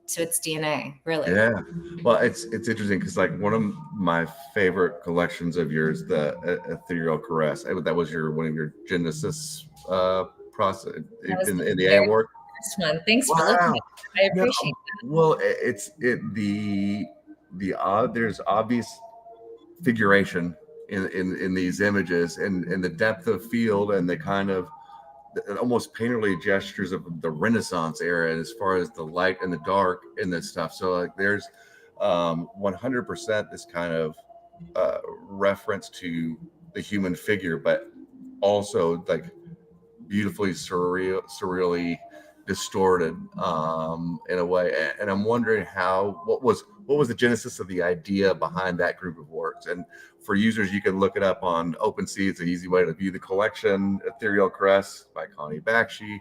to its DNA, really. Yeah. Well, it's interesting because like one of my favorite collections of yours, the Ethereal Caress, that was one of your Genesis process in the AI work. One. Thanks for looking at it. I appreciate that. Well, there's obvious figuration in these images and the depth of field and the kind of almost painterly gestures of the Renaissance era as far as the light and the dark in this stuff. So like there's 100% this kind of reference to the human figure, but also like beautifully surreally distorted in a way. And I'm wondering what was the genesis of the idea behind that group of works? And for users, you can look it up on OpenSea. It's an easy way to view the collection, Ethereal Caress by Connie Bakshi.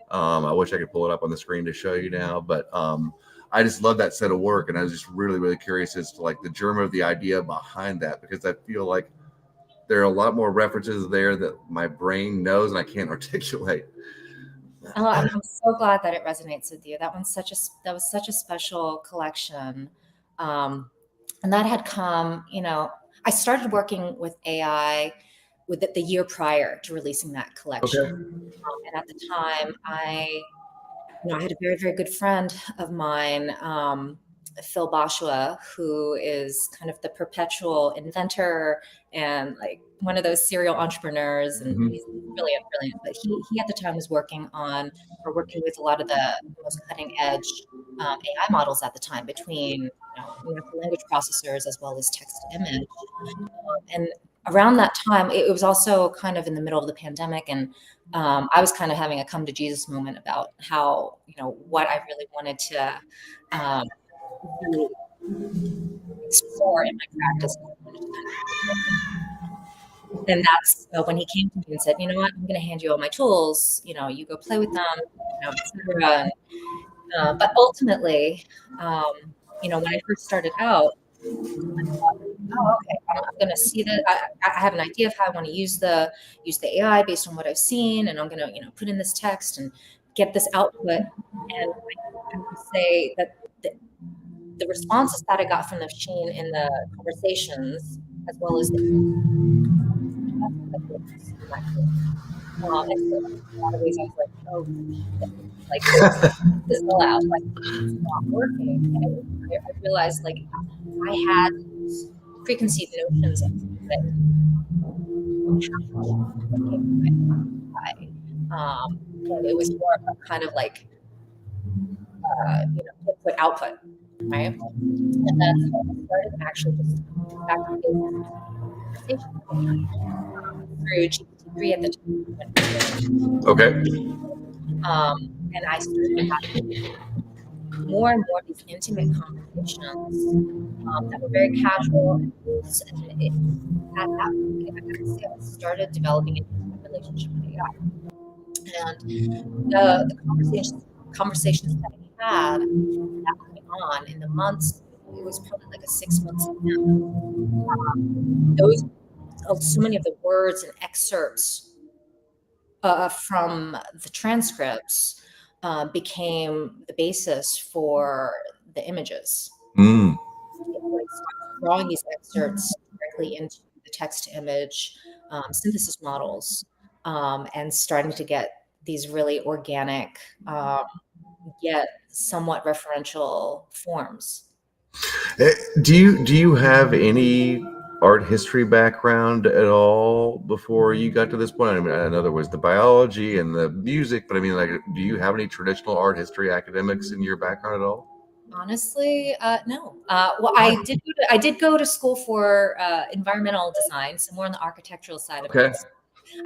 I wish I could pull it up on the screen to show you now, but I just love that set of work. And I was just really, really curious as to like the germ of the idea behind that, because I feel like there are a lot more references there that my brain knows and I can't articulate. Oh, I'm so glad that it resonates with you. That was such a special collection. And that had come, I started working with AI with it the year prior to releasing that collection. Okay. And at the time I had a very, very good friend of mine Phil Boshua, who is kind of the perpetual inventor and like one of those serial entrepreneurs, and he's brilliant. But he at the time was working with a lot of the most cutting edge AI models at the time, between natural language processors as well as text to image. And around that time, it was also kind of in the middle of the pandemic, and I was kind of having a come to Jesus moment about how, what I really wanted to really explore in my practice. And that's when he came to me and said, you know what, I'm going to hand you all my tools, you go play with them, et cetera. But ultimately, when I first started out, I thought, oh, okay, I'm going to see that. I have an idea of how I want to use the AI based on what I've seen, and I'm going to, put in this text and get this output. And I would say that the responses that I got from the machine in the conversations, as well as and so in a lot of ways I was like, oh, like this is allowed, like it's not working. And I realized like I had preconceived notions of that. It was more of a kind of like input output, right? And that's when I started actually just back to conversation through GPT-3 at the time. Okay. And I started having more and more of these intimate conversations that were very casual. And at that point, I gotta say, I started developing an intimate relationship with AI. And the conversations that I had that went on in the months, it was probably like a 6 months so many of the words and excerpts from the transcripts became the basis for the images. Like drawing these excerpts directly into the text to image synthesis models, and starting to get these really organic, yet somewhat referential forms. Do you have any art history background at all before you got to this point? I mean, in other words, the biology and the music, but I mean, like, do you have any traditional art history academics in your background at all? Honestly, no. Well, I did go to school for environmental design, so more on the architectural side of it.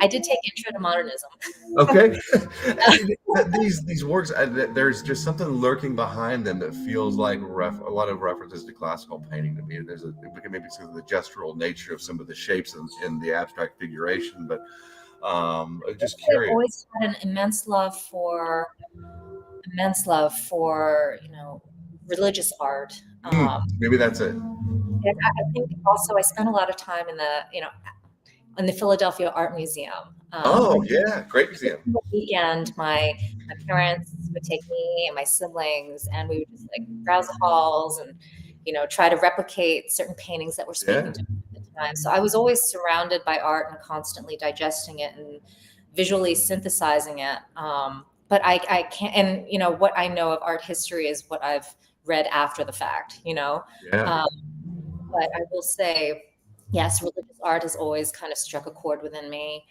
I did take Intro to Modernism. Okay. These works, there's just something lurking behind them that feels like a lot of references to classical painting to me. Maybe because of the gestural nature of some of the shapes and the abstract figuration, but I'm just curious. I've always had an immense love for religious art. Maybe that's it. And I think also I spent a lot of time in the Philadelphia Art Museum. Oh yeah, great museum. And my parents would take me and my siblings, and we would just like browse the halls and try to replicate certain paintings that were speaking to me at the time. So I was always surrounded by art and constantly digesting it and visually synthesizing it. But I can't, and what I know of art history is what I've read after the fact. But I will say, yes, religious art has always kind of struck a chord within me.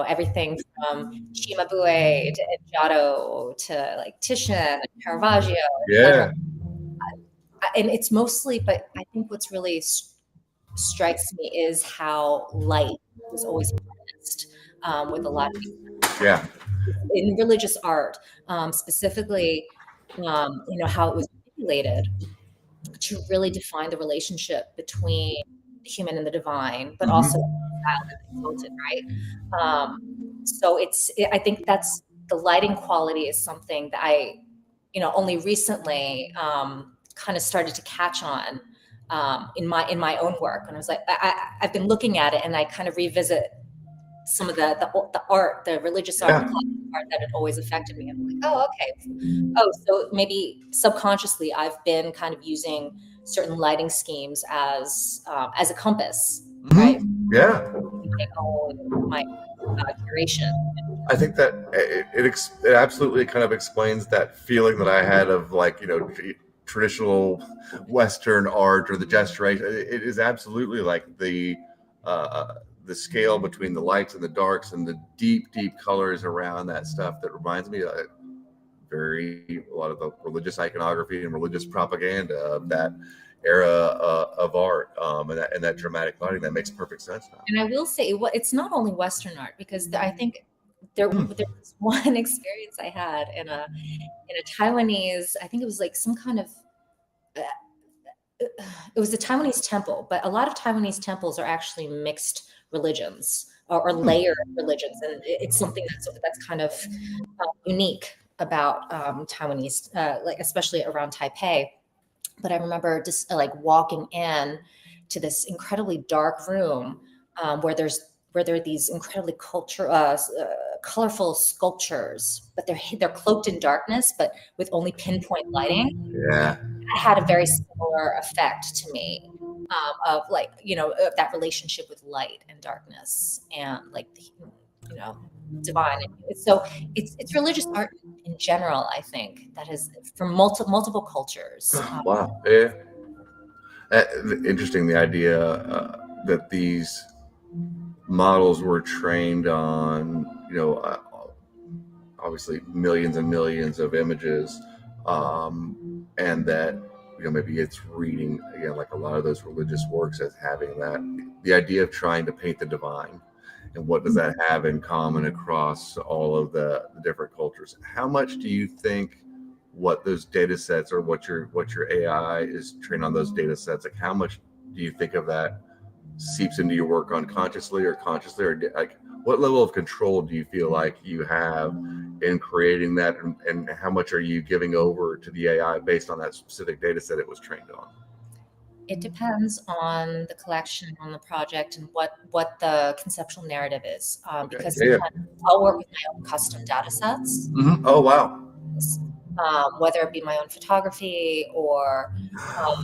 Everything from Cimabue to Giotto to like Titian and Caravaggio. Yeah. And it's mostly, but I think what's really strikes me is how light was always balanced with a lot of these in religious art, specifically, how it was manipulated to really define the relationship between the human and the divine, but also exalted, right? So I think that's the lighting quality is something that I, only recently kind of started to catch on in my own work. And I was like, I've been looking at it, and I kind of revisit some of the art, the religious art, the classical art that had always affected me. I'm like, oh, okay. Oh, so maybe subconsciously I've been kind of using certain lighting schemes as a compass, right? Yeah. My curation. I think that it absolutely kind of explains that feeling that I had of like, traditional Western art or the gesturation. It is absolutely like the scale between the lights and the darks and the deep colors around that stuff that reminds me of a lot of the religious iconography and religious propaganda of that era of art, and that dramatic lighting. That makes perfect sense now. And I will say, it's not only Western art, because I think there was one experience I had in a Taiwanese, I think it was like some kind of, it was a Taiwanese temple, but a lot of Taiwanese temples are actually mixed religions or layered religions, and it's something that's kind of unique about Taiwanese, like especially around Taipei. But I remember just like walking in to this incredibly dark room where there are these incredibly colorful sculptures, but they're cloaked in darkness, but with only pinpoint lighting. Yeah, it had a very similar effect to me of like, of that relationship with light and darkness and like divine. So it's religious art in general, I think, that is from multiple cultures. Wow. Yeah. Interesting, the idea that these models were trained on, obviously millions and millions of images, and that maybe it's reading again, like a lot of those religious works, as having the idea of trying to paint the divine. And what does that have in common across all of the different cultures? How much do you think what those data sets, or what your AI is trained on those data sets, like how much do you think of that seeps into your work unconsciously or consciously, or like what level of control do you feel like you have in creating that, and how much are you giving over to the AI based on that specific data set it was trained on? It depends on the collection, on the project, and what the conceptual narrative is. Because I'll work with my own custom data sets. Mm-hmm. Oh, wow. Whether it be my own photography or, I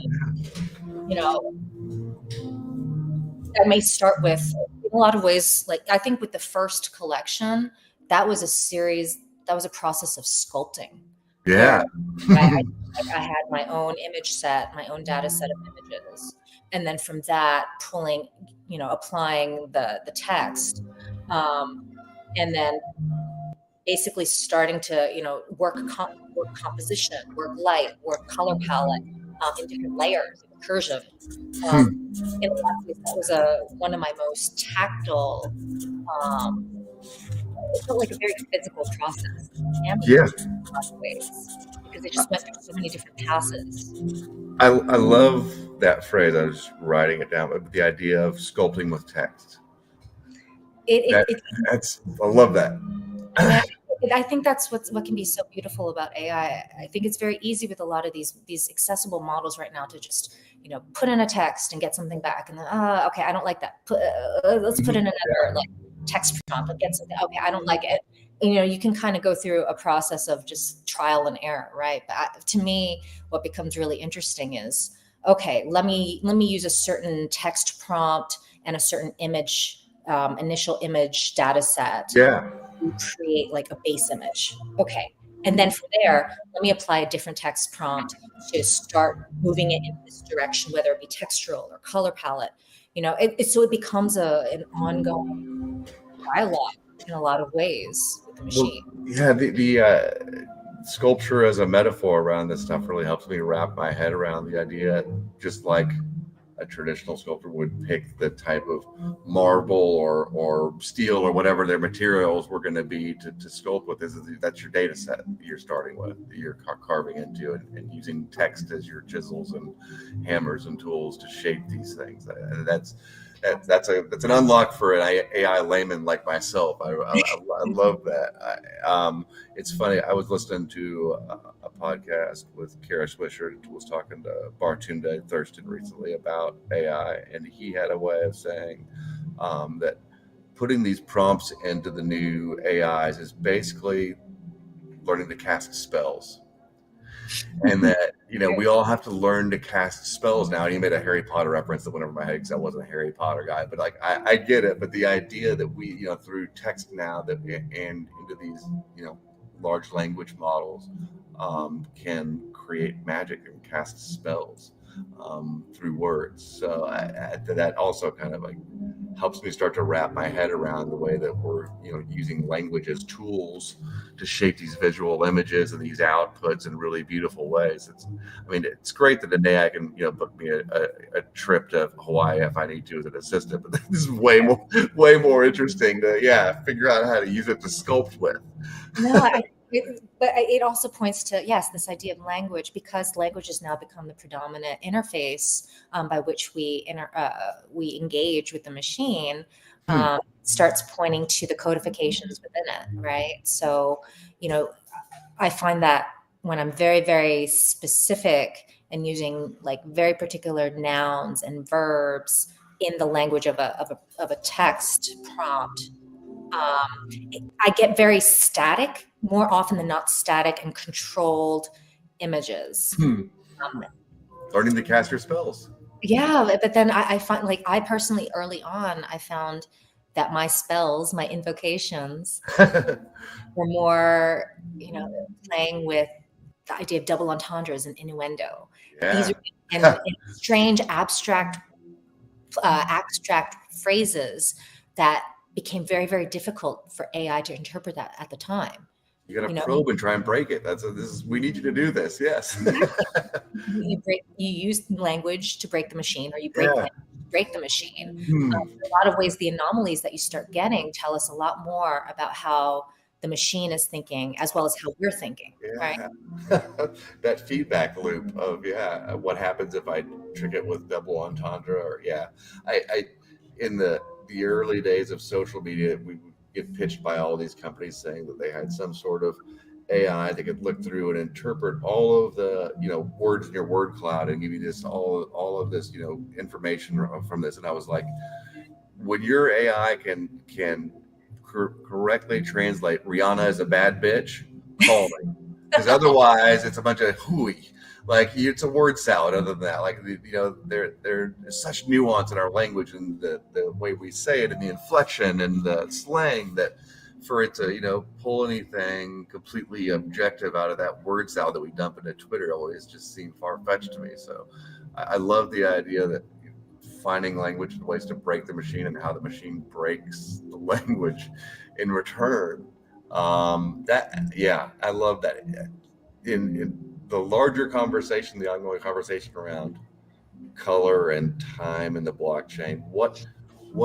may start with, in a lot of ways, like I think with the first collection, that was a process of sculpting. Yeah. I had my own image set, my own data set of images. And then from that, applying the text, and then basically starting to, work composition, work light, work color palette in different layers, recursion. In a lot of ways, that was one of my most tactile, it felt like a very physical process. Yeah. In a lot of ways, because it just went through so many different passes. I love that phrase. I was writing it down, but the idea of sculpting with text. I love that. I think that's what can be so beautiful about AI. I think it's very easy with a lot of these accessible models right now to just put in a text and get something back, and then okay, I don't like that. Let's put in another like text prompt and get something. Okay, I don't like it. You can kind of go through a process of just trial and error, right? But to me, what becomes really interesting is, okay, let me use a certain text prompt and a certain image, initial image data set. Yeah. To create like a base image. Okay. And then from there, let me apply a different text prompt to start moving it in this direction, whether it be textural or color palette. So it becomes an ongoing dialogue in a lot of ways with the machine. Well, yeah, the sculpture as a metaphor around this stuff really helps me wrap my head around the idea, just like a traditional sculptor would pick the type of marble or steel or whatever their materials were going to be to sculpt with. That's your data set you're starting with, that you're carving into, and using text as your chisels and hammers and tools to shape these things. And that's an unlock for an AI layman like myself. I love that. It's funny. I was listening to a podcast with Kara Swisher, who was talking to Bartunde Thurston recently about AI, and he had a way of saying that putting these prompts into the new AIs is basically learning to cast spells. And that, we all have to learn to cast spells now. And you made a Harry Potter reference that went over my head because I wasn't a Harry Potter guy, but like, I get it. But the idea that we, through text now and into these, large language models can create magic and cast spells through words. So that also kind of like helps me start to wrap my head around the way that we're, using language as tools to shape these visual images and these outputs in really beautiful ways. It's great that an AI can, book me a trip to Hawaii if I need to as an assistant, but this is way more interesting to, figure out how to use it to sculpt with. No, but it also points to, yes, this idea of language, because language has now become the predominant interface by which we engage with the machine, starts pointing to the codifications within it, right? So, I find that when I'm very, very specific and using like very particular nouns and verbs in the language of a text prompt, I get very static, more often than not static and controlled images. Learning to cast your spells. Yeah, but then I find, like, I personally early on, I found that my spells, my invocations were more, playing with the idea of double entendres and innuendo. Yeah. These are and strange abstract phrases that became very, very difficult for AI to interpret that at the time. You got to probe and try and break it. We need you to do this. Yes. You use language to break the machine, or you break language to break the machine. In a lot of ways, the anomalies that you start getting tell us a lot more about how the machine is thinking as well as how we're thinking. Right? That feedback loop of what happens if I trick it with double entendre, or I in the early days of social media, we would get pitched by all these companies saying that they had some sort of AI that could look through and interpret all of the words in your word cloud and give you this all of this information from this. And I was like, when your AI can correctly translate Rihanna as a bad bitch, call me, because otherwise it's a bunch of hooey. Like, it's a word salad. Other than that, like, there's such nuance in our language and the way we say it and the inflection and the slang, that for it to pull anything completely objective out of that word salad that we dump into Twitter always just seemed far-fetched to me. So I love the idea that finding language and ways to break the machine and how the machine breaks the language in return. I love that. In the larger conversation, the ongoing conversation around color and time in the blockchain, what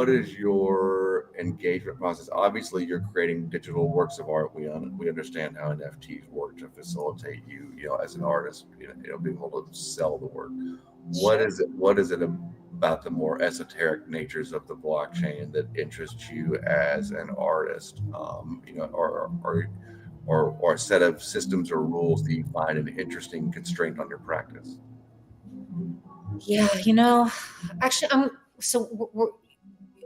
is your engagement process? Obviously, you're creating digital works of art. We understand how NFTs work to facilitate you, as an artist, being able to sell the work. What is it about the more esoteric natures of the blockchain that interests you as an artist? Or a set of systems or rules that you find an interesting constraint on your practice? Yeah, actually,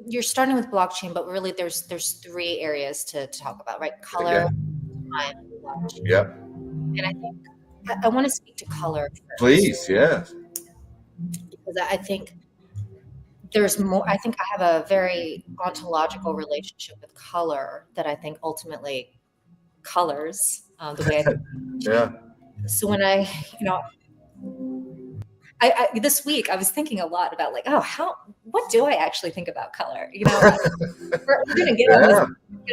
you're starting with blockchain, but really there's 3 areas to talk about, right? Color, time, and blockchain. Yep. And I think I want to speak to color first. Please, yes. Because I think there's more. I think I have a very ontological relationship with color that I think ultimately colors the way I think. Yeah. So when I this week I was thinking a lot about, like, what do I actually think about color? We're going to get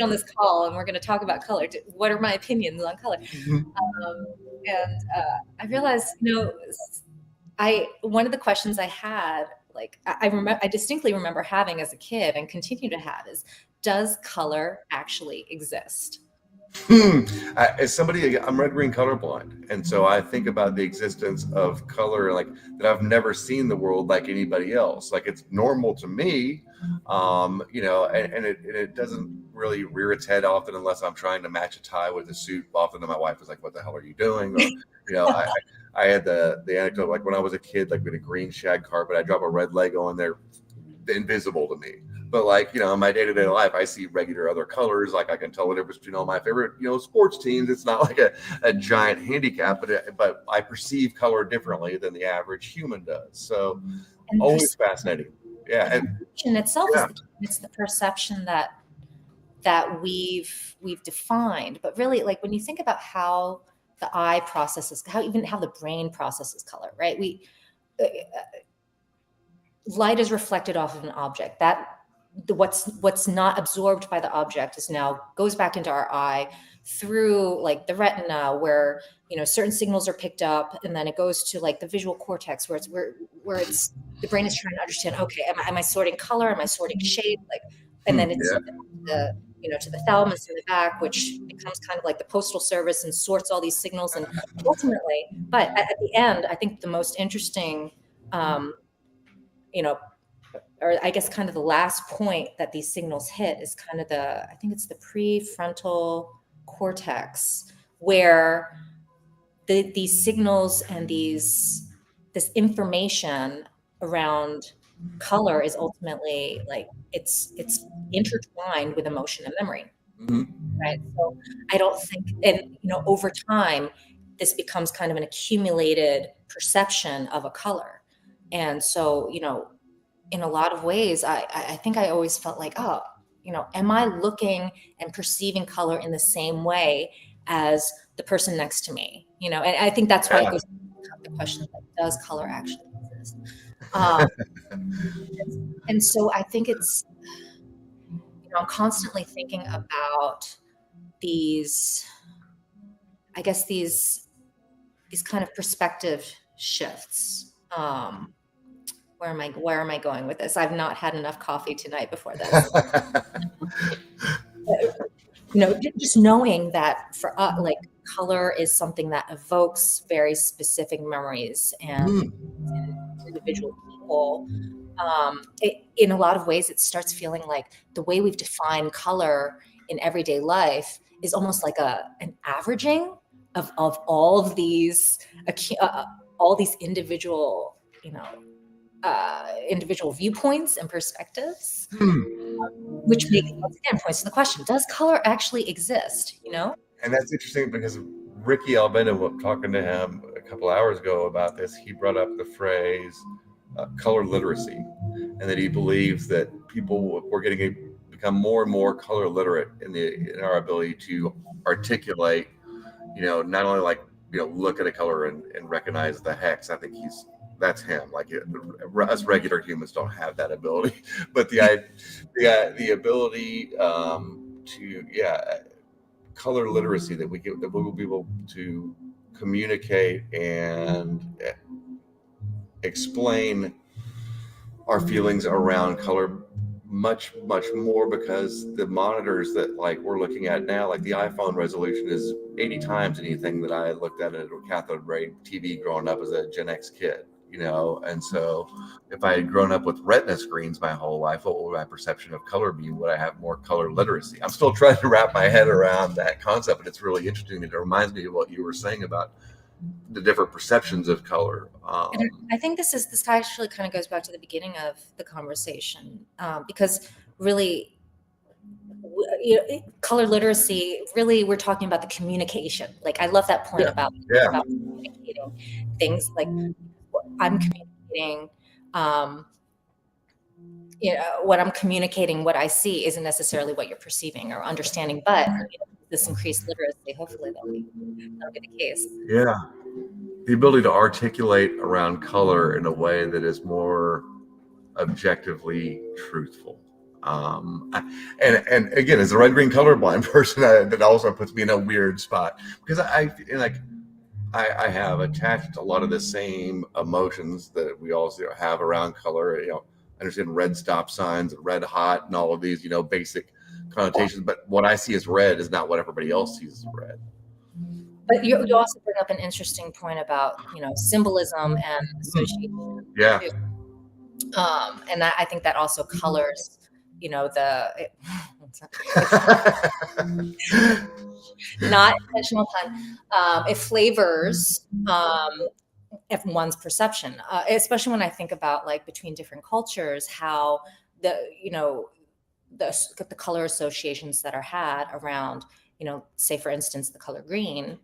on this call and we're going to talk about color. What are my opinions on color? And I realized, one of the questions I had, like, I distinctly remember having as a kid and continue to have, is, does color actually exist? As somebody, I'm red-green colorblind, and so I think about the existence of color, like, that I've never seen the world like anybody else. Like, it's normal to me, and it doesn't really rear its head often unless I'm trying to match a tie with a suit. Often, my wife is like, "What the hell are you doing?" Or, I had the anecdote, like, when I was a kid, like, with a green shag carpet, I drop a red Lego and they're invisible to me. But, like, in my day-to-day life, I see regular other colors. Like, I can tell what difference between all my favorite, sports teams. It's not like a giant handicap, but I perceive color differently than the average human does. So, always fascinating. Yeah. And itself, it's the perception that that we've defined. But really, like when you think about how the eye processes, how the brain processes color, right? Light is reflected off of an object. What's not absorbed by the object goes back into our eye through like the retina, where certain signals are picked up, and then it goes to like the visual cortex, where it's the brain is trying to understand, okay, am I sorting color, am I sorting shape, like, and then it's to the thalamus in the back, which becomes kind of like the postal service and sorts all these signals, and ultimately, but at the end, I think the most interesting, or I guess kind of the last point that these signals hit is kind of I think it's the prefrontal cortex, where these signals and this information around color is ultimately like it's intertwined with emotion and memory, right? So I don't think, and over time, this becomes kind of an accumulated perception of a color, and so in a lot of ways, I think I always felt like, am I looking and perceiving color in the same way as the person next to me? And I think that's why it goes to the question, like, does color actually exist? And so I think it's, I'm constantly thinking about these kind of perspective shifts. Where am I going with this? I've not had enough coffee tonight before this. Just knowing that for us, like, color is something that evokes very specific memories and individual people. In a lot of ways, it starts feeling like the way we've defined color in everyday life is almost like an averaging of all of these individual, individual viewpoints and perspectives, which once again points to the question: does color actually exist? And that's interesting because Ricci Albenda, talking to him a couple hours ago about this, he brought up the phrase color literacy, and that he believes that we're become more and more color literate in our ability to articulate, not only like look at a color and recognize the hex. I think that's him. Like us regular humans don't have that ability, but the ability to color literacy, that we will be able to communicate and explain our feelings around color much more, because the monitors that like we're looking at now, like the iPhone resolution is 80 times anything that I looked at a cathode ray TV growing up as a Gen X kid. And so if I had grown up with retina screens my whole life, what would my perception of color be? Would I have more color literacy? I'm still trying to wrap my head around that concept, but it's really interesting. It reminds me of what you were saying about the different perceptions of color. And I think this actually kind of goes back to the beginning of the conversation, because really, color literacy, really, we're talking about the communication. Like, I love that point about communicating things. Like, I'm communicating, what I'm communicating, what I see isn't necessarily what you're perceiving or understanding, but this increased literacy, hopefully that'll be the case. Yeah. The ability to articulate around color in a way that is more objectively truthful. And again, as a red-green colorblind person, that also puts me in a weird spot, because I have attached a lot of the same emotions that we all have around color. I understand red stop signs, red hot, and all of these, basic connotations. But what I see as red is not what everybody else sees as red. But you also bring up an interesting point about symbolism and association. Yeah. Too. And I think that also colors, not intentional pun. It flavors one's perception, especially when I think about like between different cultures, how the color associations that are had around, say for instance, the color green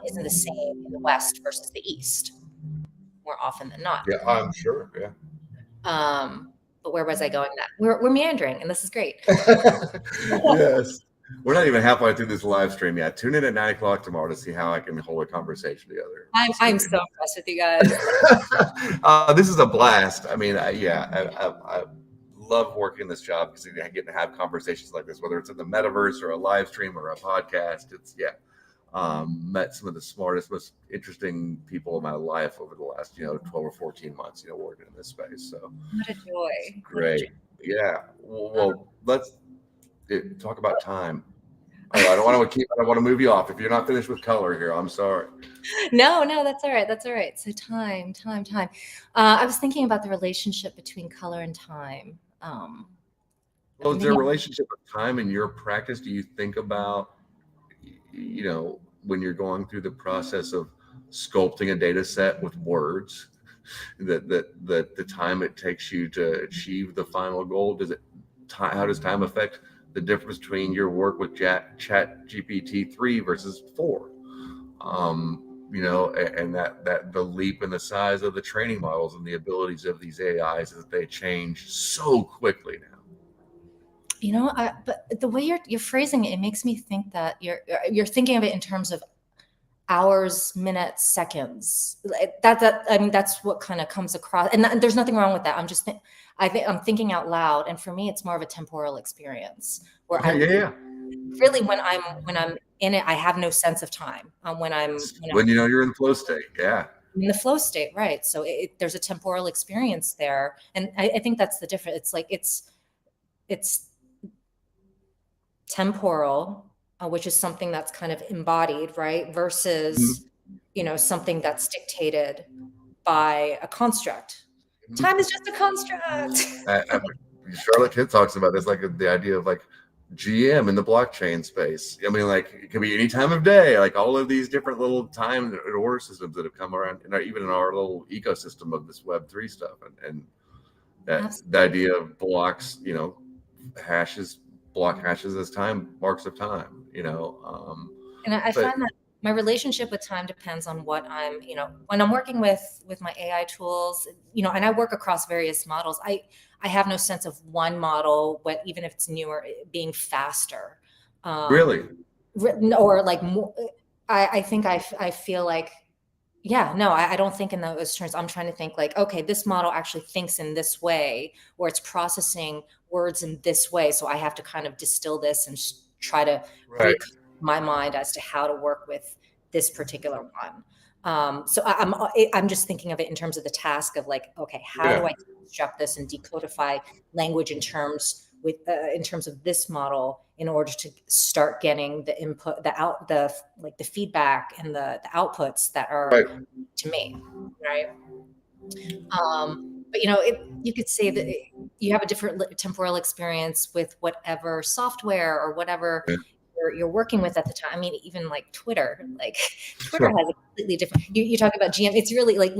isn't the same in the West versus the East more often than not. Yeah, I'm sure. Yeah. But where was I going now? We're meandering, and this is great. Yes. We're not even halfway through this live stream yet. Tune in at 9 o'clock tomorrow to see how I can hold a conversation together. I'm so impressed with you guys. This is a blast. I mean, I love working this job because I get to have conversations like this, whether it's in the metaverse or a live stream or a podcast. Met some of the smartest, most interesting people in my life over the last 12 or 14 months, working in this space. So what a joy. Great. Yeah. Well, let's talk about time. Oh, I don't want to move you off. If you're not finished with color here, I'm sorry. No, that's all right. That's all right. So time. I was thinking about the relationship between color and time. Well, is there a relationship with time in your practice? Do you think about, when you're going through the process of sculpting a data set with words, that the time it takes you to achieve the final goal, how does time affect the difference between your work with Chat GPT 3 versus 4? And that the leap in the size of the training models and the abilities of these AIs is that they change so quickly now. But the way you're phrasing it makes me think that you're thinking of it in terms of hours, minutes, seconds. That's what kind of comes across. And there's nothing wrong with that. I'm thinking out loud, and for me, it's more of a temporal experience where really when I'm in it, I have no sense of time. When you're in the flow state, in the flow state, right? So there's a temporal experience there, and I think that's the difference. It's like it's temporal, which is something that's kind of embodied, right? Versus something that's dictated by a construct. Time is just a construct. Charlotte Kidd talks about this, like the idea of like GM in the blockchain space. I mean, like it can be any time of day, like all of these different little time and order systems that have come around, and even in our little ecosystem of this Web3 stuff, and that the idea of blocks, block hashes as marks of time, And I find that my relationship with time depends on what I'm, when I'm working with my AI tools, and I work across various models. I have no sense of one model, even if it's newer, being faster. Really? Or like more. I think I feel like, I don't think in those terms. I'm trying to think like, okay, this model actually thinks in this way, or it's processing words in this way. So I have to kind of distill this and try to my mind as to how to work with this particular one. So I'm just thinking of it in terms of the task of like, okay, how do I construct this and decodify language in terms of this model in order to start getting the input, the feedback and the outputs that are to me, right? But you could say that you have a different temporal experience with whatever software or whatever you're working with at the time. I mean, even like Twitter has a completely different. You talk about GM. It's really like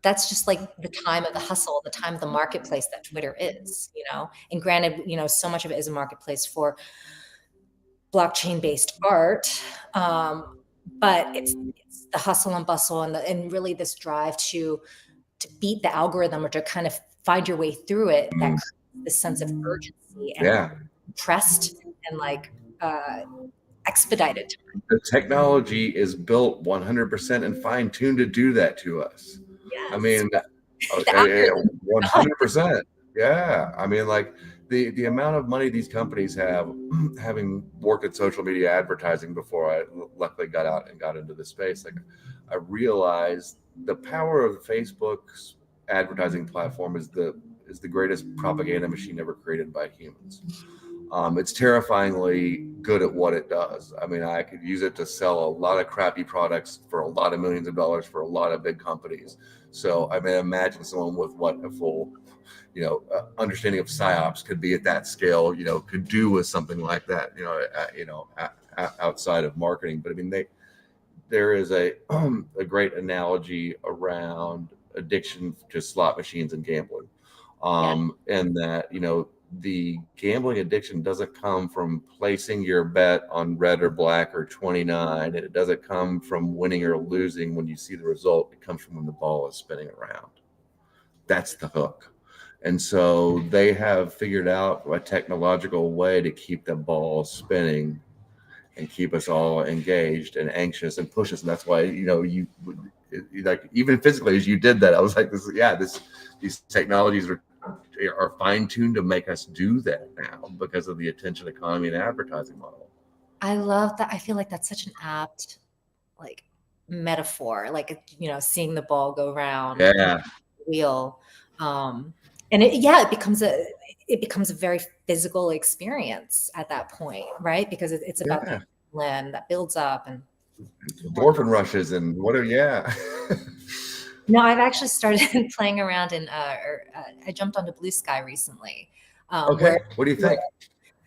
that's just like the time of the hustle, the time of the marketplace that Twitter is. And granted, so much of it is a marketplace for blockchain-based art, but it's the hustle and bustle and really this drive to beat the algorithm or to kind of find your way through it. That creates this sense of urgency and pressed and expedited time. The technology is built 100% and fine-tuned to do that to us. Yes. I mean, 100%. Yeah. I mean, like the amount of money these companies have, having worked in social media advertising before I luckily got out and got into this space, like I realized the power of Facebook's advertising platform is the greatest propaganda machine ever created by humans. It's terrifyingly good at what it does. I mean, I could use it to sell a lot of crappy products for a lot of millions of dollars for a lot of big companies. So I mean, imagine someone with what a full, understanding of psyops could be at that scale, could do with something like that, outside of marketing. But I mean, there is a great analogy around addiction to slot machines and gambling, and that, the gambling addiction doesn't come from placing your bet on red or black or 29. And it doesn't come from winning or losing when you see the result. It comes from when the ball is spinning around. That's the hook. And so they have figured out a technological way to keep the ball spinning and keep us all engaged and anxious and push us. And that's why, you like, even physically as you did that, I was like, these technologies are fine-tuned to make us do that now because of the attention economy and advertising model. I love that. I feel like that's such an apt like metaphor, like, seeing the ball go round Yeah. the wheel. And it becomes a very physical experience at that point, right? Because it's about the adrenaline that builds up and endorphin rushes and No, I've actually started playing around in I jumped onto Blue Sky recently. Okay. What do you think?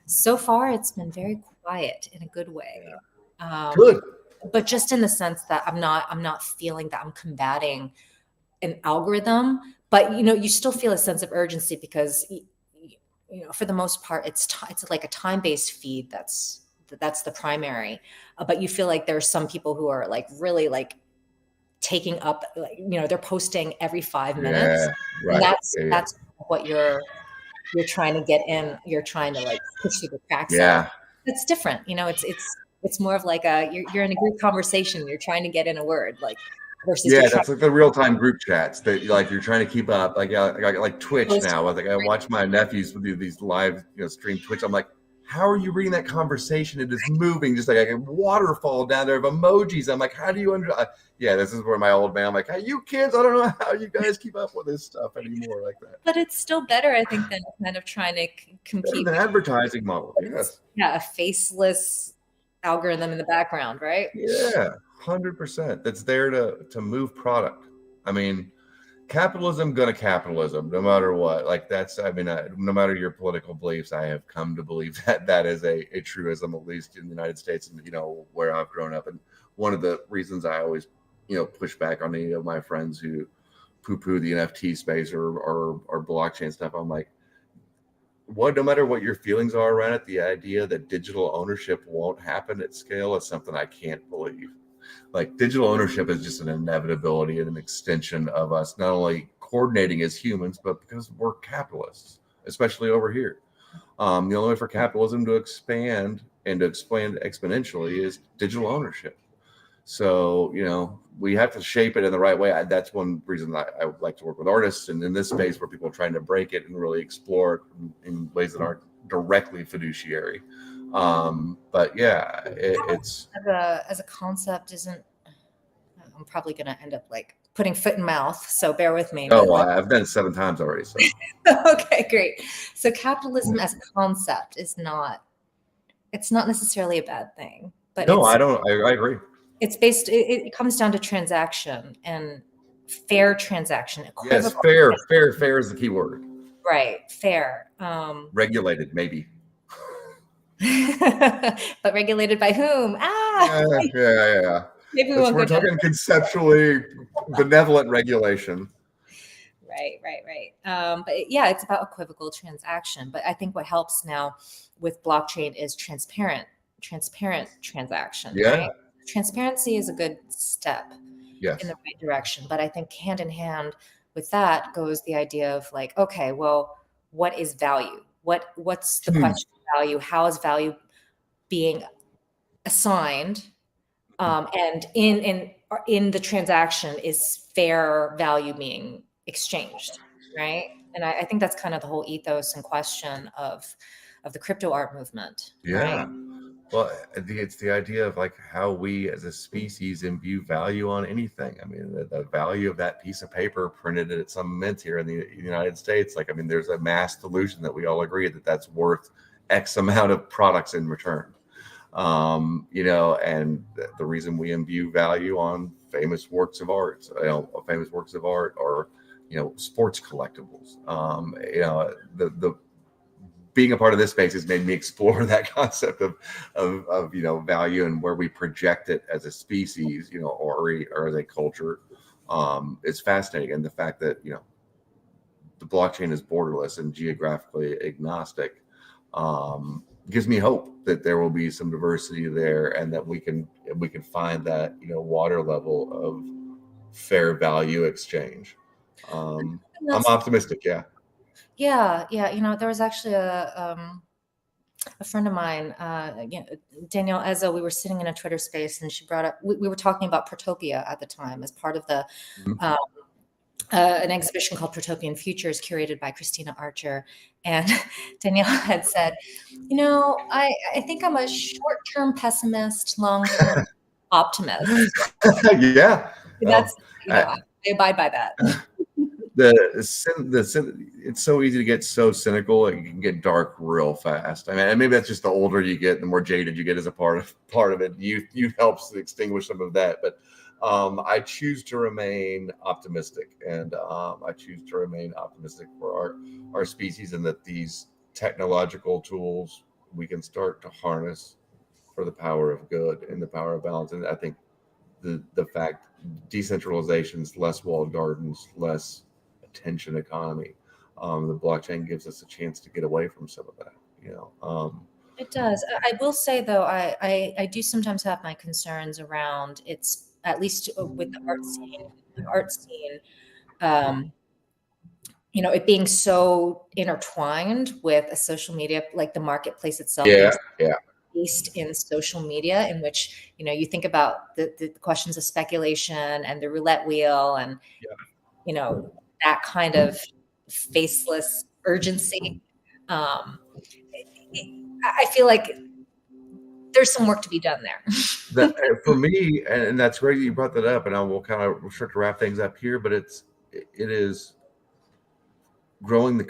So far it's been very quiet in a good way. Good. But just in the sense that I'm not feeling that I'm combating an algorithm, but you still feel a sense of urgency because for the most part it's like a time-based feed that's the primary, but you feel like there's some people who are like really like taking up, like, they're posting every 5 minutes. Right. And that's what you're trying to get in. You're trying to like push through the cracks. Yeah. It's different. It's more of like you're in a group conversation. You're trying to get in a word, like, versus that's like the real-time group chats that like you're trying to keep up. Like Twitch now. Like I watch my nephews do these live, stream Twitch. I'm like, how are you reading that conversation? It is moving just like a waterfall down there of emojis. I'm like, how do you this is where my old man, I'm like, hey, you kids, I don't know how you guys keep up with this stuff anymore like that. But it's still better, I think, than kind of trying to compete with an advertising model. Yes. Yeah, a faceless algorithm in the background, right? Yeah, 100%. That's there to move product. I mean, capitalism gonna capitalism no matter what. Like no matter your political beliefs, I have come to believe that is a truism, at least in the United States and where I've grown up. And one of the reasons I always push back on any of my friends who poo-poo the NFT space or blockchain stuff, I'm like, no matter what your feelings are around it, the idea that digital ownership won't happen at scale is something I can't believe. Like, digital ownership is just an inevitability and an extension of us not only coordinating as humans, but because we're capitalists, especially over here. The only way for capitalism to expand and to expand exponentially is digital ownership. So, we have to shape it in the right way. That's one reason I would like to work with artists and in this space where people are trying to break it and really explore it in ways that aren't directly fiduciary. But yeah, it's as a concept isn't. I'm probably going to end up like putting foot in mouth, so bear with me. Oh, I've done it 7 times already. So. Okay, great. So capitalism as a concept is not. It's not necessarily a bad thing, but no, I don't. I agree. It's based. It comes down to transaction and fair transaction. Yes, fair is the key word. Right, fair. Regulated, maybe. But regulated by whom? Yeah. Maybe we won't we're talking conceptually benevolent regulation. Right. But yeah, it's about equivocal transaction. But I think what helps now with blockchain is transparent transaction. Yeah. Right? Transparency is a good step in the right direction. But I think hand in hand with that goes the idea of like, okay, well, what is value? What's the question of value? How is value being assigned? And in the transaction is fair value being exchanged, right? And I think that's kind of the whole ethos and question of the crypto art movement. Yeah. Right? Well, it's the idea of like how we as a species imbue value on anything. I mean, the value of that piece of paper printed at some mint here in the United States. Like, I mean, there's a mass delusion that we all agree that that's worth X amount of products in return. And the reason we imbue value on famous works of art, or, sports collectibles, the being a part of this space has made me explore that concept of value and where we project it as a species, or as a culture, is fascinating. And the fact that, the blockchain is borderless and geographically agnostic, gives me hope that there will be some diversity there and that we can find that, water level of fair value exchange. I'm optimistic. Yeah. Yeah, yeah. There was actually a friend of mine, Danielle Ezzo. We were sitting in a Twitter space, and she brought up. We were talking about Protopia at the time as part of the an exhibition called Protopian Futures, curated by Christina Archer. And Danielle had said, I think I'm a short-term pessimist, long-term optimist. Yeah, That's I abide by that. It's so easy to get so cynical. It can get dark real fast. I mean, and maybe that's just the older you get, the more jaded you get as a part of it. Youth helps to extinguish some of that. But I choose to remain optimistic, and I choose to remain optimistic for our species, and that these technological tools we can start to harness for the power of good and the power of balance. And I think the fact decentralizations, less walled gardens, less attention economy, the blockchain gives us a chance to get away from some of that. It does. I will say though, I do sometimes have my concerns around its, at least with the art scene, it being so intertwined with a social media, like the marketplace itself. Yeah. Based in social media, in which you think about the questions of speculation and the roulette wheel, and that kind of faceless urgency. I feel like there's some work to be done there. For me, and that's great that you brought that up, and I will kind of start to wrap things up here. But it is growing the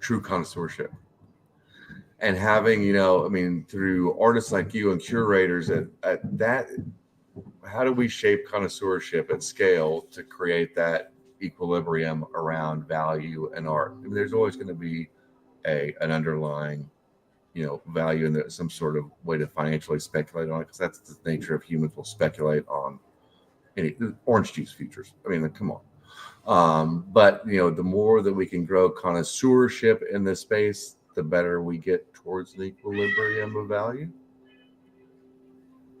true connoisseurship. And having, through artists like you and curators at that, how do we shape connoisseurship at scale to create that equilibrium around value and art? I mean, there's always going to be an underlying, value in some sort of way to financially speculate on it, because that's the nature of humans. Will speculate on any orange juice futures. I mean, come on. But the more that we can grow connoisseurship in this space, the better we get towards the equilibrium of value.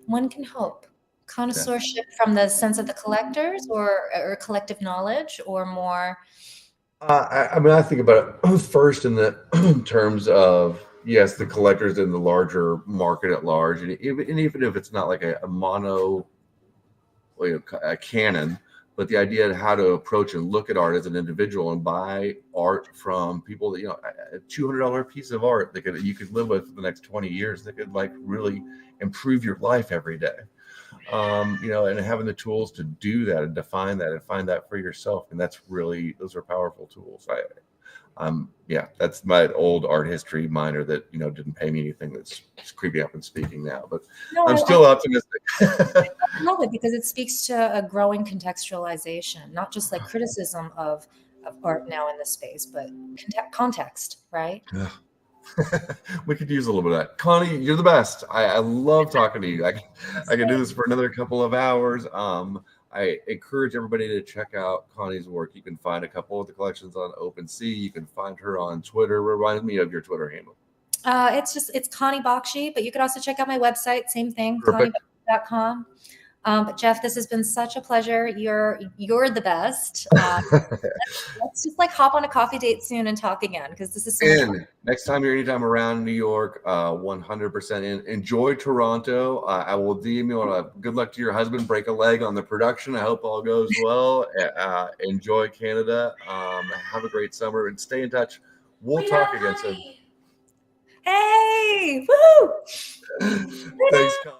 One can hope. Connoisseurship from the sense of the collectors, or collective knowledge, or more. I think about it first in the terms of, yes, the collectors in the larger market at large, and even if it's not like a mono, a canon. But the idea of how to approach and look at art as an individual and buy art from people that, a $200 piece of art that you could live with for the next 20 years, that could really improve your life every day. And having the tools to do that and define that and find that for yourself. And those are powerful tools. That's my old art history minor that, didn't pay me anything, that's creeping up and speaking now, but I'm still optimistic. I love it because it speaks to a growing contextualization, not just like criticism of art now in this space, but context, right? Yeah. We could use a little bit of that. Connie, you're the best. I love talking to you. I can do this for another couple of hours. I encourage everybody to check out Connie's work. You can find a couple of the collections on OpenSea. You can find her on Twitter. Remind me of your Twitter handle. It's Connie Bakshi, but you could also check out my website. Same thing, ConnieBakshi.com. But Jeff, this has been such a pleasure. You're the best. Let's just hop on a coffee date soon and talk again, because this is so much fun. Next time you're anytime around New York, 100% in. Enjoy Toronto. I will DM you. Good luck to your husband. Break a leg on the production. I hope all goes well. Enjoy Canada. Have a great summer and stay in touch. We'll talk again soon. Hey! Woo! Thanks, Con.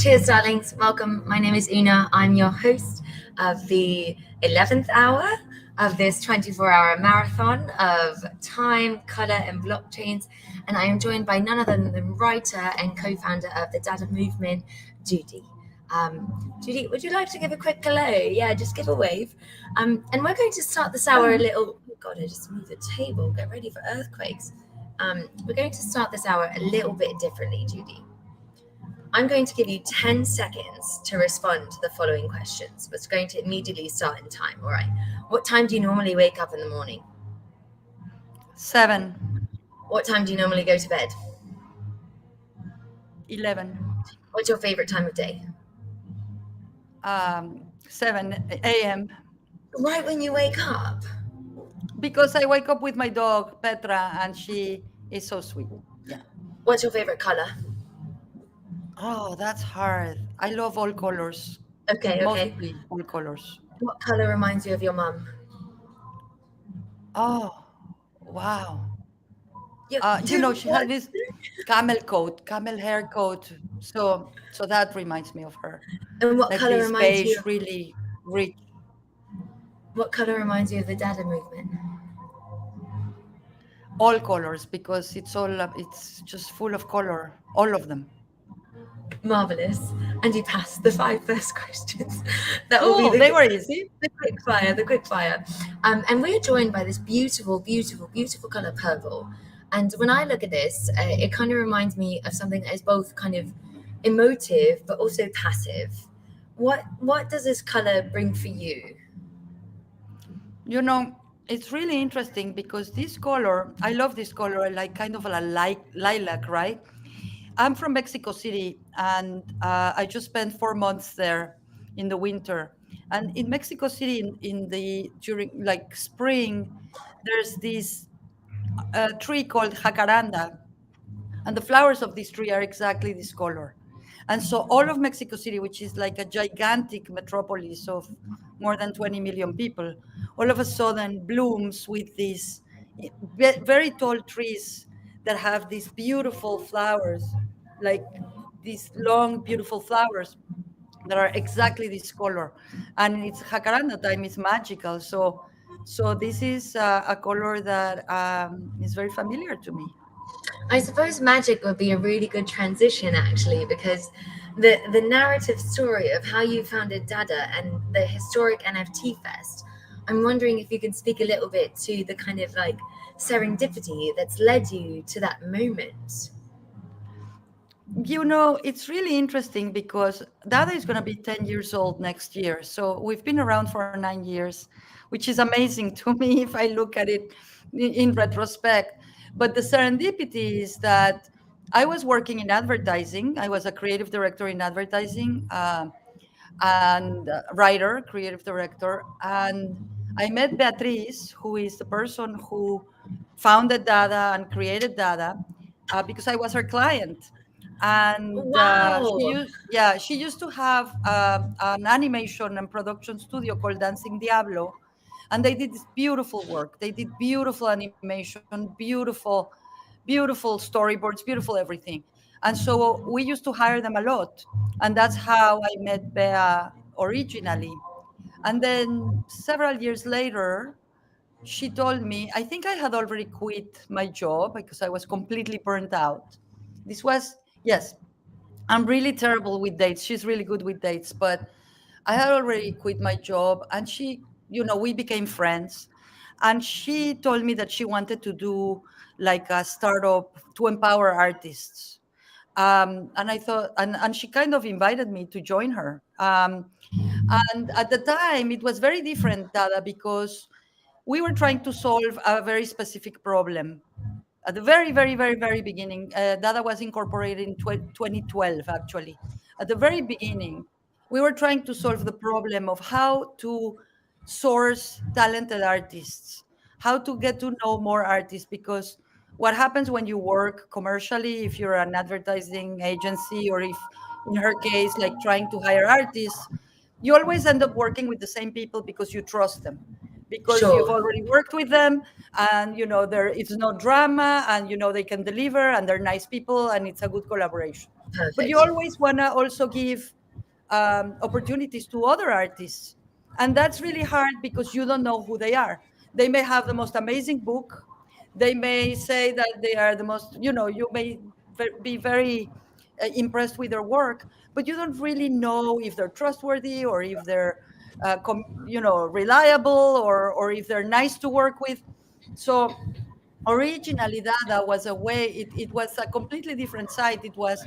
Cheers, darlings. Welcome. My name is Una. I'm your host of the 11th hour of this 24-hour marathon of time, color, and blockchains. And I am joined by none other than writer and co-founder of the Dada movement, Judy. Judy, would you like to give a quick hello? Yeah, just give a wave. And we're going to start this hour a little... Oh, God, I just moved the table. Get ready for earthquakes. We're going to start this hour a little bit differently, Judy. I'm going to give you 10 seconds to respond to the following questions. It's going to immediately start in time, all right? What time do you normally wake up in the morning? 7. What time do you normally go to bed? 11. What's your favorite time of day? 7 a.m. Right when you wake up? Because I wake up with my dog, Petra, and she is so sweet. Yeah. What's your favorite color? Oh, that's hard. I love all colors. Okay. Mostly all colors. What color reminds you of your mom? Oh, wow. She What? had this camel hair coat. So that reminds me of her. And what like color this reminds beige, you? really rich. What color reminds you of the Dada movement? All colors, because it's just full of color, all of them. Marvelous. And you passed the 5 first questions. That will be They were easy. The quick fire. And we're joined by this beautiful, beautiful, beautiful color purple. And when I look at this, it kind of reminds me of something that is both kind of emotive, but also passive. What does this color bring for you? It's really interesting because this color, I love this color, like kind of a lilac, right? I'm from Mexico City, and I just spent 4 months there in the winter. And in Mexico City, during like spring, there's this tree called jacaranda, and the flowers of this tree are exactly this color. And so all of Mexico City, which is like a gigantic metropolis of more than 20 million people, all of a sudden blooms with these very tall trees that have these beautiful flowers, like these long, beautiful flowers that are exactly this color. And it's jacaranda time, it's magical. So this is a color that is very familiar to me. I suppose magic would be a really good transition, actually, because the narrative story of how you founded Dada and the historic NFT Fest, I'm wondering if you can speak a little bit to the kind of like serendipity that's led you to that moment. It's really interesting because Dada is going to be 10 years old next year. So we've been around for 9 years, which is amazing to me if I look at it in retrospect. But the serendipity is that I was working in advertising. I was a creative director in advertising and writer, creative director. And I met Beatriz, who is the person who founded Dada and created Dada, because I was her client. And Wow. she used to have an animation and production studio called Dancing Diablo. And they did this beautiful work. They did beautiful animation, beautiful storyboards, beautiful everything. And so we used to hire them a lot. And that's how I met Bea originally. And then several years later, she told me, I think I had already quit my job because I was completely burnt out. Yes, I'm really terrible with dates. She's really good with dates, but I had already quit my job. And she, we became friends. And she told me that she wanted to do like a startup to empower artists. And I thought, and she kind of invited me to join her. And at the time, it was very different, Dada, because we were trying to solve a very specific problem. At the very, very, very, very beginning, Dada was incorporated in 2012, actually. At the very beginning, we were trying to solve the problem of how to source talented artists, how to get to know more artists, because what happens when you work commercially, if you're an advertising agency, or if, in her case, like trying to hire artists, you always end up working with the same people because you trust them, because you've already worked with them, and it's no drama, and they can deliver, and they're nice people, and it's a good collaboration. But you always want to also give opportunities to other artists. And that's really hard because you don't know who they are. They may have the most amazing book. They may say that they are the most, you may be very impressed with their work, but you don't really know if they're trustworthy or if they're, reliable or if they're nice to work with. So originally, Dada was a way, it was a completely different site. It was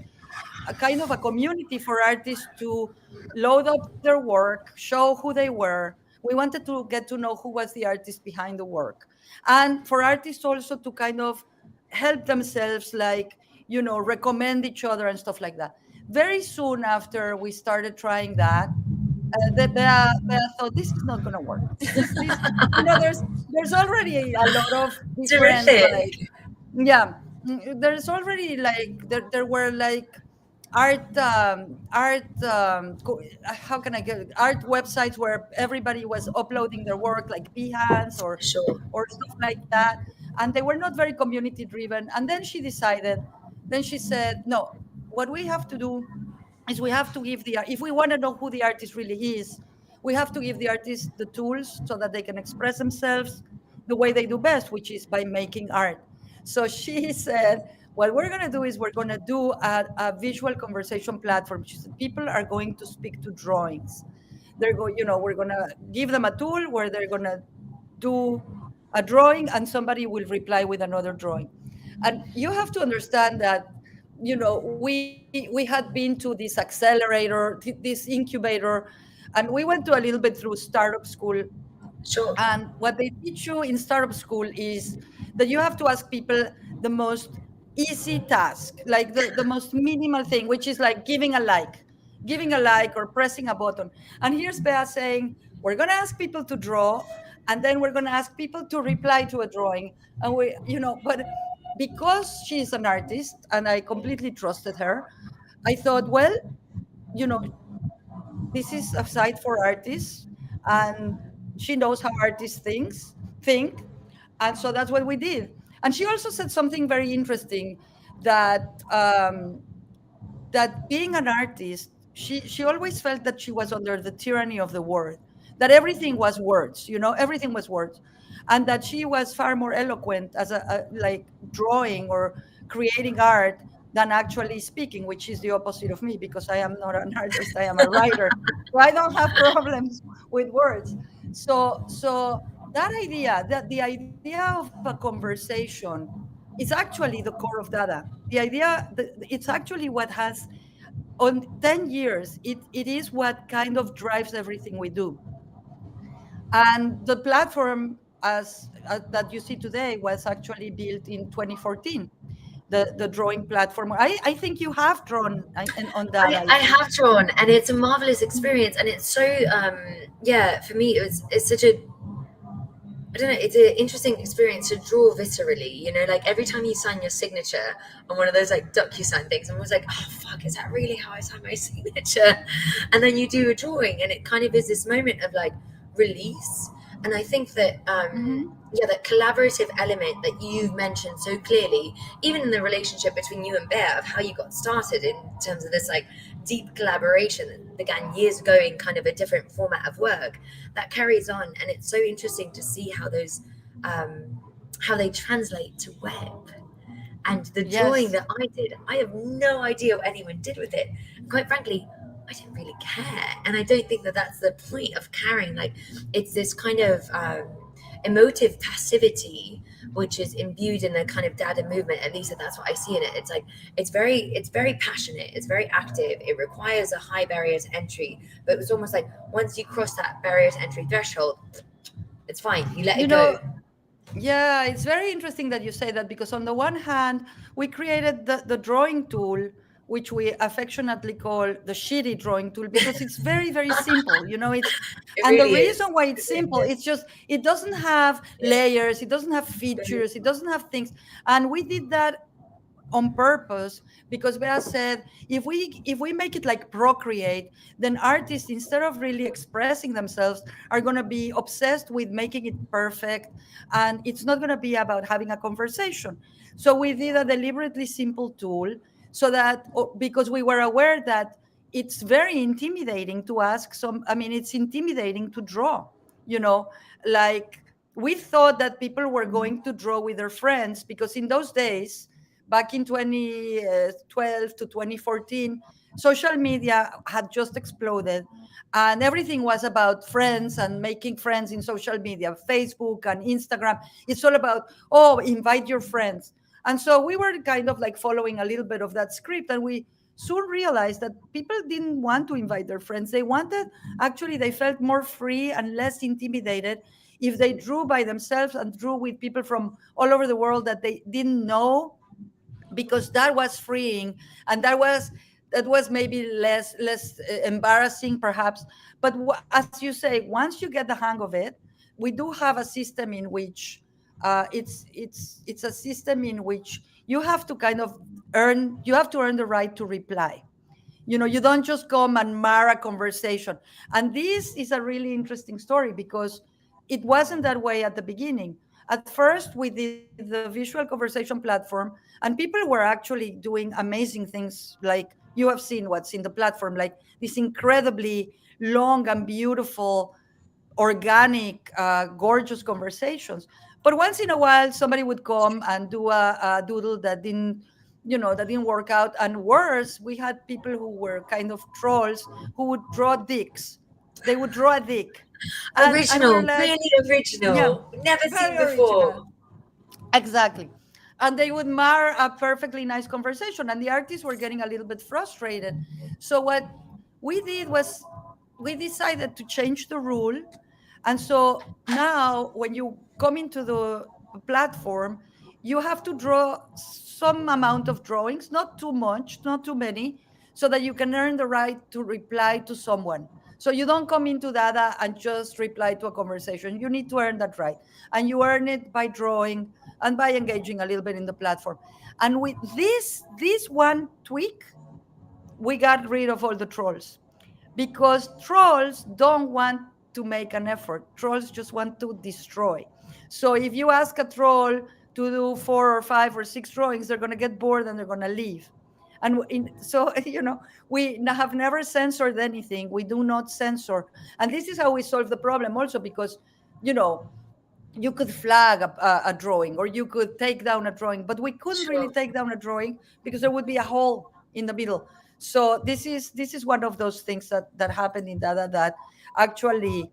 a kind of a community for artists to load up their work, show who they were. We wanted to get to know who was the artist behind the work. And for artists also to kind of help themselves, recommend each other and stuff like that. Very soon after we started trying that, Bea thought, this is not going to work. There's already a lot of different, there's already there were art how can I get it? Art websites where everybody was uploading their work, like Behance or stuff like that, and they were not very community driven. And then she said, no, what we have to do is we have to give if we want to know who the artist really is, we have to give the artist the tools so that they can express themselves the way they do best, which is by making art. So she said, what we're going to do is we're going to do a visual conversation platform. She said, people are going to speak to drawings. We're going to give them a tool where they're going to do a drawing and somebody will reply with another drawing. And you have to understand that, we had been to this accelerator, this incubator, and we went to a little bit through startup school. Sure. And what they teach you in startup school is that you have to ask people the most easy task, like the most minimal thing, which is like giving a like or pressing a button. And here's Bea saying, we're going to ask people to draw, and then we're going to ask people to reply to a drawing. And but because she's an artist and I completely trusted her, I thought, well, this is a site for artists and she knows how artists think. And so that's what we did. And she also said something very interesting, that that being an artist, she always felt that she was under the tyranny of the word, that everything was words, everything was words. And that she was far more eloquent as like drawing or creating art than actually speaking, which is the opposite of me, because I am not an artist, I am a writer. So I don't have problems with words. So that idea, that the idea of a conversation is actually the core of Dada. The idea, it's actually what has, on 10 years, it is what kind of drives everything we do. And the platform that you see today was actually built in 2014. The drawing platform. I think you have drawn on that. I have drawn, and it's a marvelous experience. And it's so, for me, it's such a, I don't know, it's an interesting experience to draw viscerally, like every time you sign your signature on one of those like DocuSign things, I'm always like, oh fuck, is that really how I sign my signature? And then you do a drawing and it kind of is this moment of like release. And I think that, that collaborative element that you've mentioned so clearly, even in the relationship between you and Bea, of how you got started in terms of this like deep collaboration that began years ago in kind of a different format of work, that carries on. And it's so interesting to see how those, how they translate to web. And the drawing that I did, I have no idea what anyone did with it. And quite frankly, I didn't really care. And I don't think that that's the point of carrying. Like, it's this kind of emotive passivity, which is imbued in the kind of Dada movement. At least that's what I see in it. It's like, it's very passionate. It's very active. It requires a high barrier to entry. But it was almost like once you cross that barrier to entry threshold, it's fine. You let it go. Yeah, it's very interesting that you say that, because on the one hand, we created the drawing tool, which we affectionately call the shitty drawing tool, because it's very, very simple. It's and really the reason why it's simple, it's just, it doesn't have layers, it doesn't have features, it doesn't have things. And we did that on purpose, because Bea said, if we make it like Procreate, then artists, instead of really expressing themselves, are going to be obsessed with making it perfect, and it's not going to be about having a conversation. So we did a deliberately simple tool so that because we were aware that it's very intimidating to ask it's intimidating to draw, like we thought that people were going to draw with their friends, because in those days, back in 2012 to 2014, social media had just exploded, and everything was about friends and making friends in social media, Facebook and Instagram. It's all about, invite your friends. And so we were kind of like following a little bit of that script, and we soon realized that people didn't want to invite their friends. They felt more free and less intimidated if they drew by themselves and drew with people from all over the world that they didn't know, because that was freeing, and that was maybe less embarrassing perhaps. But as you say, once you get the hang of it, we do have a system in which it's a system in which you have to earn the right to reply. You don't just come and mar a conversation. And this is a really interesting story, because it wasn't that way at the beginning. At first, we did the visual conversation platform, and people were actually doing amazing things, like you have seen what's in the platform, like these incredibly long and beautiful, organic, gorgeous conversations. But once in a while, somebody would come and do a doodle that didn't work out. And worse, we had people who were kind of trolls who would draw dicks. They would draw a dick. Original, really original. Never seen before. Original. Exactly. And they would mar a perfectly nice conversation, and the artists were getting a little bit frustrated. So what we did was we decided to change the rule. And so now when you come into the platform, you have to draw some amount of drawings, not too much, not too many, so that you can earn the right to reply to someone. So you don't come into Dada and just reply to a conversation. You need to earn that right. And you earn it by drawing and by engaging a little bit in the platform. And with this one tweak, we got rid of all the trolls, because trolls don't want to make an effort. Trolls just want to destroy. So if you ask a troll to do 4 or 5 or 6 drawings, they're going to get bored and they're going to leave. And so, we have never censored anything. We do not censor. And this is how we solve the problem also, because, you could flag a drawing, or you could take down a drawing, but we couldn't really take down a drawing because there would be a hole in the middle. So this is one of those things that happened in Dada, that actually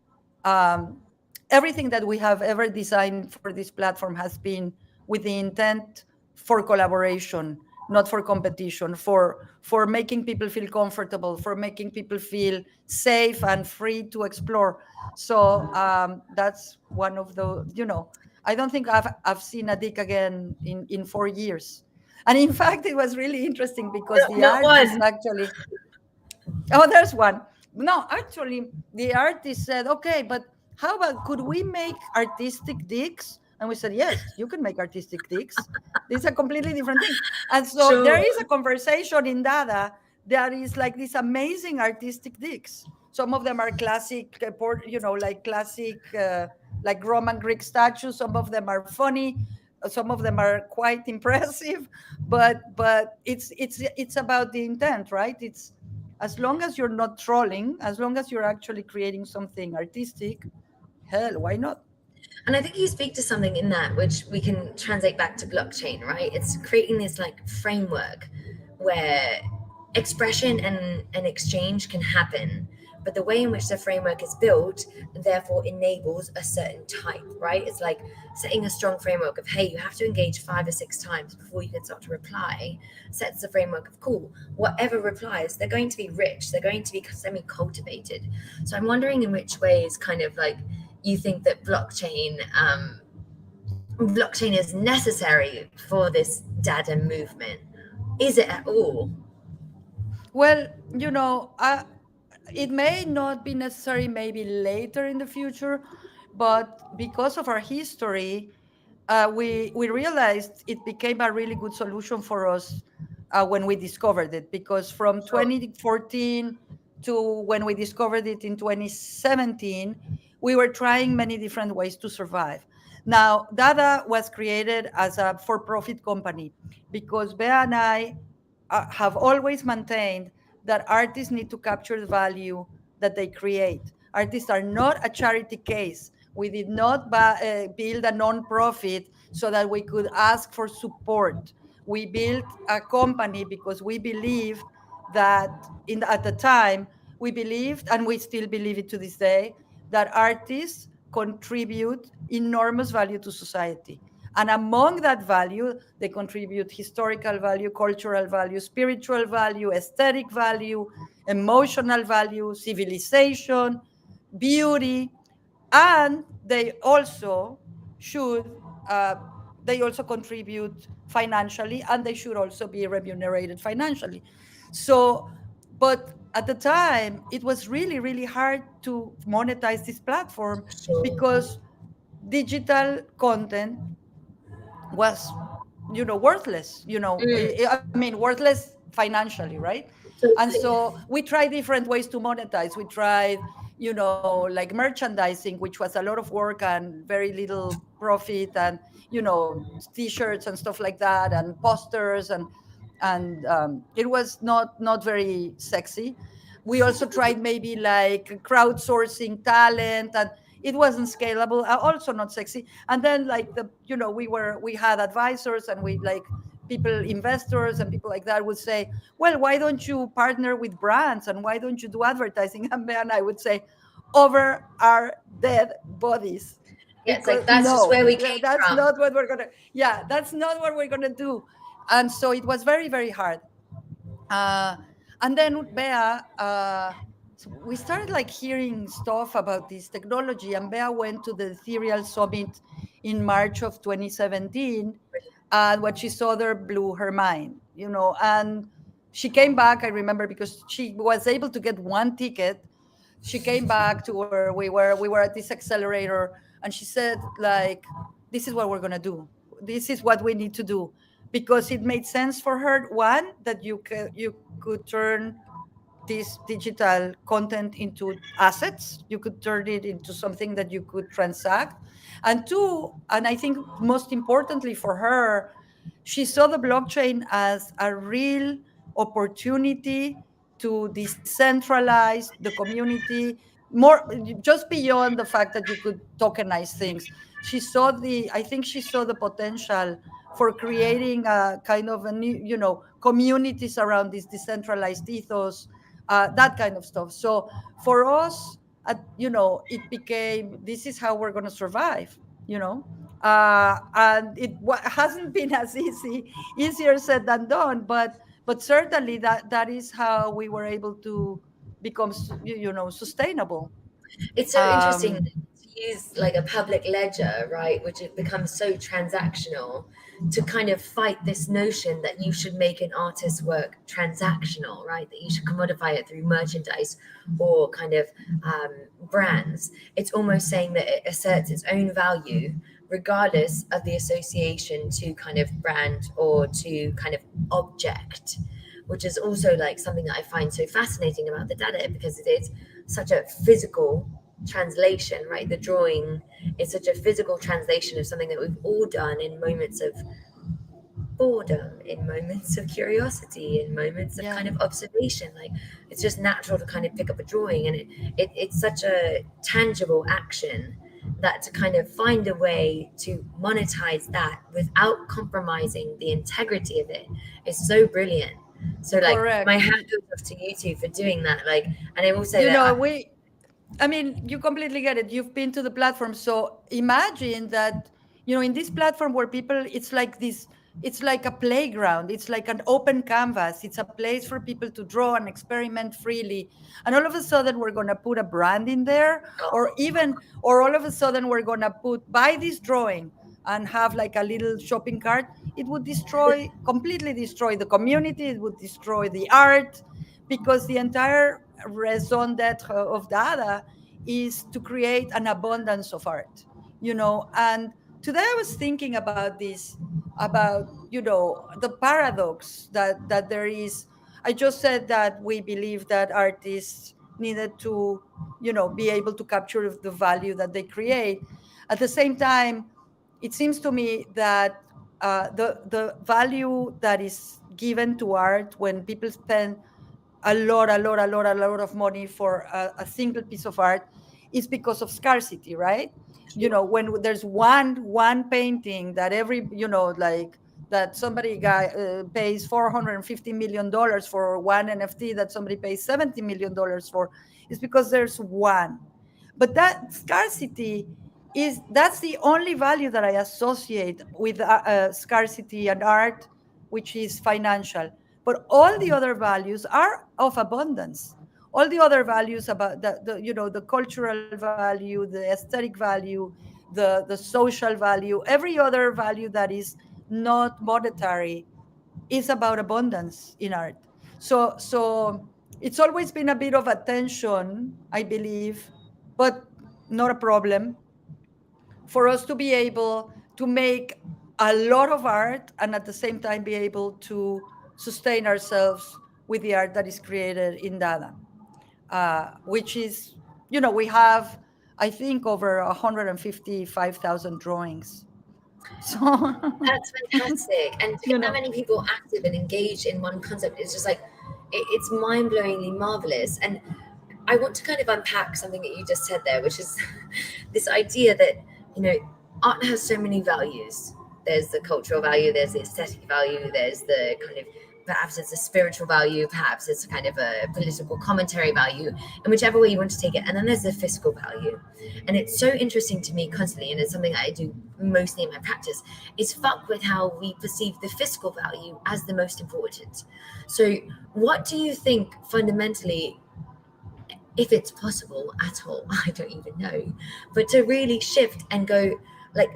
everything that we have ever designed for this platform has been with the intent for collaboration, not for competition, for making people feel comfortable, for making people feel safe and free to explore. So that's one of the, I don't think I've seen a dick again in 4 years. And in fact, it was really interesting because the artist actually, there's one. No, actually, the artist said, okay, but how about, could we make artistic dicks? And we said, yes, you can make artistic dicks. This is a completely different thing. And so there is a conversation in Dada that is like these amazing artistic dicks. Some of them are classic, like classic, like Roman Greek statues. Some of them are funny. Some of them are quite impressive. But it's about the intent, right? It's as long as you're not trolling, as long as you're actually creating something artistic, hell, why not? And I think you speak to something in that which we can translate back to blockchain, right? It's creating this like framework where expression and exchange can happen, but the way in which the framework is built therefore enables a certain type, right? It's like setting a strong framework of, hey, you have to engage 5 or 6 times before you can start to reply, sets the framework of, cool, whatever replies, they're going to be rich, they're going to be semi-cultivated. So I'm wondering in which ways kind of like you think that blockchain is necessary for this Dada movement. Is it at all? Well, it may not be necessary maybe later in the future, but because of our history, we realized it became a really good solution for us when we discovered it, because from 2014 to when we discovered it in 2017, we were trying many different ways to survive. Now, Dada was created as a for-profit company because Bea and I have always maintained that artists need to capture the value that they create. Artists are not a charity case. We did not build a non-profit so that we could ask for support. We built a company because we believed that at the time, we believed, and we still believe it to this day, that artists contribute enormous value to society. And among that value, they contribute historical value, cultural value, spiritual value, aesthetic value, emotional value, civilization, beauty, and they also contribute financially, and they should also be remunerated financially. So, but at the time, it was really, really hard to monetize this platform because digital content was, worthless, I mean, worthless financially, right? And so we tried different ways to monetize. We tried, like merchandising, which was a lot of work and very little profit, and, t-shirts and stuff like that, and posters, and it was not very sexy. We also tried maybe like crowdsourcing talent, and it wasn't scalable, also not sexy. And then like we had advisors, and we like investors and people like that would say, well, why don't you partner with brands, and why don't you do advertising? And then I would say, over our dead bodies. Yeah, it's like, that's just where we came that's from. not what we're gonna that's not what we're gonna do. And so it was very, very hard. And then Bea, we started like hearing stuff about this technology, and Bea went to the Ethereal Summit in March of 2017, and what she saw there blew her mind, and she came back, I remember, because she was able to get one ticket. She came back to where we were at this accelerator, and she said, like, this is what we're going to do. This is what we need to do, because it made sense for her. One, that you could turn this digital content into assets. You could turn it into something that you could transact. And two, and I think most importantly for her, she saw the blockchain as a real opportunity to decentralize the community more, just beyond the fact that you could tokenize things. I think she saw the potential for creating a kind of a new, communities around this decentralized ethos, that kind of stuff. So for us, it became, this is how we're going to survive, and it hasn't been as easier said than done, but certainly that is how we were able to become, sustainable. It's so interesting to use like a public ledger, right, which it becomes so transactional, to kind of fight this notion that you should make an artist's work transactional, right? That you should commodify it through merchandise or kind of brands. It's almost saying that it asserts its own value regardless of the association to kind of brand or to kind of object, which is also like something that I find so fascinating about the data, because it is such a physical translation, right? The drawing is such a physical translation of something that we've all done in moments of boredom, in moments of curiosity, in moments of kind of observation. Like, it's just natural to kind of pick up a drawing, and it's such a tangible action that to kind of find a way to monetize that without compromising the integrity of it is so brilliant. So like, correct. My hat goes off to you two for doing that. Like, and I will say I mean, you completely get it. You've been to the platform. So imagine that, in this platform where people, it's like a playground. It's like an open canvas. It's a place for people to draw and experiment freely. And all of a sudden we're going to put a brand in there, or all of a sudden we're going to buy this drawing and have like a little shopping cart. It would completely destroy the community. It would destroy the art, because the entire raison d'etre of data is to create an abundance of art, and today I was thinking about this, about, the paradox that there is. I just said that we believe that artists needed to, be able to capture the value that they create. At the same time, it seems to me that the value that is, given to art when people spend a lot of money for a single piece of art is because of scarcity, right? When there's one painting that that somebody pays $450 million for, one NFT that somebody pays $70 million for, is because there's one. But that scarcity that's the only value that I associate with scarcity and art, which is financial. But all the other values are of abundance. All the other values about the cultural value, the aesthetic value, the social value, every other value that is not monetary is about abundance in art. So it's always been a bit of a tension, I believe, but not a problem for us to be able to make a lot of art and at the same time be able to sustain ourselves with the art that is created in Dada, which is, we have, I think, over 155,000 drawings. So that's fantastic. And to get that many people active and engaged in one concept is just like, it's mind-blowingly marvelous. And I want to kind of unpack something that you just said there, which is this idea that, art has so many values. There's the cultural value, there's the aesthetic value, there's the kind of, perhaps it's a spiritual value, perhaps it's kind of a political commentary value, and whichever way you want to take it. And then there's the fiscal value. And it's so interesting to me constantly, and it's something I do mostly in my practice, is fuck with how we perceive the fiscal value as the most important. So what do you think fundamentally, if it's possible at all, I don't even know, but to really shift and go,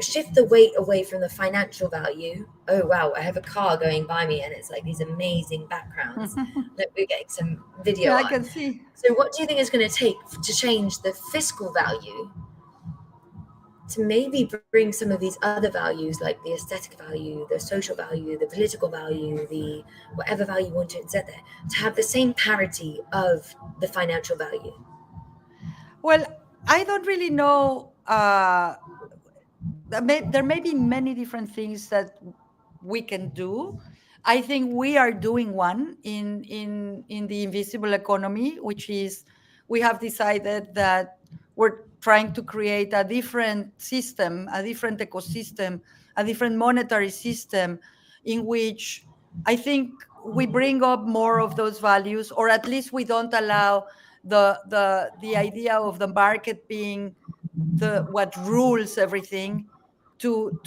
shift the weight away from the financial value. Oh, wow, I have a car going by me and it's like these amazing backgrounds that we're getting some video on. I can see. So what do you think is going to take to change the fiscal value to maybe bring some of these other values, like the aesthetic value, the social value, the political value, the whatever value you want to insert there, to have the same parity of the financial value? Well, I don't really know. There may be many different things that we can do. I think we are doing one in the invisible economy, which is we have decided that we're trying to create a different system, a different ecosystem, a different monetary system in which I think we bring up more of those values, or at least we don't allow the idea of the market being what rules everything to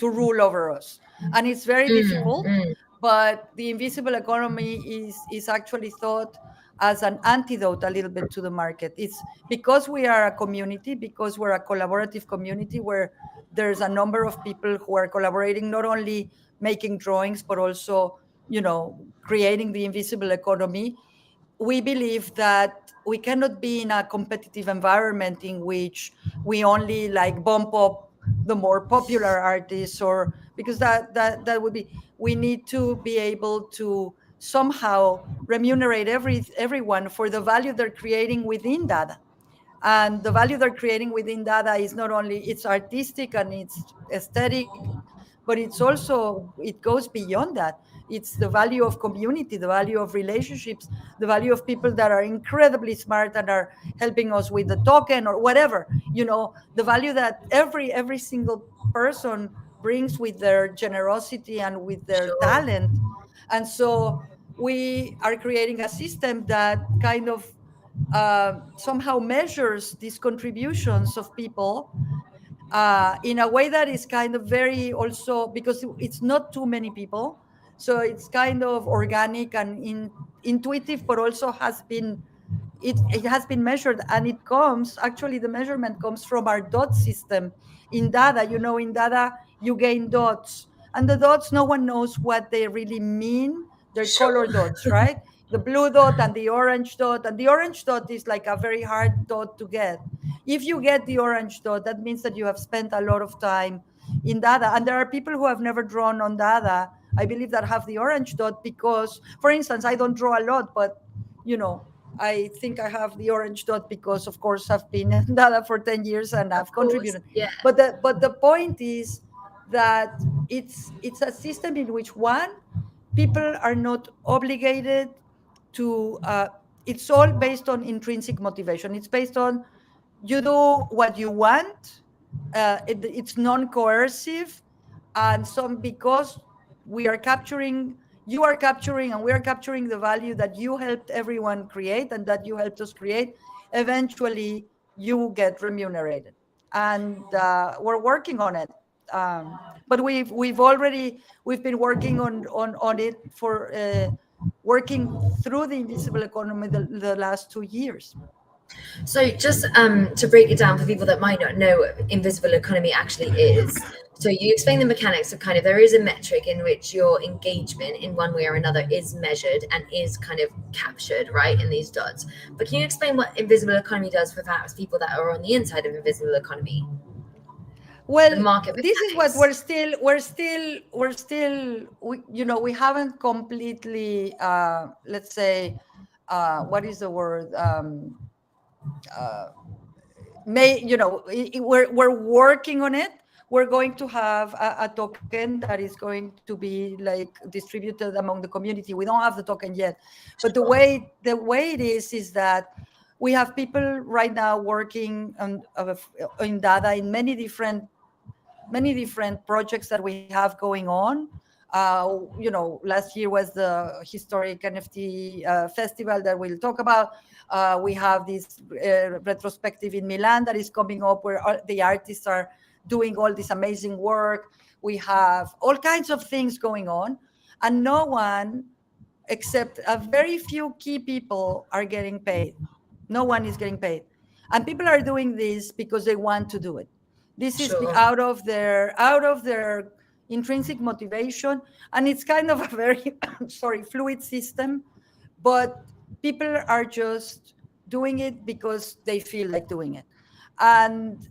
rule over us. And it's very difficult, but the invisible economy is actually thought as an antidote a little bit to the market. It's because we are a community, because we're a collaborative community where there's a number of people who are collaborating, not only making drawings, but also, creating the invisible economy. We believe that we cannot be in a competitive environment in which we only bump up the more popular artists, or because that would be, we need to be able to somehow remunerate everyone for the value they're creating within Dada. And the value they're creating within Dada is not only it's artistic and it's aesthetic, but it's also, it goes beyond that. It's the value of community, the value of relationships, the value of people that are incredibly smart and are helping us with the token or whatever, the value that every single person brings with their generosity and with their talent. And so we are creating a system that kind of somehow measures these contributions of people in a way that is kind of very, also because it's not too many people, so it's kind of organic and intuitive, but also it has been measured, and the measurement comes from our dot system in Dada. In Dada you gain dots, and the dots, no one knows what they really mean. They're color dots, right? The blue dot and the orange dot, and the orange dot is like a very hard dot to get. If you get the orange dot, that means that you have spent a lot of time in Dada. And there are people who have never drawn on Dada, I believe, that have the orange dot because, for instance, I don't draw a lot, but I think I have the orange dot because, of course, I've been in Dada for 10 years and I've contributed. Yeah. But the point is that it's a system in which, one, people are not obligated to, it's all based on intrinsic motivation. It's based on you do what you want. It's non-coercive, and because you are capturing and we are capturing the value that you helped everyone create and that you helped us create, eventually you get remunerated. And we're working on it. But we've been working on it for working through the invisible economy the last 2 years. So just to break it down for people that might not know what invisible economy actually is. So you explain the mechanics of kind of, there is a metric in which your engagement in one way or another is measured and is kind of captured, right, in these dots. But can you explain what invisible economy does for perhaps people that are on the inside of invisible economy? Well, this is what we haven't completely, let's say, what is the word? We're working on it. We're going to have a token that is going to be like distributed among the community. We don't have the token yet, but the way it is that we have people right now working in data in many different projects that we have going on. Last year was the historic NFT festival that we'll talk about. We have this retrospective in Milan that is coming up where the artists are doing all this amazing work. We have all kinds of things going on, and no one except a very few key people are getting paid. No one is getting paid. And people are doing this because they want to do it. This is out of their intrinsic motivation, and it's kind of a very fluid system, but people are just doing it because they feel like doing it. And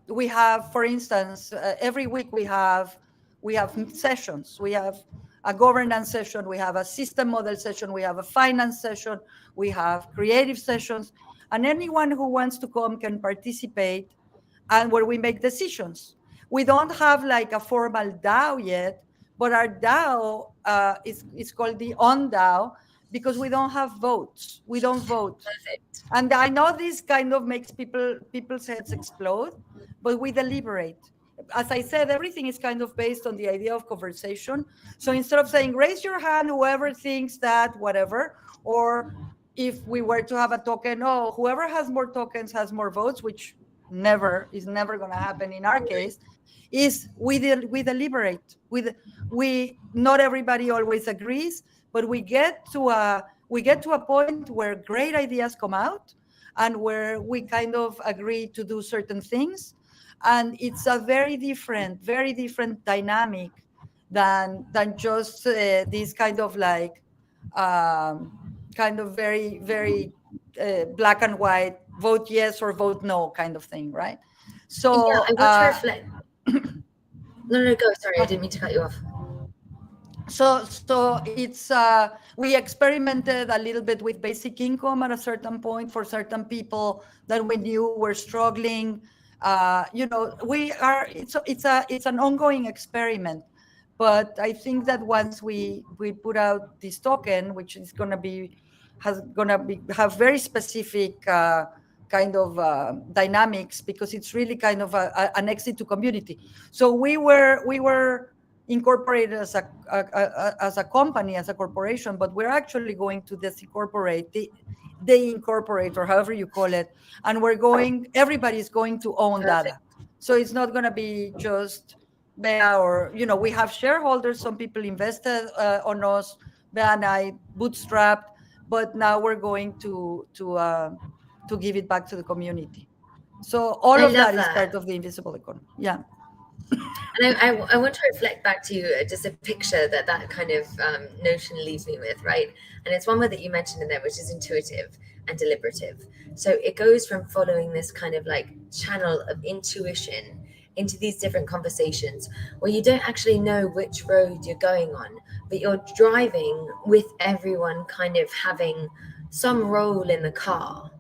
we have, for instance, every week we have sessions. We have a governance session, we have a system model session, we have a finance session, we have creative sessions, and anyone who wants to come can participate, and where we make decisions. We don't have like a formal DAO yet, but our DAO is called the OnDAO because we don't have votes. We don't vote. Perfect. And I know this kind of makes people's heads explode, but we deliberate. As I said, everything is kind of based on the idea of conversation. So instead of saying, raise your hand, whoever thinks that, whatever, or if we were to have a token, whoever has more tokens has more votes, which is never going to happen in our case, is we deliberate. We not everybody always agrees, but we get to a point where great ideas come out and where we kind of agree to do certain things, and it's a very different dynamic than just this kind of like kind of very very black and white, vote yes or vote no kind of thing, right? So yeah, I want to reflect. No, go. Sorry, I didn't mean to cut you off. So it's we experimented a little bit with basic income at a certain point for certain people that we knew were struggling. It's an ongoing experiment, but I think that once we put out this token, which is have very specific kind of dynamics, because it's really kind of an exit to community. So we were incorporated as a company, as a corporation, but we're actually going to disincorporate, de-incorporate, or however you call it, and everybody's going to own data. So it's not going to be just Bea or, we have shareholders, some people invested on us, Bea and I bootstrapped, but now we're going to give it back to the community. So all of that is part of the invisible economy. Yeah. And I want to reflect back to just a picture that kind of notion leaves me with, right? And it's one word that you mentioned in there, which is intuitive and deliberative. So it goes from following this kind of like channel of intuition into these different conversations where you don't actually know which road you're going on, but you're driving with everyone kind of having some role in the car.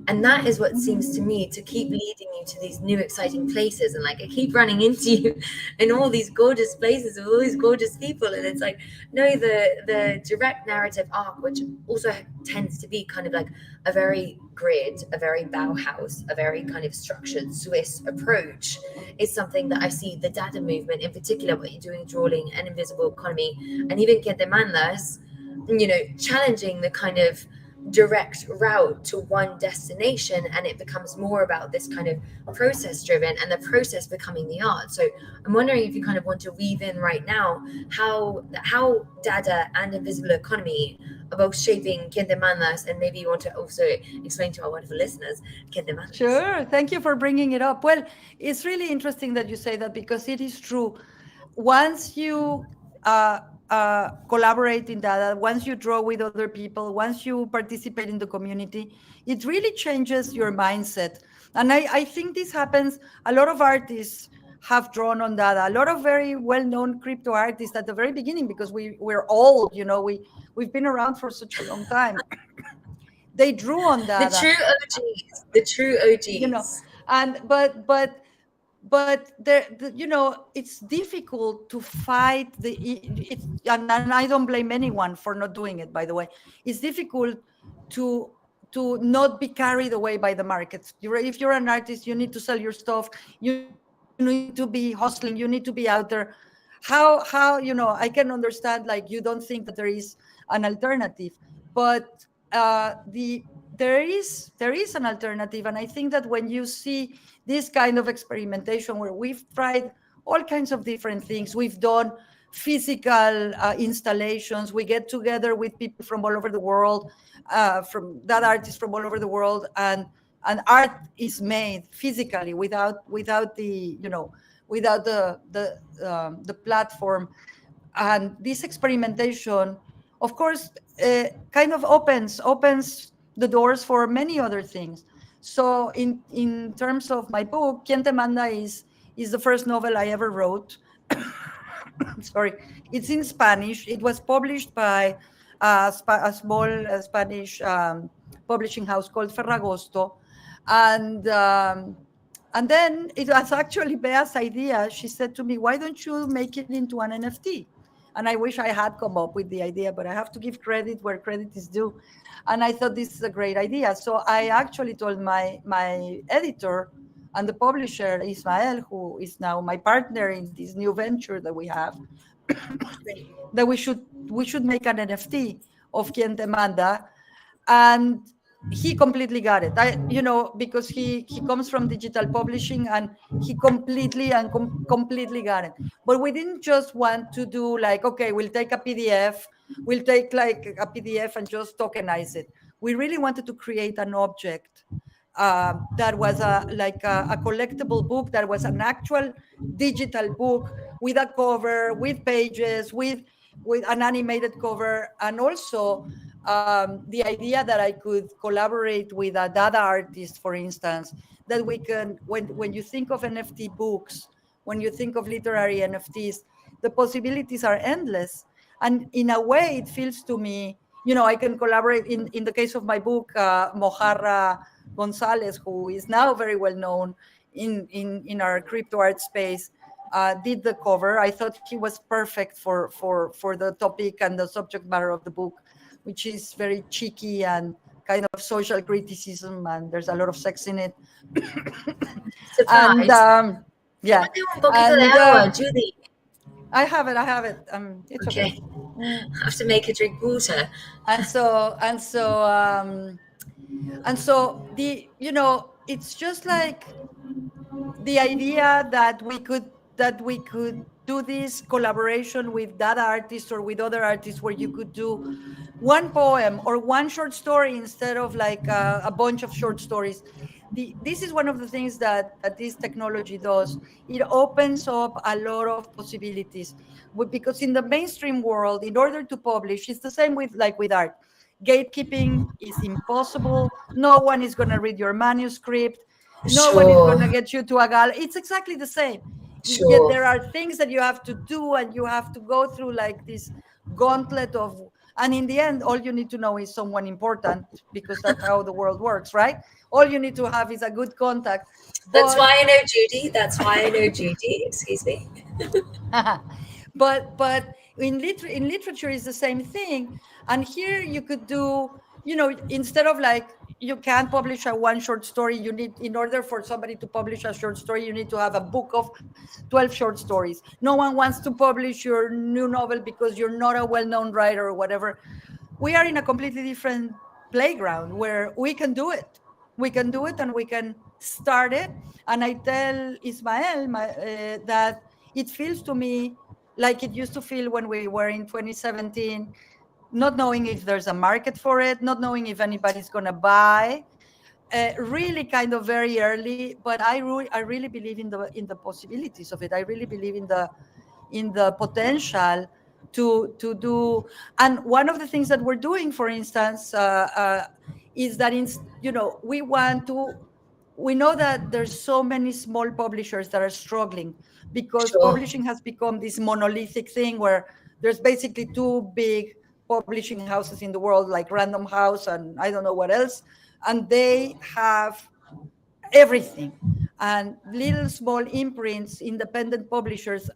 And that is what seems to me to keep leading you to these new exciting places. And like I keep running into you in all these gorgeous places with all these gorgeous people. And it's like, no, the direct narrative arc, which also tends to be kind of like a very grid, a very Bauhaus, a very kind of structured Swiss approach, is something that I see the Dada movement, in particular, what you're doing, drawing an invisible economy, and even Quien Te Mandas, you know, challenging the kind of direct route to one destination, and it becomes more about this kind of process driven, and the process becoming the art. So I'm wondering if you kind of want to weave in right now how Dada and invisible economy are both shaping Quien Te Mandas, and maybe you want to also explain to our wonderful listeners Quien Te Mandas. Sure, thank you for bringing it up. Well, it's really interesting that you say that, because it is true. Once you collaborate in Dada, once you draw with other people, once you participate in the community, it really changes your mindset. And I think this happens. A lot of artists have drawn on Dada. A lot of very well-known crypto artists at the very beginning, because we're old, you know, we've been around for such a long time. They drew on Dada. The true OGs. You know, and but you know, it's difficult to fight and I don't blame anyone for not doing it, by the way. It's difficult to not be carried away by the markets. If you're an artist, you need to sell your stuff, you need to be hustling, you need to be out there. How you know, I can understand, like, you don't think that there is an alternative, but there is an alternative. And I think that when you see this kind of experimentation, where we've tried all kinds of different things, we've done physical installations, we get together with people from all over the world, from that artists from all over the world, and art is made physically without the, you know, without the platform. And this experimentation, of course, kind of opens the doors for many other things. So in terms of my book, Quien Te Manda is the first novel I ever wrote. Sorry, it's in Spanish. It was published by a small Spanish publishing house called Ferragosto, and then it was actually Bea's idea. She said to me, "Why don't you make it into an NFT?" And I wish I had come up with the idea, but I have to give credit where credit is due. And I thought this is a great idea. So I actually told my editor and the publisher, Ismael, who is now my partner in this new venture that we have, that we should make an NFT of Quien Te Manda. And he completely got it. Because he comes from digital publishing, and he completely got it. But we didn't just want to do like, okay, we'll take a PDF and just tokenize it. We really wanted to create an object that was a collectible book, that was an actual digital book with a cover, with pages, with an animated cover, and also the idea that I could collaborate with a Dada artist, for instance, that we can, when you think of NFT books, when you think of literary NFTs, the possibilities are endless. And in a way, it feels to me, I can collaborate. In the case of my book, Mojarra Gonzalez, who is now very well known in our crypto art space, did the cover. I thought he was perfect for the topic and the subject matter of the book, which is very cheeky and kind of social criticism, and there's a lot of sex in it. And yeah. And, Judy. I have it. It's okay. I have to make her drink water. And so the, it's just like the idea that we could do this collaboration with that artist or with other artists, where you could do one poem or one short story instead of like a bunch of short stories. This is one of the things that this technology does. It opens up a lot of possibilities, because in the mainstream world, in order to publish, it's the same with art. Gatekeeping is impossible. No one is going to read your manuscript. No one is going to get you to a gallery. It's exactly the same. Yet there are things that you have to do, and you have to go through like this gauntlet of, and in the end, all you need to know is someone important, because that's how the world works, right? All you need to have is a good contact. That's why I know Judy. That's why I know Judy. Excuse me. but in literature is the same thing. And here you could do, instead of like, you can't publish a one short story, you need, in order for somebody to publish a short story, you need to have a book of 12 short stories. No one wants to publish your new novel because you're not a well-known writer or whatever. We are in a completely different playground where we can do it. We can do it and we can start it. And I tell Ismael that it feels to me like it used to feel when we were in 2017, not knowing if there's a market for it, not knowing if anybody's going to buy, really kind of very early. But I really believe in the possibilities of it. I really believe in the potential to do. And one of the things that we're doing, for instance, is that we know that there's so many small publishers that are struggling, because publishing has become this monolithic thing where there's basically two big publishing houses in the world, like Random House and I don't know what else, and they have everything. And little small imprints, independent publishers,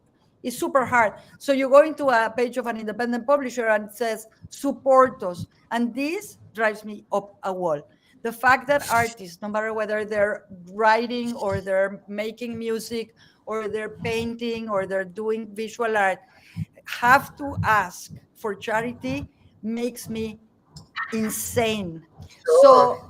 is super hard. So you go into a page of an independent publisher and it says, support us. And this drives me up a wall. The fact that artists, no matter whether they're writing or they're making music or they're painting or they're doing visual art, have to ask for charity makes me insane. So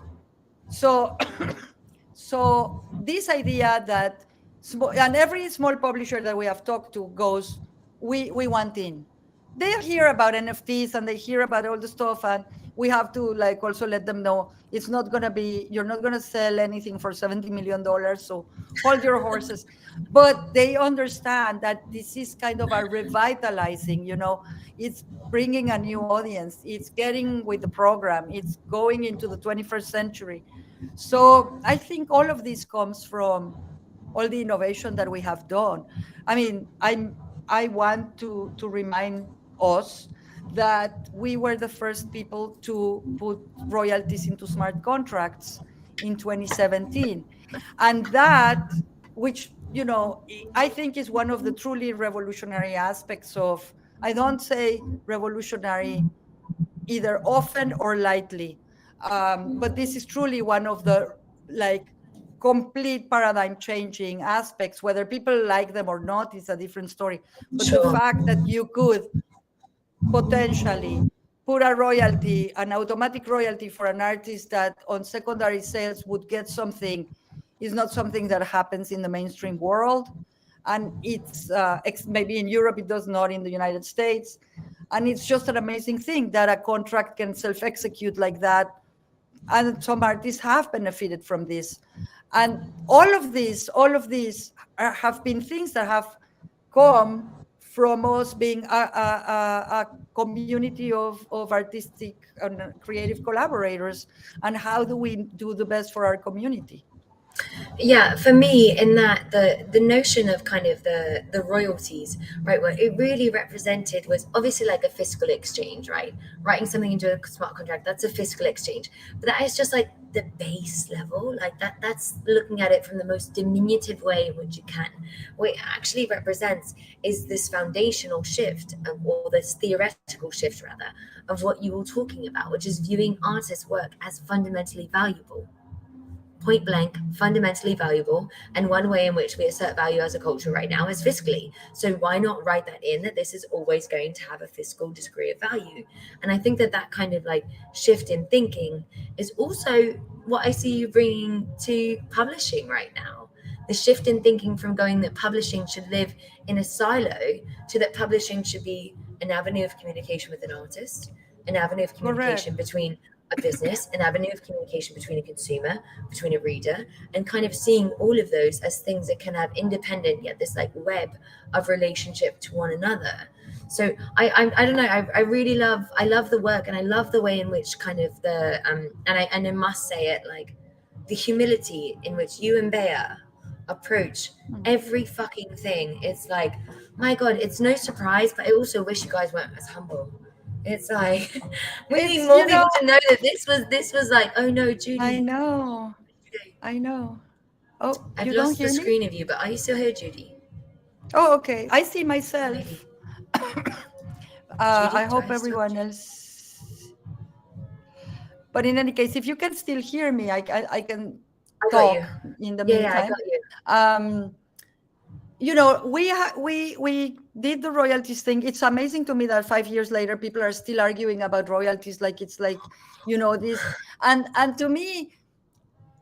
this idea that, and every small publisher that we have talked to goes, we want in. They hear about NFTs and they hear about all the stuff, and we have to like also let them know it's not going to be, you're not going to sell anything for $70 million, so hold your horses. But they understand that this is kind of a revitalizing, it's bringing a new audience, it's getting with the program, it's going into the 21st century. So I think all of this comes from all the innovation that we have done. I mean, I want to remind us that we were the first people to put royalties into smart contracts in 2017. And that, which, I think is one of the truly revolutionary aspects of, I don't say revolutionary either often or lightly, but this is truly one of the complete paradigm changing aspects. Whether people like them or not is a different story. But the fact that you could potentially put a royalty, an automatic royalty for an artist that on secondary sales would get something, is not something that happens in the mainstream world. And it's maybe in Europe, it does not in the United States. And it's just an amazing thing that a contract can self-execute like that. And some artists have benefited from this. And all of these have been things that have come from us being a community of artistic and creative collaborators. And how do we do the best for our community? Yeah, for me, in that the notion of kind of the royalties, right, what it really represented was obviously like a fiscal exchange, right? Writing something into a smart contract, that's a fiscal exchange. But that is just like the base level, like that's looking at it from the most diminutive way in which you can. What it actually represents is this foundational shift, or this theoretical shift rather, of what you were talking about, which is viewing artists' work as fundamentally valuable. Point blank, fundamentally valuable. And one way in which we assert value as a culture right now is fiscally. So why not write that in, that this is always going to have a fiscal degree of value? And I think that kind of like shift in thinking is also what I see you bringing to publishing right now. The shift in thinking from going that publishing should live in a silo to that publishing should be an avenue of communication with an artist, an avenue of communication between a business, an avenue of communication between a consumer, between a reader, and kind of seeing all of those as things that can have independent yet this like web of relationship to one another. So I don't know, I really love the work, and I love the way in which kind of the and I must say it, like the humility in which you and Bea approach every fucking thing. It's like, my God, it's no surprise, but I also wish you guys weren't as humble. It's like we need more people to know that this was like, oh no, Judy. I know. Oh, I've you don't lost hear the me? screen of you, but are you still here, Judy? Oh, okay. I see myself. I hope everyone else. But in any case, if you can still hear me, I can talk in the meantime. I got you. You know, we did the royalties thing. It's amazing to me that 5 years later, people are still arguing about royalties. Like it's like, you know, this, and to me,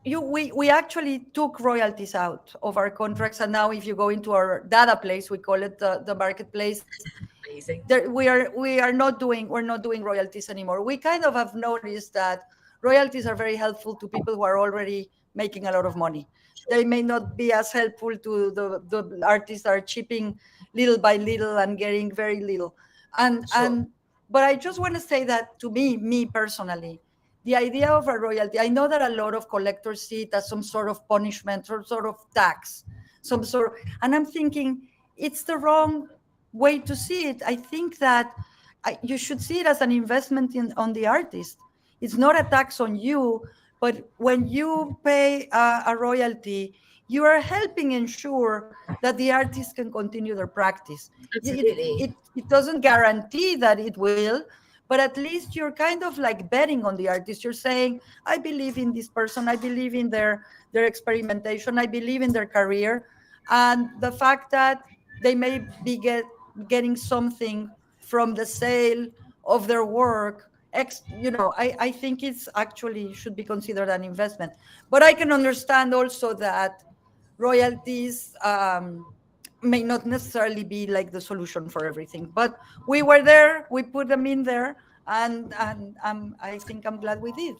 we actually took royalties out of our contracts, and now if you go into our data place, we call it the marketplace. Amazing. We're not doing royalties anymore. We kind of have noticed that royalties are very helpful to people who are already making a lot of money. They may not be as helpful to the artists that are chipping little by little and getting very little. But I just want to say that to me personally, the idea of a royalty, I know that a lot of collectors see it as some sort of punishment or sort of tax, and I'm thinking it's the wrong way to see it. I think that you should see it as an investment on the artist. It's not a tax on you, but when you pay a royalty, you are helping ensure that the artist can continue their practice. Absolutely. It doesn't guarantee that it will, but at least you're kind of like betting on the artist. You're saying, I believe in this person. I believe in their experimentation. I believe in their career. And the fact that they may be getting something from the sale of their work, you know, I think it's actually should be considered an investment. But I can understand also that royalties may not necessarily be like the solution for everything. But we were there, we put them in there, and I think I'm glad we did.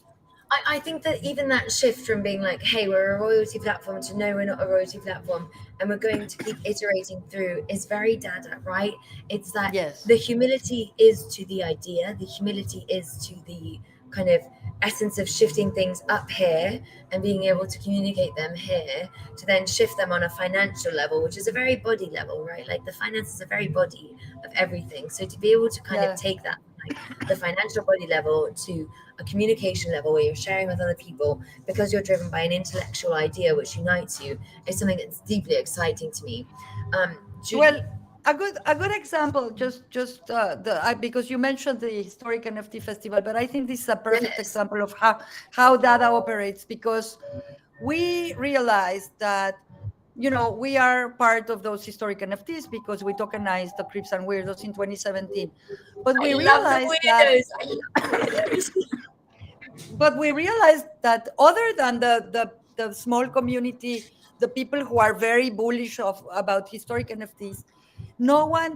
I think that even that shift from being like, hey, we're a royalty platform, to no, we're not a royalty platform, and we're going to keep iterating through, is very dada, right? It's that the humility is to the idea, the humility is to the kind of essence of shifting things up here and being able to communicate them here, to then shift them on a financial level, which is a very body level, right? Like the finance is a very body of everything. So to be able to kind of take that, like the financial body level to a communication level where you're sharing with other people because you're driven by an intellectual idea which unites you, is something that's deeply exciting to me. Judy, well, a good example, because you mentioned the historic NFT festival, but I think this is a perfect example of how data operates, because we realized that, you know, we are part of those historic NFTs because we tokenized the Crips and Weirdos in 2017. But we realized that other than the small community, the people who are very bullish about historic NFTs,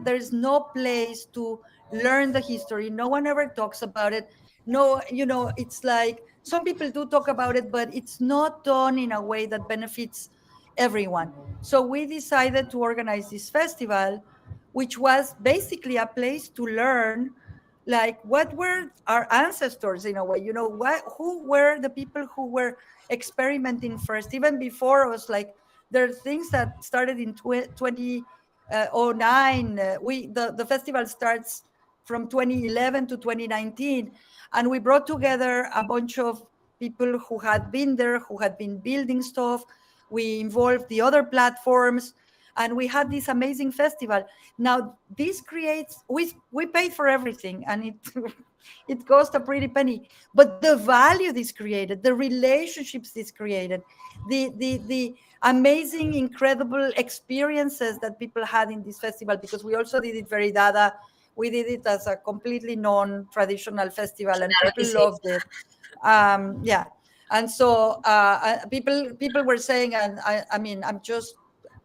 there's no place to learn the history. No one ever talks about it. No, you know, it's like some people do talk about it, but it's not done in a way that benefits everyone. So we decided to organize this festival, which was basically a place to learn, like, what were our ancestors in a way, you know, who were the people who were experimenting first, even before us. Like, there are things that started in 2009. The festival starts from 2011 to 2019, and we brought together a bunch of people who had been there, who had been building stuff. We involved the other platforms, and we had this amazing festival. Now, this creates, we paid for everything, and it cost a pretty penny. But the value this created, the relationships this created, the amazing, incredible experiences that people had in this festival, because we also did it very dada. We did it as a completely non-traditional festival, and people loved it. And so people were saying, and I mean, I'm just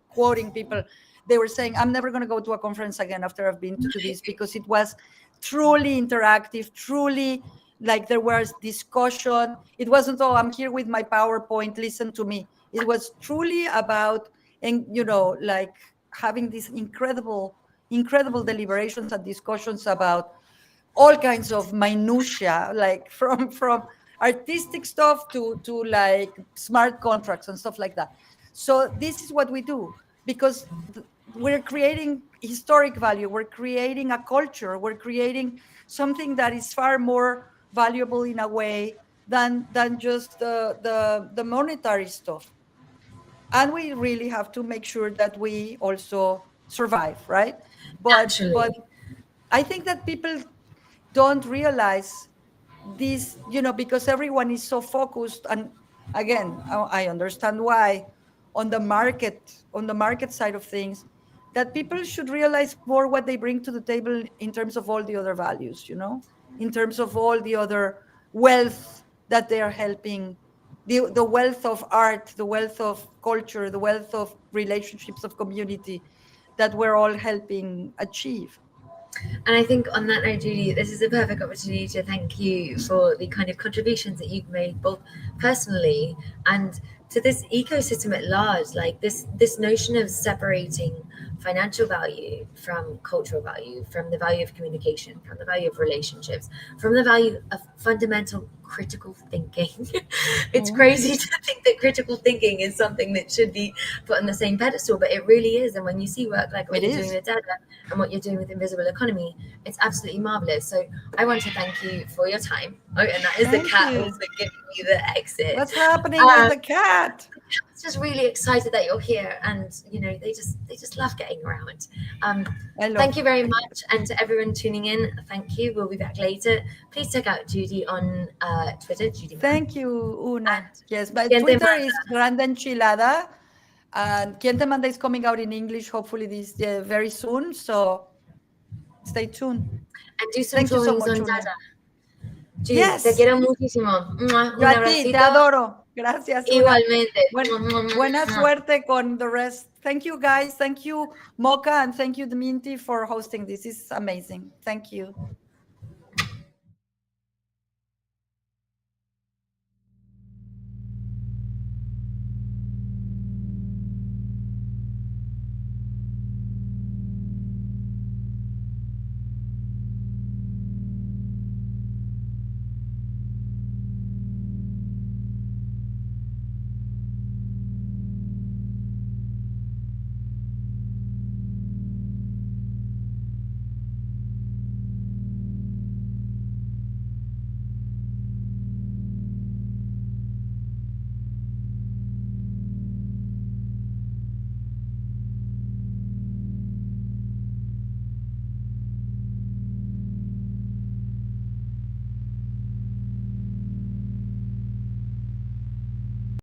quoting people, they were saying, I'm never going to go to a conference again after I've been to this, because it was truly interactive, truly, like, there was discussion. It wasn't, oh, I'm here with my PowerPoint, listen to me. It was truly about, and you know, like, having these incredible deliberations and discussions about all kinds of minutia, like from artistic stuff to like smart contracts and stuff like that. So this is what we do, because we're creating historic value, we're creating a culture, we're creating something that is far more valuable in a way than just the monetary stuff. And we really have to make sure that we also survive, right? But I think that people don't realize this, because everyone is so focused. And again, I understand why on the market side of things, that people should realize more what they bring to the table in terms of all the other values, in terms of all the other wealth that they are helping, the wealth of art, the wealth of culture, the wealth of relationships, of community that we're all helping achieve. And I think on that note, Judy, this is a perfect opportunity to thank you for the kind of contributions that you've made, both personally and to this ecosystem at large. Like this notion of separating financial value from cultural value, from the value of communication, from the value of relationships, from the value of fundamental critical thinking. It's crazy to think that critical thinking is something that should be put on the same pedestal, but it really is. And when you see work like what you're doing with Dada and what you're doing with Invisible Economy, it's absolutely marvelous. So I want to thank you for your time. Oh, and that is the cat also giving you the exit. What's happening with the cat? I was just really excited that you're here, and they just love getting around. Thank you very much, and to everyone tuning in, thank you. We'll be back later. Please check out Judy on Twitter. Judy. Thank you, Una. Yes, my Twitter is Grande Enchilada, and Quien Te Manda is coming out in English hopefully this very soon. So stay tuned. And do some drawings on Dada. Judy, yes. Te quiero muchísimo. Yo a ti, te adoro. Gracias. Igualmente. Buena suerte con the rest. Thank you, guys. Thank you, Mocha, and thank you, DMINTI, for hosting this. It's amazing. Thank you.